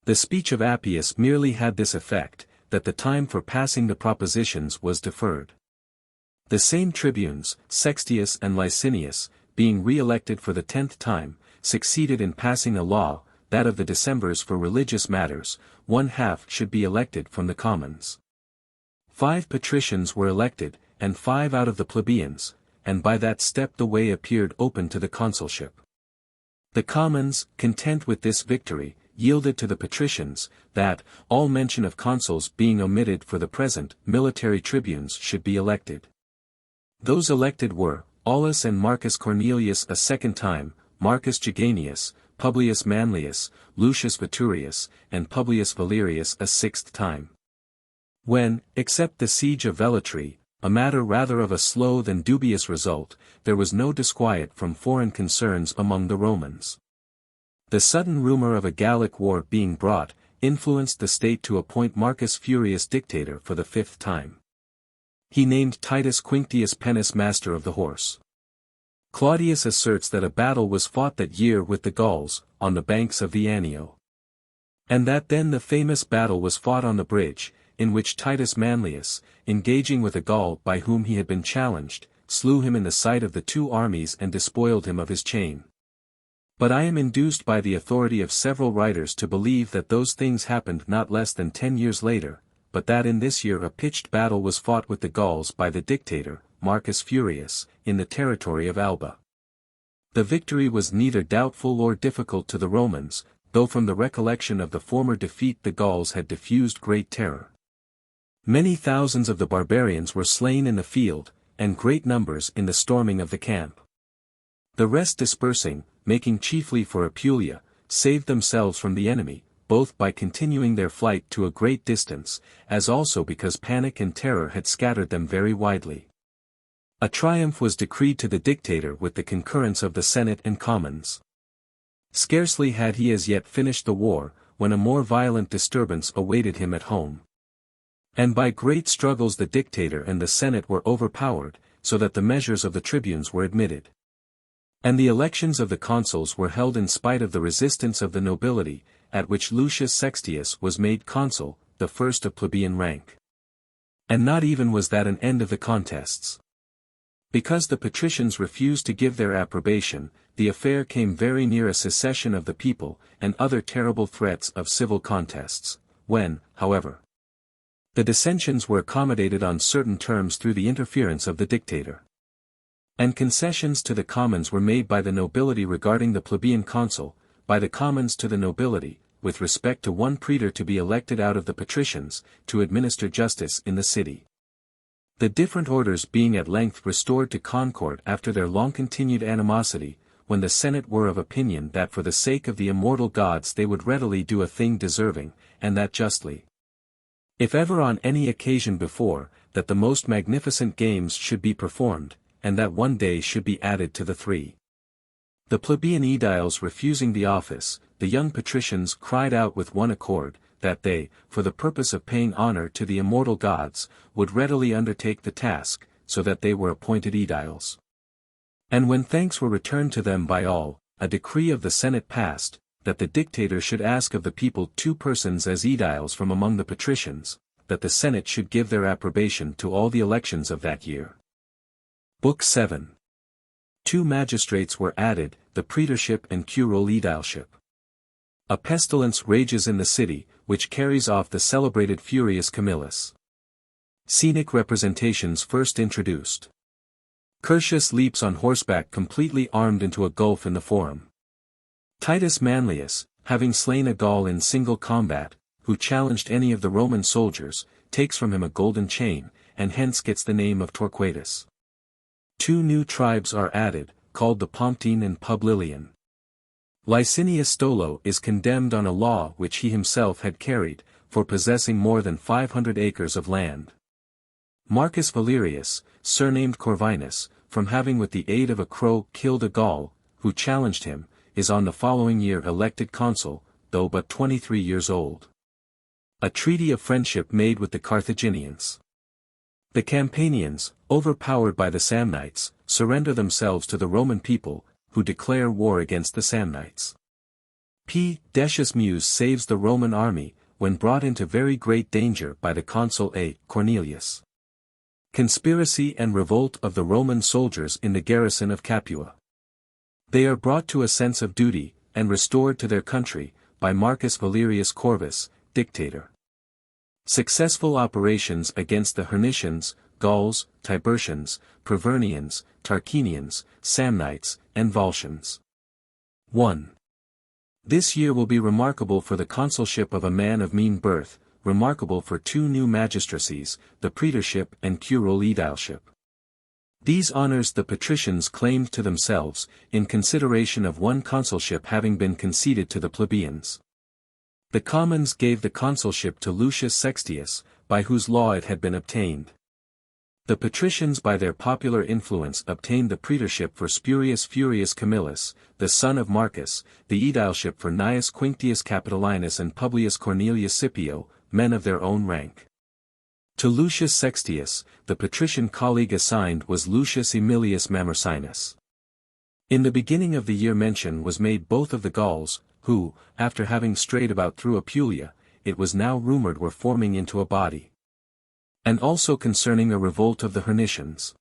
The speech of Appius merely had this effect, that the time for passing the propositions was deferred. The same tribunes, Sextius and Licinius, being re-elected for the 10th time, succeeded in passing a law, that of the Decemvirs for religious matters, 1/2 should be elected from the commons. 5 patricians were elected, and 5 out of the plebeians, and by that step the way appeared open to the consulship. The commons, content with this victory, yielded to the patricians, that, all mention of consuls being omitted for the present, military tribunes should be elected. Those elected were, Aulus and Marcus Cornelius a second time, Marcus Jaganius, Publius Manlius, Lucius Veturius, and Publius Valerius a 6th time. When, except the siege of Velletri, a matter rather of a slow than dubious result, there was no disquiet from foreign concerns among the Romans. The sudden rumor of a Gallic war being brought, influenced the state to appoint Marcus Furius dictator for the 5th time. He named Titus Quinctius Pennis master of the horse. Claudius asserts that a battle was fought that year with the Gauls, on the banks of the Anio. And that then the famous battle was fought on the bridge, in which Titus Manlius, engaging with a Gaul by whom he had been challenged, slew him in the sight of the 2 armies and despoiled him of his chain. But I am induced by the authority of several writers to believe that those things happened not less than 10 years later, but that in this year a pitched battle was fought with the Gauls by the dictator, Marcus Furius, in the territory of Alba. The victory was neither doubtful or difficult to the Romans, though from the recollection of the former defeat the Gauls had diffused great terror. Many thousands of the barbarians were slain in the field, and great numbers in the storming of the camp. The rest dispersing, making chiefly for Apulia, saved themselves from the enemy, both by continuing their flight to a great distance, as also because panic and terror had scattered them very widely. A triumph was decreed to the dictator with the concurrence of the Senate and Commons. Scarcely had he as yet finished the war, when a more violent disturbance awaited him at home. And by great struggles the dictator and the Senate were overpowered, so that the measures of the tribunes were admitted. And the elections of the consuls were held in spite of the resistance of the nobility, at which Lucius Sextius was made consul, the first of plebeian rank. And not even was that an end of the contests. Because the patricians refused to give their approbation, the affair came very near a secession of the people, and other terrible threats of civil contests, when, however, the dissensions were accommodated on certain terms through the interference of the dictator. And concessions to the commons were made by the nobility regarding the plebeian consul, by the commons to the nobility, with respect to one praetor to be elected out of the patricians, to administer justice in the city. The different orders being at length restored to concord after their long-continued animosity, when the Senate were of opinion that for the sake of the immortal gods they would readily do a thing deserving, and that justly. If ever on any occasion before, that the most magnificent games should be performed, and that one day should be added to the 3. The plebeian aediles refusing the office, the young patricians cried out with one accord, that they, for the purpose of paying honor to the immortal gods, would readily undertake the task, so that they were appointed aediles. And when thanks were returned to them by all, a decree of the Senate passed, that the dictator should ask of the people 2 persons as aediles from among the patricians, that the Senate should give their approbation to all the elections of that year. Book 7. 2 magistrates were added, the praetorship and curule aedileship. A pestilence rages in the city, which carries off the celebrated Furius Camillus. Scenic representations first introduced. Curtius leaps on horseback completely armed into a gulf in the forum. Titus Manlius, having slain a Gaul in single combat, who challenged any of the Roman soldiers, takes from him a golden chain, and hence gets the name of Torquatus. 2 new tribes are added, called the Pomptine and Publilian. Licinius Stolo is condemned on a law which he himself had carried, for possessing more than 500 acres of land. Marcus Valerius, surnamed Corvinus, from having with the aid of a crow killed a Gaul, who challenged him, is on the following year elected consul, though but 23 years old. A treaty of friendship made with the Carthaginians. The Campanians, overpowered by the Samnites, surrender themselves to the Roman people, who declare war against the Samnites. Decius Mus saves the Roman army, when brought into very great danger by the consul A. Cornelius. Conspiracy and revolt of the Roman soldiers in the garrison of Capua. They are brought to a sense of duty, and restored to their country, by Marcus Valerius Corvus, dictator. Successful operations against the Hernicians, Gauls, Tiburtians, Pravernians, Tarquinians, Samnites, and Volscians. 1. This year will be remarkable for the consulship of a man of mean birth, remarkable for 2 new magistracies, the praetorship and curule aedileship. These honors the patricians claimed to themselves, in consideration of 1 consulship having been conceded to the plebeians. The commons gave the consulship to Lucius Sextius, by whose law it had been obtained. The patricians by their popular influence obtained the praetorship for Spurius Furius Camillus, the son of Marcus, the aedileship for Gnaeus Quinctius Capitolinus and Publius Cornelius Scipio, men of their own rank. To Lucius Sextius, the patrician colleague assigned was Lucius Aemilius Mamercinus. In the beginning of the year mention was made both of the Gauls, who, after having strayed about through Apulia, it was now rumored were forming into a body. And also concerning a revolt of the Hernicians.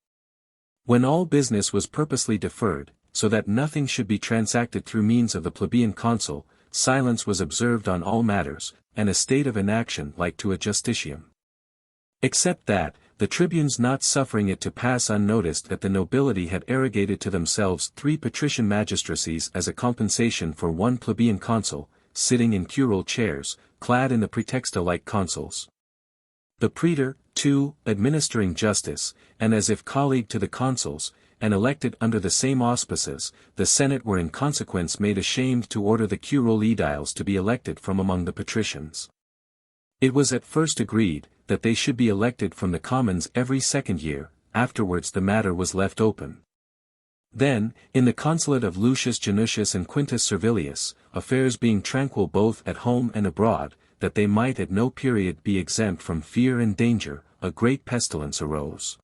When all business was purposely deferred, so that nothing should be transacted through means of the plebeian consul, silence was observed on all matters, and a state of inaction like to a justicium. Except that, the tribunes not suffering it to pass unnoticed that the nobility had arrogated to themselves 3 patrician magistracies as a compensation for 1 plebeian consul, sitting in curule chairs, clad in the praetexta like consuls. The praetor, too, administering justice, and as if colleague to the consuls, and elected under the same auspices, the Senate were in consequence made ashamed to order the curule aediles to be elected from among the patricians. It was at first agreed, that they should be elected from the commons every 2nd year, afterwards the matter was left open. Then, in the consulate of Lucius Janutius and Quintus Servilius, affairs being tranquil both at home and abroad, that they might at no period be exempt from fear and danger, a great pestilence arose.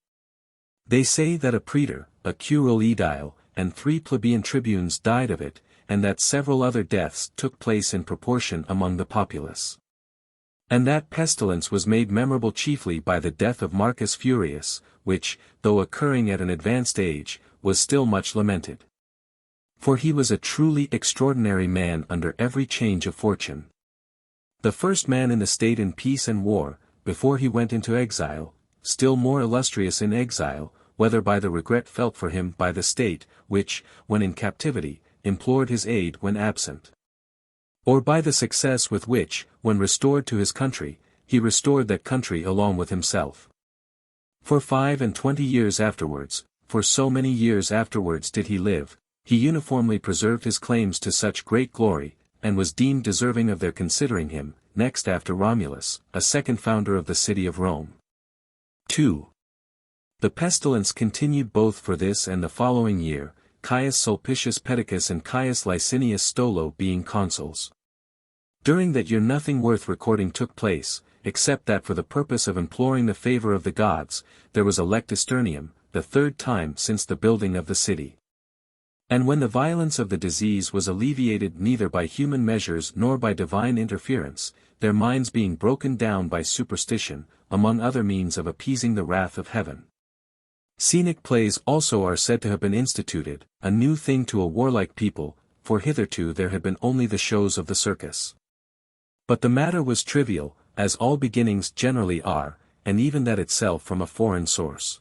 They say that a praetor, a curule aedile, and 3 plebeian tribunes died of it, and that several other deaths took place in proportion among the populace. And that pestilence was made memorable chiefly by the death of Marcus Furius, which, though occurring at an advanced age, was still much lamented. For he was a truly extraordinary man under every change of fortune. The first man in the state in peace and war, before he went into exile, still more illustrious in exile, whether by the regret felt for him by the state, which, when in captivity, implored his aid when absent, or by the success with which, when restored to his country, he restored that country along with himself. For 25 years afterwards, for so many years afterwards did he live, he uniformly preserved his claims to such great glory, and was deemed deserving of their considering him, next after Romulus, a second founder of the city of Rome. 2. The pestilence continued both for this and the following year, Caius Sulpicius Pedicus and Caius Licinius Stolo being consuls. During that year nothing worth recording took place, except that for the purpose of imploring the favor of the gods, there was a lectisternium, the 3rd time since the building of the city. And when the violence of the disease was alleviated neither by human measures nor by divine interference, their minds being broken down by superstition, among other means of appeasing the wrath of heaven. Scenic plays also are said to have been instituted, a new thing to a warlike people, for hitherto there had been only the shows of the circus. But the matter was trivial, as all beginnings generally are, and even that itself from a foreign source.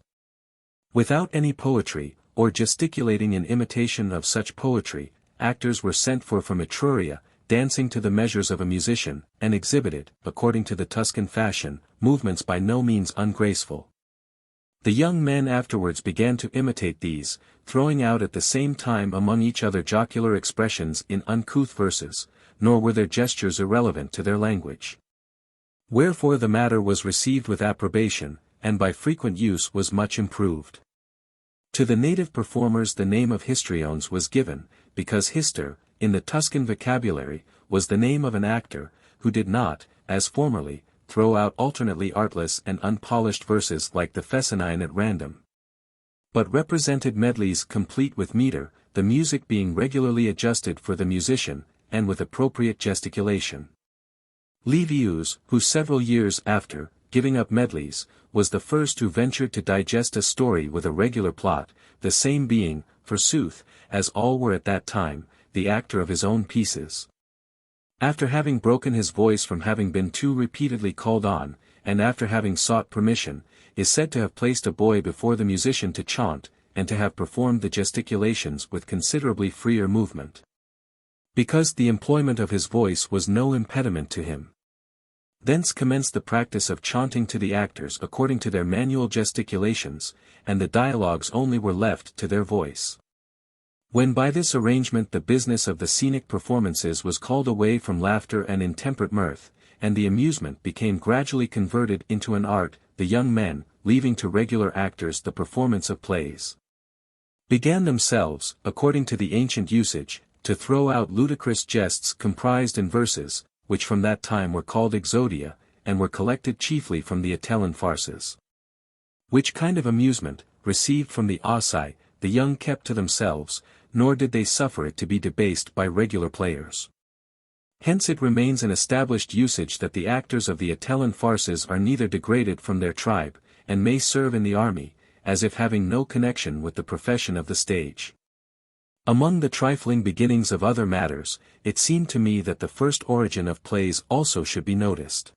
Without any poetry, or gesticulating in imitation of such poetry, actors were sent for from Etruria, dancing to the measures of a musician, and exhibited, according to the Tuscan fashion, movements by no means ungraceful. The young men afterwards began to imitate these, throwing out at the same time among each other jocular expressions in uncouth verses, nor were their gestures irrelevant to their language. Wherefore the matter was received with approbation, and by frequent use was much improved. To the native performers the name of histriones was given, because hister, in the Tuscan vocabulary, was the name of an actor, who did not, as formerly, throw out alternately artless and unpolished verses like the Fescennine at random, but represented medleys complete with meter, the music being regularly adjusted for the musician, and with appropriate gesticulation. Livius, who several years after, giving up medleys, was the first who ventured to digest a story with a regular plot, the same being, forsooth, as all were at that time, the actor of his own pieces. After having broken his voice from having been too repeatedly called on, and after having sought permission, is said to have placed a boy before the musician to chaunt, and to have performed the gesticulations with considerably freer movement. Because the employment of his voice was no impediment to him. Thence commenced the practice of chaunting to the actors according to their manual gesticulations, and the dialogues only were left to their voice. When by this arrangement the business of the scenic performances was called away from laughter and intemperate mirth, and the amusement became gradually converted into an art, the young men, leaving to regular actors the performance of plays, began themselves, according to the ancient usage, to throw out ludicrous jests comprised in verses, which from that time were called exodia, and were collected chiefly from the Atellan farces. Which kind of amusement, received from the Aussi, the young kept to themselves, nor did they suffer it to be debased by regular players. Hence it remains an established usage that the actors of the Atellan farces are neither degraded from their tribe, and may serve in the army, as if having no connection with the profession of the stage. Among the trifling beginnings of other matters, it seemed to me that the first origin of plays also should be noticed.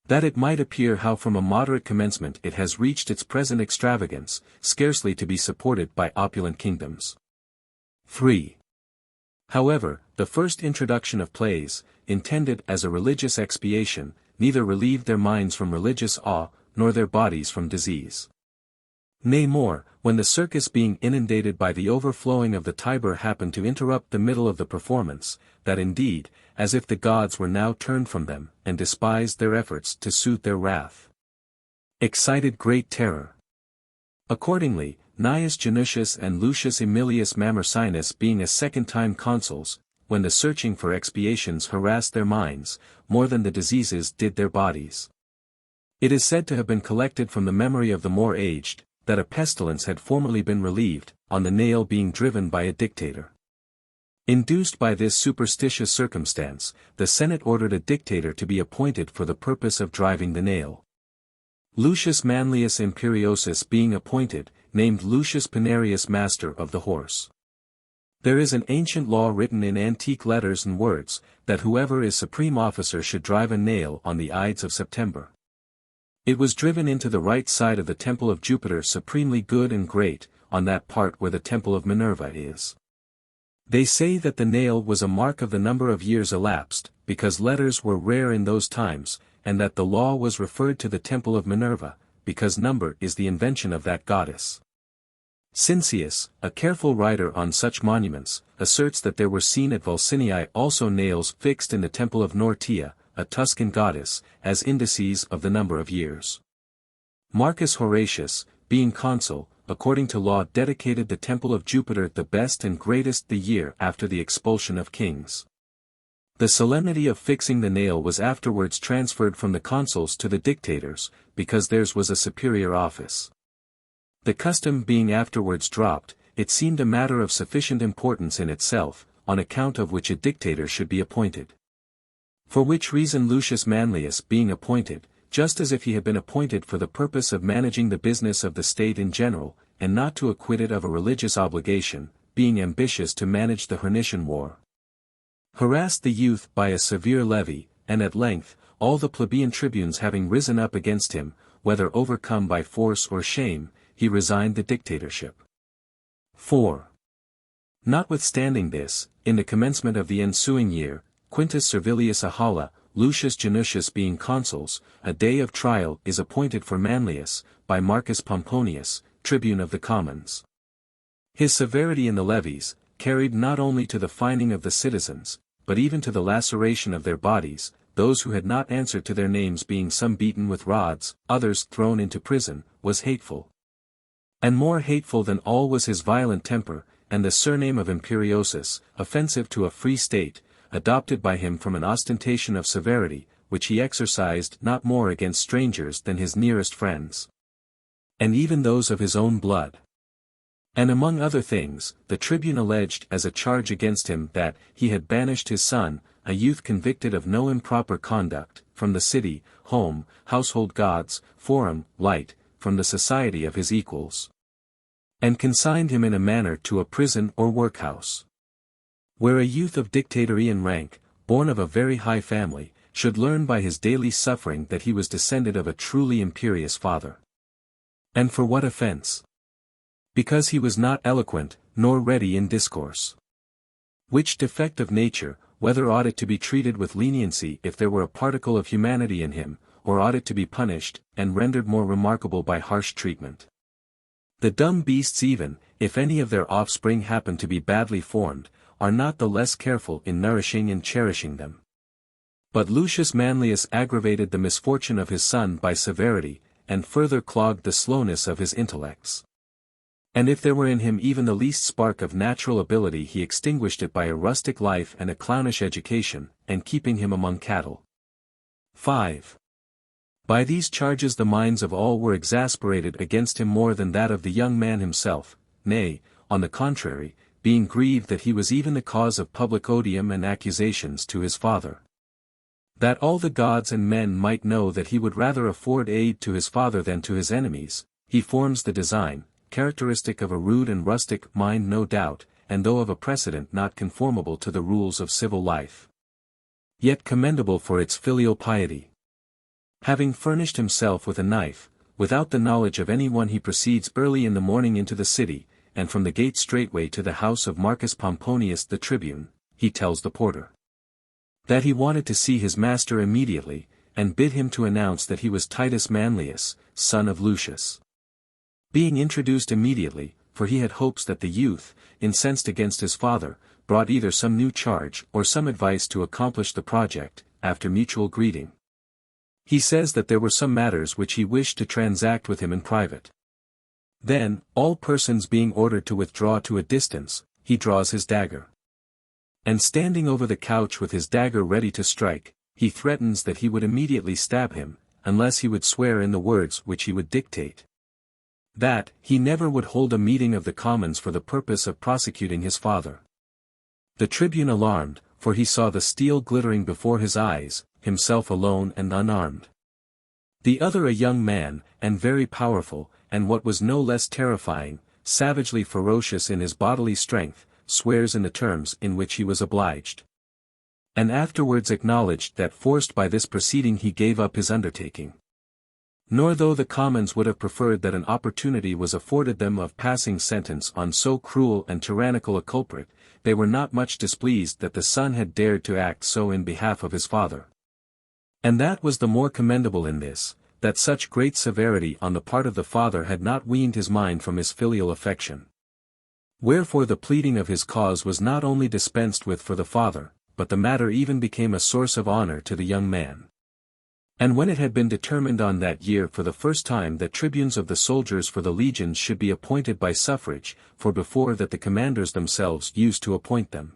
That it might appear how from a moderate commencement it has reached its present extravagance, scarcely to be supported by opulent kingdoms. 3. However, the first introduction of plays, intended as a religious expiation, neither relieved their minds from religious awe, nor their bodies from disease. Nay more, when the circus being inundated by the overflowing of the Tiber happened to interrupt the middle of the performance, that indeed, as if the gods were now turned from them, and despised their efforts to suit their wrath, excited great terror. Accordingly, Gnaeus Janutius and Lucius Aemilius Mamercinus being a second time consuls, when the searching for expiations harassed their minds, more than the diseases did their bodies. It is said to have been collected from the memory of the more aged, that a pestilence had formerly been relieved, on the nail being driven by a dictator. Induced by this superstitious circumstance, the Senate ordered a dictator to be appointed for the purpose of driving the nail. Lucius Manlius Imperiosus being appointed, named Lucius Pinarius master of the horse. There is an ancient law written in antique letters and words, that whoever is supreme officer should drive a nail on the Ides of September. It was driven into the right side of the temple of Jupiter supremely good and great, on that part where the temple of Minerva is. They say that the nail was a mark of the number of years elapsed, because letters were rare in those times, and that the law was referred to the temple of Minerva, because number is the invention of that goddess. Cincius, a careful writer on such monuments, asserts that there were seen at Vulcinii also nails fixed in the temple of Nortia, a Tuscan goddess, as indices of the number of years. Marcus Horatius, being consul, according to law dedicated the temple of Jupiter the best and greatest the year after the expulsion of kings. The solemnity of fixing the nail was afterwards transferred from the consuls to the dictators, because theirs was a superior office. The custom being afterwards dropped, it seemed a matter of sufficient importance in itself, on account of which a dictator should be appointed. For which reason Lucius Manlius being appointed, just as if he had been appointed for the purpose of managing the business of the state in general, and not to acquit it of a religious obligation, being ambitious to manage the Hernician war, harassed the youth by a severe levy, and at length, all the plebeian tribunes having risen up against him, whether overcome by force or shame, he resigned the dictatorship. 4. Notwithstanding this, in the commencement of the ensuing year, Quintus Servilius Ahala, Lucius Janutius being consuls, a day of trial is appointed for Manlius, by Marcus Pomponius, tribune of the commons. His severity in the levies, carried not only to the fining of the citizens, but even to the laceration of their bodies, those who had not answered to their names being some beaten with rods, others thrown into prison, was hateful. And more hateful than all was his violent temper, and the surname of Imperiosus, offensive to a free state, adopted by him from an ostentation of severity, which he exercised not more against strangers than his nearest friends, and even those of his own blood. And among other things, the tribune alleged as a charge against him that he had banished his son, a youth convicted of no improper conduct, from the city, home, household gods, forum, light, from the society of his equals, and consigned him in a manner to a prison or workhouse, where a youth of dictatorian rank, born of a very high family, should learn by his daily suffering that he was descended of a truly imperious father. And for what offense? Because he was not eloquent, nor ready in discourse. Which defect of nature, whether ought it to be treated with leniency if there were a particle of humanity in him, or ought it to be punished, and rendered more remarkable by harsh treatment? The dumb beasts even, if any of their offspring happen to be badly formed, are not the less careful in nourishing and cherishing them. But Lucius Manlius aggravated the misfortune of his son by severity, and further clogged the slowness of his intellects. And if there were in him even the least spark of natural ability, he extinguished it by a rustic life and a clownish education, and keeping him among cattle. 5. By these charges the minds of all were exasperated against him more than that of the young man himself, nay, on the contrary, being grieved that he was even the cause of public odium and accusations to his father. That all the gods and men might know that he would rather afford aid to his father than to his enemies, he forms the design, characteristic of a rude and rustic mind no doubt, and though of a precedent not conformable to the rules of civil life, yet commendable for its filial piety. Having furnished himself with a knife, without the knowledge of any one, he proceeds early in the morning into the city, and from the gate straightway to the house of Marcus Pomponius the tribune. He tells the porter that he wanted to see his master immediately, and bid him to announce that he was Titus Manlius, son of Lucius. Being introduced immediately, for he had hopes that the youth, incensed against his father, brought either some new charge or some advice to accomplish the project. After mutual greeting, he says that there were some matters which he wished to transact with him in private. Then, all persons being ordered to withdraw to a distance, he draws his dagger, and standing over the couch with his dagger ready to strike, he threatens that he would immediately stab him, unless he would swear in the words which he would dictate, that he never would hold a meeting of the commons for the purpose of prosecuting his father. The tribune alarmed, for he saw the steel glittering before his eyes, himself alone and unarmed. The other a young man, and very powerful, and what was no less terrifying, savagely ferocious in his bodily strength, swears in the terms in which he was obliged, and afterwards acknowledged that forced by this proceeding he gave up his undertaking. Nor though the commons would have preferred that an opportunity was afforded them of passing sentence on so cruel and tyrannical a culprit, they were not much displeased that the son had dared to act so in behalf of his father. And that was the more commendable in this, that such great severity on the part of the father had not weaned his mind from his filial affection. Wherefore the pleading of his cause was not only dispensed with for the father, but the matter even became a source of honor to the young man. And when it had been determined on that year for the first time that tribunes of the soldiers for the legions should be appointed by suffrage, for before that the commanders themselves used to appoint them,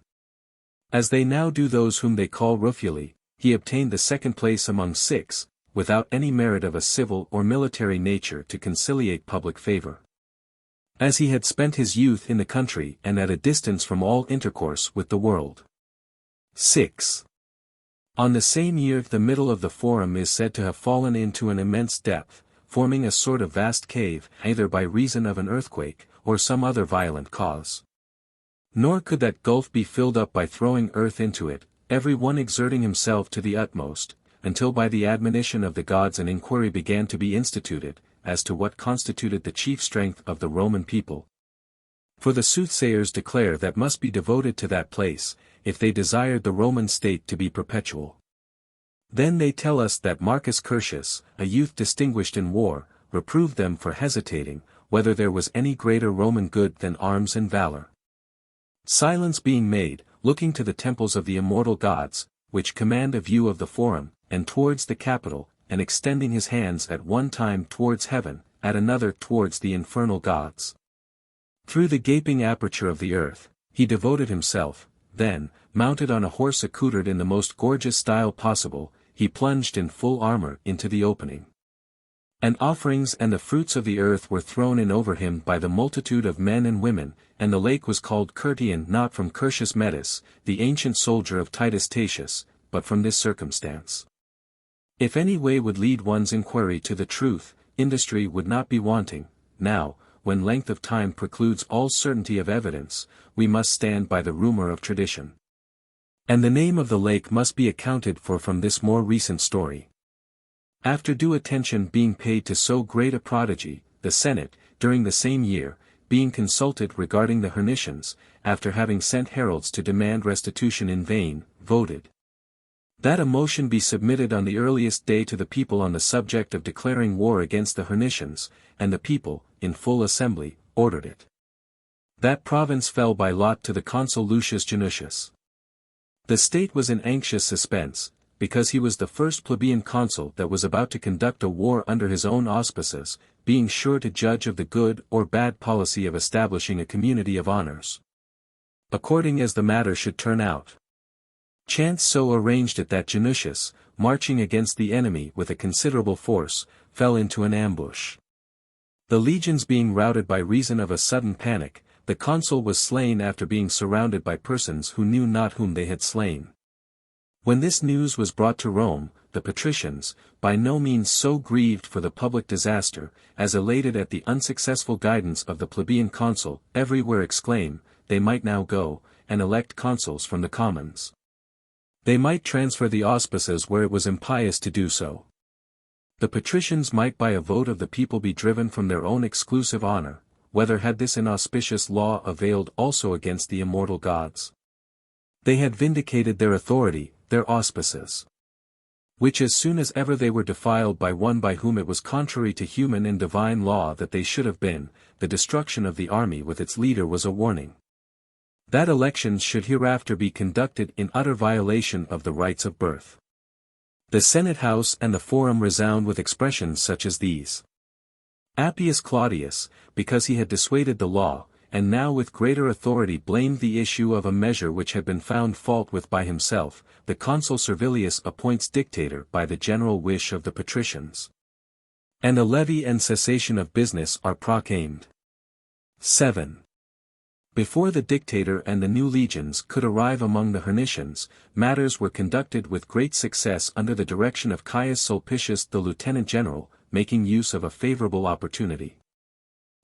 as they now do those whom they call rufuli, he obtained the second place among 6, without any merit of a civil or military nature to conciliate public favor, as he had spent his youth in the country and at a distance from all intercourse with the world. 6. On the same year the middle of the forum is said to have fallen into an immense depth, forming a sort of vast cave, either by reason of an earthquake, or some other violent cause. Nor could that gulf be filled up by throwing earth into it, every one exerting himself to the utmost, until by the admonition of the gods an inquiry began to be instituted, as to what constituted the chief strength of the Roman people. For the soothsayers declare that must be devoted to that place, if they desired the Roman state to be perpetual. Then they tell us that Marcus Curtius, a youth distinguished in war, reproved them for hesitating, whether there was any greater Roman good than arms and valor. Silence being made, looking to the temples of the immortal gods, which command a view of the Forum, and towards the Capitol, and extending his hands at one time towards heaven, at another towards the infernal gods. Through the gaping aperture of the earth, he devoted himself, then, mounted on a horse accoutred in the most gorgeous style possible, he plunged in full armor into the opening. And offerings and the fruits of the earth were thrown in over him by the multitude of men and women, and the lake was called Curtian not from Curtius Metus, the ancient soldier of Titus Tatius, but from this circumstance. If any way would lead one's inquiry to the truth, industry would not be wanting. Now, when length of time precludes all certainty of evidence, we must stand by the rumor of tradition. And the name of the lake must be accounted for from this more recent story. After due attention being paid to so great a prodigy, the Senate, during the same year, being consulted regarding the Hernicians, after having sent heralds to demand restitution in vain, voted that a motion be submitted on the earliest day to the people on the subject of declaring war against the Hernicians, and the people, in full assembly, ordered it. That province fell by lot to the consul Lucius Janutius. The state was in anxious suspense, because he was the first plebeian consul that was about to conduct a war under his own auspices, being sure to judge of the good or bad policy of establishing a community of honors, according as the matter should turn out. Chance so arranged it that Janutius, marching against the enemy with a considerable force, fell into an ambush. The legions being routed by reason of a sudden panic, the consul was slain after being surrounded by persons who knew not whom they had slain. When this news was brought to Rome, the patricians, by no means so grieved for the public disaster, as elated at the unsuccessful guidance of the plebeian consul, everywhere exclaim, they might now go, and elect consuls from the commons. They might transfer the auspices where it was impious to do so. The patricians might by a vote of the people be driven from their own exclusive honor, whether had this inauspicious law availed also against the immortal gods. They had vindicated their authority, their auspices, which as soon as ever they were defiled by one by whom it was contrary to human and divine law that they should have been, the destruction of the army with its leader was a warning that elections should hereafter be conducted in utter violation of the rights of birth. The Senate House and the Forum resound with expressions such as these. Appius Claudius, because he had dissuaded the law, and now with greater authority blamed the issue of a measure which had been found fault with by himself, the consul Servilius appoints dictator by the general wish of the patricians. And a levy and cessation of business are proclaimed. 7. Before the dictator and the new legions could arrive among the Hernicians, matters were conducted with great success under the direction of Caius Sulpicius the lieutenant general, making use of a favorable opportunity.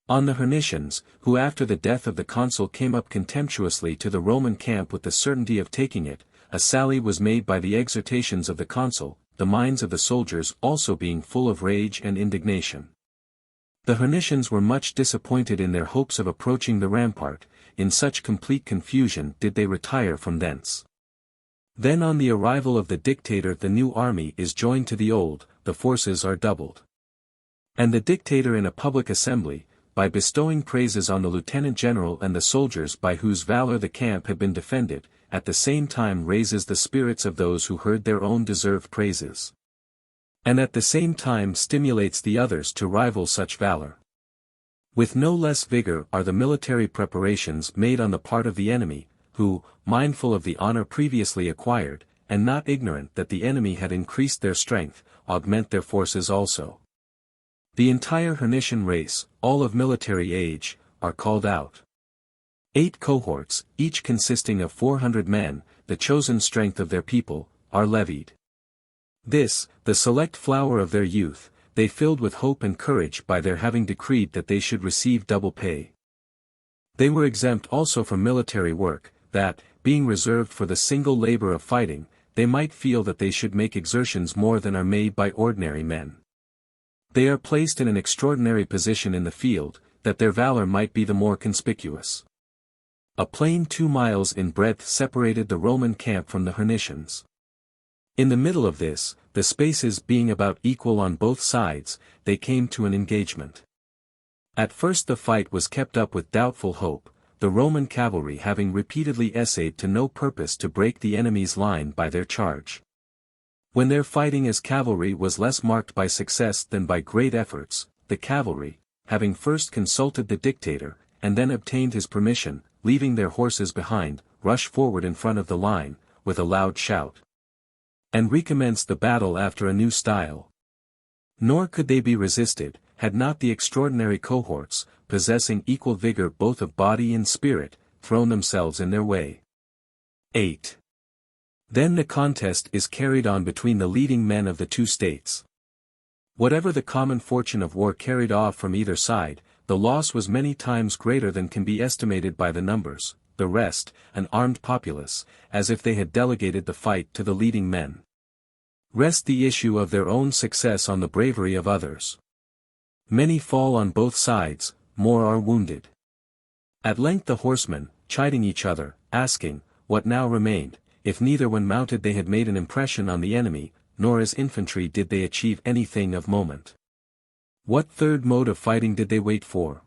On the Hernicians, who after the death of the consul came up contemptuously to the Roman camp with the certainty of taking it, a sally was made by the exhortations of the consul, the minds of the soldiers also being full of rage and indignation. The Hernicians were much disappointed in their hopes of approaching the rampart, in such complete confusion did they retire from thence. Then on the arrival of the dictator the new army is joined to the old, the forces are doubled. And the dictator in a public assembly, by bestowing praises on the lieutenant general and the soldiers by whose valor the camp had been defended, at the same time raises the spirits of those who heard their own deserved praises, and at the same time stimulates the others to rival such valor. With no less vigor are the military preparations made on the part of the enemy, who, mindful of the honor previously acquired, and not ignorant that the enemy had increased their strength, augment their forces also. The entire Hernician race, all of military age, are called out. 8 cohorts, each consisting of 400 men, the chosen strength of their people, are levied. This, the select flower of their youth, they filled with hope and courage by their having decreed that they should receive double pay. They were exempt also from military work, that, being reserved for the single labor of fighting, they might feel that they should make exertions more than are made by ordinary men. They are placed in an extraordinary position in the field, that their valor might be the more conspicuous. A plain 2 miles in breadth separated the Roman camp from the Hernicians. In the middle of this, the spaces being about equal on both sides, they came to an engagement. At first the fight was kept up with doubtful hope, the Roman cavalry having repeatedly essayed to no purpose to break the enemy's line by their charge. When their fighting as cavalry was less marked by success than by great efforts, the cavalry, having first consulted the dictator, and then obtained his permission, leaving their horses behind, rushed forward in front of the line, with a loud shout, and recommenced the battle after a new style. Nor could they be resisted, had not the extraordinary cohorts, possessing equal vigor both of body and spirit, thrown themselves in their way. 8. Then the contest is carried on between the leading men of the two states. Whatever the common fortune of war carried off from either side, the loss was many times greater than can be estimated by the numbers, the rest, an armed populace, as if they had delegated the fight to the leading men. Rest the issue of their own success on the bravery of others. Many fall on both sides, more are wounded. At length the horsemen, chiding each other, asking, what now remained, if neither when mounted they had made an impression on the enemy, nor as infantry did they achieve anything of moment. What third mode of fighting did they wait for?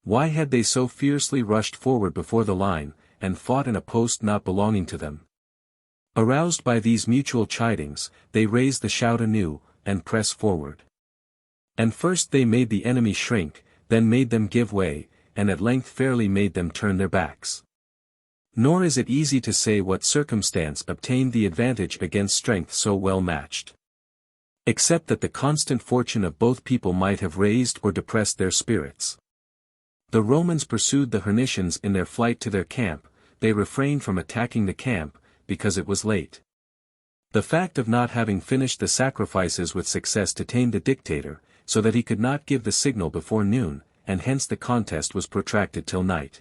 Why had they so fiercely rushed forward before the line, and fought in a post not belonging to them? Aroused by these mutual chidings, they raised the shout anew, and pressed forward. And first they made the enemy shrink, then made them give way, and at length fairly made them turn their backs. Nor is it easy to say what circumstance obtained the advantage against strength so well matched. Except that the constant fortune of both people might have raised or depressed their spirits. The Romans pursued the Hernicians in their flight to their camp, they refrained from attacking the camp, because it was late. The fact of not having finished the sacrifices with success detained the dictator, so that he could not give the signal before noon, and hence the contest was protracted till night.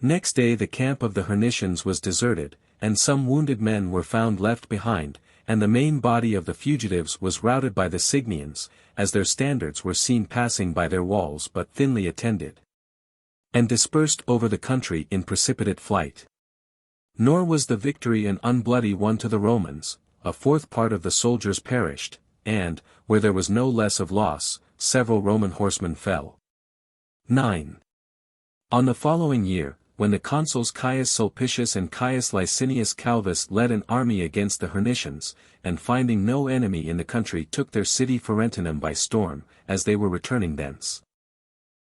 Next day the camp of the Hernicians was deserted, and some wounded men were found left behind, and the main body of the fugitives was routed by the Signians, as their standards were seen passing by their walls but thinly attended, and dispersed over the country in precipitate flight. Nor was the victory an unbloody one to the Romans, a fourth part of the soldiers perished, and, where there was no less of loss, several Roman horsemen fell. 9. On the following year, when the consuls Caius Sulpicius and Caius Licinius Calvus led an army against the Hernicians, and finding no enemy in the country took their city Ferentinum by storm, as they were returning thence.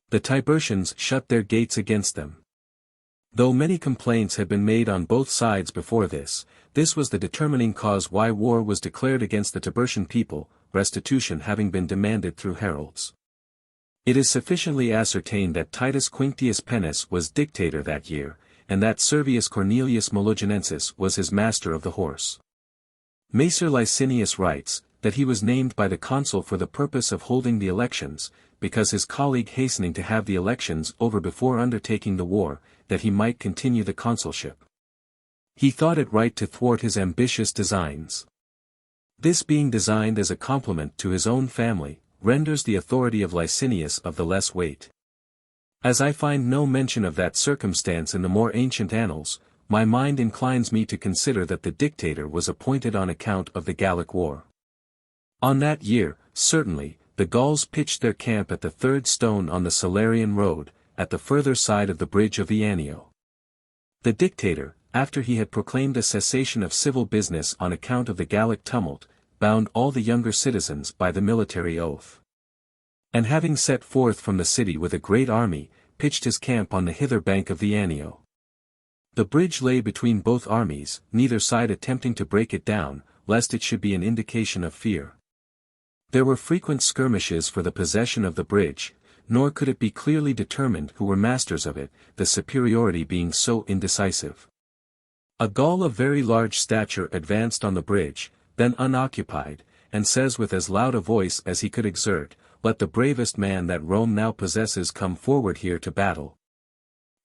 The Tiburtians shut their gates against them. Though many complaints had been made on both sides before this was the determining cause why war was declared against the Tiburtian people, restitution having been demanded through heralds. It is sufficiently ascertained that Titus Quinctius Penus was dictator that year, and that Servius Cornelius Melogenensis was his master of the horse. Macer Licinius writes, that he was named by the consul for the purpose of holding the elections, because his colleague hastening to have the elections over before undertaking the war, that he might continue the consulship. He thought it right to thwart his ambitious designs. This being designed as a compliment to his own family, renders the authority of Licinius of the less weight. As I find no mention of that circumstance in the more ancient annals, my mind inclines me to consider that the dictator was appointed on account of the Gallic War. On that year, certainly, the Gauls pitched their camp at the third stone on the Salarian road, at the further side of the bridge of Aeneas. The dictator, after he had proclaimed a cessation of civil business on account of the Gallic tumult, bound all the younger citizens by the military oath. And having set forth from the city with a great army, pitched his camp on the hither bank of the Aeneas. The bridge lay between both armies, neither side attempting to break it down, lest it should be an indication of fear. There were frequent skirmishes for the possession of the bridge, nor could it be clearly determined who were masters of it, the superiority being so indecisive. A Gaul of very large stature advanced on the bridge, then unoccupied, and says with as loud a voice as he could exert, "Let the bravest man that Rome now possesses come forward here to battle.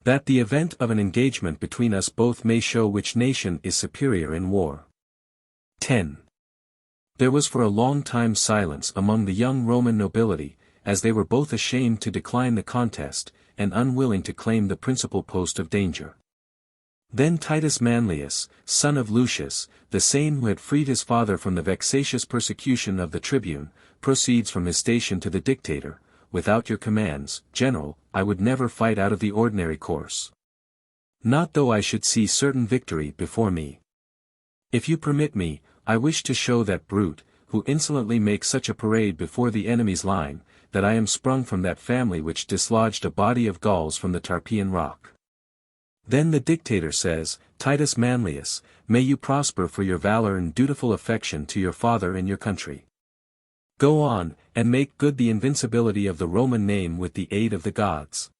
That the event of an engagement between us both may show which nation is superior in war." 10. There was for a long time silence among the young Roman nobility, as they were both ashamed to decline the contest, and unwilling to claim the principal post of danger. Then Titus Manlius, son of Lucius, the same who had freed his father from the vexatious persecution of the tribune, proceeds from his station to the dictator. Without your commands, General, I would never fight out of the ordinary course. Not though I should see certain victory before me. If you permit me, I wish to show that brute, who insolently makes such a parade before the enemy's line, that I am sprung from that family which dislodged a body of Gauls from the Tarpeian rock. Then the dictator says, Titus Manlius, may you prosper for your valor and dutiful affection to your father and your country. Go on, and make good the invincibility of the Roman name with the aid of the gods.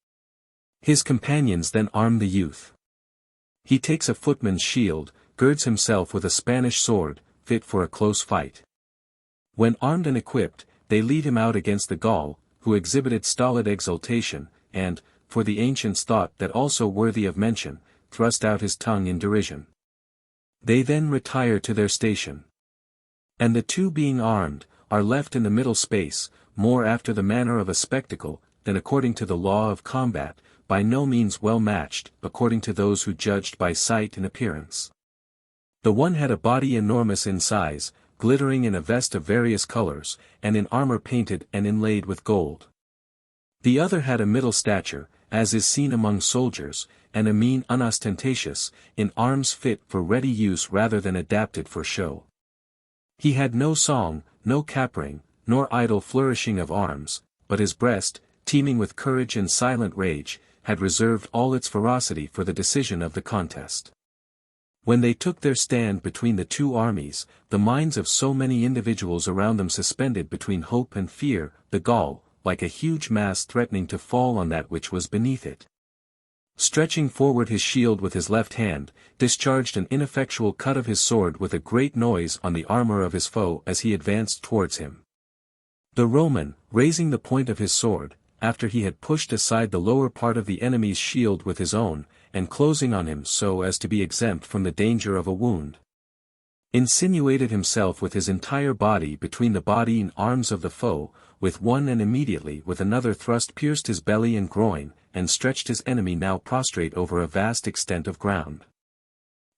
His companions then arm the youth. He takes a footman's shield, girds himself with a Spanish sword, fit for a close fight. When armed and equipped, they lead him out against the Gaul, who exhibited stolid exultation, and, for the ancients thought that also worthy of mention, thrust out his tongue in derision. They then retire to their station. And the two being armed, are left in the middle space, more after the manner of a spectacle, than according to the law of combat, by no means well matched, according to those who judged by sight and appearance. The one had a body enormous in size, glittering in a vest of various colors, and in armor painted and inlaid with gold. The other had a middle stature, as is seen among soldiers, and a mien unostentatious, in arms fit for ready use rather than adapted for show. He had no song, no capering, nor idle flourishing of arms, but his breast, teeming with courage and silent rage, had reserved all its ferocity for the decision of the contest. When they took their stand between the two armies, the minds of so many individuals around them suspended between hope and fear, the Gaul, like a huge mass threatening to fall on that which was beneath it. Stretching forward his shield with his left hand, discharged an ineffectual cut of his sword with a great noise on the armor of his foe as he advanced towards him. The Roman, raising the point of his sword, after he had pushed aside the lower part of the enemy's shield with his own, and closing on him so as to be exempt from the danger of a wound, insinuated himself with his entire body between the body and arms of the foe, with one and immediately with another thrust pierced his belly and groin, and stretched his enemy now prostrate over a vast extent of ground.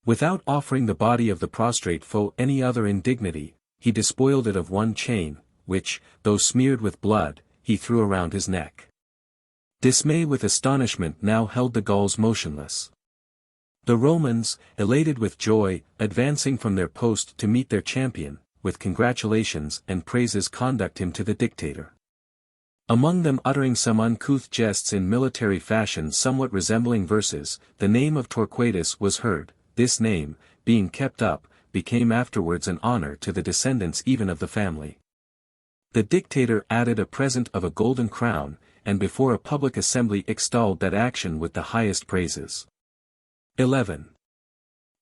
Without offering the body of the prostrate foe any other indignity, he despoiled it of one chain, which, though smeared with blood, he threw around his neck. Dismay with astonishment now held the Gauls motionless. The Romans, elated with joy, advancing from their post to meet their champion, with congratulations and praises conduct him to the dictator. Among them uttering some uncouth jests in military fashion somewhat resembling verses, the name of Torquatus was heard. This name, being kept up, became afterwards an honor to the descendants even of the family. The dictator added a present of a golden crown, and before a public assembly extolled that action with the highest praises. 11.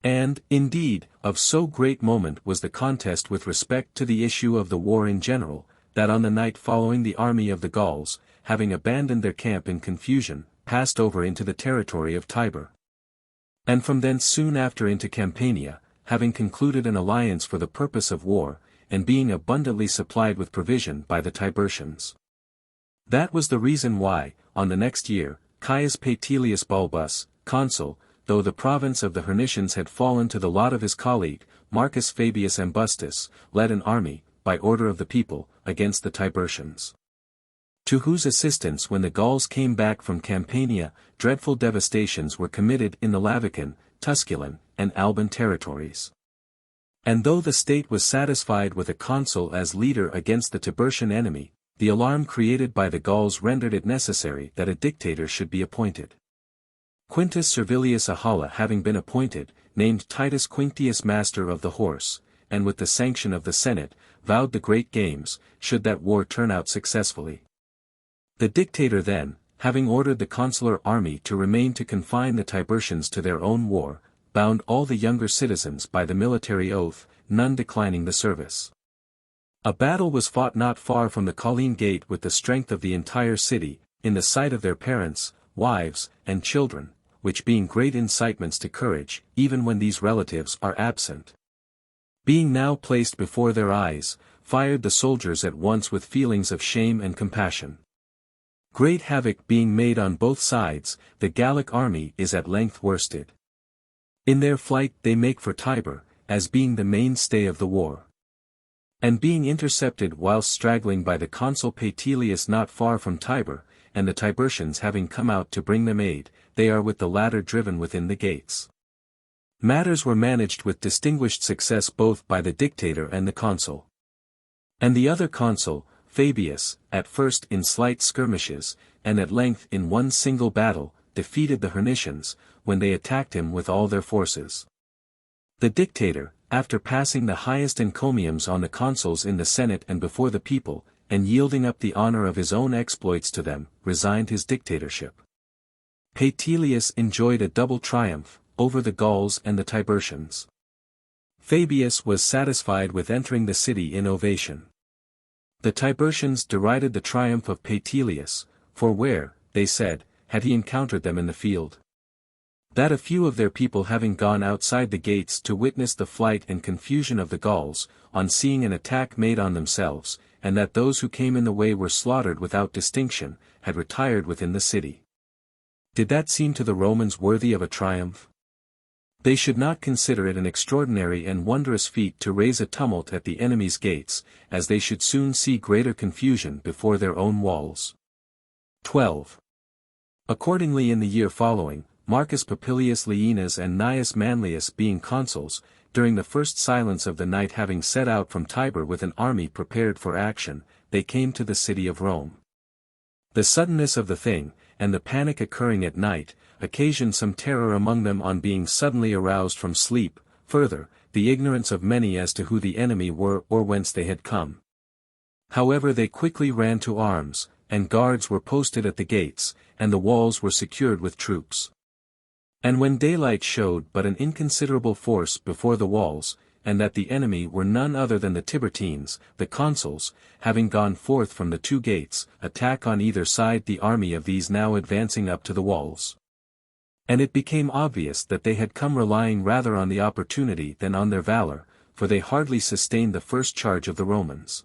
And, indeed, of so great moment was the contest with respect to the issue of the war in general, that on the night following the army of the Gauls, having abandoned their camp in confusion, passed over into the territory of Tibur. And from thence soon after into Campania, having concluded an alliance for the purpose of war, and being abundantly supplied with provision by the Tiburtians. That was the reason why, on the next year, Caius Paetilius Balbus, consul, though the province of the Hernicians had fallen to the lot of his colleague, Marcus Fabius Ambustus, led an army, by order of the people, against the Tiburtians. To whose assistance when the Gauls came back from Campania, dreadful devastations were committed in the Lavican, Tusculan, and Alban territories. And though the state was satisfied with a consul as leader against the Tiburtian enemy, the alarm created by the Gauls rendered it necessary that a dictator should be appointed. Quintus Servilius Ahala having been appointed, named Titus Quinctius master of the horse, and with the sanction of the Senate, vowed the great games, should that war turn out successfully. The dictator then, having ordered the consular army to remain to confine the Tiburtians to their own war, bound all the younger citizens by the military oath, none declining the service. A battle was fought not far from the Colline gate with the strength of the entire city, in the sight of their parents, wives, and children, which being great incitements to courage, even when these relatives are absent. Being now placed before their eyes, fired the soldiers at once with feelings of shame and compassion. Great havoc being made on both sides, the Gallic army is at length worsted. In their flight they make for Tiber, as being the mainstay of the war. And being intercepted whilst straggling by the consul Paetilius not far from Tiber, and the Tiburtians having come out to bring them aid, they are with the latter driven within the gates. Matters were managed with distinguished success both by the dictator and the consul. And the other consul, Fabius, at first in slight skirmishes, and at length in one single battle, defeated the Hernicians, when they attacked him with all their forces. The dictator, after passing the highest encomiums on the consuls in the Senate and before the people, and yielding up the honor of his own exploits to them, resigned his dictatorship. Paetilius enjoyed a double triumph, over the Gauls and the Tiburtians. Fabius was satisfied with entering the city in ovation. The Tiburtians derided the triumph of Paetilius, for where, they said, had he encountered them in the field? That a few of their people having gone outside the gates to witness the flight and confusion of the Gauls, on seeing an attack made on themselves, and that those who came in the way were slaughtered without distinction, had retired within the city. Did that seem to the Romans worthy of a triumph? They should not consider it an extraordinary and wondrous feat to raise a tumult at the enemy's gates, as they should soon see greater confusion before their own walls. 12. Accordingly in the year following, Marcus Popilius Laenas and Gnaeus Manlius being consuls, during the first silence of the night having set out from Tiber with an army prepared for action, they came to the city of Rome. The suddenness of the thing, and the panic occurring at night, occasioned some terror among them on being suddenly aroused from sleep, further, the ignorance of many as to who the enemy were or whence they had come. However they quickly ran to arms, and guards were posted at the gates, and the walls were secured with troops. And when daylight showed but an inconsiderable force before the walls, and that the enemy were none other than the Tiburtines, the consuls, having gone forth from the two gates, attack on either side the army of these now advancing up to the walls. And it became obvious that they had come relying rather on the opportunity than on their valor, for they hardly sustained the first charge of the Romans.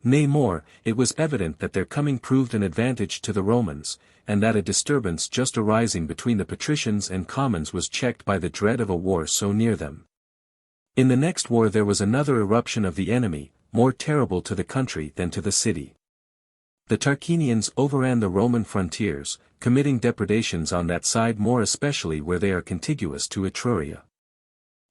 Nay more, it was evident that their coming proved an advantage to the Romans, and that a disturbance just arising between the patricians and commons was checked by the dread of a war so near them. In the next war there was another eruption of the enemy, more terrible to the country than to the city. The Tarquinians overran the Roman frontiers, committing depredations on that side more especially where they are contiguous to Etruria.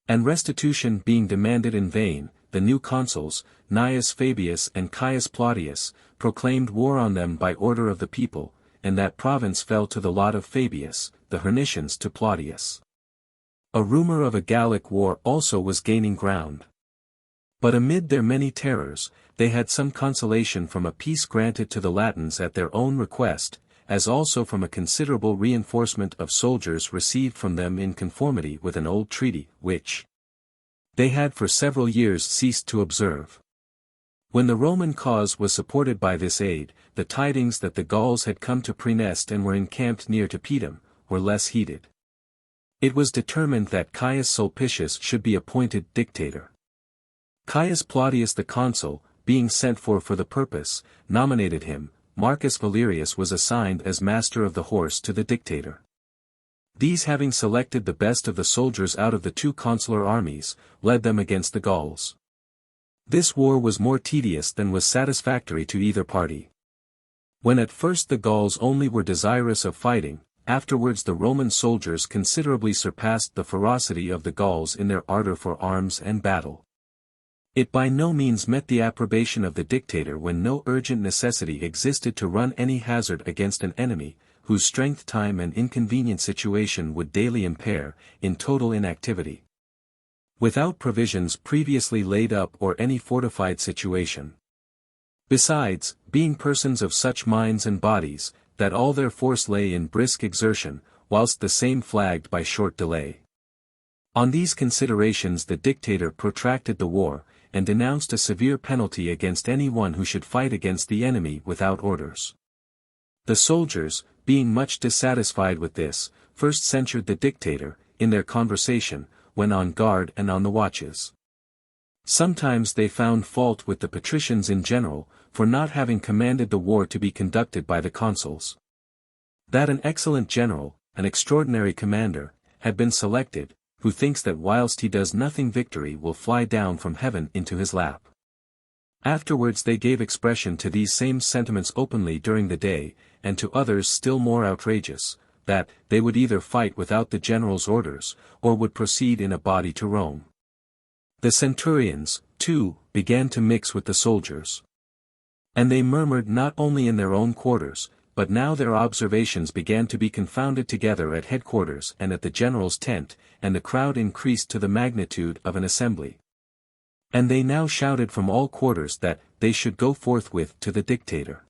And restitution being demanded in vain, the new consuls, Gnaeus Fabius and Caius Plautius, proclaimed war on them by order of the people, and that province fell to the lot of Fabius, the Hernicians to Plautius. A rumor of a Gallic war also was gaining ground. But amid their many terrors, they had some consolation from a peace granted to the Latins at their own request, as also from a considerable reinforcement of soldiers received from them in conformity with an old treaty, which they had for several years ceased to observe. When the Roman cause was supported by this aid, the tidings that the Gauls had come to Praeneste and were encamped near to Pedum, were less heeded. It was determined that Caius Sulpicius should be appointed dictator. Caius Plautius the consul, being sent for the purpose, nominated him. Marcus Valerius was assigned as master of the horse to the dictator. These having selected the best of the soldiers out of the two consular armies, led them against the Gauls. This war was more tedious than was satisfactory to either party. When at first the Gauls only were desirous of fighting, afterwards the Roman soldiers considerably surpassed the ferocity of the Gauls in their ardor for arms and battle. It by no means met the approbation of the dictator when no urgent necessity existed to run any hazard against an enemy, whose strength time and inconvenient situation would daily impair, in total inactivity. Without provisions previously laid up or any fortified situation. Besides, being persons of such minds and bodies, that all their force lay in brisk exertion, whilst the same flagged by short delay. On these considerations the dictator protracted the war, and denounced a severe penalty against any one who should fight against the enemy without orders. The soldiers, being much dissatisfied with this, first censured the dictator, in their conversation, when on guard and on the watches. Sometimes they found fault with the patricians in general, for not having commanded the war to be conducted by the consuls. That an excellent general, an extraordinary commander, had been selected, who thinks that whilst he does nothing victory will fly down from heaven into his lap. Afterwards they gave expression to these same sentiments openly during the day, and to others still more outrageous, that they would either fight without the general's orders, or would proceed in a body to Rome. The centurions, too, began to mix with the soldiers. And they murmured not only in their own quarters, but now their observations began to be confounded together at headquarters and at the general's tent, and the crowd increased to the magnitude of an assembly. And they now shouted from all quarters that they should go forthwith to the dictator.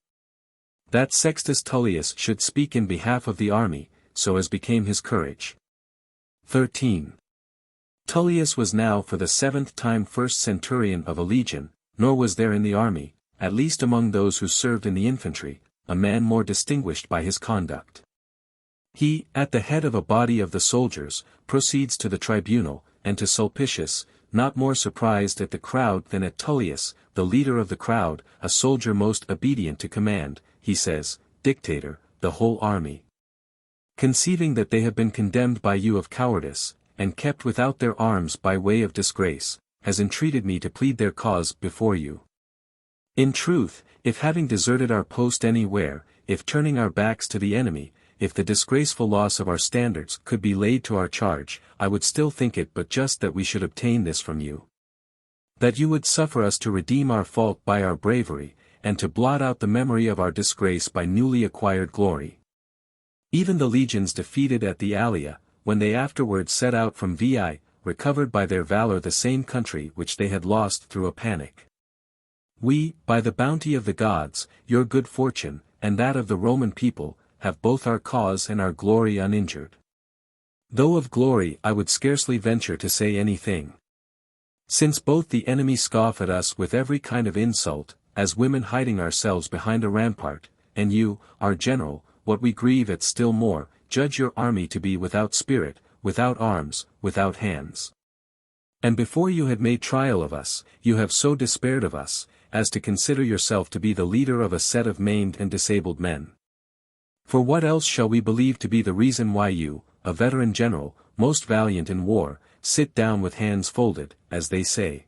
That Sextus Tullius should speak in behalf of the army, so as became his courage. 13. Tullius was now for the 7th time first centurion of a legion, nor was there in the army, at least among those who served in the infantry, a man more distinguished by his conduct. He, at the head of a body of the soldiers, proceeds to the tribunal, and to Sulpicius, not more surprised at the crowd than at Tullius, the leader of the crowd, a soldier most obedient to command, he says, Dictator, the whole army, conceiving that they have been condemned by you of cowardice, and kept without their arms by way of disgrace, has entreated me to plead their cause before you. In truth, if having deserted our post anywhere, if turning our backs to the enemy, if the disgraceful loss of our standards could be laid to our charge, I would still think it but just that we should obtain this from you. That you would suffer us to redeem our fault by our bravery, and to blot out the memory of our disgrace by newly acquired glory. Even the legions defeated at the Allia, when they afterwards set out from Veii, recovered by their valor the same country which they had lost through a panic. We, by the bounty of the gods, your good fortune, and that of the Roman people, have both our cause and our glory uninjured. Though of glory I would scarcely venture to say anything. Since both the enemy scoff at us with every kind of insult, as women hiding ourselves behind a rampart, and you, our general, what we grieve at still more, judge your army to be without spirit, without arms, without hands. And before you had made trial of us, you have so despaired of us, as to consider yourself to be the leader of a set of maimed and disabled men. For what else shall we believe to be the reason why you, a veteran general, most valiant in war, sit down with hands folded, as they say?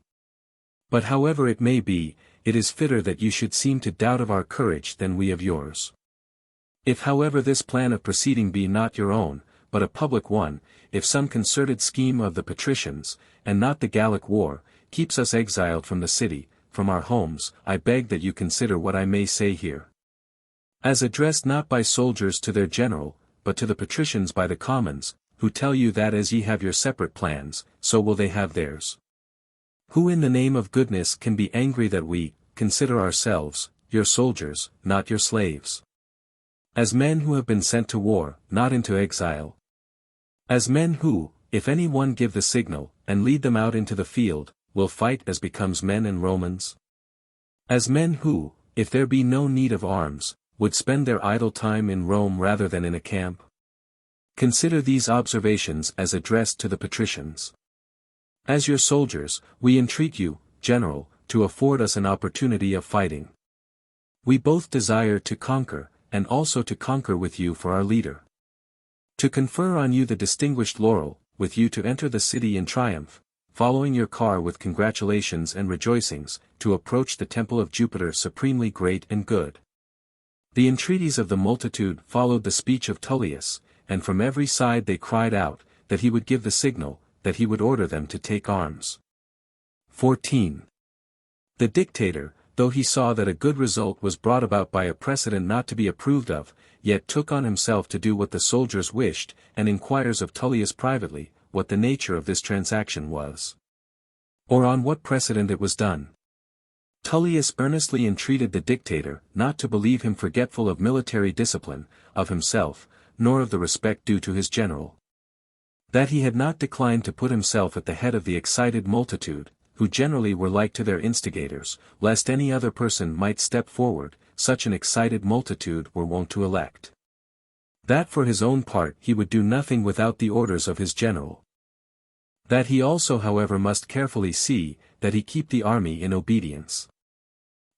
But however it may be, it is fitter that you should seem to doubt of our courage than we of yours. If however this plan of proceeding be not your own, but a public one, if some concerted scheme of the patricians, and not the Gallic war, keeps us exiled from the city, from our homes, I beg that you consider what I may say here. As addressed not by soldiers to their general, but to the patricians by the commons, who tell you that as ye have your separate plans, so will they have theirs. Who in the name of goodness can be angry that we, consider ourselves, your soldiers, not your slaves? As men who have been sent to war, not into exile. As men who, if any one give the signal, and lead them out into the field, will fight as becomes men and Romans. As men who, if there be no need of arms, would spend their idle time in Rome rather than in a camp. Consider these observations as addressed to the patricians. As your soldiers, we entreat you, General, to afford us an opportunity of fighting. We both desire to conquer, and also to conquer with you for our leader. To confer on you the distinguished laurel, with you to enter the city in triumph, following your car with congratulations and rejoicings, to approach the temple of Jupiter supremely great and good. The entreaties of the multitude followed the speech of Tullius, and from every side they cried out, that he would give the signal, that he would order them to take arms. 14. The dictator, though he saw that a good result was brought about by a precedent not to be approved of, yet took on himself to do what the soldiers wished, and inquires of Tullius privately, what the nature of this transaction was, or on what precedent it was done. Tullius earnestly entreated the dictator not to believe him forgetful of military discipline, of himself, nor of the respect due to his general. That he had not declined to put himself at the head of the excited multitude, who generally were like to their instigators, lest any other person might step forward, such an excited multitude were wont to elect. That for his own part he would do nothing without the orders of his general. That he also however must carefully see, that he keep the army in obedience.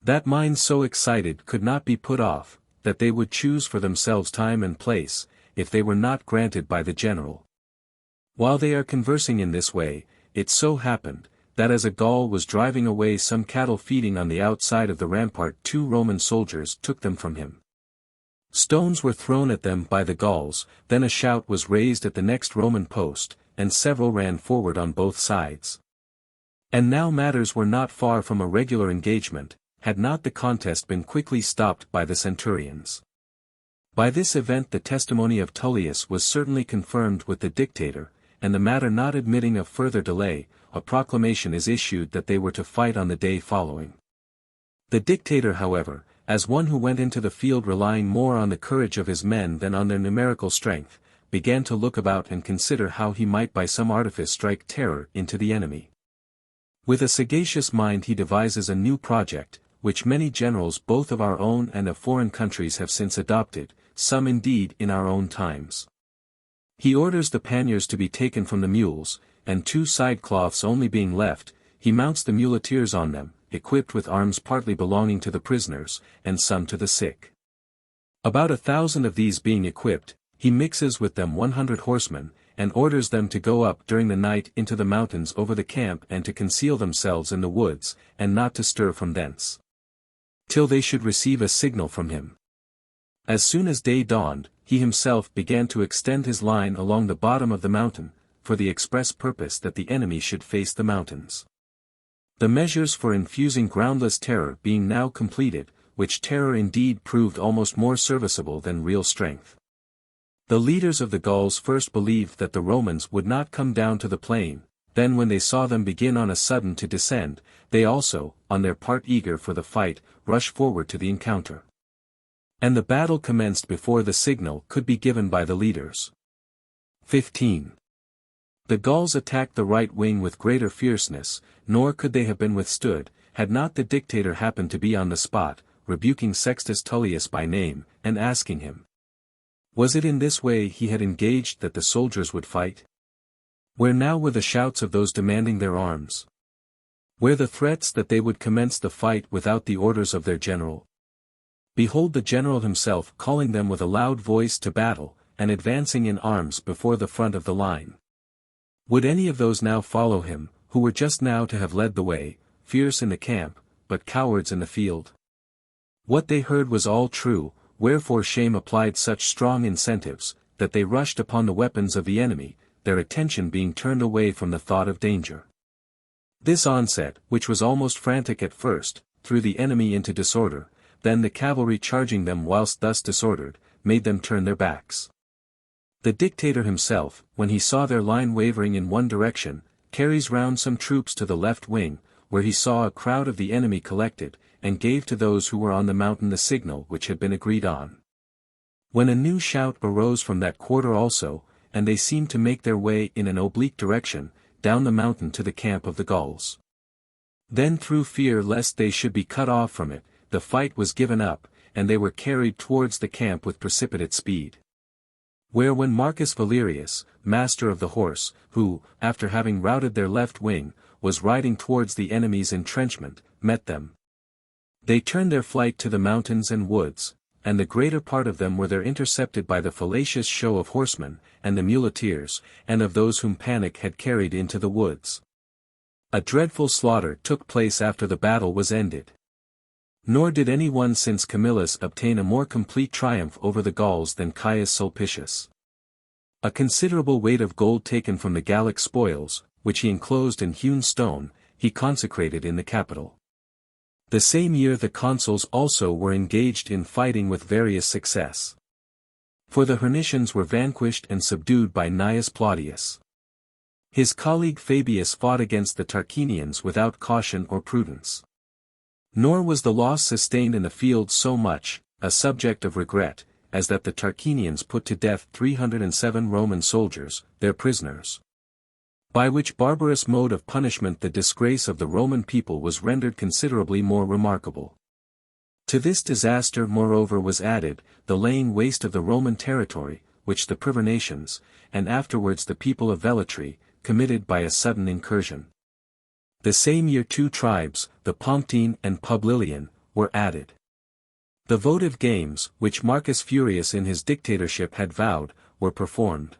That minds so excited could not be put off, that they would choose for themselves time and place, if they were not granted by the general. While they are conversing in this way, it so happened, that as a Gaul was driving away some cattle feeding on the outside of the rampart, 2 Roman soldiers took them from him. Stones were thrown at them by the Gauls, then a shout was raised at the next Roman post, and several ran forward on both sides. And now matters were not far from a regular engagement, had not the contest been quickly stopped by the centurions. By this event the testimony of Tullius was certainly confirmed with the dictator, and the matter not admitting of further delay, a proclamation is issued that they were to fight on the day following. The dictator, however, as one who went into the field relying more on the courage of his men than on their numerical strength, began to look about and consider how he might by some artifice strike terror into the enemy. With a sagacious mind he devises a new project, which many generals both of our own and of foreign countries have since adopted, some indeed in our own times. He orders the panniers to be taken from the mules, and 2 side cloths only being left, he mounts the muleteers on them, equipped with arms partly belonging to the prisoners, and some to the sick. About 1,000 of these being equipped, he mixes with them 100 horsemen, and orders them to go up during the night into the mountains over the camp and to conceal themselves in the woods, and not to stir from thence, till they should receive a signal from him. As soon as day dawned, he himself began to extend his line along the bottom of the mountain, for the express purpose that the enemy should face the mountains. The measures for infusing groundless terror being now completed, which terror indeed proved almost more serviceable than real strength. The leaders of the Gauls first believed that the Romans would not come down to the plain, then when they saw them begin on a sudden to descend, they also, on their part eager for the fight, rushed forward to the encounter. And the battle commenced before the signal could be given by the leaders. 15. The Gauls attacked the right wing with greater fierceness, nor could they have been withstood, had not the dictator happened to be on the spot, rebuking Sextus Tullius by name, and asking him, was it in this way he had engaged that the soldiers would fight? Where now were the shouts of those demanding their arms? Where the threats that they would commence the fight without the orders of their general? Behold the general himself calling them with a loud voice to battle, and advancing in arms before the front of the line. Would any of those now follow him, who were just now to have led the way, fierce in the camp, but cowards in the field? What they heard was all true, wherefore shame applied such strong incentives, that they rushed upon the weapons of the enemy, their attention being turned away from the thought of danger. This onset, which was almost frantic at first, threw the enemy into disorder, then the cavalry charging them whilst thus disordered, made them turn their backs. The dictator himself, when he saw their line wavering in one direction, carries round some troops to the left wing, where he saw a crowd of the enemy collected, and gave to those who were on the mountain the signal which had been agreed on. When a new shout arose from that quarter also, and they seemed to make their way in an oblique direction, down the mountain to the camp of the Gauls. Then through fear lest they should be cut off from it, the fight was given up, and they were carried towards the camp with precipitate speed. Where when Marcus Valerius, master of the horse, who, after having routed their left wing, was riding towards the enemy's entrenchment, met them. They turned their flight to the mountains and woods, and the greater part of them were there intercepted by the fallacious show of horsemen, and the muleteers, and of those whom panic had carried into the woods. A dreadful slaughter took place after the battle was ended. Nor did any one since Camillus obtain a more complete triumph over the Gauls than Caius Sulpicius. A considerable weight of gold taken from the Gallic spoils, which he enclosed in hewn stone, he consecrated in the Capitol. The same year the consuls also were engaged in fighting with various success. For the Hernicians were vanquished and subdued by Gnaeus Plautius. His colleague Fabius fought against the Tarquinians without caution or prudence. Nor was the loss sustained in the field so much, a subject of regret, as that the Tarquinians put to death 307 Roman soldiers, their prisoners. By which barbarous mode of punishment the disgrace of the Roman people was rendered considerably more remarkable. To this disaster moreover was added, the laying waste of the Roman territory, which the Privernatians, and afterwards the people of Velletri, committed by a sudden incursion. The same year 2 tribes, the Pomptine and Publilian, were added. The votive games, which Marcus Furius in his dictatorship had vowed, were performed.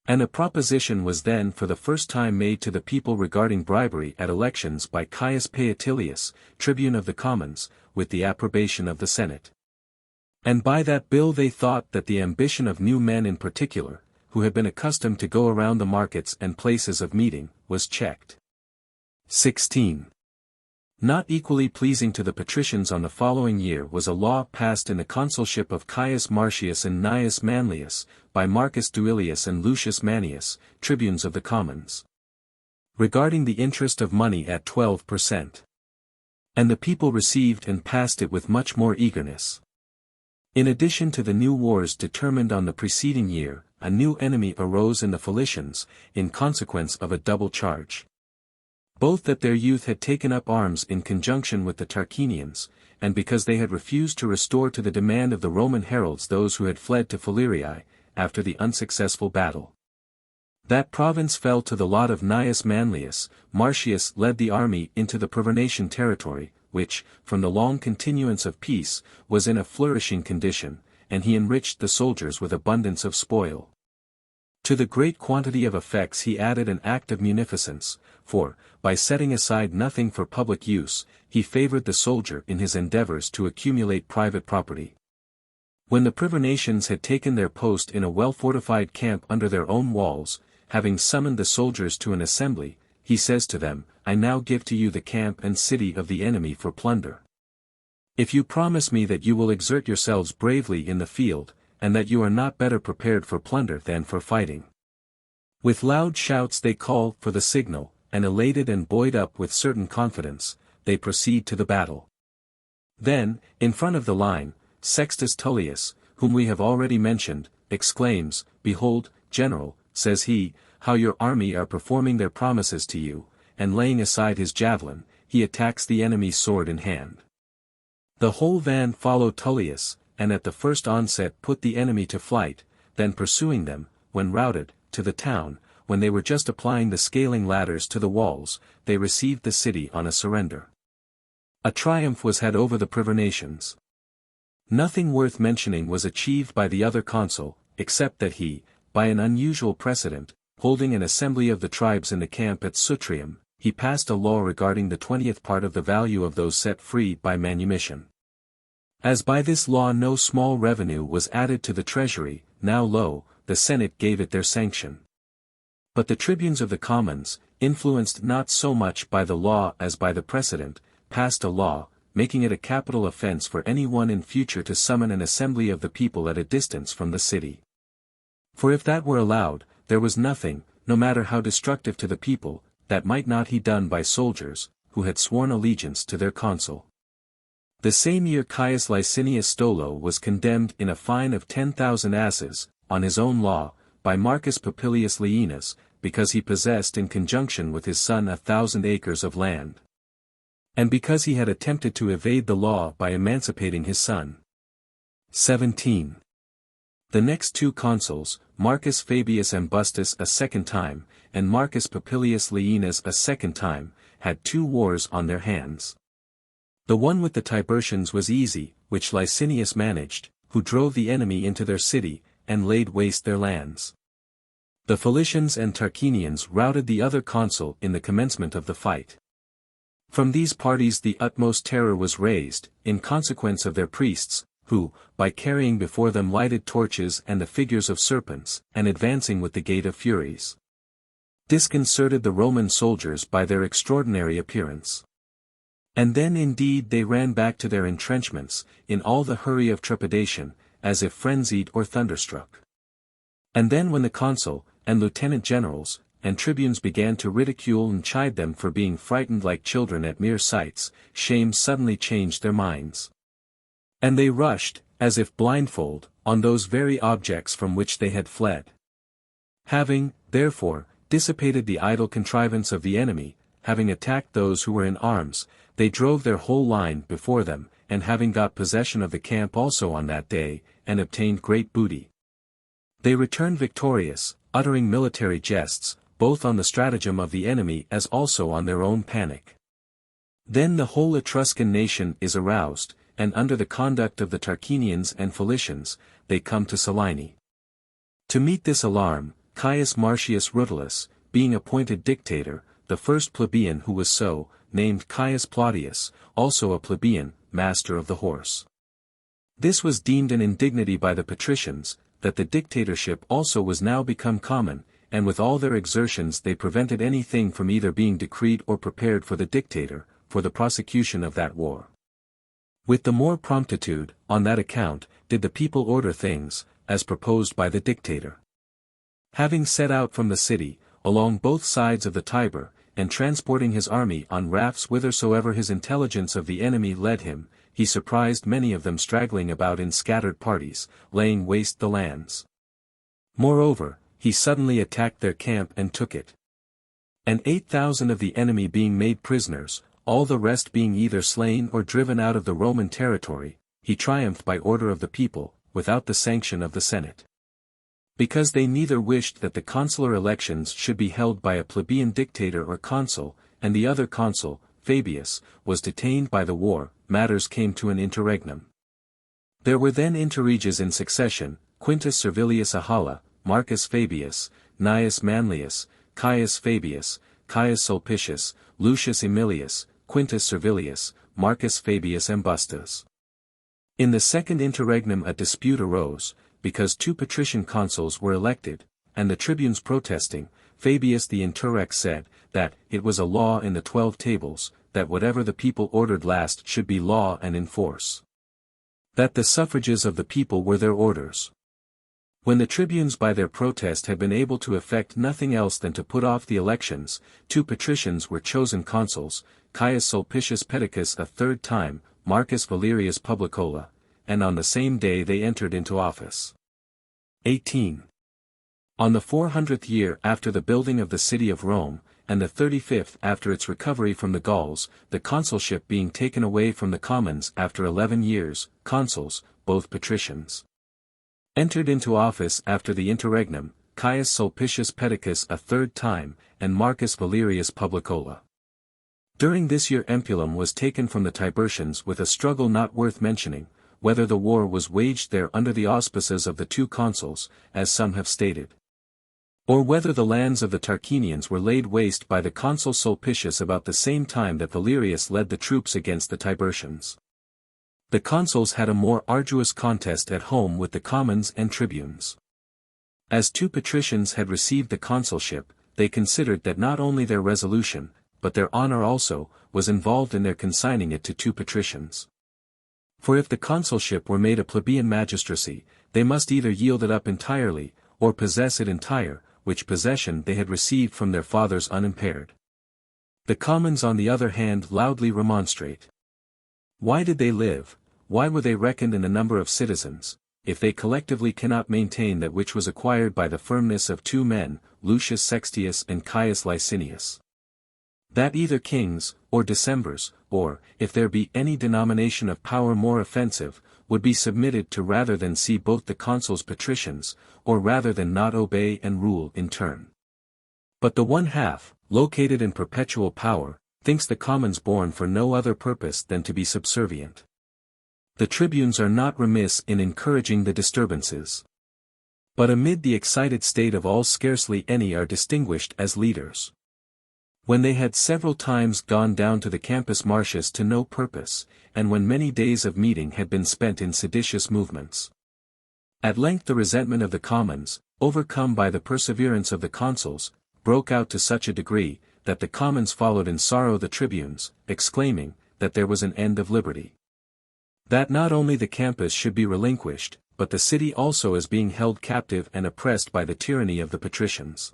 And a proposition was then for the first time made to the people regarding bribery at elections by Caius Paetilius, tribune of the commons, with the approbation of the Senate. And by that bill they thought that the ambition of new men in particular, who had been accustomed to go around the markets and places of meeting, was checked. 16. Not equally pleasing to the patricians on the following year was a law passed in the consulship of Caius Marcius and Gnaeus Manlius, by Marcus Duilius and Lucius Manius, tribunes of the commons, regarding the interest of money at 12%. And the people received and passed it with much more eagerness. In addition to the new wars determined on the preceding year, a new enemy arose in the Philicians, in consequence of a double charge. Both that their youth had taken up arms in conjunction with the Tarquinians, and because they had refused to restore to the demand of the Roman heralds those who had fled to Falerii, after the unsuccessful battle. That province fell to the lot of Gnaeus Manlius. Marcius led the army into the Privernatian territory, which, from the long continuance of peace, was in a flourishing condition, and he enriched the soldiers with abundance of spoil. To the great quantity of effects he added an act of munificence, for, by setting aside nothing for public use, he favored the soldier in his endeavors to accumulate private property. When the Privernatians had taken their post in a well-fortified camp under their own walls, having summoned the soldiers to an assembly, he says to them, I now give to you the camp and city of the enemy for plunder. If you promise me that you will exert yourselves bravely in the field, and that you are not better prepared for plunder than for fighting. With loud shouts they call for the signal, and elated and buoyed up with certain confidence, they proceed to the battle. Then, in front of the line, Sextus Tullius, whom we have already mentioned, exclaims, Behold, General, says he, how your army are performing their promises to you, and laying aside his javelin, he attacks the enemy sword in hand. The whole van follow Tullius, and at the first onset put the enemy to flight, then pursuing them, when routed, to the town, when they were just applying the scaling ladders to the walls, they received the city on a surrender. A triumph was had over the Privernatians. Nothing worth mentioning was achieved by the other consul, except that he, by an unusual precedent, holding an assembly of the tribes in the camp at Sutrium, he passed a law regarding the 20th part of the value of those set free by manumission. As by this law no small revenue was added to the treasury, now lo, the Senate gave it their sanction. But the tribunes of the commons, influenced not so much by the law as by the precedent, passed a law, making it a capital offense for any one in future to summon an assembly of the people at a distance from the city. For if that were allowed, there was nothing, no matter how destructive to the people, that might not be done by soldiers, who had sworn allegiance to their consul. The same year Caius Licinius Stolo was condemned in a fine of 10,000 asses, on his own law, by Marcus Popilius Laenas, because he possessed in conjunction with his son 1,000 acres of land. And because he had attempted to evade the law by emancipating his son. 17. The next two consuls, Marcus Fabius Ambustus a second time, and Marcus Popilius Laenas a second time, had 2 wars on their hands. The one with the Tiburtians was easy, which Licinius managed, who drove the enemy into their city, and laid waste their lands. The Philicians and Tarquinians routed the other consul in the commencement of the fight. From these parties the utmost terror was raised, in consequence of their priests, who, by carrying before them lighted torches and the figures of serpents, and advancing with the gait of furies, disconcerted the Roman soldiers by their extraordinary appearance. And then indeed they ran back to their entrenchments, in all the hurry of trepidation, as if frenzied or thunderstruck. And then when the consul, and lieutenant generals, and tribunes began to ridicule and chide them for being frightened like children at mere sights, shame suddenly changed their minds. And they rushed, as if blindfold, on those very objects from which they had fled. Having, therefore, dissipated the idle contrivance of the enemy, having attacked those who were in arms, they drove their whole line before them, and having got possession of the camp also on that day, and obtained great booty, they returned victorious, uttering military jests, both on the stratagem of the enemy as also on their own panic. Then the whole Etruscan nation is aroused, and under the conduct of the Tarquinians and Felicians, they come to Salini. To meet this alarm, Caius Marcius Rutilius, being appointed dictator, the first plebeian who was so, named Caius Plautius, also a plebeian, master of the horse. This was deemed an indignity by the patricians, that the dictatorship also was now become common, and with all their exertions they prevented anything from either being decreed or prepared for the dictator, for the prosecution of that war. With the more promptitude, on that account, did the people order things, as proposed by the dictator. Having set out from the city, along both sides of the Tiber, and transporting his army on rafts whithersoever his intelligence of the enemy led him, he surprised many of them straggling about in scattered parties, laying waste the lands. Moreover, he suddenly attacked their camp and took it. And 8,000 of the enemy being made prisoners, all the rest being either slain or driven out of the Roman territory, he triumphed by order of the people, without the sanction of the Senate. Because they neither wished that the consular elections should be held by a plebeian dictator or consul, and the other consul, Fabius, was detained by the war, matters came to an interregnum. There were then interreges in succession, Quintus Servilius Ahala, Marcus Fabius, Gnaeus Manlius, Caius Fabius, Caius Sulpicius, Lucius Aemilius, Quintus Servilius, Marcus Fabius Ambustus. In the second interregnum a dispute arose, because 2 patrician consuls were elected, and the tribunes protesting, Fabius the Interrex said, that it was a law in the 12 tables, that whatever the people ordered last should be law and in force. That the suffrages of the people were their orders. When the tribunes by their protest had been able to effect nothing else than to put off the elections, 2 patricians were chosen consuls, Caius Sulpicius Pedicus a third time, Marcus Valerius Publicola, and on the same day they entered into office. 18. On the 400th year after the building of the city of Rome, and the 35th after its recovery from the Gauls, the consulship being taken away from the commons after 11 years, consuls, both patricians, entered into office after the interregnum, Caius Sulpicius Pedicus a third time, and Marcus Valerius Publicola. During this year Empulum was taken from the Tiburtians with a struggle not worth mentioning, whether the war was waged there under the auspices of the 2 consuls, as some have stated, or whether the lands of the Tarquinians were laid waste by the consul Sulpicius about the same time that Valerius led the troops against the Tiburtians. The consuls had a more arduous contest at home with the commons and tribunes. As 2 patricians had received the consulship, they considered that not only their resolution, but their honor also, was involved in their consigning it to 2 patricians. For if the consulship were made a plebeian magistracy, they must either yield it up entirely, or possess it entire, which possession they had received from their fathers unimpaired. The commons on the other hand loudly remonstrate. Why did they live, why were they reckoned in the number of citizens, if they collectively cannot maintain that which was acquired by the firmness of 2 men, Lucius Sextius and Caius Licinius? That either kings, or decemvirs, or, if there be any denomination of power more offensive, would be submitted to rather than see both the consuls patricians, or rather than not obey and rule in turn. But the one half, located in perpetual power, thinks the commons born for no other purpose than to be subservient. The tribunes are not remiss in encouraging the disturbances. But amid the excited state of all scarcely any are distinguished as leaders. When they had several times gone down to the Campus Martius to no purpose, and when many days of meeting had been spent in seditious movements. At length the resentment of the commons, overcome by the perseverance of the consuls, broke out to such a degree, that the commons followed in sorrow the tribunes, exclaiming, that there was an end of liberty. That not only the campus should be relinquished, but the city also as being held captive and oppressed by the tyranny of the patricians.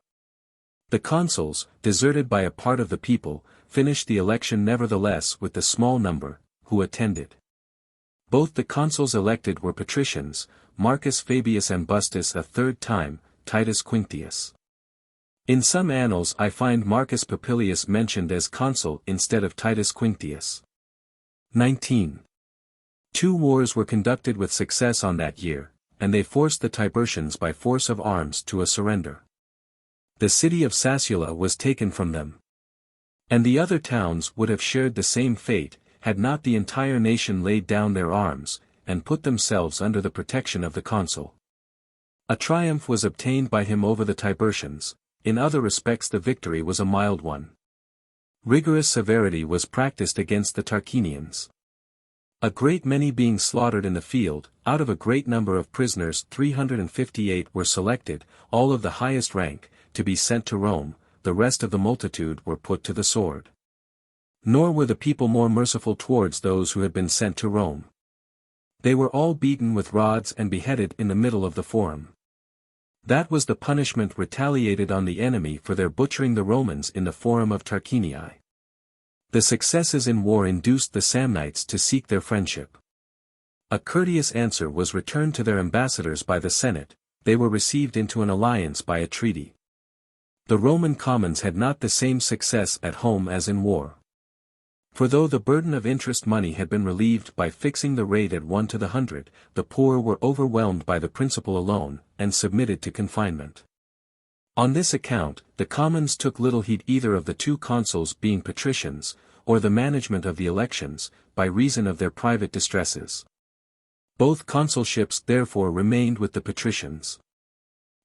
The consuls, deserted by a part of the people, finished the election nevertheless with the small number, who attended. Both the consuls elected were patricians, Marcus Fabius Ambustus a third time, Titus Quinctius. In some annals I find Marcus Popilius mentioned as consul instead of Titus Quinctius. 19. 2 wars were conducted with success on that year, and they forced the Tiburtians by force of arms to a surrender. The city of Sassula was taken from them. And the other towns would have shared the same fate, had not the entire nation laid down their arms, and put themselves under the protection of the consul. A triumph was obtained by him over the Tiburtians. In other respects the victory was a mild one. Rigorous severity was practiced against the Tarquinians. A great many being slaughtered in the field, out of a great number of prisoners 358 were selected, all of the highest rank, to be sent to Rome, the rest of the multitude were put to the sword. Nor were the people more merciful towards those who had been sent to Rome. They were all beaten with rods and beheaded in the middle of the forum. That was the punishment retaliated on the enemy for their butchering the Romans in the Forum of Tarquinii. The successes in war induced the Samnites to seek their friendship. A courteous answer was returned to their ambassadors by the Senate, they were received into an alliance by a treaty. The Roman commons had not the same success at home as in war. For though the burden of interest money had been relieved by fixing the rate at 1 to the 100, the poor were overwhelmed by the principal alone, and submitted to confinement. On this account, the commons took little heed either of the two consuls being patricians, or the management of the elections, by reason of their private distresses. Both consulships therefore remained with the patricians.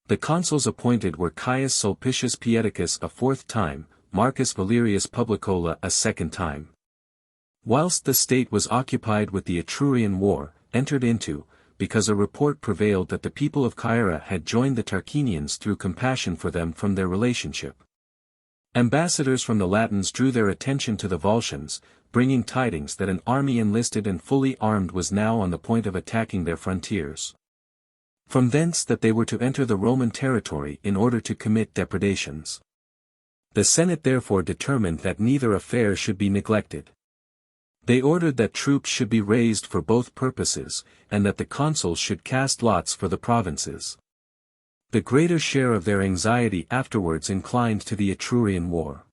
The consuls appointed were Caius Sulpicius Piedicus a fourth time, Marcus Valerius Publicola a second time. Whilst the state was occupied with the Etrurian War, entered into, because a report prevailed that the people of Caira had joined the Tarquinians through compassion for them from their relationship. Ambassadors from the Latins drew their attention to the Volscians, bringing tidings that an army enlisted and fully armed was now on the point of attacking their frontiers. From thence that they were to enter the Roman territory in order to commit depredations. The Senate therefore determined that neither affair should be neglected. They ordered that troops should be raised for both purposes, and that the consuls should cast lots for the provinces. The greater share of their anxiety afterwards inclined to the Etrurian War.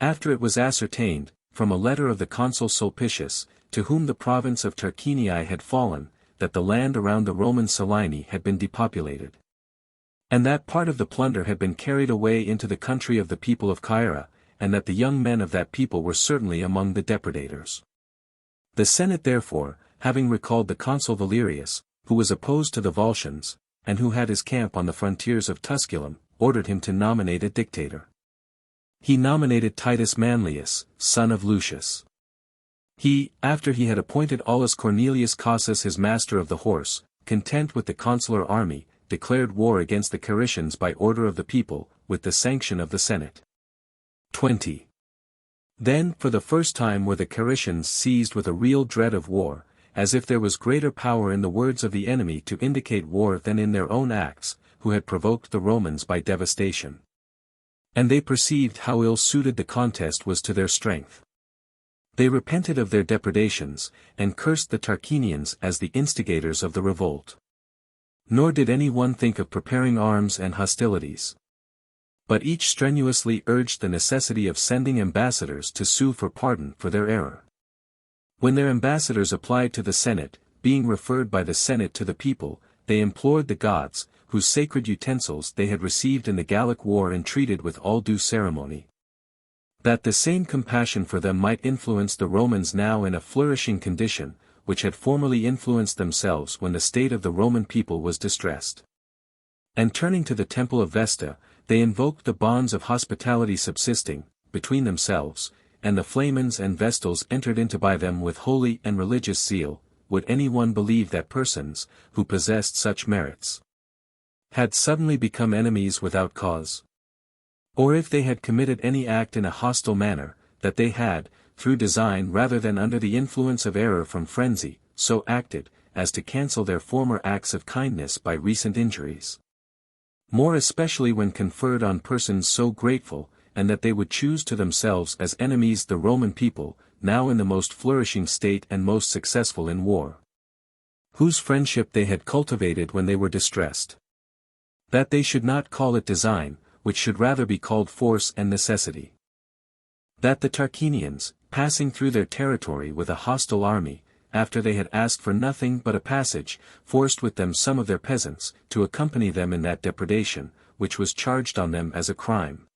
After it was ascertained, from a letter of the consul Sulpicius, to whom the province of Tarquinii had fallen, that the land around the Roman Salini had been depopulated. And that part of the plunder had been carried away into the country of the people of Caira, and that the young men of that people were certainly among the depredators. The Senate therefore, having recalled the consul Valerius, who was opposed to the Volscians, and who had his camp on the frontiers of Tusculum, ordered him to nominate a dictator. He nominated Titus Manlius, son of Lucius. He, after he had appointed Aulus Cornelius Cassius his master of the horse, content with the consular army, declared war against the Cairicians by order of the people, with the sanction of the Senate. 20. Then for the first time were the Cairicians seized with a real dread of war, as if there was greater power in the words of the enemy to indicate war than in their own acts, who had provoked the Romans by devastation. And they perceived how ill-suited the contest was to their strength. They repented of their depredations, and cursed the Tarquinians as the instigators of the revolt. Nor did any one think of preparing arms and hostilities. But each strenuously urged the necessity of sending ambassadors to sue for pardon for their error. When their ambassadors applied to the Senate, being referred by the Senate to the people, they implored the gods, whose sacred utensils they had received in the Gallic War and treated with all due ceremony, that the same compassion for them might influence the Romans now in a flourishing condition, which had formerly influenced themselves when the state of the Roman people was distressed. And turning to the temple of Vesta, they invoked the bonds of hospitality subsisting, between themselves, and the Flamens and Vestals entered into by them with holy and religious zeal. Would any one believe that persons, who possessed such merits, had suddenly become enemies without cause? Or if they had committed any act in a hostile manner, that they had, through design rather than under the influence of error from frenzy, so acted, as to cancel their former acts of kindness by recent injuries? More especially when conferred on persons so grateful, and that they would choose to themselves as enemies the Roman people, now in the most flourishing state and most successful in war, whose friendship they had cultivated when they were distressed. That they should not call it design, which should rather be called force and necessity. That the Tarquinians, passing through their territory with a hostile army, after they had asked for nothing but a passage, forced with them some of their peasants, to accompany them in that depredation, which was charged on them as a crime.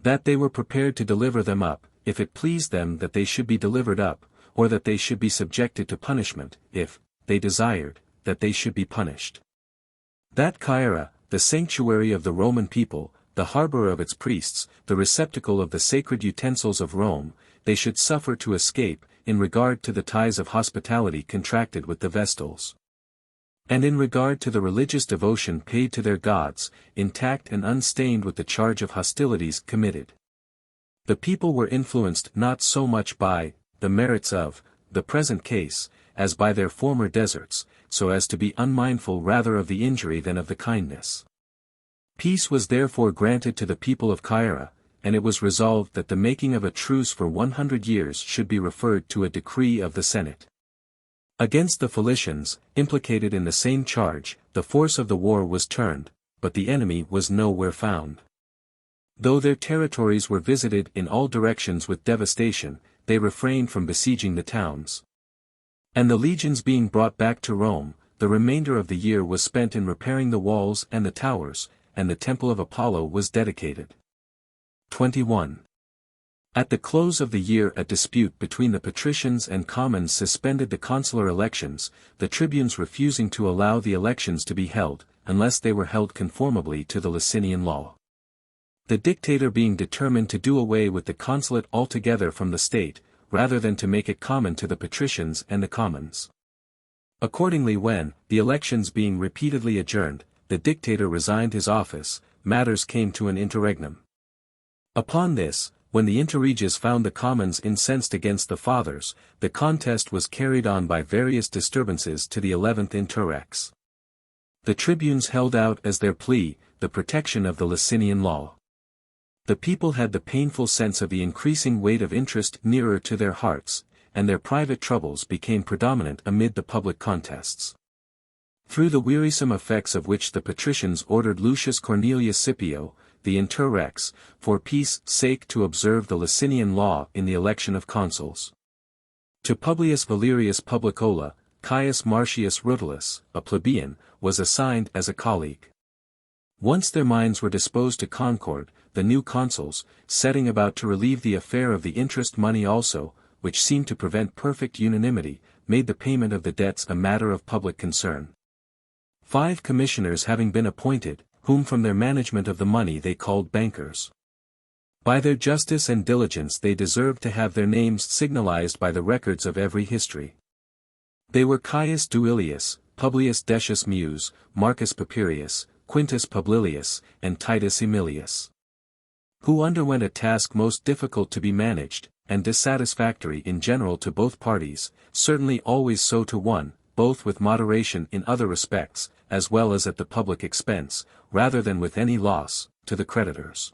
That they were prepared to deliver them up, if it pleased them that they should be delivered up, or that they should be subjected to punishment, if they desired that they should be punished. That Caira, the sanctuary of the Roman people, the harbor of its priests, the receptacle of the sacred utensils of Rome, they should suffer to escape, in regard to the ties of hospitality contracted with the Vestals. And in regard to the religious devotion paid to their gods, intact and unstained with the charge of hostilities committed. The people were influenced not so much by the merits of the present case, as by their former deserts, so as to be unmindful rather of the injury than of the kindness. Peace was therefore granted to the people of Caira, and it was resolved that the making of a truce for 100 years should be referred to a decree of the Senate. Against the Philicians, implicated in the same charge, the force of the war was turned, but the enemy was nowhere found. Though their territories were visited in all directions with devastation, they refrained from besieging the towns. And the legions being brought back to Rome, the remainder of the year was spent in repairing the walls and the towers, and the temple of Apollo was dedicated. 21. At the close of the year a dispute between the patricians and commons suspended the consular elections, the tribunes refusing to allow the elections to be held, unless they were held conformably to the Licinian law. The dictator being determined to do away with the consulate altogether from the state, rather than to make it common to the patricians and the commons. Accordingly, when, the elections being repeatedly adjourned, the dictator resigned his office, matters came to an interregnum. Upon this, when the interreges found the commons incensed against the fathers, the contest was carried on by various disturbances to the 11th interrex. The tribunes held out as their plea, the protection of the Licinian law. The people had the painful sense of the increasing weight of interest nearer to their hearts, and their private troubles became predominant amid the public contests. Through the wearisome effects of which the patricians ordered Lucius Cornelius Scipio, the interrex, for peace sake to observe the Licinian law in the election of consuls. To Publius Valerius Publicola, Caius Marcius Rutilius, a plebeian, was assigned as a colleague. Once their minds were disposed to concord, the new consuls, setting about to relieve the affair of the interest money also, which seemed to prevent perfect unanimity, made the payment of the debts a matter of public concern. 5 commissioners having been appointed, whom from their management of the money they called bankers. By their justice and diligence they deserved to have their names signalized by the records of every history. They were Caius Duilius, Publius Decius Mus, Marcus Papirius, Quintus Publilius, and Titus Emilius. Who underwent a task most difficult to be managed, and dissatisfactory in general to both parties, certainly always so to one, both with moderation in other respects, as well as at the public expense, rather than with any loss, to the creditors.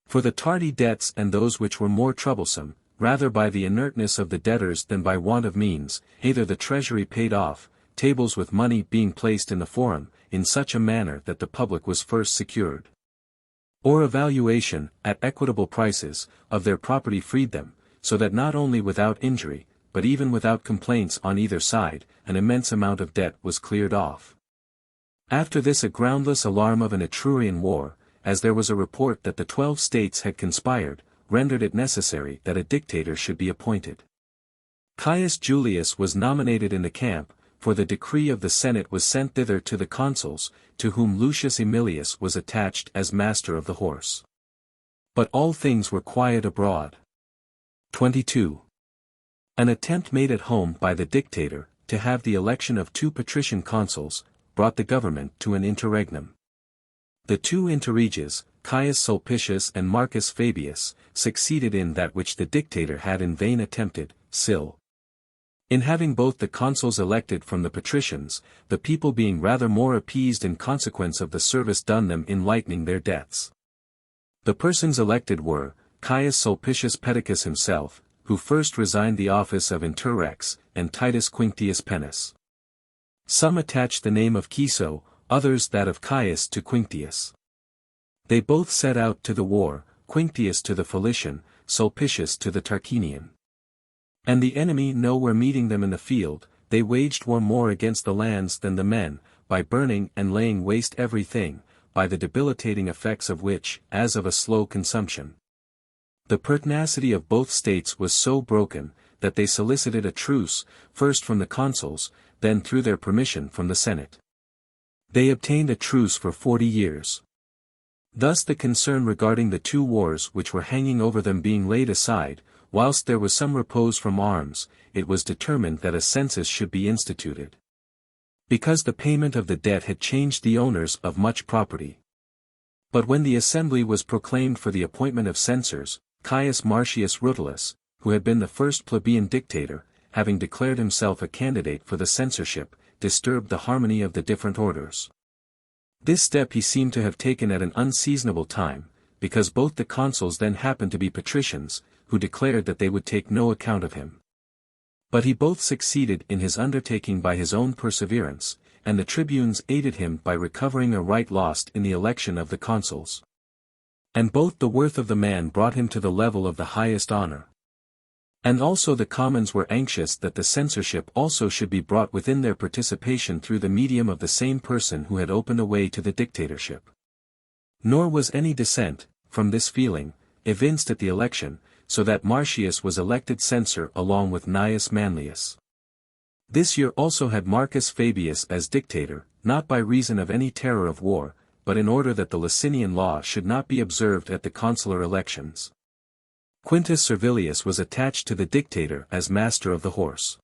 For the tardy debts and those which were more troublesome, rather by the inertness of the debtors than by want of means, either the treasury paid off, tables with money being placed in the forum, in such a manner that the public was first secured. Or a valuation, at equitable prices, of their property freed them, so that not only without injury, but even without complaints on either side, an immense amount of debt was cleared off. After this a groundless alarm of an Etrurian war, as there was a report that the 12 states had conspired, rendered it necessary that a dictator should be appointed. Caius Julius was nominated in the camp, for the decree of the Senate was sent thither to the consuls, to whom Lucius Emilius was attached as master of the horse. But all things were quiet abroad. 22. An attempt made at home by the dictator, to have the election of 2 patrician consuls, brought the government to an interregnum. The 2 interreges, Caius Sulpicius and Marcus Fabius, succeeded in that which the dictator had in vain attempted, in having both the consuls elected from the patricians, the people being rather more appeased in consequence of the service done them in lightening their debts. The persons elected were, Caius Sulpicius Pedicus himself, who first resigned the office of interrex, and Titus Quinctius Pennus. Some attached the name of Ciso, others that of Caius to Quinctius. They both set out to the war, Quinctius to the Cilician, Sulpicius to the Tarquinian. And the enemy nowhere meeting them in the field, they waged war more against the lands than the men, by burning and laying waste everything, by the debilitating effects of which, as of a slow consumption. The pertinacity of both states was so broken, that they solicited a truce, first from the consuls, then through their permission from the Senate. They obtained a truce for 40 years. Thus the concern regarding the two wars which were hanging over them being laid aside, whilst there was some repose from arms, it was determined that a census should be instituted. Because the payment of the debt had changed the owners of much property. But when the assembly was proclaimed for the appointment of censors, Caius Marcius Rutilius, who had been the first plebeian dictator, having declared himself a candidate for the censorship, disturbed the harmony of the different orders. This step he seemed to have taken at an unseasonable time, because both the consuls then happened to be patricians, who declared that they would take no account of him. But he both succeeded in his undertaking by his own perseverance, and the tribunes aided him by recovering a right lost in the election of the consuls. And both the worth of the man brought him to the level of the highest honor. And also the commons were anxious that the censorship also should be brought within their participation through the medium of the same person who had opened a way to the dictatorship. Nor was any dissent, from this feeling, evinced at the election, so that Marcius was elected censor along with Gnaeus Manlius. This year also had Marcus Fabius as dictator, not by reason of any terror of war, but in order that the Licinian law should not be observed at the consular elections. Quintus Servilius was attached to the dictator as master of the horse.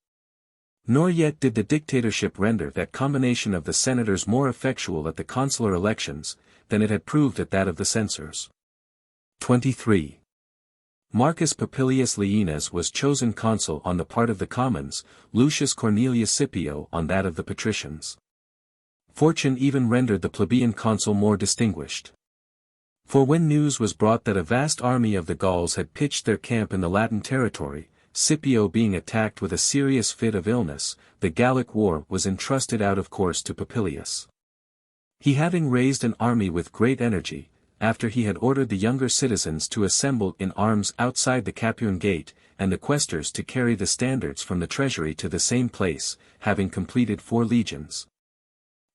Nor yet did the dictatorship render that combination of the senators more effectual at the consular elections, than it had proved at that of the censors. 23. Marcus Popilius Laenas was chosen consul on the part of the commons, Lucius Cornelius Scipio on that of the patricians. Fortune even rendered the plebeian consul more distinguished. For when news was brought that a vast army of the Gauls had pitched their camp in the Latin territory, Scipio being attacked with a serious fit of illness, the Gallic war was entrusted out of course to Popilius. He having raised an army with great energy, after he had ordered the younger citizens to assemble in arms outside the Capuan gate, and the quaestors to carry the standards from the treasury to the same place, having completed 4 legions.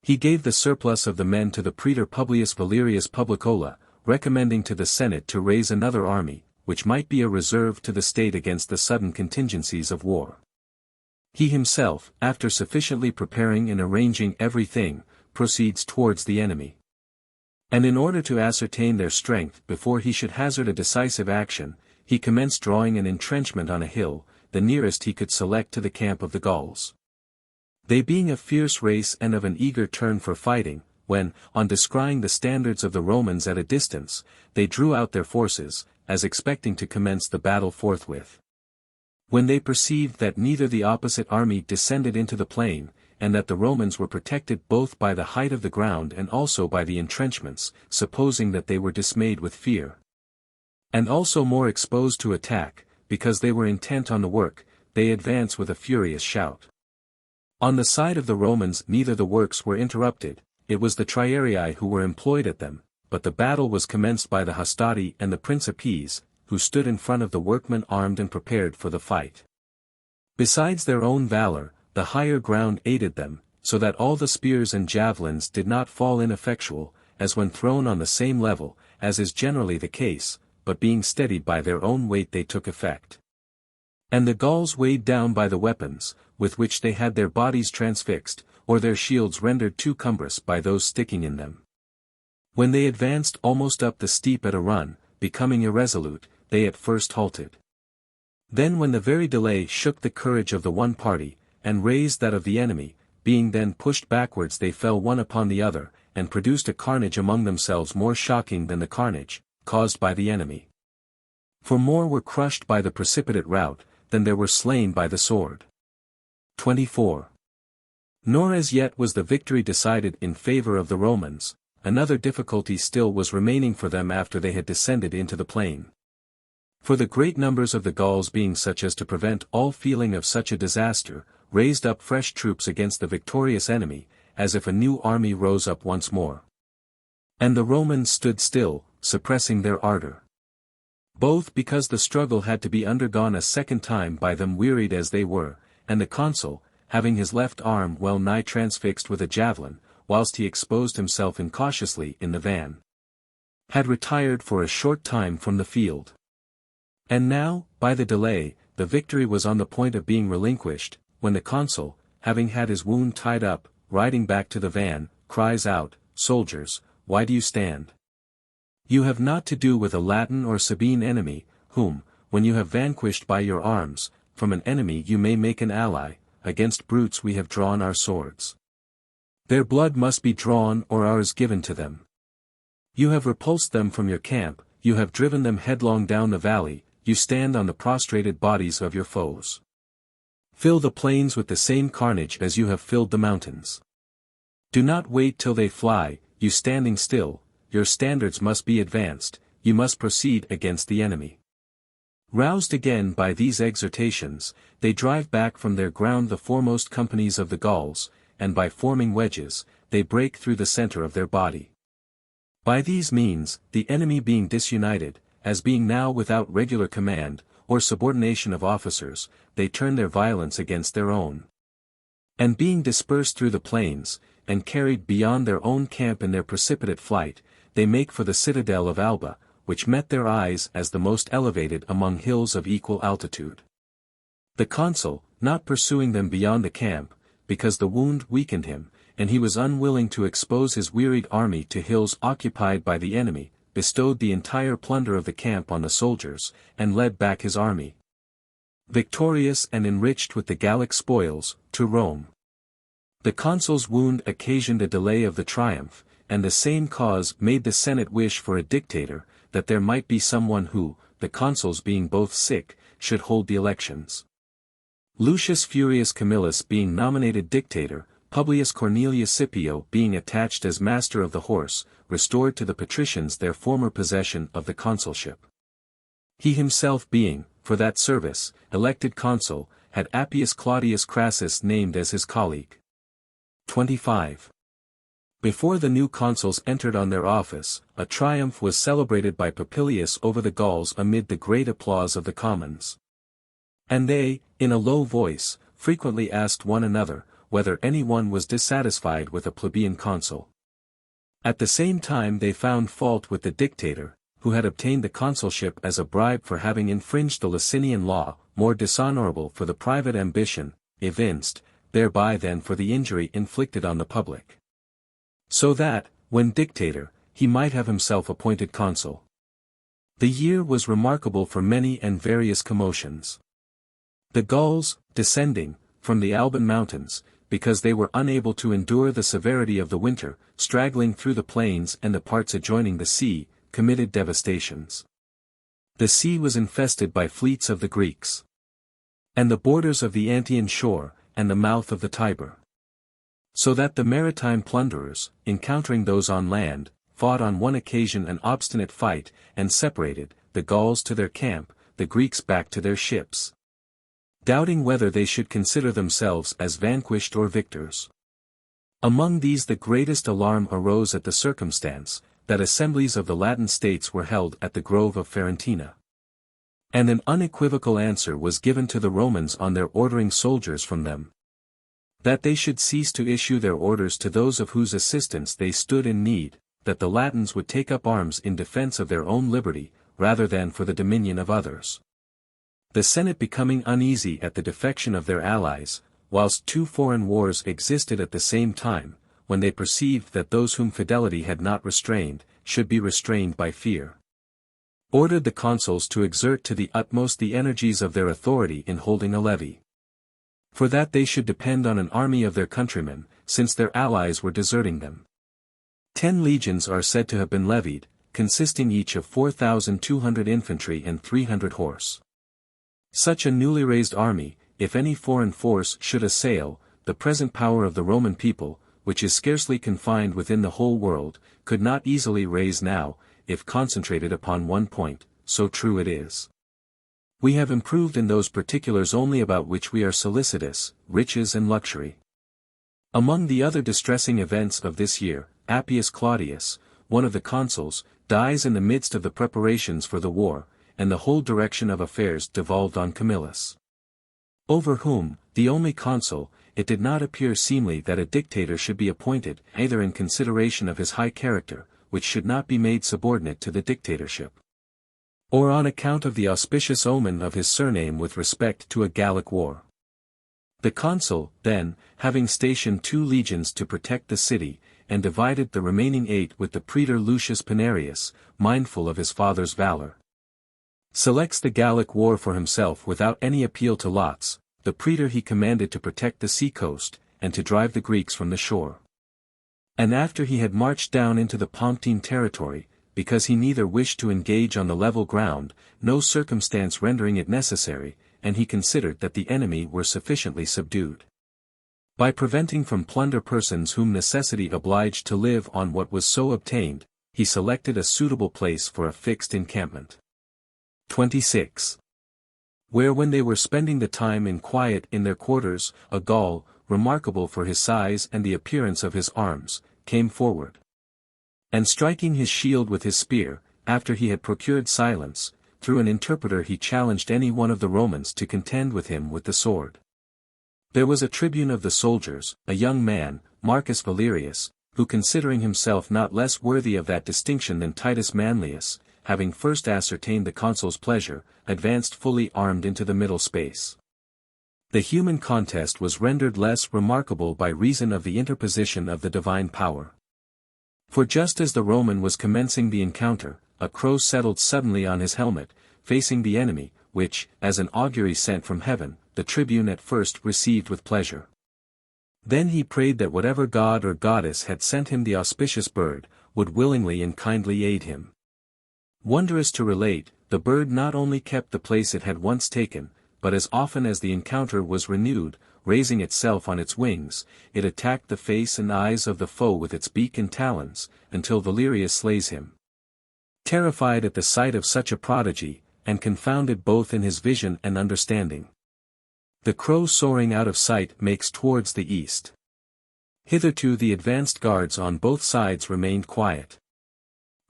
He gave the surplus of the men to the praetor Publius Valerius Publicola, recommending to the Senate to raise another army, which might be a reserve to the state against the sudden contingencies of war. He himself, after sufficiently preparing and arranging everything, proceeds towards the enemy. And in order to ascertain their strength before he should hazard a decisive action, he commenced drawing an entrenchment on a hill, the nearest he could select to the camp of the Gauls. They being a fierce race and of an eager turn for fighting, when, on descrying the standards of the Romans at a distance, they drew out their forces, as expecting to commence the battle forthwith. When they perceived that neither the opposite army descended into the plain, and that the Romans were protected both by the height of the ground and also by the entrenchments, supposing that they were dismayed with fear, and also more exposed to attack, because they were intent on the work, they advance with a furious shout. On the side of the Romans neither the works were interrupted, it was the Triarii who were employed at them, but the battle was commenced by the Hastati and the Principes, who stood in front of the workmen armed and prepared for the fight. Besides their own valor, the higher ground aided them, so that all the spears and javelins did not fall ineffectual, as when thrown on the same level, as is generally the case, but being steadied by their own weight they took effect. And the Gauls weighed down by the weapons, with which they had their bodies transfixed, or their shields rendered too cumbrous by those sticking in them. When they advanced almost up the steep at a run, becoming irresolute, they at first halted. Then when the very delay shook the courage of the one party, and raised that of the enemy, being then pushed backwards they fell one upon the other, and produced a carnage among themselves more shocking than the carnage, caused by the enemy. For more were crushed by the precipitate rout, than there were slain by the sword. 24. Nor as yet was the victory decided in favor of the Romans, another difficulty still was remaining for them after they had descended into the plain. For the great numbers of the Gauls being such as to prevent all feeling of such a disaster, raised up fresh troops against the victorious enemy, as if a new army rose up once more. And the Romans stood still, suppressing their ardor. Both because the struggle had to be undergone a second time by them wearied as they were, and the consul, having his left arm well nigh transfixed with a javelin, whilst he exposed himself incautiously in the van, had retired for a short time from the field. And now, by the delay, the victory was on the point of being relinquished, when the consul, having had his wound tied up, riding back to the van, cries out, "Soldiers, why do you stand? You have not to do with a Latin or Sabine enemy, whom, when you have vanquished by your arms, from an enemy you may make an ally. Against brutes we have drawn our swords. Their blood must be drawn or ours given to them. You have repulsed them from your camp, you have driven them headlong down the valley, you stand on the prostrated bodies of your foes. Fill the plains with the same carnage as you have filled the mountains. Do not wait till they fly, you standing still, your standards must be advanced, you must proceed against the enemy." Roused again by these exhortations, they drive back from their ground the foremost companies of the Gauls, and by forming wedges, they break through the centre of their body. By these means, the enemy being disunited, as being now without regular command, or subordination of officers, they turn their violence against their own. And being dispersed through the plains, and carried beyond their own camp in their precipitate flight, they make for the citadel of Alba, which met their eyes as the most elevated among hills of equal altitude. The consul, not pursuing them beyond the camp, because the wound weakened him, and he was unwilling to expose his wearied army to hills occupied by the enemy, bestowed the entire plunder of the camp on the soldiers, and led back his army, victorious and enriched with the Gallic spoils, to Rome. The consul's wound occasioned a delay of the triumph, and the same cause made the Senate wish for a dictator, that there might be someone who, the consuls being both sick, should hold the elections. Lucius Furius Camillus being nominated dictator, Publius Cornelius Scipio being attached as master of the horse, restored to the patricians their former possession of the consulship. He himself being, for that service, elected consul, had Appius Claudius Crassus named as his colleague. 25. Before the new consuls entered on their office, a triumph was celebrated by Popilius over the Gauls amid the great applause of the commons. And they, in a low voice, frequently asked one another, whether any one was dissatisfied with a plebeian consul. At the same time they found fault with the dictator, who had obtained the consulship as a bribe for having infringed the Licinian law, more dishonorable for the private ambition, evinced, thereby than for the injury inflicted on the public. So that, when dictator, he might have himself appointed consul. The year was remarkable for many and various commotions. The Gauls, descending, from the Alban mountains, because they were unable to endure the severity of the winter, straggling through the plains and the parts adjoining the sea, committed devastations. The sea was infested by fleets of the Greeks, and the borders of the Antian shore, and the mouth of the Tiber. So that the maritime plunderers, encountering those on land, fought on one occasion an obstinate fight, and separated, the Gauls to their camp, the Greeks back to their ships, doubting whether they should consider themselves as vanquished or victors. Among these the greatest alarm arose at the circumstance, that assemblies of the Latin states were held at the grove of Ferentina. And an unequivocal answer was given to the Romans on their ordering soldiers from them, that they should cease to issue their orders to those of whose assistance they stood in need, that the Latins would take up arms in defense of their own liberty, rather than for the dominion of others. The Senate becoming uneasy at the defection of their allies, whilst two foreign wars existed at the same time, when they perceived that those whom fidelity had not restrained, should be restrained by fear, ordered the consuls to exert to the utmost the energies of their authority in holding a levy, for that they should depend on an army of their countrymen, since their allies were deserting them. 10 legions are said to have been levied, consisting each of 4,200 infantry and 300 horse. Such a newly raised army, if any foreign force should assail, the present power of the Roman people, which is scarcely confined within the whole world, could not easily raise now, if concentrated upon one point, so true it is. We have improved in those particulars only about which we are solicitous, riches and luxury. Among the other distressing events of this year, Appius Claudius, one of the consuls, dies in the midst of the preparations for the war, and the whole direction of affairs devolved on Camillus, over whom, the only consul, it did not appear seemly that a dictator should be appointed, either in consideration of his high character, which should not be made subordinate to the dictatorship, or on account of the auspicious omen of his surname with respect to a Gallic war. The consul, then, having stationed 2 legions to protect the city, and divided the remaining 8 with the praetor Lucius Pinarius, mindful of his father's valor, selects the Gallic war for himself without any appeal to lots. The praetor he commanded to protect the sea-coast, and to drive the Greeks from the shore. And after he had marched down into the Pontine territory, because he neither wished to engage on the level ground, no circumstance rendering it necessary, and he considered that the enemy were sufficiently subdued, by preventing from plunder persons whom necessity obliged to live on what was so obtained, he selected a suitable place for a fixed encampment. 26. Where when they were spending the time in quiet in their quarters, a Gaul, remarkable for his size and the appearance of his arms, came forward. And striking his shield with his spear, after he had procured silence, through an interpreter he challenged any one of the Romans to contend with him with the sword. There was a tribune of the soldiers, a young man, Marcus Valerius, who considering himself not less worthy of that distinction than Titus Manlius, having first ascertained the consul's pleasure, advanced fully armed into the middle space. The human contest was rendered less remarkable by reason of the interposition of the divine power. For just as the Roman was commencing the encounter, a crow settled suddenly on his helmet, facing the enemy, which, as an augury sent from heaven, the tribune at first received with pleasure. Then he prayed that whatever god or goddess had sent him the auspicious bird, would willingly and kindly aid him. Wondrous to relate, the bird not only kept the place it had once taken, but as often as the encounter was renewed, raising itself on its wings, it attacked the face and eyes of the foe with its beak and talons, until Valerius slays him. Terrified at the sight of such a prodigy, and confounded both in his vision and understanding, the crow soaring out of sight makes towards the east. Hitherto the advanced guards on both sides remained quiet.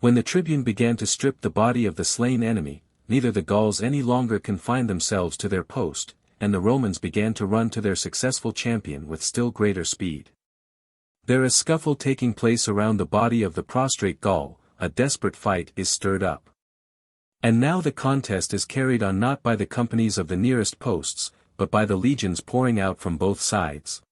When the tribune began to strip the body of the slain enemy, neither the Gauls any longer confined themselves to their post, and the Romans began to run to their successful champion with still greater speed. There is scuffle taking place around the body of the prostrate Gaul, a desperate fight is stirred up. And now the contest is carried on not by the companies of the nearest posts, but by the legions pouring out from both sides.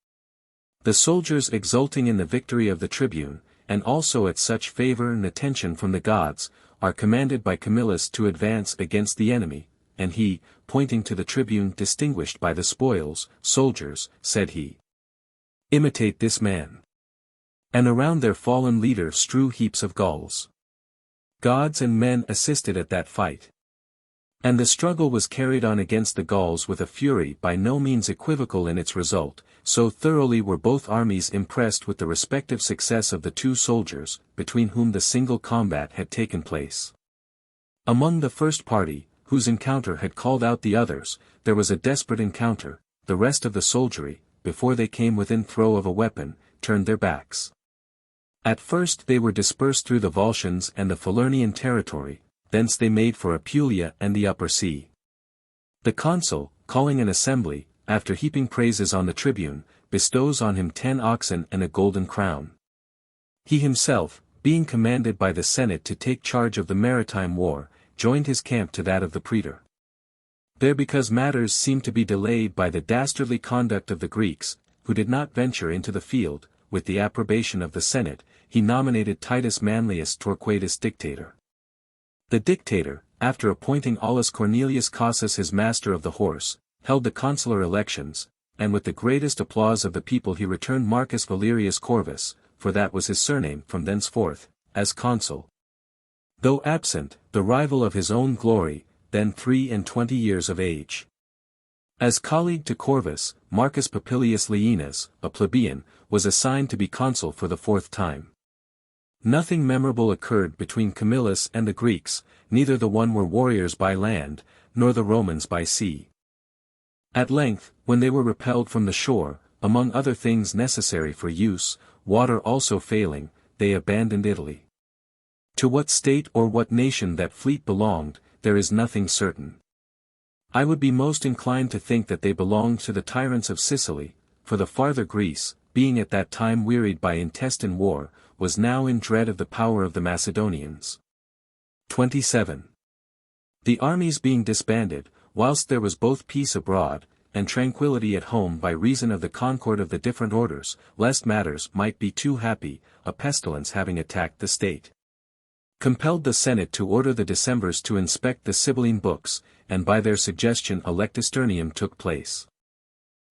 The soldiers exulting in the victory of the tribune, and also at such favor and attention from the gods, are commanded by Camillus to advance against the enemy, and he, pointing to the tribune distinguished by the spoils, soldiers, said he, imitate this man. And around their fallen leader strew heaps of Gauls. Gods and men assisted at that fight. And the struggle was carried on against the Gauls with a fury by no means equivocal in its result, so thoroughly were both armies impressed with the respective success of the 2 soldiers, between whom the single combat had taken place. Among the first party, whose encounter had called out the others, there was a desperate encounter. The rest of the soldiery, before they came within throw of a weapon, turned their backs. At first they were dispersed through the Volscians and the Falernian territory, thence they made for Apulia and the Upper Sea. The consul, calling an assembly, after heaping praises on the tribune, bestows on him 10 oxen and a golden crown. He himself, being commanded by the Senate to take charge of the maritime war, joined his camp to that of the praetor. There because matters seemed to be delayed by the dastardly conduct of the Greeks, who did not venture into the field, with the approbation of the Senate, he nominated Titus Manlius Torquatus dictator. The dictator, after appointing Aulus Cornelius Casus his master of the horse, held the consular elections, and with the greatest applause of the people he returned Marcus Valerius Corvus, for that was his surname from thenceforth, as consul. Though absent, the rival of his own glory, then 23 years of age. As colleague to Corvus, Marcus Popilius Laenas, a plebeian, was assigned to be consul for the 4th time. Nothing memorable occurred between Camillus and the Greeks, neither the one were warriors by land, nor the Romans by sea. At length, when they were repelled from the shore, among other things necessary for use, water also failing, they abandoned Italy. To what state or what nation that fleet belonged, there is nothing certain. I would be most inclined to think that they belonged to the tyrants of Sicily, for the farther Greece, being at that time wearied by intestine war, was now in dread of the power of the Macedonians. 27. The armies being disbanded, whilst there was both peace abroad, and tranquillity at home by reason of the concord of the different orders, lest matters might be too happy, a pestilence having attacked the state, compelled the Senate to order the Decemvirs to inspect the Sibylline books, and by their suggestion a lectisternium took place.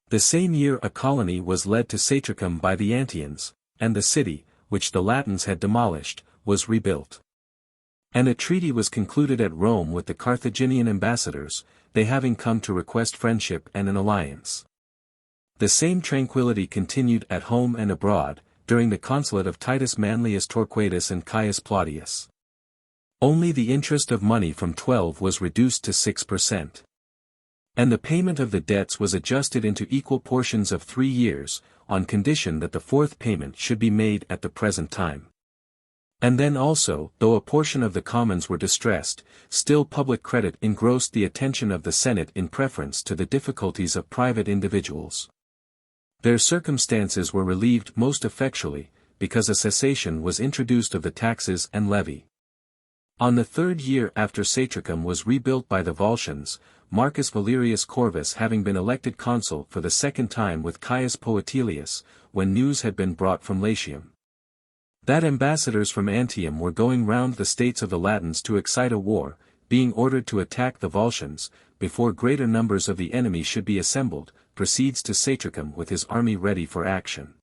The same year a colony was led to Satricum by the Antians, and the city, which the Latins had demolished, was rebuilt. And a treaty was concluded at Rome with the Carthaginian ambassadors, they having come to request friendship and an alliance. The same tranquillity continued at home and abroad, during the consulate of Titus Manlius Torquatus and Caius Plautius. Only the interest of money from 12 was reduced to 6%. And the payment of the debts was adjusted into equal portions of 3 years, on condition that the fourth payment should be made at the present time. And then also, though a portion of the commons were distressed, still public credit engrossed the attention of the Senate in preference to the difficulties of private individuals. Their circumstances were relieved most effectually, because a cessation was introduced of the taxes and levy. On the 3rd year after Satricum was rebuilt by the Volscians, Marcus Valerius Corvus having been elected consul for the 2nd time with Caius Poetilius, when news had been brought from Latium that ambassadors from Antium were going round the states of the Latins to excite a war, being ordered to attack the Volscians, before greater numbers of the enemy should be assembled, proceeds to Satricum with his army ready for action.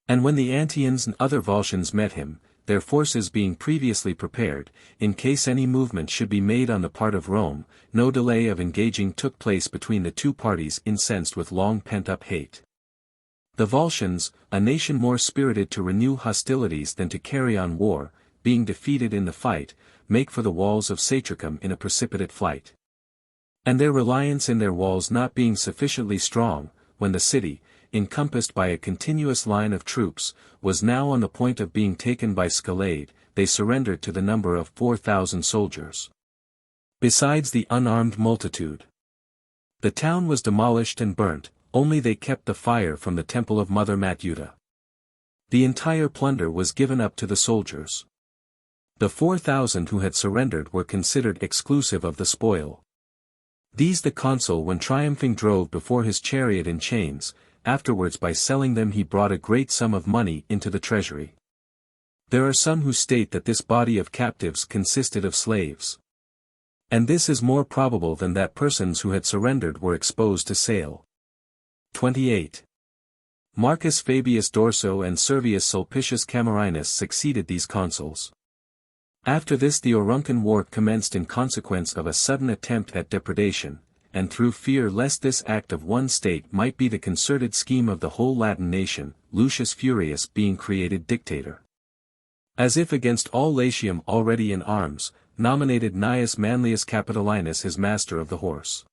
And when the Antians and other Volscians met him, their forces being previously prepared, in case any movement should be made on the part of Rome, no delay of engaging took place between the two parties incensed with long pent-up hate. The Volscians, a nation more spirited to renew hostilities than to carry on war, being defeated in the fight, make for the walls of Satricum in a precipitate flight. And their reliance in their walls not being sufficiently strong, when the city, encompassed by a continuous line of troops, was now on the point of being taken by Scalade, they surrendered to the number of 4,000 soldiers. Besides the unarmed multitude, the town was demolished and burnt, only they kept the fire from the temple of Mother Matuta. The entire plunder was given up to the soldiers. The 4,000 who had surrendered were considered exclusive of the spoil. These the consul when triumphing drove before his chariot in chains, afterwards by selling them he brought a great sum of money into the treasury. There are some who state that this body of captives consisted of slaves. And this is more probable than that persons who had surrendered were exposed to sale. 28. Marcus Fabius Dorso and Servius Sulpicius Camerinus succeeded these consuls. After this the Auruncan War commenced in consequence of a sudden attempt at depredation, and through fear lest this act of one state might be the concerted scheme of the whole Latin nation, Lucius Furius being created dictator. As if against all Latium already in arms, nominated Gnaeus Manlius Capitolinus his master of the horse.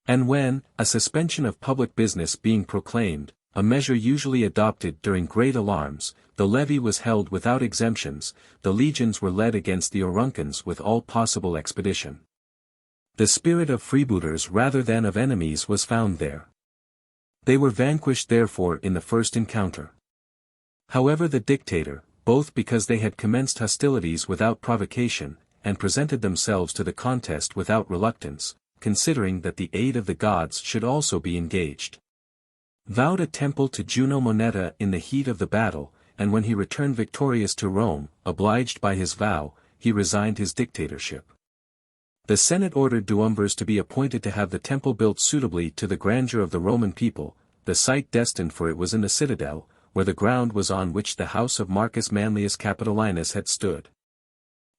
And when, a suspension of public business being proclaimed, a measure usually adopted during great alarms, the levy was held without exemptions, the legions were led against the Auruncans with all possible expedition. The spirit of freebooters rather than of enemies was found there. They were vanquished therefore in the first encounter. However the dictator, both because they had commenced hostilities without provocation, and presented themselves to the contest without reluctance, considering that the aid of the gods should also be engaged, vowed a temple to Juno Moneta in the heat of the battle, and when he returned victorious to Rome, obliged by his vow, he resigned his dictatorship. The Senate ordered duumvirs to be appointed to have the temple built suitably to the grandeur of the Roman people. The site destined for it was in the citadel, where the ground was on which the house of Marcus Manlius Capitolinus had stood.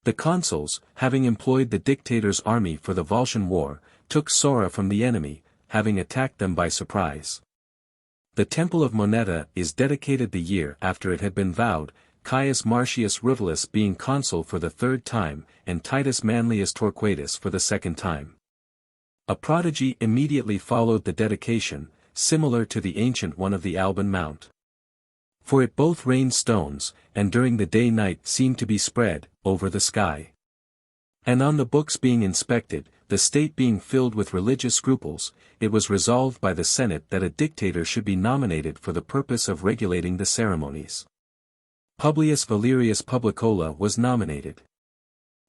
The consuls, having employed the dictator's army for the Volscian war, took Sora from the enemy, having attacked them by surprise. The temple of Moneta is dedicated the year after it had been vowed, Caius Marcius Rivulus being consul for the 3rd time, and Titus Manlius Torquatus for the 2nd time. A prodigy immediately followed the dedication, similar to the ancient one of the Alban Mount. For it both rained stones, and during the day night seemed to be spread, over the sky. And on the books being inspected, the state being filled with religious scruples, it was resolved by the Senate that a dictator should be nominated for the purpose of regulating the ceremonies. Publius Valerius Publicola was nominated.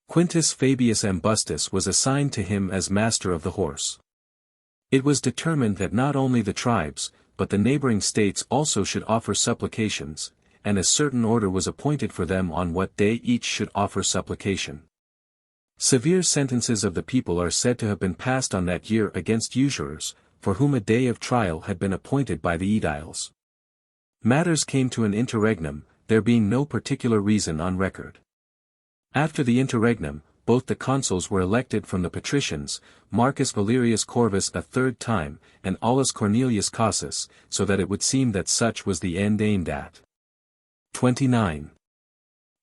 Quintus Fabius Ambustus was assigned to him as master of the horse. It was determined that not only the tribes, but the neighboring states also should offer supplications, and a certain order was appointed for them on what day each should offer supplication. Severe sentences of the people are said to have been passed on that year against usurers, for whom a day of trial had been appointed by the aediles. Matters came to an interregnum, there being no particular reason on record. After the interregnum, both the consuls were elected from the patricians, Marcus Valerius Corvus a third time, and Aulus Cornelius Casus, so that it would seem that such was the end aimed at. 29.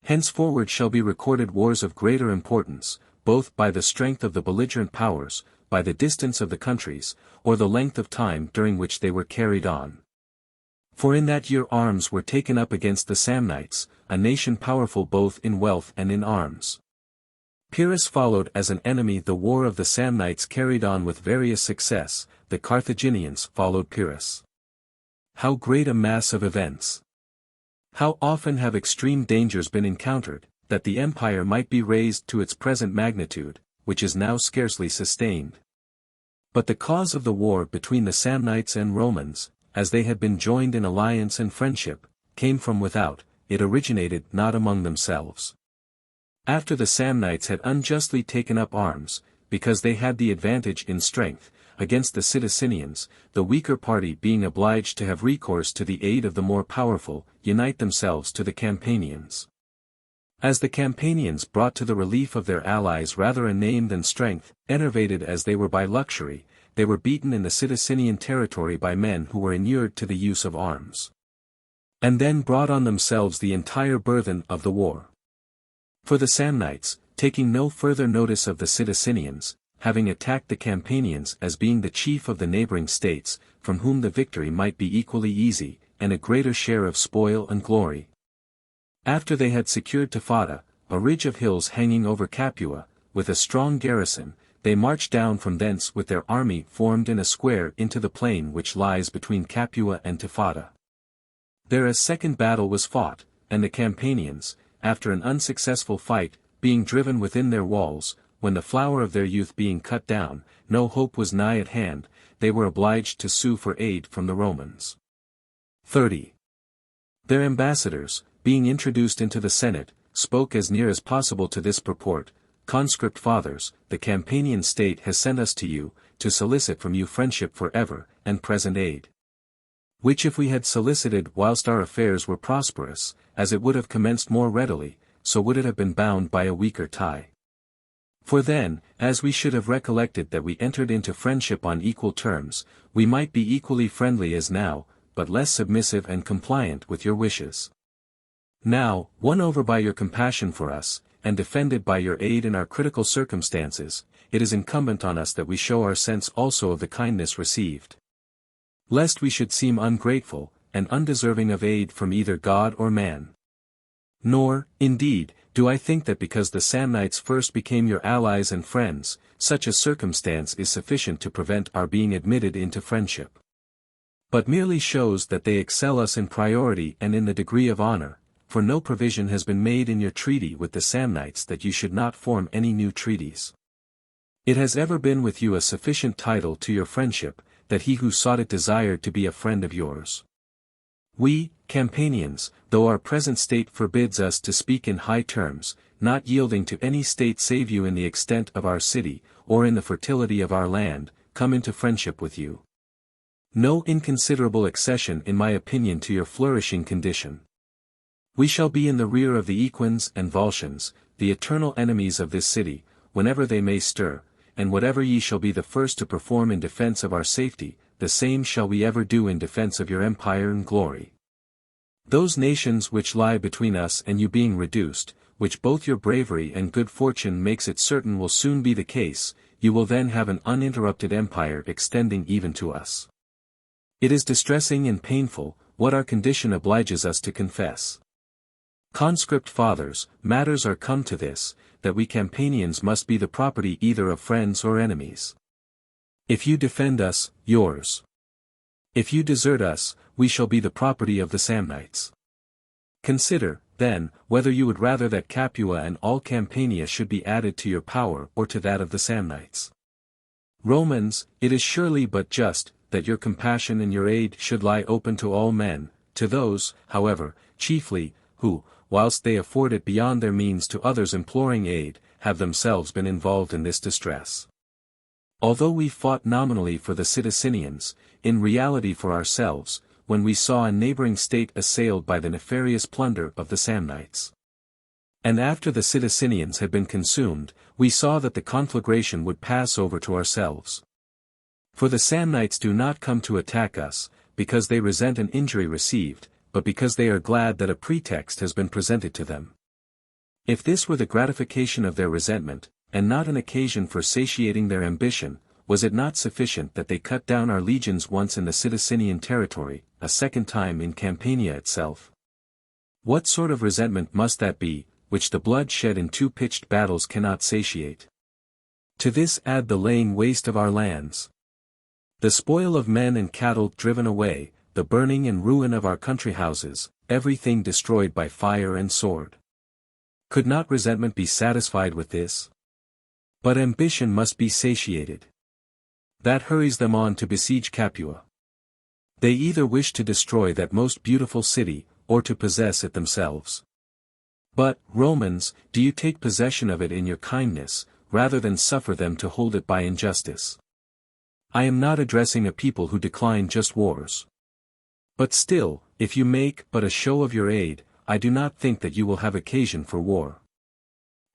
Henceforward shall be recorded wars of greater importance, both by the strength of the belligerent powers, by the distance of the countries, or the length of time during which they were carried on. For in that year arms were taken up against the Samnites, a nation powerful both in wealth and in arms. Pyrrhus followed as an enemy the war of the Samnites carried on with various success, the Carthaginians followed Pyrrhus. How great a mass of events! How often have extreme dangers been encountered, that the empire might be raised to its present magnitude, which is now scarcely sustained. But the cause of the war between the Samnites and Romans, as they had been joined in alliance and friendship, came from without, it originated not among themselves. After the Samnites had unjustly taken up arms, because they had the advantage in strength, against the Sidicinians, the weaker party being obliged to have recourse to the aid of the more powerful, unite themselves to the Campanians. As the Campanians brought to the relief of their allies rather a name than strength, enervated as they were by luxury, they were beaten in the Sidicinian territory by men who were inured to the use of arms. And then brought on themselves the entire burthen of the war. For the Samnites, taking no further notice of the Sidicinians, having attacked the Campanians as being the chief of the neighboring states, from whom the victory might be equally easy, and a greater share of spoil and glory. After they had secured Tifata, a ridge of hills hanging over Capua, with a strong garrison, they marched down from thence with their army formed in a square into the plain which lies between Capua and Tifata. There a second battle was fought, and the Campanians, after an unsuccessful fight, being driven within their walls, when the flower of their youth being cut down, no hope was nigh at hand, they were obliged to sue for aid from the Romans. 30. Their ambassadors, being introduced into the Senate, spoke as near as possible to this purport: Conscript fathers, the Campanian state has sent us to you, to solicit from you friendship for ever, and present aid. Which if we had solicited whilst our affairs were prosperous, as it would have commenced more readily, so would it have been bound by a weaker tie. For then, as we should have recollected that we entered into friendship on equal terms, we might be equally friendly as now, but less submissive and compliant with your wishes. Now, won over by your compassion for us, and defended by your aid in our critical circumstances, it is incumbent on us that we show our sense also of the kindness received. Lest we should seem ungrateful, and undeserving of aid from either God or man. Nor, indeed, do I think that because the Samnites first became your allies and friends, such a circumstance is sufficient to prevent our being admitted into friendship. But merely shows that they excel us in priority and in the degree of honor, for no provision has been made in your treaty with the Samnites that you should not form any new treaties. It has ever been with you a sufficient title to your friendship, that he who sought it desired to be a friend of yours. We, Campanians, though our present state forbids us to speak in high terms, not yielding to any state save you in the extent of our city, or in the fertility of our land, come into friendship with you. No inconsiderable accession in my opinion to your flourishing condition. We shall be in the rear of the Equins and Volscians, the eternal enemies of this city, whenever they may stir, and whatever ye shall be the first to perform in defense of our safety, the same shall we ever do in defense of your empire and glory. Those nations which lie between us and you being reduced, which both your bravery and good fortune makes it certain will soon be the case, you will then have an uninterrupted empire extending even to us. It is distressing and painful, what our condition obliges us to confess. Conscript fathers, matters are come to this, that we Campanians must be the property either of friends or enemies. If you defend us, yours. If you desert us, we shall be the property of the Samnites. Consider, then, whether you would rather that Capua and all Campania should be added to your power or to that of the Samnites. Romans, it is surely but just, that your compassion and your aid should lie open to all men, to those, however, chiefly, who, whilst they afford it beyond their means to others imploring aid, have themselves been involved in this distress. Although we fought nominally for the Sidicinians, in reality for ourselves, when we saw a neighboring state assailed by the nefarious plunder of the Samnites. And after the Sidicinians had been consumed, we saw that the conflagration would pass over to ourselves. For the Samnites do not come to attack us, because they resent an injury received, but because they are glad that a pretext has been presented to them. If this were the gratification of their resentment, and not an occasion for satiating their ambition, was it not sufficient that they cut down our legions once in the Sidicinian territory, a second time in Campania itself? What sort of resentment must that be, which the blood shed in two pitched battles cannot satiate? To this add the laying waste of our lands, the spoil of men and cattle driven away, the burning and ruin of our country houses, everything destroyed by fire and sword. Could not resentment be satisfied with this? But ambition must be satiated. That hurries them on to besiege Capua. They either wish to destroy that most beautiful city, or to possess it themselves. But, Romans, do you take possession of it in your kindness, rather than suffer them to hold it by injustice. I am not addressing a people who decline just wars. But still, if you make but a show of your aid, I do not think that you will have occasion for war.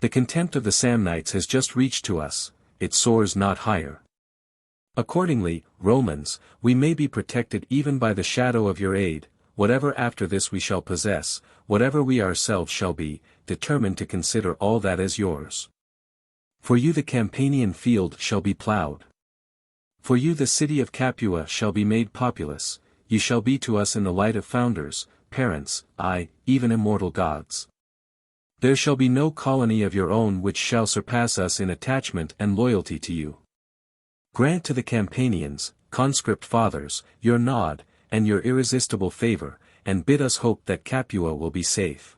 The contempt of the Samnites has just reached to us, it soars not higher. Accordingly, Romans, we may be protected even by the shadow of your aid, whatever after this we shall possess, whatever we ourselves shall be, determined to consider all that as yours. For you the Campanian field shall be ploughed. For you the city of Capua shall be made populous, you shall be to us in the light of founders, parents, aye, even immortal gods. There shall be no colony of your own which shall surpass us in attachment and loyalty to you. Grant to the Campanians, conscript fathers, your nod, and your irresistible favor, and bid us hope that Capua will be safe.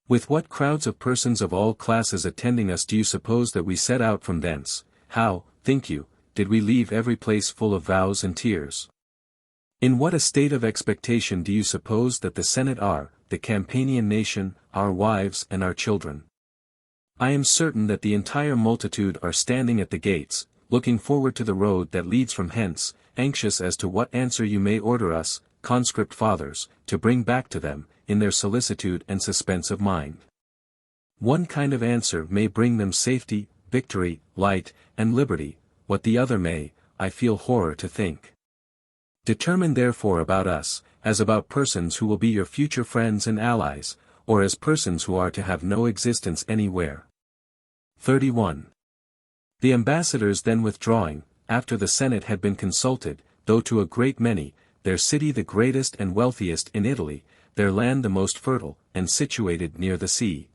With what crowds of persons of all classes attending us do you suppose that we set out from thence? How, think you, did we leave every place full of vows and tears? In what a state of expectation do you suppose that the Senate are, the Campanian nation, our wives and our children? I am certain that the entire multitude are standing at the gates, looking forward to the road that leads from hence, anxious as to what answer you may order us, conscript fathers, to bring back to them, in their solicitude and suspense of mind. One kind of answer may bring them safety, victory, light, and liberty, what the other may, I feel horror to think. Determine therefore about us, as about persons who will be your future friends and allies, or as persons who are to have no existence anywhere. 31. The ambassadors then withdrawing, after the Senate had been consulted, though to a great many, their city the greatest and wealthiest in Italy, their land the most fertile, and situated near the sea,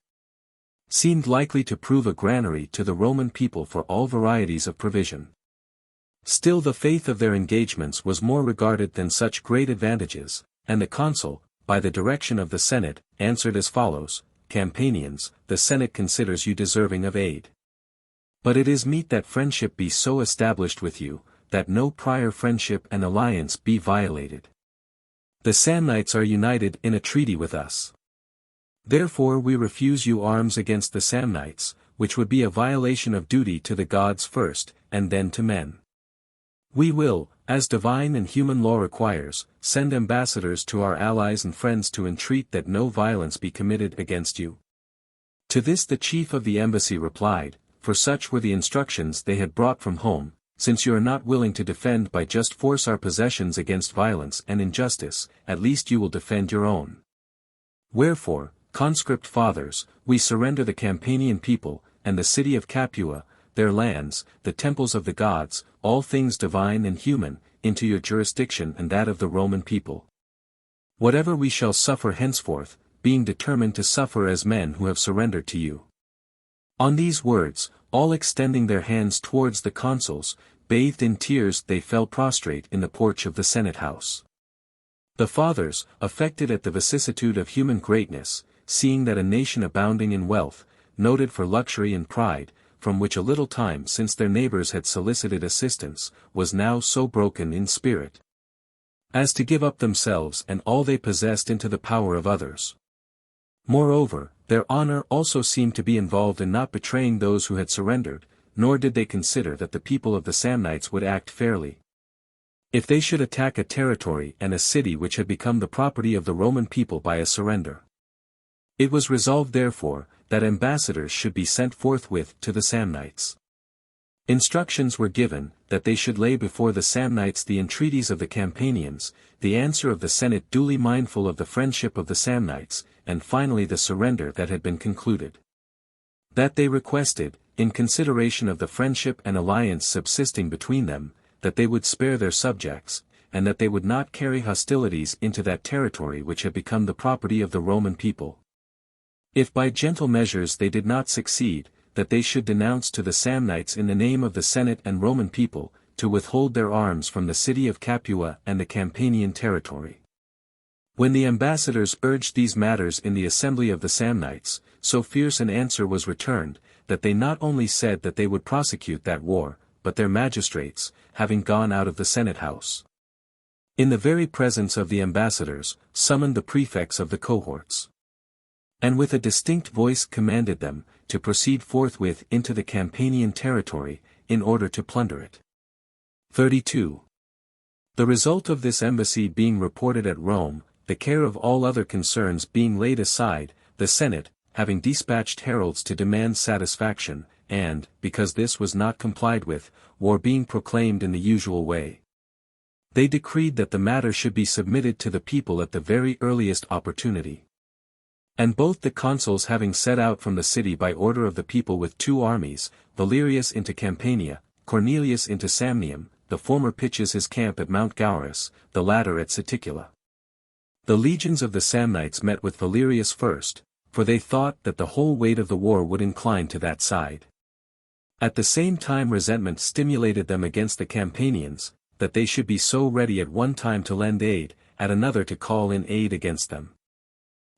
seemed likely to prove a granary to the Roman people for all varieties of provision. Still the faith of their engagements was more regarded than such great advantages, and the consul, by the direction of the Senate, answered as follows: Campanians, the Senate considers you deserving of aid. But it is meet that friendship be so established with you, that no prior friendship and alliance be violated. The Samnites are united in a treaty with us. Therefore we refuse you arms against the Samnites, which would be a violation of duty to the gods first, and then to men. We will, as divine and human law requires, send ambassadors to our allies and friends to entreat that no violence be committed against you. To this the chief of the embassy replied, for such were the instructions they had brought from home, since you are not willing to defend by just force our possessions against violence and injustice, at least you will defend your own. Wherefore, conscript fathers, we surrender the Campanian people, and the city of Capua, their lands, the temples of the gods, all things divine and human, into your jurisdiction and that of the Roman people. Whatever we shall suffer henceforth, being determined to suffer as men who have surrendered to you. On these words, all extending their hands towards the consuls, bathed in tears they fell prostrate in the porch of the Senate house. The fathers, affected at the vicissitude of human greatness, seeing that a nation abounding in wealth, noted for luxury and pride, from which a little time since their neighbors had solicited assistance, was now so broken in spirit as to give up themselves and all they possessed into the power of others. Moreover, their honor also seemed to be involved in not betraying those who had surrendered, nor did they consider that the people of the Samnites would act fairly. If they should attack a territory and a city which had become the property of the Roman people by a surrender. It was resolved therefore, that ambassadors should be sent forthwith to the Samnites. Instructions were given, that they should lay before the Samnites the entreaties of the Campanians, the answer of the Senate duly mindful of the friendship of the Samnites, and finally the surrender that had been concluded. That they requested, in consideration of the friendship and alliance subsisting between them, that they would spare their subjects, and that they would not carry hostilities into that territory which had become the property of the Roman people. If by gentle measures they did not succeed, that they should denounce to the Samnites in the name of the Senate and Roman people, to withhold their arms from the city of Capua and the Campanian territory. When the ambassadors urged these matters in the assembly of the Samnites, so fierce an answer was returned, that they not only said that they would prosecute that war, but their magistrates, having gone out of the Senate house, in the very presence of the ambassadors, summoned the prefects of the cohorts, and with a distinct voice commanded them, to proceed forthwith into the Campanian territory, in order to plunder it. 32. The result of this embassy being reported at Rome, the care of all other concerns being laid aside, the Senate, having dispatched heralds to demand satisfaction, and, because this was not complied with, war being proclaimed in the usual way, they decreed that the matter should be submitted to the people at the very earliest opportunity. And both the consuls having set out from the city by order of the people with 2 armies, Valerius into Campania, Cornelius into Samnium, the former pitches his camp at Mount Gaurus, the latter at Siticula. The legions of the Samnites met with Valerius first, for they thought that the whole weight of the war would incline to that side. At the same time resentment stimulated them against the Campanians, that they should be so ready at one time to lend aid, at another to call in aid against them.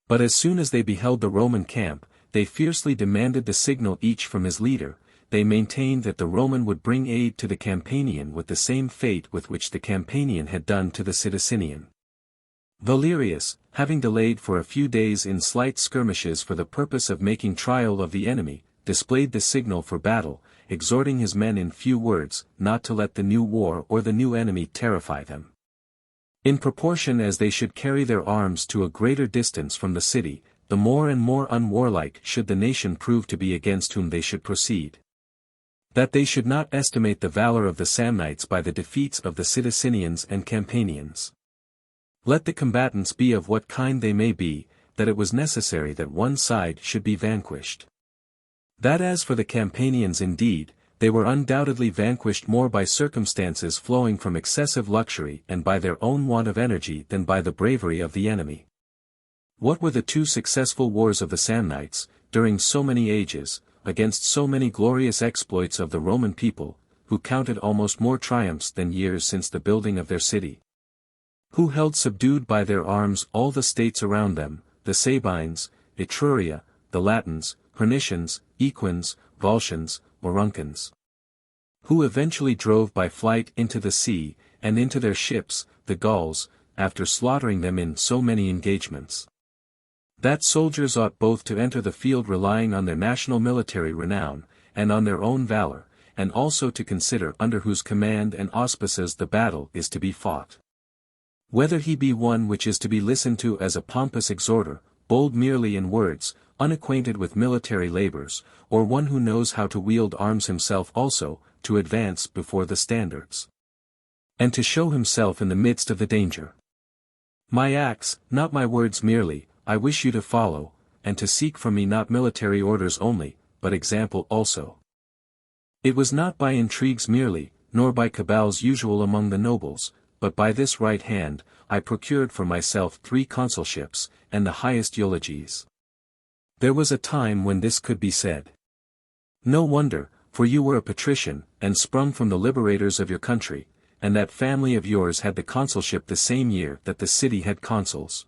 But as soon as they beheld the Roman camp, they fiercely demanded the signal each from his leader. They maintained that the Roman would bring aid to the Campanian with the same fate with which the Campanian had done to the Sidicinian. Valerius, having delayed for a few days in slight skirmishes for the purpose of making trial of the enemy, displayed the signal for battle, exhorting his men in few words, not to let the new war or the new enemy terrify them. In proportion as they should carry their arms to a greater distance from the city, the more and more unwarlike should the nation prove to be against whom they should proceed. That they should not estimate the valor of the Samnites by the defeats of the Sidicinians and Campanians. Let the combatants be of what kind they may be, that it was necessary that one side should be vanquished. That as for the Campanians indeed, they were undoubtedly vanquished more by circumstances flowing from excessive luxury and by their own want of energy than by the bravery of the enemy. What were the 2 successful wars of the Samnites, during so many ages, against so many glorious exploits of the Roman people, who counted almost more triumphs than years since the building of their city? Who held subdued by their arms all the states around them, the Sabines, Etruria, the Latins, Hernicians, Equins, Volscians, Auruncans. Who eventually drove by flight into the sea, and into their ships, the Gauls, after slaughtering them in so many engagements. That soldiers ought both to enter the field relying on their national military renown, and on their own valor, and also to consider under whose command and auspices the battle is to be fought. Whether he be one which is to be listened to as a pompous exhorter, bold merely in words, unacquainted with military labors, or one who knows how to wield arms himself also, to advance before the standards, and to show himself in the midst of the danger. My acts, not my words merely, I wish you to follow, and to seek from me not military orders only, but example also. It was not by intrigues merely, nor by cabals usual among the nobles, but by this right hand, I procured for myself 3 consulships, and the highest eulogies. There was a time when this could be said. No wonder, for you were a patrician, and sprung from the liberators of your country, and that family of yours had the consulship the same year that the city had consuls.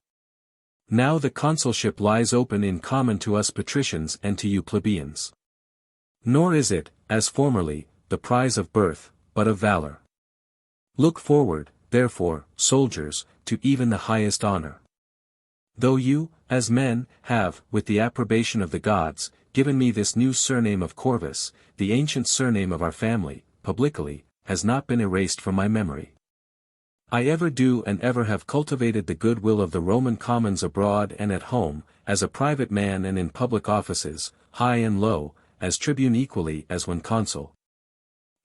Now the consulship lies open in common to us patricians and to you plebeians. Nor is it, as formerly, the prize of birth, but of valor. Look forward, therefore, soldiers, to even the highest honor. Though you, as men, have, with the approbation of the gods, given me this new surname of Corvus, the ancient surname of our family, publicly, has not been erased from my memory. I ever do and ever have cultivated the goodwill of the Roman commons abroad and at home, as a private man and in public offices, high and low, as tribune equally as when consul.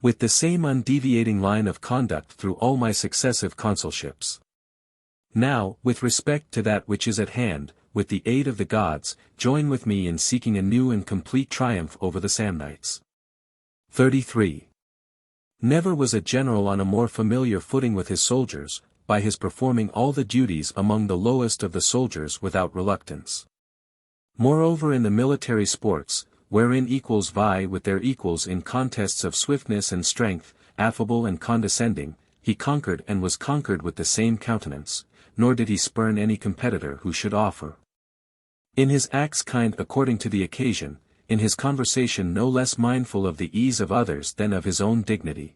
With the same undeviating line of conduct through all my successive consulships. Now, with respect to that which is at hand, with the aid of the gods, join with me in seeking a new and complete triumph over the Samnites. 33. Never was a general on a more familiar footing with his soldiers, by his performing all the duties among the lowest of the soldiers without reluctance. Moreover, in the military sports, wherein equals vie with their equals in contests of swiftness and strength, affable and condescending, he conquered and was conquered with the same countenance, nor did he spurn any competitor who should offer. In his acts kind according to the occasion, in his conversation no less mindful of the ease of others than of his own dignity.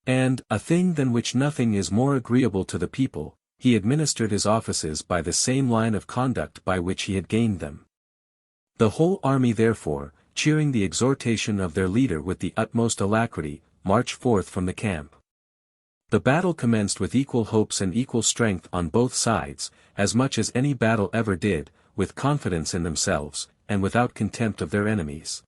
And, a thing than which nothing is more agreeable to the people, he administered his offices by the same line of conduct by which he had gained them. The whole army therefore, cheering the exhortation of their leader with the utmost alacrity, marched forth from the camp. The battle commenced with equal hopes and equal strength on both sides, as much as any battle ever did, with confidence in themselves, and without contempt of their enemies.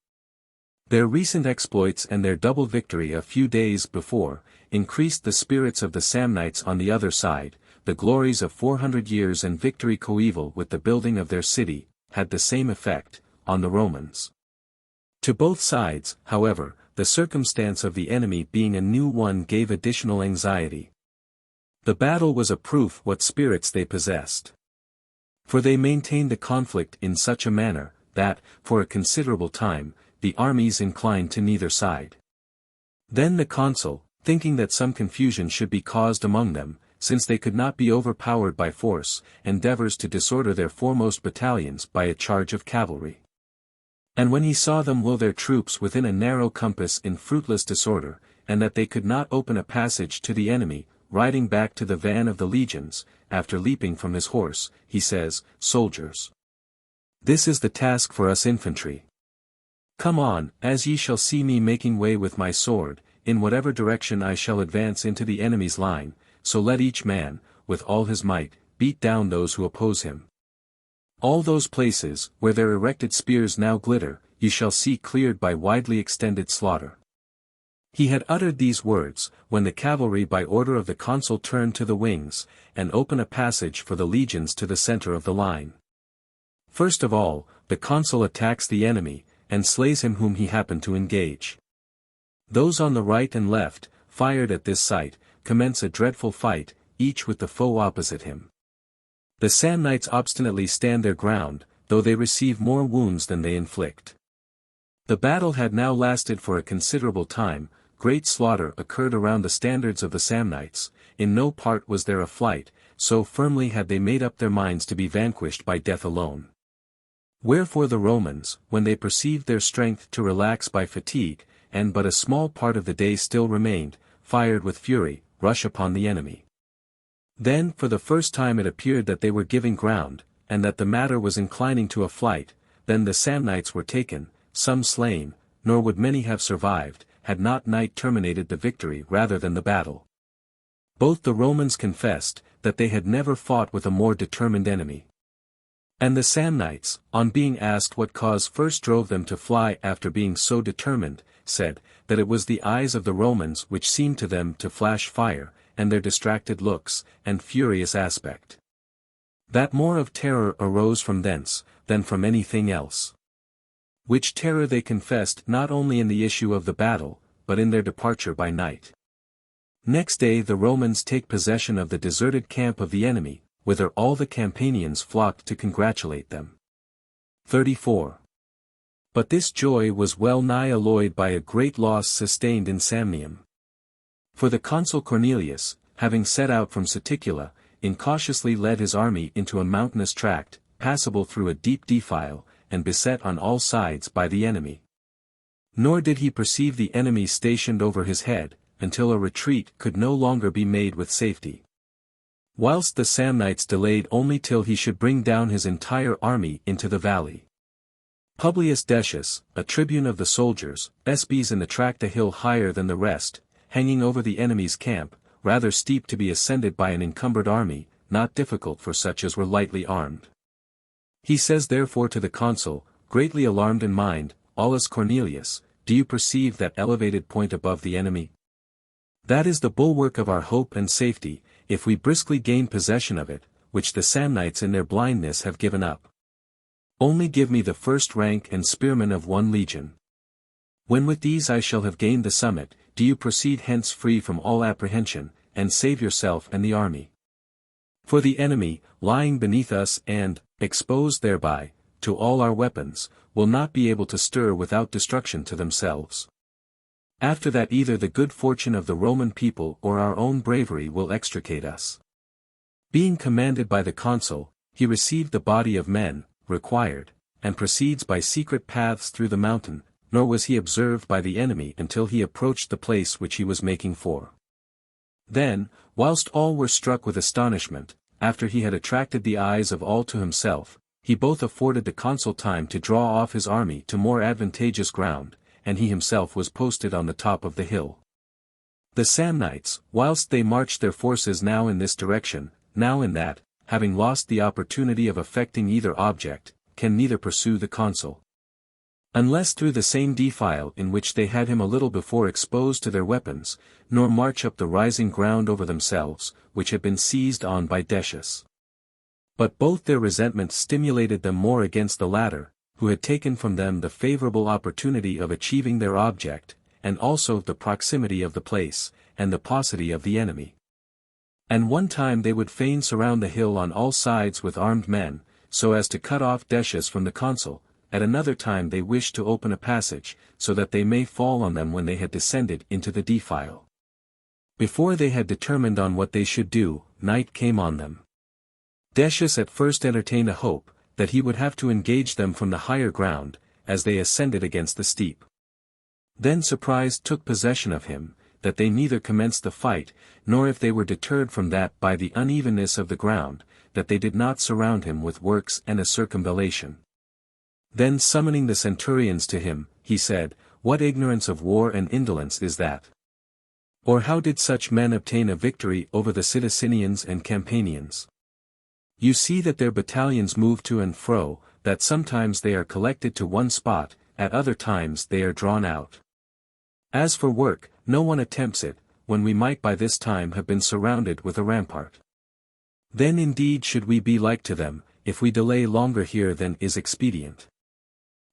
Their recent exploits and their double victory a few days before, increased the spirits of the Samnites on the other side. The glories of 400 years and victory coeval with the building of their city, had the same effect, on the Romans. To both sides, however, the circumstance of the enemy being a new one gave additional anxiety. The battle was a proof what spirits they possessed. For they maintained the conflict in such a manner, that, for a considerable time, the armies inclined to neither side. Then the consul, thinking that some confusion should be caused among them, since they could not be overpowered by force, endeavors to disorder their foremost battalions by a charge of cavalry. And when he saw them will their troops within a narrow compass in fruitless disorder, and that they could not open a passage to the enemy, riding back to the van of the legions, after leaping from his horse, he says, Soldiers, this is the task for us infantry. Come on, as ye shall see me making way with my sword, in whatever direction I shall advance into the enemy's line, so let each man, with all his might, beat down those who oppose him. All those places, where their erected spears now glitter, ye shall see cleared by widely extended slaughter. He had uttered these words, when the cavalry by order of the consul turned to the wings, and opened a passage for the legions to the center of the line. First of all, the consul attacks the enemy, and slays him whom he happened to engage. Those on the right and left, fired at this sight, commence a dreadful fight, each with the foe opposite him. The Samnites obstinately stand their ground, though they receive more wounds than they inflict. The battle had now lasted for a considerable time. Great slaughter occurred around the standards of the Samnites. In no part was there a flight, so firmly had they made up their minds to be vanquished by death alone. Wherefore the Romans, when they perceived their strength to relax by fatigue, and but a small part of the day still remained, fired with fury, rush upon the enemy. Then for the first time it appeared that they were giving ground, and that the matter was inclining to a flight. Then the Samnites were taken, some slain, nor would many have survived, had not night terminated the victory rather than the battle. Both the Romans confessed, that they had never fought with a more determined enemy. And the Samnites, on being asked what cause first drove them to fly after being so determined, said, that it was the eyes of the Romans which seemed to them to flash fire, and their distracted looks, and furious aspect. That more of terror arose from thence, than from anything else. Which terror they confessed not only in the issue of the battle, but in their departure by night. Next day the Romans take possession of the deserted camp of the enemy, whither all the Campanians flocked to congratulate them. 34. But this joy was well nigh alloyed by a great loss sustained in Samnium. For the consul Cornelius, having set out from Saticula, incautiously led his army into a mountainous tract, passable through a deep defile, and beset on all sides by the enemy. Nor did he perceive the enemy stationed over his head, until a retreat could no longer be made with safety. Whilst the Samnites delayed only till he should bring down his entire army into the valley. Publius Decius, a tribune of the soldiers, espies in the tract a hill higher than the rest, hanging over the enemy's camp, rather steep to be ascended by an encumbered army, not difficult for such as were lightly armed. He says therefore to the consul, greatly alarmed in mind, Aulus Cornelius, do you perceive that elevated point above the enemy? That is the bulwark of our hope and safety, if we briskly gain possession of it, which the Samnites in their blindness have given up. Only give me the first rank and spearmen of 1 legion. When with these I shall have gained the summit, do you proceed hence free from all apprehension, and save yourself and the army. For the enemy, lying beneath us and, exposed thereby, to all our weapons, will not be able to stir without destruction to themselves. After that either the good fortune of the Roman people or our own bravery will extricate us. Being commanded by the consul, he received the body of men, required, and proceeds by secret paths through the mountain, nor was he observed by the enemy until he approached the place which he was making for. Then, whilst all were struck with astonishment, after he had attracted the eyes of all to himself, he both afforded the consul time to draw off his army to more advantageous ground, and he himself was posted on the top of the hill. The Samnites, whilst they marched their forces now in this direction, now in that, having lost the opportunity of effecting either object, can neither pursue the consul, unless through the same defile in which they had him a little before exposed to their weapons, nor march up the rising ground over themselves, which had been seized on by Decius. But both their resentment stimulated them more against the latter, who had taken from them the favourable opportunity of achieving their object, and also the proximity of the place, and the paucity of the enemy. And one time they would fain surround the hill on all sides with armed men, so as to cut off Decius from the consul. At another time they wished to open a passage, so that they may fall on them when they had descended into the defile. Before they had determined on what they should do, night came on them. Decius at first entertained a hope, that he would have to engage them from the higher ground, as they ascended against the steep. Then surprise took possession of him, that they neither commenced the fight, nor if they were deterred from that by the unevenness of the ground, that they did not surround him with works and a circumvallation. Then summoning the centurions to him, he said, what ignorance of war and indolence is that? Or how did such men obtain a victory over the Sidicinians and Campanians? You see that their battalions move to and fro, that sometimes they are collected to one spot, at other times they are drawn out. As for work, no one attempts it, when we might by this time have been surrounded with a rampart. Then indeed should we be like to them, if we delay longer here than is expedient.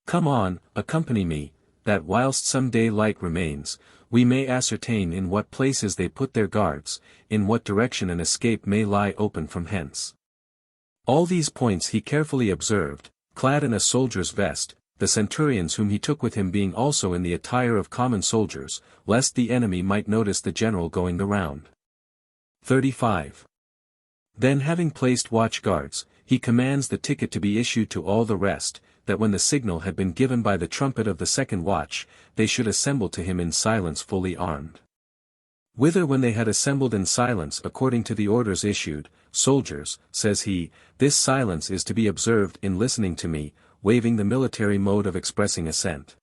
Come on, accompany me, that whilst some day light remains, we may ascertain in what places they put their guards, in what direction an escape may lie open from hence. All these points he carefully observed, clad in a soldier's vest, the centurions whom he took with him being also in the attire of common soldiers, lest the enemy might notice the general going the round. 35. Then having placed watch guards, he commands the ticket to be issued to all the rest, that when the signal had been given by the trumpet of the second watch, they should assemble to him in silence fully armed. Whither when they had assembled in silence according to the orders issued, soldiers, says he, this silence is to be observed in listening to me, waiving the military mode of expressing assent.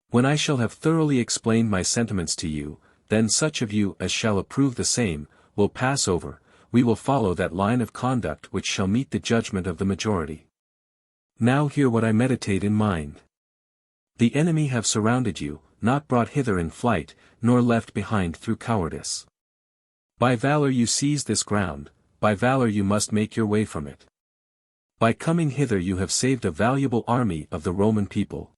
When I shall have thoroughly explained my sentiments to you, then such of you as shall approve the same, will pass over, we will follow that line of conduct which shall meet the judgment of the majority. Now hear what I meditate in mind. The enemy have surrounded you, not brought hither in flight, nor left behind through cowardice. By valor you seize this ground, by valor you must make your way from it. By coming hither you have saved a valuable army of the Roman people.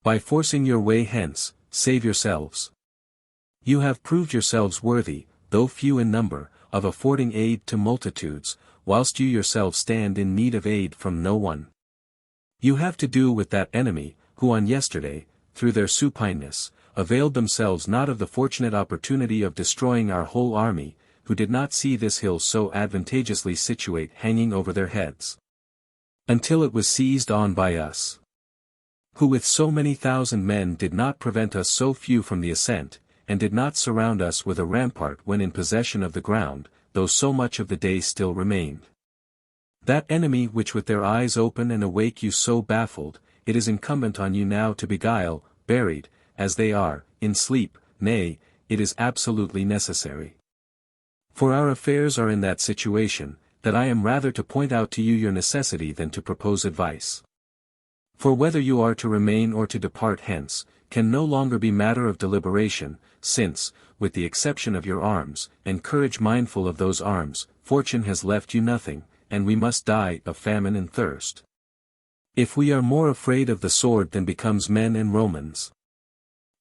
By forcing your way hence, save yourselves. You have proved yourselves worthy, though few in number, of affording aid to multitudes, whilst you yourselves stand in need of aid from no one. You have to do with that enemy, who on yesterday, through their supineness, availed themselves not of the fortunate opportunity of destroying our whole army, who did not see this hill so advantageously situate hanging over their heads, until it was seized on by us, who with so many thousand men did not prevent us so few from the ascent, and did not surround us with a rampart when in possession of the ground, though so much of the day still remained. That enemy which with their eyes open and awake you so baffled, it is incumbent on you now to beguile, buried, as they are, in sleep, nay, it is absolutely necessary. For our affairs are in that situation, that I am rather to point out to you your necessity than to propose advice. For whether you are to remain or to depart hence, can no longer be matter of deliberation, since, with the exception of your arms, and courage mindful of those arms, fortune has left you nothing, and we must die of famine and thirst. If we are more afraid of the sword than becomes men and Romans.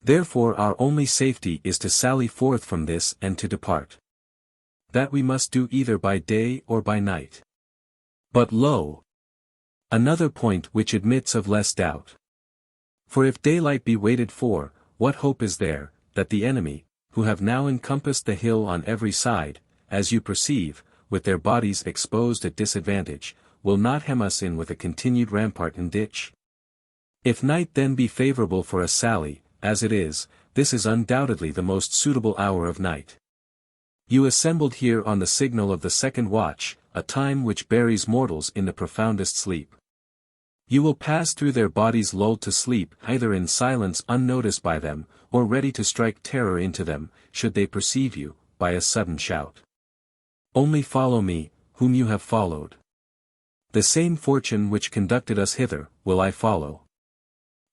Therefore our only safety is to sally forth from this and to depart. That we must do either by day or by night. But lo! Another point which admits of less doubt. For if daylight be waited for, what hope is there, that the enemy, who have now encompassed the hill on every side, as you perceive, with their bodies exposed at disadvantage, will not hem us in with a continued rampart and ditch? If night then be favourable for a sally, as it is, this is undoubtedly the most suitable hour of night. You assembled here on the signal of the second watch, a time which buries mortals in the profoundest sleep. You will pass through their bodies lulled to sleep either in silence unnoticed by them, or ready to strike terror into them, should they perceive you, by a sudden shout. Only follow me, whom you have followed. The same fortune which conducted us hither, will I follow.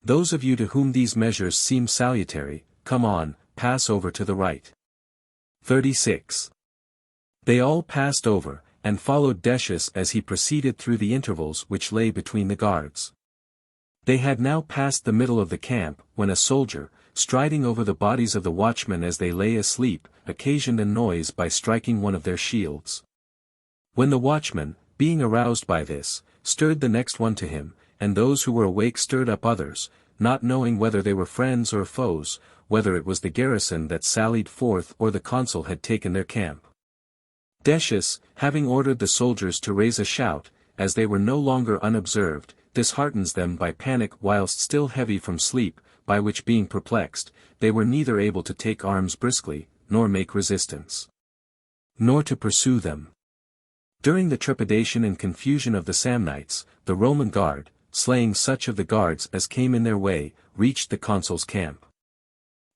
Those of you to whom these measures seem salutary, come on, pass over to the right. 36. They all passed over, and followed Decius as he proceeded through the intervals which lay between the guards. They had now passed the middle of the camp, when a soldier, striding over the bodies of the watchmen as they lay asleep, occasioned a noise by striking one of their shields. When the watchman, being aroused by this, stirred the next one to him, and those who were awake stirred up others, not knowing whether they were friends or foes, whether it was the garrison that sallied forth or the consul had taken their camp. Decius, having ordered the soldiers to raise a shout, as they were no longer unobserved, disheartens them by panic whilst still heavy from sleep, by which being perplexed, they were neither able to take arms briskly, nor make resistance, nor to pursue them. During the trepidation and confusion of the Samnites, the Roman guard, slaying such of the guards as came in their way, reached the consul's camp.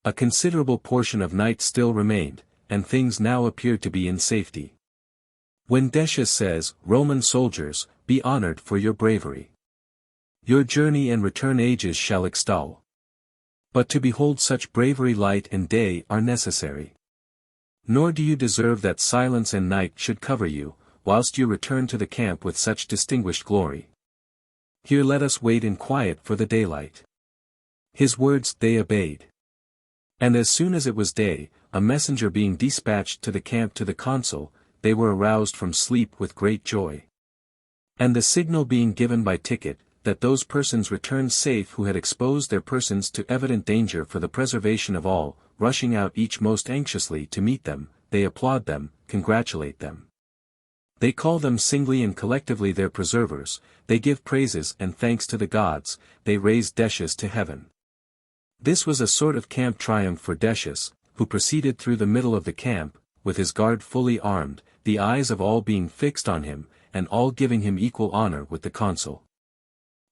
A considerable portion of night still remained, and things now appeared to be in safety. When Decius says, Roman soldiers, be honored for your bravery. Your journey and return ages shall extol. But to behold such bravery light and day are necessary. Nor do you deserve that silence and night should cover you, whilst you return to the camp with such distinguished glory. Here let us wait in quiet for the daylight. His words they obeyed. And as soon as it was day, a messenger being dispatched to the camp to the consul, they were aroused from sleep with great joy. And the signal being given by ticket, that those persons returned safe who had exposed their persons to evident danger for the preservation of all, rushing out each most anxiously to meet them, they applaud them, congratulate them. They call them singly and collectively their preservers, they give praises and thanks to the gods, they raise Decius to heaven. This was a sort of camp triumph for Decius, who proceeded through the middle of the camp, with his guard fully armed, the eyes of all being fixed on him, and all giving him equal honor with the consul.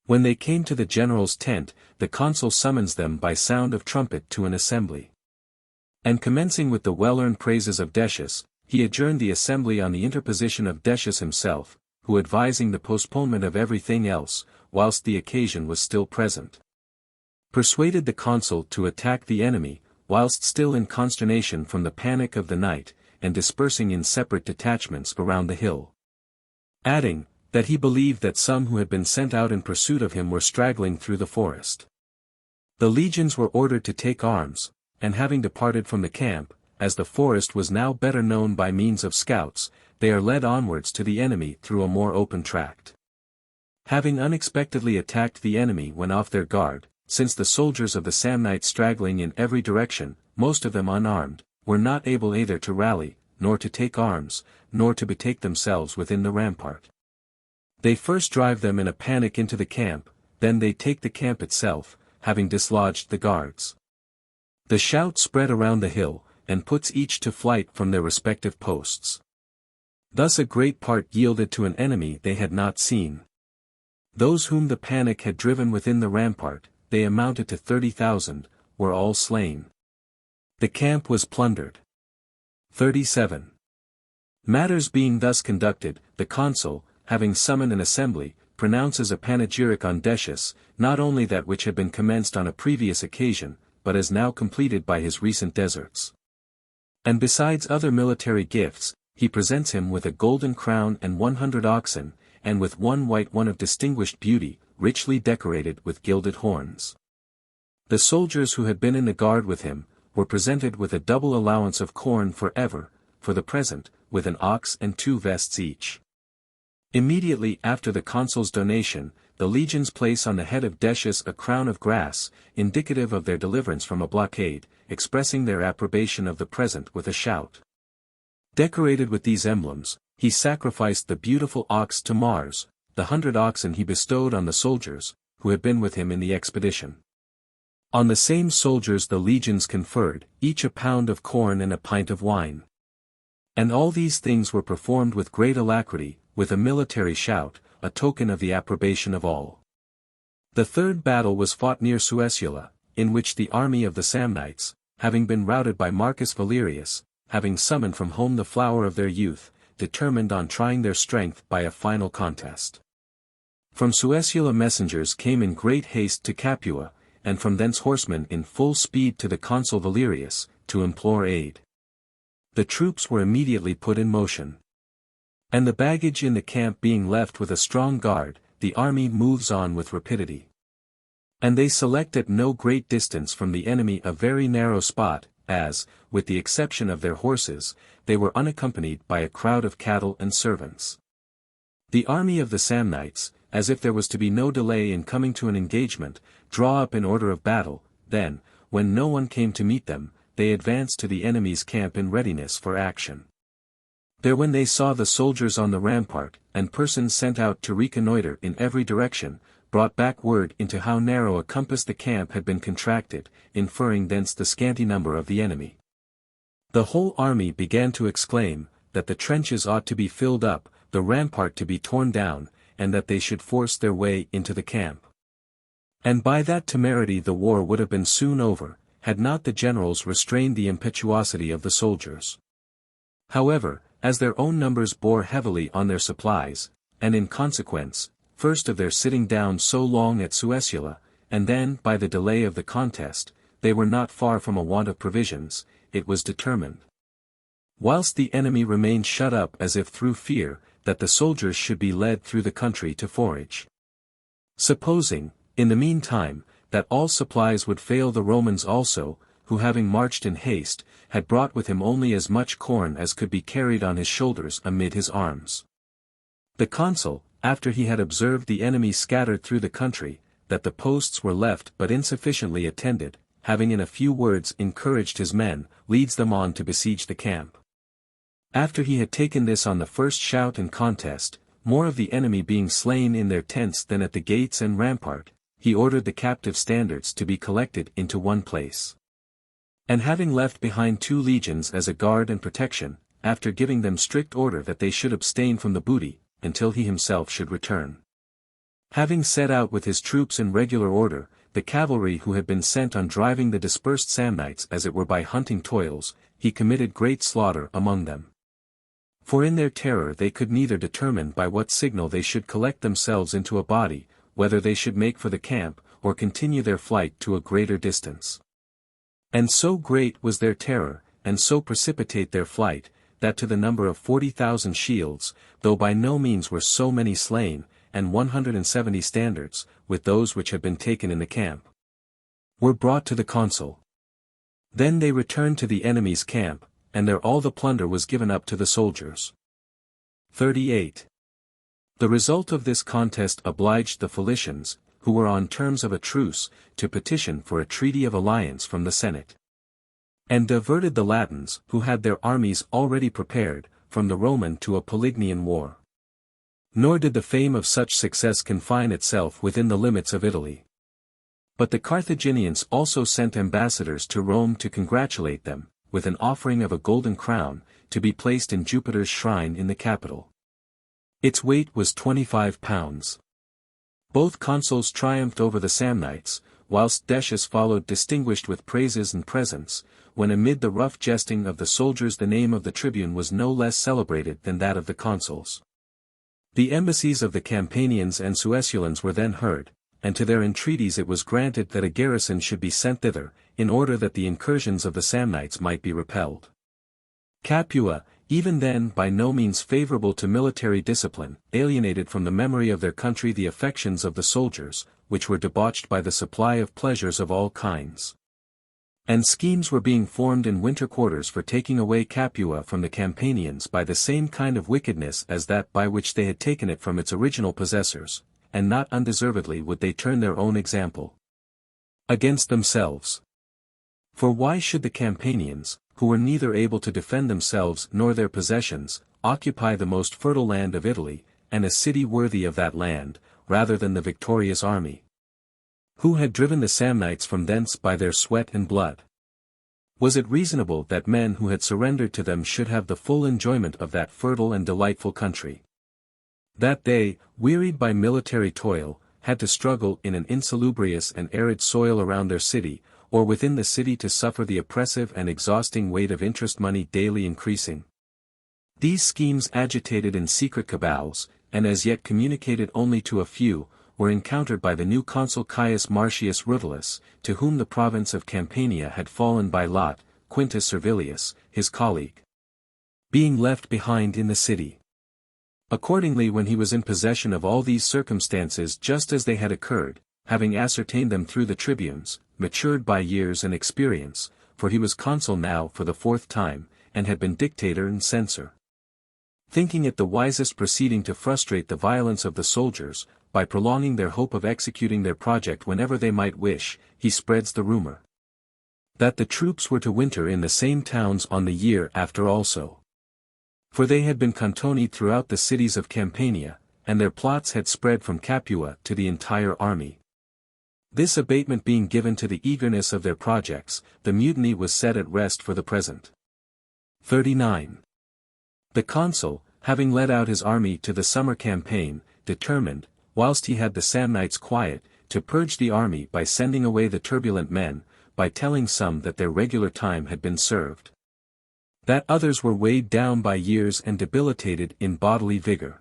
When they came to the general's tent, the consul summons them by sound of trumpet to an assembly. And commencing with the well-earned praises of Decius, he adjourned the assembly on the interposition of Decius himself, who advising the postponement of everything else, whilst the occasion was still present, persuaded the consul to attack the enemy, whilst still in consternation from the panic of the night, and dispersing in separate detachments around the hill. Adding, that he believed that some who had been sent out in pursuit of him were straggling through the forest. The legions were ordered to take arms, and having departed from the camp, as the forest was now better known by means of scouts, they are led onwards to the enemy through a more open tract. Having unexpectedly attacked the enemy when off their guard, since the soldiers of the Samnites straggling in every direction, most of them unarmed, were not able either to rally, nor to take arms, nor to betake themselves within the rampart. They first drive them in a panic into the camp, then they take the camp itself, having dislodged the guards. The shout spread around the hill, and puts each to flight from their respective posts. Thus a great part yielded to an enemy they had not seen. Those whom the panic had driven within the rampart, they amounted to 30,000, were all slain. The camp was plundered. 37. Matters being thus conducted, the consul, having summoned an assembly, pronounces a panegyric on Decius, not only that which had been commenced on a previous occasion, but as now completed by his recent deserts. And besides other military gifts, he presents him with a golden crown and 100 oxen, and with one white one of distinguished beauty, richly decorated with gilded horns. The soldiers who had been in the guard with him, were presented with a double allowance of corn for the present, with an ox and 2 vests each. Immediately after the consul's donation, the legions place on the head of Decius a crown of grass, indicative of their deliverance from a blockade, expressing their approbation of the present with a shout. Decorated with these emblems, he sacrificed the beautiful ox to Mars, the 100 oxen he bestowed on the soldiers, who had been with him in the expedition. On the same soldiers the legions conferred, each a pound of corn and a pint of wine. And all these things were performed with great alacrity, with a military shout, a token of the approbation of all. The third battle was fought near Suessula, in which the army of the Samnites, having been routed by Marcus Valerius, having summoned from home the flower of their youth, determined on trying their strength by a final contest. From Suessula messengers came in great haste to Capua, and from thence horsemen in full speed to the consul Valerius, to implore aid. The troops were immediately put in motion. And the baggage in the camp being left with a strong guard, the army moves on with rapidity. And they select at no great distance from the enemy a very narrow spot, as, with the exception of their horses, they were unaccompanied by a crowd of cattle and servants. The army of the Samnites, as if there was to be no delay in coming to an engagement, draw up in order of battle, then, when no one came to meet them, they advanced to the enemy's camp in readiness for action. There when they saw the soldiers on the rampart, and persons sent out to reconnoiter in every direction, brought back word into how narrow a compass the camp had been contracted, inferring thence the scanty number of the enemy. The whole army began to exclaim, that the trenches ought to be filled up, the rampart to be torn down, and that they should force their way into the camp. And by that temerity the war would have been soon over, had not the generals restrained the impetuosity of the soldiers. However, as their own numbers bore heavily on their supplies, and in consequence, first of their sitting down so long at Suessula, and then by the delay of the contest, they were not far from a want of provisions, it was determined, whilst the enemy remained shut up as if through fear, that the soldiers should be led through the country to forage. Supposing, in the meantime, that all supplies would fail the Romans also, who having marched in haste, had brought with him only as much corn as could be carried on his shoulders amid his arms. The consul, after he had observed the enemy scattered through the country, that the posts were left but insufficiently attended, having in a few words encouraged his men, leads them on to besiege the camp. After he had taken this on the first shout and contest, more of the enemy being slain in their tents than at the gates and rampart, he ordered the captive standards to be collected into one place. And having left behind 2 legions as a guard and protection, after giving them strict order that they should abstain from the booty, until he himself should return. Having set out with his troops in regular order, the cavalry who had been sent on driving the dispersed Samnites as it were by hunting toils, he committed great slaughter among them. For in their terror they could neither determine by what signal they should collect themselves into a body, whether they should make for the camp, or continue their flight to a greater distance. And so great was their terror, and so precipitate their flight, that to the number of 40,000 shields, though by no means were so many slain, and 170 standards, with those which had been taken in the camp, were brought to the consul. Then they returned to the enemy's camp, and there all the plunder was given up to the soldiers. 38. The result of this contest obliged the Philicians, who were on terms of a truce, to petition for a treaty of alliance from the Senate. And diverted the Latins, who had their armies already prepared, from the Roman to a Polignian war. Nor did the fame of such success confine itself within the limits of Italy. But the Carthaginians also sent ambassadors to Rome to congratulate them, with an offering of a golden crown, to be placed in Jupiter's shrine in the capital. Its weight was 25 pounds. Both consuls triumphed over the Samnites, whilst Decius followed distinguished with praises and presents, when amid the rough jesting of the soldiers the name of the tribune was no less celebrated than that of the consuls. The embassies of the Campanians and Suesulans were then heard, and to their entreaties it was granted that a garrison should be sent thither, in order that the incursions of the Samnites might be repelled. Capua, even then by no means favorable to military discipline, alienated from the memory of their country the affections of the soldiers, which were debauched by the supply of pleasures of all kinds. And schemes were being formed in winter quarters for taking away Capua from the Campanians by the same kind of wickedness as that by which they had taken it from its original possessors, and not undeservedly would they turn their own example against themselves. For why should the Campanians, who were neither able to defend themselves nor their possessions, occupy the most fertile land of Italy, and a city worthy of that land, rather than the victorious army? Who had driven the Samnites from thence by their sweat and blood? Was it reasonable that men who had surrendered to them should have the full enjoyment of that fertile and delightful country? That they, wearied by military toil, had to struggle in an insalubrious and arid soil around their city, or within the city to suffer the oppressive and exhausting weight of interest money daily increasing? These schemes agitated in secret cabals, and as yet communicated only to a few, were encountered by the new consul Caius Marcius Rutilius, to whom the province of Campania had fallen by lot, Quintus Servilius, his colleague, being left behind in the city. Accordingly, when he was in possession of all these circumstances just as they had occurred, having ascertained them through the tribunes, matured by years and experience, for he was consul now for the 4th time, and had been dictator and censor. Thinking it the wisest proceeding to frustrate the violence of the soldiers, by prolonging their hope of executing their project whenever they might wish, he spreads the rumor that the troops were to winter in the same towns on the year after also. For they had been cantonied throughout the cities of Campania, and their plots had spread from Capua to the entire army. This abatement being given to the eagerness of their projects, the mutiny was set at rest for the present. 39. The consul, having led out his army to the summer campaign, determined, whilst he had the Samnites quiet, to purge the army by sending away the turbulent men, by telling some that their regular time had been served, that others were weighed down by years and debilitated in bodily vigor.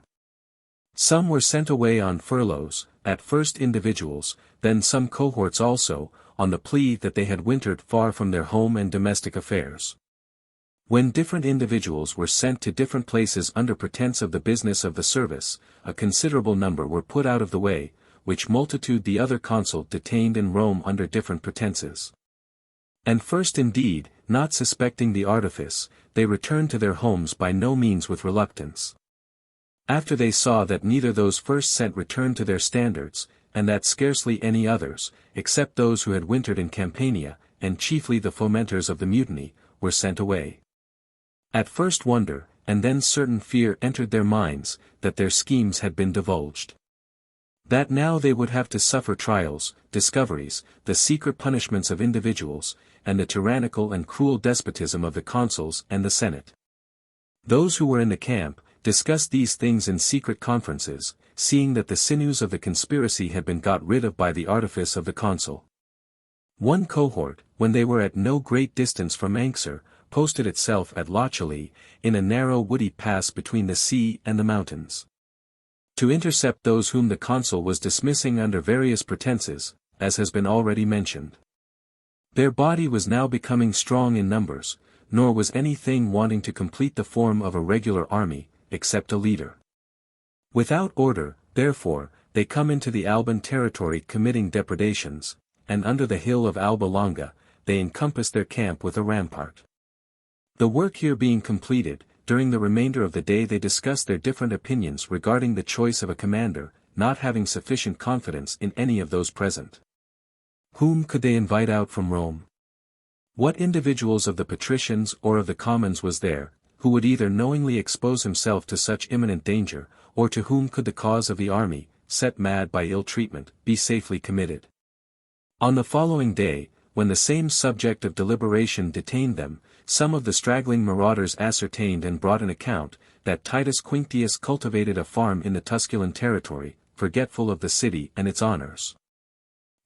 Some were sent away on furloughs, at first individuals, then some cohorts also, on the plea that they had wintered far from their home and domestic affairs. When different individuals were sent to different places under pretence of the business of the service, a considerable number were put out of the way, which multitude the other consul detained in Rome under different pretenses. And first indeed, not suspecting the artifice, they returned to their homes by no means with reluctance. After they saw that neither those first sent returned to their standards, and that scarcely any others, except those who had wintered in Campania, and chiefly the fomenters of the mutiny, were sent away. At first wonder, and then certain fear entered their minds, that their schemes had been divulged. That now they would have to suffer trials, discoveries, the secret punishments of individuals, and the tyrannical and cruel despotism of the consuls and the Senate. Those who were in the camp, discussed these things in secret conferences, seeing that the sinews of the conspiracy had been got rid of by the artifice of the consul. One cohort, when they were at no great distance from Anxur, posted itself at Lochley, in a narrow woody pass between the sea and the mountains, to intercept those whom the consul was dismissing under various pretenses, as has been already mentioned. Their body was now becoming strong in numbers, nor was anything wanting to complete the form of a regular army, except a leader. Without order, therefore, they come into the Alban territory committing depredations, and under the hill of Alba Longa, they encompassed their camp with a rampart. The work here being completed, during the remainder of the day they discussed their different opinions regarding the choice of a commander, not having sufficient confidence in any of those present. Whom could they invite out from Rome? What individuals of the patricians or of the commons was there, who would either knowingly expose himself to such imminent danger, or to whom could the cause of the army, set mad by ill treatment, be safely committed? On the following day, when the same subject of deliberation detained them, some of the straggling marauders ascertained and brought an account, that Titus Quinctius cultivated a farm in the Tusculan territory, forgetful of the city and its honors.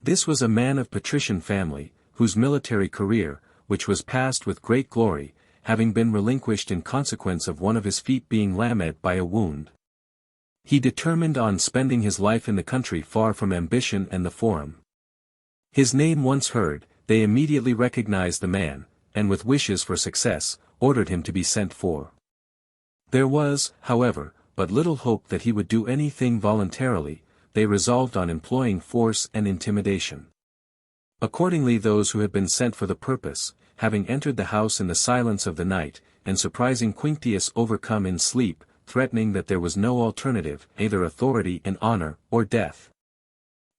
This was a man of patrician family, whose military career, which was passed with great glory, having been relinquished in consequence of one of his feet being lamed by a wound. He determined on spending his life in the country far from ambition and the forum. His name once heard, they immediately recognized the man, and with wishes for success, ordered him to be sent for. There was, however, but little hope that he would do anything voluntarily. They resolved on employing force and intimidation. Accordingly those who had been sent for the purpose, having entered the house in the silence of the night, and surprising Quinctius overcome in sleep, threatening that there was no alternative, either authority and honor, or death.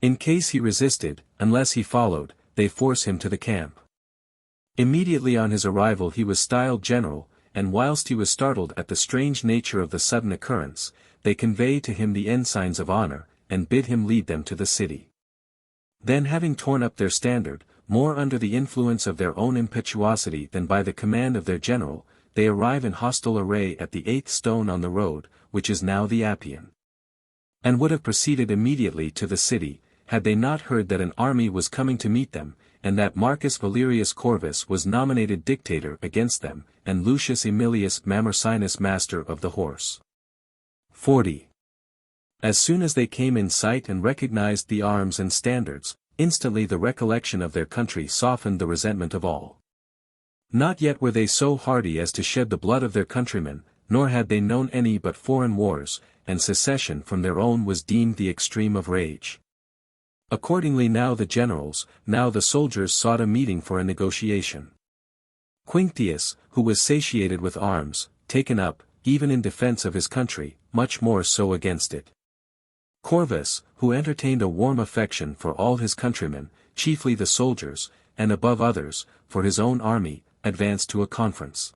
In case he resisted, unless he followed, they force him to the camp. Immediately on his arrival he was styled general, and whilst he was startled at the strange nature of the sudden occurrence, they convey to him the ensigns of honor, and bid him lead them to the city. Then having torn up their standard, more under the influence of their own impetuosity than by the command of their general, they arrive in hostile array at the 8th stone on the road, which is now the Appian. And would have proceeded immediately to the city, had they not heard that an army was coming to meet them, and that Marcus Valerius Corvus was nominated dictator against them, and Lucius Aemilius Mamercinus master of the horse. 40. As soon as they came in sight and recognized the arms and standards, instantly the recollection of their country softened the resentment of all. Not yet were they so hardy as to shed the blood of their countrymen, nor had they known any but foreign wars, and secession from their own was deemed the extreme of rage. Accordingly now the generals, now the soldiers sought a meeting for a negotiation. Quinctius, who was satiated with arms, taken up, even in defense of his country, much more so against it. Corvus, who entertained a warm affection for all his countrymen, chiefly the soldiers, and above others, for his own army, advanced to a conference.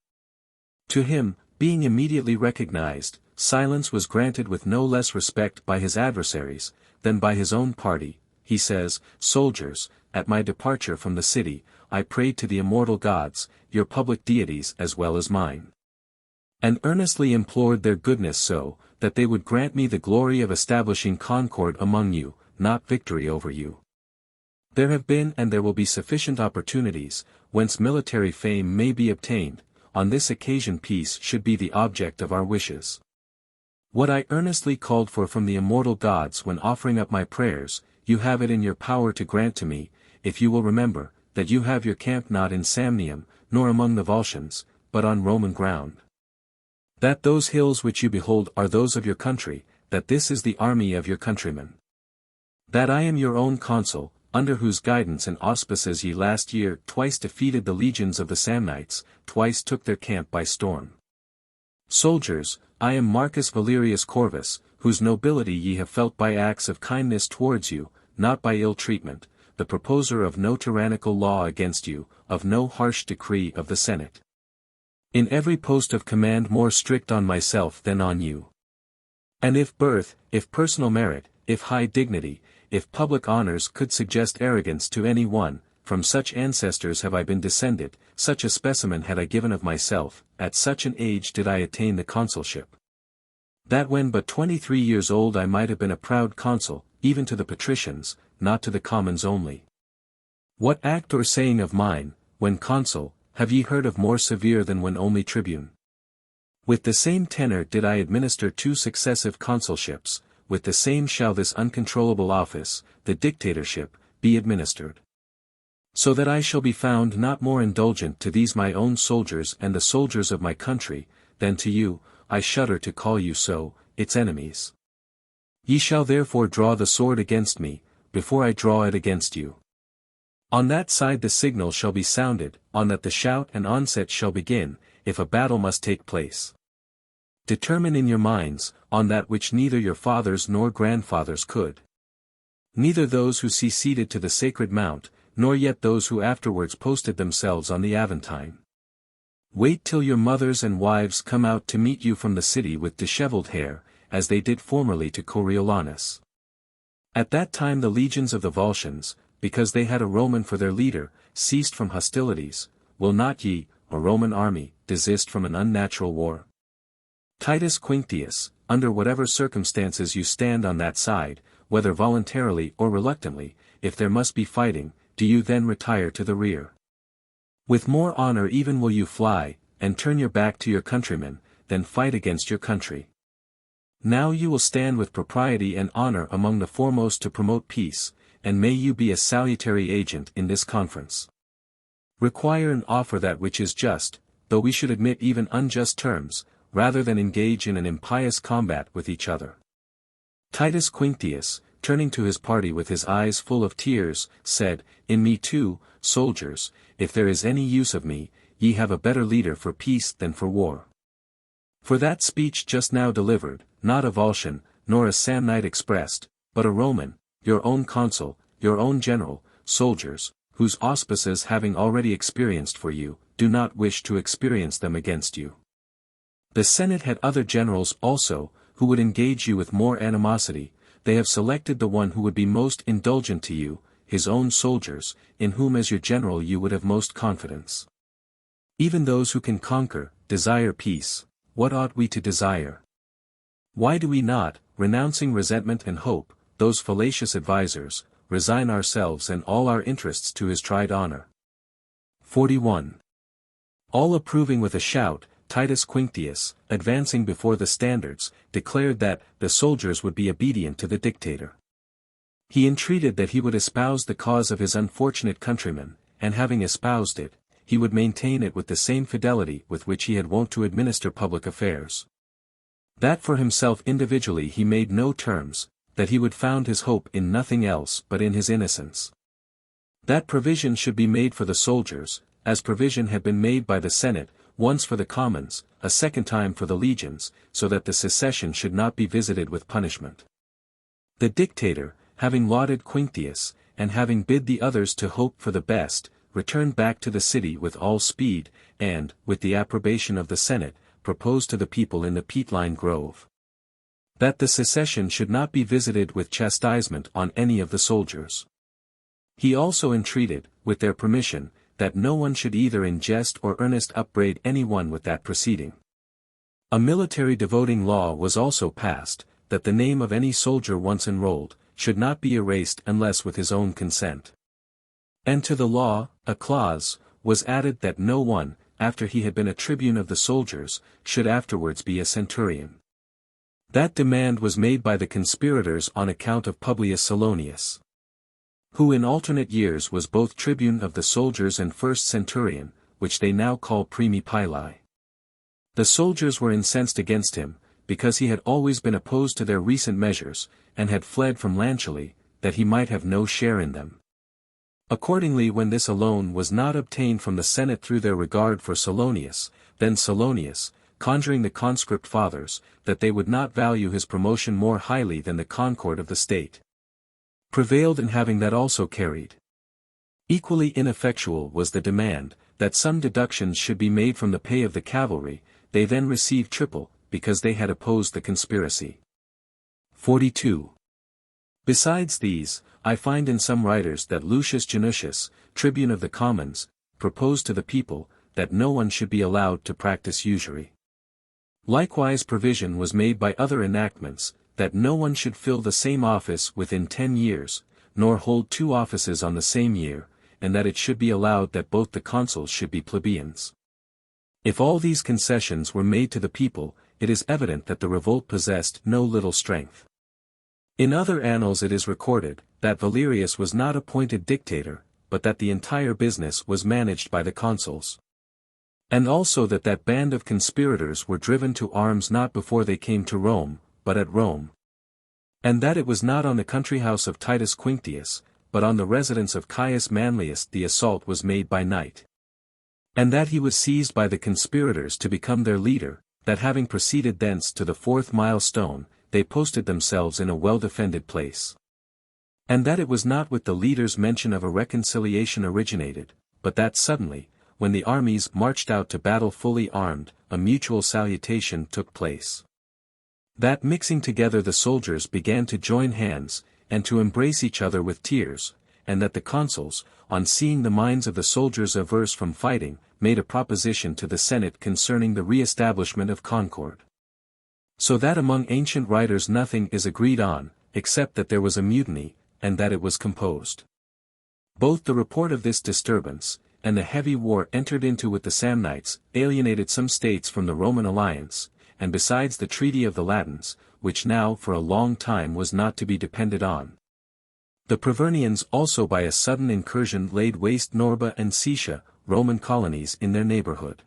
To him, being immediately recognized, silence was granted with no less respect by his adversaries, than by his own party. He says, "Soldiers, at my departure from the city, I prayed to the immortal gods, your public deities as well as mine, and earnestly implored their goodness so, that they would grant me the glory of establishing concord among you, not victory over you. There have been and there will be sufficient opportunities, whence military fame may be obtained. On this occasion peace should be the object of our wishes. What I earnestly called for from the immortal gods when offering up my prayers, you have it in your power to grant to me, if you will remember, that you have your camp not in Samnium, nor among the Volscians, but on Roman ground. That those hills which you behold are those of your country, that this is the army of your countrymen. That I am your own consul, under whose guidance and auspices ye last year twice defeated the legions of the Samnites, twice took their camp by storm. Soldiers, I am Marcus Valerius Corvus, whose nobility ye have felt by acts of kindness towards you, not by ill treatment, the proposer of no tyrannical law against you, of no harsh decree of the Senate. In every post of command more strict on myself than on you. And if birth, if personal merit, if high dignity, if public honors could suggest arrogance to any one, from such ancestors have I been descended, such a specimen had I given of myself, at such an age did I attain the consulship. That when but 23 years old I might have been a proud consul, even to the patricians, not to the commons only. What act or saying of mine, when consul, have ye heard of more severe than when only tribune? With the same tenor did I administer 2 successive consulships, with the same shall this uncontrollable office, the dictatorship, be administered. So that I shall be found not more indulgent to these my own soldiers and the soldiers of my country, than to you, I shudder to call you so, its enemies. Ye shall therefore draw the sword against me, before I draw it against you. On that side the signal shall be sounded, on that the shout and onset shall begin, if a battle must take place. Determine in your minds, on that which neither your fathers nor grandfathers could. Neither those who see seated to the sacred mount, nor yet those who afterwards posted themselves on the Aventine. Wait till your mothers and wives come out to meet you from the city with dishevelled hair, as they did formerly to Coriolanus. At that time the legions of the Volscians, because they had a Roman for their leader, ceased from hostilities. Will not ye, a Roman army, desist from an unnatural war? Titus Quinctius, under whatever circumstances you stand on that side, whether voluntarily or reluctantly, if there must be fighting, do you then retire to the rear? With more honor even will you fly, and turn your back to your countrymen, than fight against your country. Now you will stand with propriety and honor among the foremost to promote peace, and may you be a salutary agent in this conference. Require and offer that which is just, though we should admit even unjust terms, rather than engage in an impious combat with each other. Titus Quinctius, turning to his party with his eyes full of tears, said, In me too, soldiers, if there is any use of me, ye have a better leader for peace than for war. For that speech just now delivered, not a Volscian, nor a Samnite expressed, but a Roman, your own consul, your own general, soldiers, whose auspices having already experienced for you, do not wish to experience them against you. The Senate had other generals also, who would engage you with more animosity. They have selected the one who would be most indulgent to you, his own soldiers, in whom as your general you would have most confidence. Even those who can conquer, desire peace. What ought we to desire? Why do we not, renouncing resentment and hope, those fallacious advisers, resign ourselves and all our interests to his tried honor? 41. All approving with a shout, Titus Quinctius, advancing before the standards, declared that the soldiers would be obedient to the dictator. He entreated that he would espouse the cause of his unfortunate countrymen, and having espoused it, he would maintain it with the same fidelity with which he had wont to administer public affairs. That for himself individually he made no terms, that he would found his hope in nothing else but in his innocence. That provision should be made for the soldiers, as provision had been made by the Senate, once for the commons, a second time for the legions, so that the secession should not be visited with punishment. The dictator, having lauded Quinctius, and having bid the others to hope for the best, returned back to the city with all speed, and, with the approbation of the Senate, proposed to the people in the Peatline Grove that the secession should not be visited with chastisement on any of the soldiers. He also entreated, with their permission, that no one should either in jest or earnest upbraid any one with that proceeding. A military devoting law was also passed, that the name of any soldier once enrolled, should not be erased unless with his own consent. And to the law, a clause, was added that no one, after he had been a tribune of the soldiers, should afterwards be a centurion. That demand was made by the conspirators on account of Publius Silonius, who in alternate years was both tribune of the soldiers and first centurion, which they now call primi pili. The soldiers were incensed against him, because he had always been opposed to their recent measures, and had fled from Lancially, that he might have no share in them. Accordingly when this alone was not obtained from the Senate through their regard for Silonius, then Silonius, conjuring the conscript fathers, that they would not value his promotion more highly than the concord of the state, prevailed in having that also carried. Equally ineffectual was the demand, that some deductions should be made from the pay of the cavalry. They then received triple, because they had opposed the conspiracy. 42. Besides these, I find in some writers that Lucius Janutius, tribune of the commons, proposed to the people, that no one should be allowed to practice usury. Likewise provision was made by other enactments, that no one should fill the same office within 10 years, nor hold 2 offices on the same year, and that it should be allowed that both the consuls should be plebeians. If all these concessions were made to the people, it is evident that the revolt possessed no little strength. In other annals it is recorded, that Valerius was not appointed dictator, but that the entire business was managed by the consuls. And also that that band of conspirators were driven to arms not before they came to Rome, but at Rome. And that it was not on the country house of Titus Quinctius, but on the residence of Caius Manlius the assault was made by night. And that he was seized by the conspirators to become their leader, that having proceeded thence to the 4th milestone, they posted themselves in a well-defended place. And that it was not with the leaders mention of a reconciliation originated, but that suddenly, when the armies marched out to battle fully armed, a mutual salutation took place. That mixing together the soldiers began to join hands, and to embrace each other with tears, and that the consuls, on seeing the minds of the soldiers averse from fighting, made a proposition to the Senate concerning the re-establishment of concord. So that among ancient writers nothing is agreed on, except that there was a mutiny, and that it was composed. Both the report of this disturbance, and the heavy war entered into with the Samnites, alienated some states from the Roman alliance, and besides the treaty of the Latins, which now for a long time was not to be depended on. The Praevernians also by a sudden incursion laid waste Norba and Caesia, Roman colonies in their neighborhood.